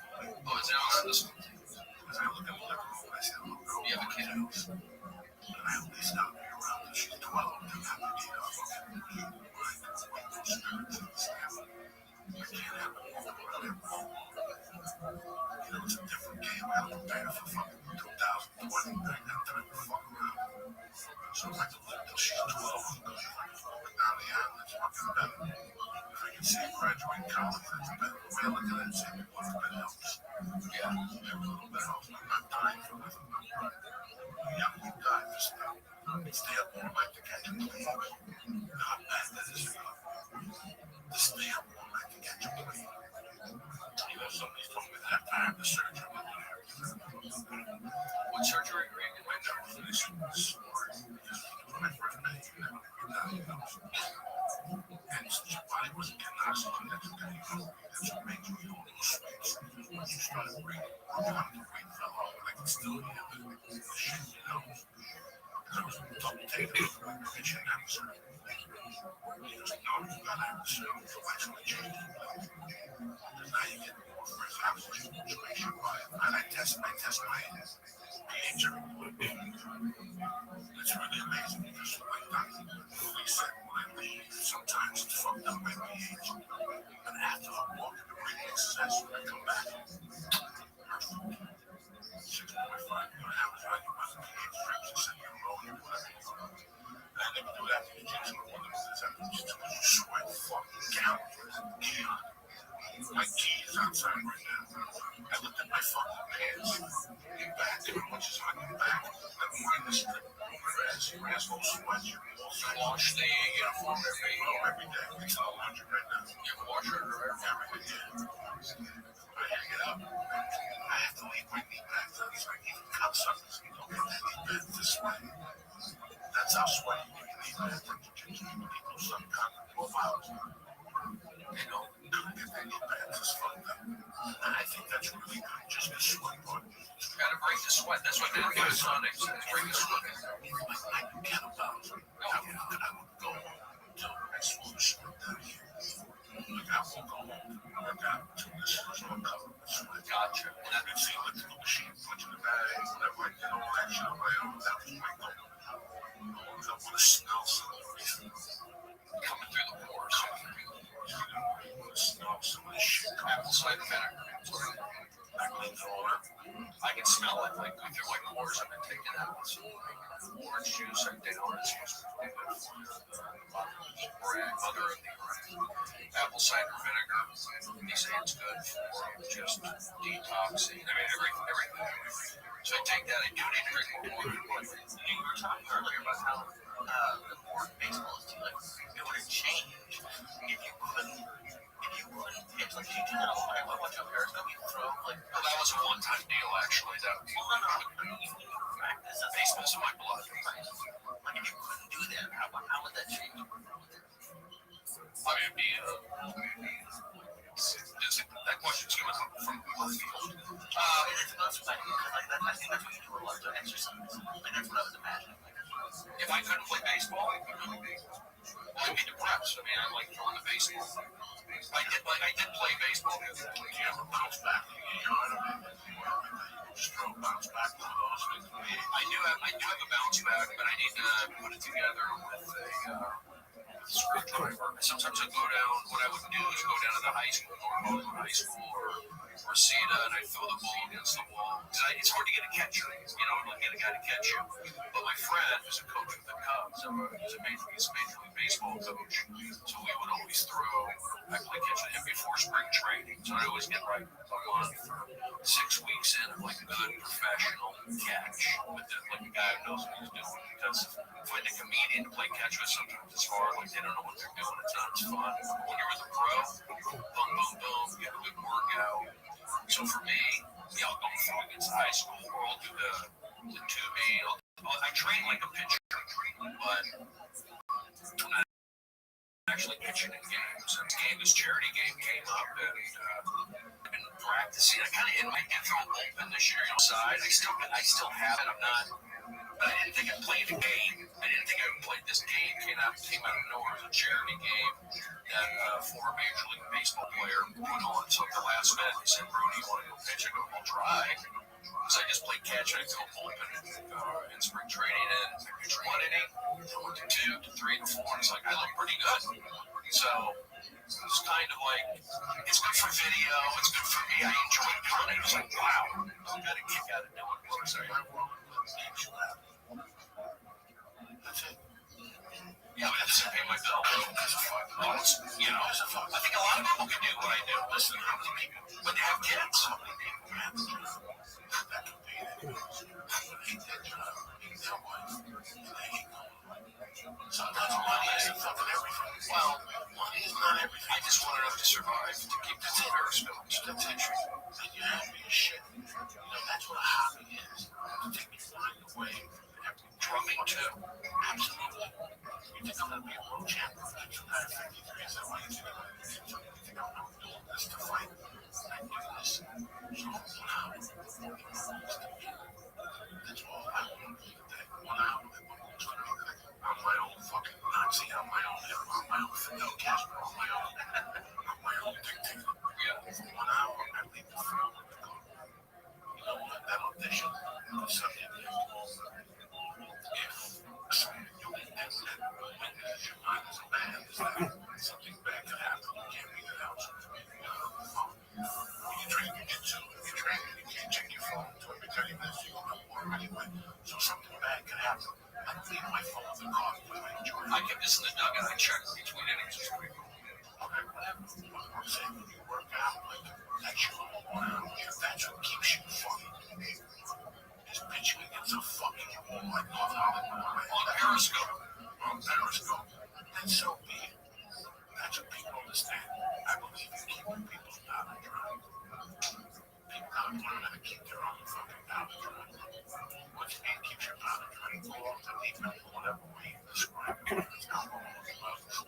Oh, it's now on this one. Because I look at the liquor room and I say, little girl, You have a kid. and I only stop her around when she's 12 to have a kid. I can't have it all around her. You know, it's a different game. I don't prepare for fucking 2020. I ain't got time to fuck around. So if I can live till she's 12, because if I can walk down the aisle, it's fucking better. If I can see her graduate college, that's better. The way I look at it, it's every little bit helps. Yeah, every little bit helps. I'm not dying for nothing. Yeah, we die for stuff. Stay up all night to catch a plane. How bad that is for you. To stay up all night to catch a plane. You know, somebody's told me that I have the surgery. What surgery are you My nose is smart. When I first met you, never diagnosed. And since your body wasn't getting oxygen, that's what made you feel a little switch. Once you started breathing, the breathing fell off, and I can still hear the shit in your nose. I was double taking it shouldn't have a surgery. He goes, no, you gotta have a surgery. So I actually changed it. Because now you get more fresh oxygen, which makes you quiet. And I test my pH every morning. It's really amazing because like Dr. Lee said when I leave, sometimes it's fucked up my pH. And after I walk in the breathing exercise, when I come back, 6.5, you're gonna have a value by the pH strips and send you ammonia, whatever you want. And I never do that to the kids who want them to do that. Just too much sweat, fucking calories, key on it. My key is outside right now. I looked at my fucking pants. Your back, how much is on your back? I'm wearing this strip on your ass. Your asshole sweats. You wash the uniform every day. It's all laundry right now. You have a washer or Every day. I hang it up. I have to leave my knee pads on so I can even cut something. So you don't get that knee pad this way. That's how sweaty you can knee pads. People subcontract profiles. You know, couldn't get that knee pads this fucked up. And I think that's really good. Just the sweat part. gotta break the sweat. That's what Panasonic says. Break the sweat. I can get about it. I would go until I swore the sweat down here. Like I won't go home. I got two listeners on cover with sweat. Gotcha. And I've been seeing electrical machine, punching the bag, whatever I did, all that shit on my own. That was my goal. I want to smell something. Coming through the pores. I want to smell some of this shit. Apple cider vinegar. I cleaned it all out. I can smell it like through my pores. I've been taking that with some orange juice. I take orange juice. Mother of the apple cider vinegar. They say it's good for just detoxing. I mean, everything. So I take that. I do need to drink more water. You were talking earlier about how important baseball is to you. Like, it would have changed if you couldn't pitch. Like, you do that all the time. What about Periscope? You throw, like, Well, that was a one-time deal, actually. That practice. baseball's in my blood. Like, if you couldn't do that, how would that change? I mean, that question's coming from left field. It's not surprising because, like, I think that's what you do a lot to exercise. Like, that's what I was imagining. If I couldn't play baseball, I'd be depressed. I mean, I like throwing the baseball. I did play baseball. Do you ever bounce back in your yard? Just throw bounce back one of those things. I do have a bounce back, but I need to put it together with a spring driver. Sometimes I'd go down, what I would do is go down to the high school, North High School, or Reseda, and I'd throw the ball against the wall. It's hard to get a catcher, like get a guy to catch you. But my friend, who's a coach with the Cubs, he's a Major League Baseball coach, so we would always throw. I played catch with him before spring training, so I always get like a month or 6 weeks in of like a good professional catch with like a guy who knows what he's doing. Because find a comedian to play catch with sometimes it's hard, like they don't know what they're doing. It's not as fun. When you're with a pro, boom, boom, boom, you get a good workout. So for me, I'll go through against the high school, or I'll do the 2B. I train like a pitcher, but I'm not actually pitching in games. This charity game came up, and I've been practicing. I kind of might get thrown open this year outside. I still have it. I didn't think I'd played a game. I didn't think I would play this game. Came out of nowhere. It was a charity game that former Major League Baseball player put on. So at the last minute, he said, "Rudy, you want to go pitch?" I go, "I'll try." So I just played catch. I threw a bullpen in spring training, and I pitched 1 inning. I went to 2, to 3, to 4. And it's like I look pretty good. So it's kind of like it's good for video. It's good for me. I enjoy coming. It was like, wow, I got a kick out of doing it. So that's it. Yeah, but that doesn't pay my bill. That's a fuck. I think a lot of people can do what I do. Listen, how many people? When they have kids, how many people have that can pay their bills? I would hate that job. Hate their wife. And they hate going. Sometimes money isn't fucking everything. Well, money is not everything. I just want enough to survive, to keep the terror spills. That's it. And you're happy as shit. That's what a hobby is. To take your mind away. Drumming too. Absolutely. You think I'm going to be a world champion at 253? Is that why you think I'm going to be something? You think I'm doing this to fight? I do this. So, wow. That's all I want to do. That 1 hour that one's going to be like, I'm my own fucking Nazi. I'm my own Hitler. I'm my own Fidel Castro. I'm my own dictator. Yeah. For 1 hour, I leave the film and go. You know what? That audition, the subject is, if something you did that when your mind is a man, is that something bad could happen. You can't be that out. When you train jiu-jitsu, you can't check your phone to every 30 minutes. You don't have water anyway. So something bad could happen. I don't leave my phone in the car when I enjoy it. I get this in the dugout. I check between innings. Okay, whatever. I'm saying when you work out, like, that's your own 1 hour. That's what keeps you funny. Is pitching against a fucking wall like North Hollywood on Periscope. And so be it. That's what people understand. I believe in keeping people's powder dry. People gotta learn how to keep their own fucking powder dry. What you mean keeps your powder dry? Go off the deep end, whatever way you describe it. It's alcohol, drugs,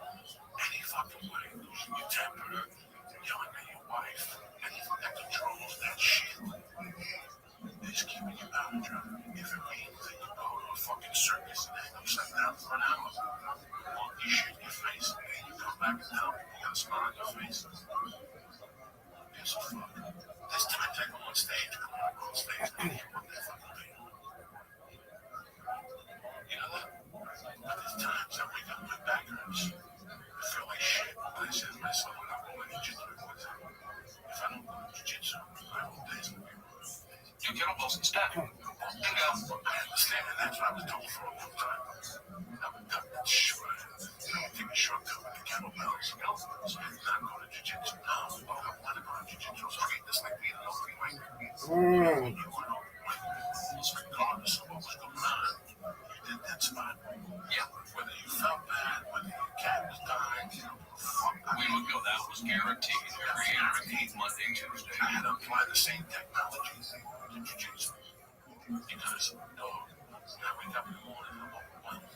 any fucking way. Losing your temper, yelling at your wife, anything that controls that shit. Is keeping your powder dry. If it means that you go to a fucking circus and hang upside down for an hour, walk your shit in your face, and then you come back and tell me you got a smile on your face. Gives a fuck. There's times I go on stage, and I go on stage, and I can't put that fucking thing on. You know that? But there's times I wake up, my back hurts. I feel like shit. But I say to myself, when I'm going to jiu-jitsu, if I don't go to jiu-jitsu, my whole day's going to be ruined. You kettlebells instead. Bingo. I understand, and that's what I was told for a long time. I would cut that short. Take a shortcut with the kettlebells. So I'm not going to jiu-jitsu now. I want to go to jiu-jitsu. So I hate this like being an open mic. When you were an open mic, regardless of what was going on, you did that spot. Yeah. Whether you felt bad, whether your cat was dying, we would go. That was guaranteed. Guaranteed Monday, Tuesday. I had to apply the same technology to jiu-jitsu. Because, no, I wake up in the morning and I'm overwhelmed.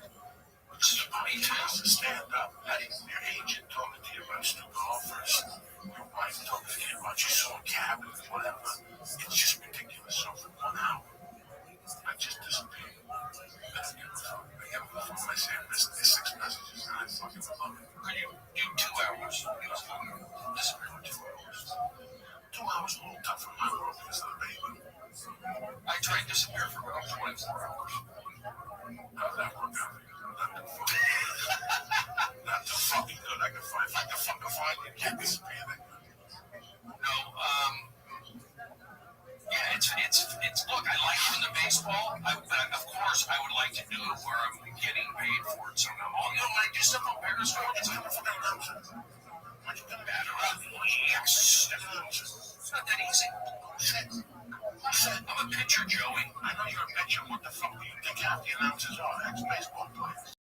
It's funny to stand up, your agent talking to you about stupid offers, your wife talking to you about your sore cabin, whatever. It's just ridiculous. So for 1 hour, I just disappeared. I get on the phone, I say, I missed 6 messages, and I fucking love it. Could you do 2 hours? Disappear for 2 hours. 2 hours is a little tough in my world because of the baby. I try to disappear for about 24 hours. How does that work out? Not too You can't disappear that. No, yeah, it's. Look, I like doing the baseball. But of course, I would like to do it where I'm getting paid for it somehow. Oh, you know, when I do stuff on Periscope, it's coming from that mountain. When you come back around, yes, it's not that easy. I'm a pitcher, Joey. I know you're a pitcher. What the fuck do you think half the announcers are? Ex-baseball players.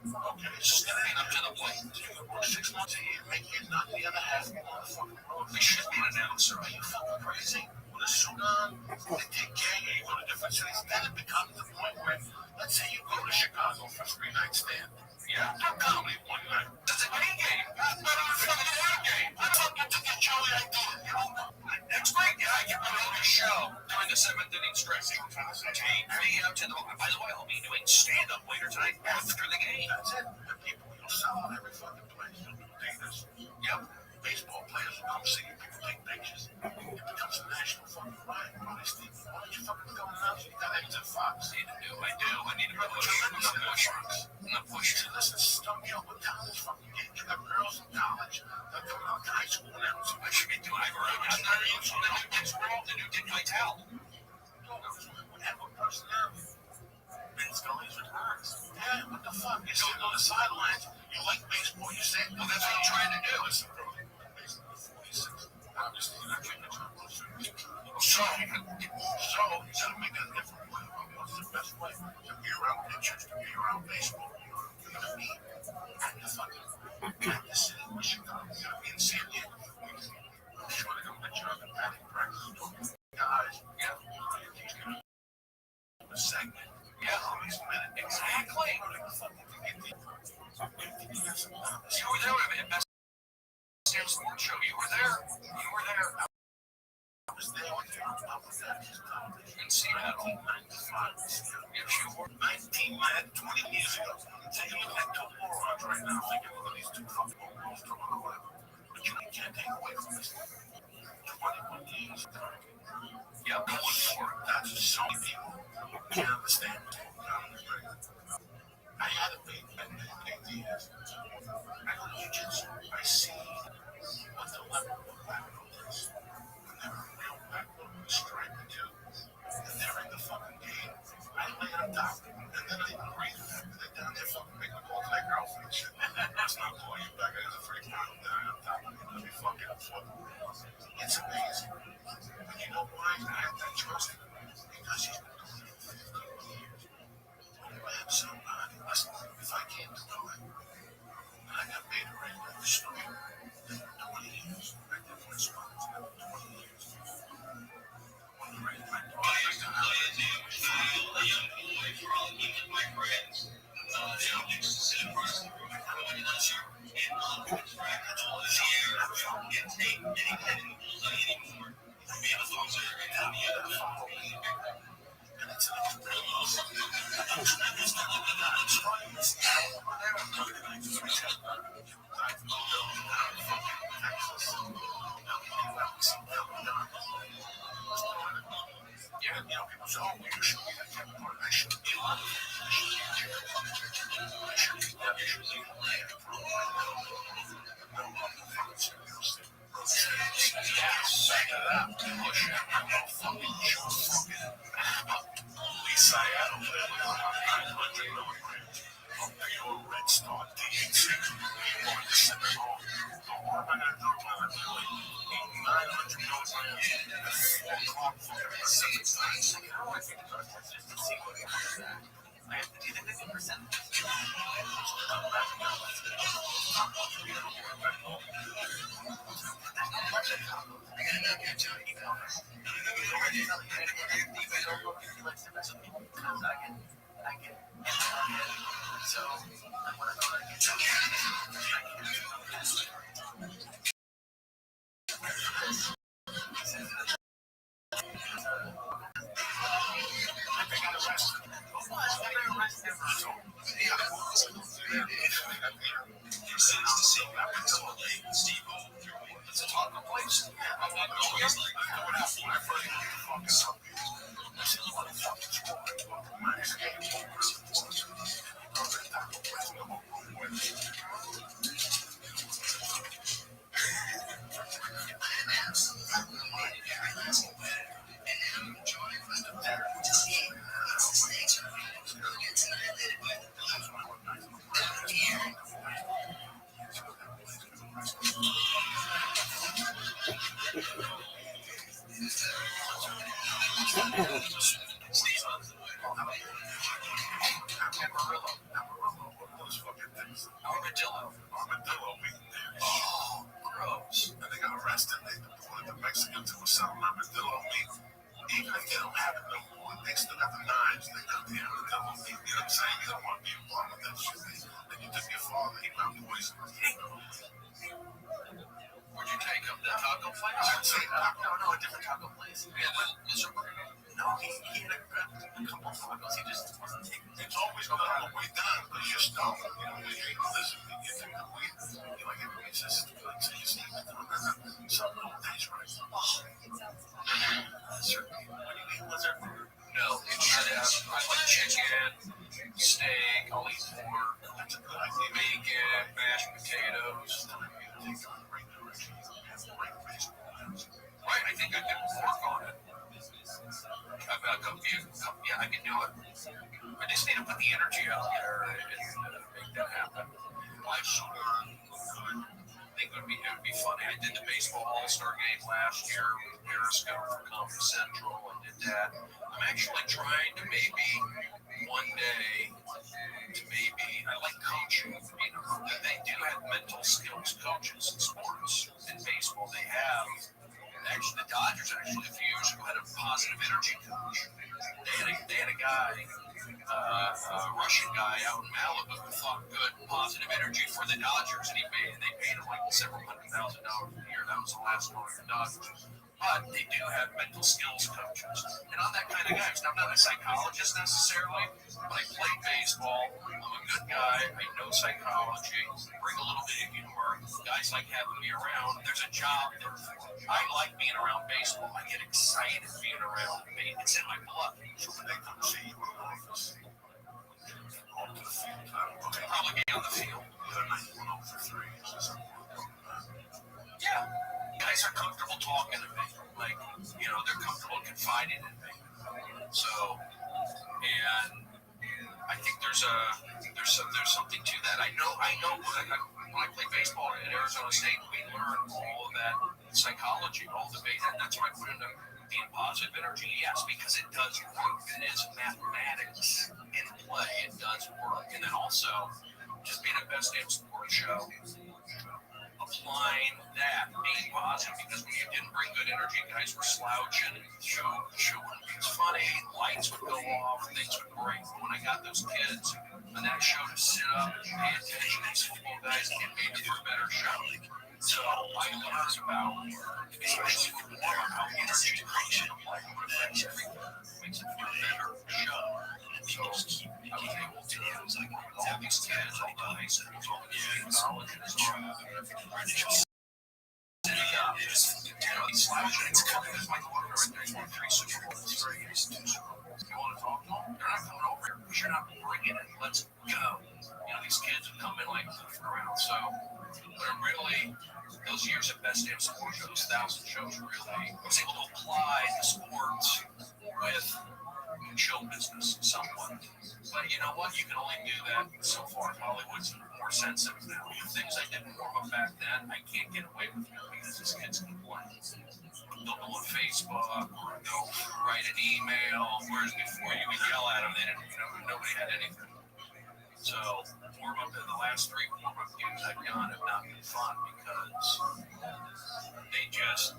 Okay, Just getting up to the plate. you work 6 months a year, make your nut the other half on the fucking road. I should be an announcer. Are you fucking crazy? With a suit on, they take care of you. You go to different cities. Then it becomes the point where, let's say you go to Chicago for a 3-night stand. Yeah. Don't comedy one night. It's a day game. But I'm a fucking away game. I thought you took your Joey idea. You don't know. Next week, yeah, I get my own show during the 7th inning stretch. Take me out to the. By the way, I'll be doing stand-up later tonight after the game. That's it. The people you'll sell out every fucking place. You'll do theaters. Yep. Baseball players will come see you. People take pictures. It becomes a national fucking riot. Honestly, why don't you fucking become an announcer? You got eggs at Fox. I do. I need to push. I'm not pushing. Listen, stop me up with college fucking games. You got girls in college that are coming out to high school now. So I should be doing. I'm not even from the new kids world. The new Dick Vitale. we have a personality. Vince Scully's returns. Yeah, what the fuck? You're sitting on the sidelines. You like baseball. You say, Well, that's what I'm trying to do. Listen, bro. Baseball 46. Obviously, you're not getting a job. So, you gotta make it a different way. What's the best way? To be around pitchers, to be around baseball. You gotta be at the fucking Kansas City, Chicago. You gotta be in San Diego. I'm sure they're gonna let you on the batting practice. Guys, yeah, he's gonna do a segment. yeah, All these minutes. exactly. You You were there at Best Damn Sports Show. You were there. I was there with you. I was at his television. In Seattle. 1995. Yes, you were. 20 years ago. Taking a look at two morons right now, thinking, look at these two fucking morons talking about whatever. But you can't take away from this. 21 years of time. Yeah, going for it. That's so many people can't understand. I had a big ideas. I go to jiu-jitsu. I see what the level of black belt is. When they're a real black belt with a stripe too. And they're in the fucking game. I lay on top of them, and then I breathe with them. They're down there fucking making a call to their girlfriend. That's not calling you back. I got a freak out down on top of me. Let me fucking fuck. It's amazing. And you know why I have that trust? Because he's been doing it for 15 years. When you have somebody, listen, if I can't do it, and I got made a ring at the store, 20 years, I did one spot, 20 years. One ring, I used to play a damn child, a young boy, for all me and my friends. They all used to sit across the room and come on lunch and practice all this year. Get tape, and he hadn't bullseye anymore. We have a loser and now the other follow me. And it's an experience. Yeah, you know, people say, oh, well, you should be that type of part. I should be a lot of things. I should be a chicken. I should be that. I should be a land. No, fucking serious. Yeah, back it up. Push it. No fucking shoot. Lisa, I don't know. 900 milligrams. Okay, you're a red star DHC. You want to send it home. So what am I going to do when I really eat 900 milligrams at 4 o'clock for the 7 times? How do I think about this? Just to see what it is. I have to do the 50%. So, I want to go to guys, they got the devil. You know what I'm saying? You don't want to be involved with that shit. Then you took your father, he got poison. Where'd you take him? The taco place? No, a different taco place. Yeah, miserable. No, he had a couple of tacos. He just wasn't taking them. It's always going on the way down because you're stoned. You know, you ain't listening. You think that weed, you're like, it's just good. So you see, some little taste right. Certainly. When you eat lizard, no, I like chicken, steak, I'll eat pork, bacon, mashed potatoes. Right, I think I can work on it. Yeah, I can do it. I just need to put the energy out there and make that happen. I think it would be funny. I did the baseball All-Star game last year with Periscope for Comedy Central. I did that. I'm actually trying to maybe one day I like coaching. You know, they do have mental skills coaches in sports. In baseball, they have. Actually, the Dodgers a few years ago had a positive energy coach. They had a guy, a Russian guy out in Malibu who thought good positive energy for the Dodgers, and they paid him like several $100,000 a year. That was the last one for the Dodgers. But they do have mental skills coaches, and I'm that kind of guy. I'm not a psychologist necessarily, but I play baseball. I'm a good guy. I know psychology. Bring a little bit of humor. Guys like having me around. There's a job there for me. I like being around baseball. I get excited being around it. It's in my blood. So when they come see you in the office, off to the field, Probably be on the field. the other night you went over for threes or something. Yeah. Guys are comfortable talking to me. Like, you know, they're comfortable confiding in me. So, and I think there's something to that. I know when I play baseball at Arizona State, we learn all of that psychology, all the base, and that's why I put into being positive energy. Yes, because it does work. It is mathematics in play. It does work. And then also, just being a best damn sports show, applying that, being positive, because when you didn't bring good energy, guys were slouching, show wouldn't be as funny, lights would go off, things would break. When I got those kids on that show to sit up and pay attention, these football guys, it made it for a better show. So I learned about, especially with warm-up, how energy creation affects everything, makes it for a better show. So I was able to use like all these kids, all the high schools, all the colleges, these slouches coming as my quarter right there. You want 3 Super Bowls, 2 Super Bowls. You want to talk to them? They're not coming over here because you're not bringing it. Let's go. You know, these kids would come in like goofing around. So, but I'm really, those years at Best Damn Sports Show, those 1,000 shows, really, I was able to apply the sports with show business somewhat. But you know what? You can only do that so far. Hollywood's more sensitive now. Things I didn't warm up back then, I can't get away with now because these kids can play. They'll go on Facebook or they'll write an email. Whereas before you would yell at them, they didn't, nobody had anything. So warm up in the last 3 warm up games I've done have not been fun because they just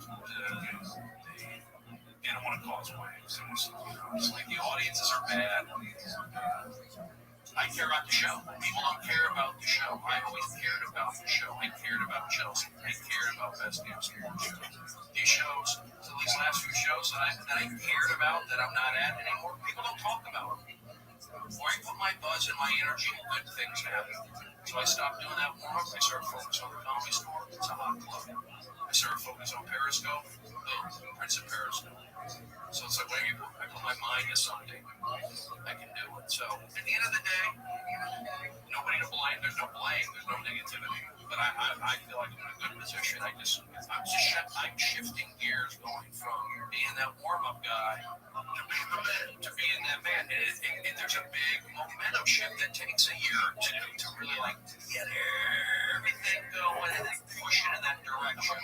they don't want to cause waves. It's like the audiences are bad. I care about the show. People don't care about the show. I always cared about the show. I cared about Chelsea. I cared about Best Damn Sports Show. These shows, so these last few shows that I cared about that I'm not at anymore, people don't talk about them. Or I put my buzz and my energy, good things happen. So I stopped doing that warm-up. I started focusing on the Comedy Store. It's a hot club. I started focusing on Periscope. Boom, Prince of Periscope. So it's like when I put my mind to something, I can do it. So at the end of the day, nobody to blame. There's no blame. There's no negativity. But I feel like I'm in a good position. I'm shifting gears, going from being that warm-up guy to being that man. And there's a big momentum shift that takes a year or two to really like get everything going and then push it in that direction.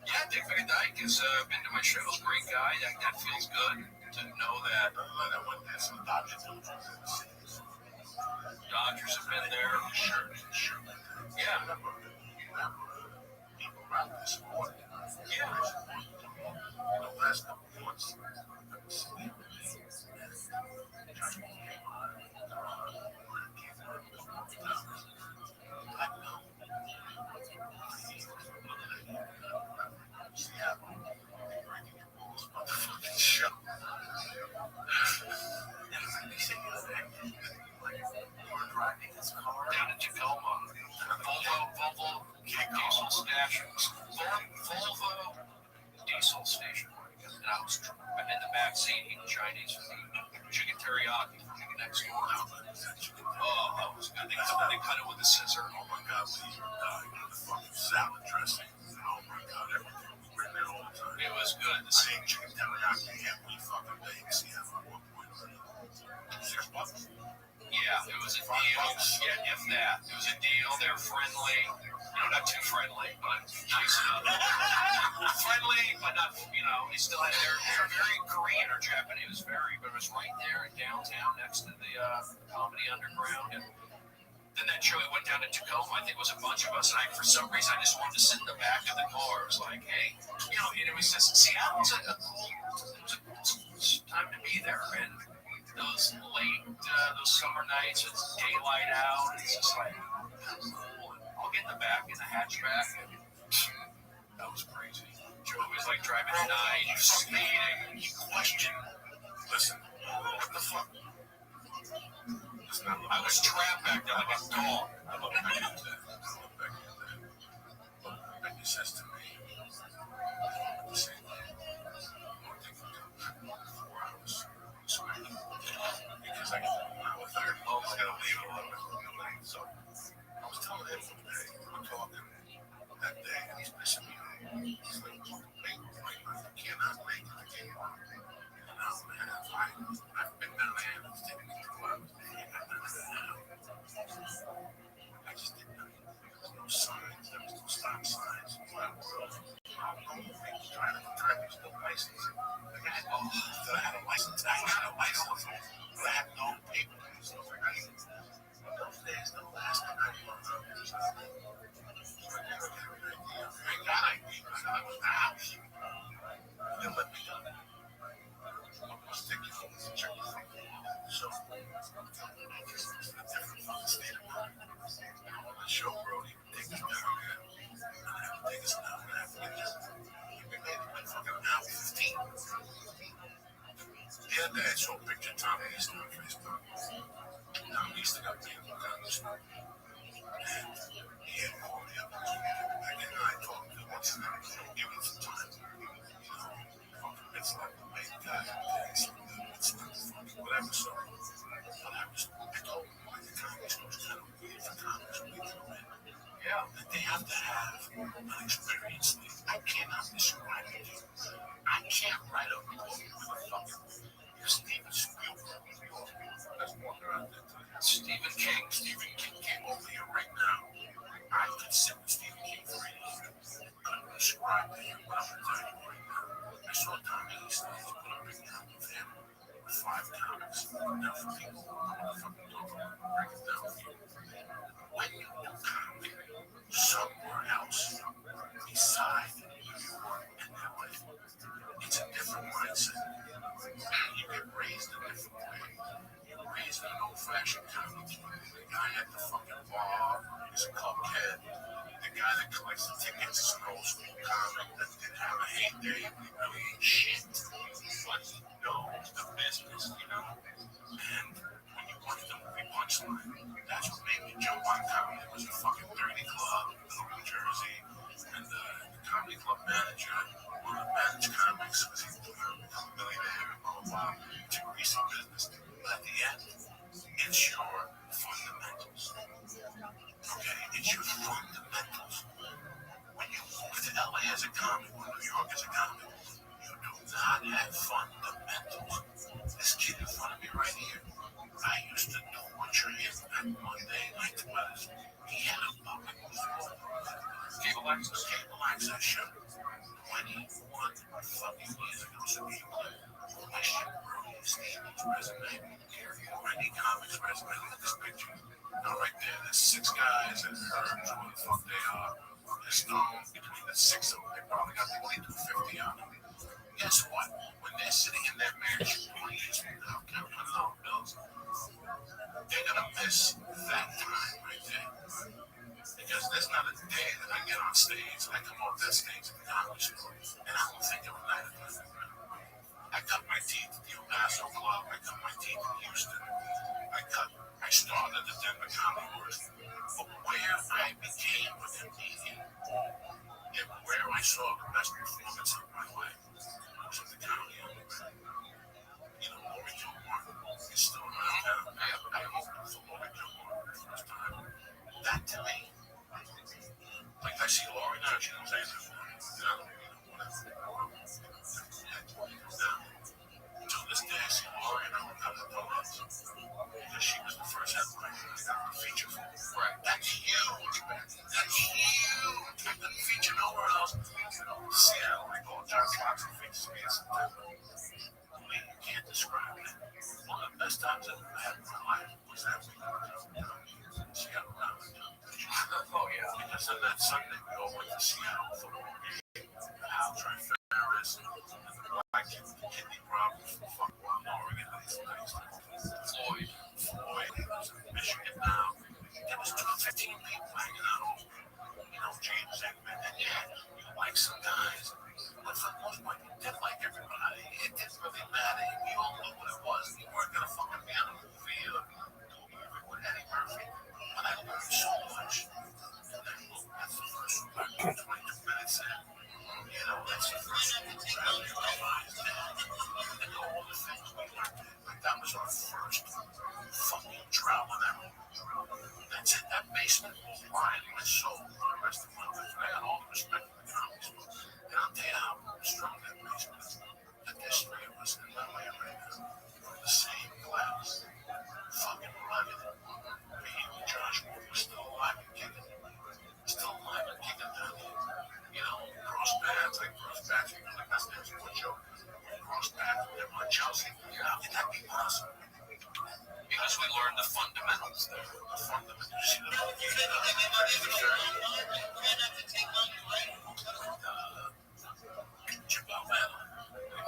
Yeah, Dick Van Dyke has been to my shows. Great guy. That feels good to know that. Dodgers have been there. Sure. Yeah. People around this morning. Yeah. The last couple of months, I'm in the back seat eating Chinese food. Chicken teriyaki from next door. Oh, that was good. They cut it with a scissor. Oh my God, we died with the fucking salad dressing. Oh my God, everything. We bring that all the time. It was good. I ate chicken teriyaki every fucking day. See, at one point already. $6. Yeah, it was a deal. Yeah, if that. It was a deal. They're friendly. Not too friendly, but nice enough. Friendly, but not, they still had they're very Korean or Japanese, but it was right there in downtown next to the Comedy Underground. And then that show, we went down to Tacoma. I think it was a bunch of us. And for some reason, I just wanted to sit in the back of the car. It was like, hey, and it was just, Seattle was a cool, it was time to be there. And those late, those summer nights, it's daylight out. It's just like, cool. And I'll get in the back, in the hatchback. And that was crazy. Joe was like driving at night, speeding. You question. Listen, what the fuck? I was trapped back there like a dog. I look back at that. Look, Becky says to me, the same thing. One thing can come back 4 hours. Because I get to 1 hour 30. I was going to leave at 11 late. So I was telling him one day, we're talking that day, and he's pissing me off. He's like, you cannot make it again. And I was like, I've been down there, and it's taking me 2 hours. I just didn't know. There was no signs. There was no stop signs. Flat world. I'm trying to drive these no license. Like I had a license. I had a license, but I had no papers. So like but those days, the last thing I wanted to do was I got ID, but I was the house. They let me go. I'll stick your phone and check your phone. So, it's a different fucking state of mind. On the show, Brody, take us down there. Take us down there. We made it like fucking an hour 15. The other day, I saw a picture of Tommy Easton on Facebook. Tommy Easton got banned from Congress. And he had called me up. Again, I talked to him once in a while. Give him some time. It's like the main guy. It's not funny, whatever. So, I told him, like, the Congress was kind of weird for Congress when we threw in. Yeah. That they have to have an experience. I cannot describe it. I can't write a book with a fucking Steven Spielberg. That's more than Stephen King. Stephen King came over here right now. I could sit with Stephen King for a year. Couldn't describe to you what I'm going to tell you right now. I saw Tommy Easton put a big down with him with 5 comics. Now for people who know what the fucking talk about, break it down for you. When you do comedy somewhere else beside New York and LA, it's a different mindset. You get raised a different way. You're raised in an old-fashioned comedy. The guy at the fucking bar is a cokehead. The guy that collects the tickets is an old-school comic that didn't have a heyday. He really ain't shit. But he knows the business, And when you watch the movie Punchline, that's what made me jump on comedy. It was a fucking dirty club in New Jersey. And the comedy club manager, one of the managed comics, was he become a millionaire and blah, blah, blah. It's a greasy business. But at the end, it's your fundamentals. Okay? It's your fundamentals. When you move to LA as a comic, or New York as a comic, you do not have fundamentals. This kid in front of me right here, I used to torture him at Monday night sweaters. He had a fucking cable access show 21 fucking years ago. So he questioned Stevie's resume. Randy Comics' resume. Look at this picture. Now right there, there's 6 guys and Herbs, who the fuck they are. There's between the 6 of them, they probably got the 250 on them. Guess what? When they're sitting in their mansion 20 years from now, counting $100 bills, they're gonna miss that time right there. Because there's not a day that I get on stage and I come off that stage at the comedy store and I don't think of a night of nothing. I cut my teeth at the El Paso Club. I cut my teeth in Houston. I started at the Denver Comedy Wars. But where I became a comedian and where I saw the best performance of my life was in the Comedy Underground. because we learned the fundamentals there. The fundamentals.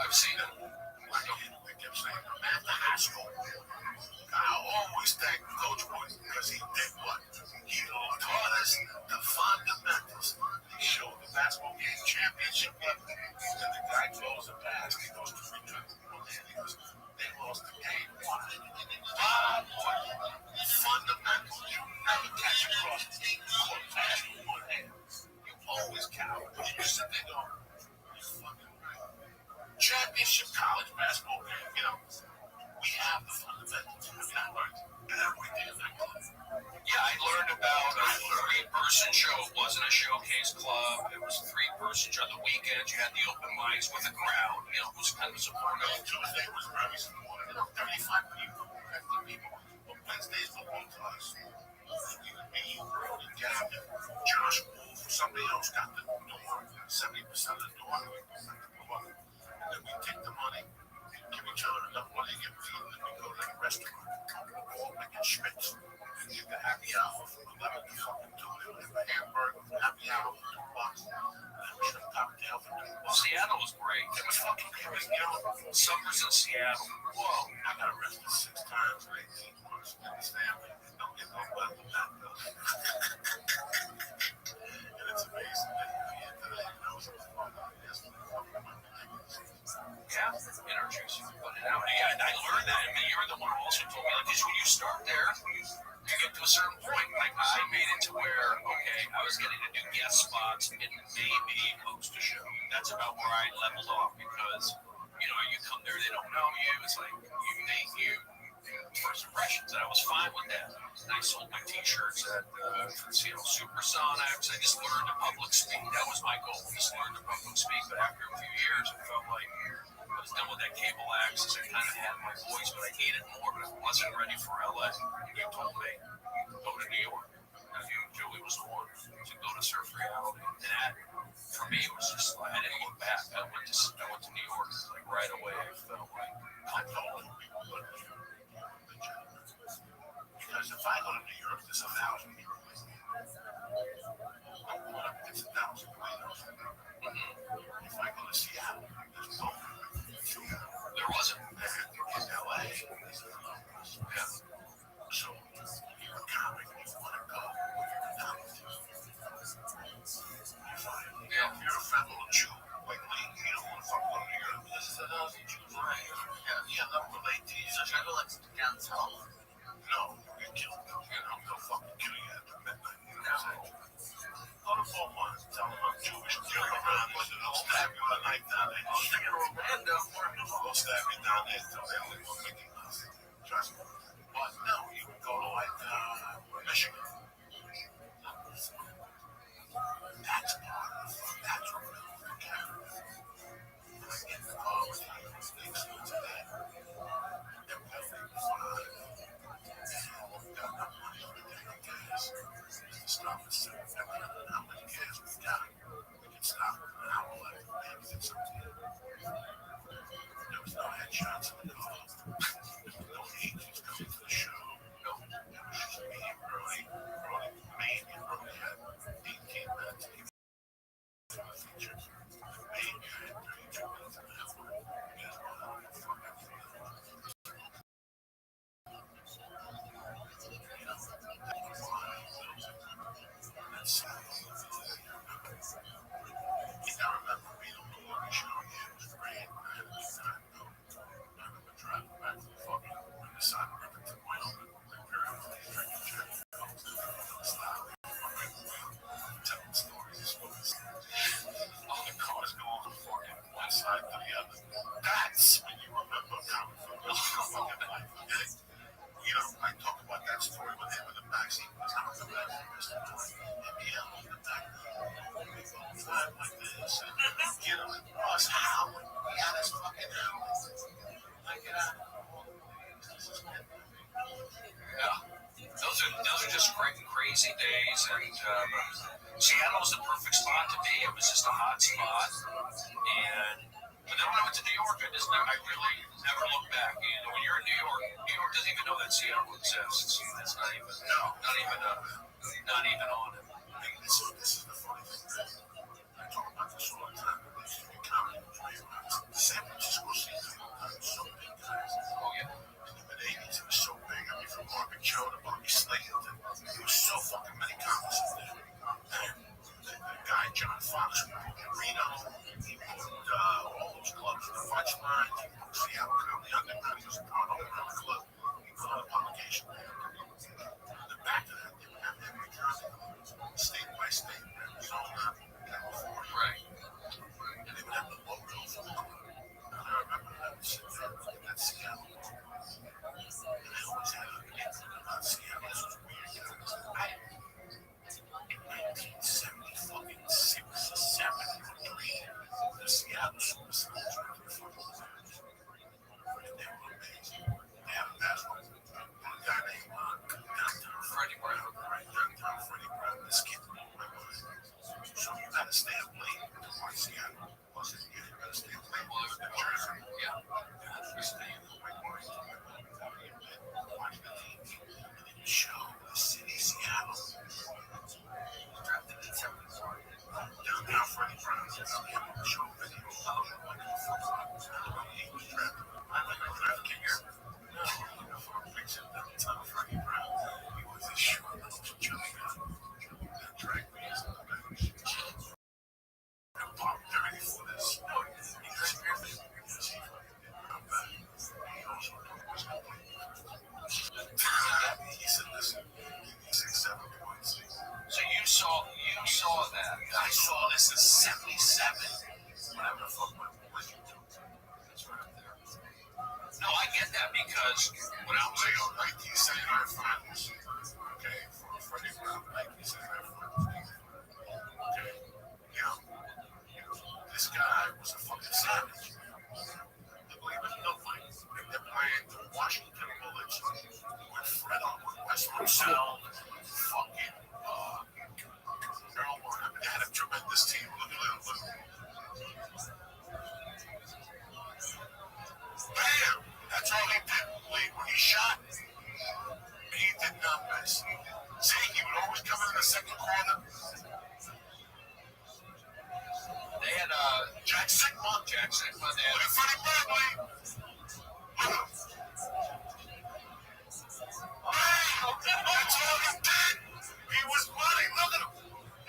I've seen it. They kept saying, after high school, I always thank Coach Boyd because he did what? He taught us the fundamentals. He showed the basketball game championship level. And the guy throws a pass, he goes to free throw. Because they lost the game. Why? Fundamentals. You never catch across the court pass with one hand. You always count. You sit there going, you fucking right. Championship college basketball game, you know. We have the fundamentals. I mean, I learned everything in that club. Yeah, I learned about a three-person show. It wasn't a showcase club. It was a three-person show. The weekends, you had the open mics with a crowd. You know, it was kind of supportive. Tuesday was very supportive. 35 people, 50 people. But Wednesdays were one to us. You and me, bro, and Gavin, Josh Wolf, somebody else got the door, 70% of the door. And then we take the money. Give each other enough money to get food, and we go to the restaurant. All making schmitz. And get the happy hour from 11 to fucking 2. They would have a hamburger for happy hour for $2. And then we should have cocktail for $2. Seattle was great. It was fucking great. You know, summers in Seattle. Whoa. I got arrested 6 times in 18 months. You understand me? Don't get no better than that, though. And it's amazing that you get today. You know, some fun on yesterday. Yeah, energies. Put it out. Yeah, and I learned that. I mean, you're the one who also told me, like, because when you start there, you get to a certain point, like, I made it to where, okay, I was getting to do guest spots and maybe host a show. That's about where I leveled off because, you know, you come there, they don't know you. It's like, you make you first impressions, and I was fine with that. And I sold my t-shirts at Seattle Supersonics. I just learned to public speak. That was my goal, just learn to public speak. But after a few years, I felt like I was done with that cable access. I kind of had my voice, but I needed more, but I wasn't ready for LA. You told me, go to New York. And you, Joey was the one to go to Surf Reality. And that, for me, was just like, I didn't look back. I went to New York, like, right away. I felt like, I told people, but because if I go to New York, there's 1,000 people. I'm going up against 1,000 waiters. If I go to Seattle, there's no. There wasn't. In LA, yeah. So, you're a comic and you want to go. Yeah, if you're a fat little Jew, like me, you don't want to fuck go to New York. This is 1,000 Jews, right? Yeah, they'll relate to you. So, I go like downtown. No, you'll get killed. You know, they'll fucking kill you after midnight. You know what I'm saying? Go to Beaumont, tell them I'm Jewish. You're around, they'll stab you at night down there. I'll take it to Orlando. They'll stab you down there until they only want Mickey Mouse. Trust me. But no, you can go to like Michigan. That's part of the fun. That's what we're going to carry. Like in the car with you, things go to that. Then we'll make fun. We've got enough money on the tank of gas. To stop us. How much gas we got? We can stop it in an hour left. Maybe it's something. There was no headshots in the car. There was no agents coming to the show. No, it was just me and Brody. Me and Brody had 18 minutes for the feature. Me and you had 32 minutes and a half. Guess what? I don't fuck everything. I remember being on the morning show. Yeah, it was great. I had a good time. I remember driving back to the fucking side of Rivington, Wyoming. Like, we were out there drinking Jack Daniels. Stop. Telling stories. All the cars go on the fucking one side to the other. That's when you remember coming from the fucking life. Okay? You know, I talk about that story with him in the backseat. I remember that for the rest of my life. Yeah, on the back. Like this, and, you know, us howling. We had us fucking howling. Like it out. Yeah, those are just great, crazy days, and Seattle was the perfect spot to be. It was just a hot spot, but then when I went to New York, I really never looked back. You know, when you're in New York doesn't even know that Seattle was exists. It's not even on it. This is the funny thing. I talk about this all the time. In comedy, San Francisco season was so big, guys. Oh yeah. In the mid-'80s, it was so big. I mean, from Marvin Joe to Bobby Slater, there was so fucking many comics in there. And the guy, John Fox, who moved to Reno, he moved all those clubs, the Fudge Line, he moved Seattle Comedy Underground, he was a part owner of the club. He put on a publication there. On the back of that, they would have every comic, state by state, you know, Right. and they would have the logo for the club. And I remember that sitting there looking at Seattle. And I always had an opinion about Seattle. This was weird, you know, because in 1970 fucking 6 or 7 or 3, the Seattle Supersonics were the fucking Sounders. And they were amazing. They had a basketball. One guy named downtown Freddie Brown, right? Downtown Freddie Brown. This kid blew my mind. So you had to stay up late to watch Seattle. Wasn't you? You had to stay up late. Well, New Jersey. Yeah. You had to stay in the white bar. Watch the TV. And then you show the city, Seattle. Drafted in 74. Downtown Freddie Brown. Show video. He was drafted. I'm like a draft kicker. No, for a picture of Downtown Freddie Brown. He was a short little chubby guy. That drag me as a back. Pop dirty for this. He said, listen, 6, 7 points. So you saw that. I saw this in 77. Whatever the fuck my boy can do. That's right up there. No, I get that because when I was Like, 1979 finals. Okay, for Freddie Brown, 1979 finals. Okay, now, this guy was a fucking savage. Believe it or not, and they're playing the Washington Bullets with Fred on, with Wes Russell, fucking, Earl Warren. I mean, they had a tremendous team. Look at them. Bam! That's all he did. When he shot, he did not miss. See, he would always come in the second quarter. they had Jack Sigma. They had Look at Freddie Bradley. Look at him. That's all he did. He was money. Look at him.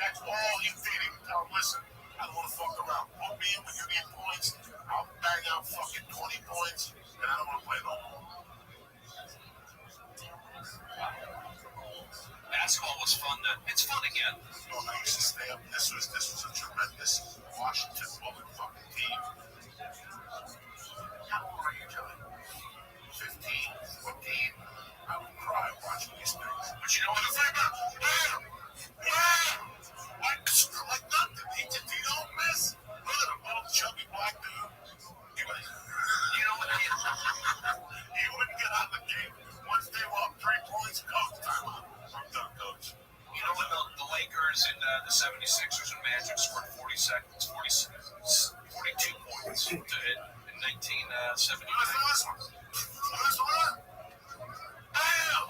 That's all he did. He would tell him, listen, I don't want to fuck around. Put me in when you need points. I'll bang out fucking 20 points, and I don't want to play no more. basketball was fun then. It's fun again. You know, I used to stay up. This was a tremendous Washington Bullet fucking team. How old are you, John? 15, 14. I would cry watching these things. But you know what the thing about? Bam! Bam! Like nothing. He don't miss. Look at him, little chubby black dude. He would, you know what? He wouldn't get out of the game. Once they were up 3 points, coach, time out. I'm done, coach. You know when the Lakers and the 76ers and Magic scored 42 points in 1970. What is this one? What is that? Bam!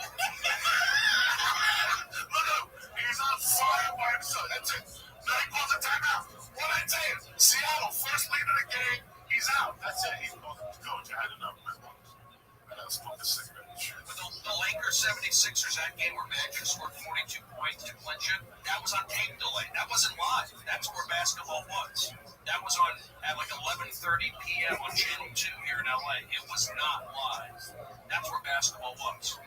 Look at him. He's on fire by himself. That's it. Now he calls a timeout. What I tell you? Seattle, first lead of the game. He's out. That's it. He's going to coach. I had enough. I got to smoke a cigarette and shit. But the Lakers 76ers, that game where Magic scored 42 points to clinch it, that was on tape delay. That wasn't live. That's where basketball was. That was on at like 11:30 p.m. on Channel 2 here in LA. It was not live. That's where basketball was.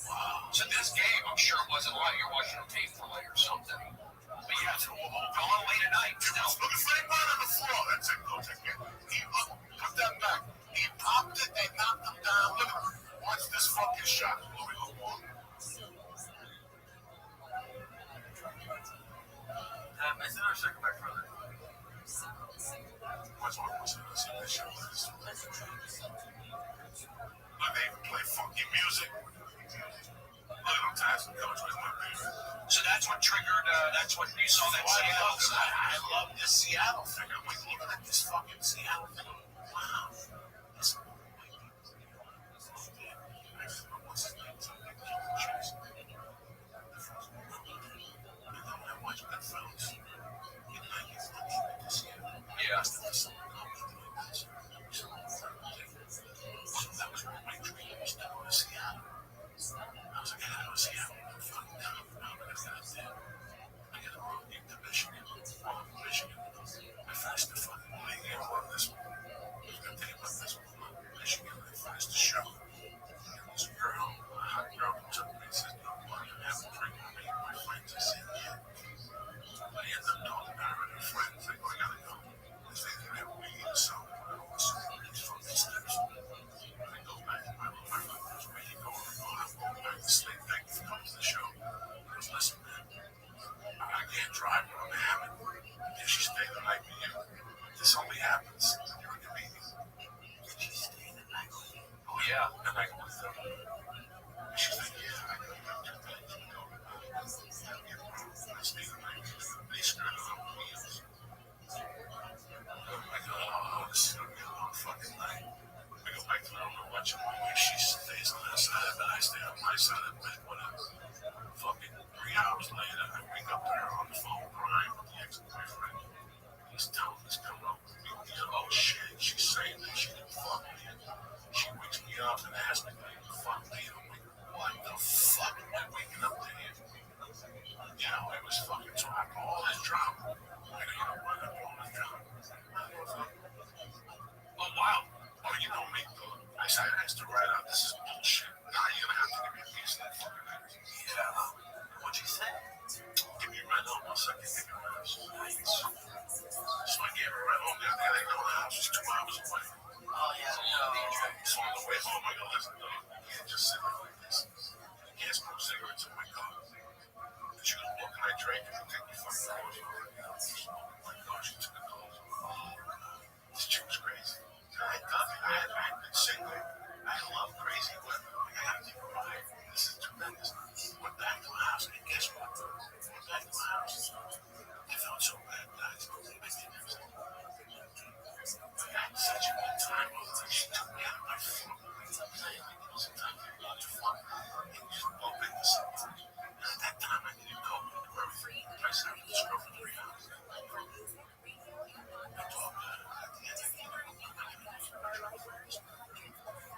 Wow. So this game, I'm sure it wasn't live. You're watching a tape delay or something. But yeah, it's going on late at night. Look at Freddie Brown on the floor. That's it, coach. He put that back. He popped it. They knocked him down. Look at him. Watch this fucking shot. Louis LeBron. Is it our second back further? Watch what I'm saying. See this shot. Look, they even play funky music. Look at them tassel, coach. Where's my favorite? So that's what triggered, that's what you saw that Seattle side. I love this Seattle thing. I'm like, look at this fucking Seattle thing. Wow. What's his name? Yeah. And I go with them. She's like, yeah, I know you got 2 things. We go, I stay the night. They screwed it on wheels. I go, oh, this is gonna be a long fucking night. We go back to the room and watch a movie. She stays on her side of the bed. I stay on my side of the bed. Whatever. Fucking 3 hours later, I wake up to her on the phone crying with the ex-boyfriend. He's telling this girl, oh shit, she's saying that she didn't fuck me. She wakes me up and asks me, fuck me. I'm like, what the fuck am I waking up to here? You know, it was fucking so after all this drama. I go, you know what? After all this drama. Oh, wow. Oh, you know me. I said, I asked her right out, this is bullshit. Now you're gonna have to give me a piece of that fucking ass. Yeah. What'd you say? Give me a ride home. I'll suck your dick in my house. Nice. So I gave her a ride home. The other day, I go to the house. It's 2 hours away. Oh, yeah. So on the way home, I go, listen, no, you can't just sit there like this. You can't smoke cigarettes in my car. But you go, what can I drink? And take your fucking clothes off. You know, oh my gosh, she took the clothes off. This chick was crazy. I had been single. I love crazy women. Like, I had to take a ride. This is tremendous. Went back to the house, and guess what? Went back to the house. I felt so bad, guys. I did everything. I had such a good time with her. She took me out of my phone. Sometimes I love to fuck. And you just bump into someone. And at that time, I didn't go to her. I sat with this girl for 3 hours. I talked to her. At the end, I gave her a look. I didn't know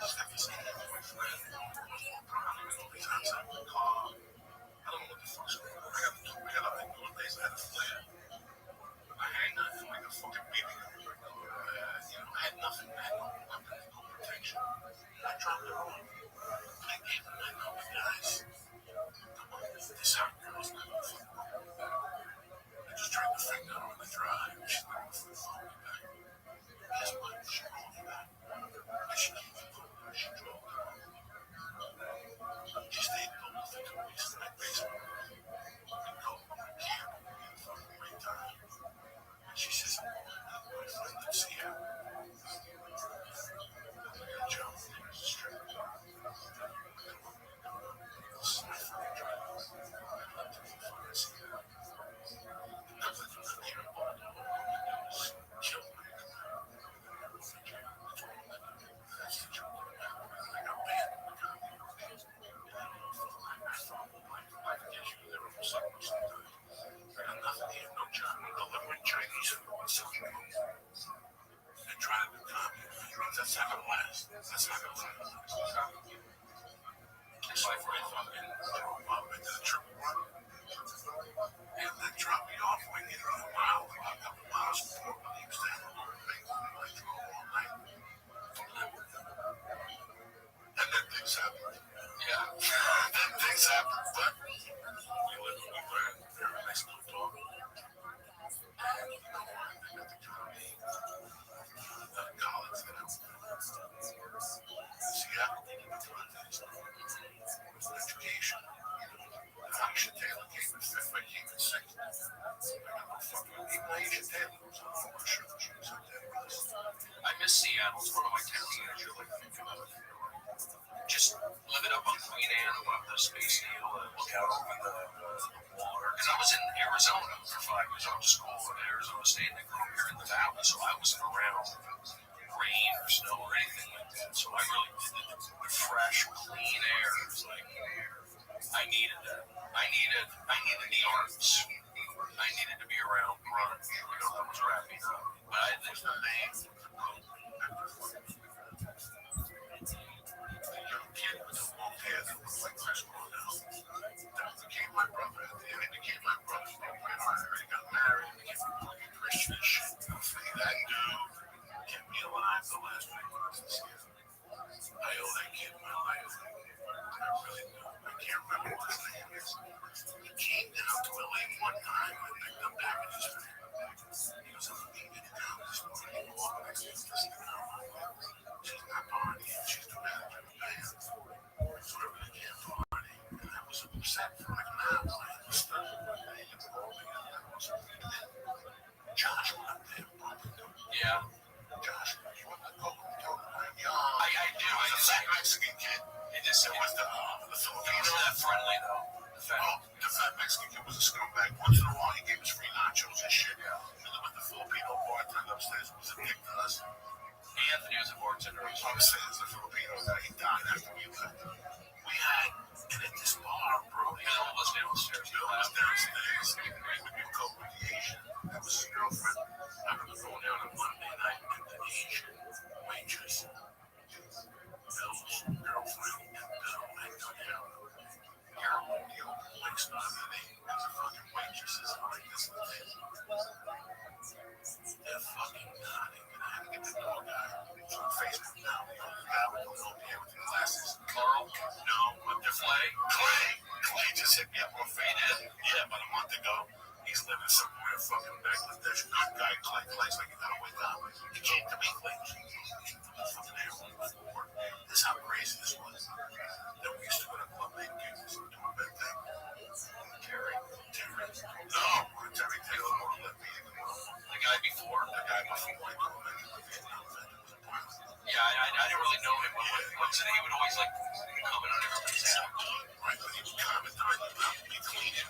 just like this thing with my friend. All these outside my car. I don't know what the fuck's going on. I got up in doing days. I had a flare. I had nothing like a fucking baby. I had nothing. I had no weapon, no protection. I dropped her off. I gave them my number, guys. Come on, this hot girl's not gonna fucking call me back. I just tried to finger her on the drive. She's not gonna fucking call me back. Guess what? She called me back. She gave me the she drove her. She stayed home for 2 weeks in that basement. We go on a camp. We had a fucking great time. And she says, I'm going to have my friend to see her. I got Joe. There's a strip. This is my fucking drive. I'd love to fucking see her. Nothing from the camp. All I do is kill my that's the joke. I got banned in the comedy. And I don't know if I thought, I can get you there for sometimes. I got nothing here, no job. I'm delivering Chinese food and selling booze. And trying to do comedy. That's not gonna last. That's not gonna last. So I fucking drove up into the triple run. And they dropped me off. We needed a mile, a couple miles before he was down the road. I drove all night. And then things happen. Yeah. Then things happen. But we live and we learn. Very nice little dog. And I got the comedy. College that I was in Seattle. Education. Aisha Taylor came in 5th. I came in 6th. I got no fucking. Even Aisha Taylor was on the first show. She was up there with us. I miss Seattle. It's one of my towns that I feel like thinking of. Just living up on Queen Anne above the Space Needle and look out over the water. Because I was in Arizona for 5 years. I went to school at Arizona State and I grew up here in the valley. So I wasn't around rain or snow or anything like that. So I really did the fresh, clean air. It was like, I needed that. I needed the arts. I needed to be around grunge. That was wrapping up. But I think the name, young kid with the long hair that looked like Chris Cornell. That became my brother. At the end, he became my brother. He got married. He became like a Christian and shit. That dude kept me alive the last 3 months this year. I owe that kid my life. I really do. I can't remember what his name is. He came down to LA one time and picked up back in his family. He was on the meeting down this morning. He walked next to us. fat Mexican kid. It just It was the He's Filipino. not friendly though. The fat. Oh, the fat Mexican kid was a scumbag. Once in a while, he gave us free nachos and shit. And then with the Filipino bartender upstairs, was a dick to us. Anthony was a bartender. I was saying, as a Filipino guy, he died after we left. We had, and at this bar, bro, Bill was downstairs. Bill was downstairs. We would be coke with the Asian. That was his girlfriend. I remember going down on Monday night with the Asian waitress. Bill's girlfriend and Bill had gone down. Carol, the old Blake star, the fucking waitresses are like this. They're fucking nodding. And I had to get the dog guy on Facebook now. The old guy with the little hair with the glasses. Carl? No, but the Clay just hit me up on Facebook. Yeah, about a month ago. He's living somewhere fucking Bangladesh. Good guy, Clay. Clay's like, you gotta wake up. He came to me, Clay. Fucking heroin before. This is how crazy this was. Then we used to go to Club Lake Gigs and do a big thing. Terry. No, Terry Taylor or Olympian. The guy before? The guy before I called him a Vietnam vet. Yeah, I didn't really know him, but once he would always like comment on everybody's app. Right, but he would comment on it about me cleaning.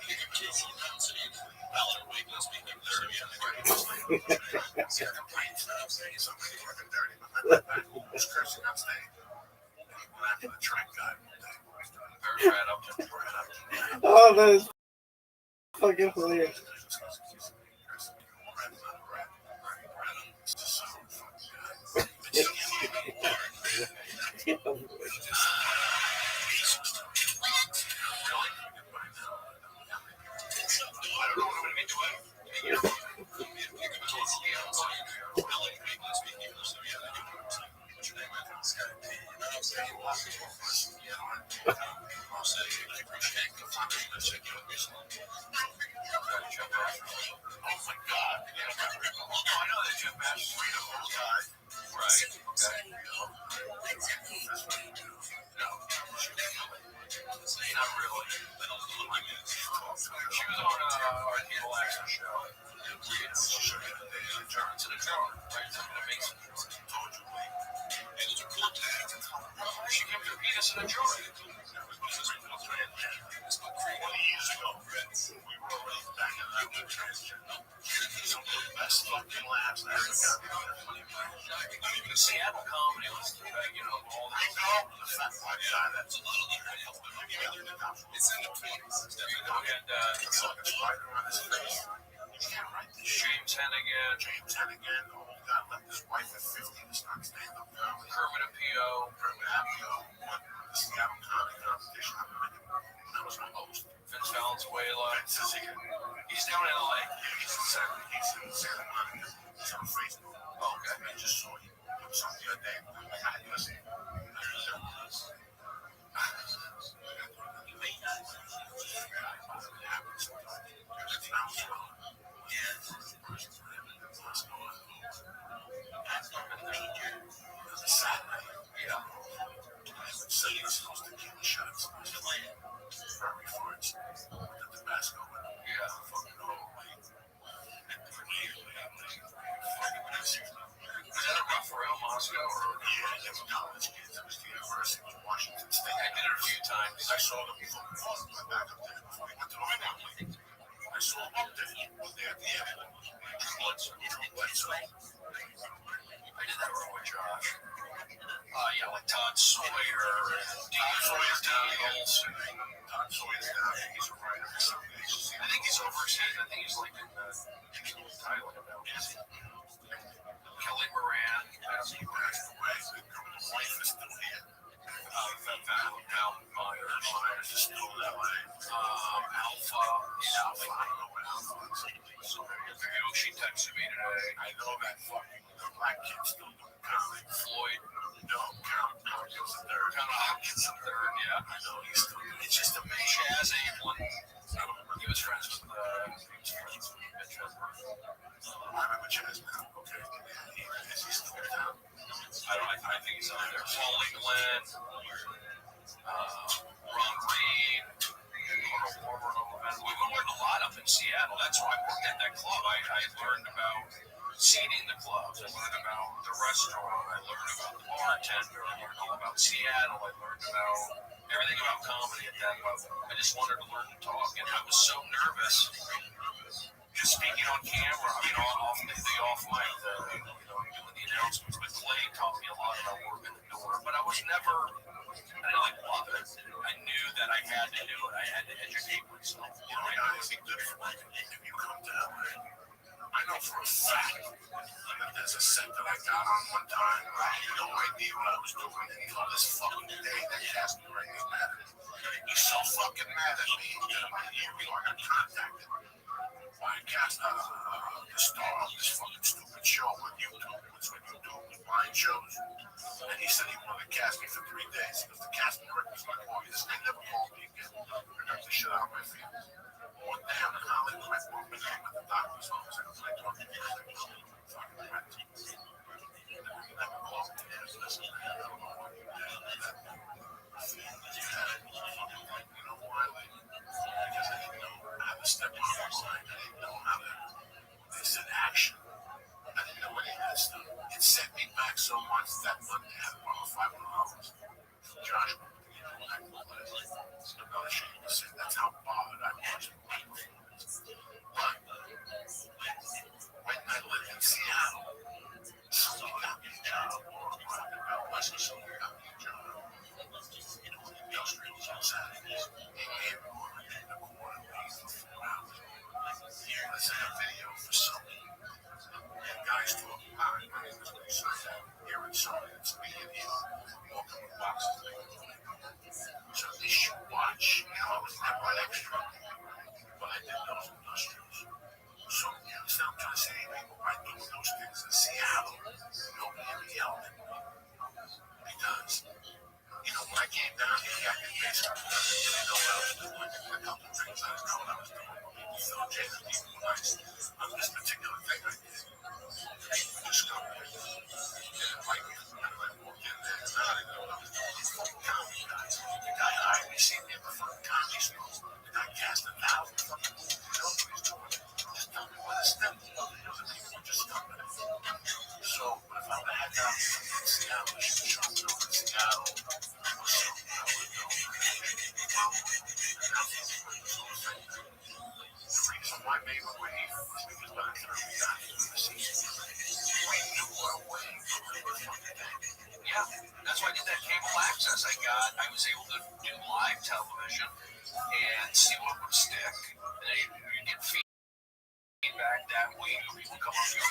Complaints that I'm saying something fucking dirty, but that guy who was cursing on stage. And he went after the track guy one day. Right up to Oh, that is fucking hilarious. Seattle comedy was, you know, all the It's in the 20s. James Hennigan, The old guy left his wife at 50 to start stand-up comedy. Kermit Apio, Won the Seattle Comedy Competition. I remember when I was a host. Vince Valenzuela. He's down in LA. Yeah, he's in Santa Monica. He's on Facebook. Oh, okay. I just saw you. It was on the other day. I'm like, I listen. So he was supposed to keep the shots. Very farts. The Tabasco. Yeah. Fucking holy. Was that a Raphael Moscow or? Yeah, it was college kids. It was the University of Washington State. I did it a few times. I saw them before we went back up there before we went to the family. I saw them up there. They at the airport. True Bledsoe. I did that with Josh. Yeah, like Todd Sawyer and Sawyer's down here. Olson. Todd Sawyer's down here. He's a writer for some agency. I think he's overseas. I think he's like in Thailand now. Kelly Moran. He passed away. The wife is still here. Val Myers. Myers is still in LA. Alpha. Yeah, Alpha. I don't know what Alpha is. Yoshi texted me today. I know that fucking black kid still doing comedy. Floyd. No, Count Hopkins the third. Count Hopkins the third, yeah. I know he's still doing it. It's just amazing. Chaz Ablin. He was friends with Mitch Hedberg. I remember Chaz now. Okay. Is he still in town? I think he's on there. Paulie Glenn. Ron Reed. We learned a lot up in Seattle. That's why I worked at that club. I learned about seating the clubs. I learned about the restaurant. I learned about the bartender. I learned all about Seattle. I learned about everything about comedy at that level. I just wanted to learn to talk, and I was so nervous just speaking on camera. I mean, off the off mic, doing the announcements. But Clay taught me a lot about working the door. But I was never, I didn't like love it. I knew that I had to do it. I had to educate myself. You know, I knew it would be good for me. If you come to LA, I know for a fact that there's a set that I got on one time. I had no idea what I was doing until this fucking day that cast me right in mad at me. He's so fucking mad at me that I'm in here. I got contacted by a cast, the star of this fucking stupid show on YouTube. It's what you do with blind shows. And he said he wanted to cast me for 3 days because the casting director's like, oh, this guy never called me again. I got the shit out of my feelings. One day I'm in Hollywood, I broke my name at the doctor's office. I was like, talking to you, fucking rent. Never called me. Listen, man, I don't know what you did. You know why? Because I didn't know how to step on my line. I didn't know how to. They said action. I didn't know any of that stuff. It set me back so much that Monday I had to borrow $500 from Josh. I'm not ashamed to say that's how bothered I was with my performance. But when I lived in Seattle, somebody got me a job, or about West, somebody got me a job. Industrials on Saturdays. He gave me one in the corner piece for 4 hours. Let's say a video for Sony. And guys talk about it. I mean, that's what he says out here in Sony. It's me and him walking with boxes. So they should watch. I was never an extra, but I did those industrials. So, you understand what I'm trying to say? People by doing those things in Seattle, nobody ever yelled at me. Because, when I came down here, I could basically know what I was doing. A couple of things I didn't know what I was doing. So, Jason, people were nice. On this particular thing I did, people just come in. Didn't like me. I walked in there, and I didn't know what I was doing. These fucking comedy guys. The guy hired me, seen me at the fucking comedy shows. The guy cast 1,000 fucking movies. He knows what he's doing. Just tell me what a step was. He doesn't people are just stuck with it. So, if I would have had that in Seattle, I should have shown up in Seattle. Or something I would know. And that's the reason why maybe we're here was because by the time we got here in the season, we knew our way from the fucking day. Yeah, that's why I did that cable access. I was able to do live television and see what would stick. And you get feedback that way. People come up to you.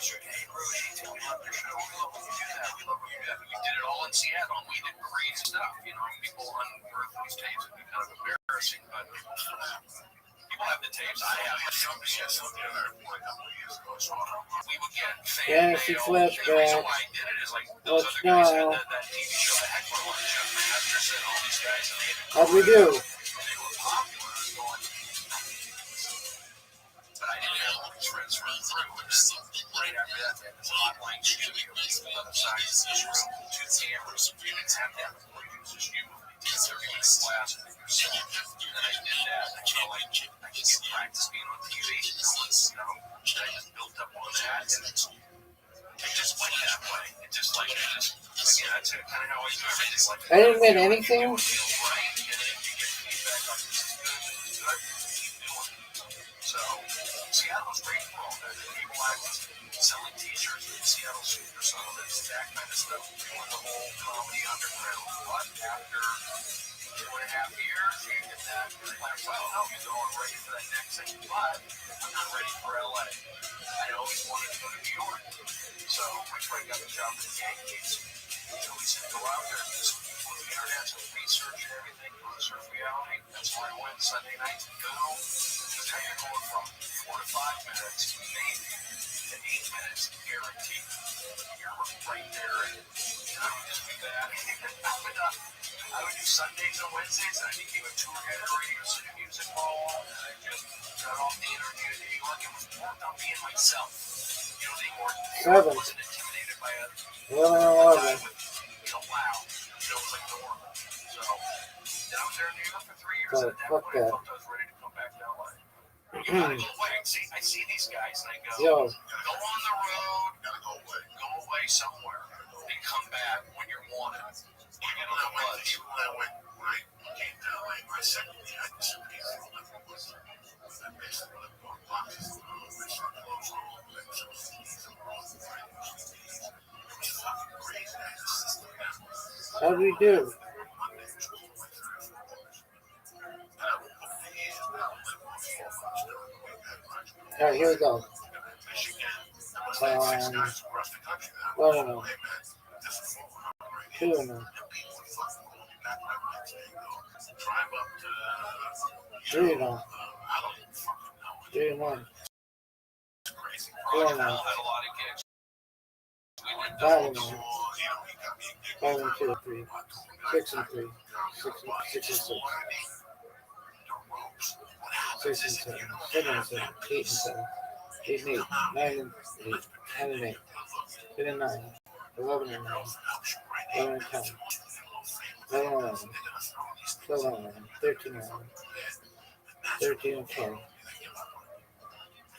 Hey, Rosie, we love your show. We love when you do that. We love when you do that. We did it all in Seattle, and we did crazy stuff. People unearth those tapes. It'd be kind of embarrassing, but people have the tapes. I have some. We would get fan Fantasy mail. flashback. The reason why I did it is like those other guys had that TV show, The Heckler One, Jeff Masterson, all these guys, and they had How'd we do? they were popular. But I didn't have all these friends run through. And then right after that, they had this hotline studio on the other side of this room, 2 cameras. You didn't have that before. It was just you. 30 minutes class and yourself. And then I did that. And I felt like I could get practice being on TV. I just built up on that. And it just went that way. Again, that's kind of how I do everything. Like, I didn't win anything. it feels right. And then if you get feedback on this is good, keep doing it. So, Seattle's great for all that. People like selling t-shirts in Seattle Super Summits, that kind of stuff, doing the whole comedy underground. But after 2.5 years, you get that, you're like, well, I'm ready for that next thing, but I'm not ready for LA. I always wanted to go to New York. So, my friend got a job at the Yankees. So we said, go out there and just on the internet, so research and everything, research reality. That's where I went Sunday night to go. Because now you're going from 4 to 5 minutes, maybe, to 8 minutes guaranteed. You're right there, and I would just do that. I would do Sundays and Wednesdays, and I became a tour guide at a Radio City Music Hall, and I just got off the interview in New York and was worked on being myself. They wasn't intimidated by a guy with, wow, it was like normal. So, then I was there in New York for 3 years, and at that point I felt I was ready to come back to LA. You gotta go away. See, I see these guys and I go, Yo, go on the road, go away somewhere, and come back when you're wanted. You get a little buzz. My second year, I disappeared. I basically lived on boxes. My son clothes were all in. So these are all the right. It was fucking crazy. I had a system now. how do we do? Monday, Tuesday, Wednesday, 3 or 4 hours. And I would book the years now. I live on 4 months during the week. I watch All right, here we go. Michigan. There was like 6 guys across the country now. Well, no, no. Hey, man, this is what we're operating. Two and And people would fucking call me back by Wednesday and go, drive up to, three and all. I don't even fucking know. 3 and 1. It's crazy. Four Roger and Bell one. had a lot of gigs. We did 5 and So, 1. you know, he got me a gig. 5 and 2, 3. 6 and 3. 6 and 6. The ropes. What 6 happens and is 7. if you don't 7 and have 7. that 8 and 7. 8 and 8. 9 and 8. 10 and 8. 10 and 9. 11 and 9. 11 and 10. 11 and 11. 12 and 11. 13 and 11. 13 and 12.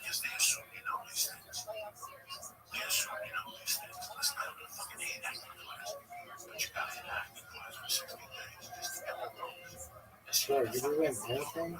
because they assume you know these things. They assume you know these things. Listen, I don't fucking hate acting class, but you gotta hit acting class for 60 days just to get the ropes. So, did we win anything?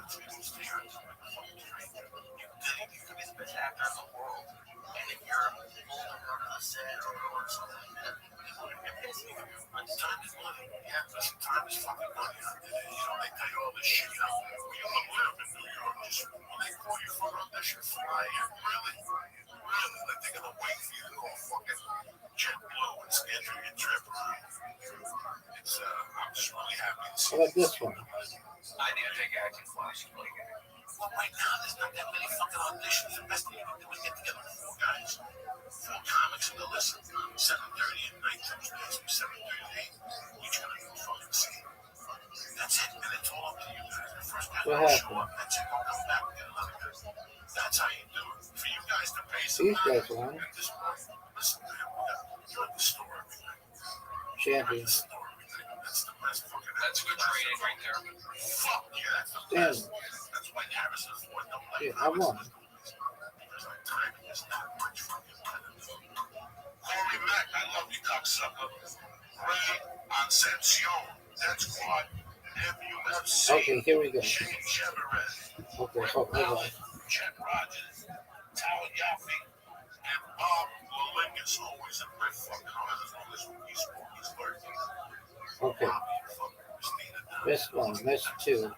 Time is fucking money out there. You know, they tell you all this shit. You know, when you live in New York, just when they call you for an audition, fly in. Really? Really? Like they're gonna wait for you to go fucking JetBlue and schedule your trip. It's, I'm just really happy to see How about this one? I need to take acting classes. Well, right now, there's not that many fucking auditions. The best thing you can do is get together 4 guys, 4 comics, and they'll listen. 7:30 at night, Tuesdays from 7:30 to 8. Each gonna do a fucking scene. That's it, and it's all up to you guys. The first guy What will show happened? up, that's it. I'll come back and get another guy. That's how you do it. For you guys to pay some These money guys won. at this point, listen, man, you're at the store every night. Champion. That's the best fucking. That's good training right there. Fuck yeah, that's the Damn. best. That's why Harrison Ford don't like Yeah, I won. because our timing is not much fucking better. Corey Mack, I love you, cocksucker. Ray Ascension, that's what. FUMC. Okay, here we go. Shane Chevrolet. Okay, hold on. Chet Rogers. Tal Yaffe. And Bob Lolingus, always a great fucking honor as long as he's working. Okay. Missed 1, missed 2,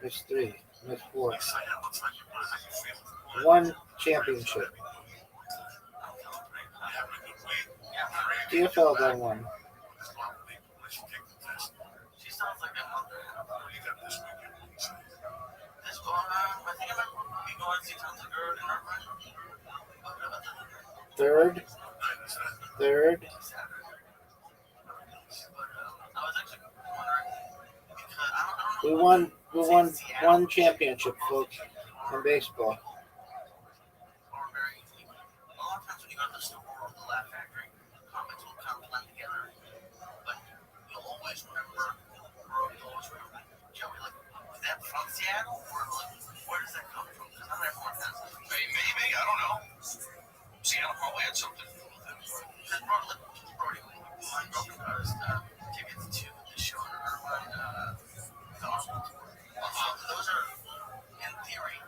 missed 3, missed 4. 1 championship. DFL done 1. She sounds like a mother. You got this weekend. This going on, I think I might be going 600 girl in our mind. Third. We won 1 championship, folks, in baseball. A lot of times when you go to the store or the Laugh Factory, comics will come blend together. But you'll always remember, Joey, like, is that from Seattle? Or like, where does that come from? Because not everyone has it. Maybe, I don't know. Seattle probably had something. Brody, my broken cars, tickets to the show are on the Oswald tour. Those are, in theory,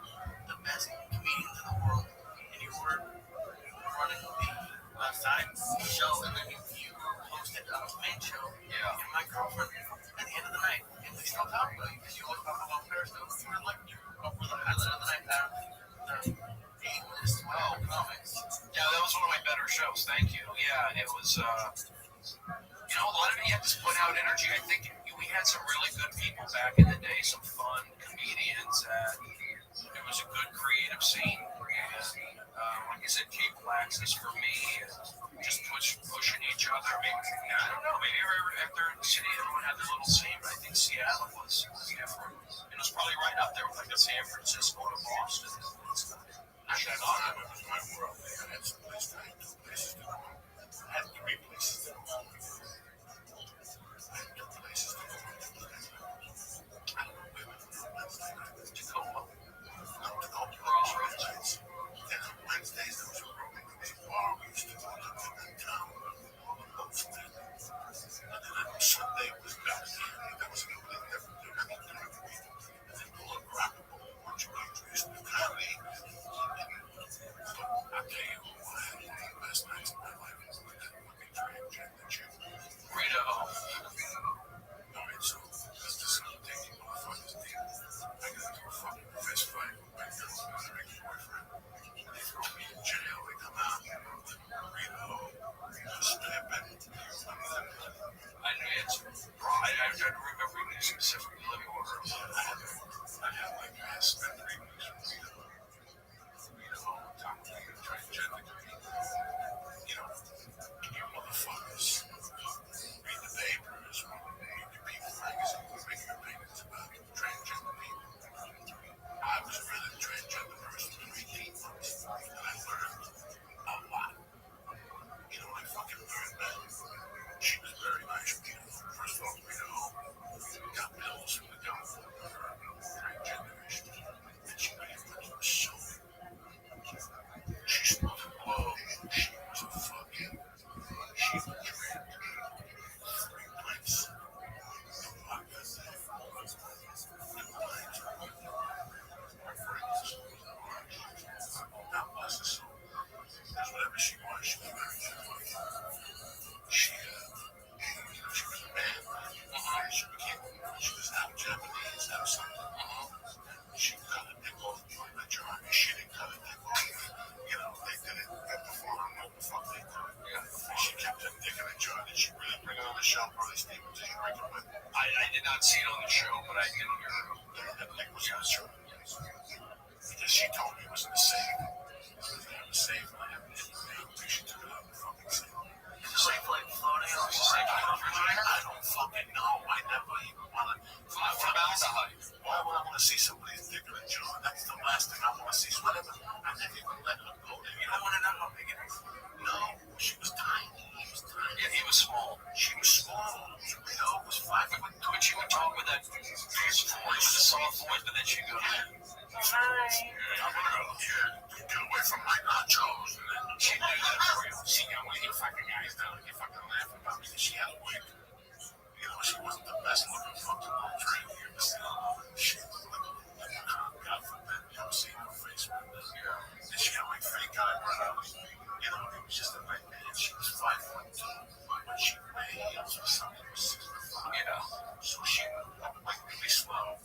the best comedians in the world. And you were running the side show, and then you hosted a main show. Yeah. And my girlfriend, at the end of the night, and we still talk about you because you always talk about Periscope. You were like, you were the highlight of the night out of the A-list comics. Yeah, that was one of my better shows. Thank you. Yeah, it was, you know, a lot of it, you have to put out energy. I think we had some really good people back in the day, some fun comedians. It was a good creative scene. And, like I said, cable access for me, and just pushing each other. Maybe, I don't know, maybe after the city, everyone had their little scene, but I think Seattle was different. It was probably right up there with like a San Francisco to Boston. I got on it with my world. I had some places to go. I had 3 places to go. I had 2 places to go. I don't know where. Tacoma. specific living order. I had like spent 3 weeks with talking to you, transgender people. You motherfuckers read the papers, read the People magazine, make your opinions about transgender people. I was with a transgender person for 18 months, and I learned a lot. I fucking learned that she was very nice, beautiful. First of all, got pills from the government for her transgender issues, and she pretty much was so. She smoked a blow. She was a fucking. She would drink 3 pints of vodka. 2 pints of her friends. Not bless her soul. Because whatever she was very fucking. She was a man. She was half Japanese, half something. She cut a dick off the majority. She didn't cut a dick off. They did it before I know what the fuck they did. She kept her dick in a jar. Did she really bring it on the show? Probably Stevens. Did you bring it with? I did not see it on the show, but I did hear it. That dick was on the show. Because she told me it was in the safe. It was safe. I haven't hit the mail. She took it out of the fucking safe. Safe like floating or safe like refrigerator? I don't fucking know. I never even want to. What about the height? Why would I want to see somebody's dick in a jar? That's the last thing I want to see. So whatever. I never even let her go there. You don't want to know how big it is? No. She was tiny. Yeah, he was small. She was small. Leo was 5'2". But she would talk with that biggest voice, with a soft voice, but then she'd go, Hi. Get away from my nachos. And then she knew that for you. See, when you fucking guys down, you fucking laugh about me. She had a wig. She wasn't the best looking fucking little train you ever seen. She looked like a God forbid you ever seen her face. And she had like fake eyebrows. It was just a nightmare. She was 5'2", but she weighed something like 6'5". So she would like really slow.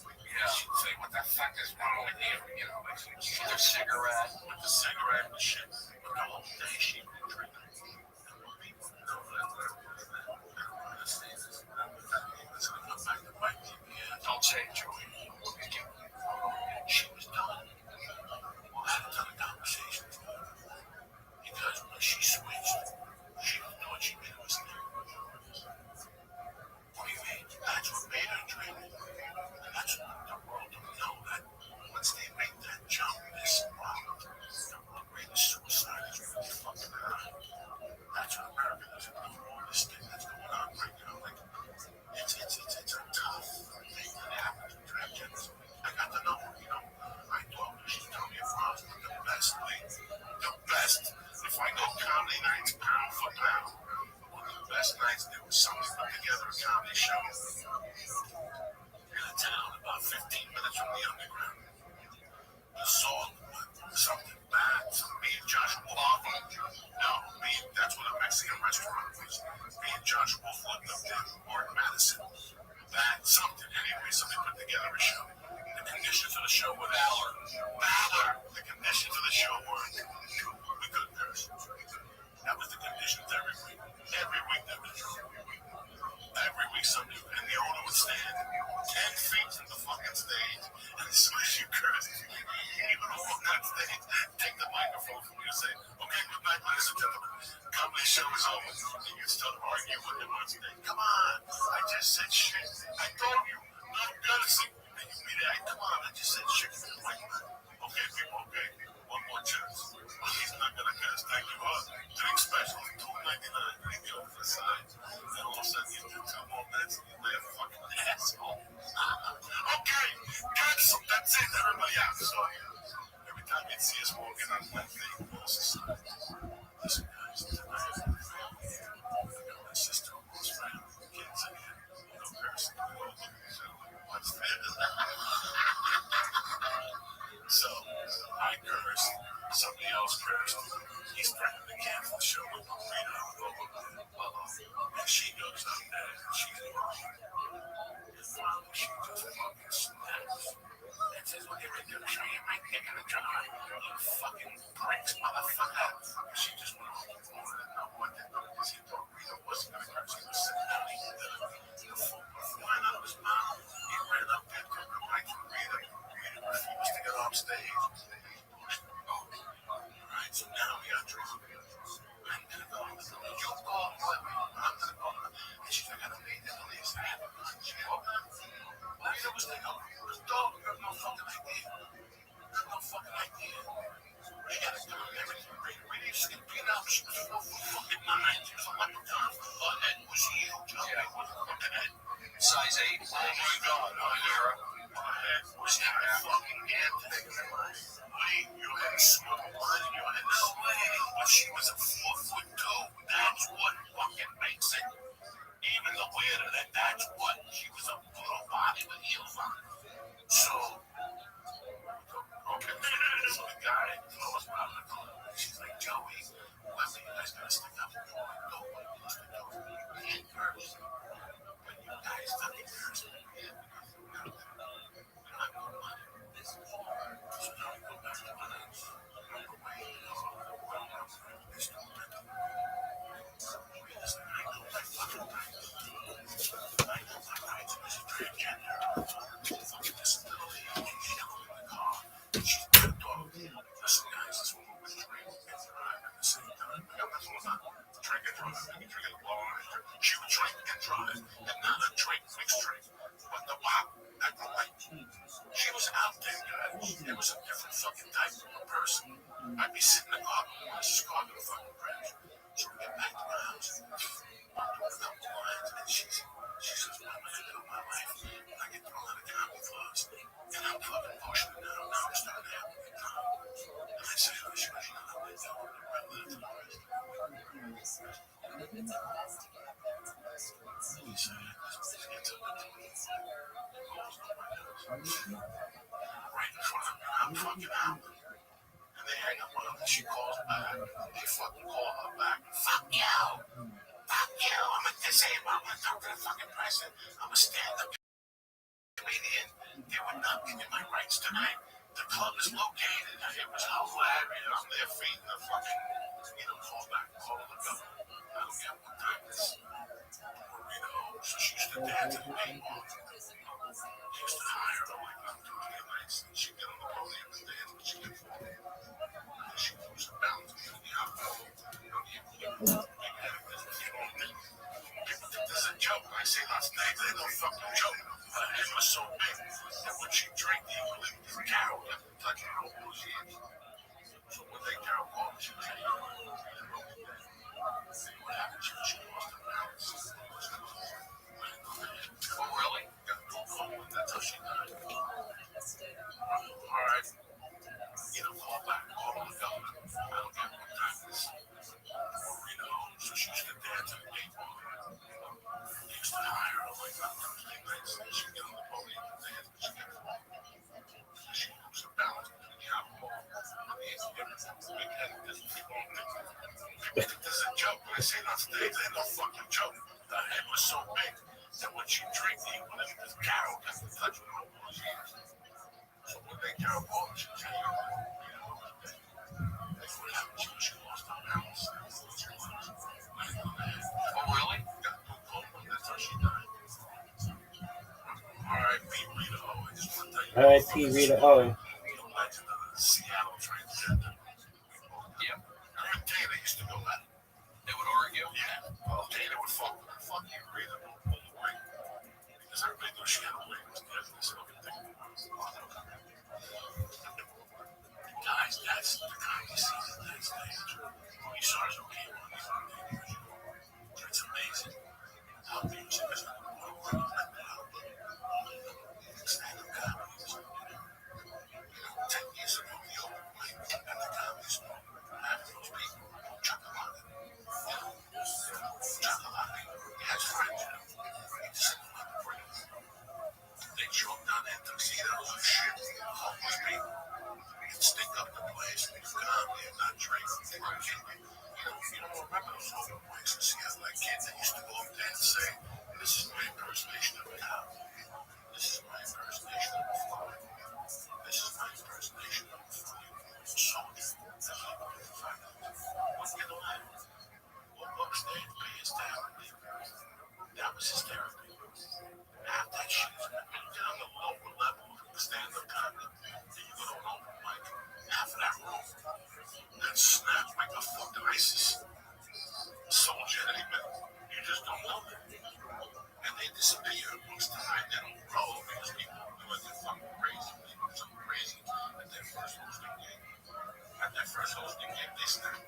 She'd say, "What the fuck is wrong with you?" Like with her cigarette, and shit. But the whole day she would drink. don't say it, Joey. She was done. Well, I had a ton of conversations with her. Because when she switched, she didn't know what she made a mistake. What do you mean? That's what made her drink. And that's what the world don't know, that once they make that jump, this problem, the greatest suicide is really fucking high. That's what America doesn't know. All this thing that's going on right now, like, it's a tough thing that happens with transgenders. I got to know her, I told her, she told me it was the best thing. The best. If I go comedy nights, pound for pound, one of the best nights, there was somebody put together a comedy show in a town about 15 minutes from the underground. The song, something bad, me and Josh Wolf. No, that's what a Mexican restaurant was. Me and Josh Wolf lived up there, Mark Madison. Bad something. Anyway, somebody put together a show. The conditions of the show were Valor. The conditions of the show were we couldn't curse. That was the conditions every week. Every week there was drunk. Every week somebody, and the owner would stand 10 feet from the fucking stage, and as soon as you curse, he would walk on stage, take the microphone from you and say, "Okay, good night, ladies and gentlemen. Comedy show is over." And you start arguing with him on stage. Come on, I just said shit. I told you, not cursing. And you be there, come on, I just said shit. Like, okay, people, okay, one more chance. He's not gonna curse. Thank you. Drink special, $2.99. Drink the over the side. And all of a sudden you do 2 more minutes and you lay a fucking asshole. Okay, cancel. That's it. Everybody out. So every time you'd see us walking on Wednesday, listen, guys, tonight I got my sister almost found the kids again. No cursing. What's that? So I cursed. Somebody else cursed. He's threatening to cancel the show with Marina. And she goes up there and she's walking. She just fucking snaps. And says, "Well, you're going to show you my dick in a jar. You fucking pricks, motherfucker." She just went on and wanted to know what they're doing because he thought Rita wasn't going to curse. He was sitting down. He did the phone was flying out of his mouth. weirder that that's what she was a little body with heels on. So, okay, so the guy goes around the club. She's like, Joey, whether you guys gotta stick up for me, nobody wants to go. You can't curse. But you guys fucking curse me. I'm no money. So now we go back to my house. Listen, guys, this woman was drinking and drive at the same time. This was not drink and drive. You drink and blow on her. She would drink and drive, and not a drink, mixed drink, but the wow at the light. She was out there, guys. It was a different fucking type of a person. I'd be sitting in the car, this car gonna fucking crash. So we get back to my house. I'm doing a couple lines, and she says, what am I gonna do with my life? And I get thrown out of comedy clubs, and I'm fucking pushing it now. Now I'm starting to have a good time. And I say, oh, she was not a big deal. Right in front of me, I'm fucking out. And they hang up on her, and she calls back. They fucking call her back. Fuck you. Fuck you. I'm a disabled. I'm gonna talk to the fucking president. I'm a stand-up comedian. They would not give me my rights tonight. The club is located. It was hilarious. I'm there feeding the fucking, call back, call the government. I don't get what time it is. So she used to dance at the paintball. She used to hire her like on Tuesday nights. And she'd get on the podium and dance, but she didn't fall. And she was bound to be on the alcohol. People think this is a joke. I say last night, there's no fucking joke. Her head was so big that when she drank, you believe Carol kept touching her all those years. So one day Carol called me, she was like, what happened? She lost her balance. Oh, really? Got no phone. That's how she died. All right. Call back. Call the government. I don't get what time it is. So she used to dance at the paintball. They used to hire her like on Tuesday nights. She'd get on the podium and dance, but she didn't fall. She lose her balance between the alcohol and the big head. People think this is a joke, but I say not today. There's no fucking joke. Her head was so big that when she drank, you believe this Carol kept touching her all those years. So one day Carol called me, she was like, what happened? She lost her balance. Oh, really? Got no coma. That's how she died. R.I.P. Rita O. I just want to tell you. R.I.P. Rita O. The legend of the Seattle transgender. Yeah. Her and Taylor used to go at it. They would argue? Yeah. Well, Taylor would fuck with her. Fuck you, Rita. Don't pull away. Because everybody knew she had a way. It was this fucking thing. Guys, that's the comedy season next stage. We saw it okay. It's amazing how music is not the world like that. Stand-up comedy is 10 years ago, the open mic and the comedy store, having those people, chocolate. Chocolate. He has friends, He just didn't want to bring them. They drove down in tuxedos and shit, homeless people. And stick up the place and do comedy and not drink. They were kidding. You don't remember those open mics in Seattle, like kids that used to go up there and say, this is my impersonation of a cow. This is my impersonation of a fly. This is my impersonation of a soldier. What can I do? What books they pay his therapy? That was his therapy. Half that shit is down the lower level of stand-up comedy. Then you go to an open mic, half of that room, that snaps like a fucking ISIS soldier at any minute. You just don't know them. And they disappear amongst the night. They don't grow because people do it. They're fucking crazy. They do something crazy at their first hosting gig. At their first hosting gig, they snap.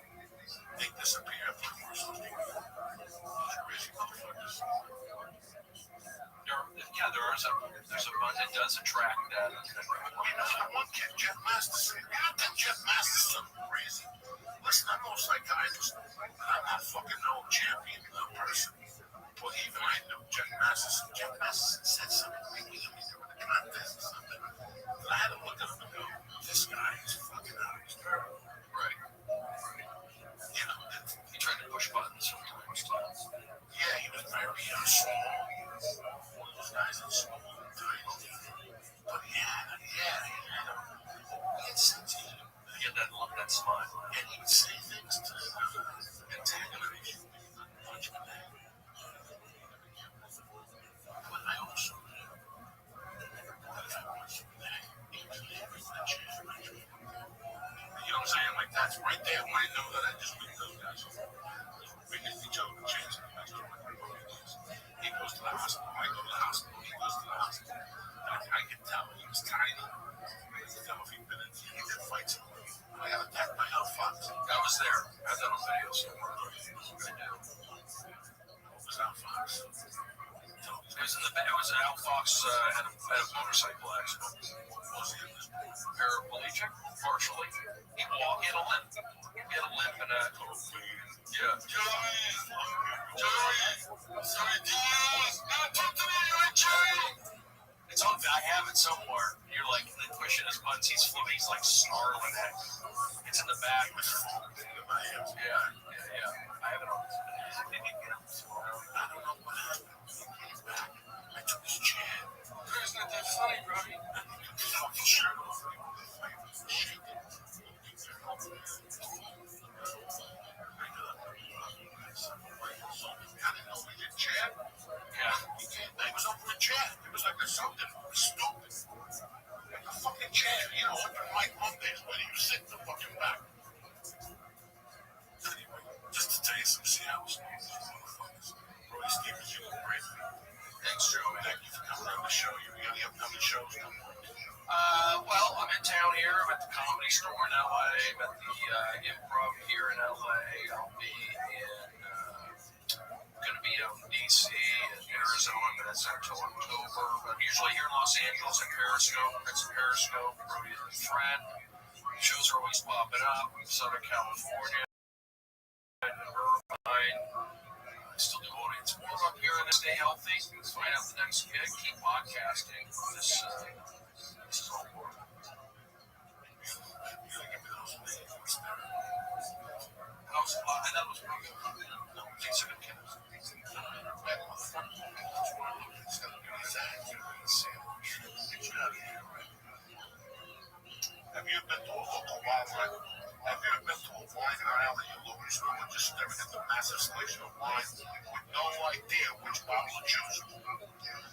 They disappear after the first hosting gig. Those crazy motherfuckers. There's a bunch that does attract that. That one kid, Jeff Masterson. You don't think Jeff Masterson crazy? Listen, I'm no psychiatrist, but I'm not fucking no champion person. But even I knew Jeff small. One of those guys that's small and tiny. But he had sense. He had that look, that smile. And he would say things to antagonize you. But I also knew that if I was there, he was every chance. You know what I'm saying? Like, that's right there when I know that I just beat those guys. We give each other a chance. He goes to the hospital. I go to the hospital. He goes to the hospital. I can tell he was tiny. I can tell if he'd been in fights. I got attacked by Al Fox. I was there. I had that on video somewhere. What was Al Fox? It was in the back. It was Al Fox had a motorcycle accident. Was he paraplegic? Partially. He had a limp. He had a limp and a yeah. Joey, sorry, don't talk to me, you're in jail. It's on. I have it somewhere. You're like pushing his buttons. He's like snarling at. It's in the back. Yeah. I have it on. I don't know what happened. I took his chair. Isn't it that funny, Robbie? I took his fucking shirt off. I didn't know we did chat. Yeah. He was over a chat. It was like something stupid. Like a fucking chair, you know, open mic Mondays where you sit in the fucking back. Anyway, just to tell you some Seattle motherfuckers. Brody Stevens, you look great. Thanks, Joey. Thank you for coming on the show. You got any upcoming shows coming on? Well, I'm in town here. I'm at the Comedy Store in LA. I'm at the Improv here in LA. I'll be going to be out in DC and Arizona, but that's not until October. I'm usually here in Los Angeles at Periscope. That's Periscope. Brody is a friend. Shows are always popping up. Southern California. Irvine. I still do audience warm up here and stay healthy. Find out the next gig. Keep podcasting. This is all work. How's it? And that was pretty good. No, things are good. Have you been to a local wildlife? Have you ever been to a wine aisle in your local store and just staring at the massive selection of wine with no idea which bottle to choose?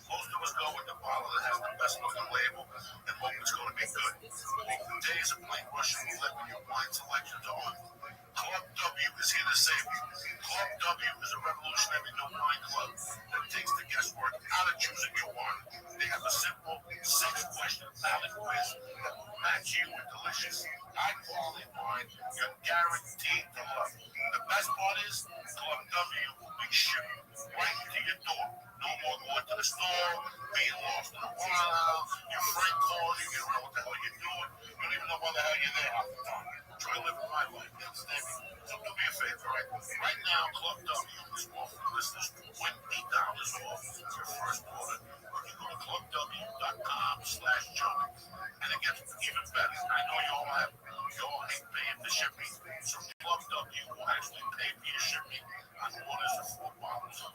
Most of us go with the bottle that has the best looking label and hope it's going to be good. The days of plain Russian roulette when your wine selections are on. Club W is here to save you. Club W is a revolutionary new wine club that takes the guesswork out of choosing your wine. They have a simple 6-question ballot quiz that will match you with delicious, high-quality wine you're guaranteed to love. The best part is, Club W will be shipped right to your door. No more going to the store, being lost in a while. Your friend calls you, you don't know what the hell you're doing. You don't even know why the hell you're there half the time. Try living my life, you understand me? So do me a favor, right? Right now, Club W is offering listeners $20 off your first order. Or you go to clubw.com/Joey. And it gets even better. I know you all hate paying for shipping, so Club W will actually pay for your shipping on orders of 4 bottles. So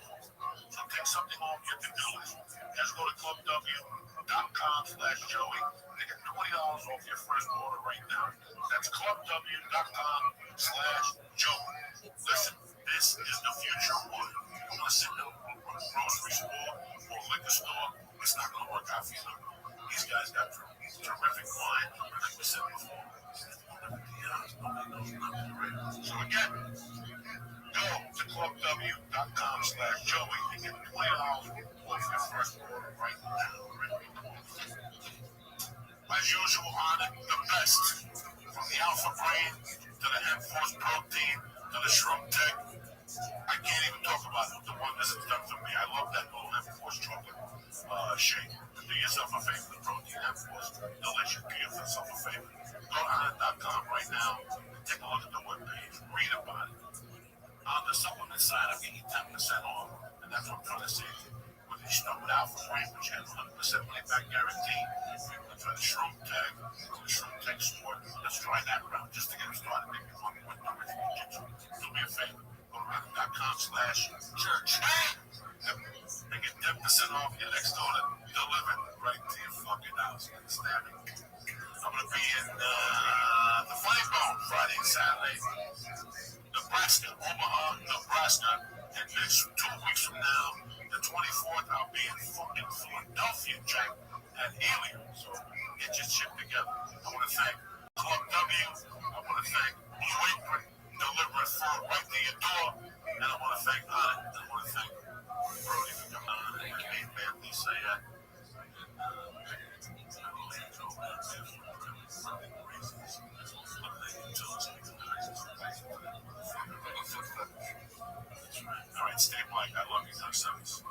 take something off your to-do list. Just go to clubw.com/Joey and get $20 off your first order right now. That's clubw.com/Joey. Listen, this is the future of wine. I'm going to sit down at a grocery store or a liquor store. It's not going to work out for you. These guys got terrific wine. Like we said before. So again, go to clubw.com/Joey and get $20 off your first order right now. As usual, honor the best. From the Alpha Brain to the M-Force Protein to the Shroom Tech. I can't even talk about the one this has done for me. I love that little M-Force chocolate shake. Do yourself a favor, the Protein M-Force. Delicious. Do yourself a favor. Go to honor.com right now and take a look at the webpage. Read about it. On the supplement side, I'm getting 10% off. And that's what I'm trying to say. Whether you start with Alpha Brain, which has 100% money back guarantee, try the Shroom Tech, the Shroom Tech Sport. Let's try that route just to get them started. Maybe money with numbers. Do me a favor. Go to rock.com/church. They get 10% off your next order delivered right to your fucking house. You understand me? I'm gonna be in the Funny Bone Friday and Saturday. Nebraska, Omaha, Nebraska. And next 2 weeks from now, the 24th, I'll be in fucking Philadelphia, Jack, at Helium. So get your shit together. I want to thank Club W. I want to thank Blue Apron, delivering food right to your door. And I want to thank Anna. I want to thank Brody for coming on. And me, man, Lisa, all right, stay blank. I love you, Tom Simmons.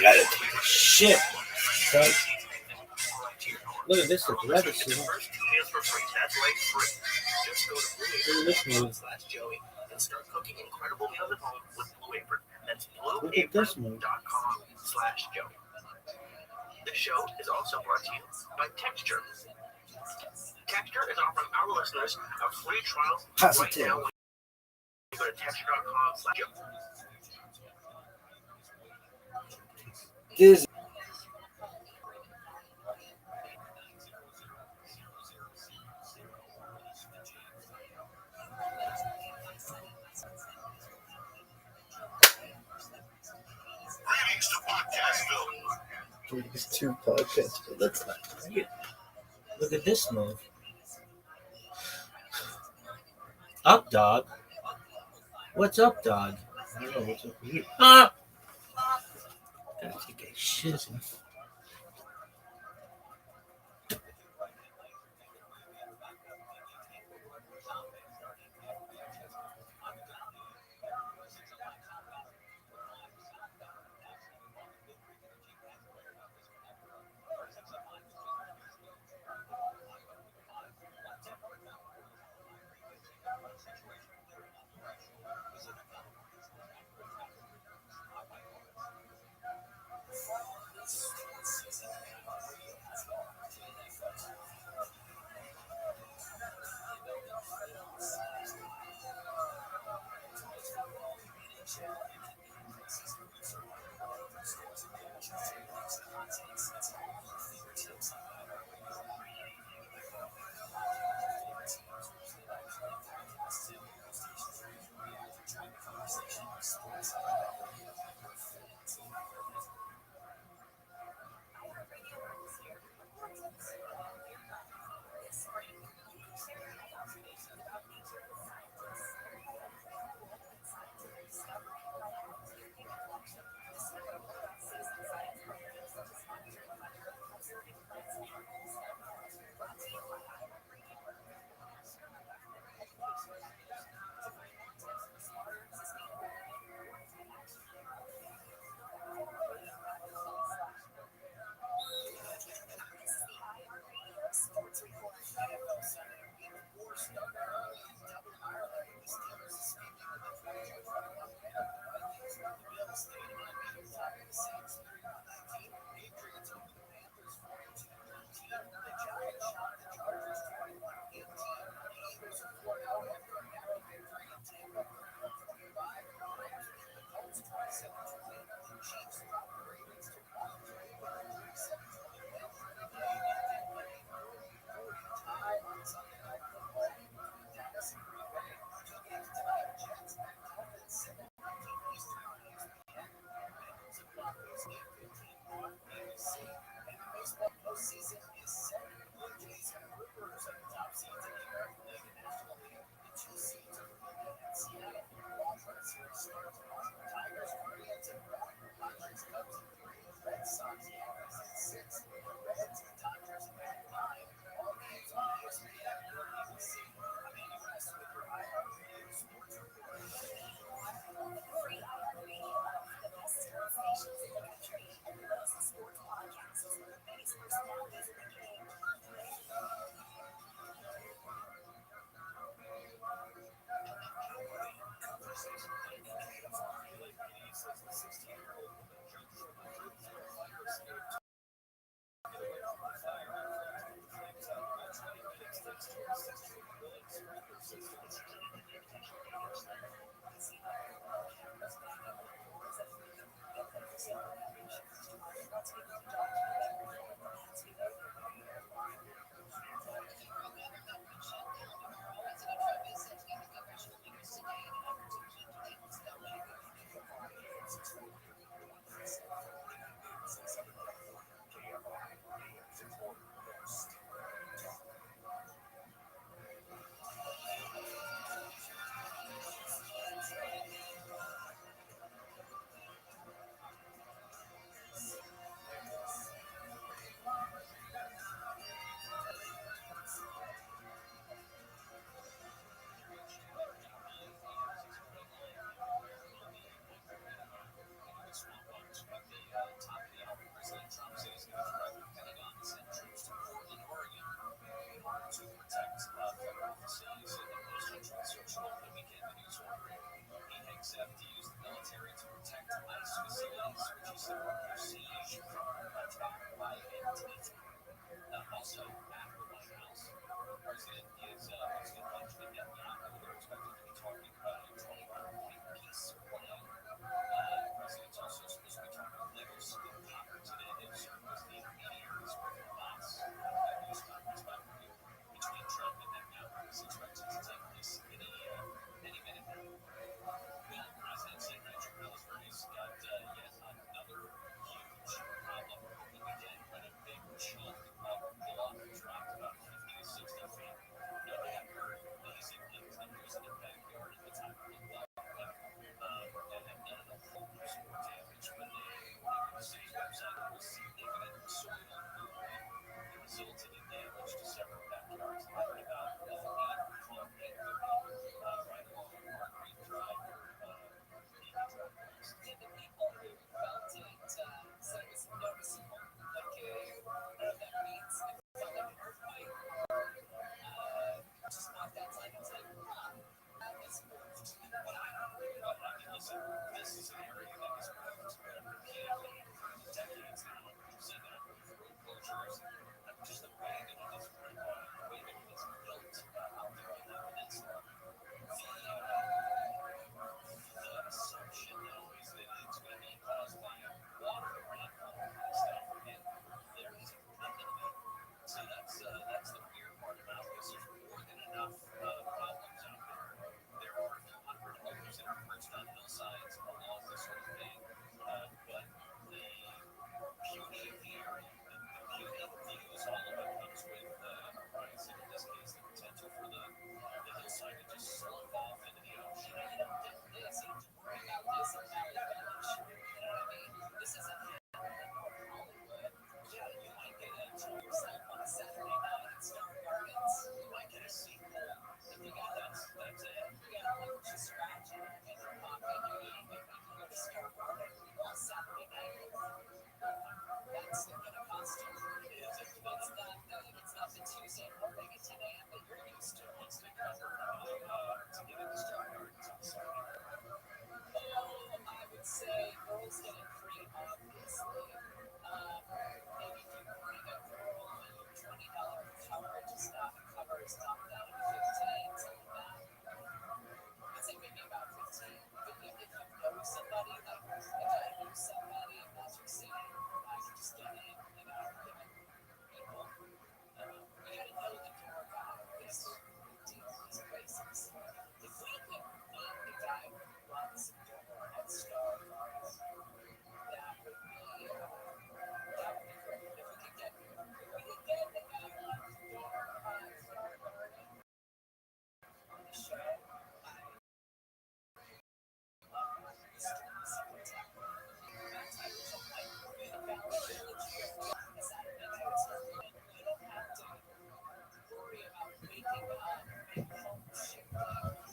gotta take a shit. Okay. Look at this, it's Rabbi. Look at this move. Look at this move. The show is also brought to you by Texture. Texture is offering our listeners a free trial right now when you go to texture.com/Joe. Disney. Greetings to Podcastville. These two podcasts. Look at this move. Up, dog. What's up, dog? I don't know what's up with you. Ah! Gotta take a shit.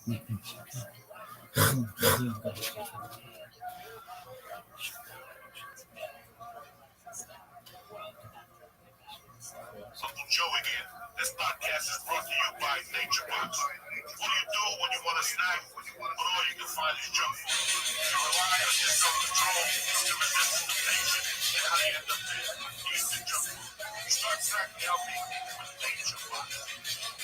Uncle Joey here. This podcast is brought to you by Nature Box. What do you do when you want a snack, but all you can find is junk food? You rely on your self-control to resist temptation, and how do you end up there? Eating junk food. Start snacking healthy with Nature Box.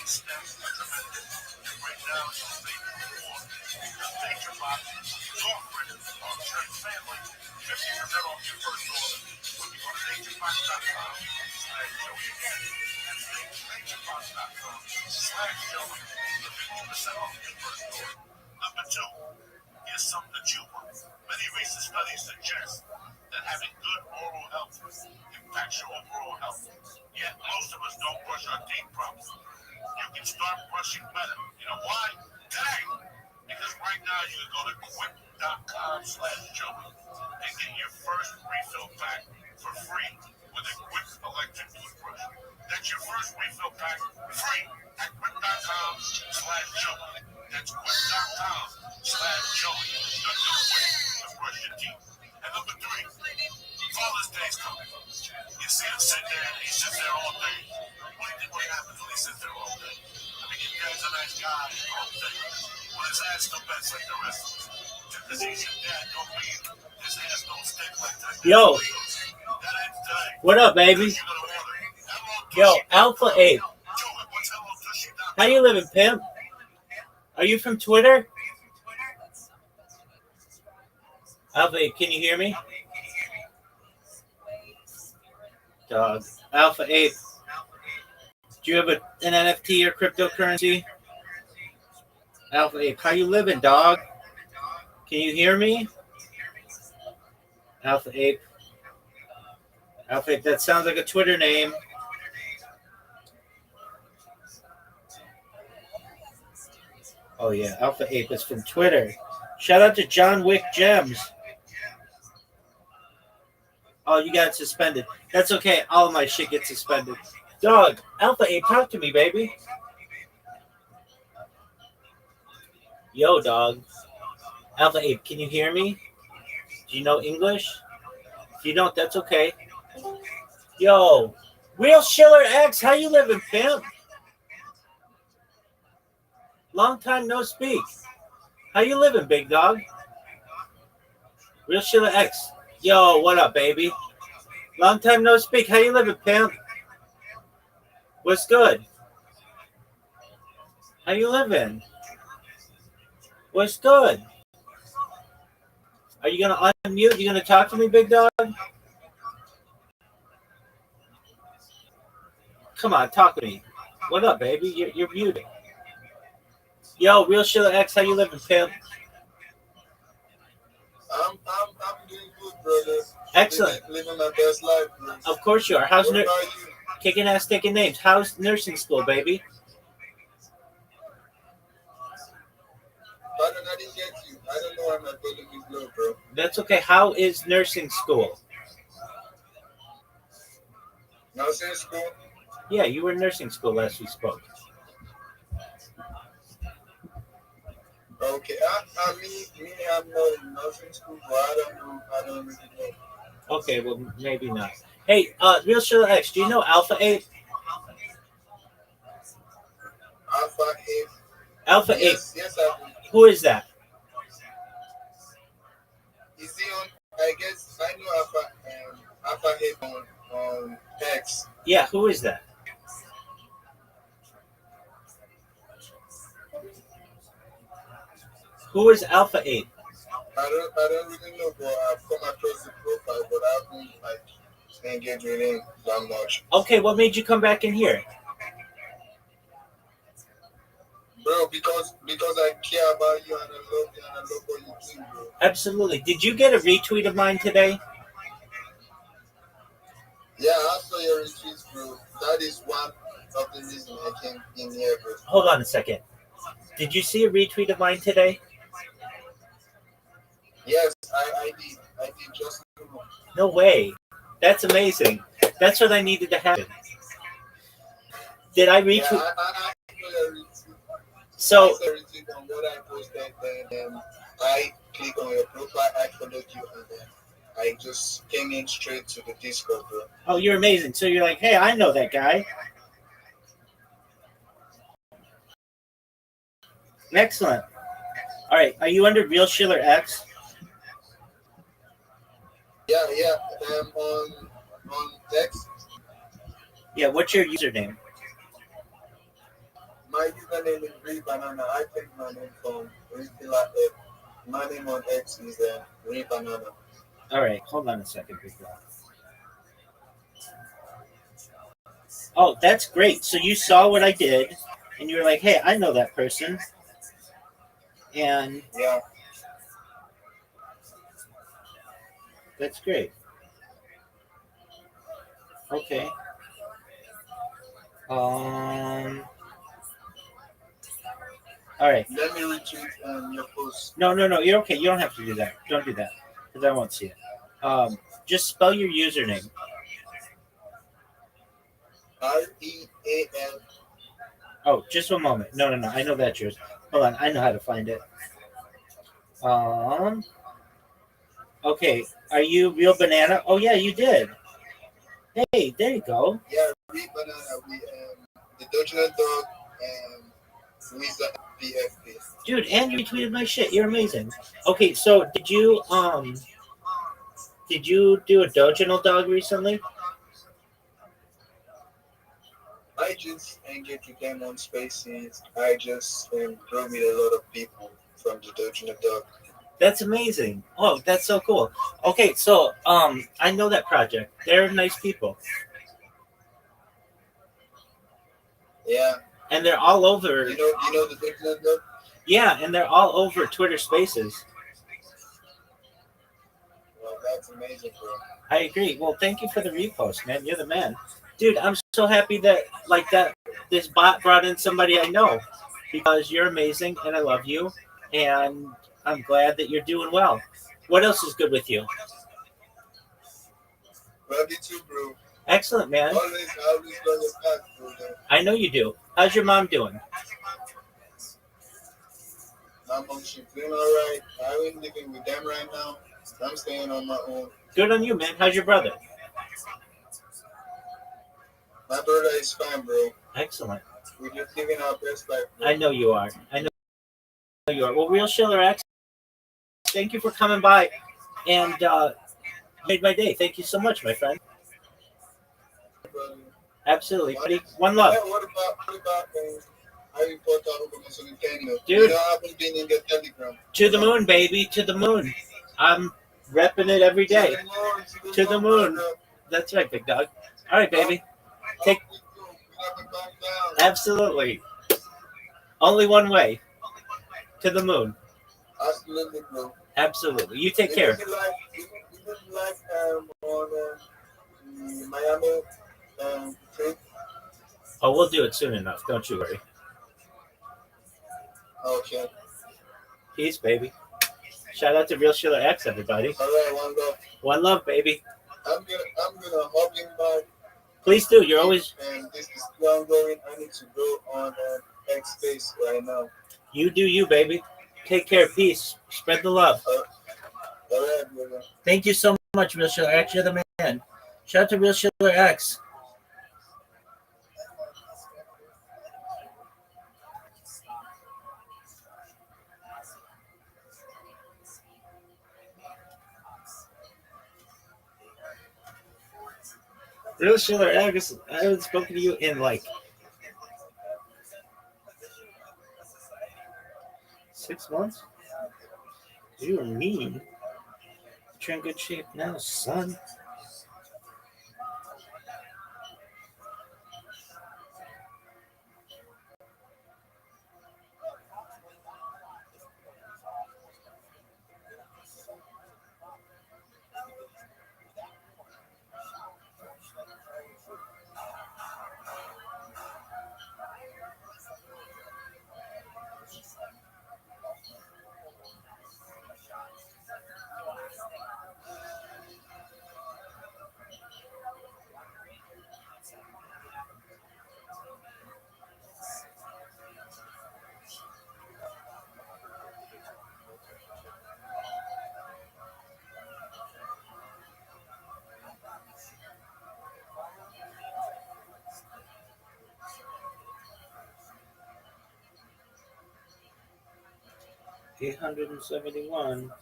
Snacks are tremendous, and right now you'll stay warm. Because Nature Box is offering our church family 50% off your first order when you go to naturebox.com/Joey. Again, that's naturebox.com/Joey for 50% off your first order. Number 2, here's something to chew on. Many recent studies suggest that having good oral health impacts your overall health. Yet most of us don't brush our teeth properly. You can start brushing better. You know why? Today. Because right now you can go to quip.com/Joey and get your first refill pack for free with a Quip electric toothbrush. That's your first refill pack free at quip.com/Joey. That's quip.com/Joey. The new way to brush your teeth. And number 3, Father's Day's coming. You see him sit there and he sits there all day. What do you think what happens when he sits there all day? I mean, your dad's a nice guy all day, but his ass don't bend like the rest of us. Just because he's your dad don't mean his ass don't stick like that. Yo. What up, baby? Yo, Alpha Ape. How you living, pimp? Are you from Twitter? Alpha Ape, can you hear me? Dog. Alpha Ape. Do you have an NFT or cryptocurrency? Alpha Ape, how you living, dog? Can you hear me? Alpha Ape. Alpha Ape, that sounds like a Twitter name. Oh yeah, Alpha Ape is from Twitter. Shout out to John Wick Gems. Oh, you got suspended. That's okay. All of my shit gets suspended. Dog, Alpha Ape, talk to me, baby. Yo, dog. Alpha Ape, can you hear me? Do you know English? If you don't, that's okay. Yo, Real Schiller X, how you living, pimp? Long time no speak. How you living, big dog? Real Schiller X. Yo, what up, baby? Long time no speak. How you living, pimp? What's good? How you living? What's good? Are you gonna unmute? You gonna talk to me, big dog? Come on, talk to me. What up, baby? You're muted. Yo, Real Schiller X, how you living, pimp? I'm doing good, brother. Excellent. Living my best life, bro. Of course you are. How's What about you? kicking ass, taking names? How's nursing school, baby? Pardon, I didn't get you. I don't know why my volume is low, bro. That's okay. How is nursing school? Nursing school? Yeah, you were in nursing school last we spoke. Okay. I'm not in nursing school, but I don't know. I don't really know. Okay, well, maybe not. Hey, Real Schiller X, do you know Alpha 8? Alpha 8. Alpha 8. Yes, I do. Who is that? Is he on? I guess I know Alpha 8 on X. Yeah, who is that? Who is Alpha 8? I don't really know, but I've come across the profile, but I haven't engaged with him that much. Okay, what made you come back in here? Bro, because I care about you and I love you and I love what you do, bro. Absolutely. Did you get a retweet of mine today? Yeah, I saw your retweets, bro. That is one of the reasons I came in here, bro. Hold on a second. Did you see a retweet of mine today? Yes, I did. I did just now. No way. That's amazing. That's what I needed to happen. Did I retweet? Yeah, I saw your retweet. So Once I retweet on what I posted, then I click on your profile, I followed you, and then I just came in straight to the Discord, bro. oh, you're amazing. So you're like, hey, I know that guy. Excellent. All right, are you under Real Schiller X? Yeah, yeah. On text, Yeah. What's your username? my username is Ray Banana. I think my name from Ristila F. My name on X is Ray Banana. All right, hold on a second, big guy. Oh, that's great. So you saw what I did, and you were like, hey, I know that person, and Yeah. that's great. Okay. All right. Let me retweet your post. No, you're okay. You don't have to do that. Don't do that, because I won't see it. Just spell your username. REAL. Oh, just one moment. No. I know that's yours. Hold on. I know how to find it. Okay. Are you Real Banana? Oh yeah, you did. Hey, there you go. Yeah, Ray Banana. We the Dutchman dog and Wizard PFP. Dude, and you retweeted my shit. You're amazing. Okay, so did you do a Doginal dog recently? I just engage with them on Spaces. I just grow with a lot of people from the Dutchman dog. That's amazing. Oh, that's so cool. Okay, so I know that project. They're nice people. Yeah. And they're all over. You know the Dutchman dog? Yeah, and they're all over Twitter Spaces. Well, that's amazing, bro. I agree. Well, thank you for the repost, man. You're the man. Dude, I'm so happy that this bot brought in somebody I know, because you're amazing and I love you, and I'm glad that you're doing well. What else is good with you? Love you too, bro. Excellent, man. Always run your path, bro. I know you do. How's your mom doing? My mom, she's doing alright. I ain't living with them right now. I'm staying on my own. Good on you, man. How's your brother? My brother is fine, bro. Excellent. We're just living our best life, bro. I know you are. You are. Well, Real Schiller X, thank you for coming by and made my day. Thank you so much, my friend. Absolutely. Buddy. One love. Yeah, what about Harry Potter Dude, Dude. I haven't been in the Telegram. To the moon, baby. To the moon. I'm repping it every day. To the moon. That's right, big dog. All right, baby. Take. Absolutely. Only one way. To the moon. Absolutely, bro. Absolutely. You take care. On Miami trip. Oh, we'll do it soon enough. Don't you worry. Okay. Peace, baby. Shout out to Real Schiller X, everybody. All right, one love. One love, baby. I'm gonna hop in back. Please do. You're always. And this is still ongoing. I need to go on X Space right now. You do you, baby. Take care. Peace. Spread the love. All right, brother. Thank you so much, Real Schiller X. You're the man. Shout out to Real Schiller X. Real Schiller X, I haven't spoken to you in like 6 months. You were mean. You're in good shape now, son. 871.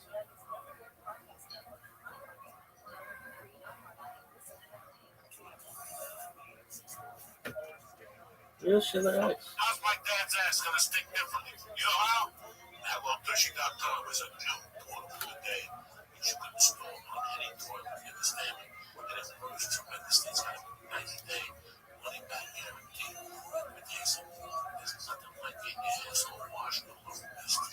Real shit like ice. How's my dad's ass gonna stick differently? You know how? HelloTushy.com is a new portal for the day that you can install on any toilet. You understand me? And it works tremendously. It's got a 90-day money-back guarantee. But yes, there's nothing like getting your asshole washed with a little mist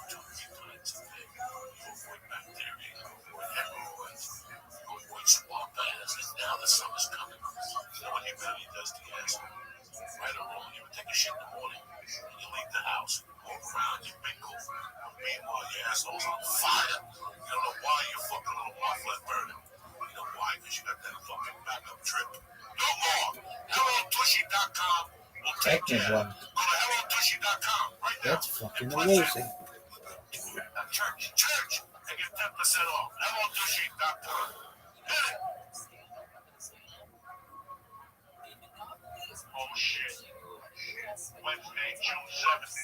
2 or 3 times a day. You avoid bacteria, you avoid hemorrhoids, you avoid swamp ass. And now the summer's coming. You know what humanity does to your asshole? Right or wrong, you would take a shit in the morning, and you leave the house, walk around, you mingle. Meanwhile, your asshole's on fire. You don't know why your fucking little muffler burning. You know why? Because you got that fucking backup trip. No more. HelloTushy.com will take care. Go to HelloTushy.com right now. That's fucking amazing. Church, and get 10% off. HelloTushy.com. Hit it. Oh shit. Wednesday, June 7th.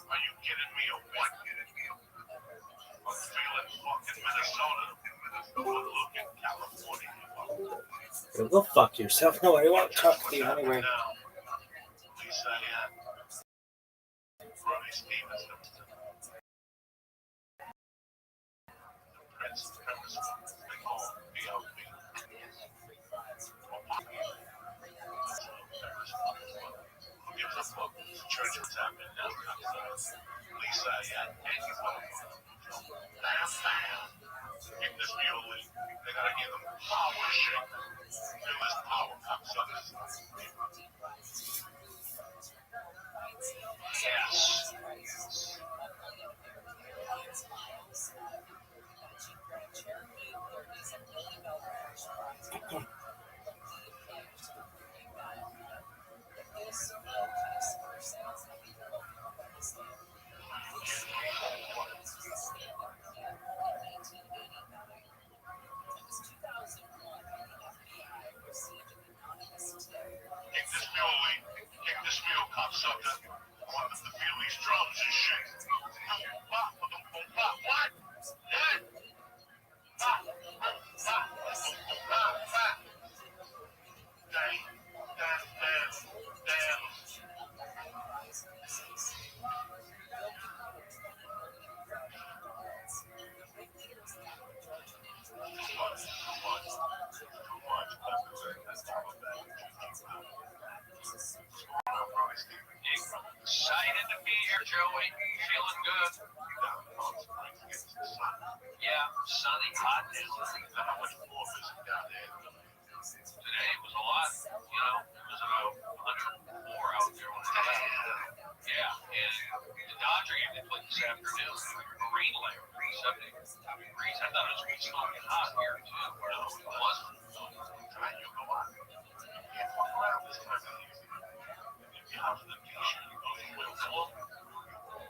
Are you kidding me or what? I'm feeling fucking Minnesota. Good looking California. Go fuck yourself. Nobody want to talk to you anyway. Lisa, Ronnie Stevenson. Prince Premise. They call him B.O.B. Who gives a fuck? Church is happening now. Lisa, and you bam. Keep this mule. They gotta give them power shit. Feel this power, cocksuckers. Yes. Kick this mule, cocksucker. I want them to feel these drums and shit. What? Yeah. Damn. Excited to be here, Joey. Feeling good. Yeah, sunny, hot day. How much more is it down there? Today was a lot. You know, it was about 104 out there on the day. Yeah, and the Dodger game they played this afternoon, green layer, 70 degrees. I thought it was going to be smoking hot here, too. No, it wasn't. Tonight you go out. You can't walk around this time of year. If you're out of the t-shirt, you go to the wheel.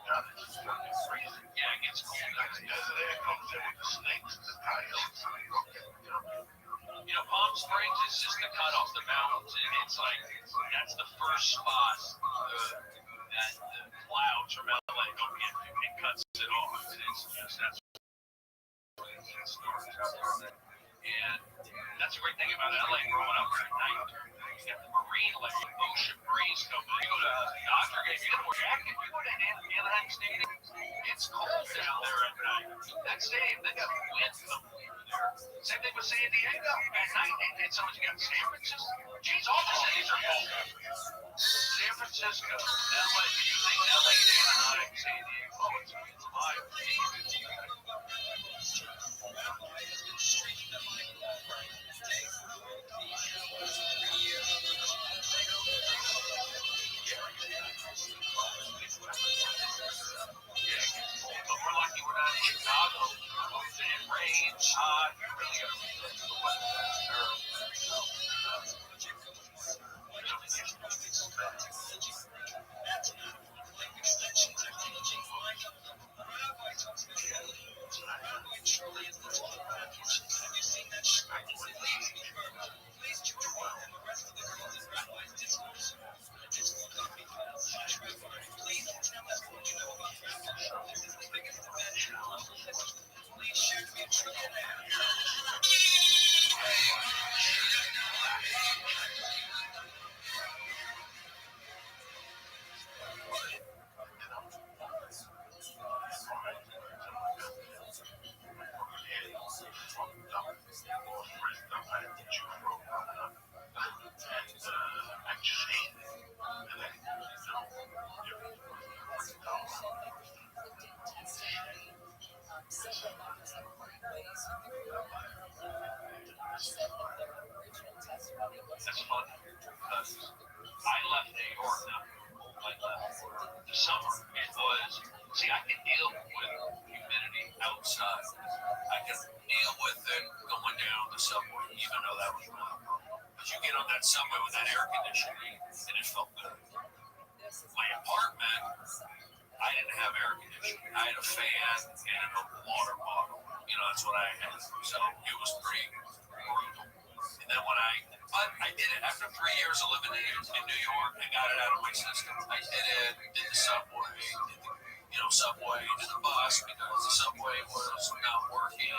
God, it's just fucking freezing. Yeah, it gets cold. Next desert air comes in with the snakes and the coyotes. You know, Palm Springs is just the cut off the mountains, and it's like that's the first spot that the clouds from LA don't get to. It cuts it off. It's just that's what it starts. And that's a great thing about LA growing up at night. You get the marine like ocean breeze coming. You go to the Dodger game, you get more jacket. You go to Anaheim Stadium, it's cold down there at night. That stadium, they got wind coming there. Same thing with San Diego at night. It's always got San Francisco. Geez, all the cities are cold. San Francisco, LA, you think LA and Anaheim, San Diego, it's alive. But we're lucky we're not in Chicago. It rains hot. You really got to be ready for the weather. summer, it was, see, I can deal with humidity outside. I can deal with it going down the subway, even though that was wrong. But you get on that subway with that air conditioning, and it felt good. My apartment, I didn't have air conditioning. I had a fan and a water bottle. You know, that's what I had. So it was pretty brutal. And then when I did it after 3 years of living in New York, I got it out of my system. I did the subway, subway, did the bus because the subway was not working.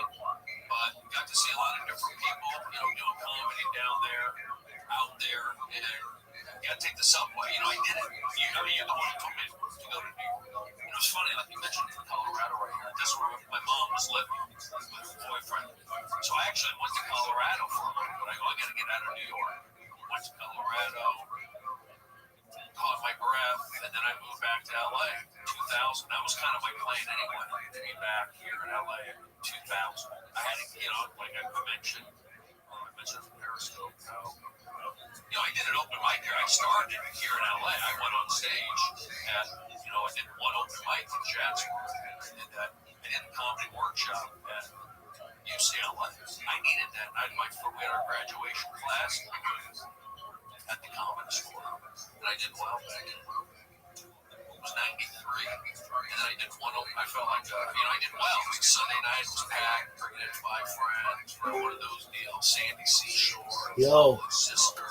But got to see a lot of different people, doing comedy down there, out there, and got to take the subway. I did it. You're the one who told me to go to New York. It was funny, like you mentioned, Colorado right here. That's where my mom was living with her boyfriend. So I actually went to Colorado for a little bit. I got to get out of New York. Went to Colorado, caught my breath, and then I moved back to LA in 2000. That was kind of my plan anyway, to be back here in LA in 2000. I had to, like I mentioned from Periscope, I did an open mic here. I started here in LA. I went on stage at, I did one open mic in Chatsworth. I did a comedy workshop at UCLA. I needed that. We had our graduation class at the comedy school, and I did well back in. It was 93, and then I did one open. I felt like, I did well. Sunday night was packed, bringing in 5 friends, one of those deals, Sandy Seashore, Yo. Sister.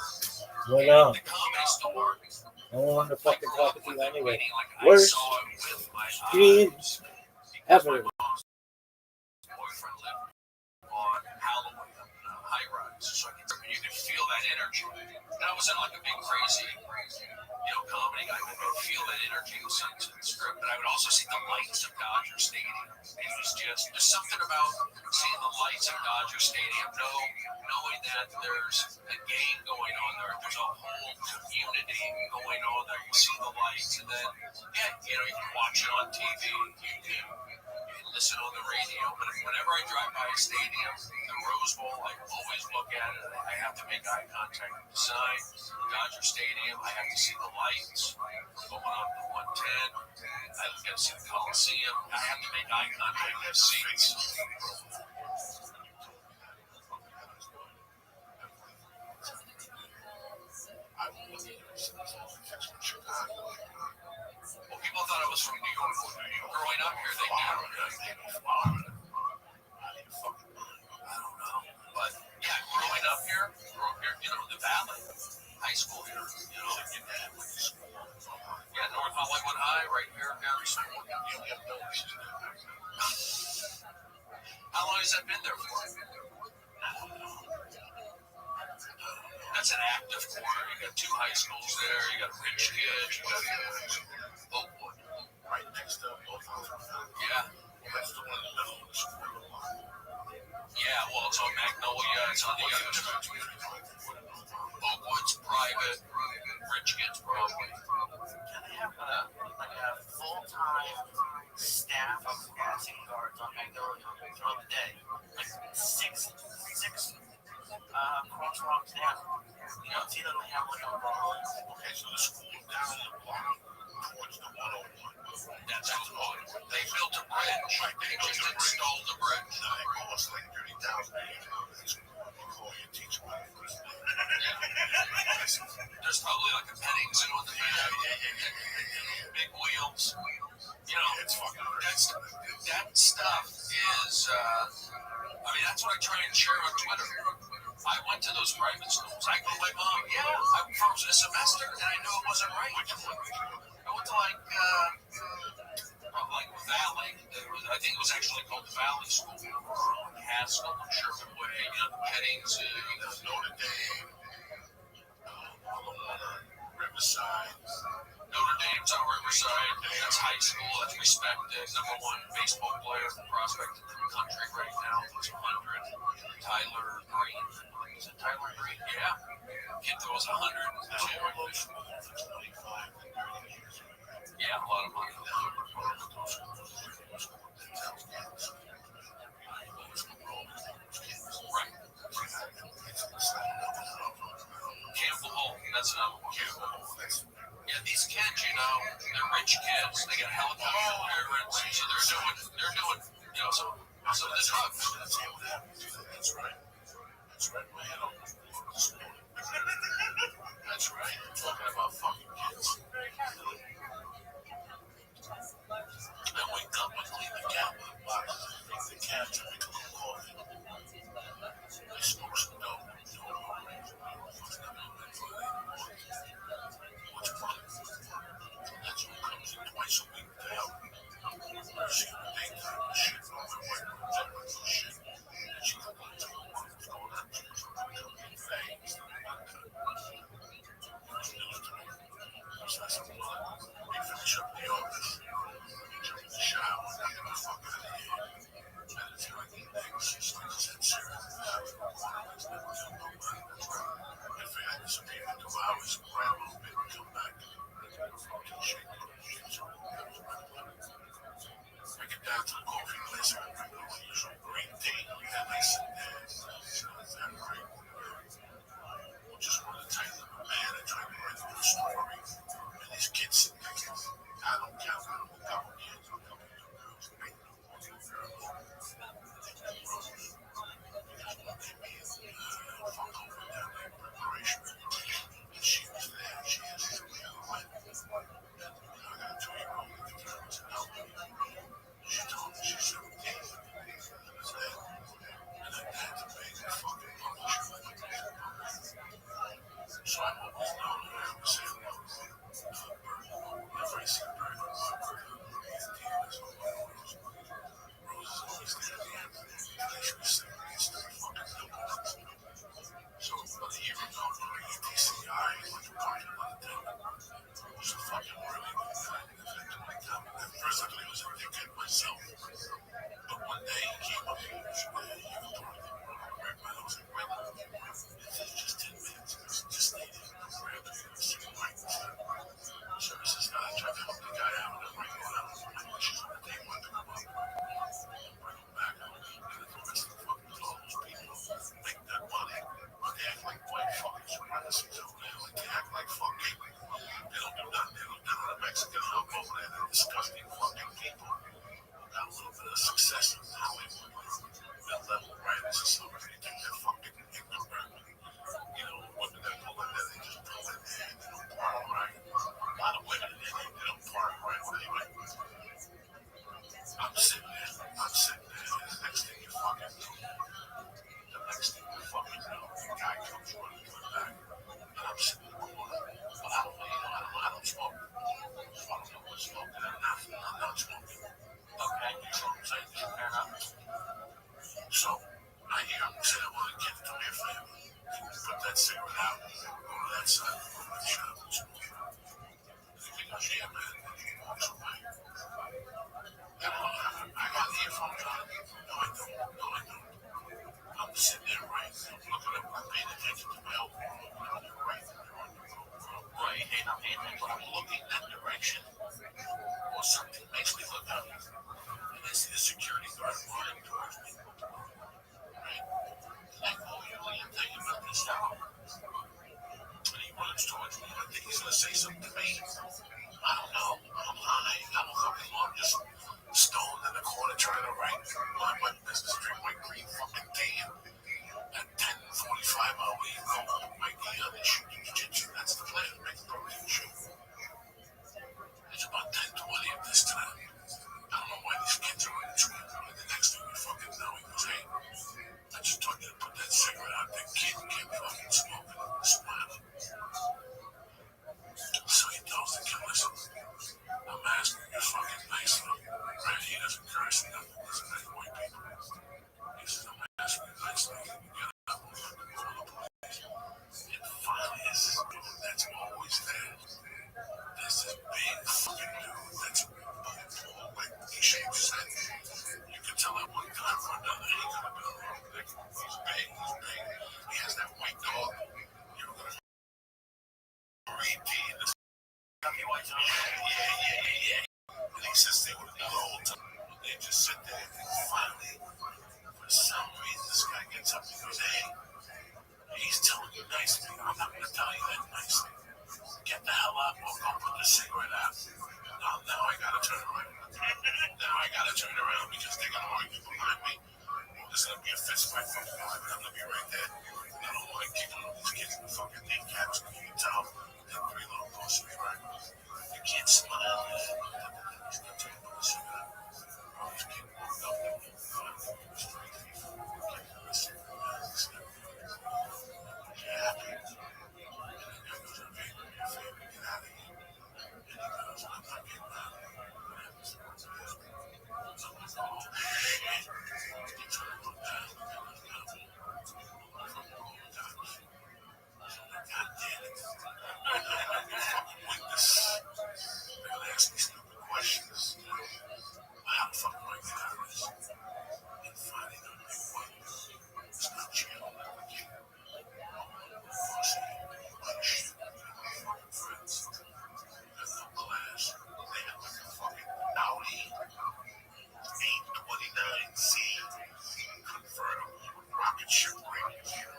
What up? The comedy store. I don't want to fucking talk to you anyway. I Worst saw it with my dreams ever. Boyfriend lived on Halloween, high rise, so you could feel that energy. And I wasn't like a big crazy, comedy guy. I could feel that energy in Sunset Strip, but I would also see the lights of Dodger Stadium. It was just, there's something about seeing the lights of Dodger Stadium, knowing that there's a game going on there, there's a whole community going on there. You see the lights, and then, you can watch it on TV, you can listen on the radio, but whenever I drive by a stadium, the Rose Bowl, I always look at it. I have to make eye contact with the sign. Dodger Stadium, I have to see the lights going up to 110. I got to see the Coliseum. I have to make eye contact with the seats. Well, people thought I was from New York. Growing up here, they knew. I don't know. But, growing up here, the Valley, high school here, North Hollywood High, right here down the street. How long has that been there for? That's an active corner. You got 2 high schools there. You got Rich Kids. You got Oakwood. Right next to Oakwood. Yeah. That's the one that left. Yeah, well, it's on Magnolia. It's on the other side. Oakwood's private. Rich Kids probably. Can they have a full-time staff of crossing guards on Magnolia throughout the day? Like six crosswalks down. See them, they have like a roll. Okay, so the school down the block towards the 101. That's what they built a bridge. They just installed the bridge. It cost like $30,000. You teach them. There's probably like a Pennington on the back. Big wheels. It's fucking that stuff is. That's what I try and share on Twitter. I went to those private schools. I go, my mom, I froze a semester, and I knew it wasn't right. I went to like Valley. I think it was actually called the Valley School. Haskell, Sherman Way, the Pennington, Notre Dame, Riverside. Notre Dame's on Riverside. That's high school. That's respected. Number 1 baseball player, prospect in the country right now. It's 100. Tyler Green. Is it Tyler Green? Yeah. Kid throws 100. Yeah, a lot of money. Right. Campbell Hall. That's another one. Yeah, these kids, they're rich kids. action or something makes me look up, and I see the security guard running towards me. Right? I call you and tell you about this fellow. And he runs towards me. I think he's going to say something to me. I don't know. I'm high. I'm fucking long, just stoned in the corner trying to mind my business, drink my green fucking tea. At 10:45, I'll leave. Go home, my tea on and shoot jiu-jitsu. That's the plan. Make the protein shoot. It's about 10:20 of this time. I don't know why these kids are in the tree. And the next thing you fucking know, he goes, hey, I just told you to put that cigarette out there. Kid can't fucking smoke it. Smile. So he tells the kid, listen, I'm asking you fucking nicely. Right? He doesn't curse and nothing. Doesn't make white people. He says, I'm asking you nicely. You get up and fucking call the police. And finally, this is that's always there. There's this big fucking dude that's like he shakes his head. You can tell that one time for another, he could have been wrong. Like, he's big, he's big. He has that white dog. You're gonna read P in this. Yeah. And he sits there with the whole time. They just sit there and finally, for some reason, this guy gets up and goes, hey, he's telling you nicely. I'm not gonna tell you that nicely. Get the hell up or go put the cigarette out. Now I gotta turn around. Because they're gonna argue behind me. There's gonna be a fist fight from behind me. I'm gonna be right there. I don't want to kick all these kids in the fucking kneecaps. You can tell they're three little pussies, right? You can't smile. He's not taking the cigarette. Oh, he's getting warmed up. Straight people. Getting the cigarette. You're happy. And the guy goes, okay, you're favorite. Get out of here. And he goes, I'm not getting out of here. Rocket ship radio.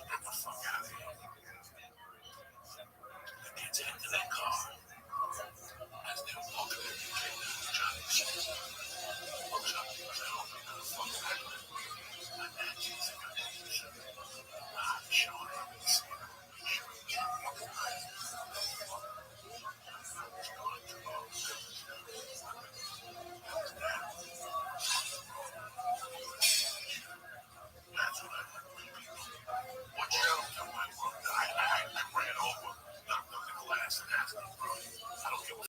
Get the fuck out of here. The kids head to their car. As they're walking in, Johnny says, looks up and goes, I hope you're not fucking acting. My dad sees it. I'm showing up and seeing it. That's what I what you do? I ran over, knocked on the glass, and asked him, bro, I don't give a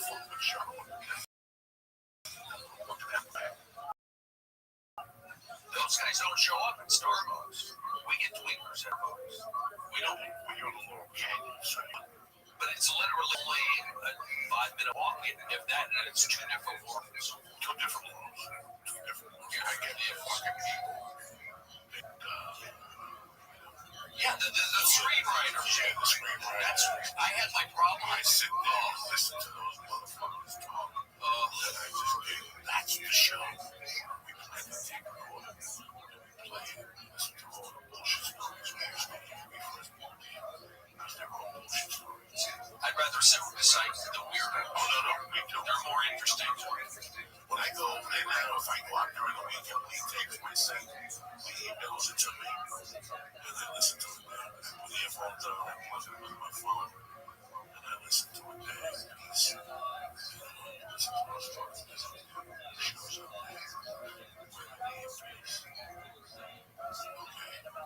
fuck what shot on the guy. Look at that back. Those guys don't show up at Starbucks. We get tweakers at Starbucks. We don't. When you're in a little canyon, but it's literally a 5-minute walk, if that, and it's two different worlds. Yeah, I get you. Fucking people. Yeah, the screenwriters. Yeah, the screenwriters. I had my problem. I sit there and listen to those motherfuckers talk. That's the show. We play the tape recorder. We play it. Listen to all the bullshit stories we used to hear when we first moved here. Because they're all bullshit stories. I'd rather sit beside the weirdos. Oh, no, me too. They're more interesting. When I go over there now, if I go out during the weekend, he takes my set. He emails it to me. And I listen to it there. With the earphones on, I plug it with my phone. And I listen to it there. Listen to those fucking shows up there. With the earpiece. Okay.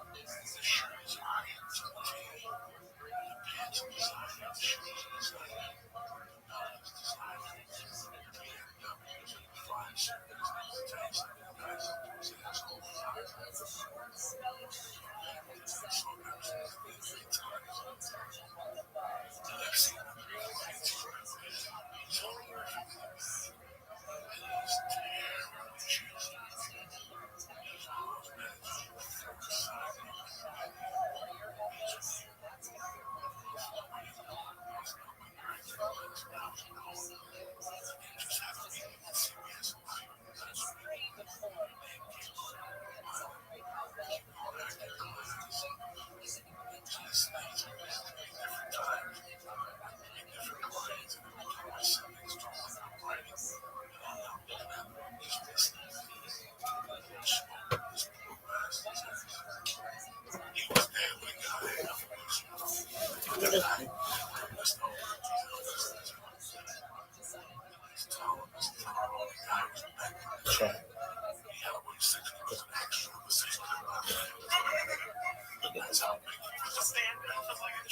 The shirt is irons on the tee. The pants on the side. The shoes on the side. The bottoms on the side. BMWs and 5 series. The tanks and the guys. Those assholes.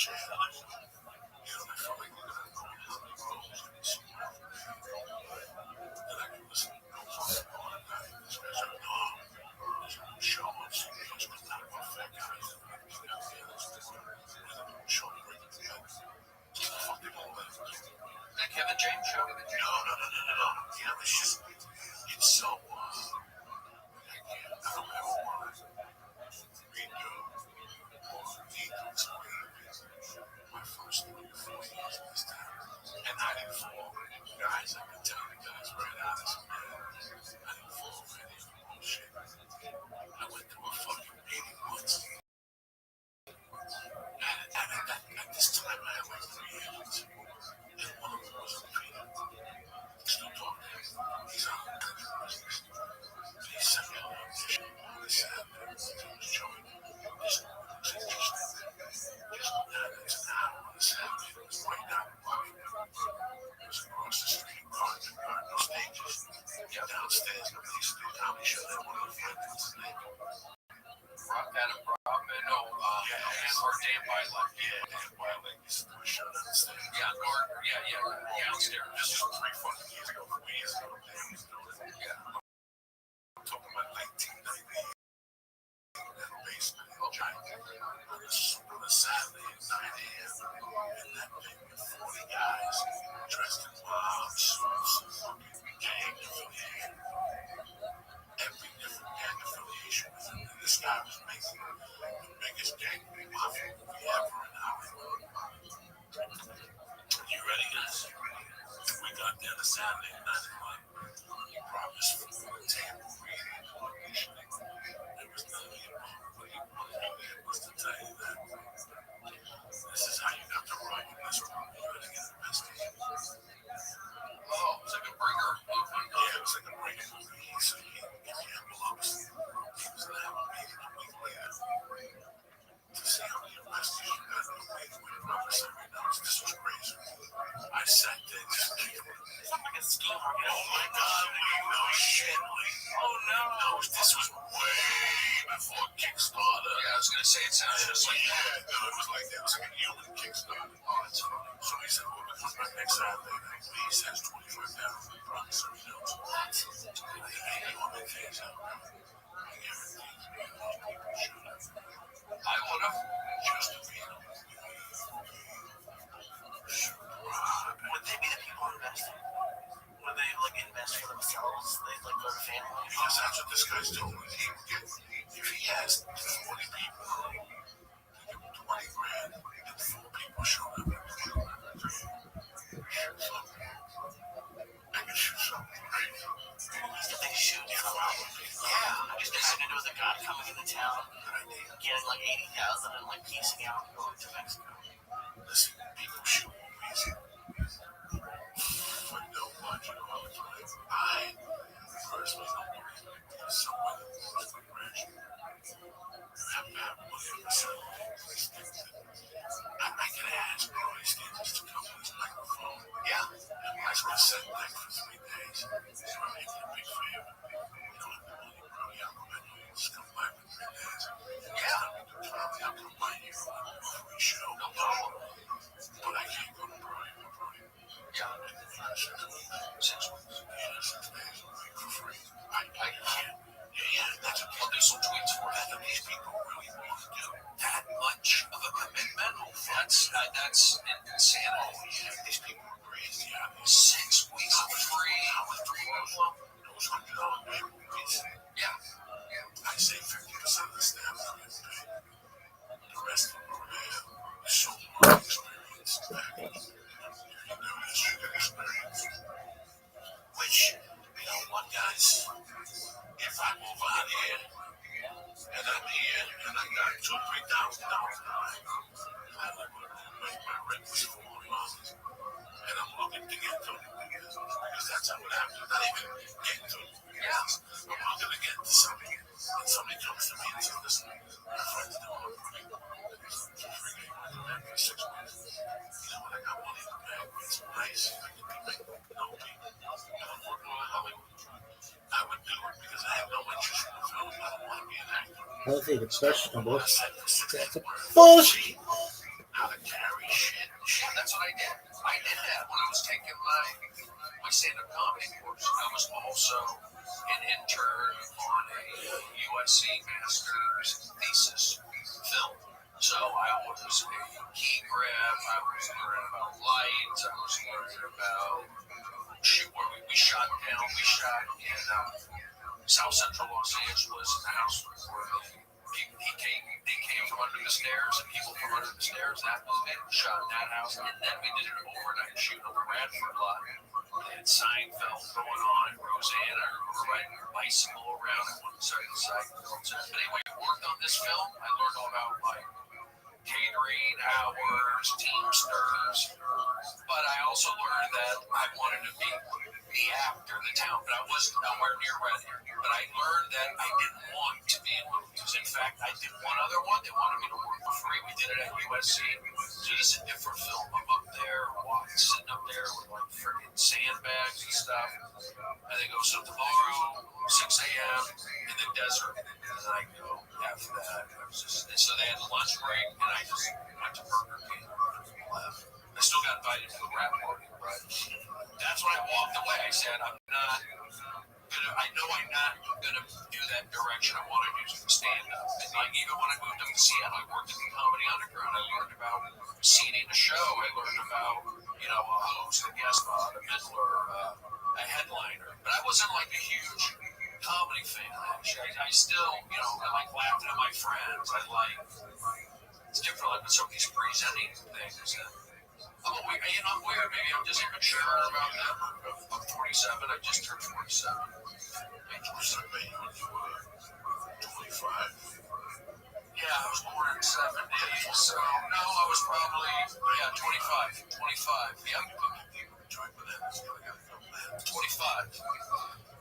chair. You know, I felt like they're going to go in the roles and it's and I can listen to music all the night. This guy's like, no, there's a new show on CBS, but not about fat guys. Show me right at the end. Fuck they all that. That Kevin James show? No. Yeah, it's just, it's so, I don't ever want to read or need to explain my first 3 or 4 years in this town. And I didn't fall for any guys. I can tell you guys right honest, man. I didn't fall for any of the bullshit. I went through a fucking 80 months. And at this time, I had like 3 agents. And one of them was a Peter. Still talking. He's on the business. He sent me an audition. He said, he was showing me this just it's an hour on a Saturday. It was right down the block. It was across the street. No stages. Yeah, downstairs. No place to do a comedy show. That one of the friends. Adam Brockman, and or Dan Bylock. Yeah, Dan Bylock used to do a show downstairs. Yeah, Gardner. Yeah, downstairs. This was 3 fucking years ago, 4 years ago. Dan was doing it. Yeah. I'm talking about 1998. In that basement in Giant. On a Saturday at 9 a.m. And that thing with 40 guys dressed in wild suits, gang affiliation. Every different gang affiliation. And this guy was making the biggest gang mafia movie ever in Hollywood. You ready, guys? We got there on a Saturday at 9 o'clock. He promised for the table reading and auditioning. There was none of the above, but he wanted me there was to tell you that this is how you got to run in this room. You gotta get investigated. Oh, it's like a bringer. Yeah, it was like a break-in. So he gave me envelopes. He was gonna have a meeting a week later to see how many investigators you got in the week with promissory notes. This was crazy. I sat there just thinking, oh my God, no shit. Oh no. This was way before Kickstarter. Yeah, I was gonna say it sounds just like that. No, it was like that. It was like a human Kickstarter. Oh, that's funny. So he said, well, because my next Saturday, he has 25,000 promissory notes. What? Hey, you want me to take out? I guarantee you, those people should have. I would have. Just to be Would they be the people investing? Would they like invest for themselves? They like go to family? Because that's what this guy's doing. He would get, if he has 40 people, he give him 20 grand, and 4 people show up. I can shoot something, right? If they shoot yeah, I just decided it was a guy coming into town, getting like 80,000 and like piecing out and going to Mexico. Listen, people shoot movies for no budget all the time. I personally don't believe that someone wants to crash. You have to have money on the side. I can ask Roy Stevens to come on his microphone. Yeah. And I was going to sit back for 3 days. So I'm making a big favor. You know, I'm only probably out of my nose. Come by for 3 days. Yeah. Probably I'll come by here on a free show. No problem. But I can't go to Brian. Yeah. 6 weeks. Yeah, 6 days a week for free. I can't. Yeah, that's a I'll do some tweets for that. And these people really want to do That much of a commitment? That's insanity. Oh, yeah, these people are crazy. 6 weeks for free. I was those $100 pay movies. Yeah. I say 50% of the staff are getting paid. The rest of them are there. So much experience. You know, this good experience. Which, you know what, guys? If I move out here, and I'm here, and I got $2,000 or $3,000 I live with a roommate. My rent was $400. And I'm looking to get to it. Because that's how it happens. Not even get to it. I'm looking to get to something. And somebody comes to me and says, listen, my friend's doing it for me. It's free. I do that for 6 months. You know what? I got money in the bank. It's nice. I can be making no people. And I'm working on Hollywood. I would do it because I have no interest in the film. I don't want to be an actor. I think it's questionable. I said for 6 months. Bullshit. I how to carry shit. That's what I did. I did that when I was taking my stand-up comedy course. I was also an intern on a USC master's thesis film. So I was a key grab. I was learning about lights. I was learning about where we shot in South Central Los Angeles, in the house where they came from under the stairs, and people from under the stairs. That was it. We shot in that house, and then we did an overnight shoot over Radford lot. They had Seinfeld going on in Roseanne. I remember riding a bicycle around at one side of the site. But anyway, I worked on this film. I learned all about like catering, hours, teamsters. But I also learned that I wanted to be the actor in the town, but I was nowhere near ready. But I learned that I didn't want to be in movies. In fact, I did one other one. They wanted me to work for free. We did it at USC. So this is a different film. I'm up there, sitting up there with like freaking sandbags and stuff. And they go, so tomorrow, 6 a.m. in the desert. And I go, after that, and so they had a lunch break, and I just went to Burger King and left. I still got invited to the rap party, but that's when I walked away. I said, I know I'm not gonna do that direction. I want to do some stand-up. And like even when I moved up to Seattle, I worked at the Comedy Underground. I learned about seating a show. I learned about, a host, a guest spot, a middler, a headliner. But I wasn't like a huge comedy fan. Actually, I still, I like laughing at my friends. It's different like with some of these presenting things. I'm weird. Maybe I'm just immature about that. I'm 47. I just turned 47. Survey when you were 25. Yeah, I was born in 70. So, no, I was probably, 25. 25, yeah. 25.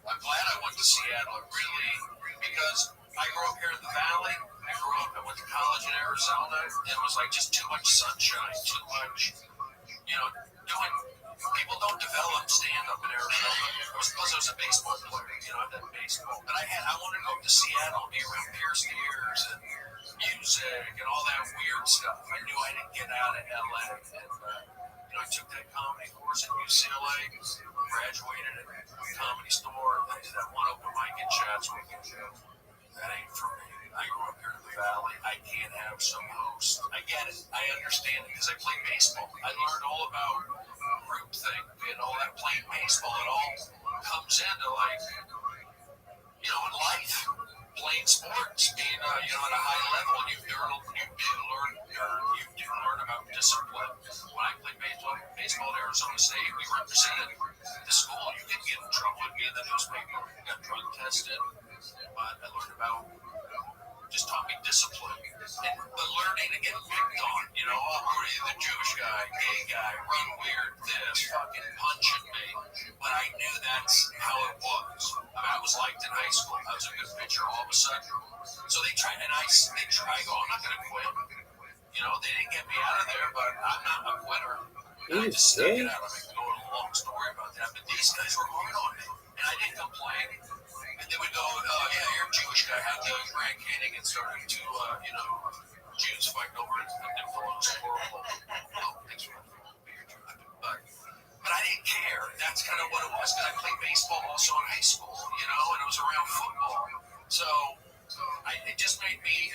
I'm glad I went to Seattle, really, because I grew up here in the Valley. I went to college in Arizona. It was like just too much sunshine, too much, people don't develop stand-up in Arizona. Plus, I was a baseball player, I did baseball. But I wanted to go to Seattle, be around Pierce Gears and music and all that weird stuff. I knew I didn't get out of LA. And, I took that comedy course at UCLA, graduated at the Comedy Store, and I did that one open mic in Chatsworth. That ain't for me. I grew up here in the Valley. I can't have some host. I get it. I understand it because I played baseball. I learned all about group thing and all that. Playing baseball, it all comes into in life, playing sports, being at a high level. You do learn about discipline. When I played baseball at Arizona State, we represented the school. You didn't get in trouble with me in the newspaper. You got drug tested, but I learned about. Just taught me discipline. But learning to get picked on, Rudy, the Jewish guy, gay guy, run weird, this, fucking punching me. But I knew that's how it was. I was liked in high school. I was a good pitcher all of a sudden. So they tried, and they try, go, I'm not going to quit. They didn't get me out of there, but I'm not a quitter. And I just stuck it out. I mean, going a long story about that. But these guys were hard on me. And I didn't complain. And they would go, you're a Jewish guy. How the Grand Canyon get started? Two, Jews fighting over it. And it's horrible. Thanks for being but I didn't care. That's kind of what it was. Because I played baseball also in high school, and it was around football. So it just made me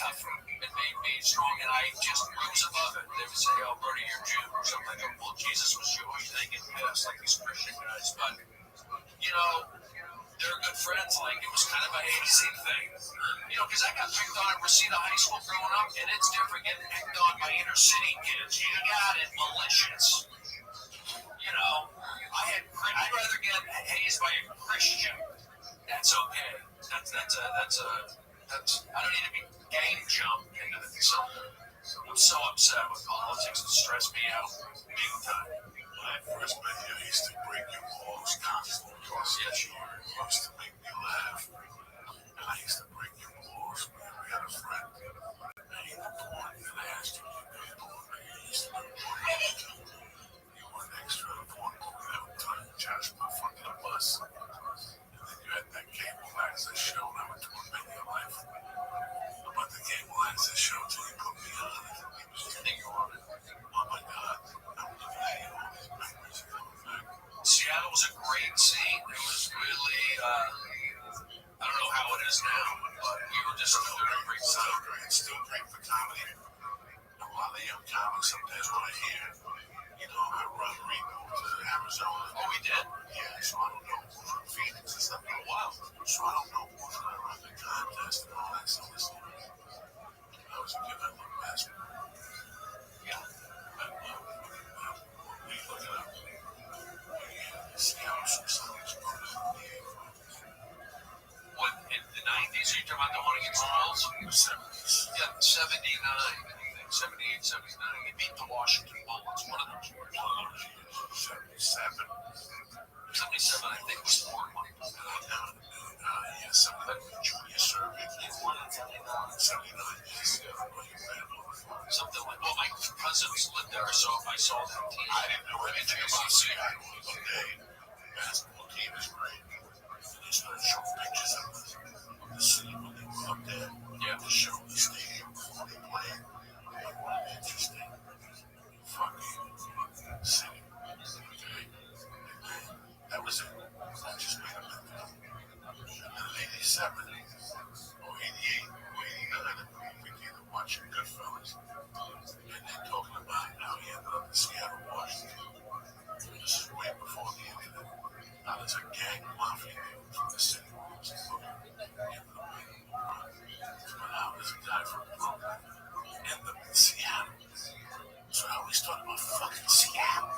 tougher. It made me strong, and I just rose above it. They would say, oh, Bernie, you're Jew, or something like that. Well, Jesus was Jewish. They get pissed, like these Christian guys. But, they're good friends. Like, it was kind of a hazing thing. Because I got picked on at Reseda High School growing up, and it's different getting picked on by inner city kids. You got it, malicious. I'd rather get hazed by a Christian. That's okay. That's I don't need to be gang jumped into something. I'm so upset with politics. It stressed me out big time. When I first met you, I used to break your balls constantly. You used to make me laugh. And I used to break your balls when we had a friend. And he was born, and I asked him to be born. He used to be born. You were an extra important every time you charged my front of the bus. And then you had that cable access show, and I would torment your life about the cable access show till you put me on it. I think you were great sound. It's still great for comedy. A lot of young comics sometimes want to hear, I run Rico to Arizona. Oh, we did? Yeah, so I don't know who's from Phoenix and stuff. Oh, wow. So I don't know who's going to run the contest and all that stuff. I was a kid, I loved basketball. Yeah. We look it up. Seattle Supersonics brought us in the What, in the 90s? Are you talking about the one against the Bulls? 70s. Yeah, 79, I think. 78, 79. He beat the Washington Bullets. One of those years. 77. 77, I think, was Portland. Yeah, something like junior survey. He won in 79. 79, yes. Something like, well, my cousins lived there, so I saw that team. I didn't know anything about Seattle. Okay, basketball team is great. And they started showing pictures of the city when they were up there. Yeah. To show the stadium before they played. Interesting. Fucking city. Okay. That was it. I just made a mental. And then 87 or 88 or 89, we came to watch Goodfellas. And they're talking about how he ended up in Seattle, Washington. This is way before the internet. Now there's a gang mafia from the city. But now there's a guy from Brooklyn. Ended up in Seattle. So I always thought about fucking Seattle.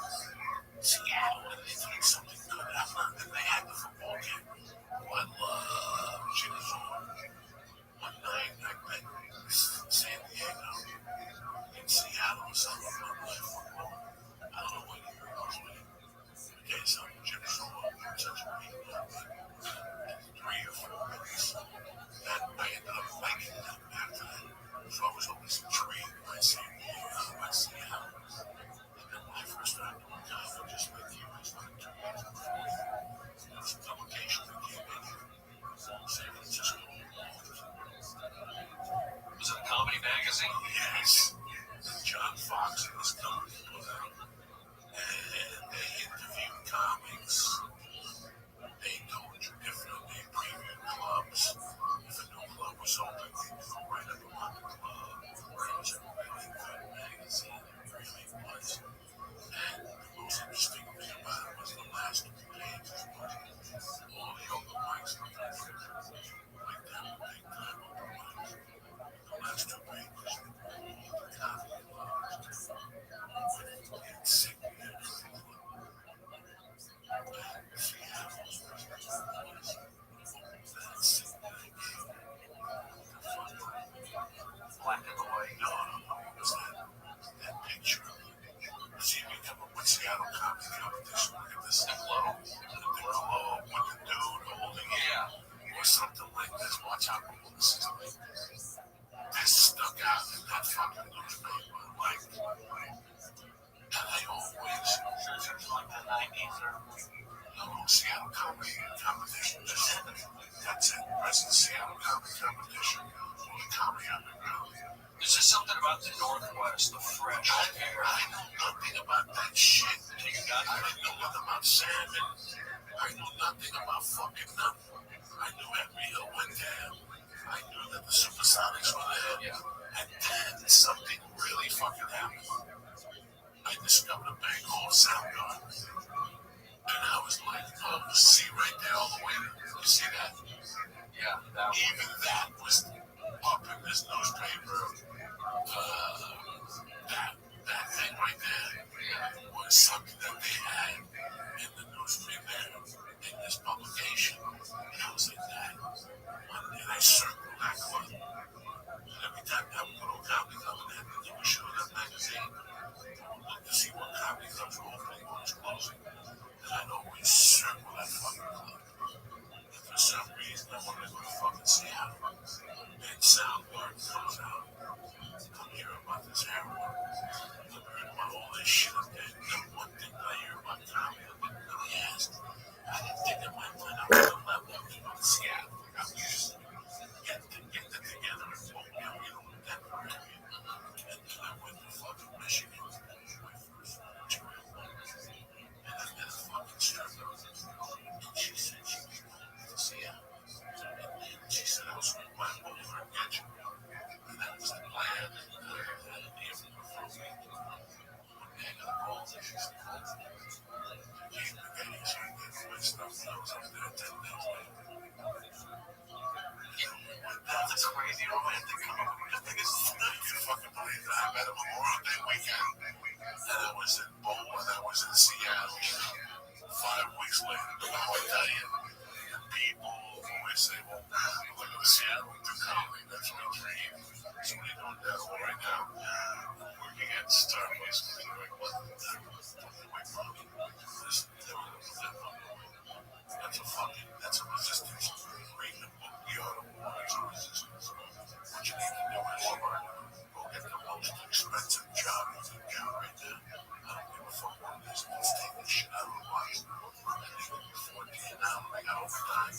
Seattle, and they doing something good. And they had the football game. Oh, I love Jimmy Zorn. One night I met San Diego in Seattle or something. I played football. I don't know what year it was. Okay, so Jimmy Zorn, such a great guy. 3 or 4 minutes. And I ended up liking them after that. So I was always intrigued by San Diego, by Seattle. And then when I first started doing comedy, just like you, I started 2 years before. There was a publication that came in San Francisco. Was it a comedy magazine? Yes. John Fox and his company put out. And they interviewed comics. They told you different. They previewed clubs. If a new club was open, they would go right up on the club. It was a really good magazine. It really was. And the most interesting thing about it was the last 2 pages. All the other mics like that would take time open mics. The last 2 pages. Comedy clubs. Insignia. Black and white. No, it was that picture. See, we come up with Seattle Comedy Competition. Look at this. The globe. The globe with the dude holding it. Yeah. Or something like this. Watch out, people. This is like, this stuck out in that fucking newspaper. Like, and I always, Like the 90s or... no, Seattle Comedy Competition. That's it. Present Seattle Comedy Competition. Only comedy underground. Is there something about the Northwest, the fresh air? I know nothing about that shit. I didn't know nothing about salmon. I knew nothing about fucking nothing. I knew every hill went down. I knew that the Supersonics were there. Yeah. And then something really fucking happened. I discovered a band called Soundgarden. And I was like, oh, see right there all the way. You see that? Yeah, that one. Even that was up in this newspaper. That thing right there was something that they had in the newspaper in this publication. And I was like, that. And I circled that club. And every time that would go to a comedy club and they would show that magazine, I would look to see what comedy clubs were opening, what was closing. And I'd always circle that fucking club. And for some reason, I wanted to go to fucking Seattle. And Soundgarden comes out. I'm here fucking believe that I met a Memorial Day weekend, and I was in Boulder, and I was in Seattle. 5 weeks later, I'm Italian. People always say, well, I'm going to Seattle to comedy. That's my dream. So what are you doing there right now? Working at Starbucks. That's a resistance. Read the book, The Art of War is a Resistance. What you need to do is go get the most expensive job you can get right there. I don't give a fuck what it is. Let's take this shit out of the box. I think it'll be 14 now. I got overtime.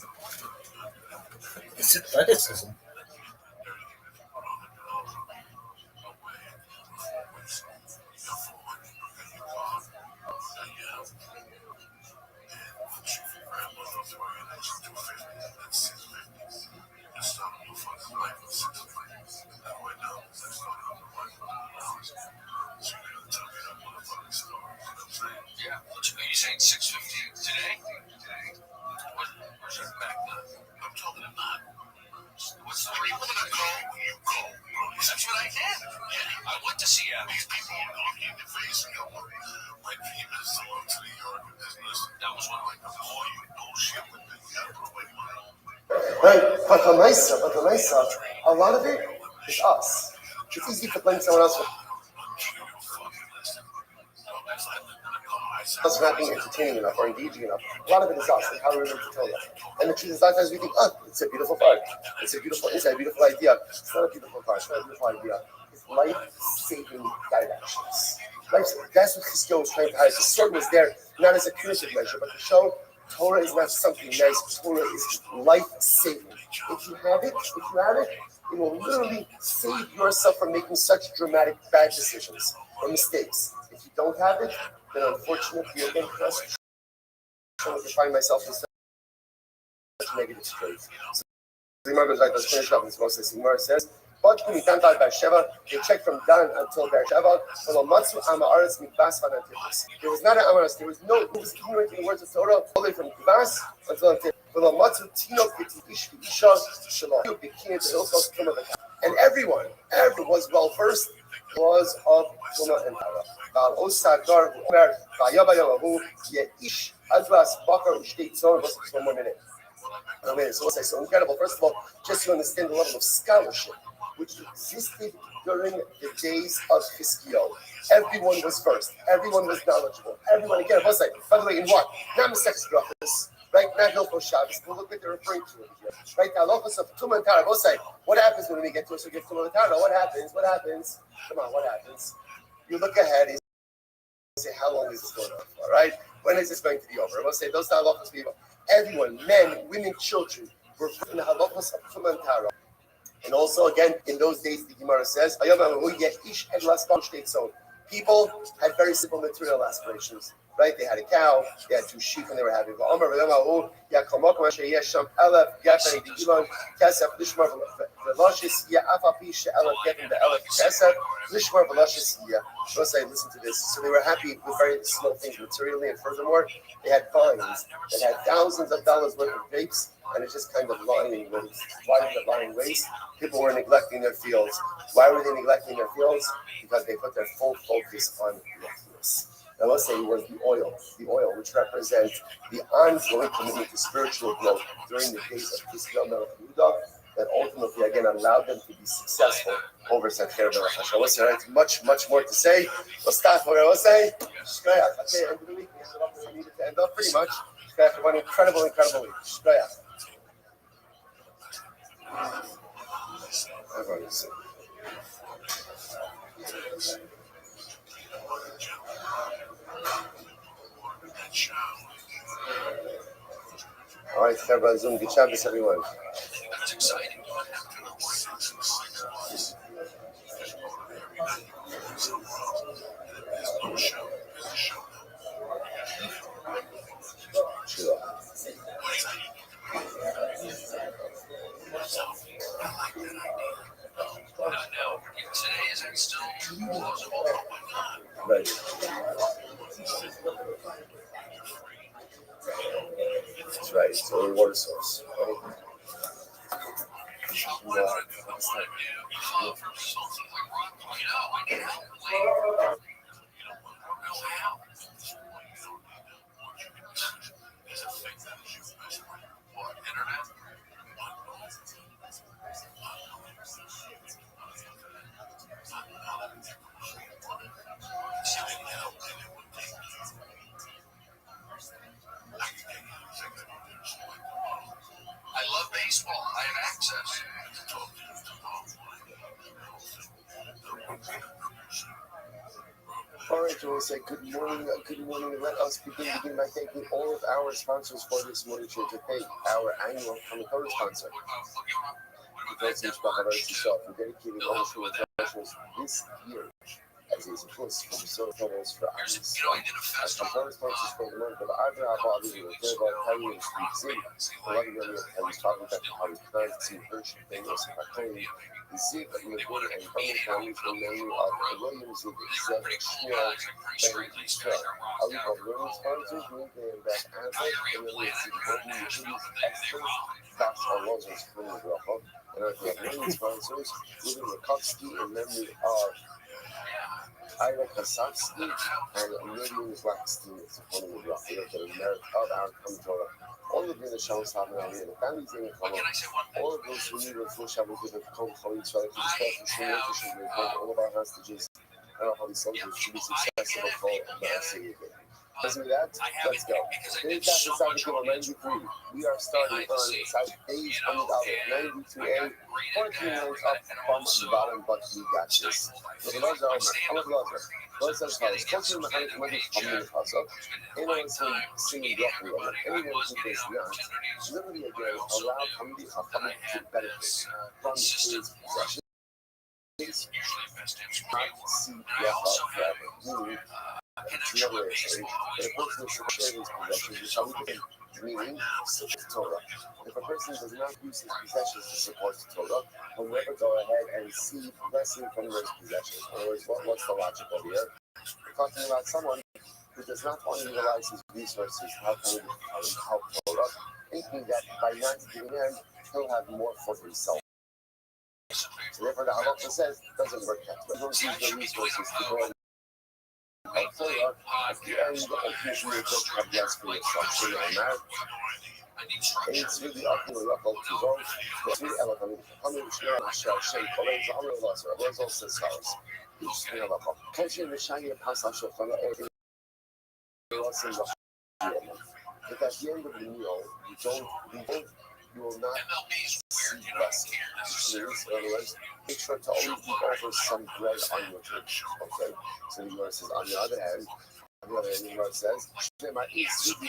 It's athleticism. Yeah. Are you saying 650 today? Where's that back then? I'm talking about. What's the you want to go? You go. That's what I did. Yeah. I went to Seattle. These people are looking in the face and go, my dream is to go to New York and business. That was one of my Oh, you bullshit with me. You gotta put away money. Right, but the Mesa, a lot of it is us. It's easy to blame someone else for us not being entertaining enough or engaging enough. A lot of it is us and how we're able to tell that. And the truth is, sometimes we think, oh, it's a beautiful part. It's a beautiful insight, a beautiful idea. It's not a beautiful part. It's not a beautiful idea. It's life-saving directions. That's what Chizkiyahu was trying to hide. The sword was there not as a punitive measure, but to show Torah is not something nice. Torah is life-saving. If you have it, it will literally save yourself from making such dramatic bad decisions or mistakes. If you don't have it, then unfortunately, again, I find myself in such negative straits. So the Gemara goes like, let's finish up this process. The Gemara says, they checked from Dan until Beersheba. There was not an Amaras. There was no who was ignorant in the words of Torah all the way from Kivas until and everyone was well versed was of Tumah and Tara. So incredible. First of all, just to understand the level of scholarship which existed during the days of Chizkiyahu. Everyone was versed. Everyone was knowledgeable. Everyone, again, by the way, in what? Not Masechtas Brachos, right? Not Hilchos Shabbos. But look what they're referring to here, right? The halachos of Tumah and Tara. Both what happens when we get to us? We get Tumah and Tara. What happens? Come on, what happens? You look ahead. You say, how long is this going on for? Right? When is this going to be over? I will say those halachos people. Everyone, men, women, children, were in the halachos of Tumah and Tara. And also, again, in those days, the Gemara says, people had very simple material aspirations, right? They had a cow, they had 2 sheep, and they were happy. Listen to this. So they were happy with very small things materially, and furthermore, they had vines that had thousands of dollars worth of grapes, and it's just kind of lying waste. Why did the lying waste? People were neglecting their fields. Why were they neglecting their fields? Because they put their full focus on nothingness. Now let's say it was the oil which represents the ongoing commitment to spiritual growth during the days of Chizkiyahu Melech Yehuda, that ultimately again allowed them to be successful over Satcher Melech Hashem. Listen, right? Much more to say. We'll stop. We'll say, okay, end of the week. We needed to end up pretty much. One incredible week. All right, everyone, Zoom. Good Shabbos, everyone. That's exciting. Now, today, is it still plausible? Right. That's right. It's the only water source. Right? for something like Rothschild. I need help. I don't know how. There's a fake that is you, basically. What, internet? I love baseball. I have access. All right, we'll say good morning. Let us begin by thanking all of our sponsors for this morning show. To thank our annual Comic sponsor, because each Bahadur itself, who dedicated all the professionals this year as a plus for the solar panels for our sponsors for the month of Adra Abadi, the Durban County Street City, the London Area of Paris, talking about how we can't see Hirsch, Bengals, and Bakoni, the Zig, Lagoon, and Bowman families in memory of William Zig, Zed, Schmuel, Ben, and Strell. I would call learning sponsors, Lincoln, and Back Anvil, and then we see Golden Utilities, Extras, Dash, or Lozers, from the Grappa, and our learning sponsors, Ruben Rakowski, in memory of Ira Kasavsky and Lillian Blackstein supporting the block. We are getting merit of our Kamtora. All of the shows have now in the families in the column. All of those who need a full shall be given to come for each other to discuss the solution to report all of our hostages and our holy soldiers to be successful for the RCA. Let's do that. Let's go. Today's South Dakota 93. We are starting on South Days on the dollar 92A. 14 minutes up from the bottom, but we got this. Let's as coaching mechanic money coming in the puzzle. Anyone singing rock anyone who is not, literally again allow comedy to benefit from his possession. Not see rock forever. Meaning, it's never a change. But a person should share his possessions with something, meaning such as Torah. If a person does not use his possessions to support the Torah, he'll never go ahead and receive blessing from those possessions. In other words, what's the logic over here? We're talking about someone who does not want to utilize his resources to help Torah, thinking that by not giving in, he'll have more for himself. So therefore, the halacha says it doesn't work that way. Don't use the resources to go and help Torah. At the end, ultimately, you just have less for yourself. So you're mad. And it's really up to the level to go. It's really elevated. I'm going to share my shell shape. I'm going to lose her. I'm going to lose this house. It's really level. Catching the shiny passage of the air. But at the end of the meal, you will not see blessing. In other words, make sure to always leave over some bread on your table. Okay? So the Gemara says, on the other hand, the Gemara says, ultimately, it's as if you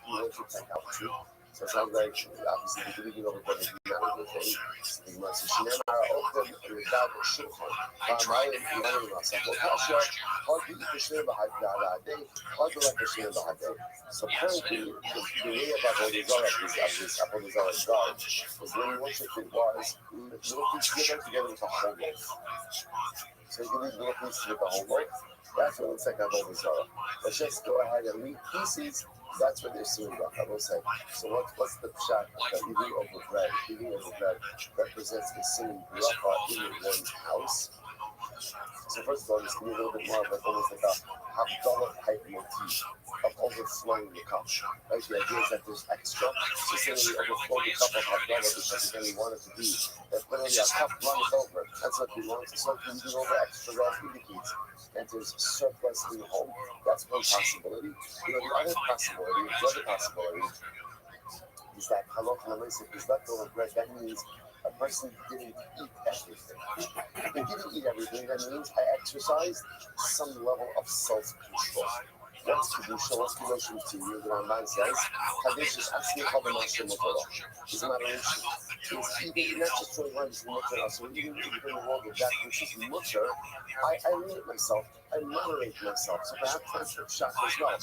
want to take out truth. So it sounds like, obviously, the beginning of the thing, the Gemara says, open without a shulchan. So apparently, the way about Avodah Zarah is God, was when you worship it was little pieces together with a whole loaf. So you can leave little pieces with the whole loaf. That's what it looks like Avodah Zarah. Let's just go ahead and leave pieces. That's what they're seeing about, I will say. So what's the pshat that eating over bread? Eating over bread represents a sinning bracha in one's house. So first of all, this can be a little bit more of almost like a Havdalah type motif of overflowing the cup. Right? The idea is that there's extra. So saying we overflow the cup of Havdalah because again we want it to be that literally a cup runs over. That's what we want. So if you over extra wealth indicates that there's surplus in the home. That's one possibility. The other possibility is that halacha l'maaseh is leftover bread. That means a person didn't eat everything. If they didn't eat everything, that means I exercised some level of self-control. What's kedusha? What's relation to you? The Ramban says, Kadesh is asking how the master motorah. It's an adoration. It's even not just for one, it's the motorah. So even in the world of that which is mutter, I limit myself. I moderate myself. So perhaps that's the shot as well.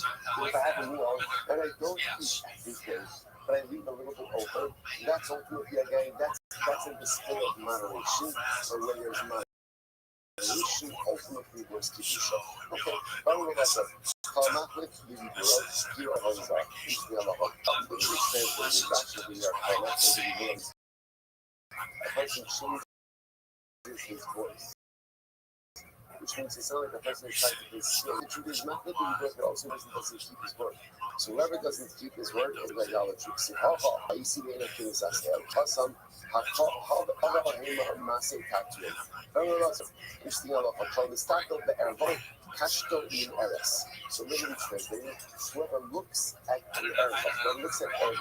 If I have a meal and I don't eat everything, but I leave a little bit open, that's ultimately again, that's a display of moderation, or where there's moderation, actually ultimately was Kiddusha. Okay, Baruch Hashem. Kalmachlik Yidurot Kira Hanza Ishmi Allah. English translated actually here. Kalmachlik Yidurot. A person changes his voice, which means it's not like the person is trying to conceal. The truth is not looking because the also person doesn't keep his word. So whoever doesn't keep his word is idolatry. So you see the inner things as well. Kasam so literally translated, whoever looks at the Erev, whoever looks at Erev,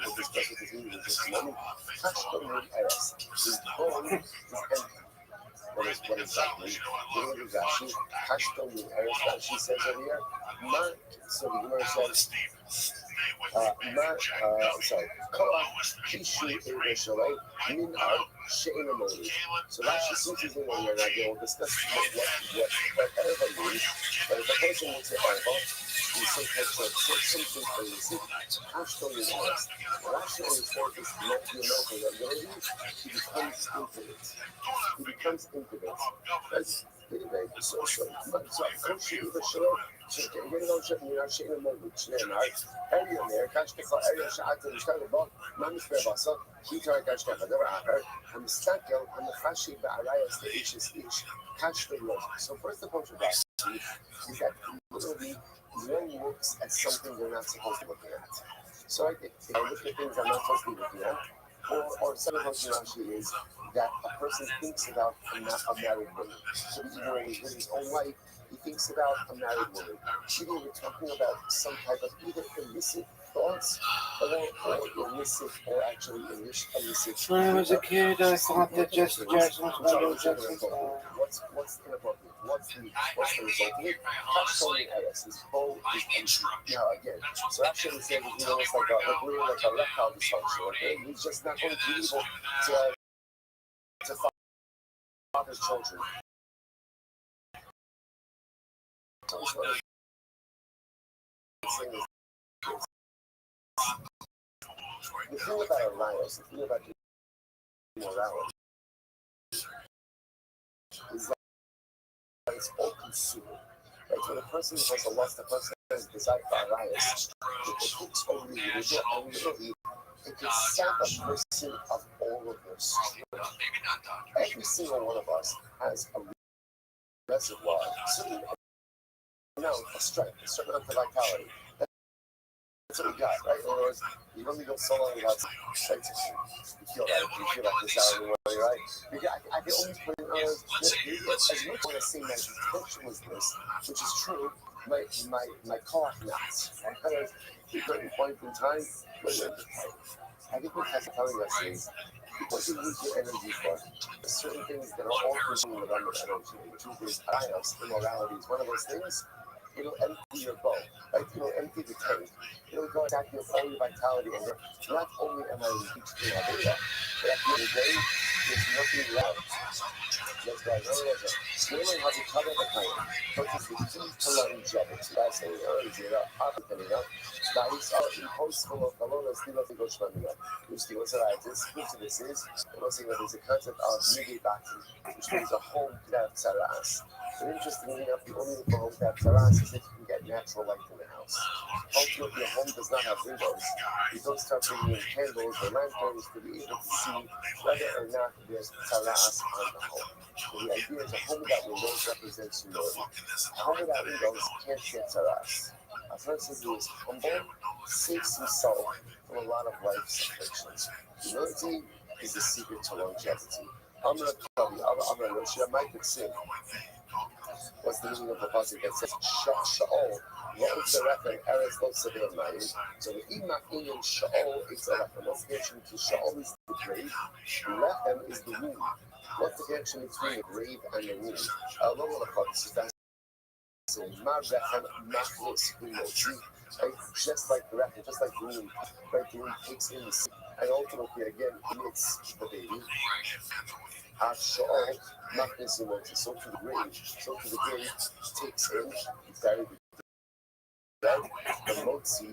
with respect to his meaning in just a moment, Kashto min Eres, his bone is empty. What is that mean? What is Rashi? Kashto min Eres, Rashi says over here, so the Gemara says, Koach Kishu Ereshalei Minar She'inamoni. So Rashi switches in on here, and again, we'll discuss what Erev means. But if a person looks at Erev, in some types of something crazy, Kashto min Eres. Rashi understands this multi-emotional ability, he becomes infinite. He becomes infinite. That's very social. So Koach Ereshalei. So you're going to go to the moment, area there, catch the area shot to the start of the boat, Mamis Bebasa, he tried to catch the other, and the Stakel, and the Fashi, the Arias, the Ish, catch the road. So, first of all, is that literally one looks at something they're not supposed to be looking at. So, I think if I look at things I'm not supposed to be looking at, or some of those Rashi is that a person thinks about a married woman. So, even when he's with his own wife, he thinks about a married woman. Either we're talking about some type of either illicit thoughts or illicit or actually illicit. When I was a kid, I thought that Jesse Jackson was Michael Jackson's dad. What's inappropriate? What's the result of it? Kashtoning Eres, his bowl is empty. Now again, so actually we say that it's like a erectile dysfunction. Okay, he's just not going to be able to father children. The thing about Arias, the thing about morality, is that it's all consuming. Right? When a person has a lust, a person has a desire for Arias, it takes over the individual and literally it can sap a person of all of their strength. Every single one of us has a reservoir, a strength, a certain amount of vitality. That's what we got, right? In other words, you don't go so long without strength. You feel that, you feel like this out of the way, right? I can only put in as much as I say my intention was this, which is true, my car knots. At a certain point in time, I think what has telling us is what you use your energy for. There's certain things that are all consuming with energy. The truth is, bios, immorality is one of those things. It'll empty your bowl, like it'll empty the tank. It'll go attack your all your vitality, and not only am I impeached in Avila, but at the end of the day, there's nothing left. That's right. Scaling how to cover the time, which is the key to longevity. That's the idea of Dice are impossible of Kalona Stila to go Shmamina. Which the Osiris, which this is, and also there's a concept of Nigibati, which means a home to that Saras. And interestingly enough, the only way home to have Saras is if you can get natural light in the house. Ultimately, your home does not have windows. You don't start bringing in candles or lanterns to be able to see whether or not there's Saras on the home. So the idea is a home without windows represents humility. A home without windows can't get Saras. A person who is humble saves himself from a lot of life's afflictions. Humility is the secret to longevity. I'm going to tell you, I'm going to share my good sin. What's the meaning of the passage that says, Sha'ol, lo tzerefen, eretz lo tzeveh mayim. So the imak in Sha'ol is tzerefen. What's the connection to Sha'ol is the grave, Lechem is the womb. What's the connection between the grave and the womb? Along with the Chutz, right? Just like the record, just like the womb, right? The womb takes in the seed, and ultimately again emits the baby. So to the grave takes in, it's buried the motzi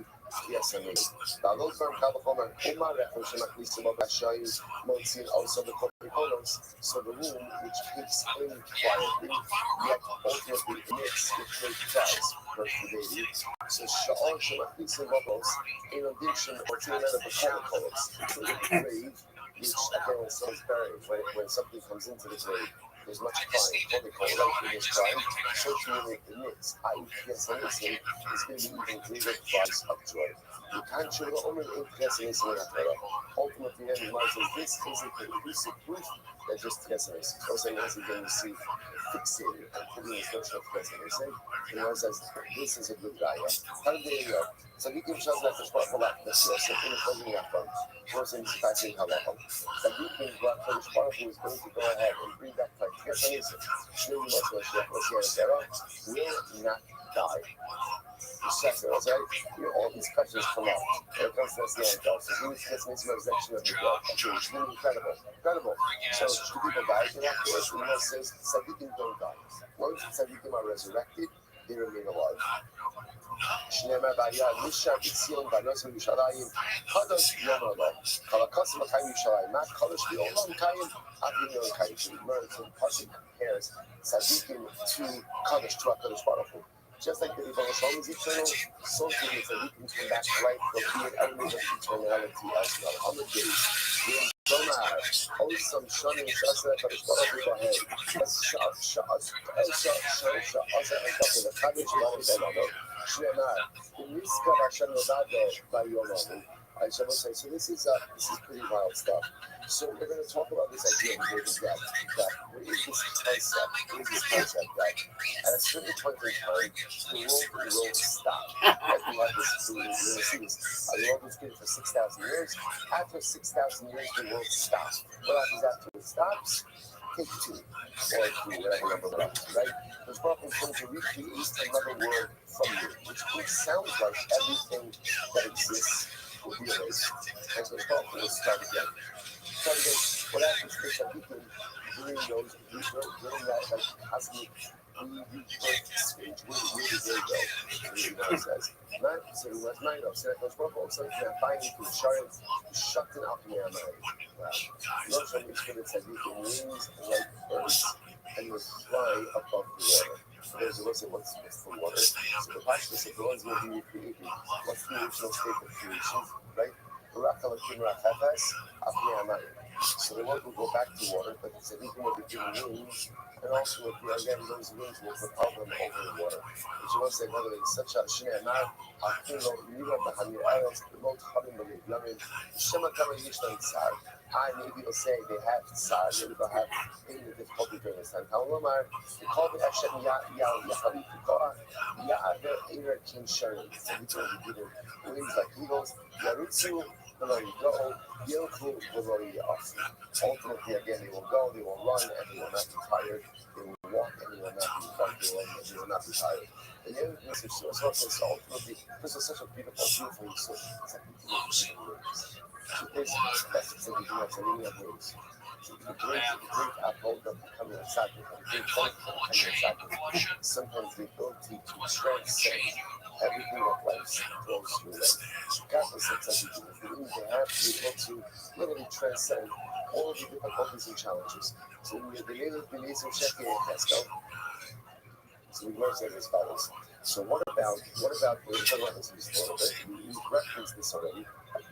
Yes, I mean, Donald Trump California, Omar Refusha Makisimo Bashai, Monsin also the Copicolos, so the room which keeps in quietly, yet ultimately emits a great price per today. So Shaon Shamakisi Bubbles, in addition or to another Copicolos, to the grave, which again sounds very when something comes into the grave. There's much crying, what they call like this crying, certainly it emits, i.e., pessimism, is going to be even greater price of joy. You can't show the only pessimism in that. Ultimately, then, Mars says this is a conclusive proof that just pessimism. Also, once again, you see fixated and putting this notion of pessimism. And Mars says this is a good guy. How did they go? So you can trust that the spot for that. That's your simple closing that from. Person is passing halacha. So you can go out for the spot who is going to go ahead and bring that like pessimism. Shneim Moshe will not die. The second, right? All these questions come up. When it comes to the end, so who is this resurrection of the dead? It's really incredible. Incredible. So two people died in that case, and it says Tzadikim don't die. Once the Tzadikim are resurrected, they remain alive. שנאמר בעיה, נשאר בציון בנות ירושלים, קדוש יום עולם, כל הקוסם החיים ירושלים, מה קדוש בעולם קיים, אף יום קיים. So the Merton Pasuk compares Tzadikim to Kadosh, to HaKadosh Baruch Hu. Just like the Rebbe Shalom is eternal, so too is Tzadikim come back to life for being elements of eternality as well. 100 days. Domar, Osam Shani Shasa Kadosh Baruch Hu Bahem, Sha'az, the Kadosh Baruch Hu Shemar, Niska Hashem Nodado by Yomahu. I shall say, so this is pretty wild stuff. So we're going to talk about this idea of great death. What is this concept that at a certain point in time, the world will stop. Like we have this, we're going to see this. The world was good for 6,000 years. After 6,000 years, the world stops. What happens after it stops? Take two, or three, whatever number it is, right? There's probably going to recreate another world from you, which sounds like everything that exists will be erased. And so it's probably will start again. What happens to Tzadikim during that like cosmic rebirth stage? Where did they go? It says. Not so he was nine of so it was so binding to the shard, shut it up in their mind. Not so much for the Tzadikim wings like birds and was flying above the water. There's also what's the water. So the Pasha said the ones will be recreated. What's the original state of creation, right? So the world will go back to water, but the Tzadikim will be given wings, and also again those wings will propel them over the water. Which you want to say, by the way, such a Shne'emar, Achilo, Miro, Bahamir, Ayos, the most Habim, Believe, Lamin, Shema Kama Yishtan Tsar. Maybe they'll say they have Tsar, maybe they'll have any difficulty during this time. Talmud, they call the Hashem Yahavi Kikoa, Ya'aver Eber King Sharon. So we will be given wings like eagles, Yarutsu, below you go, Yilku, below you off. Ultimately, again, they will go, they will run, and they will not be tired. They will walk, and they will not be functional, and they will not be tired. And the other thing is, so ultimately, this is such a beautiful use. It's like that's what you have to leave your roots. The great uphold of becoming a sacrifice, the great point of becoming a sacrifice. Sometimes the ability to transcend everything that life throws your way. Regardless of something, they have to be able to literally transcend all of the difficulties and challenges. So we have been able to check in Pascal. So we learned that as follows. So what about we referenced this already.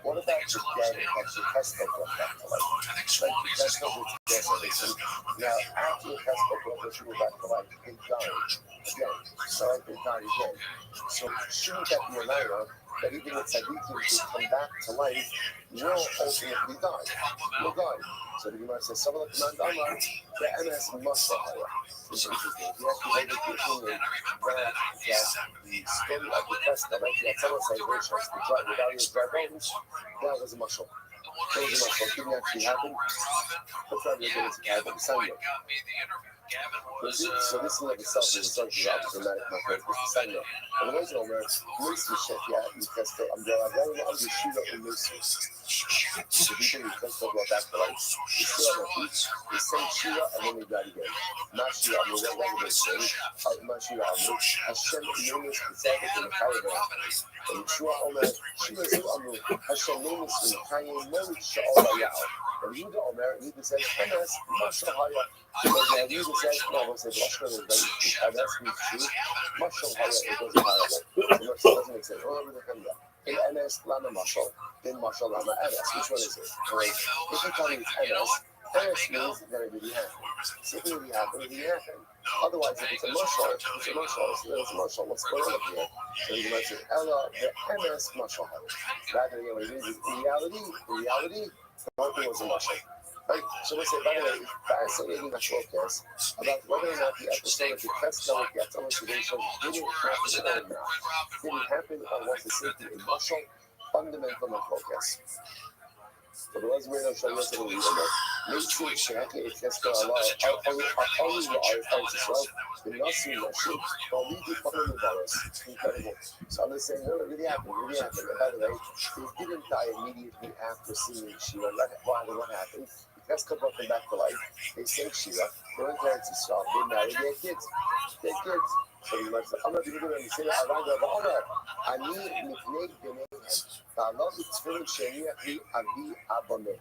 What about the dead that actually Pascal brought back to life? Like Pascal was dead. Now after the Pascal brought the people back to life, they died again. So they died again. So shouldn't that be a matter that even the Tzadikim who come back to life will ultimately die? Will die. So the Gemara says, some of the command Amar, the MS must die. This is interesting. You have to hold the opinion that the story of the Pascal, like the Atzama celebration, the value of dry bones, that was a muscle. That was a muscle. It didn't actually happen. But that was ability to happen. Sunday. Gavin was. So this in itself is such a dramatic matter. It's the same. And the reason Omer, Lucy Shefia, you test the umbrella, then on the shoot up in Lucy. The people you test over back to life. You sit on the beach, you say Shira, and then you got again. Not Shira, I'm going to say, not Shira, Hashem, Nemus, Pathetic, and the Caravan. And Yeshua Omer, Shira, Amu, Hashem, Nemus, and Kanye, Merit, Sha'olayao. And Yuda Omer, Yuda says, MS, Mashal Haya. And Yuda says, no, I said, Lashkar is very true. MS means true. Mashal Haya, it doesn't matter. It doesn't make sense. Oh, in MS, Lama Mashal, then Mashal, Lama MS. Which one is it? If you tell me it's MS, MS means that it really happened. So if it really happened, it really happened. Otherwise, if it's a Mashal, so then it's a Mashal. What's going on here? So you might say, Ella, the MS Mashal Haya. Rather than what it is, in reality, the whole thing was a Mashal. Right? So we say, by the way, fascinating focus about whether or not the episode of the test of the atomic sedation didn't happen or not. Did it happen or was it simply a muscle fundamental focus? So the last way of showing us in the reason makes it check if that's the Allah, only the artifacts itself, the Nasi Nashik, or we do follow the virus. It's incredible. So I'm just saying, no, it really happened. And by the way, they didn't die immediately after seeing Shira. What happened? That's brought them back to life. They saved Shira. They went to Israel. They married their kids. So you might say, I'm not even going to say that around the Omer. Ani Nifneg Benehem. Ta'allah Tzvil Sheniachi Avi Aboneh.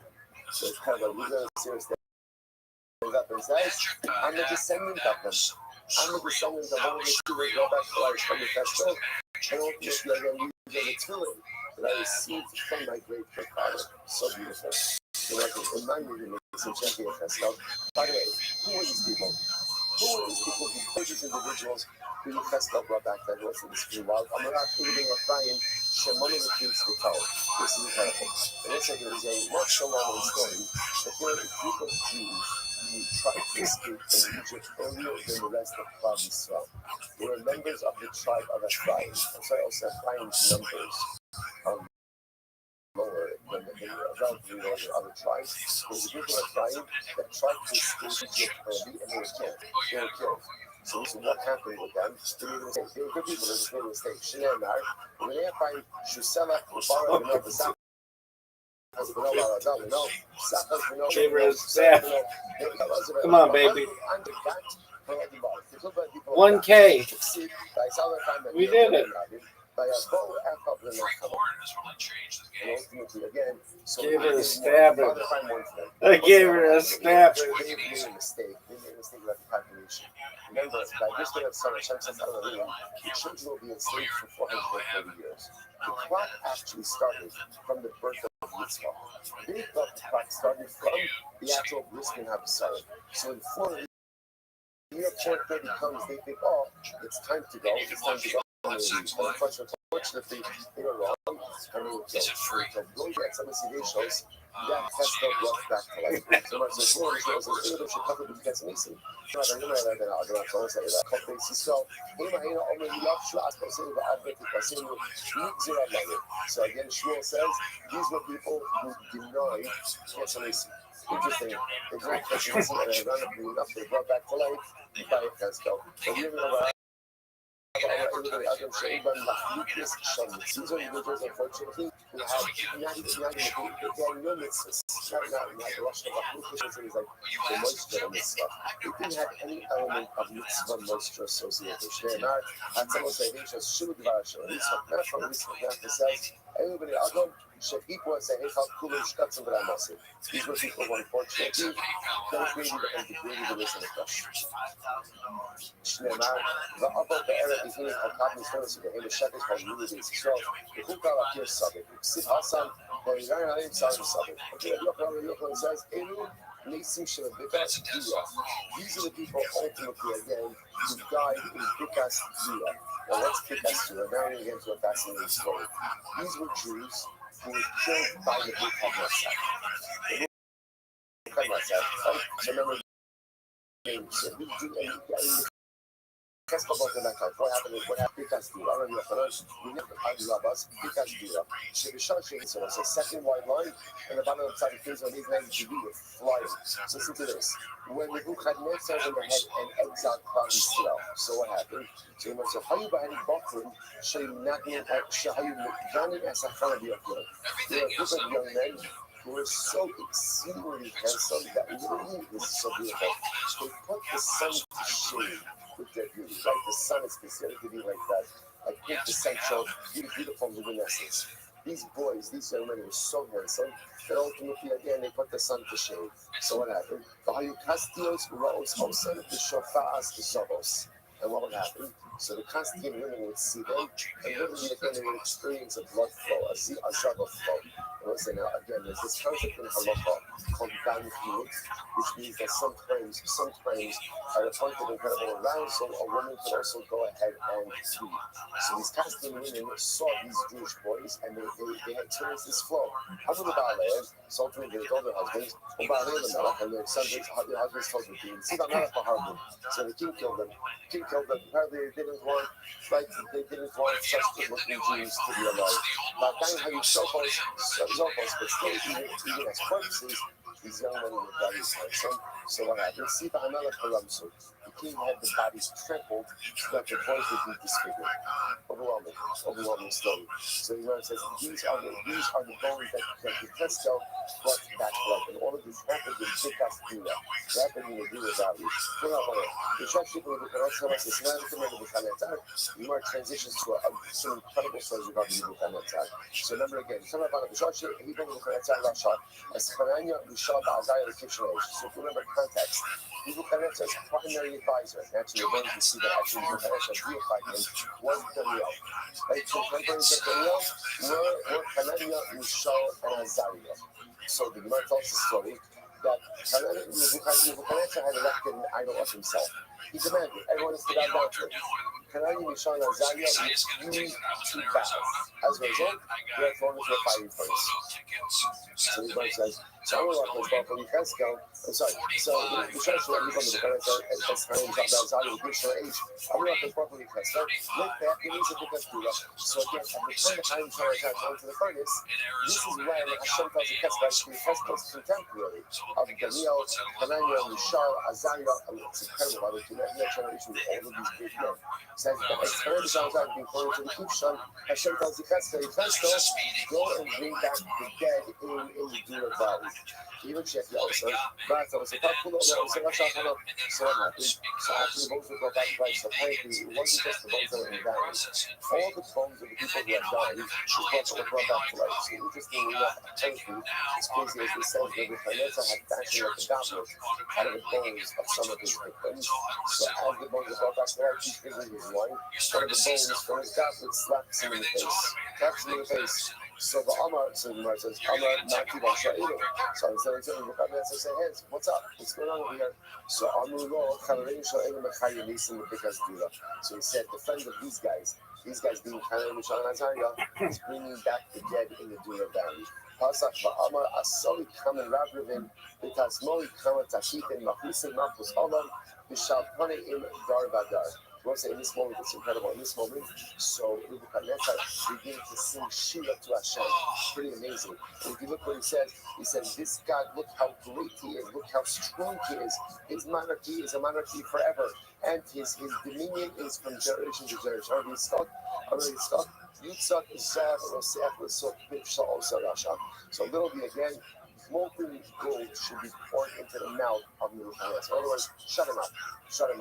So it's kind of a really serious thing. Up and says, I'm a descendant of them. I'm a descendant of one of the two that go back to life from the festival. And ultimately, I then use the Tefillin that I received from my great grandfather. So beautiful. So like in my movie, it's in Czechia festival. By the way, who are these people? Who are these people who put these individuals who the festival brought back that was in this free wild? I'm not even applying Shemona the kids to tell. This is incredible. And let's say there is a not so long story that there are a group of Jews who tried to escape from Egypt earlier than the rest of Klal Yisrael. They were members of the tribe of Ephraim. I'm sorry, also Ephraim's numbers are lower than relatively lower than other tribes. There's a group of Ephraim that tried to escape Egypt early and they were killed. So this is what happened with them. They made a mistake. They were good people, they just made a mistake. Shnei Amar, when they find Shusela, Ubara, and Elbasa, come on, baby. 1K. We did it. Gave her a stabber. I gave her a stabber. They made a mistake. They made a mistake about the calculation. Remember, by this way of Sarah, Hashem says, the children will be enslaved for 430 years. The clock actually started from the birth of Yitzchak. They thought the clock started from the actual brisket of Sarah. So in 4 year 430 comes, they think, oh, it's time to go. It's time to go. Unfortunately, they were wrong. And they were killed. So going back some of the shows, that festival brought back to life. So much as one shows, the English should cover the guys missing. So I'm going to say that. So again, Shmuel says these were people who denied Yetzirah. Interesting. They drank Yetzirah and ironically enough, they brought back to life the fire festival. But even though these are individuals, unfortunately, who had not no mitzvahs. Not the Rothschild is like the moisture mitzvah. They didn't have any element of mitzvah moisture associated. Shneimar, and someone say, just shoot the Rothschild. Says, everybody, Adam, people say, hey, how cool is that? These were people who unfortunately degraded and degraded the rest of the flesh. Shneimar, the upper the area beginning of Kabbalah service in the Shekhes called Rudy. So the Hukal appears subject. Sid Hassan, the Iranian Saudi subject. Okay, Yochanan says, Elu, Nesim Shalabika, Dira. These are the people ultimately again who died in Bikas Dira. Now let's Bikas Dira. Now we're getting to a fascinating story. These were Jews who were killed by the Big Hamasat. The Big Hamasat, remember, What happened? What happened? Because the other so it's a second white line, and the bottom of the things on these men to be flying. So listen to this. When the Nebuchadnezzar went ahead and exiled Klal Yisrael, so what happened? So he went to Hayu Bahani Bakrim, Shayu Ganim Asafana Biakir. There were a group of young men who were so exceedingly handsome that literally it was so beautiful. They put the sun to shame with their beauty. Like the sun is considered to be like that, like quintessential, beautiful luminescence. These boys, these young men were so handsome that ultimately again they put the sun to shame. So what happened? And what would happen? So the Castilian women would see them, and literally again they would experience a blood flow, a zaga flow. And let's say now again, there's this concept in halacha called ganchut, which means that sometimes at a point of incredible arousal, a woman could also go ahead and feed. So these Castilian women saw these Jewish boys, and they had experienced this flow. How would the Baaleh, so ultimately they told their husbands, and their husbands told the king, see that Melech Harbu. So the king killed them. Apparently they didn't want such good-looking Jews to be alive. But then how you Zophos, but still even as corpses, these young men were very handsome. So what happened? See the Hamelech Haramsu. The king had the bodies trampled so that the boys would be disfigured. Overwhelming slowly. So the says these are the bones that the Tesco brought back blood. And all of this happened in Bikas Dina. It happened in the Dina Valley. The church people who can also have this man to Nebuchadnezzar, you are transitions to some incredible stories regarding Nebuchadnezzar. So remember again, some about the church, he brought Nebuchadnezzar Rasha, as Hananya, Rishal, Azariah, the kitchen age. So if you remember context, Nebuchadnezzar's primary advisor, and actually we're going to see that actually Nebuchadnezzar deified him, was Daniel. Right, so contemporaries of Daniel were Hananya, Rishal, and Azariah. So the Gemara tells the story that Nebuchadnezzar had erected an idol of himself. He demanded everyone is to bow down to him. Hananya, Mishael, and Azariah refused to bow. As a result, they are thrown into a fiery furnace. So the Gemara says, so the church that we from the Nebuchadnezzar as time dropped outside of the Christian age, look back and use it because so again, at the time the time Nebuchadnezzar went to the furnace, this is when Hashem tells the Kesker's contemporary of Daniel, Hananiah, Mishael, Azariah, it's incredible by the next generation with all of these great men. Says that as Nebuchadnezzar being thrown into the Kibshon, Hashem tells the Kesker, go and bring back the dead in the Dura Valley. Even check the also, but so what happened? So after the bones were brought back to life, so apparently it wasn't just the bones that were dying. All the bones of the people who had died were brought back to life. So interestingly enough, apparently, as crazy as this sounds, Nebuchadnezzar had fashioned like a goblet out of the bones of some of his victims. So as the bones were brought back to life, he's figuring his wife. One of the bones from his goblet slaps him in the face. Taps him in the face. So the Amar, so the Gemara says, Amar Nati Basha'ilu. So instead of saying, Nebuchadnezzar said, hey, what's up? What's going on over here? So Amrulo, Chalarein Sha'elu Mechayu Nisim Bikas Dula. So he said, the friend of these guys being Hananiah, Mishael, and Azariah, is bringing back the dead in the Dula Valley. Pasach Va'amar Asoli Kamen Rabrivin, Bitasmoli Kamen Tachithin, Machusin Machus Olam, Bishalpane Im Dar Vadar. We'll say in this moment, it's incredible. In this moment, so Nebuchadnezzar began to sing Shira to Hashem. Pretty amazing. And if you look what he says, this God, look how great he is, look how strong he is. His monarchy is a monarchy forever, and his dominion is from generation to generation. Already stuck. Yitzhak Zav Roseach Lesot Bishal Osarasha. So literally again, molten gold should be poured into the mouth of Nebuchadnezzar. Otherwise, shut him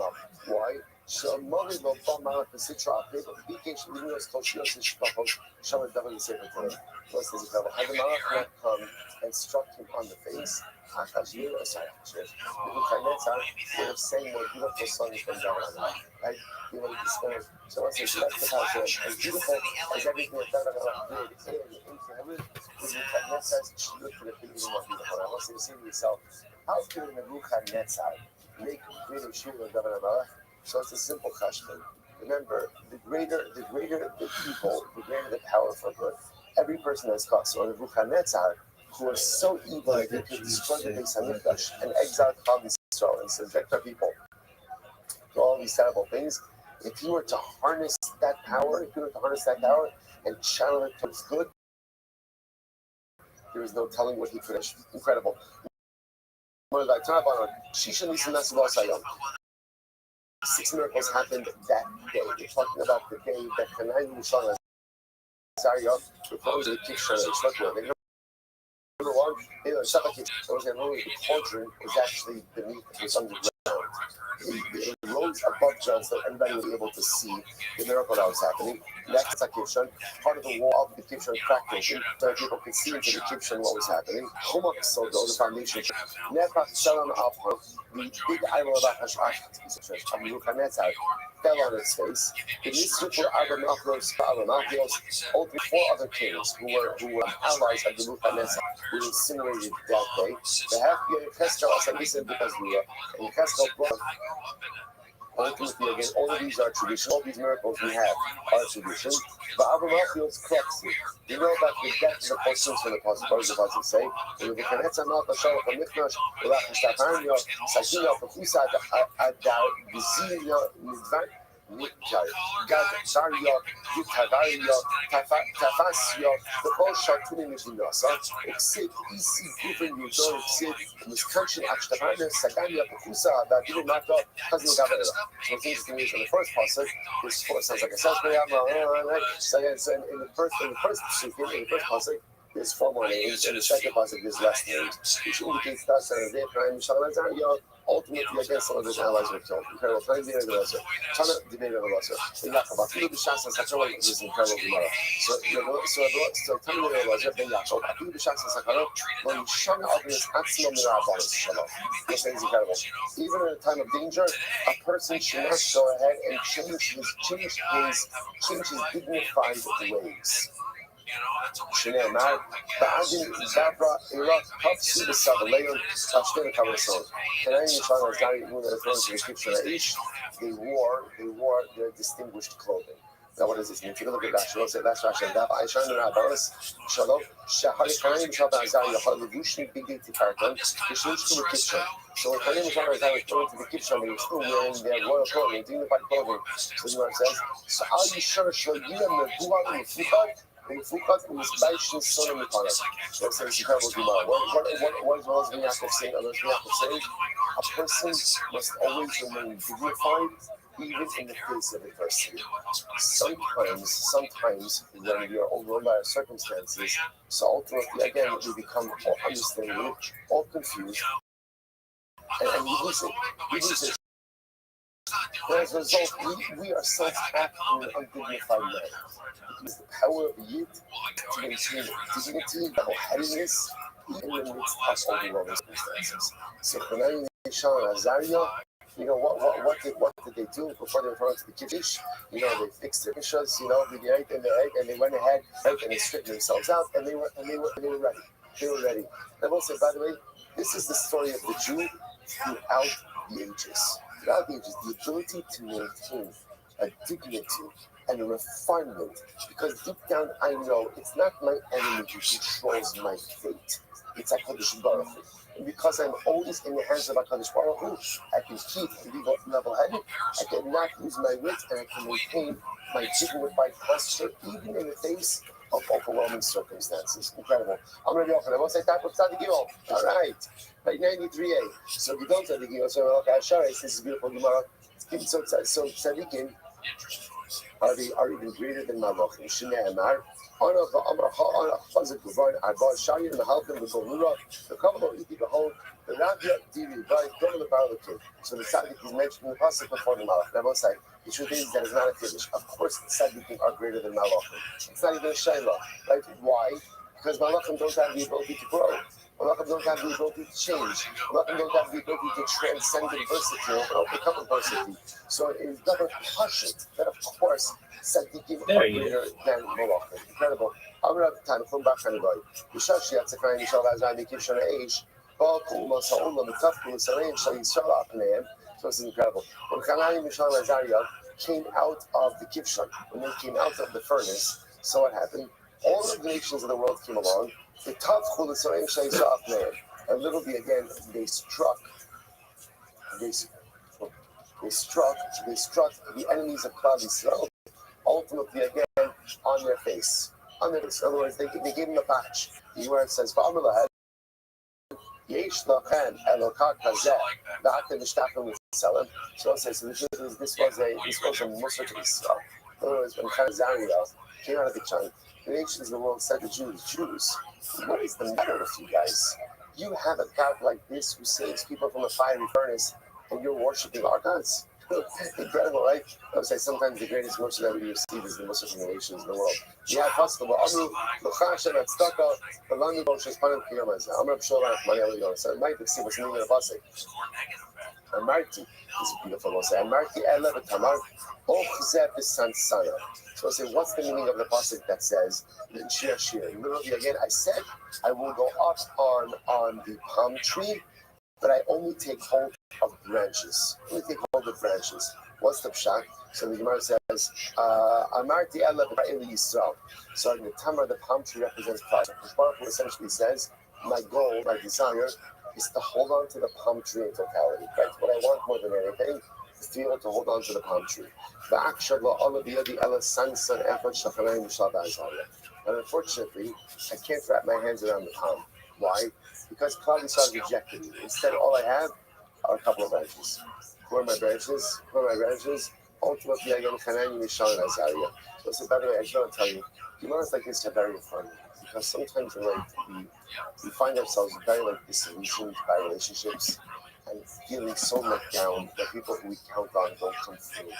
up. Why? So Mori lo Bama the Sitra, the Bikation Luminous Koshios Shpapos, Shaman W. Saber today. What's this incredible? Had the Malach come and struck him on the face, Akashir, Nebuchadnezzar would have sang more beautiful songs from Davan, right? He would have dispelled. So once he left the house, as beautiful as everything that Davan did into heaven, Nebuchadnezzar's Shiluk could have been even more beautiful. I want you to see to yourself, how could Nebuchadnezzar make greater Shiluk than Davan? So it's a simple question. Remember, the greater the evil, the greater the power for good. Every person has got. So Nebuchadnezzar, who was so evil that he could destroy the Beis Hamikdash and exile Klal Yisrael and subject our people to all these terrible things, if you were to harness that power, and channel it towards good, there is no telling what he could achieve. Incredible. 6 miracles happened that day. We're talking about the day that Hanayim Mishal Azariah proposed the Kishon. Number one, the cauldron was actually beneath, it was underground. It rose above just so everybody was able to see the miracle that was happening. Next, part of the wall of the Kivshon cracked open so that people could see into the Kivshon what was happening. So the foundation. The big idol of Achashach fell on its face. The Nisrupur only 4 other kings who were allies of the Nebuchadnezzar who were incinerated that day. The half year Keskel and Keskel brought ultimately again, all of these are tradition. All these miracles we have are tradition. But Abramelchiel's crux, you know about the death of the persons from the Pasuk. What does the Pasuk say? The Kanetza Malka Shalach HaMikdash Ulach Mishtaparnio Sakina Pakusa Adar Vizilia Midvar Gad Zario Gitavario Tafasio the whole Shartuni Mijinasa except Isi Gufin Yudor except Miskanchen Akshtaparne Sagania Pakusa Adar Mata Cousin Gavera. So it's interesting in the first pasuk, this sounds like a self-prayer. So in the first pasuk, there's 4 more names. In the second pasuk, there's less names, which indicates that ultimately, again, some of his allies were killed. Incredible. Tana debate of the this is incredible Gemara. So Tana debate of Ben Yaakov. Afilu b'shas hasakara, when Shana Agnes Atzma Mirabanis Shalom. This is incredible. Even in a time of danger, a person should not go ahead and change his dignified ways. שנאמר, בעדין זברה אירת תפסו בסבליון תשתן כבשון. כנראה נשאר הזגרי מול הרפרון של הקיף של האיש, they wore their distinguished clothing. Now what does this mean? Take a look at Rashi. Let's say that's Rashi. And I shine the Rabbanis. Shalom. Shaharikanim Shabbat Azari Yachal Levushni Bigay Tikartan. Yishnish to the kitchen. So when Kanim Shabbat Azari was going to the kitchen, they were still wearing their royal clothing, dignified clothing. So you know what it says? So are you sure Shalim Nebuah Mefuchad? Mefuchad Misbaishin Sonam Mipana. So it says incredible Gemara. What is Ben Yaakov saying? A person must always remain dignified, even in the face of adversity. Sometimes when we are overwhelmed by our circumstances, so ultimately again we become all understanding, all confused, and we lose it. And as a result, we ourselves act in an undignified manner. Because the power of Yid to maintain dignity, level-headedness, even in the midst of overwhelming circumstances. So Hanayim Mishal Azariah, you know what did they do before they were thrown to the kiddush? You know, they fixed their dishes, you know, with the egg, and they went ahead and they straightened themselves out, and they were ready. They were ready. I will say, by the way, this is the story of the Jew throughout the ages. Throughout the ages, the ability to maintain a dignity and a refinement, because deep down I know it's not my enemy who controls my fate. It's HaKadosh Baruch Hu. And because I'm always in the hands of HaKadosh Baruch Hu, I can keep and be level-headed, I cannot lose my wits, and I can maintain my dignified posture even in the face of overwhelming circumstances. Incredible. I'm Rabbi Yochanan. I won't say type of Tzaddik All right. Right, 93a. So we don't Tzaddik so okay, Shara, this is beautiful Gemara. So Tzaddikim are even greater than Malachim. Shnei Amar. The couple of Iti behold, the Rabbi Diri, by double the power of the king. So the Tzaddik is mentioned in the Pasuk before the Malach. I will say, the truth is that it's not a Kiddush. Of course, the Tzaddikim are greater than Malachim. It's not even a Shaila. Right? Why? Because Malachim don't have the ability to grow. Malachim don't have the ability to change. Malachim don't have the ability to transcend adversity or overcome adversity. So it is never pashut that, of course, Tzaddikim are greater than Malachim. Incredible. I'm going to have time to come back to anybody. Yishashi Yatzakayim Yishal Azai Mikiv Shana Eish. So this is incredible. When Hanayim Mishal Azariah came out of the Kivshon, when they came out of the furnace, so what happened? All of the nations of the world came along. And literally again, they struck. They struck the enemies of Klal Yisrael, ultimately again on their face. On their face. In other words, they gave him a patch. Where it says, Yesh lachem elokar kazeh v'atem nishtachim l'tzelem. So it says, this was a Musar to Israel. In other words, when Chazariel came out of the China, the nations of the world said to Jews, what is the matter with you guys? You have a God like this who saves people from a fiery furnace, and you're worshiping our gods. Incredible, right? I would say sometimes the greatest worship that we receive is the Muslim nations in the world. Yeah, possible. Amru, L'chashem, Tzedakah, L'lanu Boshes, Panim Kiyomaz. Amru, Psholah, Mani Eliyon. So it might be what's meaning of us. Amarti is a beautiful one. Amarti Ela B'Tamar, Ochzeh B'Sansana. So I say, what's the meaning of the pasuk that says, Shir Shir? Literally, again, I said, I will go up on the palm tree, but I only take hold of branches. Only take hold of branches. What's the pshat? So the Gemara says, Amarti Ela B'Eli Yisrael. So in the Tamar, the palm tree represents Christ. Baruch Hu essentially says, my goal, my desire, is to hold on to the palm tree in totality. Right? What I want more than anything is to be able to hold on to the palm tree. And unfortunately, I can't wrap my hands around the palm. Why? Because Klal Yisrael rejected me. Instead, all I have are a couple of branches. Who are my branches? Ultimately, I go to Hanani, Mishal, and Azariah. So, by the way, I just want to tell you, Gemara's like this are very fun. Because sometimes in life, we find ourselves very disillusioned by relationships and feeling so let down that people who we count on don't come through.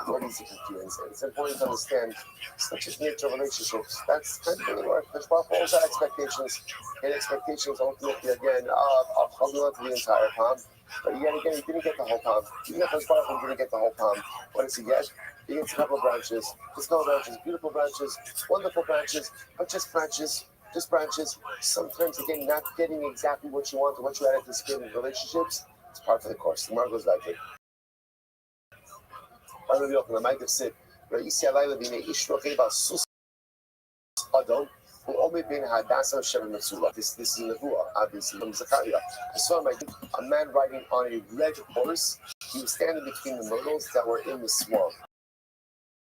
What is the feelings? And it's important to understand it's not just nature of relationships. That's kind of really work. There's also expectations. And expectations ultimately, again, of holding on to the entire palm. But yet again, he didn't get the whole palm. Even if his Baruch didn't get the whole palm, what does he get? He gets a couple of branches, beautiful branches, wonderful branches, but just branches. Sometimes, again, not getting exactly what you want or what you had anticipated in relationships, it's part of the course. The Gemara goes like it. This is in the Nevuah, obviously, from Zechariah. I saw a man riding on a red horse. He was standing between the myrtles that were in the swamp.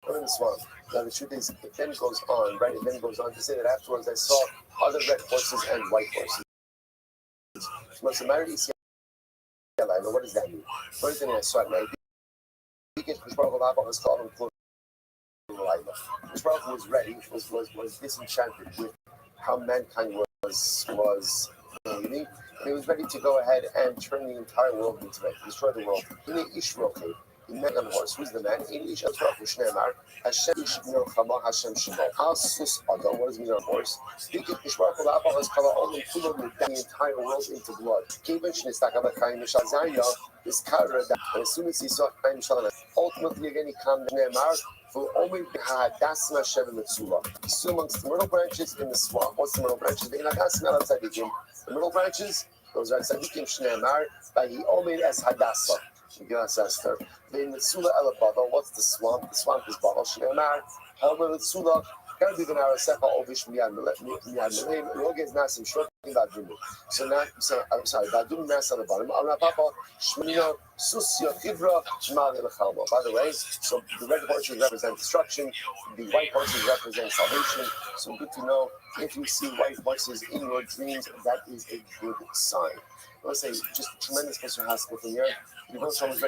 Now the truth is, it then goes on, right? It then goes on to say that afterwards I saw other red horses and white horses. What does that mean? First thing I saw at night, Rothschild was ready, was disenchanted with how mankind was behaving. He was ready to go ahead and turn the entire world into it, destroy the world. The man on the horse. Who's the man? What does it mean on horse? The entire world into blood. And as soon as he saw ultimately again he calmed down. Still amongst the myrtle branches in the swamp. What's the myrtle branches? The myrtle branches, those are tzadikim shneimar, by he omed as hadassah. Then the Sula Elabada, what's the swamp? The swamp is Baba Shneimar. However, the Sula can't be the Narasefa Ovish Miyad Milim. Roges Nasim shortly Badum. So now, I'm sorry, Badum Nas on the bottom. Papa Shmina Susya Kibra Mal Elchalmo. By the way, so the red horses represent destruction, the white horses represent salvation. So good to know if you see white horses in your dreams, that is a good sign. I would say just a tremendous Mr. Haskell from here. You know, someone's ready